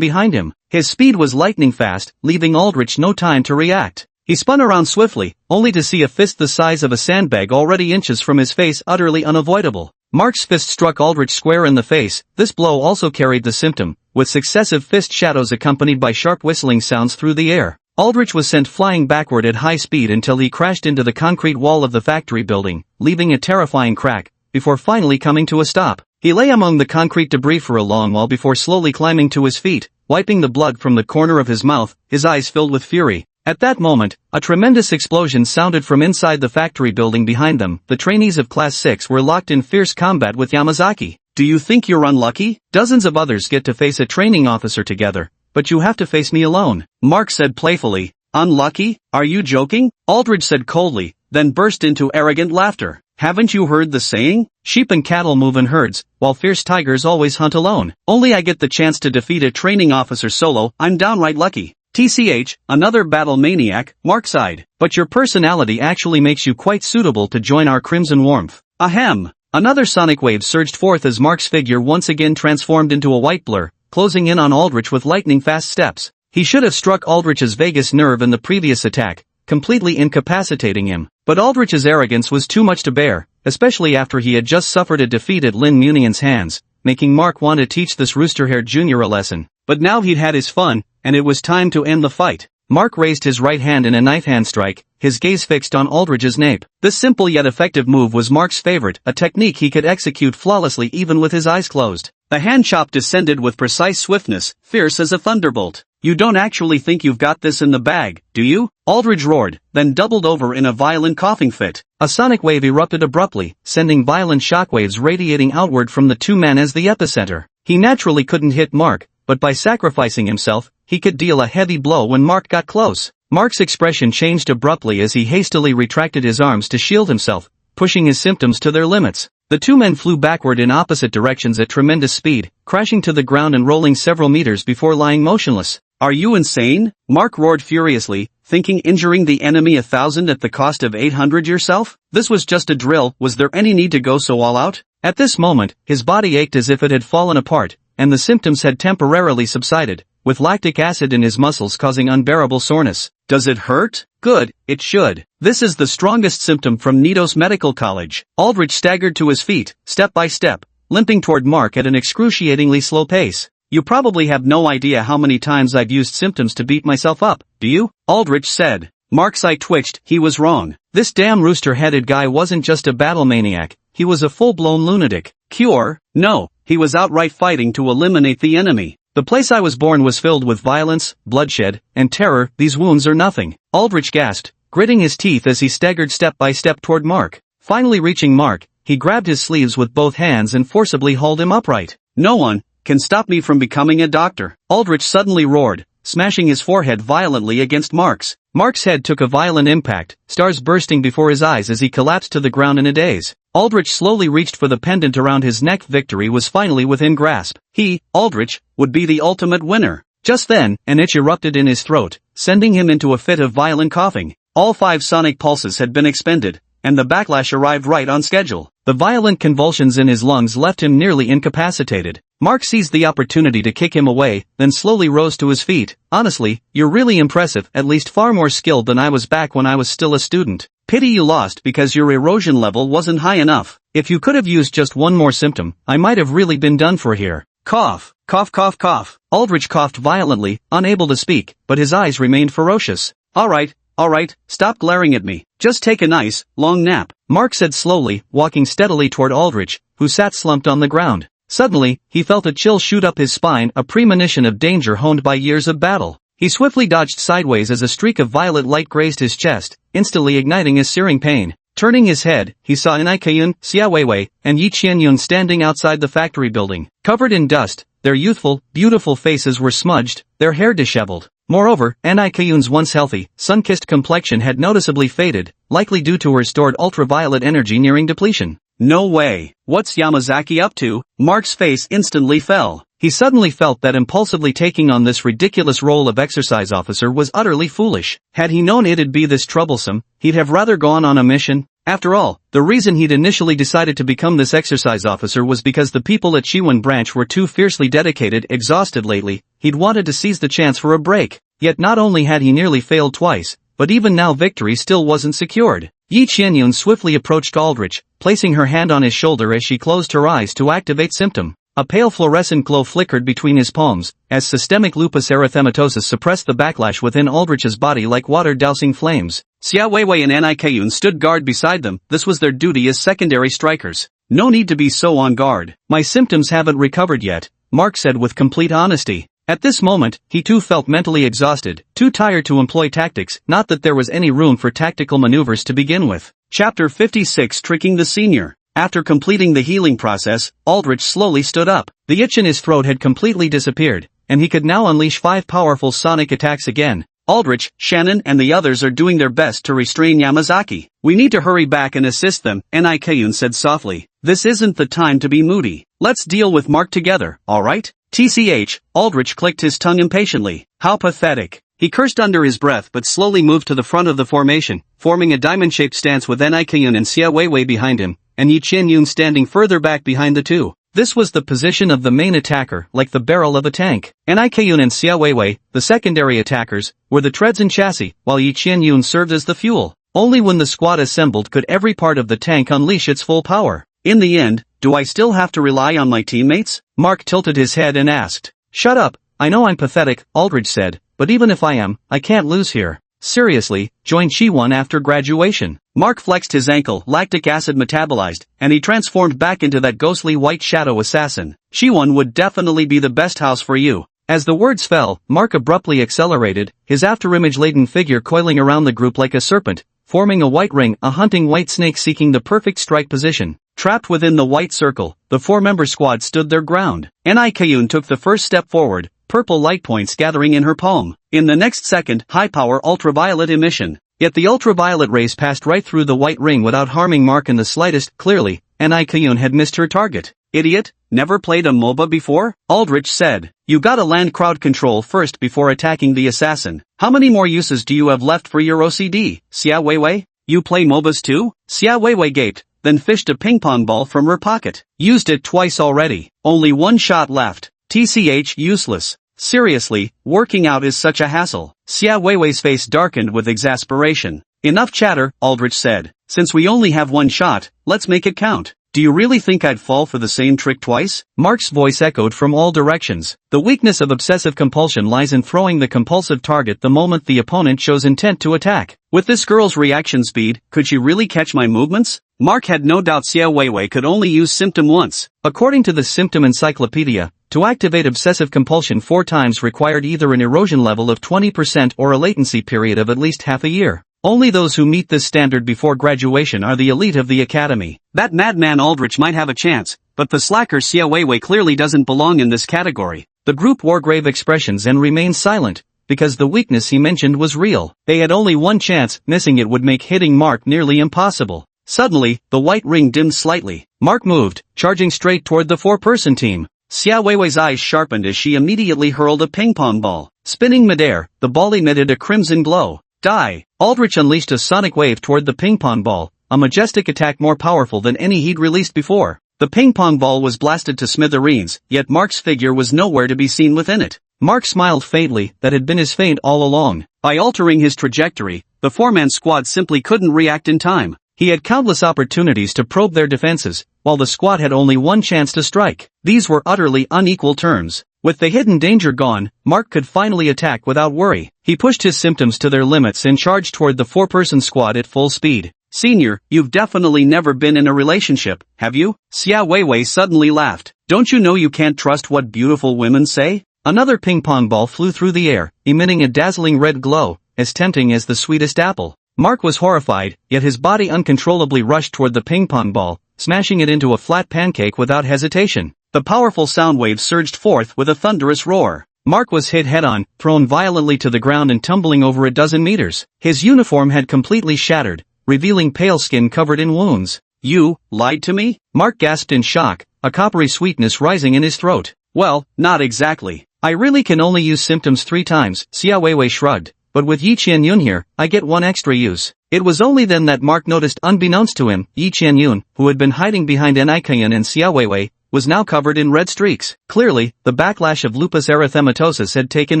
behind him. His speed was lightning fast, leaving Aldrich no time to react. He spun around swiftly, only to see a fist the size of a sandbag already inches from his face, utterly unavoidable. Mark's fist struck Aldrich square in the face. This blow also carried the symptom, with successive fist shadows accompanied by sharp whistling sounds through the air. Aldrich was sent flying backward at high speed until he crashed into the concrete wall of the factory building, leaving a terrifying crack, before finally coming to a stop. He lay among the concrete debris for a long while before slowly climbing to his feet, wiping the blood from the corner of his mouth, his eyes filled with fury. At that moment, a tremendous explosion sounded from inside the factory building behind them. The trainees of Class 6 were locked in fierce combat with Yamazaki. Do you think you're unlucky? Dozens of others get to face a training officer together, but you have to face me alone, Mark said playfully. Unlucky? Are you joking? Aldrich said coldly, then burst into arrogant laughter. Haven't you heard the saying? Sheep and cattle move in herds, while fierce tigers always hunt alone. Only I get the chance to defeat a training officer solo, I'm downright lucky. TCH, another battle maniac, Mark sighed. But your personality actually makes you quite suitable to join our crimson warmth. Ahem. Another sonic wave surged forth as Mark's figure once again transformed into a white blur, closing in on Aldrich with lightning-fast steps. He should have struck Aldrich's vagus nerve in the previous attack, completely incapacitating him. But Aldrich's arrogance was too much to bear, especially after he had just suffered a defeat at Lin Munian's hands, making Mark want to teach this rooster-haired junior a lesson. But now he'd had his fun, and it was time to end the fight. Mark raised his right hand in a knife hand strike, his gaze fixed on Aldrich's nape. This simple yet effective move was Mark's favorite, a technique he could execute flawlessly even with his eyes closed. The hand chop descended with precise swiftness, fierce as a thunderbolt. You don't actually think you've got this in the bag, do you? Aldrich roared, then doubled over in a violent coughing fit. A sonic wave erupted abruptly, sending violent shockwaves radiating outward from the two men as the epicenter. He naturally couldn't hit Mark, but by sacrificing himself, he could deal a heavy blow when Mark got close. Mark's expression changed abruptly as he hastily retracted his arms to shield himself, pushing his symptoms to their limits. The two men flew backward in opposite directions at tremendous speed, crashing to the ground and rolling several meters before lying motionless. Are you insane? Mark roared furiously, thinking injuring the enemy 1,000 at the cost of 800 yourself? This was just a drill, was there any need to go so all out? At this moment, his body ached as if it had fallen apart, and the symptoms had temporarily subsided, with lactic acid in his muscles causing unbearable soreness. Does it hurt? Good, it should. This is the strongest symptom from Nidos Medical College. Aldrich staggered to his feet, step by step, limping toward Mark at an excruciatingly slow pace. You probably have no idea how many times I've used symptoms to beat myself up, do you? Aldrich said. Mark's eye twitched, he was wrong. This damn rooster-headed guy wasn't just a battle maniac, he was a full-blown lunatic. Cure? No, he was outright fighting to eliminate the enemy. The place I was born was filled with violence, bloodshed, and terror. These wounds are nothing. Aldrich gasped, gritting his teeth as he staggered step by step toward Mark. Finally reaching Mark, he grabbed his sleeves with both hands and forcibly hauled him upright. No one can stop me from becoming a doctor. Aldrich suddenly roared, smashing his forehead violently against Mark's. Mark's head took a violent impact, stars bursting before his eyes as he collapsed to the ground in a daze. Aldrich slowly reached for the pendant around his neck. Victory was finally within grasp. He, Aldrich, would be the ultimate winner. Just then, an itch erupted in his throat, sending him into a fit of violent coughing. All 5 sonic pulses had been expended, and the backlash arrived right on schedule. The violent convulsions in his lungs left him nearly incapacitated. Mark seized the opportunity to kick him away, then slowly rose to his feet. Honestly, you're really impressive, at least far more skilled than I was back when I was still a student. Pity you lost because your erosion level wasn't high enough. If you could have used just one more symptom, I might have really been done for here. Cough, cough, cough, cough. Aldrich coughed violently, unable to speak, but his eyes remained ferocious. Alright, stop glaring at me. Just take a nice, long nap, Mark said slowly, walking steadily toward Aldrich, who sat slumped on the ground. Suddenly, he felt a chill shoot up his spine, a premonition of danger honed by years of battle. He swiftly dodged sideways as a streak of violet light grazed his chest, instantly igniting a searing pain. Turning his head, he saw Anai Kayun, Xia Weiwei, and Yi Qianyun standing outside the factory building. Covered in dust, their youthful, beautiful faces were smudged, their hair disheveled. Moreover, Anai Kayun's once healthy, sun-kissed complexion had noticeably faded, likely due to her stored ultraviolet energy nearing depletion. No way. What's Yamazaki up to? Mark's face instantly fell. He suddenly felt that impulsively taking on this ridiculous role of exercise officer was utterly foolish. Had he known it'd be this troublesome, he'd have rather gone on a mission. After all, the reason he'd initially decided to become this exercise officer was because the people at Shiwen branch were too fiercely dedicated, exhausted lately. He'd wanted to seize the chance for a break. Yet not only had he nearly failed twice, but even now victory still wasn't secured. Yi Qianyun swiftly approached Aldrich, placing her hand on his shoulder as she closed her eyes to activate symptom. A pale fluorescent glow flickered between his palms, as systemic lupus erythematosus suppressed the backlash within Aldrich's body like water-dousing flames. Xia Weiwei and Anai Kayun stood guard beside them. This was their duty as secondary strikers. No need to be so on guard. My symptoms haven't recovered yet, Mark said with complete honesty. At this moment, he too felt mentally exhausted, too tired to employ tactics, not that there was any room for tactical maneuvers to begin with. Chapter 56 Tricking the Senior. After completing the healing process, Aldrich slowly stood up. The itch in his throat had completely disappeared, and he could now unleash 5 powerful sonic attacks again. Aldrich, Shannon and the others are doing their best to restrain Yamazaki. We need to hurry back and assist them, Nikayun said softly. This isn't the time to be moody. Let's deal with Mark together, alright? TCH, Aldrich clicked his tongue impatiently. How pathetic. He cursed under his breath but slowly moved to the front of the formation, forming a diamond-shaped stance with Nikayun and Xia Weiwei behind him, and Yi Qianyun standing further back behind the two. This was the position of the main attacker, like the barrel of a tank. Nikayun and Xia Weiwei, the secondary attackers, were the treads and chassis, while Yi Qianyun served as the fuel. Only when the squad assembled could every part of the tank unleash its full power. In the end, do I still have to rely on my teammates? Mark tilted his head and asked. Shut up, I know I'm pathetic, Aldrich said, but even if I am, I can't lose here. Seriously, join Chi-1 after graduation. Mark flexed his ankle, lactic acid metabolized, and he transformed back into that ghostly white shadow assassin. Chi-1 would definitely be the best house for you. As the words fell, Mark abruptly accelerated, his afterimage-laden figure coiling around the group like a serpent, forming a white ring, a hunting white snake seeking the perfect strike position. Trapped within the white circle, the four-member squad stood their ground. Nikayun took the first step forward, purple light points gathering in her palm. In the next second, high-power ultraviolet emission. Yet the ultraviolet rays passed right through the white ring without harming Mark in the slightest. Clearly, Nikayun had missed her target. Idiot, never played a MOBA before? Aldrich said. You gotta land crowd control first before attacking the assassin. How many more uses do you have left for your OCD, Xia Weiwei? You play MOBAs too? Xia Weiwei gaped, then fished a ping-pong ball from her pocket. Used it twice already. Only one shot left. TCH useless. Seriously, working out is such a hassle. Xia Weiwei's face darkened with exasperation. Enough chatter, Aldrich said. Since we only have one shot, let's make it count. Do you really think I'd fall for the same trick twice? Mark's voice echoed from all directions. The weakness of obsessive compulsion lies in throwing the compulsive target the moment the opponent shows intent to attack. With this girl's reaction speed, could she really catch my movements? Mark had no doubt Xia Weiwei could only use symptom once. According to the symptom encyclopedia, to activate obsessive compulsion 4 times required either an erosion level of 20% or a latency period of at least half a year. Only those who meet this standard before graduation are the elite of the academy. That madman Aldrich might have a chance, but the slacker Xia Weiwei clearly doesn't belong in this category. The group wore grave expressions and remained silent, because the weakness he mentioned was real. They had only one chance, missing it would make hitting Mark nearly impossible. Suddenly, the white ring dimmed slightly. Mark moved, charging straight toward the 4-person team. Xia Weiwei's eyes sharpened as she immediately hurled a ping-pong ball. Spinning midair, the ball emitted a crimson glow. Die! Aldrich unleashed a sonic wave toward the ping-pong ball, a majestic attack more powerful than any he'd released before. The ping-pong ball was blasted to smithereens, yet Mark's figure was nowhere to be seen within it. Mark smiled faintly, that had been his feint all along. By altering his trajectory, the 4-man squad simply couldn't react in time. He had countless opportunities to probe their defenses, while the squad had only one chance to strike. These were utterly unequal terms. With the hidden danger gone, Mark could finally attack without worry. He pushed his symptoms to their limits and charged toward the 4-person squad at full speed. Senior, you've definitely never been in a relationship, have you? Xia Weiwei suddenly laughed. Don't you know you can't trust what beautiful women say? Another ping-pong ball flew through the air, emitting a dazzling red glow, as tempting as the sweetest apple. Mark was horrified, yet his body uncontrollably rushed toward the ping-pong ball, smashing it into a flat pancake without hesitation. The powerful sound wave surged forth with a thunderous roar. Mark was hit head-on, thrown violently to the ground and tumbling over a dozen meters. His uniform had completely shattered, revealing pale skin covered in wounds. You lied to me? Mark gasped in shock, a coppery sweetness rising in his throat. Well, not exactly. I really can only use symptoms 3 times, Xia Weiwei shrugged. But with Yi Qianyun here, I get 1 extra use. It was only then that Mark noticed, unbeknownst to him, Yi Qianyun, who had been hiding behind Nikayun and Xia Weiwei, was now covered in red streaks. Clearly, the backlash of lupus erythematosus had taken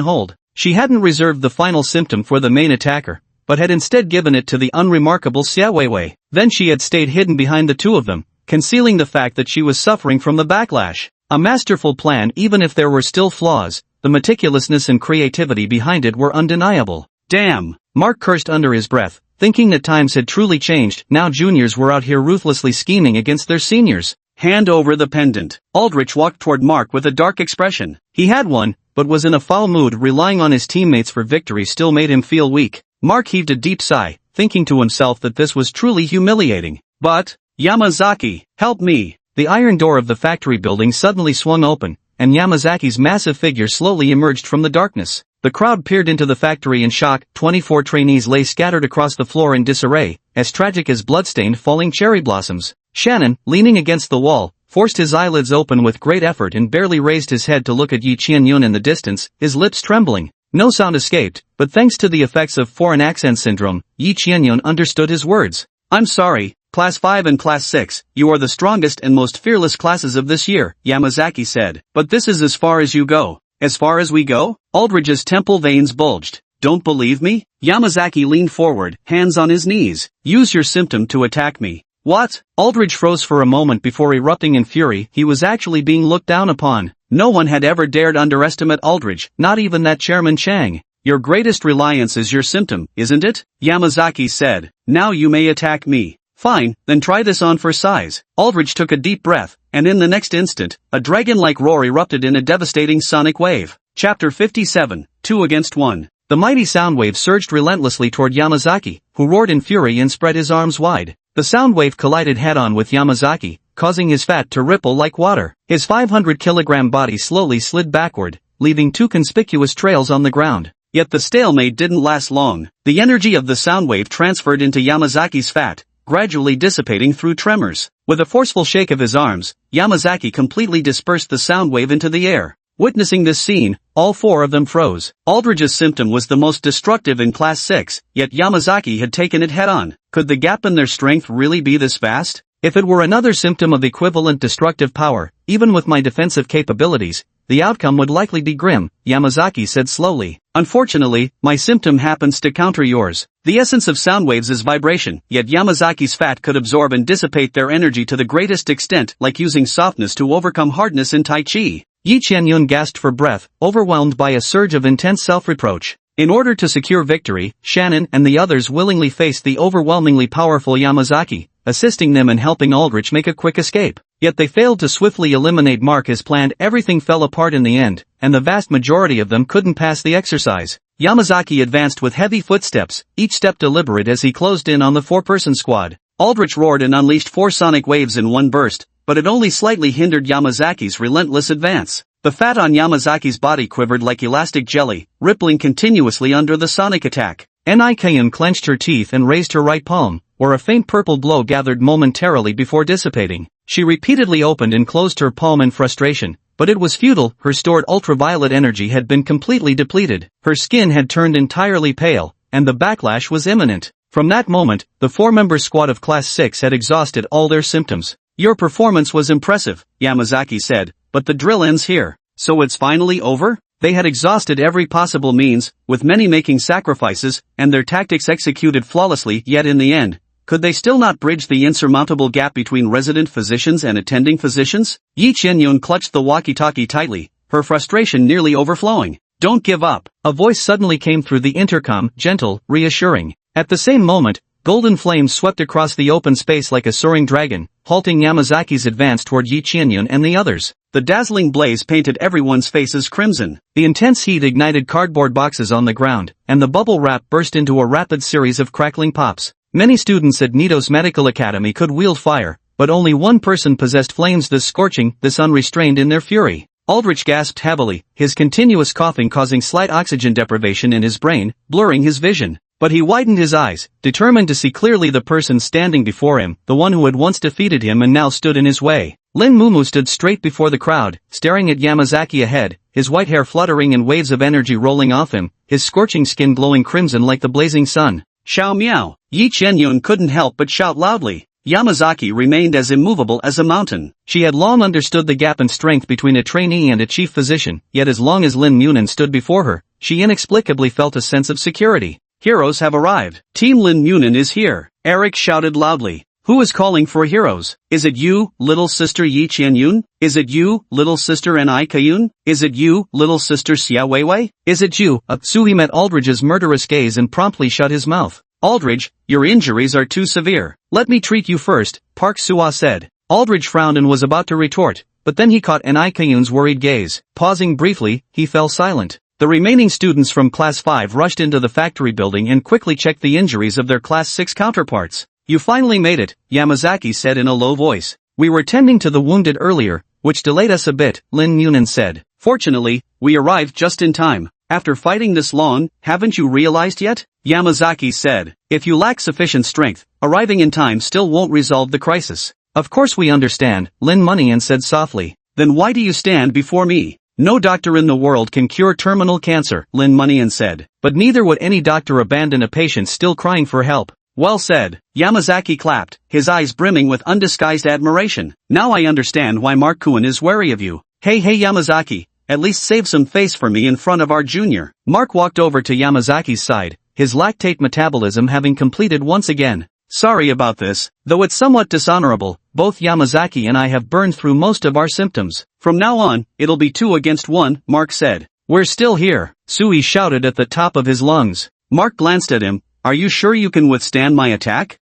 hold. She hadn't reserved the final symptom for the main attacker, but had instead given it to the unremarkable Xia Weiwei. Then she had stayed hidden behind the two of them, concealing the fact that she was suffering from the backlash. A masterful plan, even if there were still flaws. The meticulousness and creativity behind it were undeniable. Damn! Mark cursed under his breath, thinking that times had truly changed. Now juniors were out here ruthlessly scheming against their seniors. Hand over the pendant. Aldrich walked toward Mark with a dark expression. He had one, but was in a foul mood. Relying on his teammates for victory still made him feel weak. Mark heaved a deep sigh, thinking to himself that this was truly humiliating. But, Yamazaki, help me! The iron door of the factory building suddenly swung open, and Yamazaki's massive figure slowly emerged from the darkness. The crowd peered into the factory in shock. 24 trainees lay scattered across the floor in disarray, as tragic as blood-stained falling cherry blossoms. Shannon, leaning against the wall, forced his eyelids open with great effort and barely raised his head to look at Yi Qianyun in the distance, his lips trembling. No sound escaped, but thanks to the effects of foreign accent syndrome, Yi Qianyun understood his words. "I'm sorry, Class 5 and Class 6, you are the strongest and most fearless classes of this year," Yamazaki said. "But this is as far as you go." "As far as we go?" Aldridge's temple veins bulged. "Don't believe me?" Yamazaki leaned forward, hands on his knees. "Use your symptom to attack me." "What?" Aldridge froze for a moment before erupting in fury. He was actually being looked down upon. No one had ever dared underestimate Aldridge, not even that Chairman Chang. "Your greatest reliance is your symptom, isn't it?" Yamazaki said. "Now you may attack me." "Fine, then try this on for size." Aldridge took a deep breath, and in the next instant, a dragon-like roar erupted in a devastating sonic wave. Chapter 57, 2 against 1. The mighty sound wave surged relentlessly toward Yamazaki, who roared in fury and spread his arms wide. The sound wave collided head-on with Yamazaki, causing his fat to ripple like water. His 500-kilogram body slowly slid backward, leaving 2 conspicuous trails on the ground. Yet the stalemate didn't last long. The energy of the sound wave transferred into Yamazaki's fat, gradually dissipating through tremors. With a forceful shake of his arms, Yamazaki completely dispersed the sound wave into the air. Witnessing this scene, all 4 of them froze. Aldridge's symptom was the most destructive in Class 6, yet Yamazaki had taken it head-on. Could the gap in their strength really be this vast? If it were another symptom of equivalent destructive power, even with my defensive capabilities, the outcome would likely be grim, Yamazaki said slowly. "Unfortunately, my symptom happens to counter yours. The essence of sound waves is vibration, yet Yamazaki's fat could absorb and dissipate their energy to the greatest extent, like using softness to overcome hardness in Tai Chi." Yi Qianyun gasped for breath, overwhelmed by a surge of intense self-reproach. In order to secure victory, Shannon and the others willingly faced the overwhelmingly powerful Yamazaki, assisting them in helping Aldrich make a quick escape. Yet they failed to swiftly eliminate Mark as planned. Everything fell apart in the end, and the vast majority of them couldn't pass the exercise. Yamazaki advanced with heavy footsteps, each step deliberate as he closed in on the 4-person squad. Aldrich roared and unleashed 4 sonic waves in one burst, but it only slightly hindered Yamazaki's relentless advance. The fat on Yamazaki's body quivered like elastic jelly, rippling continuously under the sonic attack. Nikon clenched her teeth and raised her right palm, where a faint purple glow gathered momentarily before dissipating. She repeatedly opened and closed her palm in frustration, but it was futile. Her stored ultraviolet energy had been completely depleted. Her skin had turned entirely pale, and the backlash was imminent. From that moment, the 4-member squad of Class 6 had exhausted all their symptoms. "Your performance was impressive," Yamazaki said, "but the drill ends here. So it's finally over?" They had exhausted every possible means, with many making sacrifices, and their tactics executed flawlessly. Yet in the end, could they still not bridge the insurmountable gap between resident physicians and attending physicians? Yi Qianyun clutched the walkie-talkie tightly, her frustration nearly overflowing. "Don't give up." A voice suddenly came through the intercom, gentle, reassuring. At the same moment, golden flames swept across the open space like a soaring dragon, halting Yamazaki's advance toward Yi Qianyun and the others. The dazzling blaze painted everyone's faces crimson. The intense heat ignited cardboard boxes on the ground, and the bubble wrap burst into a rapid series of crackling pops. Many students at Nido's Medical Academy could wield fire, but only one person possessed flames this scorching, this unrestrained in their fury. Aldrich gasped heavily, his continuous coughing causing slight oxygen deprivation in his brain, blurring his vision. But he widened his eyes, determined to see clearly the person standing before him, the one who had once defeated him and now stood in his way. Lin Mumu stood straight before the crowd, staring at Yamazaki ahead, his white hair fluttering and waves of energy rolling off him, his scorching skin glowing crimson like the blazing sun. "Xiao Miao!" Yi Qianyun couldn't help but shout loudly. Yamazaki remained as immovable as a mountain. She had long understood the gap in strength between a trainee and a chief physician, yet as long as Lin Munin stood before her, she inexplicably felt a sense of security. "Heroes have arrived. Team Lin Munin is here," Eric shouted loudly. "Who is calling for heroes? Is it you, little sister Yi Qianyun? Is it you, little sister Nikayun? Is it you, little sister Xia Weiwei? Is it you?" Suhi met Aldridge's murderous gaze and promptly shut his mouth. "Aldridge, your injuries are too severe. Let me treat you first," Park Sua said. Aldridge frowned and was about to retort, but then he caught Nikayun's worried gaze. Pausing briefly, he fell silent. The remaining students from Class 5 rushed into the factory building and quickly checked the injuries of their Class 6 counterparts. "You finally made it," Yamazaki said in a low voice. "We were tending to the wounded earlier, which delayed us a bit," Lin Munin said. "Fortunately, we arrived just in time." after fighting this long, haven't you realized yet? Yamazaki said. If you lack sufficient strength, arriving in time still won't resolve the crisis. Of course we understand, Lin Monyan said softly. Then why do you stand before me? No doctor in the world can cure terminal cancer, Lin Monyan said. But neither would any doctor abandon a patient still crying for help. Well said. Yamazaki clapped, his eyes brimming with undisguised admiration. Now I understand why Mark Kuan is wary of you. Hey Yamazaki, at least save some face for me in front of our junior. Mark walked over to Yamazaki's side, his lactate metabolism having completed once again. Sorry about this, though it's somewhat dishonorable, both Yamazaki and I have burned through most of our symptoms. From now on, it'll be 2 against 1, Mark said. We're still here, Sui shouted at the top of his lungs. Mark glanced at him. Are you sure you can withstand my attack?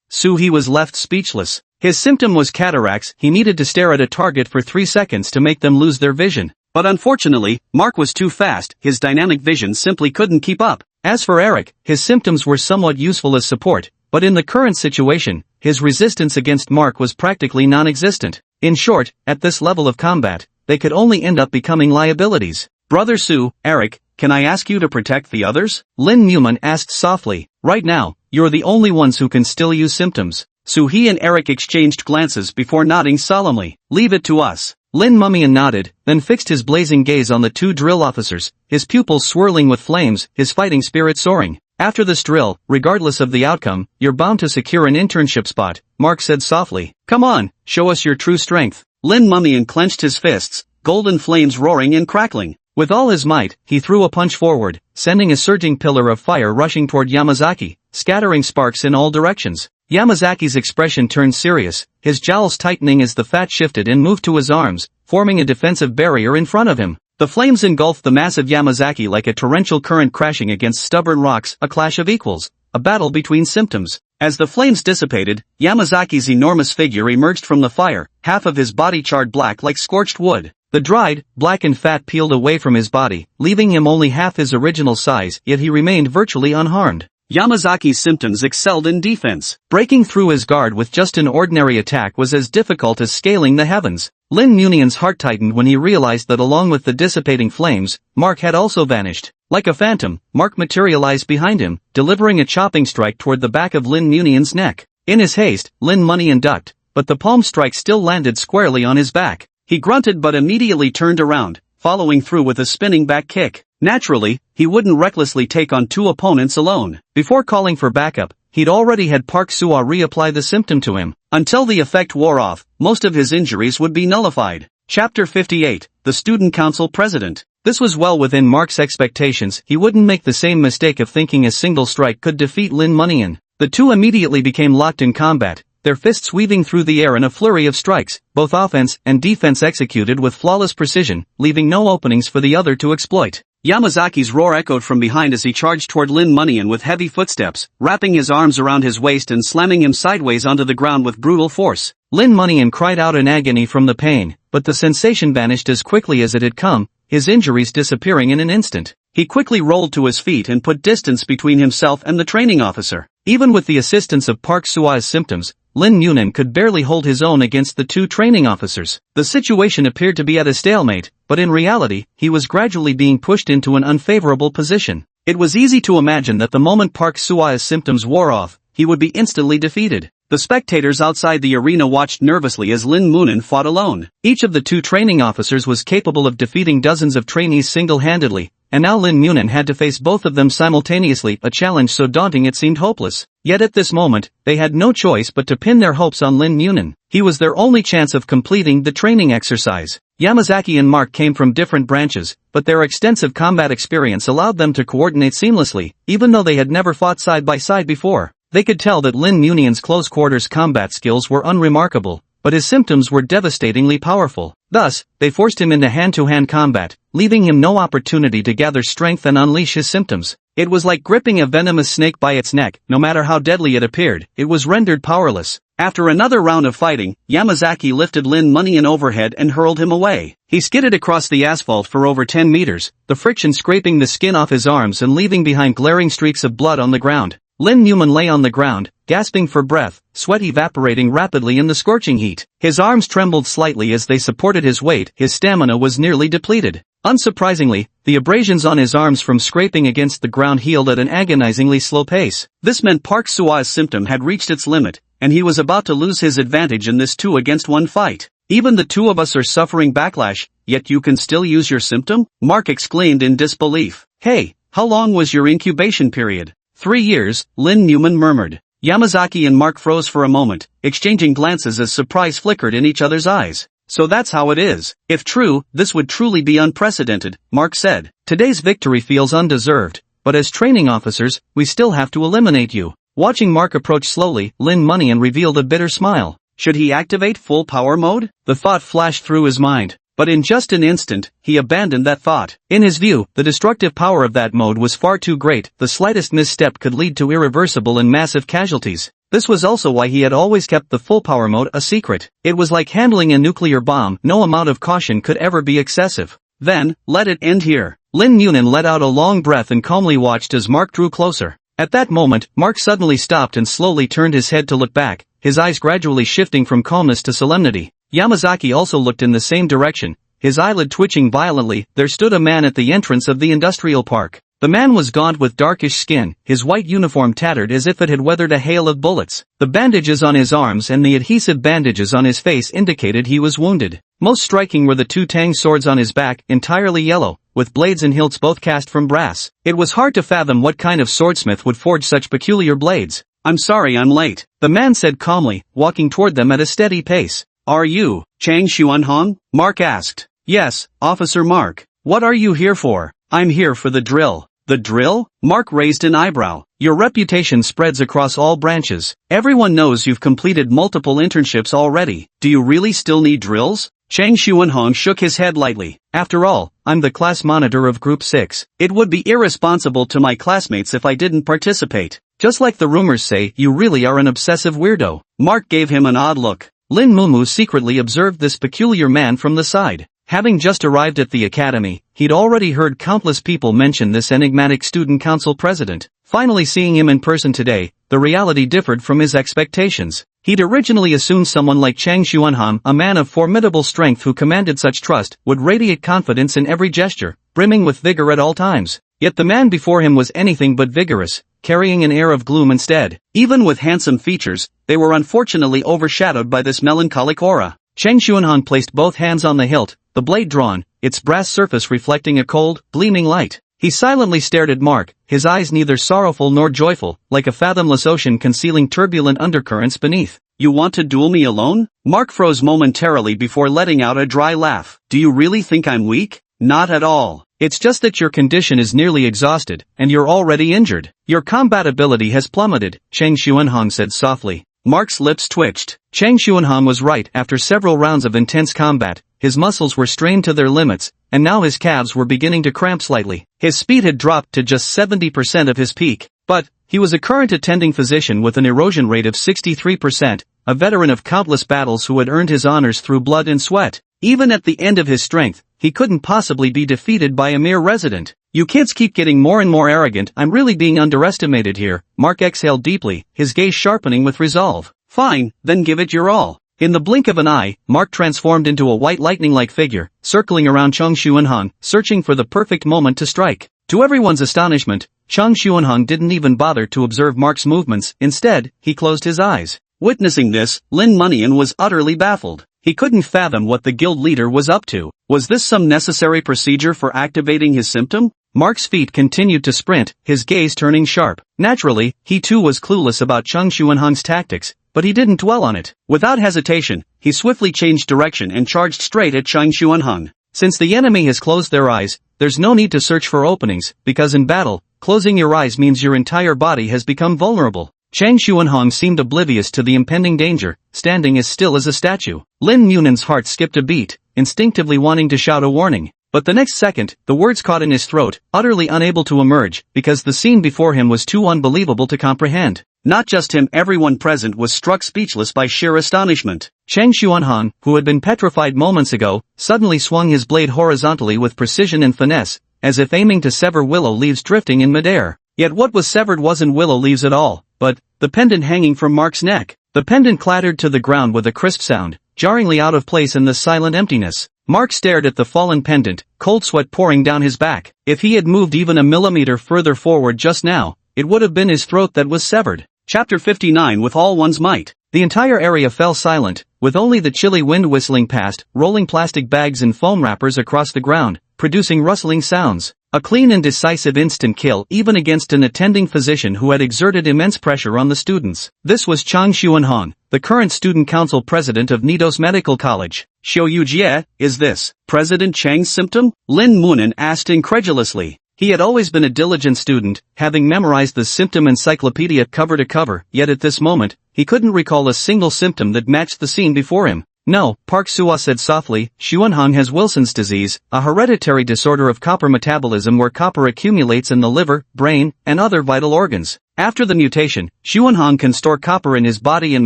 Sui was left speechless. His symptom was cataracts. He needed to stare at a target for 3 seconds to make them lose their vision. But unfortunately, Mark was too fast, his dynamic vision simply couldn't keep up. As for Eric, his symptoms were somewhat useful as support, but in the current situation, his resistance against Mark was practically non-existent. In short, at this level of combat, they could only end up becoming liabilities. Brother Su, Eric, can I ask you to protect the others? Lin Muman asked softly. Right now, you're the only ones who can still use symptoms. Su-hee and Eric exchanged glances before nodding solemnly. Leave it to us. Lin Mumian nodded, then fixed his blazing gaze on the 2 drill officers, his pupils swirling with flames, his fighting spirit soaring. After this drill, regardless of the outcome, you're bound to secure an internship spot, Mark said softly. Come on, show us your true strength. Lin Mumian clenched his fists, golden flames roaring and crackling. With all his might, he threw a punch forward, sending a surging pillar of fire rushing toward Yamazaki, scattering sparks in all directions. Yamazaki's expression turned serious, his jowls tightening as the fat shifted and moved to his arms, forming a defensive barrier in front of him. The flames engulfed the massive Yamazaki like a torrential current crashing against stubborn rocks, a clash of equals, a battle between symptoms. As the flames dissipated, Yamazaki's enormous figure emerged from the fire, half of his body charred black like scorched wood. The dried, blackened fat peeled away from his body, leaving him only half his original size, yet he remained virtually unharmed. Yamazaki's symptoms excelled in defense. Breaking through his guard with just an ordinary attack was as difficult as scaling the heavens. Lin Munian's heart tightened when he realized that along with the dissipating flames, Mark had also vanished. Like a phantom, Mark materialized behind him, delivering a chopping strike toward the back of Lin Munian's neck. In his haste, Lin Munian ducked, but the palm strike still landed squarely on his back. He grunted but immediately turned around, following through with a spinning back kick. Naturally, he wouldn't recklessly take on 2 opponents alone. Before calling for backup, he'd already had Park Sua reapply the symptom to him. Until the effect wore off, most of his injuries would be nullified. Chapter 58, The Student Council President. This was well within Mark's expectations. He wouldn't make the same mistake of thinking a single strike could defeat Lin Munian. The 2 immediately became locked in combat, their fists weaving through the air in a flurry of strikes, both offense and defense executed with flawless precision, leaving no openings for the other to exploit. Yamazaki's roar echoed from behind as he charged toward Lin Munian with heavy footsteps, wrapping his arms around his waist and slamming him sideways onto the ground with brutal force. Lin Munian cried out in agony from the pain, but the sensation vanished as quickly as it had come, his injuries disappearing in an instant. He quickly rolled to his feet and put distance between himself and the training officer. Even with the assistance of Park Sua's symptoms, Lin Munian could barely hold his own against the 2 training officers. The situation appeared to be at a stalemate, but in reality, he was gradually being pushed into an unfavorable position. It was easy to imagine that the moment Park Sua's symptoms wore off, he would be instantly defeated. The spectators outside the arena watched nervously as Lin Munian fought alone. Each of the 2 training officers was capable of defeating dozens of trainees single-handedly, and now Lin Munian had to face both of them simultaneously, a challenge so daunting it seemed hopeless. Yet at this moment, they had no choice but to pin their hopes on Lin Munian. He was their only chance of completing the training exercise. Yamazaki and Mark came from different branches, but their extensive combat experience allowed them to coordinate seamlessly, even though they had never fought side by side before. They could tell that Lin Munian's close-quarters combat skills were unremarkable, but his symptoms were devastatingly powerful. Thus, they forced him into hand-to-hand combat, leaving him no opportunity to gather strength and unleash his symptoms. It was like gripping a venomous snake by its neck. No matter how deadly it appeared, it was rendered powerless. After another round of fighting, Yamazaki lifted Lin Munian overhead and hurled him away. He skidded across the asphalt for over 10 meters, the friction scraping the skin off his arms and leaving behind glaring streaks of blood on the ground. Lin Munian lay on the ground, gasping for breath, sweat evaporating rapidly in the scorching heat. His arms trembled slightly as they supported his weight, his stamina was nearly depleted. Unsurprisingly, the abrasions on his arms from scraping against the ground healed at an agonizingly slow pace. This meant Park Sua's symptom had reached its limit, and he was about to lose his advantage in this 2-against-1 fight. Even the two of us are suffering backlash, yet you can still use your symptom? Mark exclaimed in disbelief. Hey, how long was your incubation period? 3 years, Lin Newman murmured. Yamazaki and Mark froze for a moment, exchanging glances as surprise flickered in each other's eyes. So that's how it is. If true, this would truly be unprecedented, Mark said. Today's victory feels undeserved, but as training officers, we still have to eliminate you. Watching Mark approach slowly, Lin Munyan revealed a bitter smile. Should he activate full power mode? The thought flashed through his mind. But in just an instant, he abandoned that thought. In his view, the destructive power of that mode was far too great, the slightest misstep could lead to irreversible and massive casualties. This was also why he had always kept the full power mode a secret. It was like handling a nuclear bomb, no amount of caution could ever be excessive. Then, let it end here. Lin Newman let out a long breath and calmly watched as Mark drew closer. At that moment, Mark suddenly stopped and slowly turned his head to look back, his eyes gradually shifting from calmness to solemnity. Yamazaki also looked in the same direction, his eyelid twitching violently. There stood a man at the entrance of the industrial park. The man was gaunt with darkish skin, his white uniform tattered as if it had weathered a hail of bullets. The bandages on his arms and the adhesive bandages on his face indicated he was wounded. Most striking were the two tang swords on his back, entirely yellow, with blades and hilts both cast from brass. It was hard to fathom what kind of swordsmith would forge such peculiar blades. I'm sorry I'm late, the man said calmly, walking toward them at a steady pace. Are you Chang Xuanhong? Mark asked. Yes, Officer Mark. What are you here for? I'm here for the drill. The drill? Mark raised an eyebrow. Your reputation spreads across all branches. Everyone knows you've completed multiple internships already. Do you really still need drills? Chang Xuanhong shook his head lightly. After all, I'm the class monitor of Group 6. It would be irresponsible to my classmates if I didn't participate. Just like the rumors say, you really are an obsessive weirdo. Mark gave him an odd look. Lin Mumu secretly observed this peculiar man from the side. Having just arrived at the academy, he'd already heard countless people mention this enigmatic student council president. Finally seeing him in person today, the reality differed from his expectations. He'd originally assumed someone like Chang Xuanhong, a man of formidable strength who commanded such trust, would radiate confidence in every gesture, brimming with vigor at all times. Yet the man before him was anything but vigorous, carrying an air of gloom instead. Even with handsome features, they were unfortunately overshadowed by this melancholic aura. Chang Xuanhong placed both hands on the hilt, the blade drawn, its brass surface reflecting a cold, gleaming light. He silently stared at Mark, his eyes neither sorrowful nor joyful, like a fathomless ocean concealing turbulent undercurrents beneath. You want to duel me alone? Mark froze momentarily before letting out a dry laugh. Do you really think I'm weak? Not at all. It's just that your condition is nearly exhausted, and you're already injured. Your combat ability has plummeted, Chang Xuanhong said softly. Mark's lips twitched. Chang Xuanhong was right. After several rounds of intense combat, his muscles were strained to their limits, and now his calves were beginning to cramp slightly. His speed had dropped to just 70% of his peak. But, he was a current attending physician with an erosion rate of 63%, a veteran of countless battles who had earned his honors through blood and sweat. Even at the end of his strength, he couldn't possibly be defeated by a mere resident. You kids keep getting more and more arrogant. I'm really being underestimated here. Mark exhaled deeply, his gaze sharpening with resolve. Fine, then give it your all. In the blink of an eye, Mark transformed into a white lightning-like figure, circling around Chang Xuanhong, searching for the perfect moment to strike. To everyone's astonishment, Chang Xuanhong didn't even bother to observe Mark's movements. Instead, he closed his eyes. Witnessing this, Lin Munyan was utterly baffled. He couldn't fathom what the guild leader was up to. Was this some necessary procedure for activating his symptom? Mark's feet continued to sprint, his gaze turning sharp. Naturally, he too was clueless about Chang Xuanhong's tactics, but he didn't dwell on it. Without hesitation, he swiftly changed direction and charged straight at Chang Xuanhong. Since the enemy has closed their eyes, there's no need to search for openings, because in battle, closing your eyes means your entire body has become vulnerable. Chang Xuanhong seemed oblivious to the impending danger, standing as still as a statue. Lin Munan's heart skipped a beat, instinctively wanting to shout a warning. But the next second, the words caught in his throat, utterly unable to emerge, because the scene before him was too unbelievable to comprehend. Not just him, everyone present was struck speechless by sheer astonishment. Chang Xuanhong, who had been petrified moments ago, suddenly swung his blade horizontally with precision and finesse, as if aiming to sever willow leaves drifting in midair. Yet what was severed wasn't willow leaves at all, but the pendant hanging from Mark's neck. The pendant clattered to the ground with a crisp sound, jarringly out of place in the silent emptiness. Mark stared at the fallen pendant, cold sweat pouring down his back. If he had moved even a millimeter further forward just now, it would have been his throat that was severed. Chapter 59. With all one's might. The entire area fell silent, with only the chilly wind whistling past, rolling plastic bags and foam wrappers across the ground, producing rustling sounds. A clean and decisive instant kill even against an attending physician who had exerted immense pressure on the students. This was Chang Xuanhong, the current student council president of Nidos Medical College. Xiao Yujie, is this President Chang's symptom? Lin Munin asked incredulously. He had always been a diligent student, having memorized the symptom encyclopedia cover to cover, yet at this moment, he couldn't recall a single symptom that matched the scene before him. No, Park Sua said softly, Xuanhong has Wilson's disease, a hereditary disorder of copper metabolism where copper accumulates in the liver, brain, and other vital organs. After the mutation, Xuanhong can store copper in his body and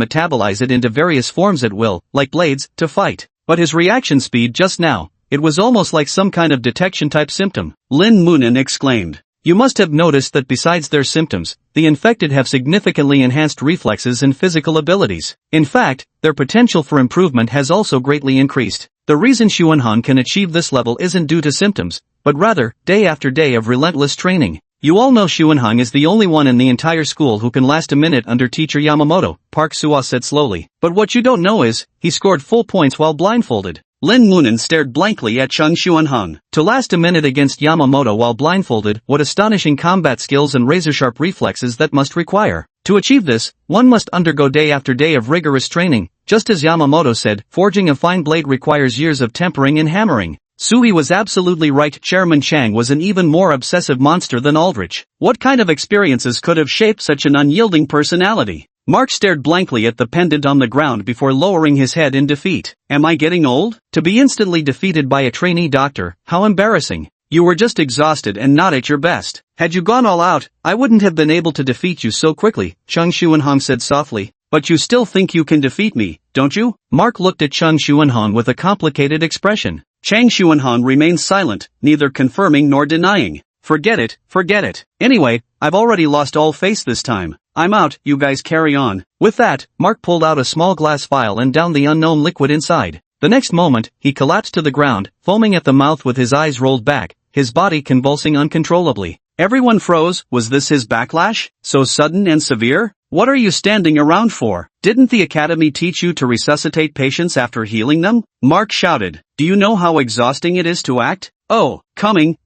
metabolize it into various forms at will, like blades, to fight. But his reaction speed just now, it was almost like some kind of detection-type symptom. Lin Munin exclaimed. You must have noticed that besides their symptoms, the infected have significantly enhanced reflexes and physical abilities. In fact, their potential for improvement has also greatly increased. The reason Xuanhong can achieve this level isn't due to symptoms, but rather, day after day of relentless training. You all know Xuanhong is the only one in the entire school who can last a minute under teacher Yamamoto, Park Sua said slowly. But what you don't know is, he scored full points while blindfolded. Lin Munin stared blankly at Chang Xuanhong. To last a minute against Yamamoto while blindfolded, what astonishing combat skills and razor-sharp reflexes that must require. To achieve this, one must undergo day after day of rigorous training. Just as Yamamoto said, forging a fine blade requires years of tempering and hammering. Sui was absolutely right. Chairman Chang was an even more obsessive monster than Aldrich. What kind of experiences could have shaped such an unyielding personality? Mark stared blankly at the pendant on the ground before lowering his head in defeat. Am I getting old? To be instantly defeated by a trainee doctor, how embarrassing. You were just exhausted and not at your best. Had you gone all out, I wouldn't have been able to defeat you so quickly, Chang Xuanhong said softly. But you still think you can defeat me, don't you? Mark looked at Chang Xuanhong with a complicated expression. Chang Xuanhong remained silent, neither confirming nor denying. Forget it. Anyway, I've already lost all face this time. I'm out, you guys carry on. With that, Mark pulled out a small glass vial and downed the unknown liquid inside. The next moment, he collapsed to the ground, foaming at the mouth with his eyes rolled back, his body convulsing uncontrollably. Everyone froze. Was this his backlash? So sudden and severe? What are you standing around for? Didn't the academy teach you to resuscitate patients after healing them? Mark shouted. Do you know how exhausting it is to act? Oh, coming.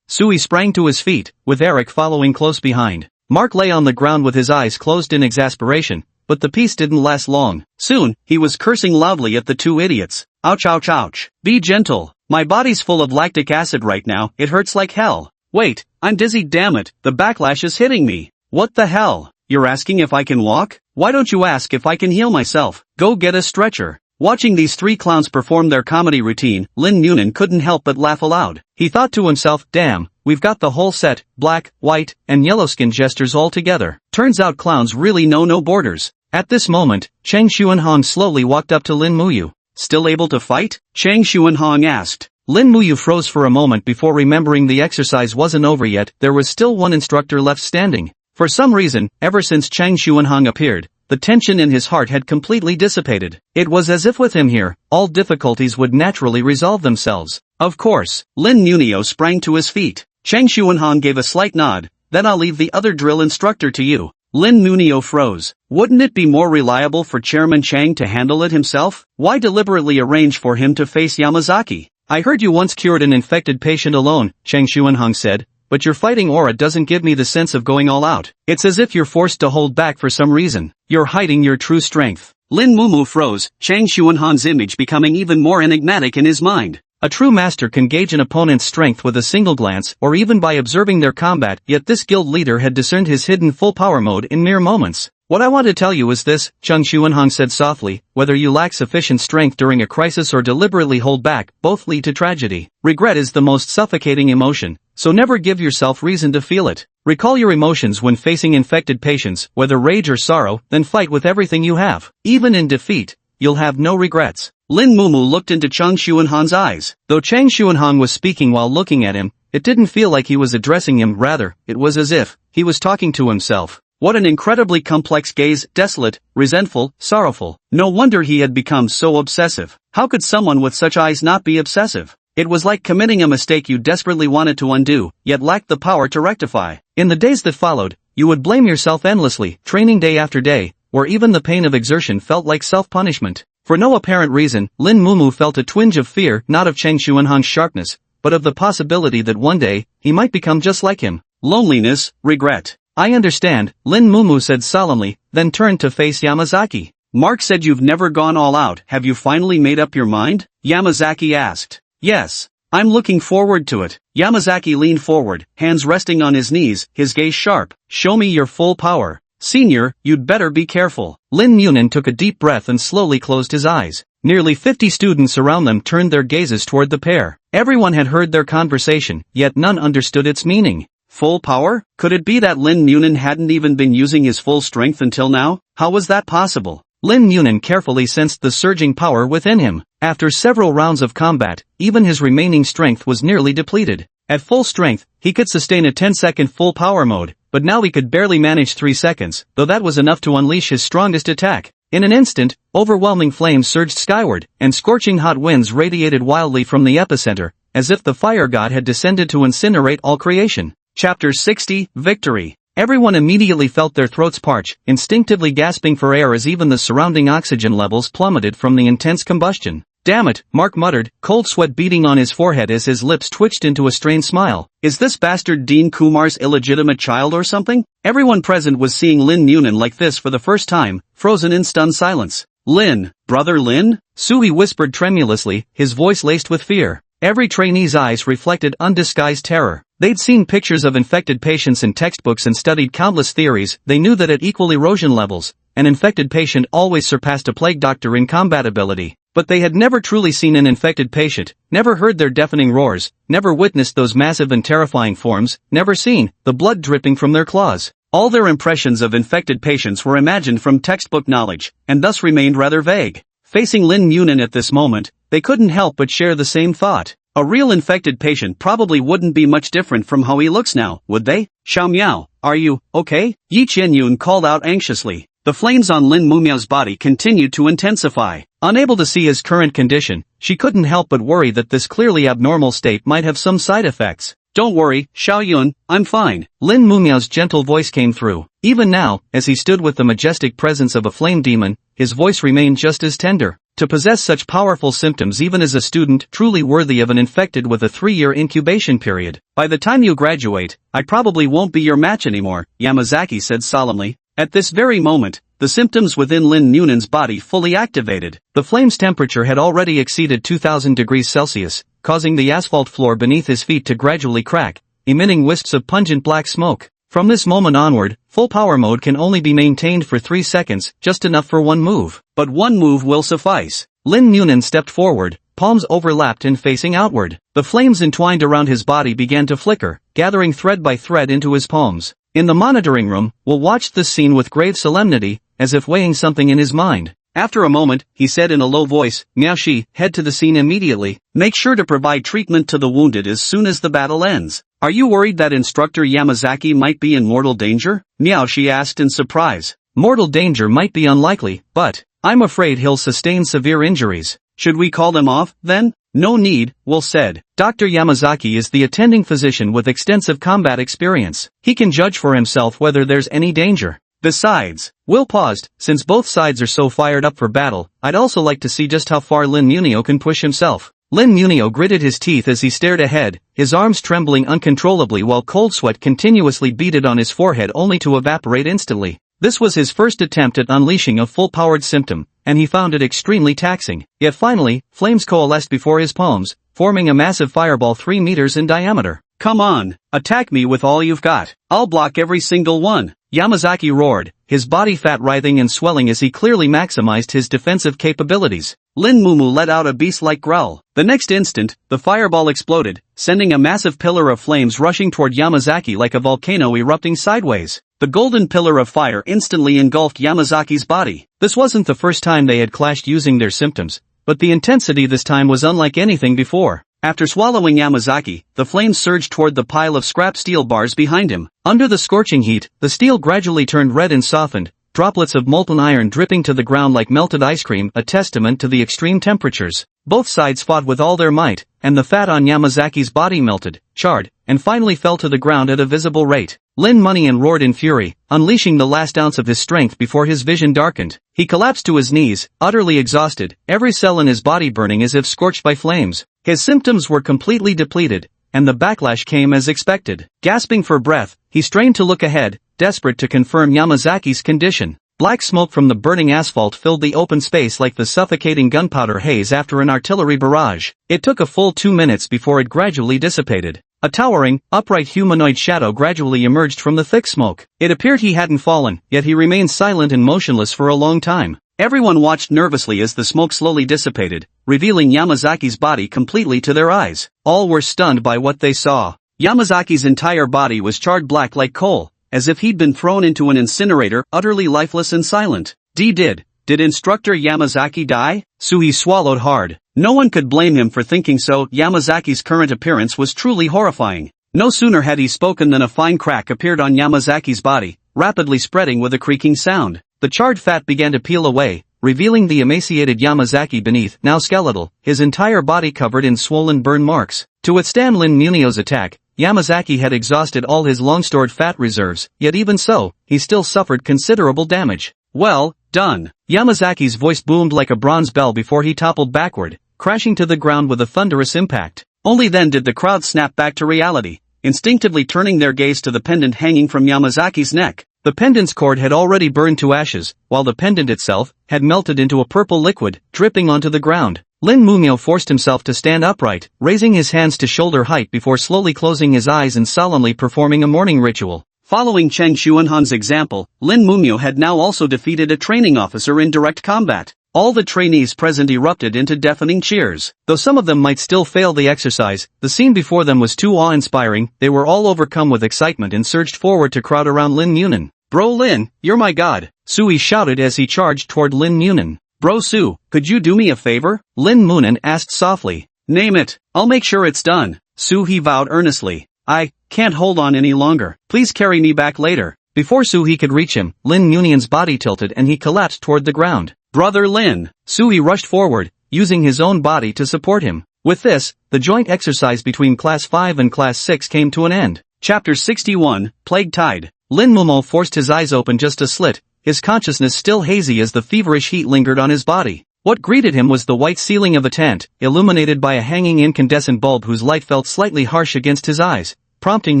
Sui sprang to his feet, with Eric following close behind. Mark lay on the ground with his eyes closed in exasperation, but the peace didn't last long. Soon, he was cursing loudly at the two idiots. Ouch. Be gentle. My body's full of lactic acid right now, it hurts like hell. Wait, I'm dizzy, damn it, the backlash is hitting me. What the hell? You're asking if I can walk? Why don't you ask if I can heal myself? Go get a stretcher. Watching these three clowns perform their comedy routine, Lin Munin couldn't help but laugh aloud. He thought to himself, damn, we've got the whole set, black, white, and yellow-skin gestures all together. Turns out clowns really know no borders. At this moment, Chang Xuanhong slowly walked up to Lin Muyu. Still able to fight? Chang Xuanhong asked. Lin Muyu froze for a moment before remembering the exercise wasn't over yet. There was still one instructor left standing. For some reason, ever since Chang Xuanhong appeared, the tension in his heart had completely dissipated. It was as if with him here, all difficulties would naturally resolve themselves. Of course. Lin Munio sprang to his feet. Chang Xuanhong gave a slight nod. Then I'll leave the other drill instructor to you. Lin Munio froze. Wouldn't it be more reliable for Chairman Chang to handle it himself? Why deliberately arrange for him to face Yamazaki? I heard you once cured an infected patient alone, Chang Xuanhong said. But your fighting aura doesn't give me the sense of going all out. It's as if you're forced to hold back for some reason. You're hiding your true strength. Lin Mumu froze, Chang Xuanhong's image becoming even more enigmatic in his mind. A true master can gauge an opponent's strength with a single glance or even by observing their combat, yet this guild leader had discerned his hidden full power mode in mere moments. What I want to tell you is this, Chang Xuanhong said softly, whether you lack sufficient strength during a crisis or deliberately hold back, both lead to tragedy. Regret is the most suffocating emotion, so never give yourself reason to feel it. Recall your emotions when facing infected patients, whether rage or sorrow, then fight with everything you have. Even in defeat, you'll have no regrets. Lin Mumu looked into Chang Xuanhong's eyes. Though Chang Xuanhong was speaking while looking at him, it didn't feel like he was addressing him, rather, it was as if he was talking to himself. What an incredibly complex gaze, desolate, resentful, sorrowful. No wonder he had become so obsessive. How could someone with such eyes not be obsessive? It was like committing a mistake you desperately wanted to undo, yet lacked the power to rectify. In the days that followed, you would blame yourself endlessly, training day after day, where even the pain of exertion felt like self-punishment. For no apparent reason, Lin Mumu felt a twinge of fear, not of Cheng Xuanhang's sharpness, but of the possibility that one day, he might become just like him. Loneliness, regret. I understand, Lin Mumu said solemnly, then turned to face Yamazaki. Mark said you've never gone all out. Have you finally made up your mind? Yamazaki asked. Yes. I'm looking forward to it. Yamazaki leaned forward, hands resting on his knees, his gaze sharp. Show me your full power. Senior, you'd better be careful. Lin Munin took a deep breath and slowly closed his eyes. Nearly 50 students around them turned their gazes toward the pair. Everyone had heard their conversation, yet none understood its meaning. Full power? Could it be that Lin Munin hadn't even been using his full strength until now? How was that possible? Lin Munin carefully sensed the surging power within him. After several rounds of combat, even his remaining strength was nearly depleted. At full strength, he could sustain a 10-second full power mode, but now he could barely manage 3 seconds, though that was enough to unleash his strongest attack. In an instant, overwhelming flames surged skyward, and scorching hot winds radiated wildly from the epicenter, as if the fire god had descended to incinerate all creation. Chapter 60, Victory. Everyone immediately felt their throats parch, instinctively gasping for air as even the surrounding oxygen levels plummeted from the intense combustion. Damn it, Mark muttered, cold sweat beading on his forehead as his lips twitched into a strained smile. Is this bastard Dean Kumar's illegitimate child or something? Everyone present was seeing Lin Munin like this for the first time, frozen in stunned silence. Lin, brother Lin? Sui whispered tremulously, his voice laced with fear. Every trainee's eyes reflected undisguised terror. They'd seen pictures of infected patients in textbooks and studied countless theories. They knew that at equal erosion levels, an infected patient always surpassed a plague doctor in combat ability. But they had never truly seen an infected patient, never heard their deafening roars, never witnessed those massive and terrifying forms, never seen the blood dripping from their claws. All their impressions of infected patients were imagined from textbook knowledge, and thus remained rather vague. Facing Lin Munin at this moment, they couldn't help but share the same thought. A real infected patient probably wouldn't be much different from how he looks now, would they? Xiao Miao, are you okay? Yi Qianyun called out anxiously. The flames on Lin Mumiao's body continued to intensify. Unable to see his current condition, she couldn't help but worry that this clearly abnormal state might have some side effects. Don't worry, Xiao Yun, I'm fine. Lin Mumiao's gentle voice came through. Even now, as he stood with the majestic presence of a flame demon, his voice remained just as tender. To possess such powerful symptoms even as a student truly worthy of an infected with a 3-year incubation period. By the time you graduate, I probably won't be your match anymore, Yamazaki said solemnly. At this very moment, the symptoms within Lin Munin's body fully activated. The flame's temperature had already exceeded 2000 degrees Celsius, causing the asphalt floor beneath his feet to gradually crack, emitting wisps of pungent black smoke. From this moment onward, full power mode can only be maintained for 3 seconds, just enough for one move. But one move will suffice. Lin Munin stepped forward, palms overlapped and facing outward. The flames entwined around his body began to flicker, gathering thread by thread into his palms. In the monitoring room, Will watched this scene with grave solemnity, as if weighing something in his mind. After a moment, he said in a low voice, Miaoshi, head to the scene immediately. Make sure to provide treatment to the wounded as soon as the battle ends. Are you worried that Instructor Yamazaki might be in mortal danger? Miaoshi asked in surprise. Mortal danger might be unlikely, but I'm afraid he'll sustain severe injuries. Should we call them off, then? No need, Will said. Dr. Yamazaki is the attending physician with extensive combat experience. He can judge for himself whether there's any danger. Besides, Will paused, since both sides are so fired up for battle, I'd also like to see just how far Lin Munio can push himself. Lin Munio gritted his teeth as he stared ahead, his arms trembling uncontrollably while cold sweat continuously beaded on his forehead only to evaporate instantly. This was his first attempt at unleashing a full-powered symptom, and he found it extremely taxing. Yet finally, flames coalesced before his palms, forming a massive fireball 3 meters in diameter. Come on, attack me with all you've got. I'll block every single one. Yamazaki roared, his body fat writhing and swelling as he clearly maximized his defensive capabilities. Lin Mumu let out a beast-like growl. The next instant, the fireball exploded, sending a massive pillar of flames rushing toward Yamazaki like a volcano erupting sideways. The golden pillar of fire instantly engulfed Yamazaki's body. This wasn't the first time they had clashed using their symptoms, but the intensity this time was unlike anything before. After swallowing Yamazaki, the flames surged toward the pile of scrap steel bars behind him. Under the scorching heat, the steel gradually turned red and softened, droplets of molten iron dripping to the ground like melted ice cream, a testament to the extreme temperatures. Both sides fought with all their might, and the fat on Yamazaki's body melted, charred, and finally fell to the ground at a visible rate. Lin Munian roared in fury, unleashing the last ounce of his strength before his vision darkened. He collapsed to his knees, utterly exhausted, every cell in his body burning as if scorched by flames. His symptoms were completely depleted, and the backlash came as expected. Gasping for breath, he strained to look ahead, desperate to confirm Yamazaki's condition. Black smoke from the burning asphalt filled the open space like the suffocating gunpowder haze after an artillery barrage. It took a full 2 minutes before it gradually dissipated. A towering, upright humanoid shadow gradually emerged from the thick smoke. It appeared he hadn't fallen, yet he remained silent and motionless for a long time. Everyone watched nervously as the smoke slowly dissipated, revealing Yamazaki's body completely to their eyes. All were stunned by what they saw. Yamazaki's entire body was charred black like coal, as if he'd been thrown into an incinerator, utterly lifeless and silent. Did Instructor Yamazaki die? Sui swallowed hard. No one could blame him for thinking so. Yamazaki's current appearance was truly horrifying. No sooner had he spoken than a fine crack appeared on Yamazaki's body, rapidly spreading with a creaking sound. The charred fat began to peel away, revealing the emaciated Yamazaki beneath, now skeletal, his entire body covered in swollen burn marks. To withstand Lin Munio's attack, Yamazaki had exhausted all his long-stored fat reserves, yet even so, he still suffered considerable damage. Well done. Yamazaki's voice boomed like a bronze bell before he toppled backward, crashing to the ground with a thunderous impact. Only then did the crowd snap back to reality, instinctively turning their gaze to the pendant hanging from Yamazaki's neck. The pendant's cord had already burned to ashes, while the pendant itself had melted into a purple liquid, dripping onto the ground. Lin Munio forced himself to stand upright, raising his hands to shoulder height before slowly closing his eyes and solemnly performing a morning ritual. Following Cheng Xuanhan's example, Lin Munio had now also defeated a training officer in direct combat. All the trainees present erupted into deafening cheers. Though some of them might still fail the exercise, the scene before them was too awe-inspiring. They were all overcome with excitement and surged forward to crowd around Lin Munin. "Bro Lin, you're my god," Sui shouted as he charged toward Lin Munin. "Bro Su, could you do me a favor?" Lin Munin asked softly. "Name it, I'll make sure it's done," Su-hee vowed earnestly. "I can't hold on any longer. Please carry me back later." Before Su-hee could reach him, Lin Munin's body tilted and he collapsed toward the ground. "Brother Lin!" Su-hee rushed forward, using his own body to support him. With this, the joint exercise between Class 5 and Class 6 came to an end. Chapter 61, Plague Tide. Lin Mumo forced his eyes open just a slit, his consciousness still hazy as the feverish heat lingered on his body. What greeted him was the white ceiling of a tent, illuminated by a hanging incandescent bulb whose light felt slightly harsh against his eyes, prompting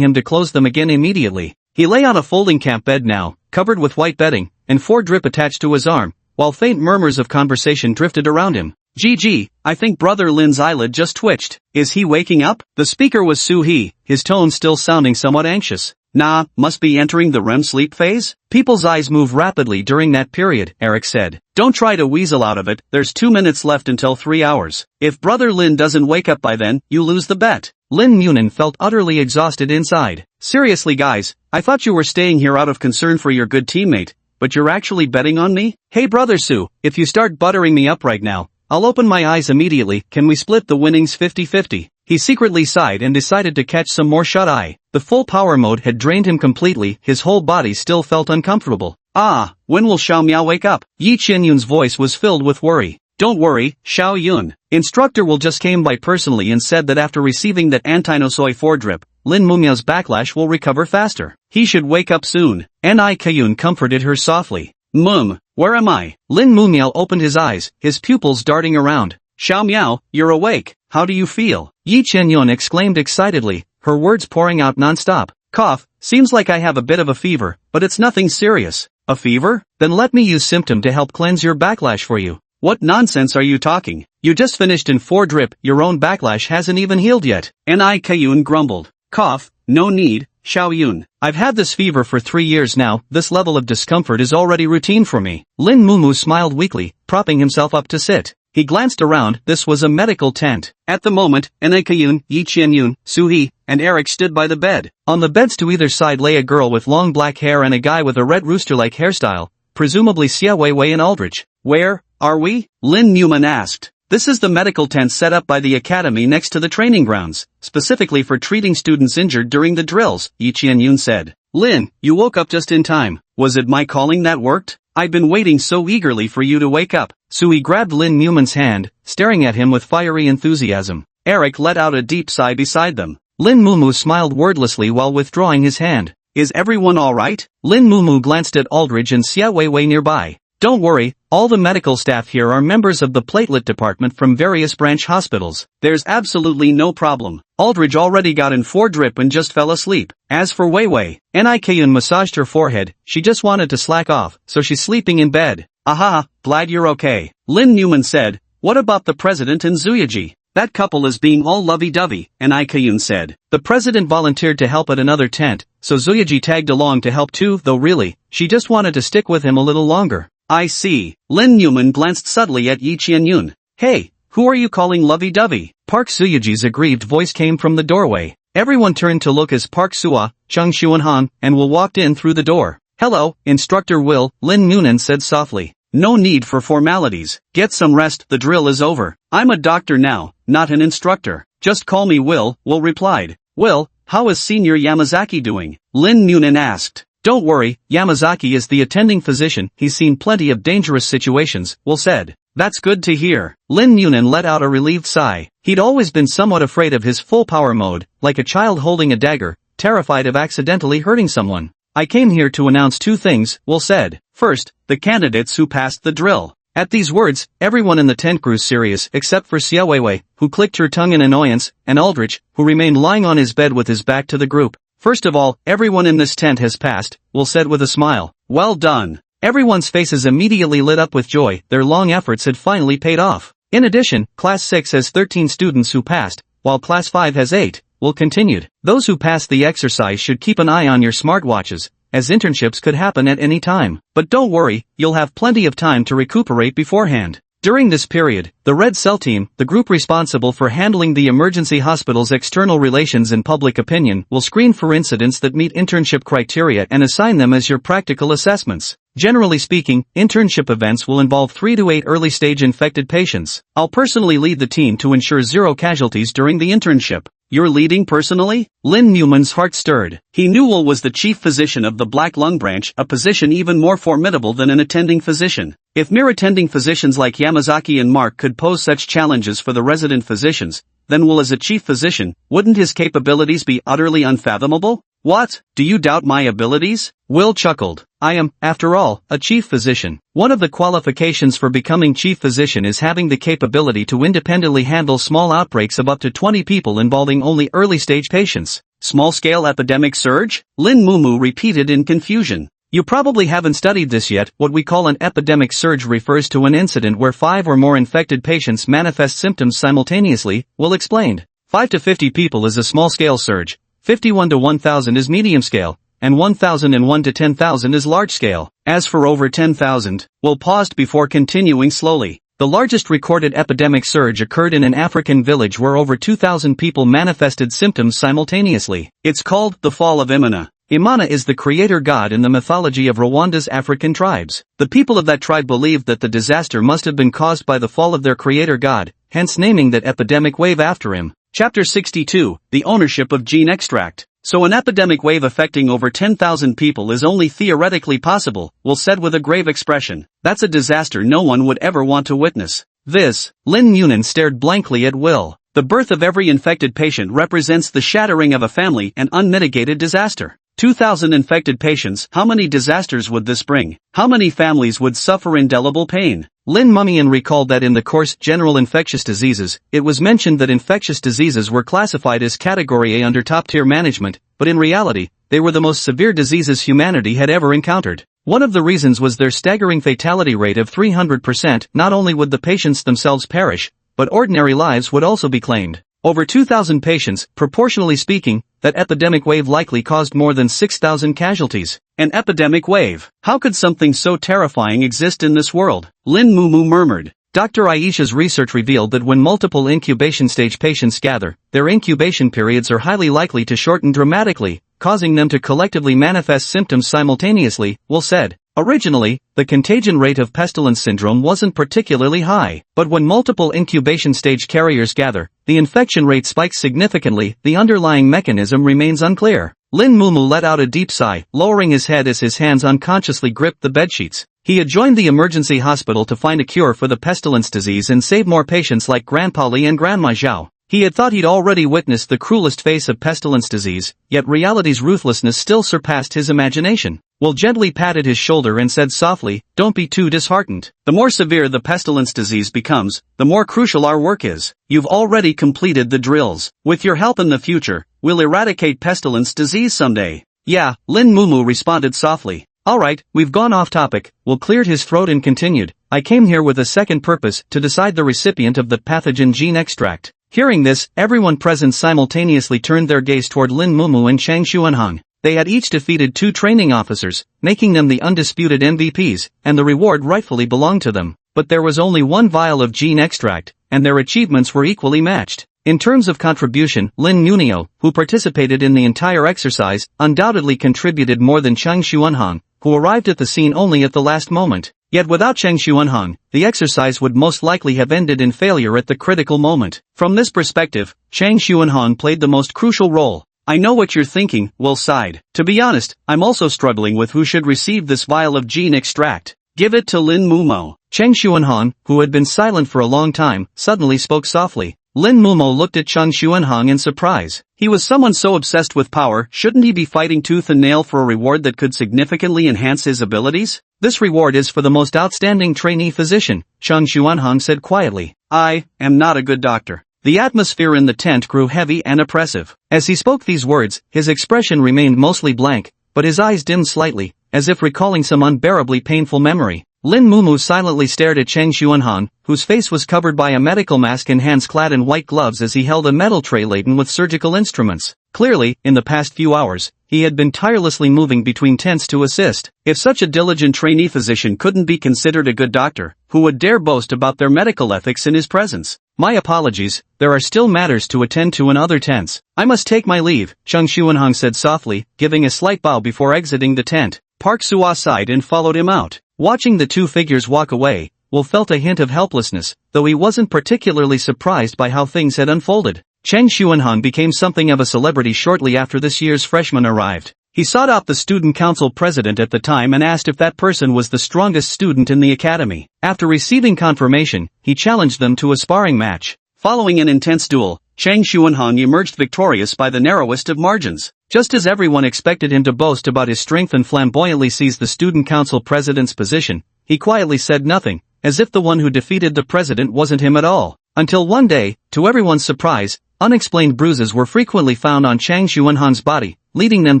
him to close them again immediately. He lay on a folding camp bed now, covered with white bedding, and 4 drip attached to his arm, while faint murmurs of conversation drifted around him. "GG, I think Brother Lin's eyelid just twitched. Is he waking up?" The speaker was Su-hee, his tone still sounding somewhat anxious. "Nah, must be entering the REM sleep phase? People's eyes move rapidly during that period," Eric said. "Don't try to weasel out of it, there's 2 minutes left until 3 hours. If Brother Lin doesn't wake up by then, you lose the bet." Lin Munin felt utterly exhausted inside. "Seriously guys, I thought you were staying here out of concern for your good teammate, but you're actually betting on me? Hey Brother Su, if you start buttering me up right now, I'll open my eyes immediately. Can we split the winnings 50-50? He secretly sighed and decided to catch some more shut-eye. The full power mode had drained him completely, his whole body still felt uncomfortable. "Ah, when will Xiao Miao wake up?" Yi Qianyun's voice was filled with worry. "Don't worry, Xiao Yun. Instructor Will just came by personally and said that after receiving that anti-nosoi 4 drip, Lin Mumiao's backlash will recover faster. He should wake up soon." Ni Kayun comforted her softly. Where am I?" Lin Mumiao opened his eyes, his pupils darting around. "Xiao Miao, you're awake. How do you feel?" Yi Qianyun exclaimed excitedly, her words pouring out non-stop. "Cough, seems like I have a bit of a fever, but it's nothing serious." "A fever? Then let me use symptom to help cleanse your backlash for you." "What nonsense are you talking? You just finished in 4 drip, your own backlash hasn't even healed yet." Ni Kayun grumbled. "Cough, no need, Xiao Yun. I've had this fever for 3 years now, this level of discomfort is already routine for me." Lin Mumu smiled weakly, propping himself up to sit. He glanced around, this was a medical tent. At the moment, Ni Kayun, Yi Qianyun, Su-hee, and Eric stood by the bed. On the beds to either side lay a girl with long black hair and a guy with a red rooster-like hairstyle, presumably Xia Weiwei and Aldrich. "Where are we?" Lin Newman asked. This is the medical tent set up by the academy next to the training grounds, specifically for treating students injured during the drills, Yi Qianyun said. Lin, you woke up just in time. Was it my calling that worked? I've been waiting so eagerly for you to wake up. Sui grabbed Lin Muman's hand, staring at him with fiery enthusiasm. Eric let out a deep sigh beside them. Lin Mumu smiled wordlessly while withdrawing his hand. Is everyone alright? Lin Mumu glanced at Aldridge and Xia Weiwei nearby. Don't worry, all the medical staff here are members of the platelet department from various branch hospitals. There's absolutely no problem. Aldridge already got in 4 drip and just fell asleep. As for Weiwei, Nikayun massaged her forehead. She just wanted to slack off, so she's sleeping in bed. Aha, glad you're okay. Lin Newman said. What about the president and Zuyaji? That couple is being all lovey-dovey, Nikayun said. The president volunteered to help at another tent, so Zuyaji tagged along to help too, though really, she just wanted to stick with him a little longer. I see. Lin Newman glanced subtly at Yi Qianyun. Hey, who are you calling lovey-dovey? Park Suyaji's aggrieved voice came from the doorway. Everyone turned to look as Park Sua, Chung Xuanhan, and Will walked in through the door. Hello, Instructor Will, Lin Noonan said softly. No need for formalities. Get some rest, the drill is over. I'm a doctor now, not an instructor. Just call me Will replied. Will, how is Senior Yamazaki doing? Lin Noonan asked. Don't worry, Yamazaki is the attending physician, he's seen plenty of dangerous situations, Will said. That's good to hear. Lin Noonan let out a relieved sigh. He'd always been somewhat afraid of his full power mode, like a child holding a dagger, terrified of accidentally hurting someone. I came here to announce 2 things, Will said. First, the candidates who passed the drill. At these words, everyone in the tent grew serious except for Xia Weiwei, who clicked her tongue in annoyance, and Aldrich, who remained lying on his bed with his back to the group. First of all, everyone in this tent has passed, Will said with a smile. Well done. Everyone's faces immediately lit up with joy, their long efforts had finally paid off. In addition, Class 6 has 13 students who passed, while Class 5 has 8, Will continued. Those who passed the exercise should keep an eye on your smartwatches, as internships could happen at any time. But don't worry, you'll have plenty of time to recuperate beforehand. During this period, the Red Cell team, the group responsible for handling the emergency hospital's external relations and public opinion, will screen for incidents that meet internship criteria and assign them as your practical assessments. Generally speaking, internship events will involve 3 to 8 early-stage infected patients. I'll personally lead the team to ensure 0 casualties during the internship. You're leading personally? Lin Newman's heart stirred. He knew Will was the chief physician of the Black Lung branch, a position even more formidable than an attending physician. If mere attending physicians like Yamazaki and Mark could pose such challenges for the resident physicians, then Will as a chief physician, wouldn't his capabilities be utterly unfathomable? What? Do you doubt my abilities? Will chuckled. I am, after all, a chief physician. One of the qualifications for becoming chief physician is having the capability to independently handle small outbreaks of up to 20 people involving only early-stage patients. Small-scale epidemic surge? Lin Mumu repeated in confusion. You probably haven't studied this yet. What we call an epidemic surge refers to an incident where 5 or more infected patients manifest symptoms simultaneously, Will explained. 5 to 50 people is a small-scale surge, 51 to 1,000 is medium-scale, and 1,001 to 10,000 is large-scale. As for over 10,000, Will paused before continuing slowly. The largest recorded epidemic surge occurred in an African village where over 2,000 people manifested symptoms simultaneously. It's called the Fall of Imana. Imana is the creator god in the mythology of Rwanda's African tribes. The people of that tribe believed that the disaster must have been caused by the fall of their creator god, hence naming that epidemic wave after him. Chapter 62, The Ownership of Gene Extract. So an epidemic wave affecting over 10,000 people is only theoretically possible, Will said with a grave expression. That's a disaster no one would ever want to witness. This, Lin Noonan stared blankly at Will. The birth of every infected patient represents the shattering of a family and unmitigated disaster. 2,000 infected patients, how many disasters would this bring? How many families would suffer indelible pain? Lin Mumian recalled that in the course General Infectious Diseases, it was mentioned that infectious diseases were classified as Category A under top-tier management, but in reality, they were the most severe diseases humanity had ever encountered. One of the reasons was their staggering fatality rate of 300%. Not only would the patients themselves perish, but ordinary lives would also be claimed. Over 2,000 patients, proportionally speaking, that epidemic wave likely caused more than 6,000 casualties. An epidemic wave. How could something so terrifying exist in this world? Lin Mumu murmured. Dr. Aisha's research revealed that when multiple incubation stage patients gather, their incubation periods are highly likely to shorten dramatically, causing them to collectively manifest symptoms simultaneously, Will said. Originally, the contagion rate of pestilence syndrome wasn't particularly high, but when multiple incubation stage carriers gather, the infection rate spikes significantly. The underlying mechanism remains unclear. Lin Mumu let out a deep sigh, lowering his head as his hands unconsciously gripped the bedsheets. He had joined the emergency hospital to find a cure for the pestilence disease and save more patients like Grandpa Li and Grandma Zhao. He had thought he'd already witnessed the cruelest face of pestilence disease, yet reality's ruthlessness still surpassed his imagination. Will gently patted his shoulder and said softly, "Don't be too disheartened. The more severe the pestilence disease becomes, the more crucial our work is. You've already completed the drills. With your help in the future, we'll eradicate pestilence disease someday." "Yeah," Lin Mumu responded softly. "Alright, we've gone off topic." Will cleared his throat and continued, "I came here with a second purpose, to decide the recipient of the pathogen gene extract." Hearing this, everyone present simultaneously turned their gaze toward Lin Mumu and Chang Xuanhong. They had each defeated 2 training officers, making them the undisputed MVPs, and the reward rightfully belonged to them. But there was only 1 vial of gene extract, and their achievements were equally matched. In terms of contribution, Lin Nunio, who participated in the entire exercise, undoubtedly contributed more than Chang Xuanhong, who arrived at the scene only at the last moment. Yet without Chang Xuanhong, the exercise would most likely have ended in failure at the critical moment. From this perspective, Chang Xuanhong played the most crucial role. "I know what you're thinking," Will sighed. "To be honest, I'm also struggling with who should receive this vial of gene extract. Give it to Lin Mumo." Chang Xuanhong, who had been silent for a long time, suddenly spoke softly. Lin Mumo looked at Chang Xuanhong in surprise. He was someone so obsessed with power, shouldn't he be fighting tooth and nail for a reward that could significantly enhance his abilities? "This reward is for the most outstanding trainee physician," Chang Xuanhong said quietly. "I am not a good doctor." The atmosphere in the tent grew heavy and oppressive. As he spoke these words, his expression remained mostly blank, but his eyes dimmed slightly, as if recalling some unbearably painful memory. Lin Mumu silently stared at Chang Xuanhong, whose face was covered by a medical mask and hands clad in white gloves as he held a metal tray laden with surgical instruments. Clearly, in the past few hours, he had been tirelessly moving between tents to assist. If such a diligent trainee physician couldn't be considered a good doctor, who would dare boast about their medical ethics in his presence? "My apologies, there are still matters to attend to in other tents. I must take my leave," Chang Xuanhong said softly, giving a slight bow before exiting the tent. Park Suo sighed and followed him out. Watching the 2 figures walk away, Will felt a hint of helplessness, though he wasn't particularly surprised by how things had unfolded. Chang Xuanhong became something of a celebrity shortly after this year's freshman arrived. He sought out the student council president at the time and asked if that person was the strongest student in the academy. After receiving confirmation, he challenged them to a sparring match. Following an intense duel, Chang Xuanhong emerged victorious by the narrowest of margins. Just as everyone expected him to boast about his strength and flamboyantly seize the student council president's position, he quietly said nothing, as if the one who defeated the president wasn't him at all. Until one day, to everyone's surprise, unexplained bruises were frequently found on Chang Xuanhong's body, leading them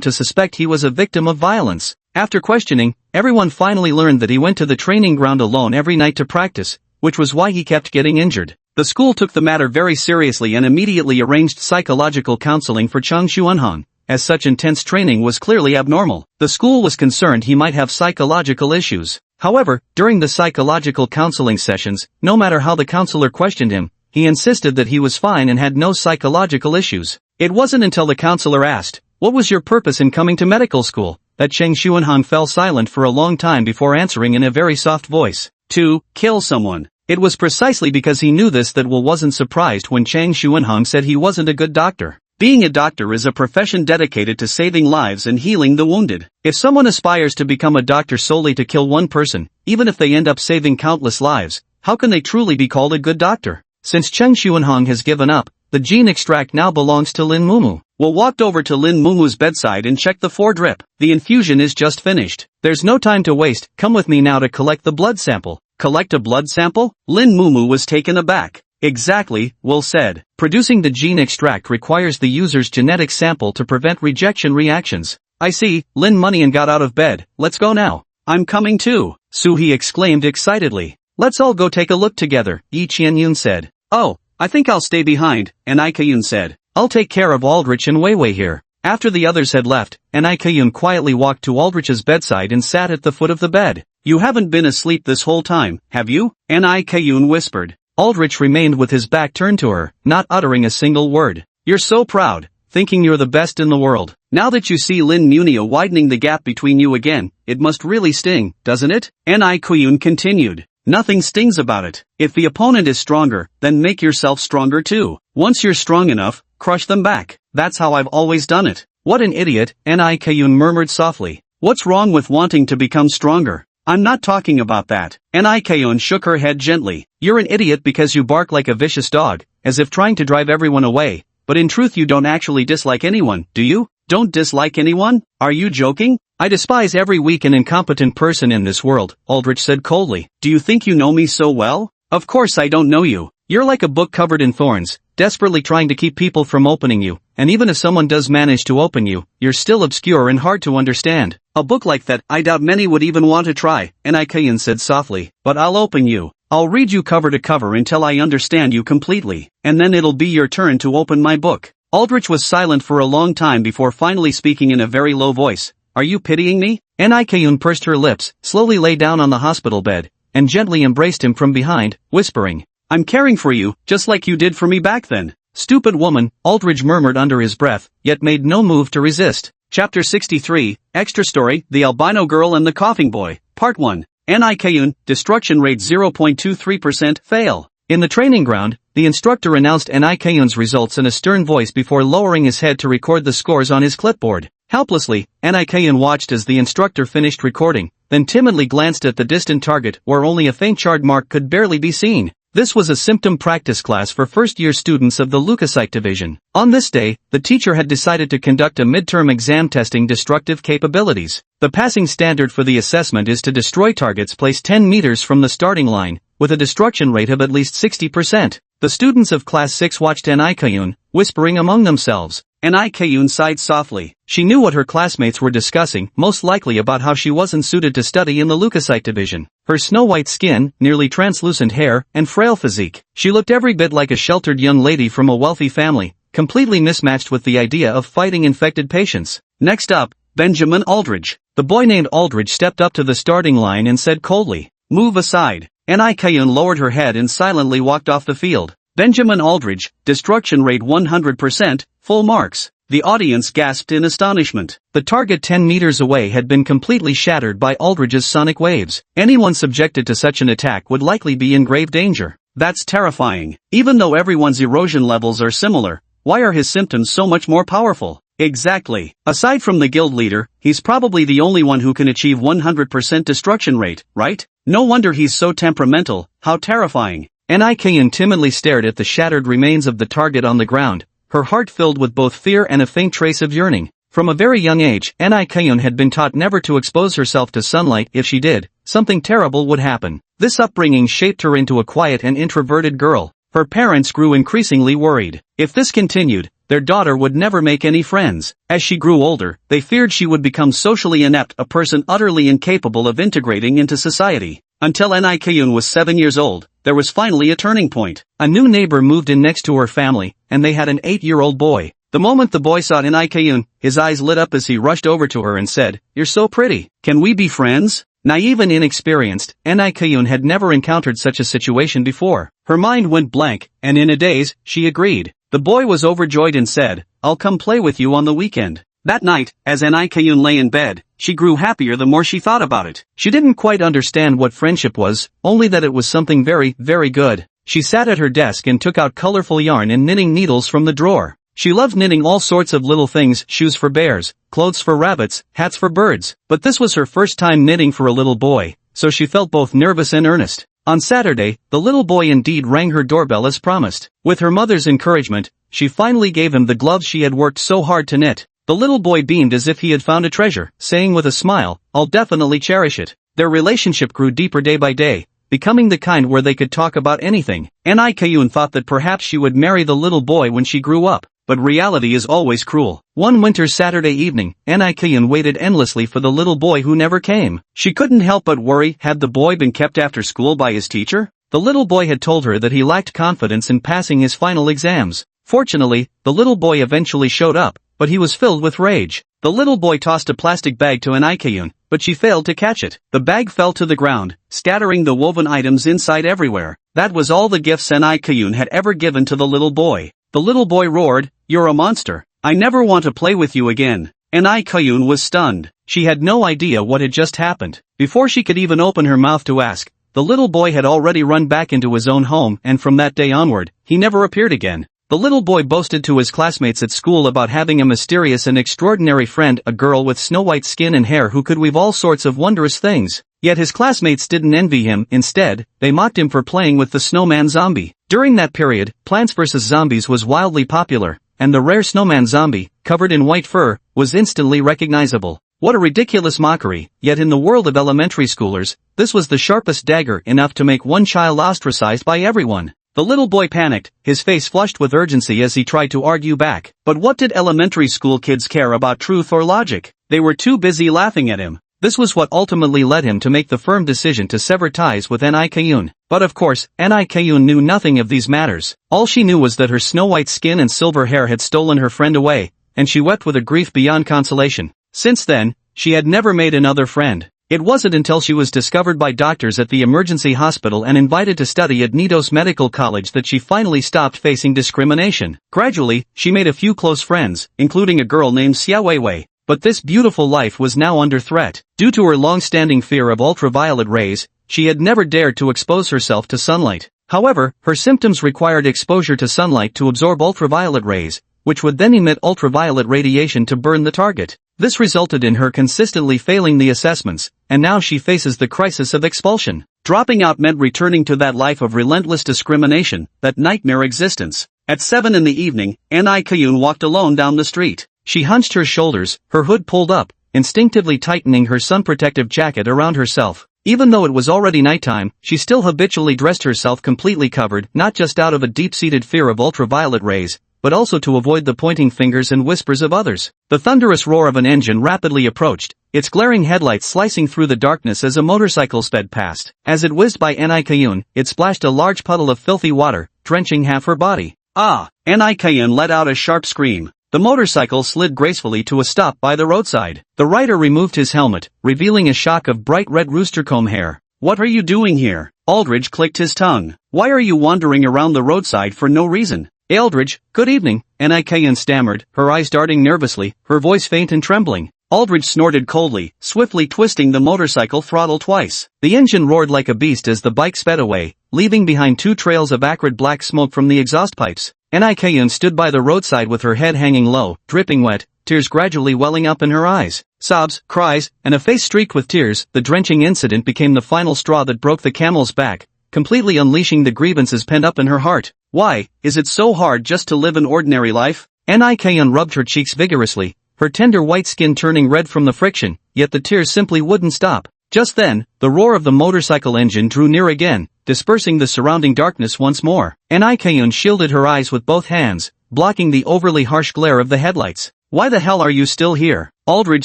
to suspect he was a victim of violence. After questioning, everyone finally learned that he went to the training ground alone every night to practice, which was why he kept getting injured. The school took the matter very seriously and immediately arranged psychological counseling for Chang Xuanhong, as such intense training was clearly abnormal. The school was concerned he might have psychological issues. However, during the psychological counseling sessions, no matter how the counselor questioned him, he insisted that he was fine and had no psychological issues. It wasn't until the counselor asked, "What was your purpose in coming to medical school?" that Chang Xuanhong fell silent for a long time before answering in a very soft voice. "To kill someone." It was precisely because he knew this that Will wasn't surprised when Chang Xuanhong said he wasn't a good doctor. Being a doctor is a profession dedicated to saving lives and healing the wounded. If someone aspires to become a doctor solely to kill one person, even if they end up saving countless lives, how can they truly be called a good doctor? Since Chang Xuanhong has given up, the gene extract now belongs to Lin Mumu. Will walked over to Lin Mumu's bedside and checked the 4-drip. "The infusion is just finished. There's no time to waste, come with me now to collect the blood sample." "Collect a blood sample?" Lin Mumu was taken aback. "Exactly," Will said. "Producing the gene extract requires the user's genetic sample to prevent rejection reactions." "I see." Lin Munian got out of bed. "Let's go now." "I'm coming too," Suhee exclaimed excitedly. "Let's all go take a look together," Yi Qianyun said. "Oh, I think I'll stay behind," Anai Kayun said. "I'll take care of Aldrich and Weiwei here." After the others had left, Anai Kayun quietly walked to Aldrich's bedside and sat at the foot of the bed. "You haven't been asleep this whole time, have you?" Anai Kayun whispered. Aldrich remained with his back turned to her, not uttering a single word. "You're so proud," thinking you're the best in the world. Now that you see Lin Munio widening the gap between you again, it must really sting, doesn't it? Ni Kuyun continued. Nothing stings about it. If the opponent is stronger, then make yourself stronger too. Once you're strong enough, crush them back. That's how I've always done it. What an idiot, Ni Kuyun murmured softly. What's wrong with wanting to become stronger? I'm not talking about that. Ni Kuyun shook her head gently. You're an idiot because you bark like a vicious dog, as if trying to drive everyone away, but in truth you don't actually dislike anyone, do you? Don't dislike anyone? Are you joking? I despise every weak and incompetent person in this world, Aldrich said coldly. Do you think you know me so well? Of course I don't know you. You're like a book covered in thorns, desperately trying to keep people from opening you, and even if someone does manage to open you, you're still obscure and hard to understand. A book like that, I doubt many would even want to try, Ni Kuyun said softly. But I'll open you. I'll read you cover to cover until I understand you completely, and then it'll be your turn to open my book. Aldrich was silent for a long time before finally speaking in a very low voice. Are you pitying me? Ni Kuyun pursed her lips, slowly lay down on the hospital bed, and gently embraced him from behind, whispering, I'm caring for you, just like you did for me back then. Stupid woman, Aldrich murmured under his breath, yet made no move to resist. Chapter 63, Extra Story, The Albino Girl and the Coughing Boy, Part 1. Ni Kuyun, Destruction Rate 0.23%, Fail. In the training ground, the instructor announced Ni Kuyun's results in a stern voice before lowering his head to record the scores on his clipboard. Helplessly, Ni Kuyun watched as the instructor finished recording, then timidly glanced at the distant target where only a faint charred mark could barely be seen. This was a symptom practice class for first-year students of the leukocyte division. On this day, the teacher had decided to conduct a midterm exam testing destructive capabilities. The passing standard for the assessment is to destroy targets placed 10 meters from the starting line, with a destruction rate of at least 60%. The students of Class 6 watched Ni Kuyun, whispering among themselves. Ni Kuyun sighed softly. She knew what her classmates were discussing, most likely about how she wasn't suited to study in the leukocyte division. Her snow-white skin, nearly translucent hair, and frail physique. She looked every bit like a sheltered young lady from a wealthy family, completely mismatched with the idea of fighting infected patients. Next up, Benjamin Aldridge. The boy named Aldridge stepped up to the starting line and said coldly, Move aside. Ni Kuyun lowered her head and silently walked off the field. Benjamin Aldridge, Destruction Rate 100%, full marks. The audience gasped in astonishment. The target 10 meters away had been completely shattered by Aldridge's sonic waves. Anyone subjected to such an attack would likely be in grave danger. That's terrifying. Even though everyone's erosion levels are similar, why are his symptoms so much more powerful? Exactly. Aside from the guild leader, he's probably the only one who can achieve 100% destruction rate, right? No wonder he's so temperamental. How terrifying. Ni Kuyun timidly stared at the shattered remains of the target on the ground, her heart filled with both fear and a faint trace of yearning. From a very young age, Ni Kuyun had been taught never to expose herself to sunlight. If she did, something terrible would happen. This upbringing shaped her into a quiet and introverted girl. Her parents grew increasingly worried. If this continued, their daughter would never make any friends. As she grew older, they feared she would become socially inept, a person utterly incapable of integrating into society. Until Ni Kuyun was 7 years old, there was finally a turning point. A new neighbor moved in next to her family, and they had an 8-year-old boy. The moment the boy saw Ni Kuyun, his eyes lit up as he rushed over to her and said, You're so pretty. Can we be friends? Naive and inexperienced, Ni Kuyun had never encountered such a situation before. Her mind went blank, and in a daze, she agreed. The boy was overjoyed and said, I'll come play with you on the weekend. That night, as Ni Kuyun lay in bed, she grew happier the more she thought about it. She didn't quite understand what friendship was, only that it was something very, very good. She sat at her desk and took out colorful yarn and knitting needles from the drawer. She loved knitting all sorts of little things, shoes for bears, clothes for rabbits, hats for birds. But this was her first time knitting for a little boy, so she felt both nervous and earnest. On Saturday, the little boy indeed rang her doorbell as promised. With her mother's encouragement, she finally gave him the gloves she had worked so hard to knit. The little boy beamed as if he had found a treasure, saying with a smile, I'll definitely cherish it. Their relationship grew deeper day by day, becoming the kind where they could talk about anything. Ni Kuyun thought that perhaps she would marry the little boy when she grew up. But reality is always cruel. One winter's Saturday evening, Ni Kuyun waited endlessly for the little boy who never came. She couldn't help but worry, had the boy been kept after school by his teacher? The little boy had told her that he lacked confidence in passing his final exams. Fortunately, the little boy eventually showed up, but he was filled with rage. The little boy tossed a plastic bag to Ni Kuyun, but she failed to catch it. The bag fell to the ground, scattering the woven items inside everywhere. That was all the gifts Ni Kuyun had ever given to the little boy. The little boy roared, You're a monster. I never want to play with you again. An Kayun was stunned. She had no idea what had just happened. Before she could even open her mouth to ask, the little boy had already run back into his own home, and from that day onward, he never appeared again. The little boy boasted to his classmates at school about having a mysterious and extraordinary friend, a girl with snow-white skin and hair who could weave all sorts of wondrous things. Yet his classmates didn't envy him. Instead, they mocked him for playing with the snowman zombie. During that period, Plants vs. Zombies was wildly popular, and the rare snowman zombie, covered in white fur, was instantly recognizable. What a ridiculous mockery, yet in the world of elementary schoolers, this was the sharpest dagger, enough to make one child ostracized by everyone. The little boy panicked, his face flushed with urgency as he tried to argue back. But what did elementary school kids care about truth or logic? They were too busy laughing at him. This was what ultimately led him to make the firm decision to sever ties with Ni Kayun. But of course, Ni Kayun knew nothing of these matters. All she knew was that her snow-white skin and silver hair had stolen her friend away, and she wept with a grief beyond consolation. Since then, she had never made another friend. It wasn't until she was discovered by doctors at the emergency hospital and invited to study at Nidos Medical College that she finally stopped facing discrimination. Gradually, she made a few close friends, including a girl named Xia Weiwei. But this beautiful life was now under threat. Due to her long-standing fear of ultraviolet rays, she had never dared to expose herself to sunlight. However, her symptoms required exposure to sunlight to absorb ultraviolet rays, which would then emit ultraviolet radiation to burn the target. This resulted in her consistently failing the assessments, and now she faces the crisis of expulsion. Dropping out meant returning to that life of relentless discrimination, that nightmare existence. At 7 in the evening, Ni Kayun walked alone down the street. She hunched her shoulders, her hood pulled up, instinctively tightening her sun-protective jacket around herself. Even though it was already nighttime, she still habitually dressed herself completely covered, not just out of a deep-seated fear of ultraviolet rays, but also to avoid the pointing fingers and whispers of others. The thunderous roar of an engine rapidly approached, its glaring headlights slicing through the darkness as a motorcycle sped past. As it whizzed by Ni Kayun, it splashed a large puddle of filthy water, drenching half her body. Ah! Ni Kayun let out a sharp scream. The motorcycle slid gracefully to a stop by the roadside. The rider removed his helmet, revealing a shock of bright red rooster-comb hair. What are you doing here? Aldridge clicked his tongue. Why are you wandering around the roadside for no reason? Aldridge, good evening, Ni Kayun stammered, her eyes darting nervously, her voice faint and trembling. Aldridge snorted coldly, swiftly twisting the motorcycle throttle twice. The engine roared like a beast as the bike sped away, leaving behind 2 trails of acrid black smoke from the exhaust pipes. Ni Kayun stood by the roadside with her head hanging low, dripping wet, tears gradually welling up in her eyes. Sobs, cries, and a face streaked with tears. The drenching incident became the final straw that broke the camel's back, completely unleashing the grievances pent up in her heart. Why, is it so hard just to live an ordinary life? Ni Kayun rubbed her cheeks vigorously, her tender white skin turning red from the friction, yet the tears simply wouldn't stop. Just then, the roar of the motorcycle engine drew near again, dispersing the surrounding darkness once more. Ni Kayun shielded her eyes with both hands, blocking the overly harsh glare of the headlights. Why the hell are you still here? Aldridge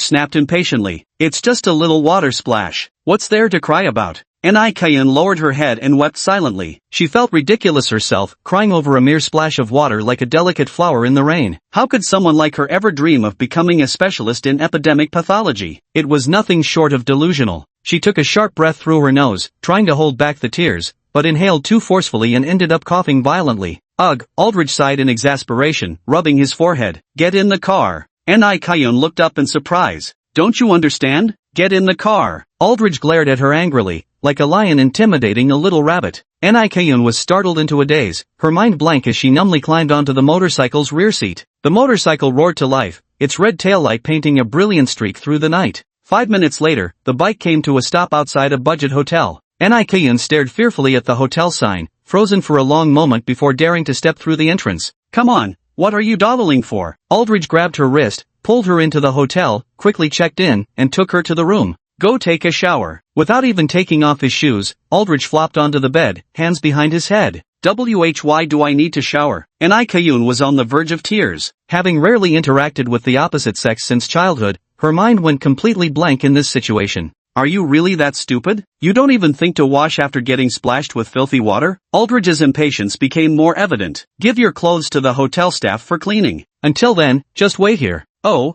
snapped impatiently. It's just a little water splash. What's there to cry about? Ni Kayun lowered her head and wept silently. She felt ridiculous herself, crying over a mere splash of water like a delicate flower in the rain. How could someone like her ever dream of becoming a specialist in epidemic pathology? It was nothing short of delusional. She took a sharp breath through her nose, trying to hold back the tears, but inhaled too forcefully and ended up coughing violently. Ugh, Aldridge sighed in exasperation, rubbing his forehead. Get in the car. Ni Kayun looked up in surprise. Don't you understand? Get in the car. Aldridge glared at her angrily, like a lion intimidating a little rabbit. Ni Kayun was startled into a daze, her mind blank as she numbly climbed onto the motorcycle's rear seat. The motorcycle roared to life, its red taillight painting a brilliant streak through the night. 5 minutes later, the bike came to a stop outside a budget hotel. Ni Kayun stared fearfully at the hotel sign, frozen for a long moment before daring to step through the entrance. Come on, what are you dawdling for? Aldridge grabbed her wrist, pulled her into the hotel, quickly checked in, and took her to the room. Go take a shower. Without even taking off his shoes, Aldridge flopped onto the bed, hands behind his head. Why do I need to shower? Ni Kayun was on the verge of tears. Having rarely interacted with the opposite sex since childhood, her mind went completely blank in this situation. Are you really that stupid? You don't even think to wash after getting splashed with filthy water? Aldridge's impatience became more evident. Give your clothes to the hotel staff for cleaning. Until then, just wait here. Oh,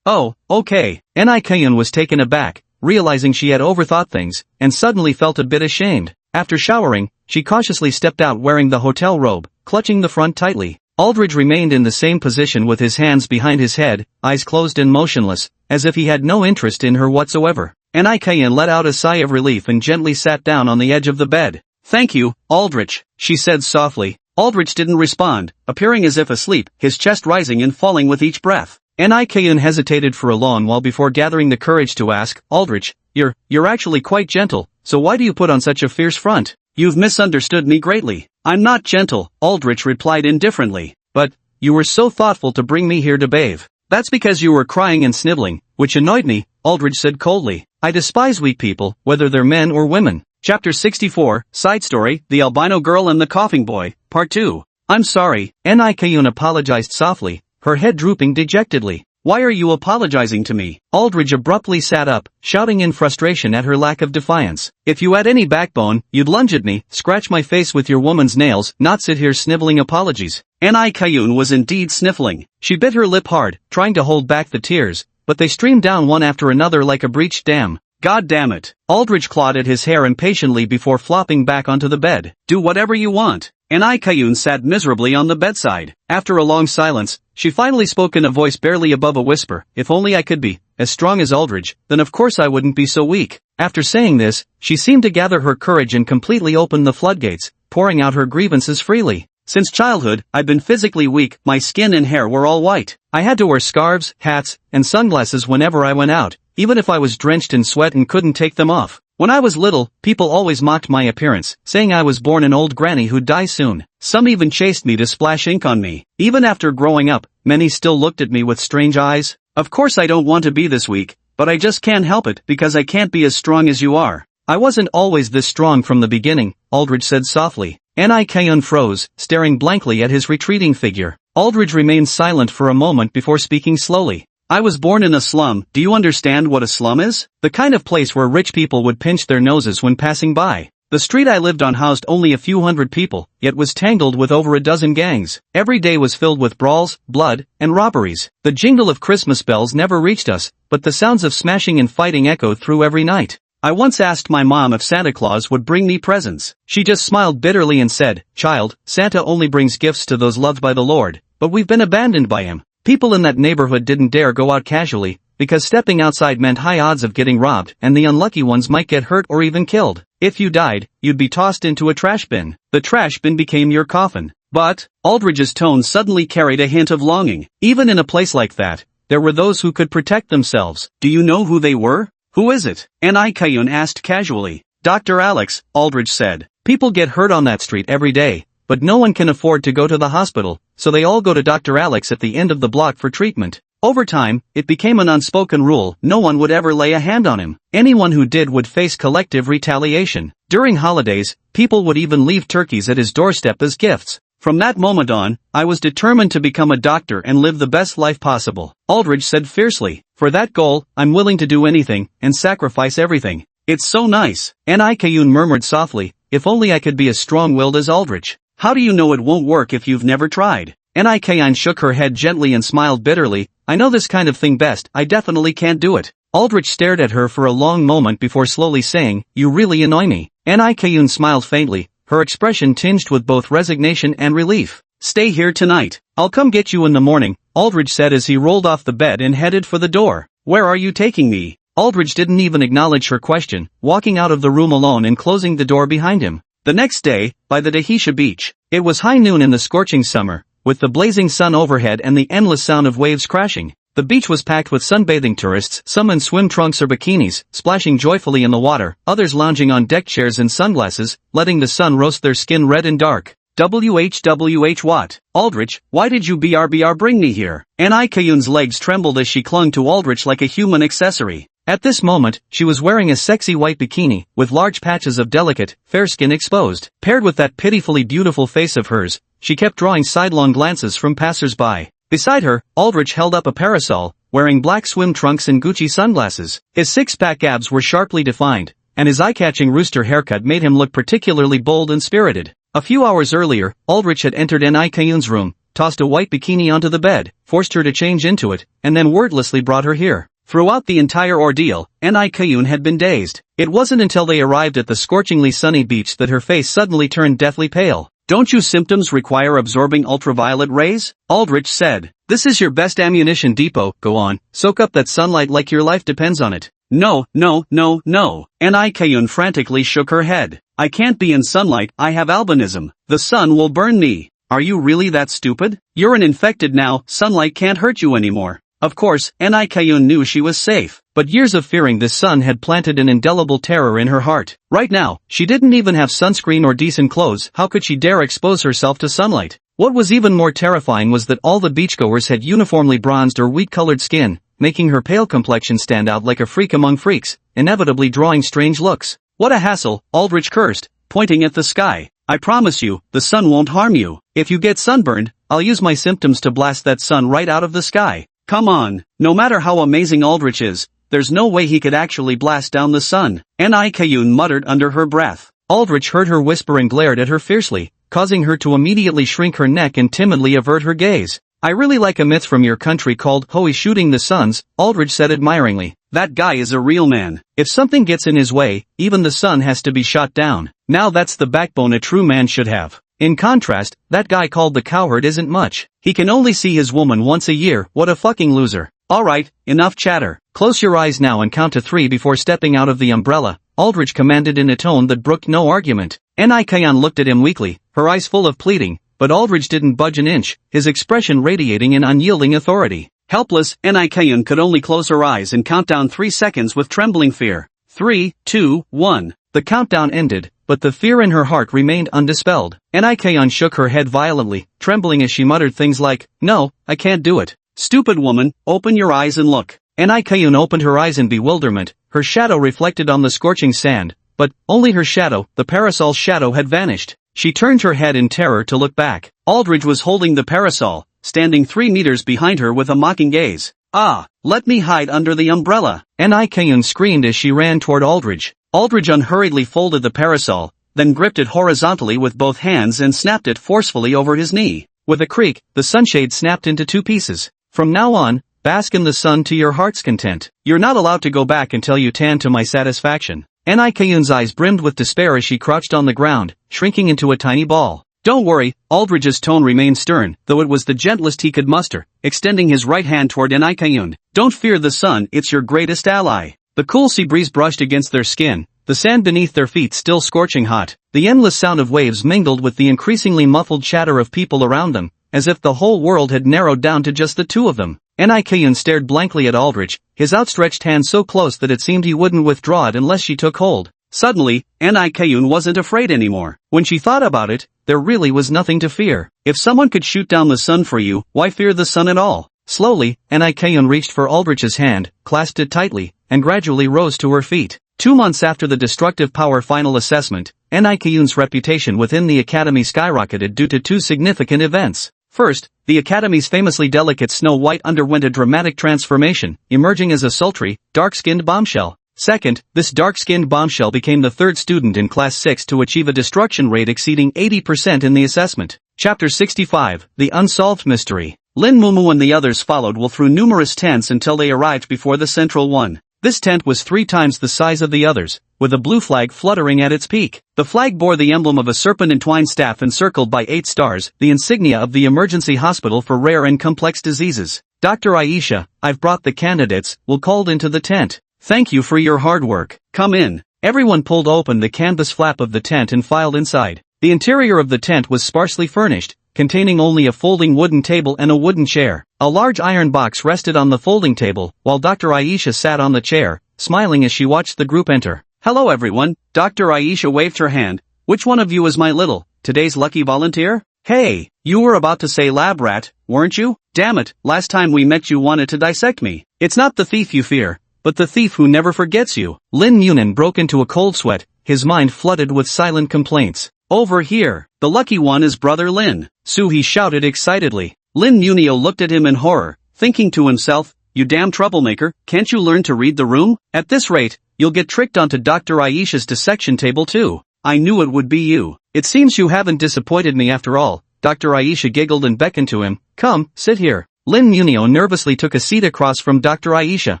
okay. Ni Kayun was taken aback, realizing she had overthought things, and suddenly felt a bit ashamed. After showering, she cautiously stepped out wearing the hotel robe, clutching the front tightly. Aldridge remained in the same position with his hands behind his head, eyes closed and motionless, as if he had no interest in her whatsoever. Anaikayan let out a sigh of relief and gently sat down on the edge of the bed. "Thank you, Aldrich," she said softly. Aldrich didn't respond, appearing as if asleep, his chest rising and falling with each breath. Anaikayan hesitated for a long while before gathering the courage to ask, "Aldrich, you're actually quite gentle, so why do you put on such a fierce front? You've misunderstood me greatly." "I'm not gentle," Aldrich replied indifferently. "But, you were so thoughtful to bring me here to bathe." "That's because you were crying and sniveling, which annoyed me," Aldrich said coldly. "I despise weak people, whether they're men or women." Chapter 64, Side Story, The Albino Girl and the Coughing Boy, Part 2. "I'm sorry," Anaikayan apologized softly, her head drooping dejectedly. "Why are you apologizing to me?" Aldridge abruptly sat up, shouting in frustration at her lack of defiance. "If you had any backbone, you'd lunge at me, scratch my face with your woman's nails, not sit here sniveling apologies." Anaikayan was indeed sniffling. She bit her lip hard, trying to hold back the tears, but they streamed down one after another like a breached dam. "God damn it." Aldridge clawed at his hair impatiently before flopping back onto the bed. "Do whatever you want." Anaikayan sat miserably on the bedside. After a long silence, she finally spoke in a voice barely above a whisper. "If only I could be as strong as Aldridge, then of course I wouldn't be so weak." After saying this, she seemed to gather her courage and completely open the floodgates, pouring out her grievances freely. "Since childhood, I've been physically weak, my skin and hair were all white. I had to wear scarves, hats, and sunglasses whenever I went out, even if I was drenched in sweat and couldn't take them off. When I was little, people always mocked my appearance, saying I was born an old granny who'd die soon. Some even chased me to splash ink on me. Even after growing up, many still looked at me with strange eyes. Of course I don't want to be this weak, but I just can't help it because I can't be as strong as you are." "I wasn't always this strong from the beginning," Aldridge said softly. Anaikayan froze, staring blankly at his retreating figure. Aldridge remained silent for a moment before speaking slowly. "I was born in a slum. Do you understand what a slum is? The kind of place where rich people would pinch their noses when passing by. The street I lived on housed only a few hundred people, yet was tangled with over a dozen gangs. Every day was filled with brawls, blood, and robberies. The jingle of Christmas bells never reached us, but the sounds of smashing and fighting echoed through every night. I once asked my mom if Santa Claus would bring me presents. She just smiled bitterly and said, 'Child, Santa only brings gifts to those loved by the Lord, but we've been abandoned by him.' People in that neighborhood didn't dare go out casually, because stepping outside meant high odds of getting robbed, and the unlucky ones might get hurt or even killed. If you died, you'd be tossed into a trash bin. The trash bin became your coffin." "But," Aldridge's tone suddenly carried a hint of longing, "even in a place like that, there were those who could protect themselves. Do you know who they were?" "Who is it?" Anaikayan asked casually. "Dr. Alex," Aldridge said. "People get hurt on that street every day, but no one can afford to go to the hospital, so they all go to Dr. Alex at the end of the block for treatment. Over time, it became an unspoken rule, no one would ever lay a hand on him. Anyone who did would face collective retaliation. During holidays, people would even leave turkeys at his doorstep as gifts. From that moment on, I was determined to become a doctor and live the best life possible," Aldridge said fiercely. "For that goal, I'm willing to do anything, and sacrifice everything." "It's so nice," Anaikayan murmured softly. "If only I could be as strong-willed as Aldridge." "How do you know it won't work if you've never tried?" Anaikayan shook her head gently and smiled bitterly. "I know this kind of thing best, I definitely can't do it." Aldrich stared at her for a long moment before slowly saying, "You really annoy me." Anaikayan smiled faintly, her expression tinged with both resignation and relief. "Stay here tonight. I'll come get you in the morning," Aldridge said as he rolled off the bed and headed for the door. "Where are you taking me?" Aldridge didn't even acknowledge her question, walking out of the room alone and closing the door behind him. The next day, by the Dahisha beach. It was high noon in the scorching summer, with the blazing sun overhead and the endless sound of waves crashing. The beach was packed with sunbathing tourists, some in swim trunks or bikinis, splashing joyfully in the water, others lounging on deck chairs and sunglasses, letting the sun roast their skin red and dark. WHWH what? Aldrich, why did you BRBR bring me here? Anaikayan's legs trembled as she clung to Aldrich like a human accessory. At this moment, she was wearing a sexy white bikini, with large patches of delicate, fair skin exposed. Paired with that pitifully beautiful face of hers, she kept drawing sidelong glances from passers-by. Beside her, Aldrich held up a parasol, wearing black swim trunks and Gucci sunglasses. His six-pack abs were sharply defined, and his eye-catching rooster haircut made him look particularly bold and spirited. A few hours earlier, Aldrich had entered Anaikayan's room, tossed a white bikini onto the bed, forced her to change into it, and then wordlessly brought her here. Throughout the entire ordeal, Anaikayan had been dazed. It wasn't until they arrived at the scorchingly sunny beach that her face suddenly turned deathly pale. Don't you symptoms require absorbing ultraviolet rays? Aldrich said. This is your best ammunition depot, go on, soak up that sunlight like your life depends on it. No, no, no, no. Nikayun frantically shook her head. I can't be in sunlight, I have albinism. The sun will burn me. Are you really that stupid? You're an infected now, sunlight can't hurt you anymore. Of course, Nikayun knew she was safe, but years of fearing this sun had planted an indelible terror in her heart. Right now, she didn't even have sunscreen or decent clothes, how could she dare expose herself to sunlight? What was even more terrifying was that all the beachgoers had uniformly bronzed or wheat-colored skin, making her pale complexion stand out like a freak among freaks, inevitably drawing strange looks. What a hassle, Aldrich cursed, pointing at the sky. I promise you, the sun won't harm you. If you get sunburned, I'll use my symptoms to blast that sun right out of the sky. Come on, no matter how amazing Aldrich is, there's no way he could actually blast down the sun. Nikayun muttered under her breath. Aldrich heard her whisper and glared at her fiercely, causing her to immediately shrink her neck and timidly avert her gaze. I really like a myth from your country called Hoi shooting the suns, Aldrich said admiringly. That guy is a real man. If something gets in his way, even the sun has to be shot down. Now that's the backbone a true man should have. In contrast, that guy called the cowherd isn't much. He can only see his woman once a year, what a fucking loser. Alright, enough chatter. Close your eyes now and count to 3 before stepping out of the umbrella, Aldrich commanded in a tone that brooked no argument. Nikayun looked at him weakly, her eyes full of pleading, but Aldrich didn't budge an inch, his expression radiating an unyielding authority. Helpless, Nikayun could only close her eyes and count down 3 seconds with trembling fear. 3, 2, 1. The countdown ended, but the fear in her heart remained undispelled. Nikayun shook her head violently, trembling as she muttered things like, No, I can't do it. Stupid woman, open your eyes and look. Nikayun opened her eyes in bewilderment, her shadow reflected on the scorching sand, but only her shadow, the parasol's shadow had vanished. She turned her head in terror to look back. Aldrich was holding the parasol, standing 3 meters behind her with a mocking gaze. Ah, let me hide under the umbrella. Nikayun screamed as she ran toward Aldrich. Aldrich unhurriedly folded the parasol, then gripped it horizontally with both hands and snapped it forcefully over his knee. With a creak, the sunshade snapped into 2 pieces. From now on, bask in the sun to your heart's content. You're not allowed to go back until you tan to my satisfaction. Nikayun's eyes brimmed with despair as she crouched on the ground, shrinking into a tiny ball. Don't worry, Aldrich's tone remained stern, though it was the gentlest he could muster, extending his right hand toward Nikayun. Don't fear the sun, it's your greatest ally. The cool sea breeze brushed against their skin, the sand beneath their feet still scorching hot. The endless sound of waves mingled with the increasingly muffled chatter of people around them, as if the whole world had narrowed down to just the 2 of them. Nikayun stared blankly at Aldrich, his outstretched hand so close that it seemed he wouldn't withdraw it unless she took hold. Suddenly, Nikayun wasn't afraid anymore. When she thought about it, there really was nothing to fear. If someone could shoot down the sun for you, why fear the sun at all? Slowly, Nikayun reached for Aldrich's hand, clasped it tightly, and gradually rose to her feet. 2 months after the destructive power final assessment, Nikayun's reputation within the Academy skyrocketed due to 2 significant events. First, the Academy's famously delicate Snow White underwent a dramatic transformation, emerging as a sultry, dark-skinned bombshell. Second, this dark-skinned bombshell became the 3rd student in Class 6 to achieve a destruction rate exceeding 80% in the assessment. Chapter 65, The Unsolved Mystery. Lin Mumu and the others followed Will through numerous tents until they arrived before the central one. This tent was 3 times the size of the others, with a blue flag fluttering at its peak. The flag bore the emblem of a serpent-entwined staff encircled by 8 stars, the insignia of the Emergency Hospital for Rare and Complex Diseases. Dr. Aisha, I've brought the candidates, Will called into the tent. Thank you for your hard work. Come in. Everyone pulled open the canvas flap of the tent and filed inside. The interior of the tent was sparsely furnished, containing only a folding wooden table and a wooden chair. A large iron box rested on the folding table, while Dr. Aisha sat on the chair, smiling as she watched the group enter. Hello everyone, Dr. Aisha waved her hand. Which one of you is my little, today's lucky volunteer? Hey, you were about to say lab rat, weren't you? Damn it, last time we met you wanted to dissect me. It's not the thief you fear, but the thief who never forgets you. Lin Munin broke into a cold sweat, his mind flooded with silent complaints. Over here, the lucky one is Brother Lin. He shouted excitedly. Lin Munio looked at him in horror, thinking to himself, you damn troublemaker, can't you learn to read the room? At this rate, you'll get tricked onto Dr. Aisha's dissection table too. I knew it would be you. It seems you haven't disappointed me after all. Dr. Aisha giggled and beckoned to him. Come, sit here. Lin Munio nervously took a seat across from Dr. Aisha,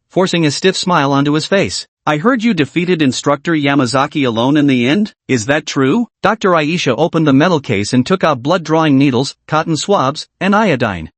forcing a stiff smile onto his face. I heard you defeated Instructor Yamazaki alone in the end? Is that true? Dr. Aisha opened the metal case and took out blood-drawing needles, cotton swabs, and iodine.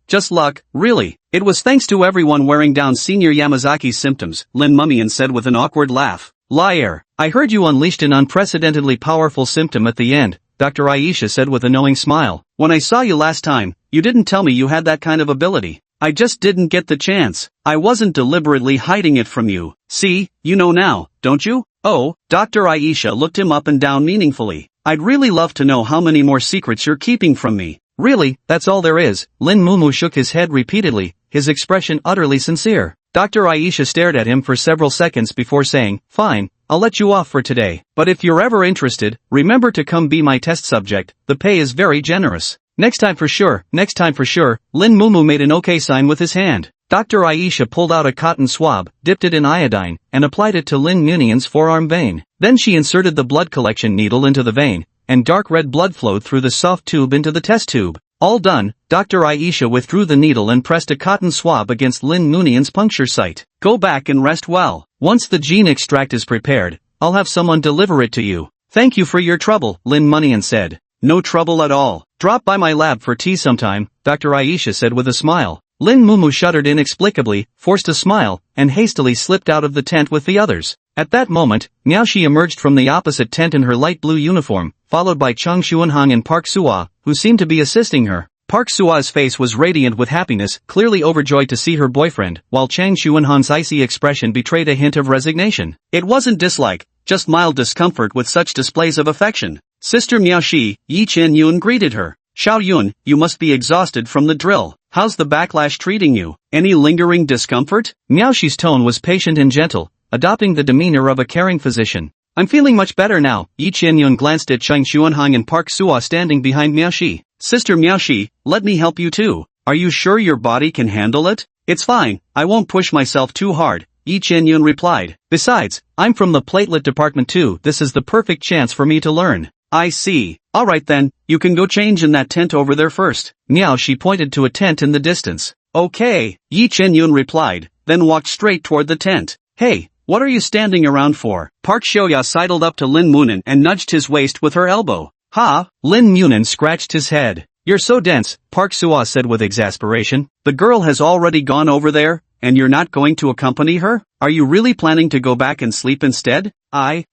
Just luck, really. It was thanks to everyone wearing down Senior Yamazaki's symptoms, Lin Mumian said with an awkward laugh. Liar. I heard you unleashed an unprecedentedly powerful symptom at the end, Dr. Aisha said with a knowing smile. When I saw you last time, you didn't tell me you had that kind of ability. I just didn't get the chance. I wasn't deliberately hiding it from you. See, you know now, don't you? Oh, Dr. Aisha looked him up and down meaningfully. I'd really love to know how many more secrets you're keeping from me. Really, that's all there is. Lin Mumu shook his head repeatedly, his expression utterly sincere. Dr. Aisha stared at him for several seconds before saying, fine, I'll let you off for today. But if you're ever interested, remember to come be my test subject, the pay is very generous. Next time for sure, Lin Mumu made an OK sign with his hand. Dr. Aisha pulled out a cotton swab, dipped it in iodine, and applied it to Lin Munian's forearm vein. Then she inserted the blood collection needle into the vein, and dark red blood flowed through the soft tube into the test tube. All done, Dr. Aisha withdrew the needle and pressed a cotton swab against Lin Munian's puncture site. Go back and rest well. Once the gene extract is prepared, I'll have someone deliver it to you. Thank you for your trouble, Lin Munian said. No trouble at all. Drop by my lab for tea sometime, Dr. Aisha said with a smile. Lin Mumu shuddered inexplicably, forced a smile, and hastily slipped out of the tent with the others. At that moment, Miaoshi emerged from the opposite tent in her light blue uniform, followed by Chang Xuanhang and Park Suwa, who seemed to be assisting her. Park Sua's face was radiant with happiness, clearly overjoyed to see her boyfriend, while Chang Xuanhang's icy expression betrayed a hint of resignation. It wasn't dislike, just mild discomfort with such displays of affection. Sister Miaoshi, Yi Chen-yun greeted her. Xiao Yun, you must be exhausted from the drill. How's the backlash treating you? Any lingering discomfort? Miaoshi's tone was patient and gentle, adopting the demeanor of a caring physician. I'm feeling much better now. Yi Chen-yun glanced at Chang Xuanhang and Park Suwa standing behind Miaoshi. Sister Miaoshi, let me help you too. Are you sure your body can handle it? It's fine, I won't push myself too hard, Yi Chen-yun replied. Besides, I'm from the platelet department too. This is the perfect chance for me to learn. I see. Alright then, you can go change in that tent over there first. Miaoshi pointed to a tent in the distance. Okay, Yi Chen-yun replied, then walked straight toward the tent. Hey, what are you standing around for? Park Shoya sidled up to Lin Munan and nudged his waist with her elbow. Ha! Lin Munan scratched his head. You're so dense, Park Suwa said with exasperation. The girl has already gone over there, and you're not going to accompany her? Are you really planning to go back and sleep instead?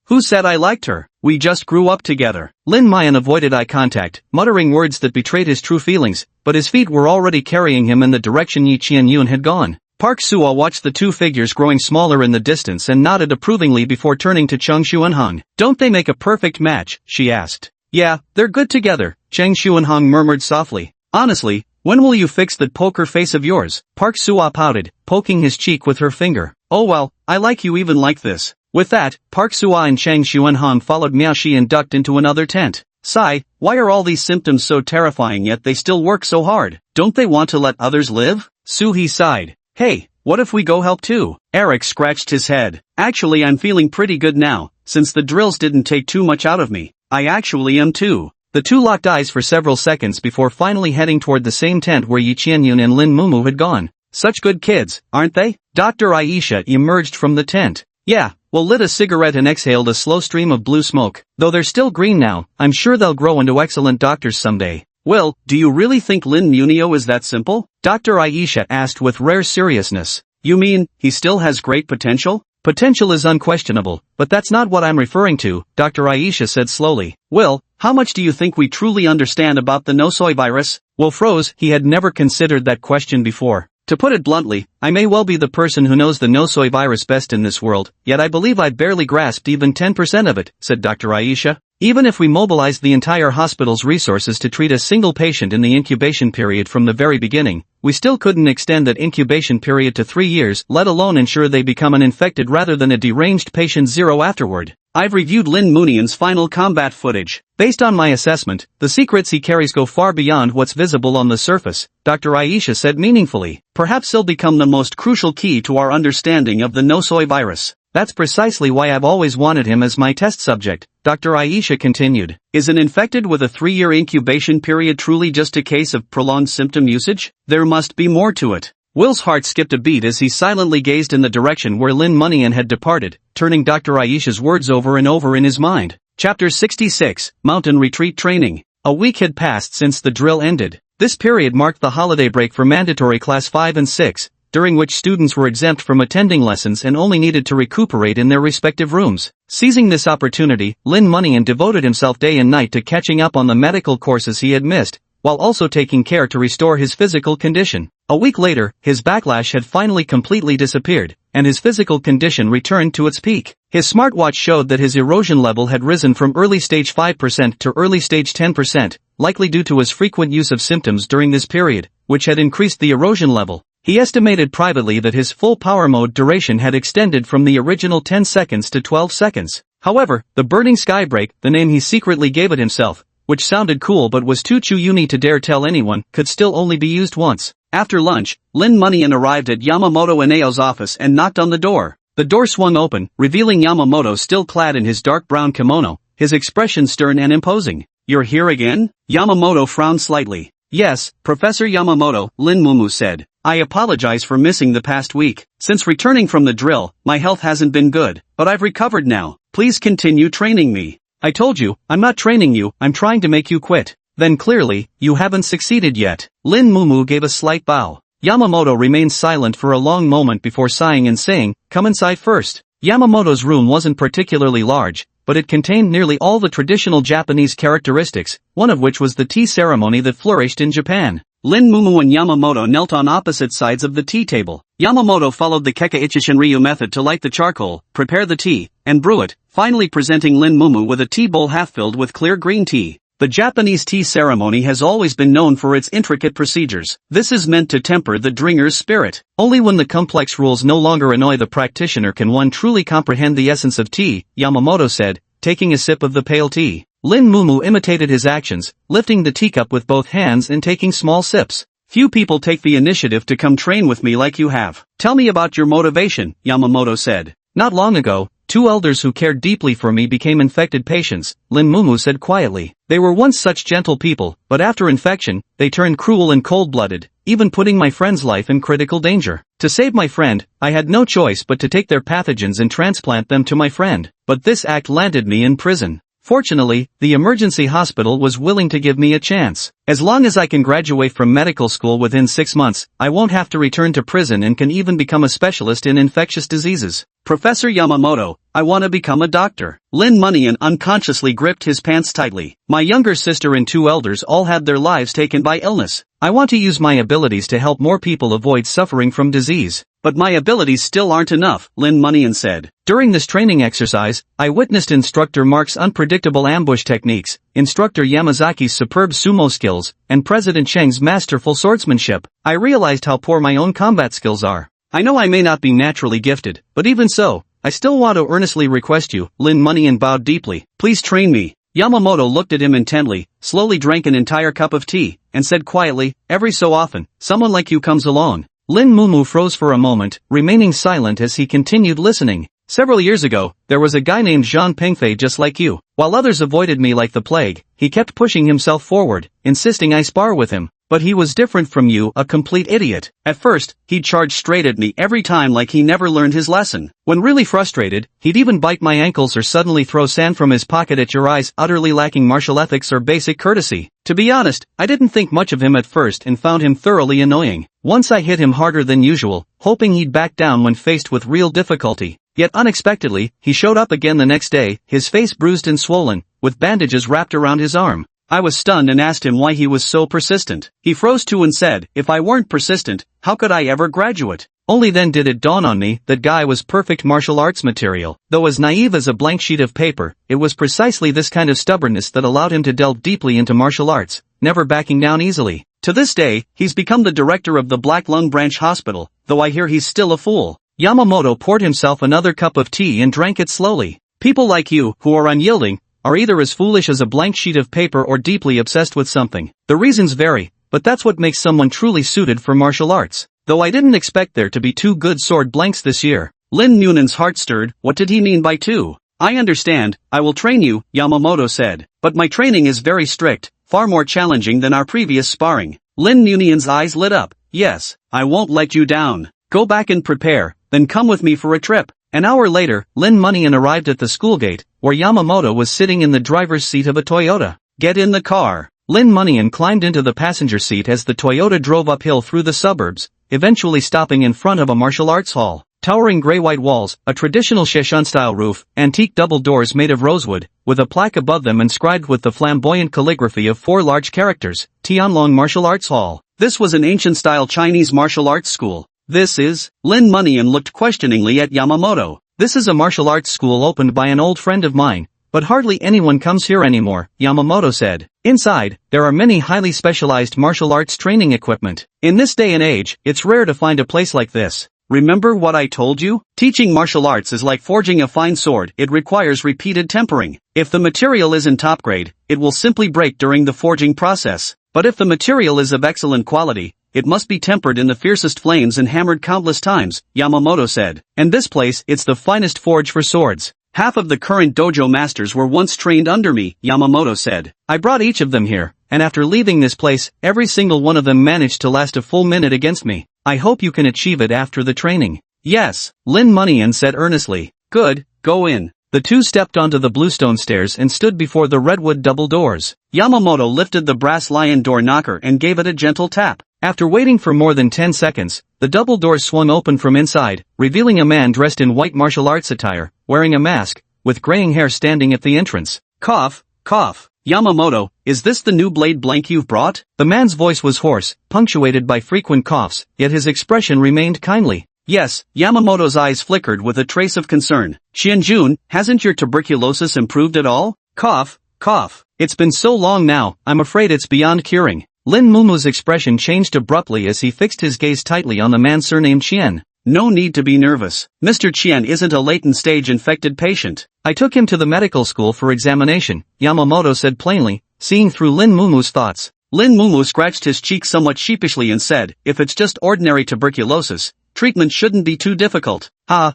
Who said I liked her? We just grew up together. Lin Mayan avoided eye contact, muttering words that betrayed his true feelings, but his feet were already carrying him in the direction Yi Chen-yun had gone. Park Suwa watched the two figures growing smaller in the distance and nodded approvingly before turning to Chang Xuanhang. Don't they make a perfect match? She asked. Yeah, they're good together, Chang Xuanhang murmured softly. Honestly, when will you fix that poker face of yours? Park Suwa pouted, poking his cheek with her finger. Oh well, I like you even like this. With that, Park Suwa and Chang Xuanhang followed Miaoshi and ducked into another tent. Sigh, why are all these symptoms so terrifying yet they still work so hard? Don't they want to let others live? Suhee sighed. Hey, what if we go help too? Eric scratched his head. Actually I'm feeling pretty good now, since the drills didn't take too much out of me. I actually am too. The two locked eyes for several seconds before finally heading toward the same tent where Yi Chen-yun and Lin Mumu had gone. Such good kids, aren't they? Dr. Aisha emerged from the tent. Yeah, well, lit a cigarette and exhaled a slow stream of blue smoke. Though they're still green now, I'm sure they'll grow into excellent doctors someday. Well, do you really think Lin Munio is that simple? Dr. Aisha asked with rare seriousness. You mean, he still has great potential? Potential is unquestionable, but that's not what I'm referring to, Dr. Aisha said slowly. Well, how much do you think we truly understand about the Nosoi virus? Will froze, he had never considered that question before. To put it bluntly, I may well be the person who knows the Nosoi virus best in this world, yet I believe I've barely grasped even 10% of it, said Dr. Aisha. Even if we mobilized the entire hospital's resources to treat a single patient in the incubation period from the very beginning, we still couldn't extend that incubation period to 3 years, let alone ensure they become an infected rather than a deranged patient zero afterward. I've reviewed Lin Munian's final combat footage. Based on my assessment, the secrets he carries go far beyond what's visible on the surface, Dr. Aisha said meaningfully. Perhaps he'll become the most crucial key to our understanding of the Nosoi virus. That's precisely why I've always wanted him as my test subject, Dr. Aisha continued. Is an infected with a 3-year incubation period truly just a case of prolonged symptom usage? There must be more to it. Will's heart skipped a beat as he silently gazed in the direction where Lin Munian had departed, turning Dr. Aisha's words over and over in his mind. Chapter 66, Mountain Retreat Training. A week had passed since the drill ended. This period marked the holiday break for mandatory Class 5 and 6, during which students were exempt from attending lessons and only needed to recuperate in their respective rooms. Seizing this opportunity, Lin Moneyan devoted himself day and night to catching up on the medical courses he had missed, while also taking care to restore his physical condition. A week later, his backlash had finally completely disappeared, and his physical condition returned to its peak. His smartwatch showed that his erosion level had risen from early stage 5% to early stage 10%, likely due to his frequent use of symptoms during this period, which had increased the erosion level. He estimated privately that his full power mode duration had extended from the original 10 seconds to 12 seconds. However, the burning skybreak, the name he secretly gave it himself, which sounded cool but was too uni to dare tell anyone, could still only be used once. After lunch, Lin Moneyan arrived at Yamamoto Ineo's office and knocked on the door. The door swung open, revealing Yamamoto still clad in his dark brown kimono, his expression stern and imposing. "You're here again?" Yamamoto frowned slightly. "Yes, Professor Yamamoto," Lin Mumu said. "I apologize for missing the past week. Since returning from the drill, my health hasn't been good, but I've recovered now. Please continue training me." "I told you, I'm not training you, I'm trying to make you quit." "Then clearly, you haven't succeeded yet." Lin Mumu gave a slight bow. Yamamoto remained silent for a long moment before sighing and saying, "Come inside first." Yamamoto's room wasn't particularly large, but it contained nearly all the traditional Japanese characteristics, one of which was the tea ceremony that flourished in Japan. Lin Mumu and Yamamoto knelt on opposite sides of the tea table. Yamamoto followed the Keka Ichishinryu method to light the charcoal, prepare the tea, and brew it, finally presenting Lin Mumu with a tea bowl half filled with clear green tea. The Japanese tea ceremony has always been known for its intricate procedures. This is meant to temper the drinker's spirit. Only when the complex rules no longer annoy the practitioner can one truly comprehend the essence of tea, Yamamoto said, taking a sip of the pale tea. Lin Mumu imitated his actions, lifting the teacup with both hands and taking small sips. "Few people take the initiative to come train with me like you have. Tell me about your motivation," Yamamoto said. "Not long ago, 2 elders who cared deeply for me became infected patients," Lin Mumu said quietly. "They were once such gentle people, but after infection, they turned cruel and cold-blooded, even putting my friend's life in critical danger. To save my friend, I had no choice but to take their pathogens and transplant them to my friend. But this act landed me in prison. Fortunately, the emergency hospital was willing to give me a chance. As long as I can graduate from medical school within 6 months, I won't have to return to prison and can even become a specialist in infectious diseases." "Professor Yamamoto, I want to become a doctor." Lin Moneyan unconsciously gripped his pants tightly. "My younger sister and 2 elders all had their lives taken by illness. I want to use my abilities to help more people avoid suffering from disease. But my abilities still aren't enough," Lin Moneyan said. "During this training exercise, I witnessed Instructor Mark's unpredictable ambush techniques, Instructor Yamazaki's superb sumo skills, and President Cheng's masterful swordsmanship. I realized how poor my own combat skills are. I know I may not be naturally gifted, but even so, I still want to earnestly request you," Lin Moneyan bowed deeply. "Please train me." Yamamoto looked at him intently, slowly drank an entire cup of tea, and said quietly, "Every so often, someone like you comes along." Lin Mumu froze for a moment, remaining silent as he continued listening. "Several years ago, there was a guy named Zhang Pengfei just like you. While others avoided me like the plague, he kept pushing himself forward, insisting I spar with him. But he was different from you, a complete idiot. At first, he'd charge straight at me every time like he never learned his lesson. When really frustrated, he'd even bite my ankles or suddenly throw sand from his pocket at your eyes, utterly lacking martial ethics or basic courtesy. To be honest, I didn't think much of him at first and found him thoroughly annoying. Once I hit him harder than usual, hoping he'd back down when faced with real difficulty. Yet unexpectedly, he showed up again the next day, his face bruised and swollen, with bandages wrapped around his arm. I was stunned and asked him why he was so persistent. He froze too and said, if I weren't persistent, how could I ever graduate? Only then did it dawn on me that guy was perfect martial arts material. Though as naive as a blank sheet of paper, it was precisely this kind of stubbornness that allowed him to delve deeply into martial arts, never backing down easily. To this day, he's become the director of the Black Lung Branch Hospital, though I hear he's still a fool. Yamamoto poured himself another cup of tea and drank it slowly. People like you, who are unyielding, are either as foolish as a blank sheet of paper or deeply obsessed with something. The reasons vary, but that's what makes someone truly suited for martial arts. Though I didn't expect there to be 2 good sword blanks this year. Lin Munan's heart stirred. What did he mean by 2? I understand, I will train you, Yamamoto said. But my training is very strict, far more challenging than our previous sparring. Lin Munan's eyes lit up. Yes, I won't let you down. Go back and prepare, then come with me for a trip. An hour later, Lin Moneyan arrived at the school gate, where Yamamoto was sitting in the driver's seat of a Toyota. Get in the car. Lin Moneyan climbed into the passenger seat as the Toyota drove uphill through the suburbs, eventually stopping in front of a martial arts hall. Towering gray-white walls, a traditional Szechuan-style roof, antique double doors made of rosewood, with a plaque above them inscribed with the flamboyant calligraphy of 4 large characters, Tianlong Martial Arts Hall. This was an ancient-style Chinese martial arts school. This is? Lin Moneyan looked questioningly at Yamamoto. This is a martial arts school opened by an old friend of mine, but hardly anyone comes here anymore, Yamamoto said. Inside, there are many highly specialized martial arts training equipment. In this day and age, it's rare to find a place like this. Remember what I told you? Teaching martial arts is like forging a fine sword. It requires repeated tempering. If the material isn't top grade, it will simply break during the forging process. But if the material is of excellent quality, it must be tempered in the fiercest flames and hammered countless times, Yamamoto said. And this place, it's the finest forge for swords. Half of the current dojo masters were once trained under me, Yamamoto said. I brought each of them here, and after leaving this place, every single one of them managed to last a full minute against me. I hope you can achieve it after the training. Yes, Lin Moneyan said earnestly. Good, go in. The two stepped onto the bluestone stairs and stood before the redwood double doors. Yamamoto lifted the brass lion door knocker and gave it a gentle tap. After waiting for more than 10 seconds, the double doors swung open from inside, revealing a man dressed in white martial arts attire, wearing a mask, with graying hair standing at the entrance. Cough, cough. Yamamoto, is this the new blade blank you've brought? The man's voice was hoarse, punctuated by frequent coughs, yet his expression remained kindly. Yes, Yamamoto's eyes flickered with a trace of concern. Xianjun, hasn't your tuberculosis improved at all? Cough, cough. It's been so long now, I'm afraid it's beyond curing. Lin Mumu's expression changed abruptly as he fixed his gaze tightly on the man surnamed Qian. No need to be nervous. Mr. Qian isn't a latent-stage infected patient. I took him to the medical school for examination, Yamamoto said plainly, seeing through Lin Mumu's thoughts. Lin Mumu scratched his cheek somewhat sheepishly and said, if it's just ordinary tuberculosis, treatment shouldn't be too difficult.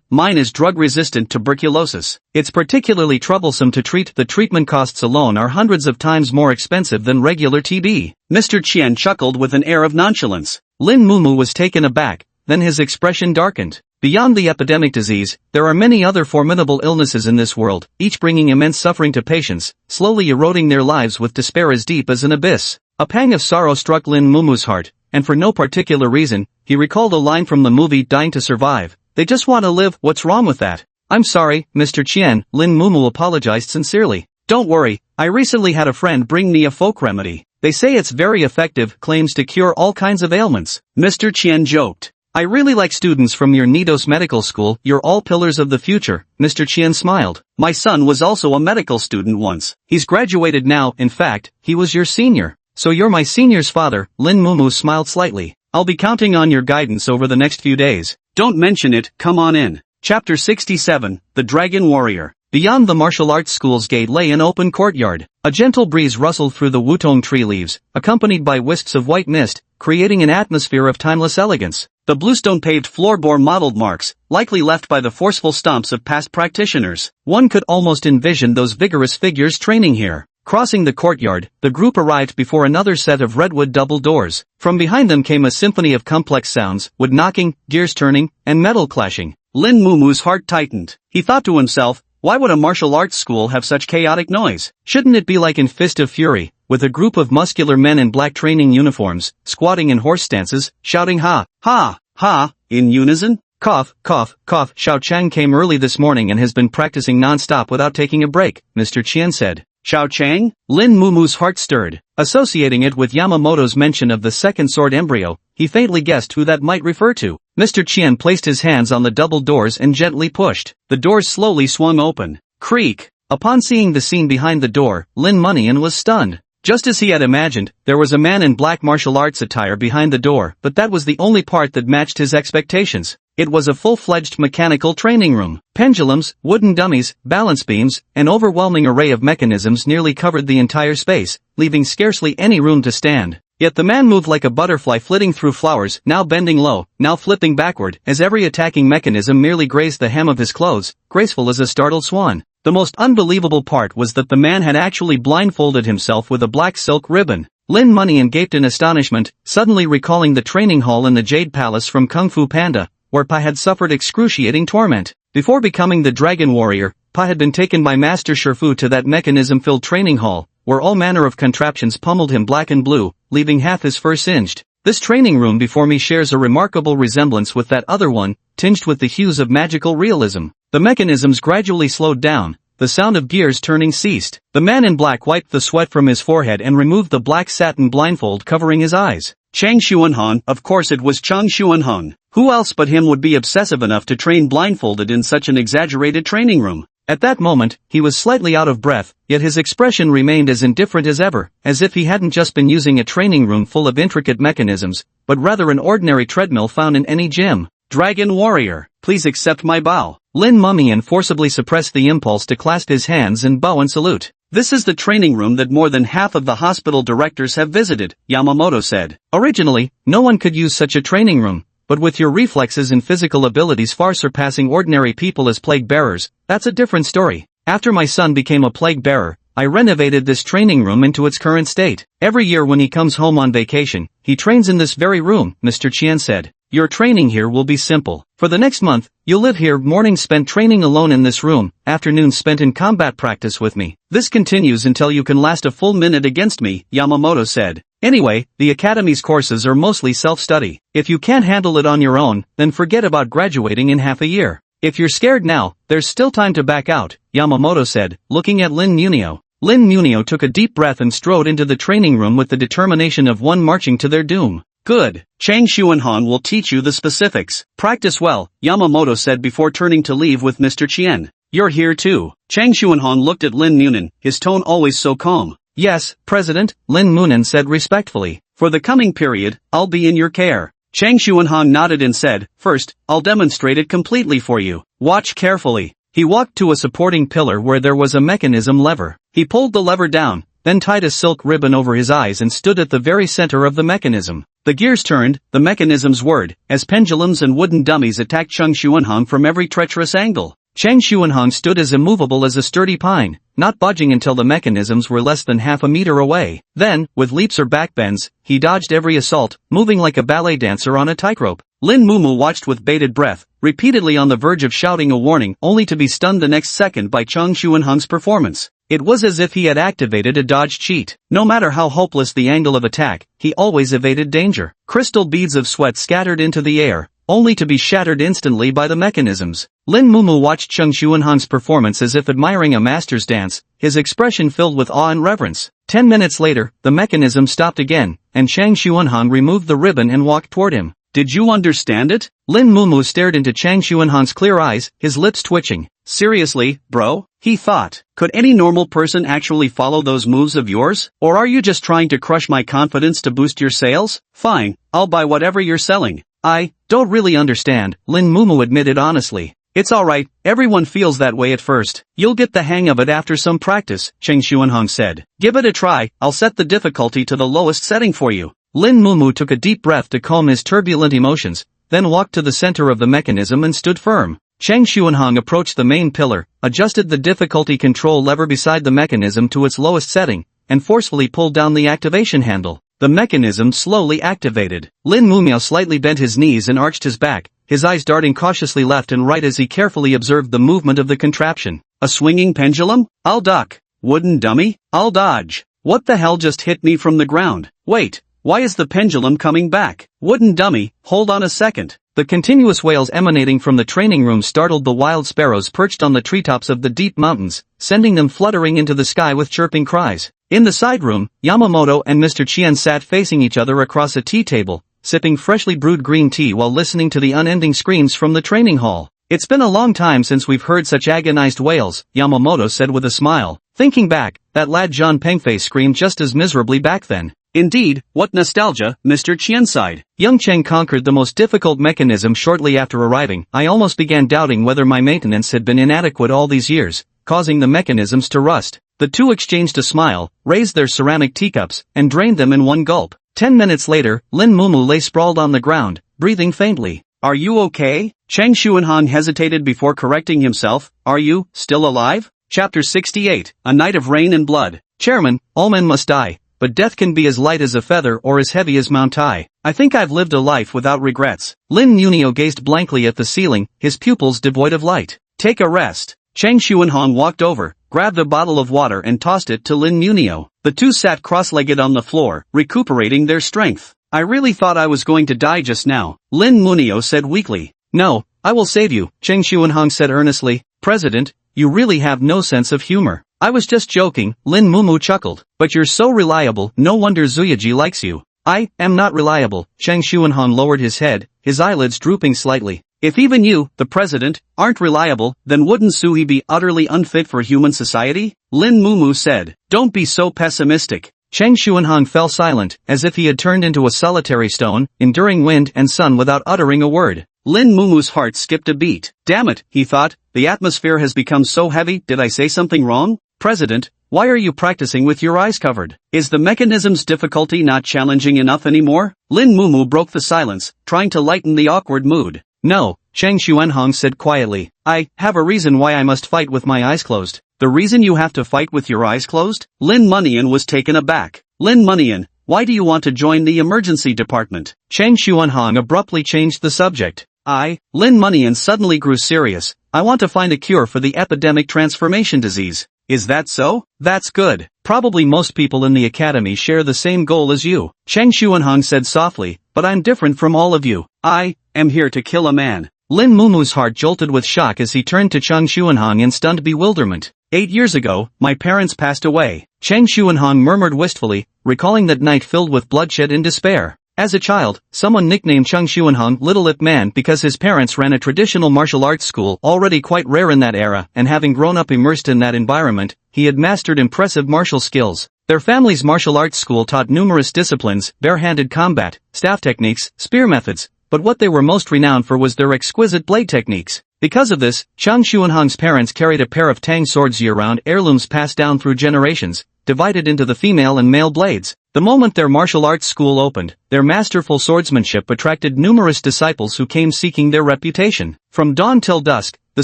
Mine is drug-resistant tuberculosis. It's particularly troublesome to treat. The treatment costs alone are hundreds of times more expensive than regular TB. Mr. Qian chuckled with an air of nonchalance. Lin Mumu was taken aback, then his expression darkened. Beyond the epidemic disease, there are many other formidable illnesses in this world, each bringing immense suffering to patients, slowly eroding their lives with despair as deep as an abyss. A pang of sorrow struck Lin Mumu's heart, and for no particular reason, he recalled a line from the movie Dying to Survive. They just want to live. What's wrong with that? I'm sorry, Mr. Qian, Lin Mumu apologized sincerely. Don't worry, I recently had a friend bring me a folk remedy. They say it's very effective, claims to cure all kinds of ailments. Mr. Qian joked. I really like students from your Nidos Medical School. You're all pillars of the future, Mr. Qian smiled. My son was also a medical student once. He's graduated now. In fact, he was your senior. So you're my senior's father, Lin Mumu smiled slightly. I'll be counting on your guidance over the next few days. Don't mention it, come on in. Chapter 67, The Dragon Warrior. Beyond the martial arts school's gate lay an open courtyard. A gentle breeze rustled through the wutong tree leaves, accompanied by wisps of white mist, creating an atmosphere of timeless elegance. The bluestone-paved floor bore mottled marks, likely left by the forceful stomps of past practitioners. One could almost envision those vigorous figures training here. Crossing the courtyard, the group arrived before another set of redwood double doors. From behind them came a symphony of complex sounds, wood knocking, gears turning, and metal clashing. Lin Mumu's heart tightened. He thought to himself, why would a martial arts school have such chaotic noise? Shouldn't it be like in Fist of Fury, with a group of muscular men in black training uniforms, squatting in horse stances, shouting ha, ha, ha, in unison? Cough, cough, cough. Xiao Chang came early this morning and has been practicing non-stop without taking a break, Mr. Qian said. Xiao Chang? Lin Mumu's heart stirred. Associating it with Yamamoto's mention of the second sword embryo, he faintly guessed who that might refer to. Mr. Qian placed his hands on the double doors and gently pushed. The doors slowly swung open. Creak. Upon seeing the scene behind the door, Lin Moneyan was stunned. Just as he had imagined, there was a man in black martial arts attire behind the door, but that was the only part that matched his expectations. It was a full-fledged mechanical training room. Pendulums, wooden dummies, balance beams, an overwhelming array of mechanisms nearly covered the entire space, leaving scarcely any room to stand. Yet the man moved like a butterfly flitting through flowers, now bending low, now flipping backward, as every attacking mechanism merely grazed the hem of his clothes, graceful as a startled swan. The most unbelievable part was that the man had actually blindfolded himself with a black silk ribbon. Lin Moneyan gaped in astonishment, suddenly recalling the training hall in the Jade Palace from Kung Fu Panda, where Pa had suffered excruciating torment. Before becoming the Dragon Warrior, Pa had been taken by Master Shifu to that mechanism-filled training hall, where all manner of contraptions pummeled him black and blue, leaving half his fur singed. This training room before me shares a remarkable resemblance with that other one, tinged with the hues of magical realism. The mechanisms gradually slowed down. The sound of gears turning ceased. The man in black wiped the sweat from his forehead and removed the black satin blindfold covering his eyes. Chang Xuanhong, of course it was Chang Xuanhong. Who else but him would be obsessive enough to train blindfolded in such an exaggerated training room? At that moment, he was slightly out of breath, yet his expression remained as indifferent as ever, as if he hadn't just been using a training room full of intricate mechanisms, but rather an ordinary treadmill found in any gym. Dragon Warrior, please accept my bow. Lin Mumian forcibly suppressed the impulse to clasp his hands and bow and salute. This is the training room that more than half of the hospital directors have visited, Yamamoto said. Originally, no one could use such a training room, but with your reflexes and physical abilities far surpassing ordinary people as plague bearers, that's a different story. After my son became a plague bearer, I renovated this training room into its current state. Every year when he comes home on vacation, he trains in this very room, Mr. Qian said. Your training here will be simple. For the next month, you'll live here, mornings spent training alone in this room, afternoons spent in combat practice with me. This continues until you can last a full minute against me, Yamamoto said. Anyway, the academy's courses are mostly self-study. If you can't handle it on your own, then forget about graduating in half a year. If you're scared now, there's still time to back out, Yamamoto said, looking at Lin Munio. Lin Munio took a deep breath and strode into the training room with the determination of one marching to their doom. Good. Chang Xuanhong will teach you the specifics. Practice well, Yamamoto said before turning to leave with Mr. Qian. You're here too. Chang Xuanhong looked at Lin Munin, his tone always so calm. Yes, President, Lin Munin said respectfully. For the coming period, I'll be in your care. Chang Xuanhong nodded and said, first, I'll demonstrate it completely for you. Watch carefully. He walked to a supporting pillar where there was a mechanism lever. He pulled the lever down, then tied a silk ribbon over his eyes and stood at the very center of the mechanism. The gears turned, the mechanisms whirred, as pendulums and wooden dummies attacked Chang Xuanhong from every treacherous angle. Chang Xuanhong stood as immovable as a sturdy pine, not budging until the mechanisms were less than half a meter away. Then, with leaps or backbends, he dodged every assault, moving like a ballet dancer on a tightrope. Lin Mumu watched with bated breath, repeatedly on the verge of shouting a warning only to be stunned the next second by Chang Xuanhong's performance. It was as if he had activated a dodge cheat. No matter how hopeless the angle of attack, he always evaded danger. Crystal beads of sweat scattered into the air, only to be shattered instantly by the mechanisms. Lin Mumu watched Chang Xuanhong's performance as if admiring a master's dance, his expression filled with awe and reverence. 10 minutes later, the mechanism stopped again, and Chang Xuanhong removed the ribbon and walked toward him. Did you understand it? Lin Mumu stared into Chang Xuanhong's clear eyes, his lips twitching. Seriously, bro? He thought. Could any normal person actually follow those moves of yours? Or are you just trying to crush my confidence to boost your sales? Fine, I'll buy whatever you're selling. I don't really understand, Lin Mumu admitted honestly. It's alright, everyone feels that way at first. You'll get the hang of it after some practice, Chang Xuanhong said. Give it a try, I'll set the difficulty to the lowest setting for you. Lin Mumu took a deep breath to calm his turbulent emotions, then walked to the center of the mechanism and stood firm. Chang Xuanhong approached the main pillar, adjusted the difficulty control lever beside the mechanism to its lowest setting, and forcefully pulled down the activation handle. The mechanism slowly activated. Lin Mumiao slightly bent his knees and arched his back, his eyes darting cautiously left and right as he carefully observed the movement of the contraption. A swinging pendulum? I'll duck. Wooden dummy? I'll dodge. What the hell just hit me from the ground? Wait. Why is the pendulum coming back? Wooden dummy, hold on a second. The continuous wails emanating from the training room startled the wild sparrows perched on the treetops of the deep mountains, sending them fluttering into the sky with chirping cries. In the side room, Yamamoto and Mr. Qian sat facing each other across a tea table, sipping freshly brewed green tea while listening to the unending screams from the training hall. It's been a long time since we've heard such agonized wails, Yamamoto said with a smile. Thinking back, that lad John Pengfei screamed just as miserably back then. Indeed, what nostalgia, Mr. Qian sighed. Young Cheng conquered the most difficult mechanism shortly after arriving. I almost began doubting whether my maintenance had been inadequate all these years, causing the mechanisms to rust. The two exchanged a smile, raised their ceramic teacups, and drained them in one gulp. 10 minutes later, Lin Mumu lay sprawled on the ground, breathing faintly. Are you okay? Chang Xuanhong hesitated before correcting himself. Are you still alive? Chapter 68, A Night of Rain and Blood. Chairman, all men must die. but death can be as light as a feather or as heavy as Mount Tai. I think I've lived a life without regrets. Lin Munio gazed blankly at the ceiling, his pupils devoid of light. Take a rest. Chang Xuanhong walked over, grabbed a bottle of water and tossed it to Lin Munio. The two sat cross-legged on the floor, recuperating their strength. I really thought I was going to die just now, Lin Munio said weakly. No, I will save you, Chang Xuanhong said earnestly. President, you really have no sense of humor. I was just joking, Lin Mumu chuckled. But you're so reliable, no wonder Zuyaji likes you. I am not reliable, Chang Xuanhong lowered his head, his eyelids drooping slightly. If even you, the president, aren't reliable, then wouldn't Sui be utterly unfit for human society? Lin Mumu said. Don't be so pessimistic. Chang Xuanhong fell silent, as if he had turned into a solitary stone, enduring wind and sun without uttering a word. Lin Mumu's heart skipped a beat. Damn it, he thought, the atmosphere has become so heavy. Did I say something wrong? President, why are you practicing with your eyes covered? Is the mechanism's difficulty not challenging enough anymore? Lin Mumu broke the silence, trying to lighten the awkward mood. No, Chang Xuanhong said quietly. I have a reason why I must fight with my eyes closed. The reason you have to fight with your eyes closed? Lin Munian was taken aback. Lin Munian, why do you want to join the emergency department? Chang Xuanhong abruptly changed the subject. Lin Munian suddenly grew serious. I want to find a cure for the epidemic transformation disease. Is that so? That's good. Probably most people in the academy share the same goal as you. Chang Xuanhong said softly, but I'm different from all of you. I am here to kill a man. Lin Mumu's heart jolted with shock as he turned to Chang Xuanhong in stunned bewilderment. 8 years ago, my parents passed away. Chang Xuanhong murmured wistfully, recalling that night filled with bloodshed and despair. As a child, someone nicknamed Chang Xuanhong Little Lip Man because his parents ran a traditional martial arts school already quite rare in that era, and having grown up immersed in that environment, he had mastered impressive martial skills. Their family's martial arts school taught numerous disciplines, bare-handed combat, staff techniques, spear methods, but what they were most renowned for was their exquisite blade techniques. Because of this, Chang Xuanhong's parents carried a pair of tang swords year-round, heirlooms passed down through generations, divided into the female and male blades. The moment their martial arts school opened, their masterful swordsmanship attracted numerous disciples who came seeking their reputation. From dawn till dusk, the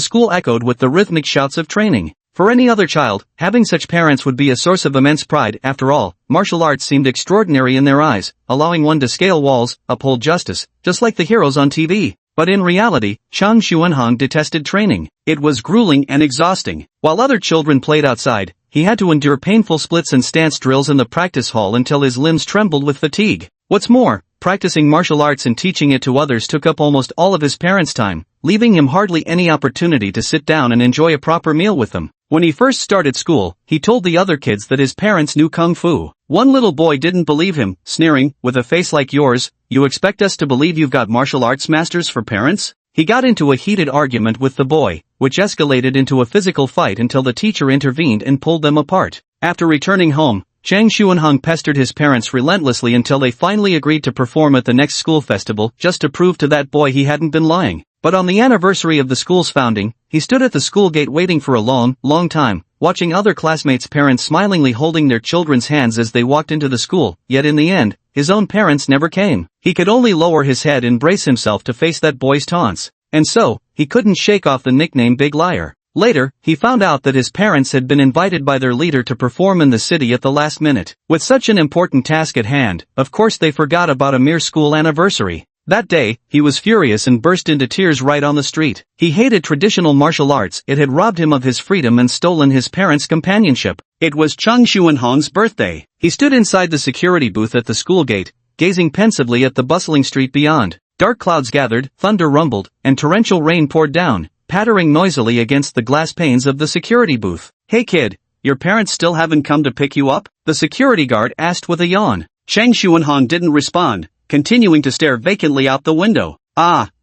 school echoed with the rhythmic shouts of training. For any other child, having such parents would be a source of immense pride. After all, martial arts seemed extraordinary in their eyes, allowing one to scale walls, uphold justice, just like the heroes on TV. But in reality, Chang Xuanhong detested training. It was grueling and exhausting. While other children played outside, he had to endure painful splits and stance drills in the practice hall until his limbs trembled with fatigue. What's more, practicing martial arts and teaching it to others took up almost all of his parents' time, leaving him hardly any opportunity to sit down and enjoy a proper meal with them. When he first started school, he told the other kids that his parents knew Kung Fu. One little boy didn't believe him, sneering, with a face like yours, you expect us to believe you've got martial arts masters for parents? He got into a heated argument with the boy, which escalated into a physical fight until the teacher intervened and pulled them apart. After returning home, Chang Xuanhong pestered his parents relentlessly until they finally agreed to perform at the next school festival just to prove to that boy he hadn't been lying. But on the anniversary of the school's founding, he stood at the school gate waiting for a long time, watching other classmates' parents smilingly holding their children's hands as they walked into the school, yet in the end, his own parents never came. He could only lower his head and brace himself to face that boy's taunts. And so, he couldn't shake off the nickname Big Liar. Later, he found out that his parents had been invited by their leader to perform in the city at the last minute. With such an important task at hand, of course they forgot about a mere school anniversary. That day, he was furious and burst into tears right on the street. He hated traditional martial arts. It had robbed him of his freedom and stolen his parents' companionship. It was Chang Xuanhong's birthday. He stood inside the security booth at the school gate, gazing pensively at the bustling street beyond. Dark clouds gathered, thunder rumbled, and torrential rain poured down, pattering noisily against the glass panes of the security booth. Hey kid, your parents still haven't come to pick you up? The security guard asked with a yawn. Chang Xuanhong didn't respond, continuing to stare vacantly out the window.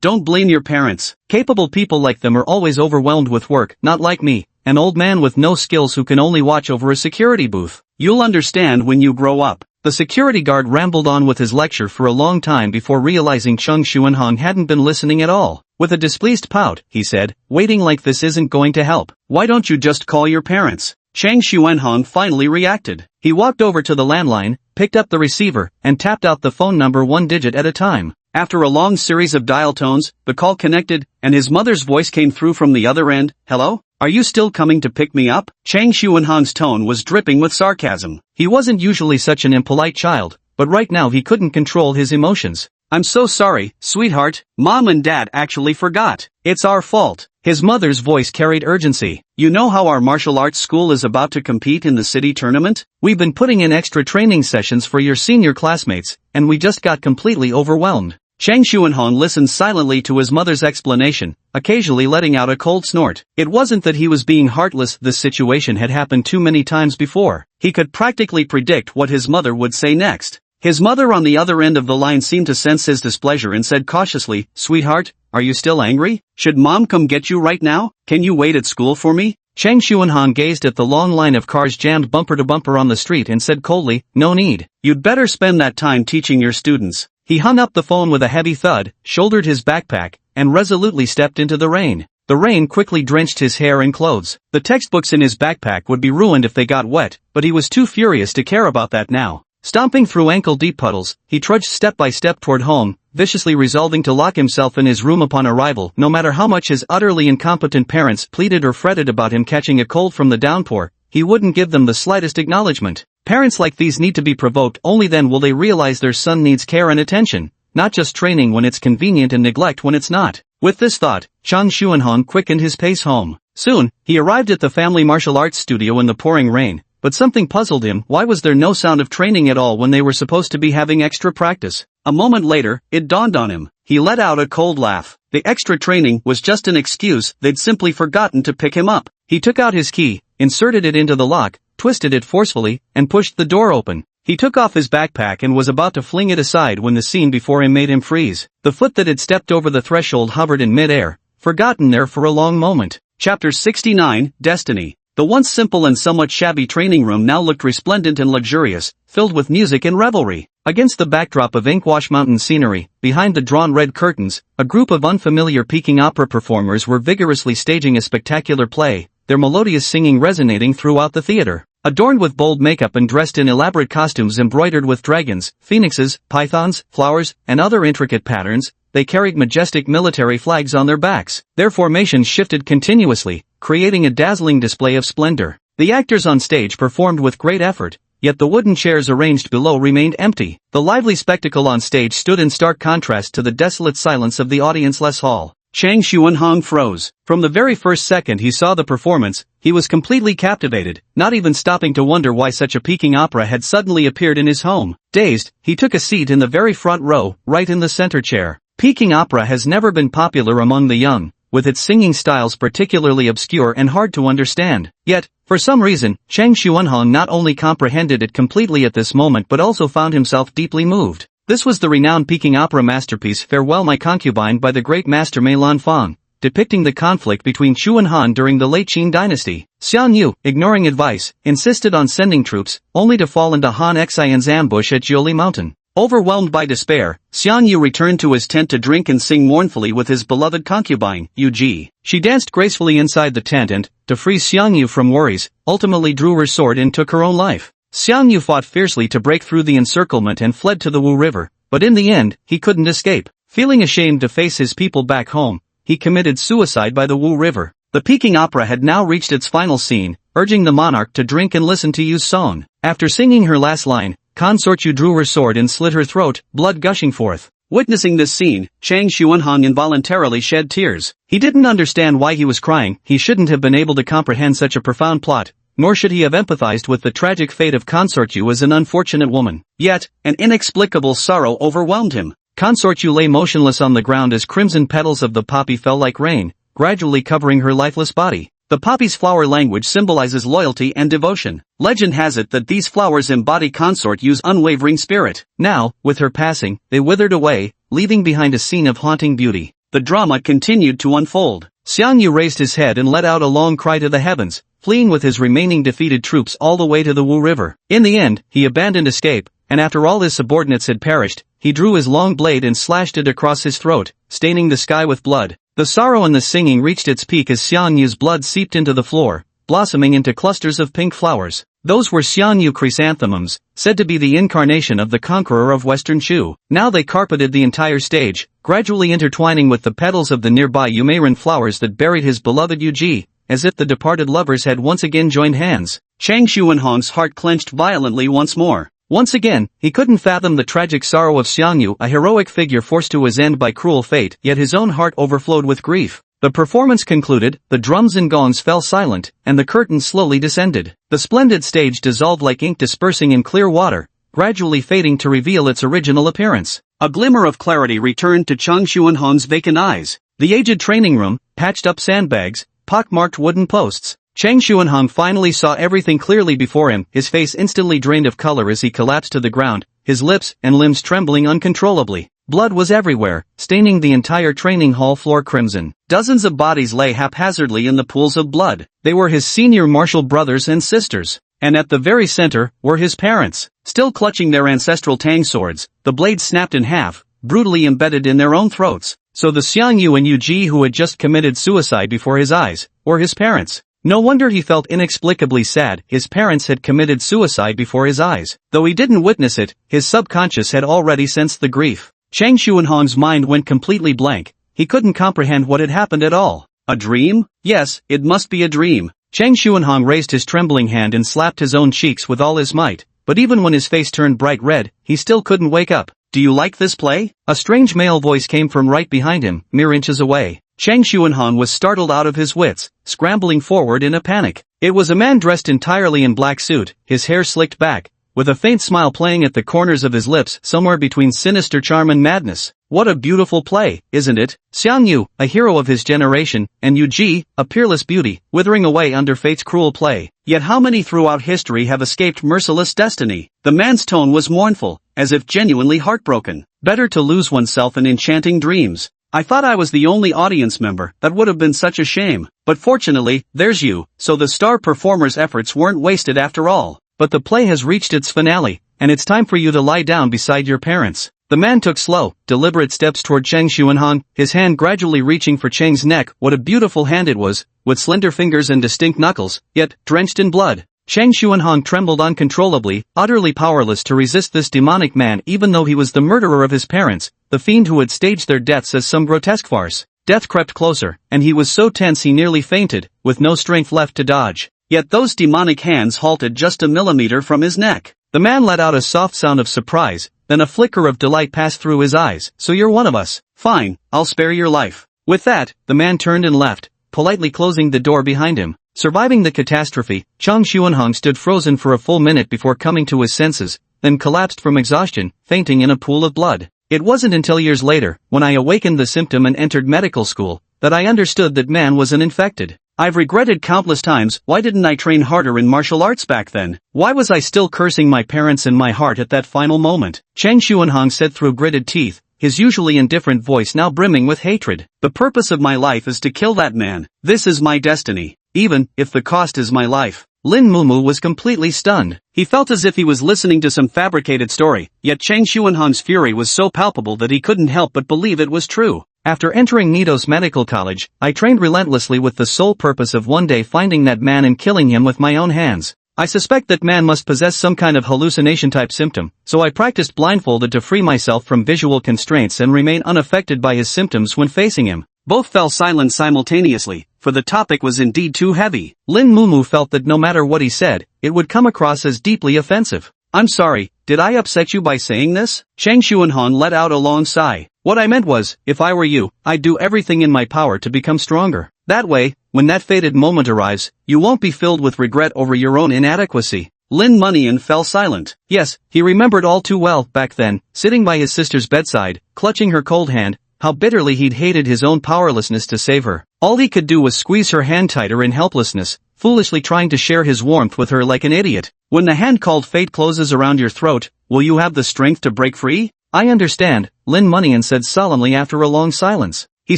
Don't blame your parents. Capable people like them are always overwhelmed with work, not like me, an old man with no skills who can only watch over a security booth. You'll understand when you grow up. The security guard rambled on with his lecture for a long time before realizing Chang Xuanhong hadn't been listening at all. With a displeased pout, he said, waiting like this isn't going to help. Why don't you just call your parents? Chang Xuanhong finally reacted. He walked over to the landline, picked up the receiver, and tapped out the phone number one digit at a time. After a long series of dial tones, the call connected, and his mother's voice came through from the other end. Hello? Are you still coming to pick me up? Chang Xuanhong's tone was dripping with sarcasm. He wasn't usually such an impolite child, but right now he couldn't control his emotions. I'm so sorry, sweetheart, Mom and Dad actually forgot. It's our fault. His mother's voice carried urgency. You know how our martial arts school is about to compete in the city tournament? We've been putting in extra training sessions for your senior classmates, and we just got completely overwhelmed. Chang Xuanhong listened silently to his mother's explanation, occasionally letting out a cold snort. It wasn't that he was being heartless, this situation had happened too many times before. He could practically predict what his mother would say next. His mother on the other end of the line seemed to sense his displeasure and said cautiously, Sweetheart, are you still angry? Should Mom come get you right now? Can you wait at school for me? Chang Xuanhong gazed at the long line of cars jammed bumper to bumper on the street and said coldly, No need. You'd better spend that time teaching your students. He hung up the phone with a heavy thud, shouldered his backpack, and resolutely stepped into the rain. The rain quickly drenched his hair and clothes. The textbooks in his backpack would be ruined if they got wet, but he was too furious to care about that now. Stomping through ankle-deep puddles, he trudged step by step toward home, viciously resolving to lock himself in his room upon arrival, no matter how much his utterly incompetent parents pleaded or fretted about him catching a cold from the downpour. He wouldn't give them the slightest acknowledgement. Parents like these need to be provoked, only then will they realize their son needs care and attention, not just training when it's convenient and neglect when it's not. With this thought, Chang Xuanhong quickened his pace home. Soon, he arrived at the family martial arts studio in the pouring rain. But something puzzled him. Why was there no sound of training at all when they were supposed to be having extra practice? A moment later, it dawned on him. He let out a cold laugh. The extra training was just an excuse, they'd simply forgotten to pick him up. He took out his key, inserted it into the lock, twisted it forcefully, and pushed the door open. He took off his backpack and was about to fling it aside when the scene before him made him freeze. The foot that had stepped over the threshold hovered in mid-air, forgotten there for a long moment. Chapter 69, Destiny. The once simple and somewhat shabby training room now looked resplendent and luxurious, filled with music and revelry. Against the backdrop of inkwash mountain scenery, behind the drawn red curtains, a group of unfamiliar Peking opera performers were vigorously staging a spectacular play, their melodious singing resonating throughout the theater. Adorned with bold makeup and dressed in elaborate costumes embroidered with dragons, phoenixes, pythons, flowers, and other intricate patterns, they carried majestic military flags on their backs. Their formations shifted continuously, creating a dazzling display of splendor. The actors on stage performed with great effort, yet the wooden chairs arranged below remained empty. The lively spectacle on stage stood in stark contrast to the desolate silence of the audience-less hall. Chang Xuanhong froze. From the very first second he saw the performance, he was completely captivated, not even stopping to wonder why such a Peking opera had suddenly appeared in his home. Dazed, he took a seat in the very front row, right in the center chair. Peking opera has never been popular among the young, with its singing styles particularly obscure and hard to understand. Yet, for some reason, Chang Xuanhong not only comprehended it completely at this moment but also found himself deeply moved. This was the renowned Peking opera masterpiece Farewell My Concubine by the great master Mei Lanfang, depicting the conflict between Chu and Han during the late Qin dynasty. Xian Yu, ignoring advice, insisted on sending troops, only to fall into Han Xian's ambush at Jiuli Mountain. Overwhelmed by despair, Xian Yu returned to his tent to drink and sing mournfully with his beloved concubine, Yu Ji. She danced gracefully inside the tent and, to free Xian Yu from worries, ultimately drew her sword and took her own life. Xian Yu fought fiercely to break through the encirclement and fled to the Wu River, but in the end, he couldn't escape. Feeling ashamed to face his people back home, he committed suicide by the Wu River. The Peking opera had now reached its final scene, urging the monarch to drink and listen to Yu's song. After singing her last line, Consort Yu drew her sword and slit her throat, blood gushing forth. Witnessing this scene, Chang Xuanhong involuntarily shed tears. He didn't understand why he was crying. He shouldn't have been able to comprehend such a profound plot, nor should he have empathized with the tragic fate of Consort Yu as an unfortunate woman. Yet, an inexplicable sorrow overwhelmed him. Consort Yu lay motionless on the ground as crimson petals of the poppy fell like rain, gradually covering her lifeless body. The poppy's flower language symbolizes loyalty and devotion. Legend has it that these flowers embody Consort Yu's unwavering spirit. Now, with her passing, they withered away, leaving behind a scene of haunting beauty. The drama continued to unfold. Xian Yu raised his head and let out a long cry to the heavens, fleeing with his remaining defeated troops all the way to the Wu River. In the end, he abandoned escape, and after all his subordinates had perished, he drew his long blade and slashed it across his throat, staining the sky with blood. The sorrow and the singing reached its peak as Xian Yu's blood seeped into the floor, blossoming into clusters of pink flowers. Those were Xian Yu chrysanthemums, said to be the incarnation of the conqueror of Western Chu. Now they carpeted the entire stage, gradually intertwining with the petals of the nearby Yumeiren flowers that buried his beloved Yu Ji, as if the departed lovers had once again joined hands. Chang Xuanhong's heart clenched violently once more. Once again, he couldn't fathom the tragic sorrow of Xiangyu, a heroic figure forced to his end by cruel fate, yet his own heart overflowed with grief. The performance concluded, the drums and gongs fell silent, and the curtain slowly descended. The splendid stage dissolved like ink dispersing in clear water, gradually fading to reveal its original appearance. A glimmer of clarity returned to Chang Xuanhong's vacant eyes. The aged training room, patched up sandbags, pock-marked wooden posts. Chang Xuanhong finally saw everything clearly before him, his face instantly drained of color as he collapsed to the ground, his lips and limbs trembling uncontrollably. Blood was everywhere, staining the entire training hall floor crimson. Dozens of bodies lay haphazardly in the pools of blood. They were his senior martial brothers and sisters. And at the very center were his parents, still clutching their ancestral tang swords, the blades snapped in half, brutally embedded in their own throats. So the Xiangyu and Yuji who had just committed suicide before his eyes were his parents. No wonder he felt inexplicably sad. His parents had committed suicide before his eyes. Though he didn't witness it, his subconscious had already sensed the grief. Chang Xuanhong's mind went completely blank. He couldn't comprehend what had happened at all. A dream? Yes, it must be a dream. Chang Xuanhong raised his trembling hand and slapped his own cheeks with all his might, but even when his face turned bright red, he still couldn't wake up. Do you like this play? A strange male voice came from right behind him, mere inches away. Chang Xuanhong was startled out of his wits, scrambling forward in a panic. It was a man dressed entirely in black suit, his hair slicked back, with a faint smile playing at the corners of his lips somewhere between sinister charm and madness. What a beautiful play, isn't it? Xiangyu, a hero of his generation, and Yuji, a peerless beauty, withering away under fate's cruel play. Yet how many throughout history have escaped merciless destiny? The man's tone was mournful, as if genuinely heartbroken. Better to lose oneself in enchanting dreams. I thought I was the only audience member. That would have been such a shame. But fortunately, there's you, so the star performer's efforts weren't wasted after all. But the play has reached its finale, and it's time for you to lie down beside your parents. The man took slow, deliberate steps toward Chang Xuanhong, his hand gradually reaching for Chang's neck. What a beautiful hand it was, with slender fingers and distinct knuckles, yet drenched in blood. Chang Xuanhong trembled uncontrollably, utterly powerless to resist this demonic man even though he was the murderer of his parents, the fiend who had staged their deaths as some grotesque farce. Death crept closer, and he was so tense he nearly fainted, with no strength left to dodge. Yet those demonic hands halted just a millimeter from his neck. The man let out a soft sound of surprise, then a flicker of delight passed through his eyes. So you're one of us. Fine, I'll spare your life. With that, the man turned and left, politely closing the door behind him. Surviving the catastrophe, Chang Xuanhong stood frozen for a full minute before coming to his senses, then collapsed from exhaustion, fainting in a pool of blood. It wasn't until years later, when I awakened the symptom and entered medical school, that I understood that man was an infected. I've regretted countless times, why didn't I train harder in martial arts back then? Why was I still cursing my parents and my heart at that final moment? Chang Xuanhong said through gritted teeth, his usually indifferent voice now brimming with hatred. The purpose of my life is to kill that man. This is my destiny. Even if the cost is my life. Lin Mumu was completely stunned. He felt as if he was listening to some fabricated story, yet Chang Xuanhong's fury was so palpable that he couldn't help but believe it was true. After entering Nido's medical college, I trained relentlessly with the sole purpose of one day finding that man and killing him with my own hands. I suspect that man must possess some kind of hallucination-type symptom, so I practiced blindfolded to free myself from visual constraints and remain unaffected by his symptoms when facing him. Both fell silent simultaneously, for the topic was indeed too heavy. Lin Mumu felt that no matter what he said, it would come across as deeply offensive. I'm sorry, did I upset you by saying this? Chang Xuanhong let out a long sigh. What I meant was, if I were you, I'd do everything in my power to become stronger. That way, when that fated moment arrives, you won't be filled with regret over your own inadequacy. Lin Munian fell silent. Yes, he remembered all too well, back then, sitting by his sister's bedside, clutching her cold hand, how bitterly he'd hated his own powerlessness to save her. All he could do was squeeze her hand tighter in helplessness, foolishly trying to share his warmth with her like an idiot. When the hand called fate closes around your throat, will you have the strength to break free? I understand, Lin Munian said solemnly after a long silence. He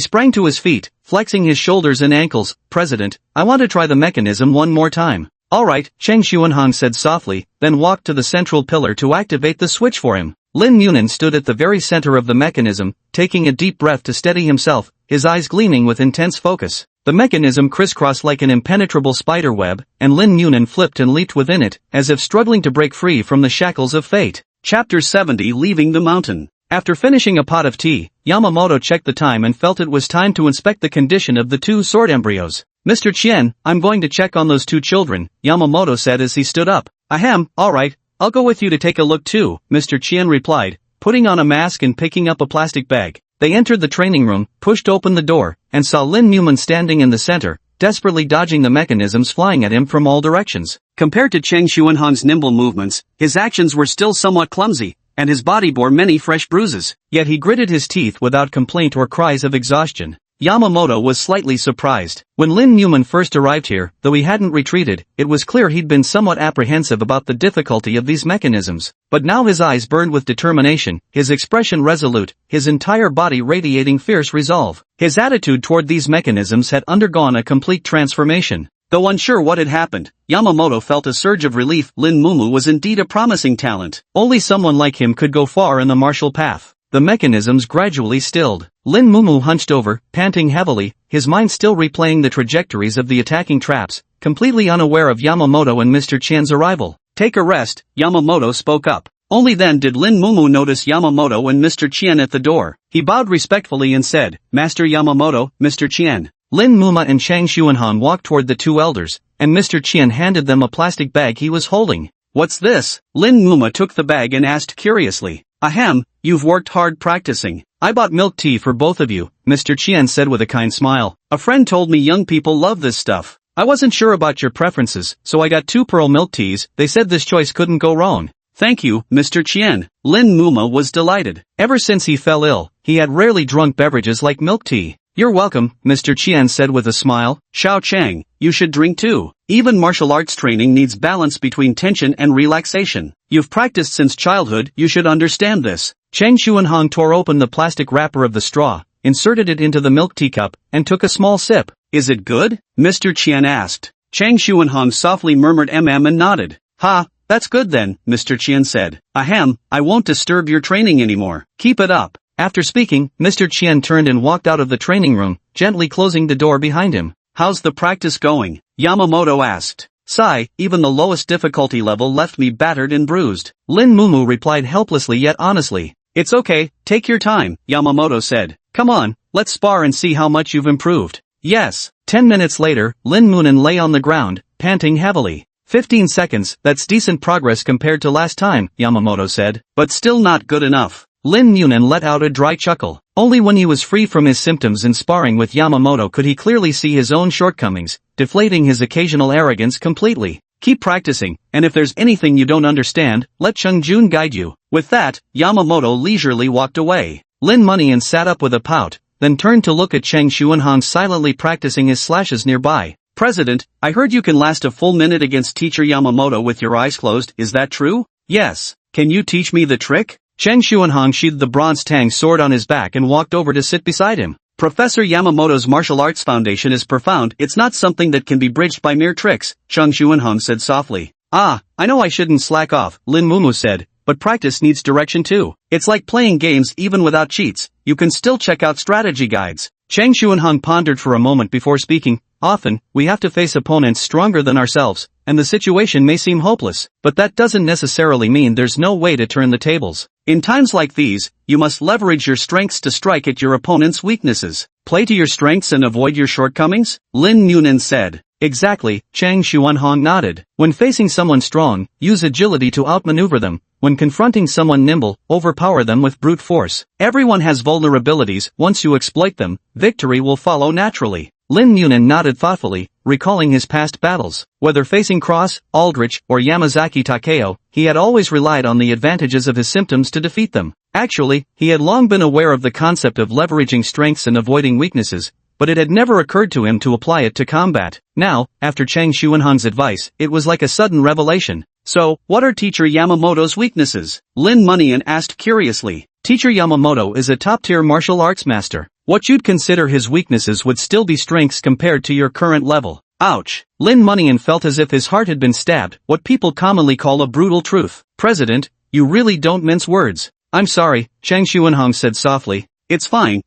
sprang to his feet, flexing his shoulders and ankles. President, I want to try the mechanism one more time. Alright, Chang Xuanhong said softly, then walked to the central pillar to activate the switch for him. Lin Munian stood at the very center of the mechanism, taking a deep breath to steady himself, his eyes gleaming with intense focus. The mechanism crisscrossed like an impenetrable spider web, and Lin Munian flipped and leaped within it, as if struggling to break free from the shackles of fate. Chapter 70 Leaving the Mountain. After finishing a pot of tea, Yamamoto checked the time and felt it was time to inspect the condition of the two sword embryos. Mr. Chien, I'm going to check on those two children, Yamamoto said as he stood up. Ahem, alright, I'll go with you to take a look too, Mr. Chien replied, putting on a mask and picking up a plastic bag. They entered the training room, pushed open the door, and saw Lin Newman standing in the center, desperately dodging the mechanisms flying at him from all directions. Compared to Cheng Xuanhong's nimble movements, his actions were still somewhat clumsy, and his body bore many fresh bruises. Yet he gritted his teeth without complaint or cries of exhaustion. Yamamoto was slightly surprised. When Lin Newman first arrived here, though he hadn't retreated, it was clear he'd been somewhat apprehensive about the difficulty of these mechanisms. But now his eyes burned with determination, his expression resolute, his entire body radiating fierce resolve. His attitude toward these mechanisms had undergone a complete transformation. Though unsure what had happened, Yamamoto felt a surge of relief. Lin Mumu was indeed a promising talent. Only someone like him could go far in the martial path. The mechanisms gradually stilled. Lin Mumu hunched over, panting heavily, his mind still replaying the trajectories of the attacking traps, completely unaware of Yamamoto and Mr. Chien's arrival. Take a rest, Yamamoto spoke up. Only then did Lin Mumu notice Yamamoto and Mr. Chien at the door. He bowed respectfully and said, Master Yamamoto, Mr. Chien. Lin Muma and Chang Xuanhan walked toward the two elders, and Mr. Chien handed them a plastic bag he was holding. What's this? Lin Muma took the bag and asked curiously. Ahem, you've worked hard practicing. I bought milk tea for both of you, Mr. Chien said with a kind smile. A friend told me young people love this stuff. I wasn't sure about your preferences, so I got 2 pearl milk teas. They said this choice couldn't go wrong. Thank you, Mr. Chien. Lin Muma was delighted. Ever since he fell ill, he had rarely drunk beverages like milk tea. You're welcome, Mr. Chien said with a smile. Xiao Chang, you should drink too. Even martial arts training needs balance between tension and relaxation. You've practiced since childhood, you should understand this. Cheng Xuanhong tore open the plastic wrapper of the straw, inserted it into the milk teacup, and took a small sip. Is it good? Mr. Chien asked. Cheng Xuanhong softly murmured and nodded. Ha, that's good then, Mr. Chien said. Ahem, I won't disturb your training anymore. Keep it up. After speaking, Mr. Chien turned and walked out of the training room, gently closing the door behind him. How's the practice going? Yamamoto asked. Sigh, even the lowest difficulty level left me battered and bruised. Lin Mumu replied helplessly yet honestly. It's okay, take your time, Yamamoto said. Come on, let's spar and see how much you've improved. Yes. 10 minutes later, Lin Munan lay on the ground, panting heavily. 15 seconds, that's decent progress compared to last time, Yamamoto said. But still not good enough. Lin Munan let out a dry chuckle. Only when he was free from his symptoms and sparring with Yamamoto could he clearly see his own shortcomings, deflating his occasional arrogance completely. Keep practicing, and if there's anything you don't understand, let Cheng Jun guide you. With that, Yamamoto leisurely walked away. Lin Munian sat up with a pout, then turned to look at Cheng Xuanhong silently practicing his slashes nearby. President, I heard you can last a full minute against Teacher Yamamoto with your eyes closed, is that true? Yes. Can you teach me the trick? Cheng Xuanhong sheathed the bronze tang sword on his back and walked over to sit beside him. Professor Yamamoto's martial arts foundation is profound. It's not something that can be bridged by mere tricks, Cheng Xuanhong said softly. Ah, I know I shouldn't slack off, Lin Mumu said, but practice needs direction too. It's like playing games even without cheats. You can still check out strategy guides. Cheng Xuanhong pondered for a moment before speaking. Often, we have to face opponents stronger than ourselves, and the situation may seem hopeless, but that doesn't necessarily mean there's no way to turn the tables. In times like these, you must leverage your strengths to strike at your opponent's weaknesses. Play to your strengths and avoid your shortcomings, Lin Munan said. Exactly, Cheng Xuanhong nodded. When facing someone strong, use agility to outmaneuver them. When confronting someone nimble, overpower them with brute force. Everyone has vulnerabilities. Once you exploit them, victory will follow naturally. Lin Munan nodded thoughtfully, recalling his past battles. Whether facing Cross, Aldrich, or Yamazaki Takeo, he had always relied on the advantages of his symptoms to defeat them. Actually, he had long been aware of the concept of leveraging strengths and avoiding weaknesses, but it had never occurred to him to apply it to combat. Now, after Cheng Xuanhong's advice, it was like a sudden revelation. So, what are Teacher Yamamoto's weaknesses? Lin Munian asked curiously. Teacher Yamamoto is a top-tier martial arts master. What you'd consider his weaknesses would still be strengths compared to your current level. Ouch. Lin Munian felt as if his heart had been stabbed, what people commonly call a brutal truth. President, you really don't mince words. I'm sorry, Cheng Xuanhong said softly. It's fine.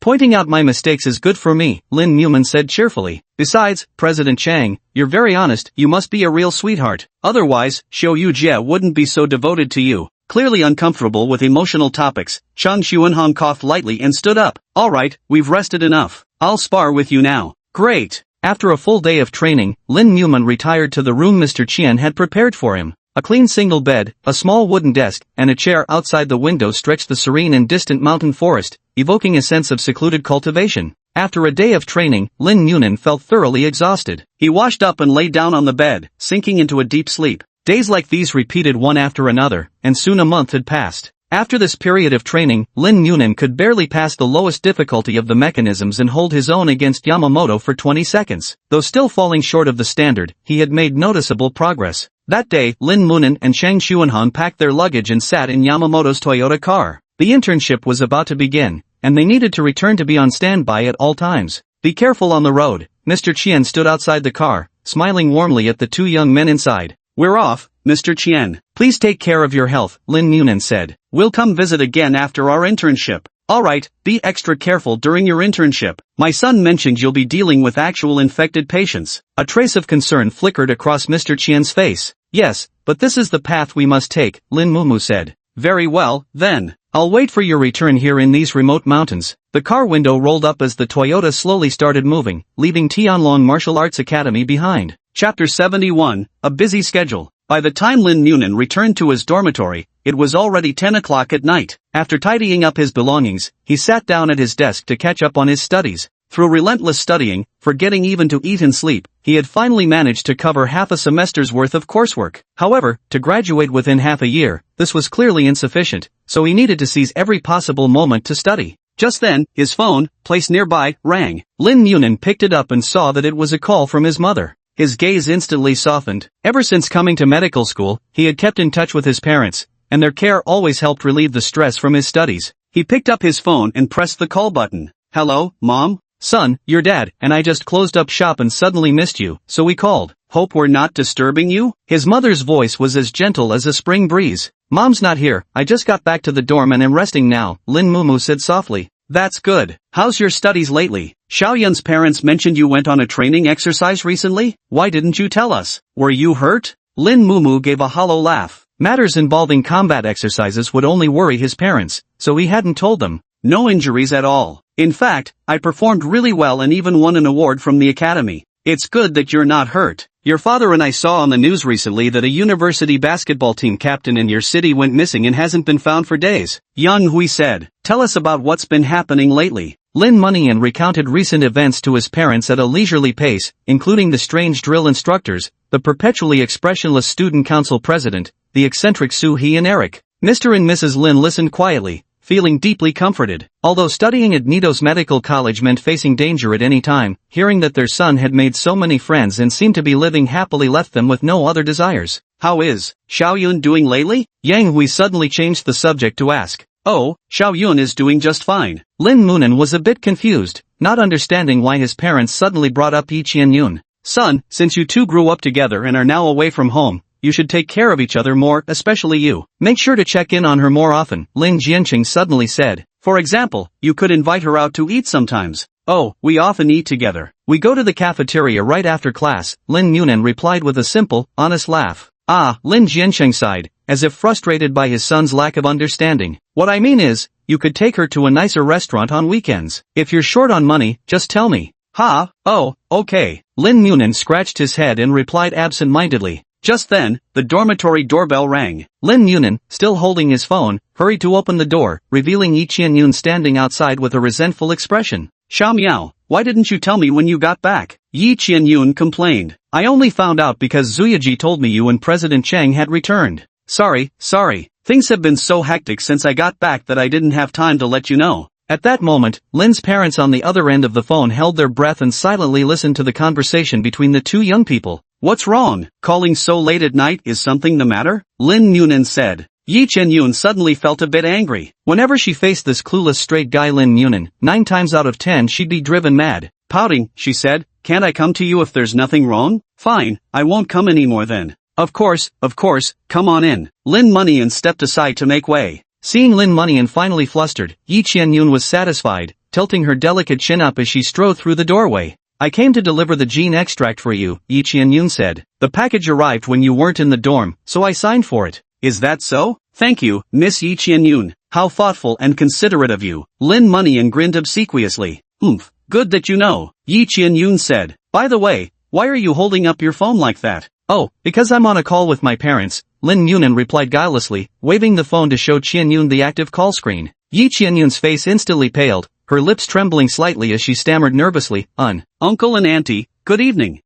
Pointing out my mistakes is good for me, Lin Muman said cheerfully. Besides, President Chang, you're very honest, you must be a real sweetheart. Otherwise, Xiao Yujie wouldn't be so devoted to you. Clearly uncomfortable with emotional topics, Cheng Xuanhong coughed lightly and stood up. Alright, we've rested enough. I'll spar with you now. Great. After a full day of training, Lin Muman retired to the room Mr. Qian had prepared for him. A clean single bed, a small wooden desk, and a chair outside the window stretched the serene and distant mountain forest, evoking a sense of secluded cultivation. After a day of training, Lin Munan felt thoroughly exhausted. He washed up and lay down on the bed, sinking into a deep sleep. Days like these repeated one after another, and soon a month had passed. After this period of training, Lin Munan could barely pass the lowest difficulty of the mechanisms and hold his own against Yamamoto for 20 seconds. Though still falling short of the standard, he had made noticeable progress. That day, Lin Munan and Shang Xuanhan packed their luggage and sat in Yamamoto's Toyota car. The internship was about to begin, and they needed to return to be on standby at all times. Be careful on the road. Mr. Qian stood outside the car, smiling warmly at the two young men inside. We're off, Mr. Qian. Please take care of your health, Lin Munan said. We'll come visit again after our internship. Alright, be extra careful during your internship. My son mentioned you'll be dealing with actual infected patients. A trace of concern flickered across Mr. Qian's face. Yes, but this is the path we must take, Lin Mumu said. Very well, then. I'll wait for your return here in these remote mountains. The car window rolled up as the Toyota slowly started moving, leaving Tianlong Martial Arts Academy behind. Chapter 71, A Busy Schedule. By the time Lin Munan returned to his dormitory, it was already 10 o'clock at night. After tidying up his belongings, he sat down at his desk to catch up on his studies. Through relentless studying, forgetting even to eat and sleep, he had finally managed to cover half a semester's worth of coursework. However, to graduate within half a year, this was clearly insufficient, so he needed to seize every possible moment to study. Just then, his phone, placed nearby, rang. Lin Munan picked it up and saw that it was a call from his mother. His gaze instantly softened. Ever since coming to medical school, he had kept in touch with his parents, and their care always helped relieve the stress from his studies. He picked up his phone and pressed the call button. Hello, Mom? Son, your dad and I just closed up shop and suddenly missed you, so we called. Hope we're not disturbing you? His mother's voice was as gentle as a spring breeze. Mom's not here, I just got back to the dorm and am resting now, Lin Mumu said softly. That's good. How's your studies lately? Xiaoyun's parents mentioned you went on a training exercise recently? Why didn't you tell us? Were you hurt? Lin Mumu gave a hollow laugh. Matters involving combat exercises would only worry his parents, so he hadn't told them. No injuries at all. In fact, I performed really well and even won an award from the academy. It's good that you're not hurt. Your father and I saw on the news recently that a university basketball team captain in your city went missing and hasn't been found for days. Yang Hui said, tell us about what's been happening lately. Lin Monyan recounted recent events to his parents at a leisurely pace, including the strange drill instructors, the perpetually expressionless student council president, the eccentric Su He and Eric. Mr. and Mrs. Lin listened quietly, feeling deeply comforted. Although studying at Nido's medical college meant facing danger at any time, hearing that their son had made so many friends and seemed to be living happily left them with no other desires. How is Xiaoyun doing lately? Yang Hui suddenly changed the subject to ask. Oh, Xiaoyun is doing just fine. Lin Munan was a bit confused, not understanding why his parents suddenly brought up Yi Qianyun. Son, since you two grew up together and are now away from home, you should take care of each other more, especially you. Make sure to check in on her more often, Lin Jianqing suddenly said. For example, you could invite her out to eat sometimes. Oh, we often eat together. We go to the cafeteria right after class, Lin Munan replied with a simple, honest laugh. Ah, Lin Jianqing sighed, as if frustrated by his son's lack of understanding. What I mean is, you could take her to a nicer restaurant on weekends. If you're short on money, just tell me. Ha, oh, okay. Lin Munan scratched his head and replied absent-mindedly. Just then, the dormitory doorbell rang. Lin Munan, still holding his phone, hurried to open the door, revealing Yi Qianyun standing outside with a resentful expression. Xiao Miao, why didn't you tell me when you got back? Yi Qianyun complained. I only found out because Zuyaji told me you and President Cheng had returned. Sorry. Things have been so hectic since I got back that I didn't have time to let you know. At that moment, Lin's parents on the other end of the phone held their breath and silently listened to the conversation between the two young people. What's wrong? Calling so late at night, is something the matter? Lin Munan said. Yi Qianyun suddenly felt a bit angry. Whenever she faced this clueless straight guy Lin Munan, 9 times out of 10 she'd be driven mad. Pouting, she said, can't I come to you if there's nothing wrong? Fine, I won't come anymore then. Of course, come on in. Lin Monyan stepped aside to make way. Seeing Lin Monyan finally flustered, Yi Qianyun was satisfied, tilting her delicate chin up as she strode through the doorway. I came to deliver the gene extract for you, Yi Qianyun said. The package arrived when you weren't in the dorm, so I signed for it. Is that so? Thank you, Miss Yi Qianyun. How thoughtful and considerate of you. Lin Monyan grinned obsequiously. Good that you know. Yi Qianyun said. By the way, why are you holding up your phone like that? Oh, because I'm on a call with my parents, Lin Munin replied guilelessly, waving the phone to show Qianyun the active call screen. Yi Qianyun's face instantly paled, her lips trembling slightly as she stammered nervously, Uncle and Auntie, good evening.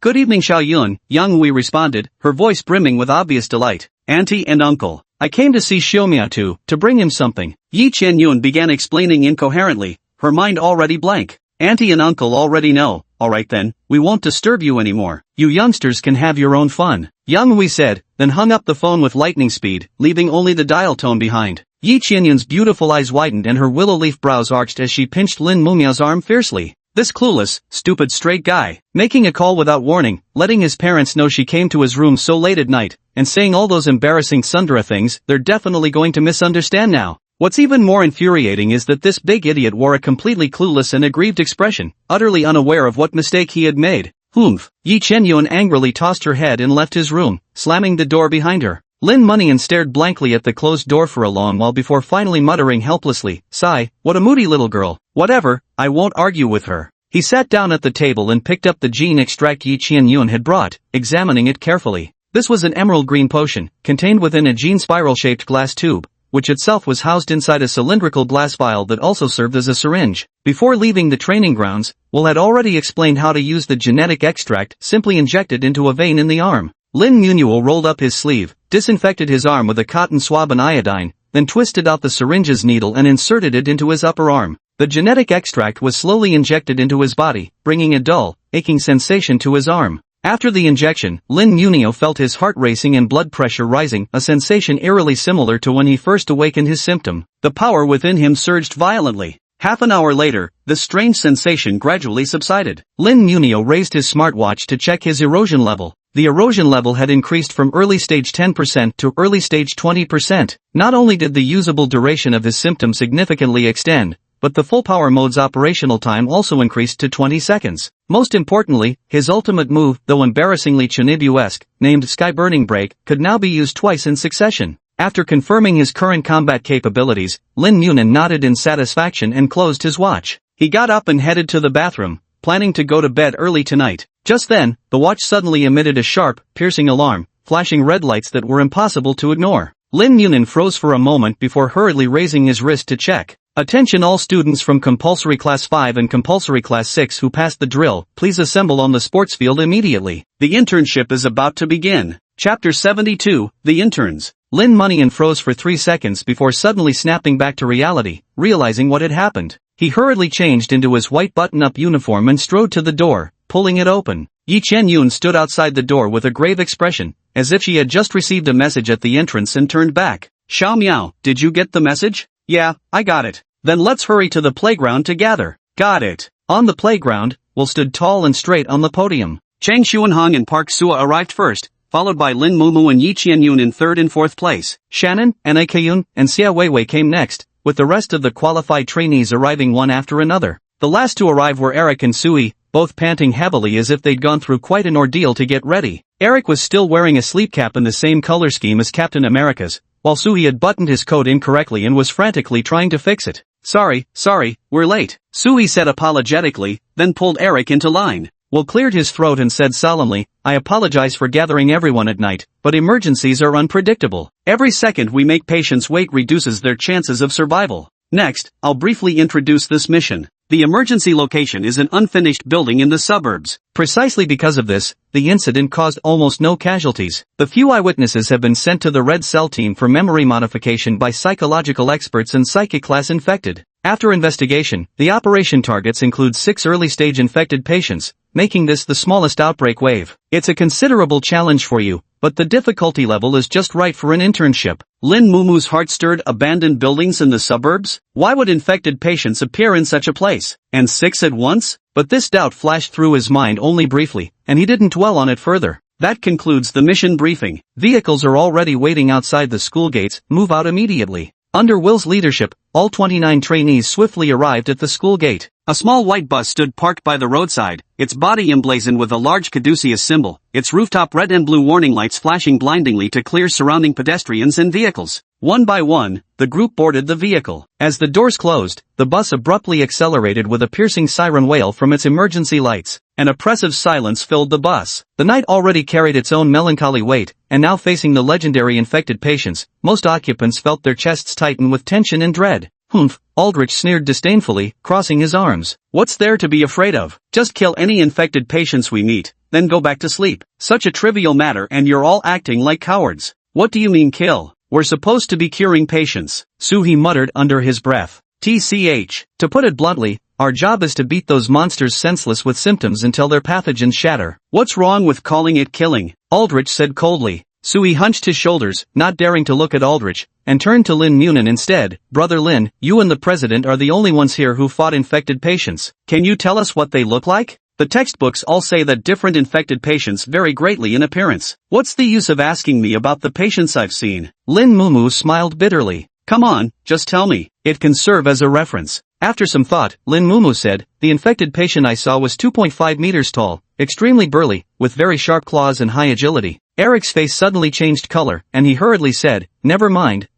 Good evening Xiaoyun, Yang Hui responded, her voice brimming with obvious delight. Auntie and Uncle. I came to see Xiaomiao to bring him something. Yi Qianyun began explaining incoherently, her mind already blank. Auntie and Uncle already know, alright then, we won't disturb you anymore. You youngsters can have your own fun. Yang Hui said, then hung up the phone with lightning speed, leaving only the dial tone behind. Yi Qianyun's beautiful eyes widened and her willow leaf brows arched as she pinched Lin Mumiao's arm fiercely. This clueless, stupid straight guy, making a call without warning, letting his parents know she came to his room so late at night, and saying all those embarrassing Sundara things, they're definitely going to misunderstand now. What's even more infuriating is that this big idiot wore a completely clueless and aggrieved expression, utterly unaware of what mistake he had made. Humph. Yi Qianyun angrily tossed her head and left his room, slamming the door behind her. Lin Munian stared blankly at the closed door for a long while before finally muttering helplessly, sigh, what a moody little girl. Whatever, I won't argue with her. He sat down at the table and picked up the gene extract Yi Qianyun had brought, examining it carefully. This was an emerald green potion, contained within a gene spiral-shaped glass tube, which itself was housed inside a cylindrical glass vial that also served as a syringe. Before leaving the training grounds, Will had already explained how to use the genetic extract simply injected into a vein in the arm. Lin Munuo rolled up his sleeve, disinfected his arm with a cotton swab and iodine, then twisted out the syringe's needle and inserted it into his upper arm. The genetic extract was slowly injected into his body, bringing a dull, aching sensation to his arm. After the injection, Lin Munio felt his heart racing and blood pressure rising, a sensation eerily similar to when he first awakened his symptom. The power within him surged violently. Half an hour later, the strange sensation gradually subsided. Lin Munio raised his smartwatch to check his erosion level. The erosion level had increased from early stage 10% to early stage 20%. Not only did the usable duration of his symptoms significantly extend, but the full power mode's operational time also increased to 20 seconds. Most importantly, his ultimate move, though embarrassingly Chinibu-esque, named Sky Burning Break, could now be used twice in succession. After confirming his current combat capabilities, Lin Munin nodded in satisfaction and closed his watch. He got up and headed to the bathroom, planning to go to bed early tonight. Just then, the watch suddenly emitted a sharp, piercing alarm, flashing red lights that were impossible to ignore. Lin Munin froze for a moment before hurriedly raising his wrist to check. Attention all students from Compulsory Class 5 and Compulsory Class 6 who passed the drill, please assemble on the sports field immediately. The internship is about to begin. Chapter 72, The Interns. Lin Munian froze for 3 seconds before suddenly snapping back to reality, realizing what had happened. He hurriedly changed into his white button-up uniform and strode to the door, pulling it open. Yi Qianyun stood outside the door with a grave expression, as if she had just received a message at the entrance and turned back. Xiao Miao, did you get the message? Yeah, I got it. Then let's hurry to the playground to gather. Got it. On the playground, Will stood tall and straight on the podium. Chang Xuanhong and Park Sua arrived first, followed by Lin Mumu and Yi Qianyun in third and fourth place. Shannon, Anna Kayun, and Xia Weiwei came next, with the rest of the qualified trainees arriving one after another. The last to arrive were Eric and Sui, both panting heavily as if they'd gone through quite an ordeal to get ready. Eric was still wearing a sleep cap in the same color scheme as Captain America's, while Sui had buttoned his coat incorrectly and was frantically trying to fix it. Sorry, we're late, Sui said apologetically, then pulled Eric into line. Will cleared his throat and said solemnly, I apologize for gathering everyone at night, but emergencies are unpredictable. Every second we make patients wait reduces their chances of survival. Next, I'll briefly introduce this mission. The emergency location is an unfinished building in the suburbs. Precisely because of this, the incident caused almost no casualties. The few eyewitnesses have been sent to the Red Cell team for memory modification by psychological experts and psychic class infected. After investigation, the operation targets include 6 early-stage infected patients, making this the smallest outbreak wave. It's a considerable challenge for you, but the difficulty level is just right for an internship. Lin Mumu's heart stirred. Abandoned buildings in the suburbs? Why would infected patients appear in such a place? And 6 at once? But this doubt flashed through his mind only briefly, and he didn't dwell on it further. That concludes the mission briefing. Vehicles are already waiting outside the school gates, move out immediately. Under Will's leadership, all 29 trainees swiftly arrived at the school gate. A small white bus stood parked by the roadside, its body emblazoned with a large caduceus symbol, its rooftop red and blue warning lights flashing blindingly to clear surrounding pedestrians and vehicles. One by one, the group boarded the vehicle. As the doors closed, the bus abruptly accelerated with a piercing siren wail from its emergency lights. An oppressive silence filled the bus. The night already carried its own melancholy weight, and now facing the legendary infected patients, most occupants felt their chests tighten with tension and dread. "Humph," Aldrich sneered disdainfully, crossing his arms. "What's there to be afraid of? Just kill any infected patients we meet, then go back to sleep. Such a trivial matter and you're all acting like cowards." "What do you mean kill? We're supposed to be curing patients," Suhi muttered under his breath. "TCH. To put it bluntly, our job is to beat those monsters senseless with symptoms until their pathogens shatter." "What's wrong with calling it killing?" Aldrich said coldly. Suhi hunched his shoulders, not daring to look at Aldrich, and turned to Lin Munin instead. "Brother Lin, you and the president are the only ones here who fought infected patients. Can you tell us what they look like? The textbooks all say that different infected patients vary greatly in appearance. What's the use of asking me about the patients I've seen?" Lin Mumu smiled bitterly. "Come on, just tell me. It can serve as a reference." After some thought, Lin Mumu said, "The infected patient I saw was 2.5 meters tall, extremely burly, with very sharp claws and high agility." Eric's face suddenly changed color, and he hurriedly said, never mind,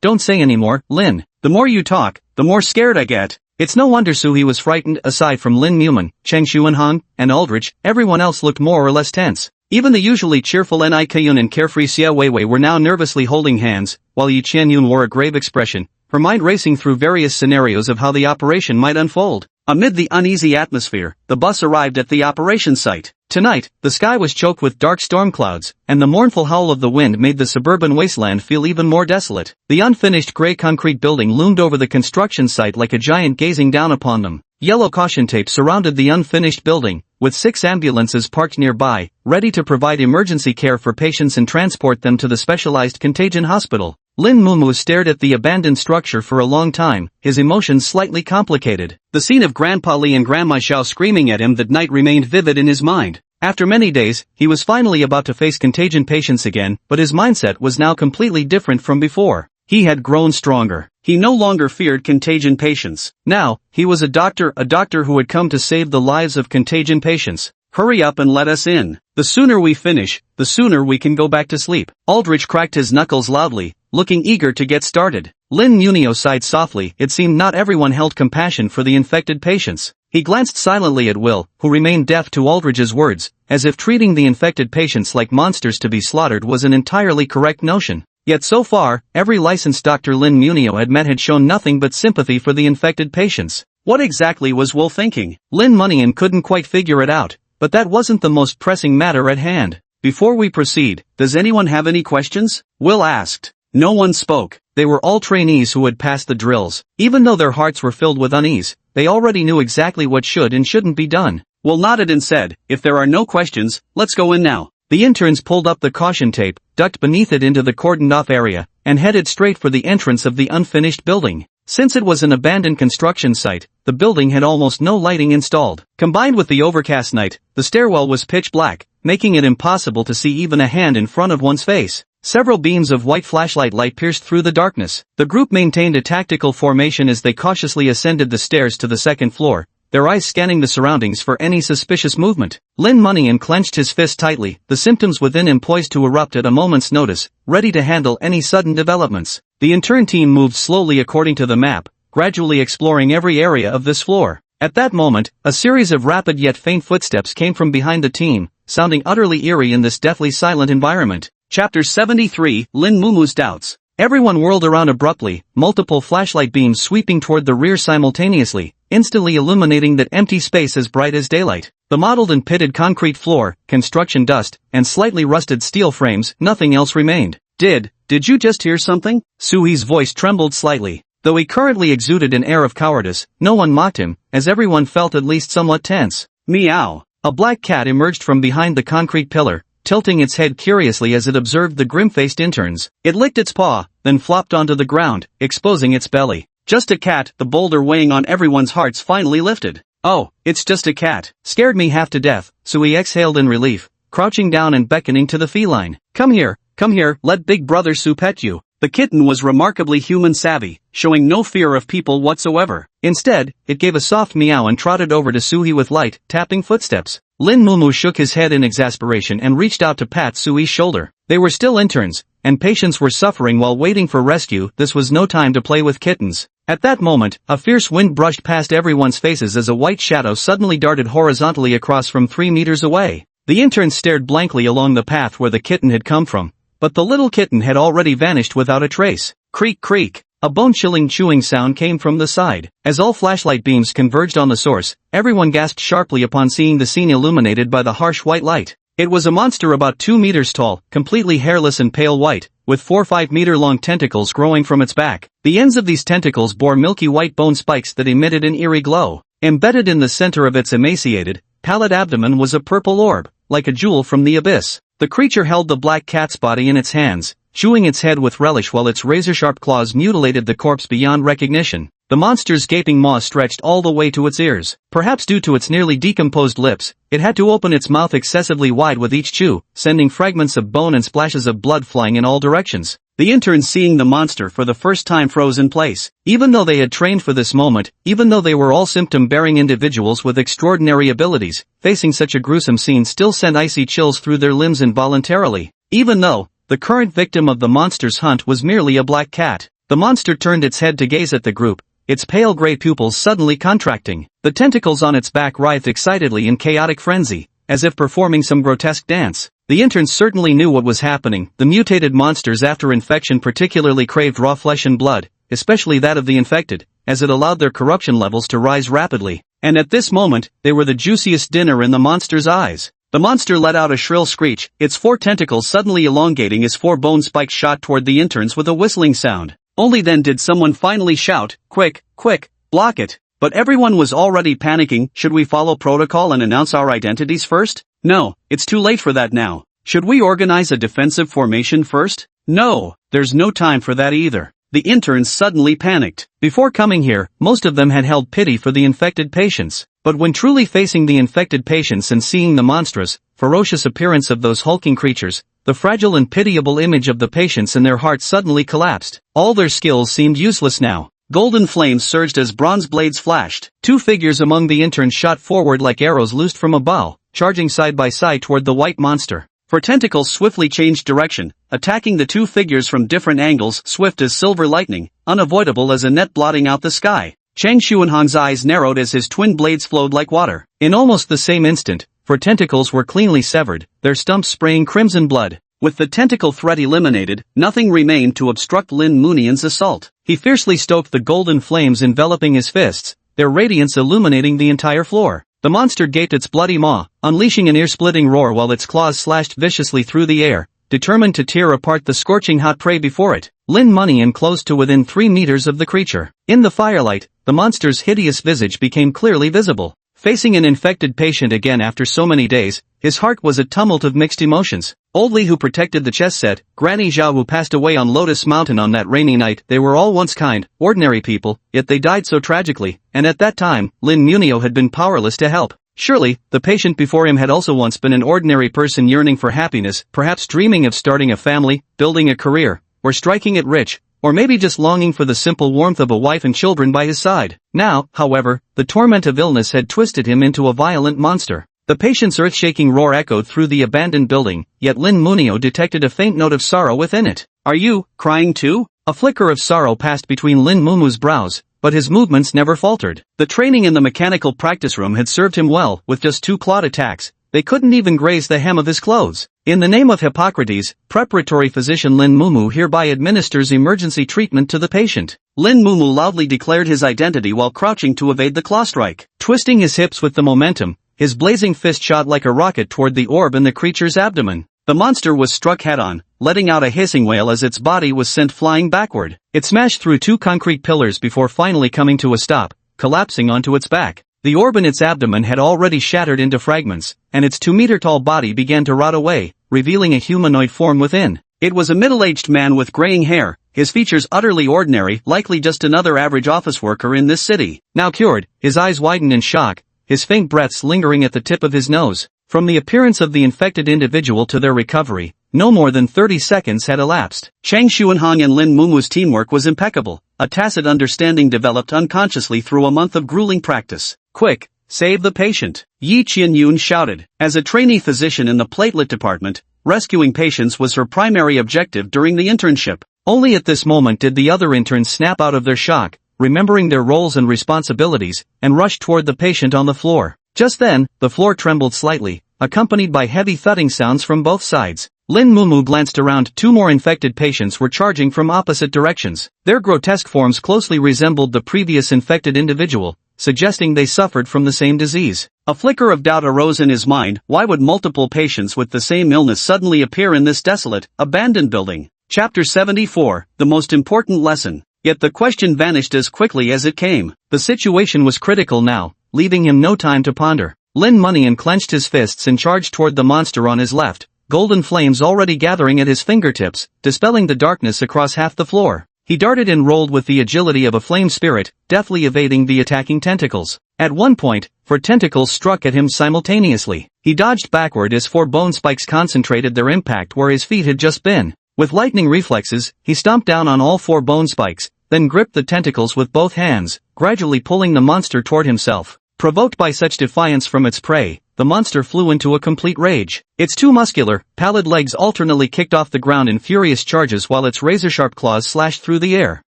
don't say anymore, Lin. The more you talk, the more scared I get." It's no wonder Suhi was frightened. Aside from Lin Mumin, Cheng Xuanhan, and Aldrich, everyone else looked more or less tense. Even the usually cheerful Ni Kayun and carefree Xia Weiwei were now nervously holding hands, while Yi Qianyun wore a grave expression, her mind racing through various scenarios of how the operation might unfold. Amid the uneasy atmosphere, the bus arrived at the operation site. Tonight, the sky was choked with dark storm clouds, and the mournful howl of the wind made the suburban wasteland feel even more desolate. The unfinished gray concrete building loomed over the construction site like a giant gazing down upon them. Yellow caution tape surrounded the unfinished building, with 6 ambulances parked nearby, ready to provide emergency care for patients and transport them to the specialized contagion hospital. Lin Mumu stared at the abandoned structure for a long time, his emotions slightly complicated. The scene of Grandpa Li and Grandma Xiao screaming at him that night remained vivid in his mind. After many days, he was finally about to face contagion patients again, but his mindset was now completely different from before. He had grown stronger. He no longer feared contagion patients. Now, he was a doctor who had come to save the lives of contagion patients. "Hurry up and let us in. The sooner we finish, the sooner we can go back to sleep." Aldrich cracked his knuckles loudly, looking eager to get started. Lin Munio sighed softly. It seemed not everyone held compassion for the infected patients. He glanced silently at Will, who remained deaf to Aldrich's words, as if treating the infected patients like monsters to be slaughtered was an entirely correct notion. Yet so far, every licensed doctor Lin Munio had met had shown nothing but sympathy for the infected patients. What exactly was Will thinking? Lin Munian couldn't quite figure it out. But that wasn't the most pressing matter at hand. "Before we proceed, does anyone have any questions?" Will asked. No one spoke. They were all trainees who had passed the drills. Even though their hearts were filled with unease, they already knew exactly what should and shouldn't be done. Will nodded and said, "If there are no questions, let's go in now." The interns pulled up the caution tape, ducked beneath it into the cordoned-off area, and headed straight for the entrance of the unfinished building. Since it was an abandoned construction site, the building had almost no lighting installed. Combined with the overcast night, the stairwell was pitch black, making it impossible to see even a hand in front of one's face. Several beams of white flashlight light pierced through the darkness. The group maintained a tactical formation as they cautiously ascended the stairs to the second floor, their eyes scanning the surroundings for any suspicious movement. Lin Munian clenched his fist tightly, the symptoms within him poised to erupt at a moment's notice, ready to handle any sudden developments. The intern team moved slowly according to the map, gradually exploring every area of this floor. At that moment, a series of rapid yet faint footsteps came from behind the team, sounding utterly eerie in this deathly silent environment. Chapter 73, Lin Mumu's Doubts. Everyone whirled around abruptly, multiple flashlight beams sweeping toward the rear simultaneously, instantly illuminating that empty space as bright as daylight. The mottled and pitted concrete floor, construction dust, and slightly rusted steel frames, nothing else remained. Did you just hear something?" Sui's voice trembled slightly. Though he currently exuded an air of cowardice, no one mocked him, as everyone felt at least somewhat tense. Meow. A black cat emerged from behind the concrete pillar, tilting its head curiously as it observed the grim-faced interns. It licked its paw, then flopped onto the ground, exposing its belly. Just a cat, the boulder weighing on everyone's hearts finally lifted. "Oh, it's just a cat. Scared me half to death," Sui exhaled in relief, crouching down and beckoning to the feline. Come here, let Big Brother Su pet you." The kitten was remarkably human-savvy, showing no fear of people whatsoever. Instead, it gave a soft meow and trotted over to Suhi with light, tapping footsteps. Lin Mumu shook his head in exasperation and reached out to pat Sui's shoulder. They were still interns, and patients were suffering while waiting for rescue. This was no time to play with kittens. At that moment, a fierce wind brushed past everyone's faces as a white shadow suddenly darted horizontally across from 3 meters away. The interns stared blankly along the path where the kitten had come from, but the little kitten had already vanished without a trace. Creak creak. A bone-chilling chewing sound came from the side. As all flashlight beams converged on the source, everyone gasped sharply upon seeing the scene illuminated by the harsh white light. It was a monster about 2 meters tall, completely hairless and pale white, with 4-5-meter-long tentacles growing from its back. The ends of these tentacles bore milky white bone spikes that emitted an eerie glow. Embedded in the center of its emaciated, pallid abdomen was a purple orb, like a jewel from the abyss. The creature held the black cat's body in its hands, chewing its head with relish while its razor-sharp claws mutilated the corpse beyond recognition. The monster's gaping maw stretched all the way to its ears. Perhaps due to its nearly decomposed lips, it had to open its mouth excessively wide with each chew, sending fragments of bone and splashes of blood flying in all directions. The interns, seeing the monster for the first time, froze in place. Even though they had trained for this moment, even though they were all symptom-bearing individuals with extraordinary abilities, facing such a gruesome scene still sent icy chills through their limbs involuntarily. Even though the current victim of the monster's hunt was merely a black cat. The monster turned its head to gaze at the group, its pale gray pupils suddenly contracting. The tentacles on its back writhed excitedly in chaotic frenzy, as if performing some grotesque dance. The interns certainly knew what was happening. The mutated monsters after infection particularly craved raw flesh and blood, especially that of the infected, as it allowed their corruption levels to rise rapidly. And at this moment, they were the juiciest dinner in the monster's eyes. The monster let out a shrill screech, its 4 tentacles suddenly elongating as 4 bone spikes shot toward the interns with a whistling sound. Only then did someone finally shout, "Quick, quick, block it." But everyone was already panicking. Should we follow protocol and announce our identities first? No, it's too late for that now. Should we organize a defensive formation first? No, there's no time for that either. The interns suddenly panicked. Before coming here, most of them had held pity for the infected patients. But when truly facing the infected patients and seeing the monstrous, ferocious appearance of those hulking creatures, the fragile and pitiable image of the patients in their hearts suddenly collapsed. All their skills seemed useless now. Golden flames surged as bronze blades flashed. 2 figures among the interns shot forward like arrows loosed from a bow, charging side by side toward the white monster. For tentacles swiftly changed direction, attacking the 2 figures from different angles, swift as silver lightning, unavoidable as a net blotting out the sky. Chang Xuanhong's eyes narrowed as his twin blades flowed like water. In almost the same instant, for tentacles were cleanly severed, their stumps spraying crimson blood. With the tentacle threat eliminated, nothing remained to obstruct Lin Munian's assault. He fiercely stoked the golden flames enveloping his fists, their radiance illuminating the entire floor. The monster gaped its bloody maw, unleashing an ear-splitting roar while its claws slashed viciously through the air, determined to tear apart the scorching hot prey before it. Lin Munian closed to within 3 meters of the creature. In the firelight, the monster's hideous visage became clearly visible. Facing an infected patient again after so many days, his heart was a tumult of mixed emotions. Old Li, who protected the chess set, Granny Zhao, who passed away on Lotus Mountain on that rainy night, they were all once kind, ordinary people, yet they died so tragically, and at that time, Lin Munio had been powerless to help. Surely, the patient before him had also once been an ordinary person yearning for happiness, perhaps dreaming of starting a family, building a career, or striking it rich, or maybe just longing for the simple warmth of a wife and children by his side. Now, however, the torment of illness had twisted him into a violent monster. The patient's earth-shaking roar echoed through the abandoned building, yet Lin Munio detected a faint note of sorrow within it. "Are you crying too?" A flicker of sorrow passed between Lin Mumu's brows, but his movements never faltered. The training in the mechanical practice room had served him well. With just 2 clawed attacks, they couldn't even graze the hem of his clothes. In the name of Hippocrates, preparatory physician Lin Mumu hereby administers emergency treatment to the patient. Lin Mumu loudly declared his identity while crouching to evade the claw strike. Twisting his hips with the momentum, his blazing fist shot like a rocket toward the orb in the creature's abdomen. The monster was struck head-on, letting out a hissing wail as its body was sent flying backward. It smashed through 2 concrete pillars before finally coming to a stop, collapsing onto its back. The orb in its abdomen had already shattered into fragments, and its 2-meter-tall body began to rot away, revealing a humanoid form within. It was a middle-aged man with graying hair, his features utterly ordinary, likely just another average office worker in this city. Now cured, his eyes widened in shock, his faint breaths lingering at the tip of his nose. From the appearance of the infected individual to their recovery, No more than 30 seconds had elapsed. Chang Xuanhong and Lin Mumu's teamwork was impeccable, a tacit understanding developed unconsciously through a month of grueling practice. Quick, save the patient, Yi Qianyun shouted. As a trainee physician in the platelet department, rescuing patients was her primary objective during the internship. Only at this moment did the other interns snap out of their shock, remembering their roles and responsibilities, and rush toward the patient on the floor. Just then, the floor trembled slightly, accompanied by heavy thudding sounds from both sides. Lin Mumu glanced around. 2 more infected patients were charging from opposite directions. Their grotesque forms closely resembled the previous infected individual, suggesting they suffered from the same disease. A flicker of doubt arose in his mind. Why would multiple patients with the same illness suddenly appear in this desolate, abandoned building? Chapter 74, The Most Important Lesson. Yet the question vanished as quickly as it came. The situation was critical now, leaving him no time to ponder. Lin Munian clenched his fists and charged toward the monster on his left, golden flames already gathering at his fingertips, dispelling the darkness across half the floor. He darted and rolled with the agility of a flame spirit, deftly evading the attacking tentacles. At one point, 4 tentacles struck at him simultaneously. He dodged backward as 4 bone spikes concentrated their impact where his feet had just been. With lightning reflexes, he stomped down on all 4 bone spikes, then gripped the tentacles with both hands, gradually pulling the monster toward himself. Provoked by such defiance from its prey, the monster flew into a complete rage. Its 2 muscular, pallid legs alternately kicked off the ground in furious charges while its razor-sharp claws slashed through the air.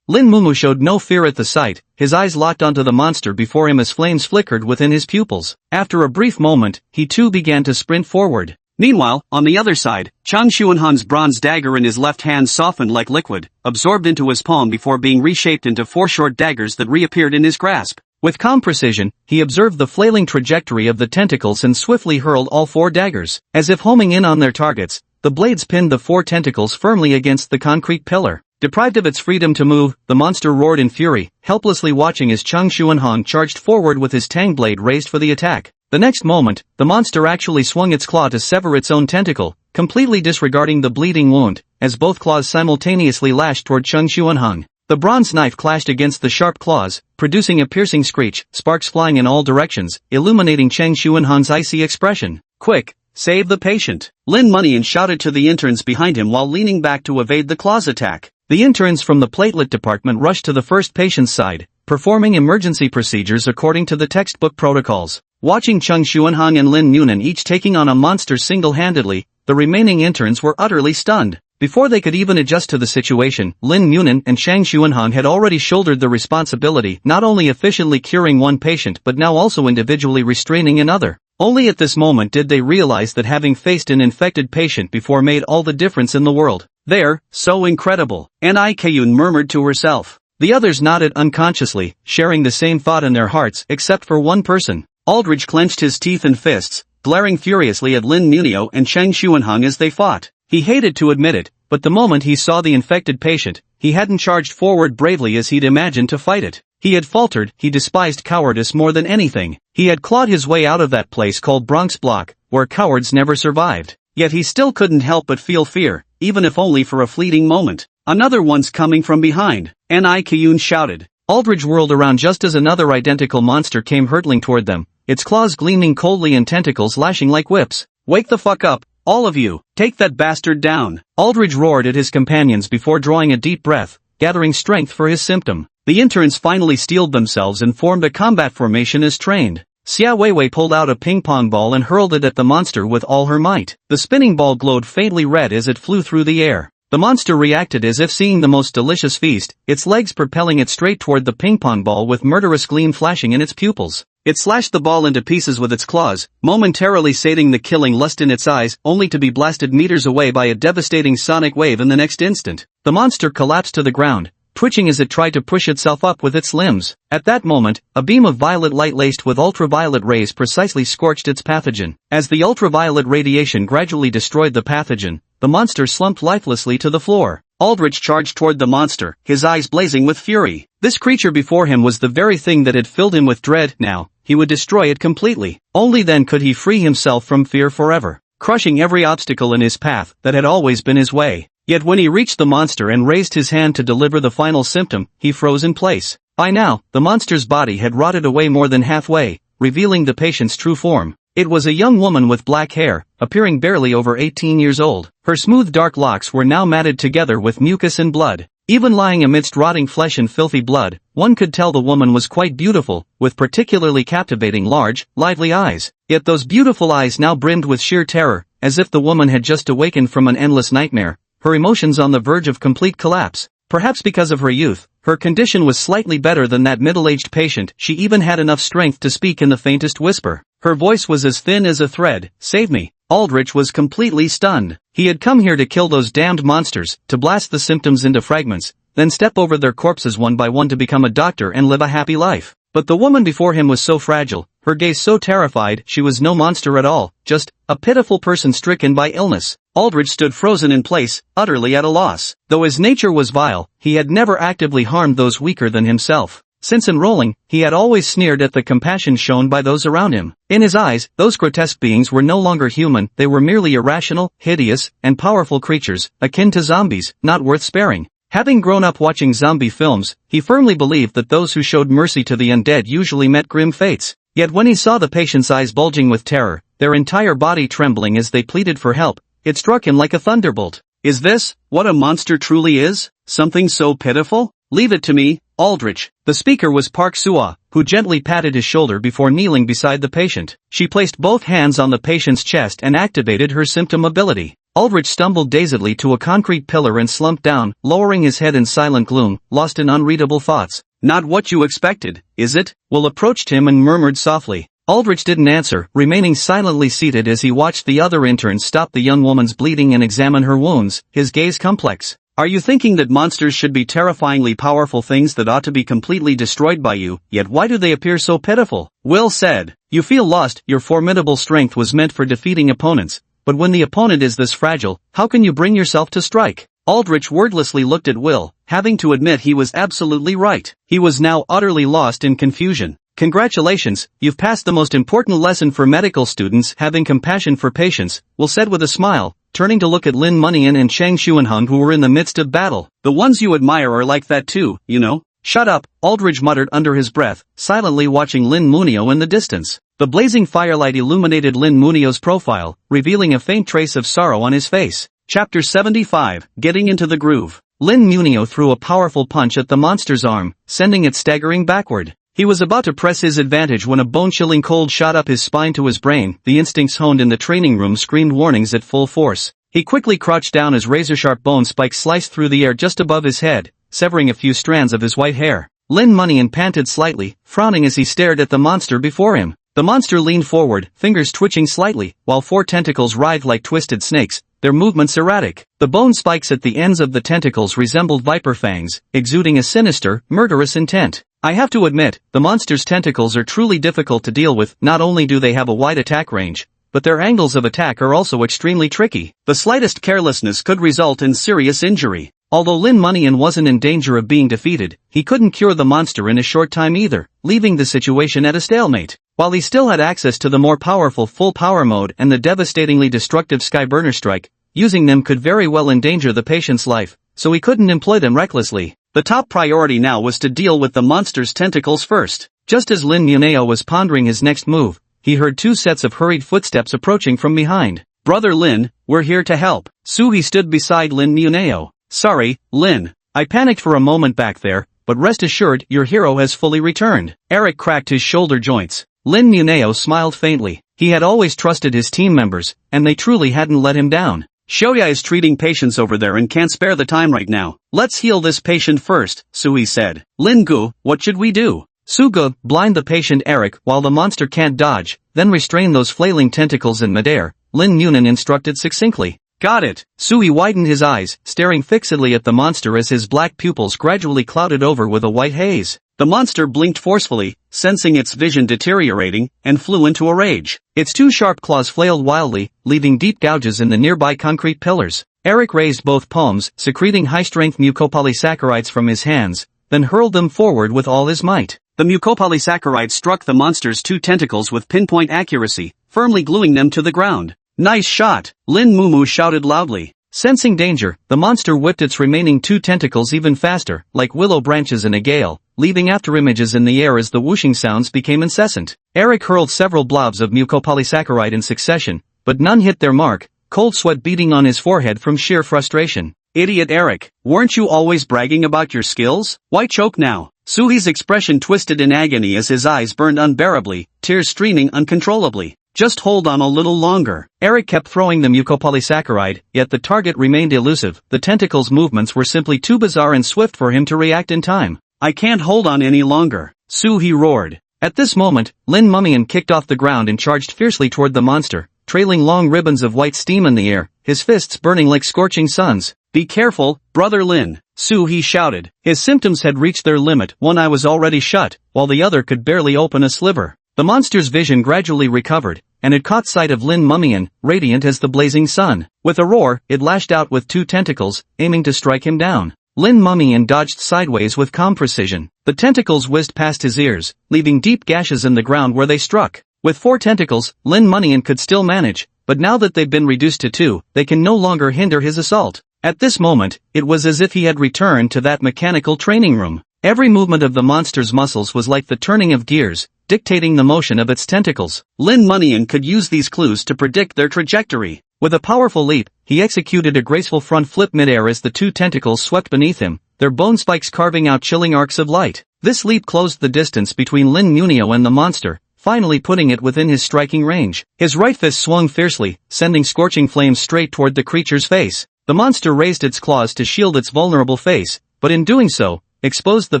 Lin Mumu showed no fear at the sight, his eyes locked onto the monster before him as flames flickered within his pupils. After a brief moment, he too began to sprint forward. Meanwhile, on the other side, Chang Xuanhan's bronze dagger in his left hand softened like liquid, absorbed into his palm before being reshaped into 4 short daggers that reappeared in his grasp. With calm precision, he observed the flailing trajectory of the tentacles and swiftly hurled all 4 daggers. As if homing in on their targets, the blades pinned the 4 tentacles firmly against the concrete pillar. Deprived of its freedom to move, the monster roared in fury, helplessly watching as Chang Xuanhan charged forward with his tang blade raised for the attack. The next moment, the monster actually swung its claw to sever its own tentacle, completely disregarding the bleeding wound, as both claws simultaneously lashed toward Chang Xuanhang. The bronze knife clashed against the sharp claws, producing a piercing screech, sparks flying in all directions, illuminating Chang Xuanhan's icy expression. Quick, save the patient, Lin Munian shouted to the interns behind him while leaning back to evade the claws attack. The interns from the platelet department rushed to the first patient's side, performing emergency procedures according to the textbook protocols. Watching Chang Xuanhang and Lin Munian each taking on a monster single-handedly, the remaining interns were utterly stunned. Before they could even adjust to the situation, Lin Munian and Chang Xuanhang had already shouldered the responsibility, not only efficiently curing one patient but now also individually restraining another. Only at this moment did they realize that having faced an infected patient before made all the difference in the world. "They're so incredible," Nikayun murmured to herself. The others nodded unconsciously, sharing the same thought in their hearts except for one person. Aldridge clenched his teeth and fists, glaring furiously at Lin Munio and Chang Xuanhang as they fought. He hated to admit it, but the moment he saw the infected patient, he hadn't charged forward bravely as he'd imagined to fight it. He had faltered, he despised cowardice more than anything. He had clawed his way out of that place called Bronx Block, where cowards never survived. Yet he still couldn't help but feel fear, even if only for a fleeting moment. "Another one's coming from behind," Nikayun shouted. Aldridge whirled around just as another identical monster came hurtling toward them, its claws gleaming coldly and tentacles lashing like whips. "Wake the fuck up, all of you, take that bastard down," Aldridge roared at his companions before drawing a deep breath, gathering strength for his symptom. The interns finally steeled themselves and formed a combat formation as trained. Xia Weiwei pulled out a ping-pong ball and hurled it at the monster with all her might. The spinning ball glowed faintly red as it flew through the air. The monster reacted as if seeing the most delicious feast, its legs propelling it straight toward the ping-pong ball with murderous gleam flashing in its pupils. It slashed the ball into pieces with its claws, momentarily sating the killing lust in its eyes, only to be blasted meters away by a devastating sonic wave in the next instant. The monster collapsed to the ground, twitching as it tried to push itself up with its limbs. At that moment, a beam of violet light laced with ultraviolet rays precisely scorched its pathogen. As the ultraviolet radiation gradually destroyed the pathogen, the monster slumped lifelessly to the floor. Aldrich charged toward the monster, his eyes blazing with fury. This creature before him was the very thing that had filled him with dread. Now, he would destroy it completely. Only then could he free himself from fear forever, crushing every obstacle in his path that had always been his way. Yet when he reached the monster and raised his hand to deliver the final symptom, he froze in place. By now, the monster's body had rotted away more than halfway, revealing the patient's true form. It was a young woman with black hair, appearing barely over 18 years old. Her smooth dark locks were now matted together with mucus and blood. Even lying amidst rotting flesh and filthy blood, one could tell the woman was quite beautiful, with particularly captivating large, lively eyes. Yet those beautiful eyes now brimmed with sheer terror, as if the woman had just awakened from an endless nightmare, her emotions on the verge of complete collapse. Perhaps because of her youth, her condition was slightly better than that middle-aged patient. She even had enough strength to speak in the faintest whisper. Her voice was as thin as a thread. "Save me." Aldrich was completely stunned. He had come here to kill those damned monsters, to blast the symptoms into fragments, then step over their corpses one by one to become a doctor and live a happy life. But the woman before him was so fragile, her gaze so terrified. She was no monster at all, just a pitiful person stricken by illness. Aldrich stood frozen in place, utterly at a loss. Though his nature was vile, he had never actively harmed those weaker than himself. Since enrolling, he had always sneered at the compassion shown by those around him. In his eyes, those grotesque beings were no longer human, they were merely irrational, hideous, and powerful creatures, akin to zombies, not worth sparing. Having grown up watching zombie films, he firmly believed that those who showed mercy to the undead usually met grim fates. Yet when he saw the patient's eyes bulging with terror, their entire body trembling as they pleaded for help, it struck him like a thunderbolt. Is this what a monster truly is? Something so pitiful? Leave it to me, Aldrich. The speaker was Park Sua, who gently patted his shoulder before kneeling beside the patient. She placed both hands on the patient's chest and activated her symptom ability. Aldrich stumbled dazedly to a concrete pillar and slumped down, lowering his head in silent gloom, lost in unreadable thoughts. Not what you expected, is it? Will approached him and murmured softly. Aldrich didn't answer, remaining silently seated as he watched the other interns stop the young woman's bleeding and examine her wounds, his gaze complex. Are you thinking that monsters should be terrifyingly powerful things that ought to be completely destroyed by you, yet why do they appear so pitiful? Will said. You feel lost. Your formidable strength was meant for defeating opponents, but when the opponent is this fragile, how can you bring yourself to strike? Aldrich wordlessly looked at Will, having to admit he was absolutely right. He was now utterly lost in confusion. Congratulations, you've passed the most important lesson for medical students, having compassion for patients, Will said with a smile, turning to look at Lin Munian and Chang Xuanheng who were in the midst of battle. The ones you admire are like that too, you know. Shut up, Aldrich muttered under his breath, silently watching Lin Munio in the distance. The blazing firelight illuminated Lin Munio's profile, revealing a faint trace of sorrow on his face. Chapter 75, Getting into the Groove. Lin Munio threw a powerful punch at the monster's arm, sending it staggering backward. He was about to press his advantage when a bone-chilling cold shot up his spine to his brain. The instincts honed in the training room screamed warnings at full force. He quickly crouched down as razor-sharp bone spikes sliced through the air just above his head, severing a few strands of his white hair. Lin Munian panted slightly, frowning as he stared at the monster before him. The monster leaned forward, fingers twitching slightly, while four tentacles writhed like twisted snakes, their movements erratic. The bone spikes at the ends of the tentacles resembled viper fangs, exuding a sinister, murderous intent. I have to admit, the monster's tentacles are truly difficult to deal with. Not only do they have a wide attack range, but their angles of attack are also extremely tricky. The slightest carelessness could result in serious injury. Although Lin Munian wasn't in danger of being defeated, he couldn't cure the monster in a short time either, leaving the situation at a stalemate. While he still had access to the more powerful full power mode and the devastatingly destructive Skyburner strike, using them could very well endanger the patient's life, so he couldn't employ them recklessly. The top priority now was to deal with the monster's tentacles first. Just as Lin Muneo was pondering his next move, he heard two sets of hurried footsteps approaching from behind. Brother Lin, we're here to help. Suhi stood beside Lin Muneo. Sorry, Lin. I panicked for a moment back there, but rest assured your hero has fully returned. Eric cracked his shoulder joints. Lin Muneo smiled faintly. He had always trusted his team members, and they truly hadn't let him down. Shoya is treating patients over there and can't spare the time right now. Let's heal this patient first, Sui said. Lin Gu, what should we do? Suga, blind the patient Eric while the monster can't dodge, then restrain those flailing tentacles in midair, Lin Munin instructed succinctly. Got it. Sui widened his eyes, staring fixedly at the monster as his black pupils gradually clouded over with a white haze. The monster blinked forcefully, sensing its vision deteriorating, and flew into a rage. Its two sharp claws flailed wildly, leaving deep gouges in the nearby concrete pillars. Eric raised both palms, secreting high-strength mucopolysaccharides from his hands, then hurled them forward with all his might. The mucopolysaccharides struck the monster's two tentacles with pinpoint accuracy, firmly gluing them to the ground. Nice shot! Lin Mumu shouted loudly. Sensing danger, the monster whipped its remaining two tentacles even faster, like willow branches in a gale, leaving afterimages in the air as the whooshing sounds became incessant. Eric hurled several blobs of mucopolysaccharide in succession, but none hit their mark, cold sweat beading on his forehead from sheer frustration. Idiot Eric, weren't you always bragging about your skills? Why choke now? Suhi's expression twisted in agony as his eyes burned unbearably, tears streaming uncontrollably. Just hold on a little longer. Eric kept throwing the mucopolysaccharide, yet the target remained elusive. The tentacle's movements were simply too bizarre and swift for him to react in time. I can't hold on any longer. Suhi roared. At this moment, Lin Mumian kicked off the ground and charged fiercely toward the monster, trailing long ribbons of white steam in the air, his fists burning like scorching suns. Be careful, brother Lin, Suhi shouted. His symptoms had reached their limit. One eye was already shut, while the other could barely open a sliver. The monster's vision gradually recovered, and it caught sight of Lin Mumian, radiant as the blazing sun. With a roar, it lashed out with two tentacles, aiming to strike him down. Lin Mumian dodged sideways with calm precision. The tentacles whizzed past his ears, leaving deep gashes in the ground where they struck. With 4 tentacles, Lin Mumian could still manage, but now that they've been reduced to 2, they can no longer hinder his assault. At this moment, it was as if he had returned to that mechanical training room. Every movement of the monster's muscles was like the turning of gears, dictating the motion of its tentacles. Lin Mumian could use these clues to predict their trajectory. With a powerful leap, he executed a graceful front flip midair as the 2 tentacles swept beneath him, their bone spikes carving out chilling arcs of light. This leap closed the distance between Lin Mumian and the monster, finally putting it within his striking range. His right fist swung fiercely, sending scorching flames straight toward the creature's face. The monster raised its claws to shield its vulnerable face, but in doing so, exposed the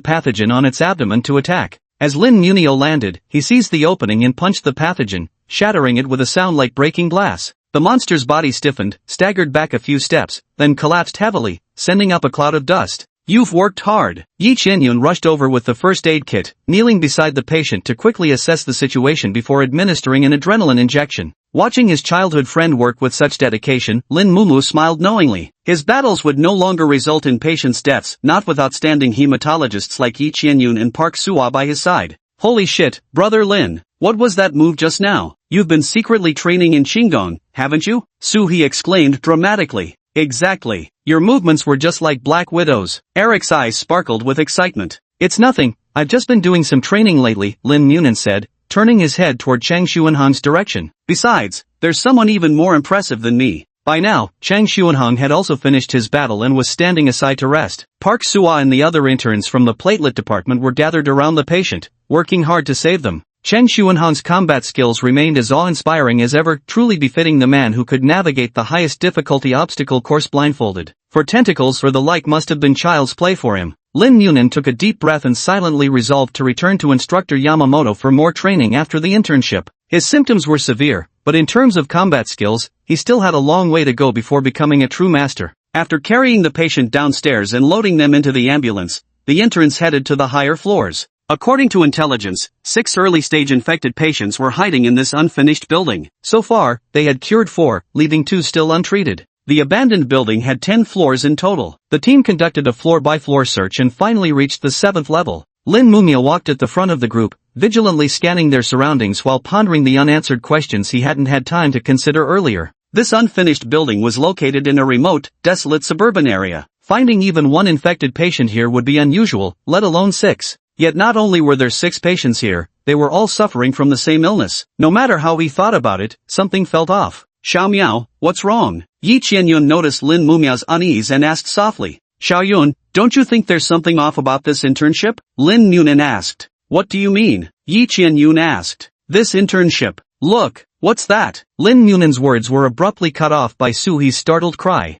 pathogen on its abdomen to attack. As Lin Mumian landed, he seized the opening and punched the pathogen, shattering it with a sound like breaking glass. The monster's body stiffened, staggered back a few steps, then collapsed heavily, sending up a cloud of dust. You've worked hard. Yi Qianyun rushed over with the first aid kit, kneeling beside the patient to quickly assess the situation before administering an adrenaline injection. Watching his childhood friend work with such dedication, Lin Mumu smiled knowingly. His battles would no longer result in patients' deaths, not with outstanding hematologists like Yi Qianyun and Park Suwa by his side. Holy shit, brother Lin, what was that move just now? You've been secretly training in Qingdong, haven't you? Suhi exclaimed dramatically. Exactly. Your movements were just like Black Widow's. Eric's eyes sparkled with excitement. It's nothing, I've just been doing some training lately, Lin Mumian said, turning his head toward Chang Xuanhang's direction. Besides, there's someone even more impressive than me. By now, Chang Xuanhang had also finished his battle and was standing aside to rest. Park Suwa and the other interns from the platelet department were gathered around the patient, working hard to save them. Chang Xuanhang's combat skills remained as awe-inspiring as ever, truly befitting the man who could navigate the highest difficulty obstacle course blindfolded. For tentacles or the like must have been child's play for him. Lin Mumian took a deep breath and silently resolved to return to instructor Yamamoto for more training after the internship. His symptoms were severe, but in terms of combat skills, he still had a long way to go before becoming a true master. After carrying the patient downstairs and loading them into the ambulance, the interns headed to the higher floors. According to intelligence, 6 early-stage infected patients were hiding in this unfinished building. So far, they had cured 4, leaving 2 still untreated. The abandoned building had 10 floors in total. The team conducted a floor-by-floor search and finally reached the 7th level. Lin Mumian walked at the front of the group, vigilantly scanning their surroundings while pondering the unanswered questions he hadn't had time to consider earlier. This unfinished building was located in a remote, desolate suburban area. Finding even 1 infected patient here would be unusual, let alone 6. Yet not only were there 6 patients here, they were all suffering from the same illness. No matter how he thought about it, something felt off. Xiao Miao, what's wrong? Yi Qianyun noticed Lin Mumia's unease and asked softly. Xiao Yun, don't you think there's something off about this internship? Lin Mumian asked. What do you mean? Yi Qianyun asked. This internship. Look, what's that? Lin Mumian's words were abruptly cut off by Suhi's startled cry.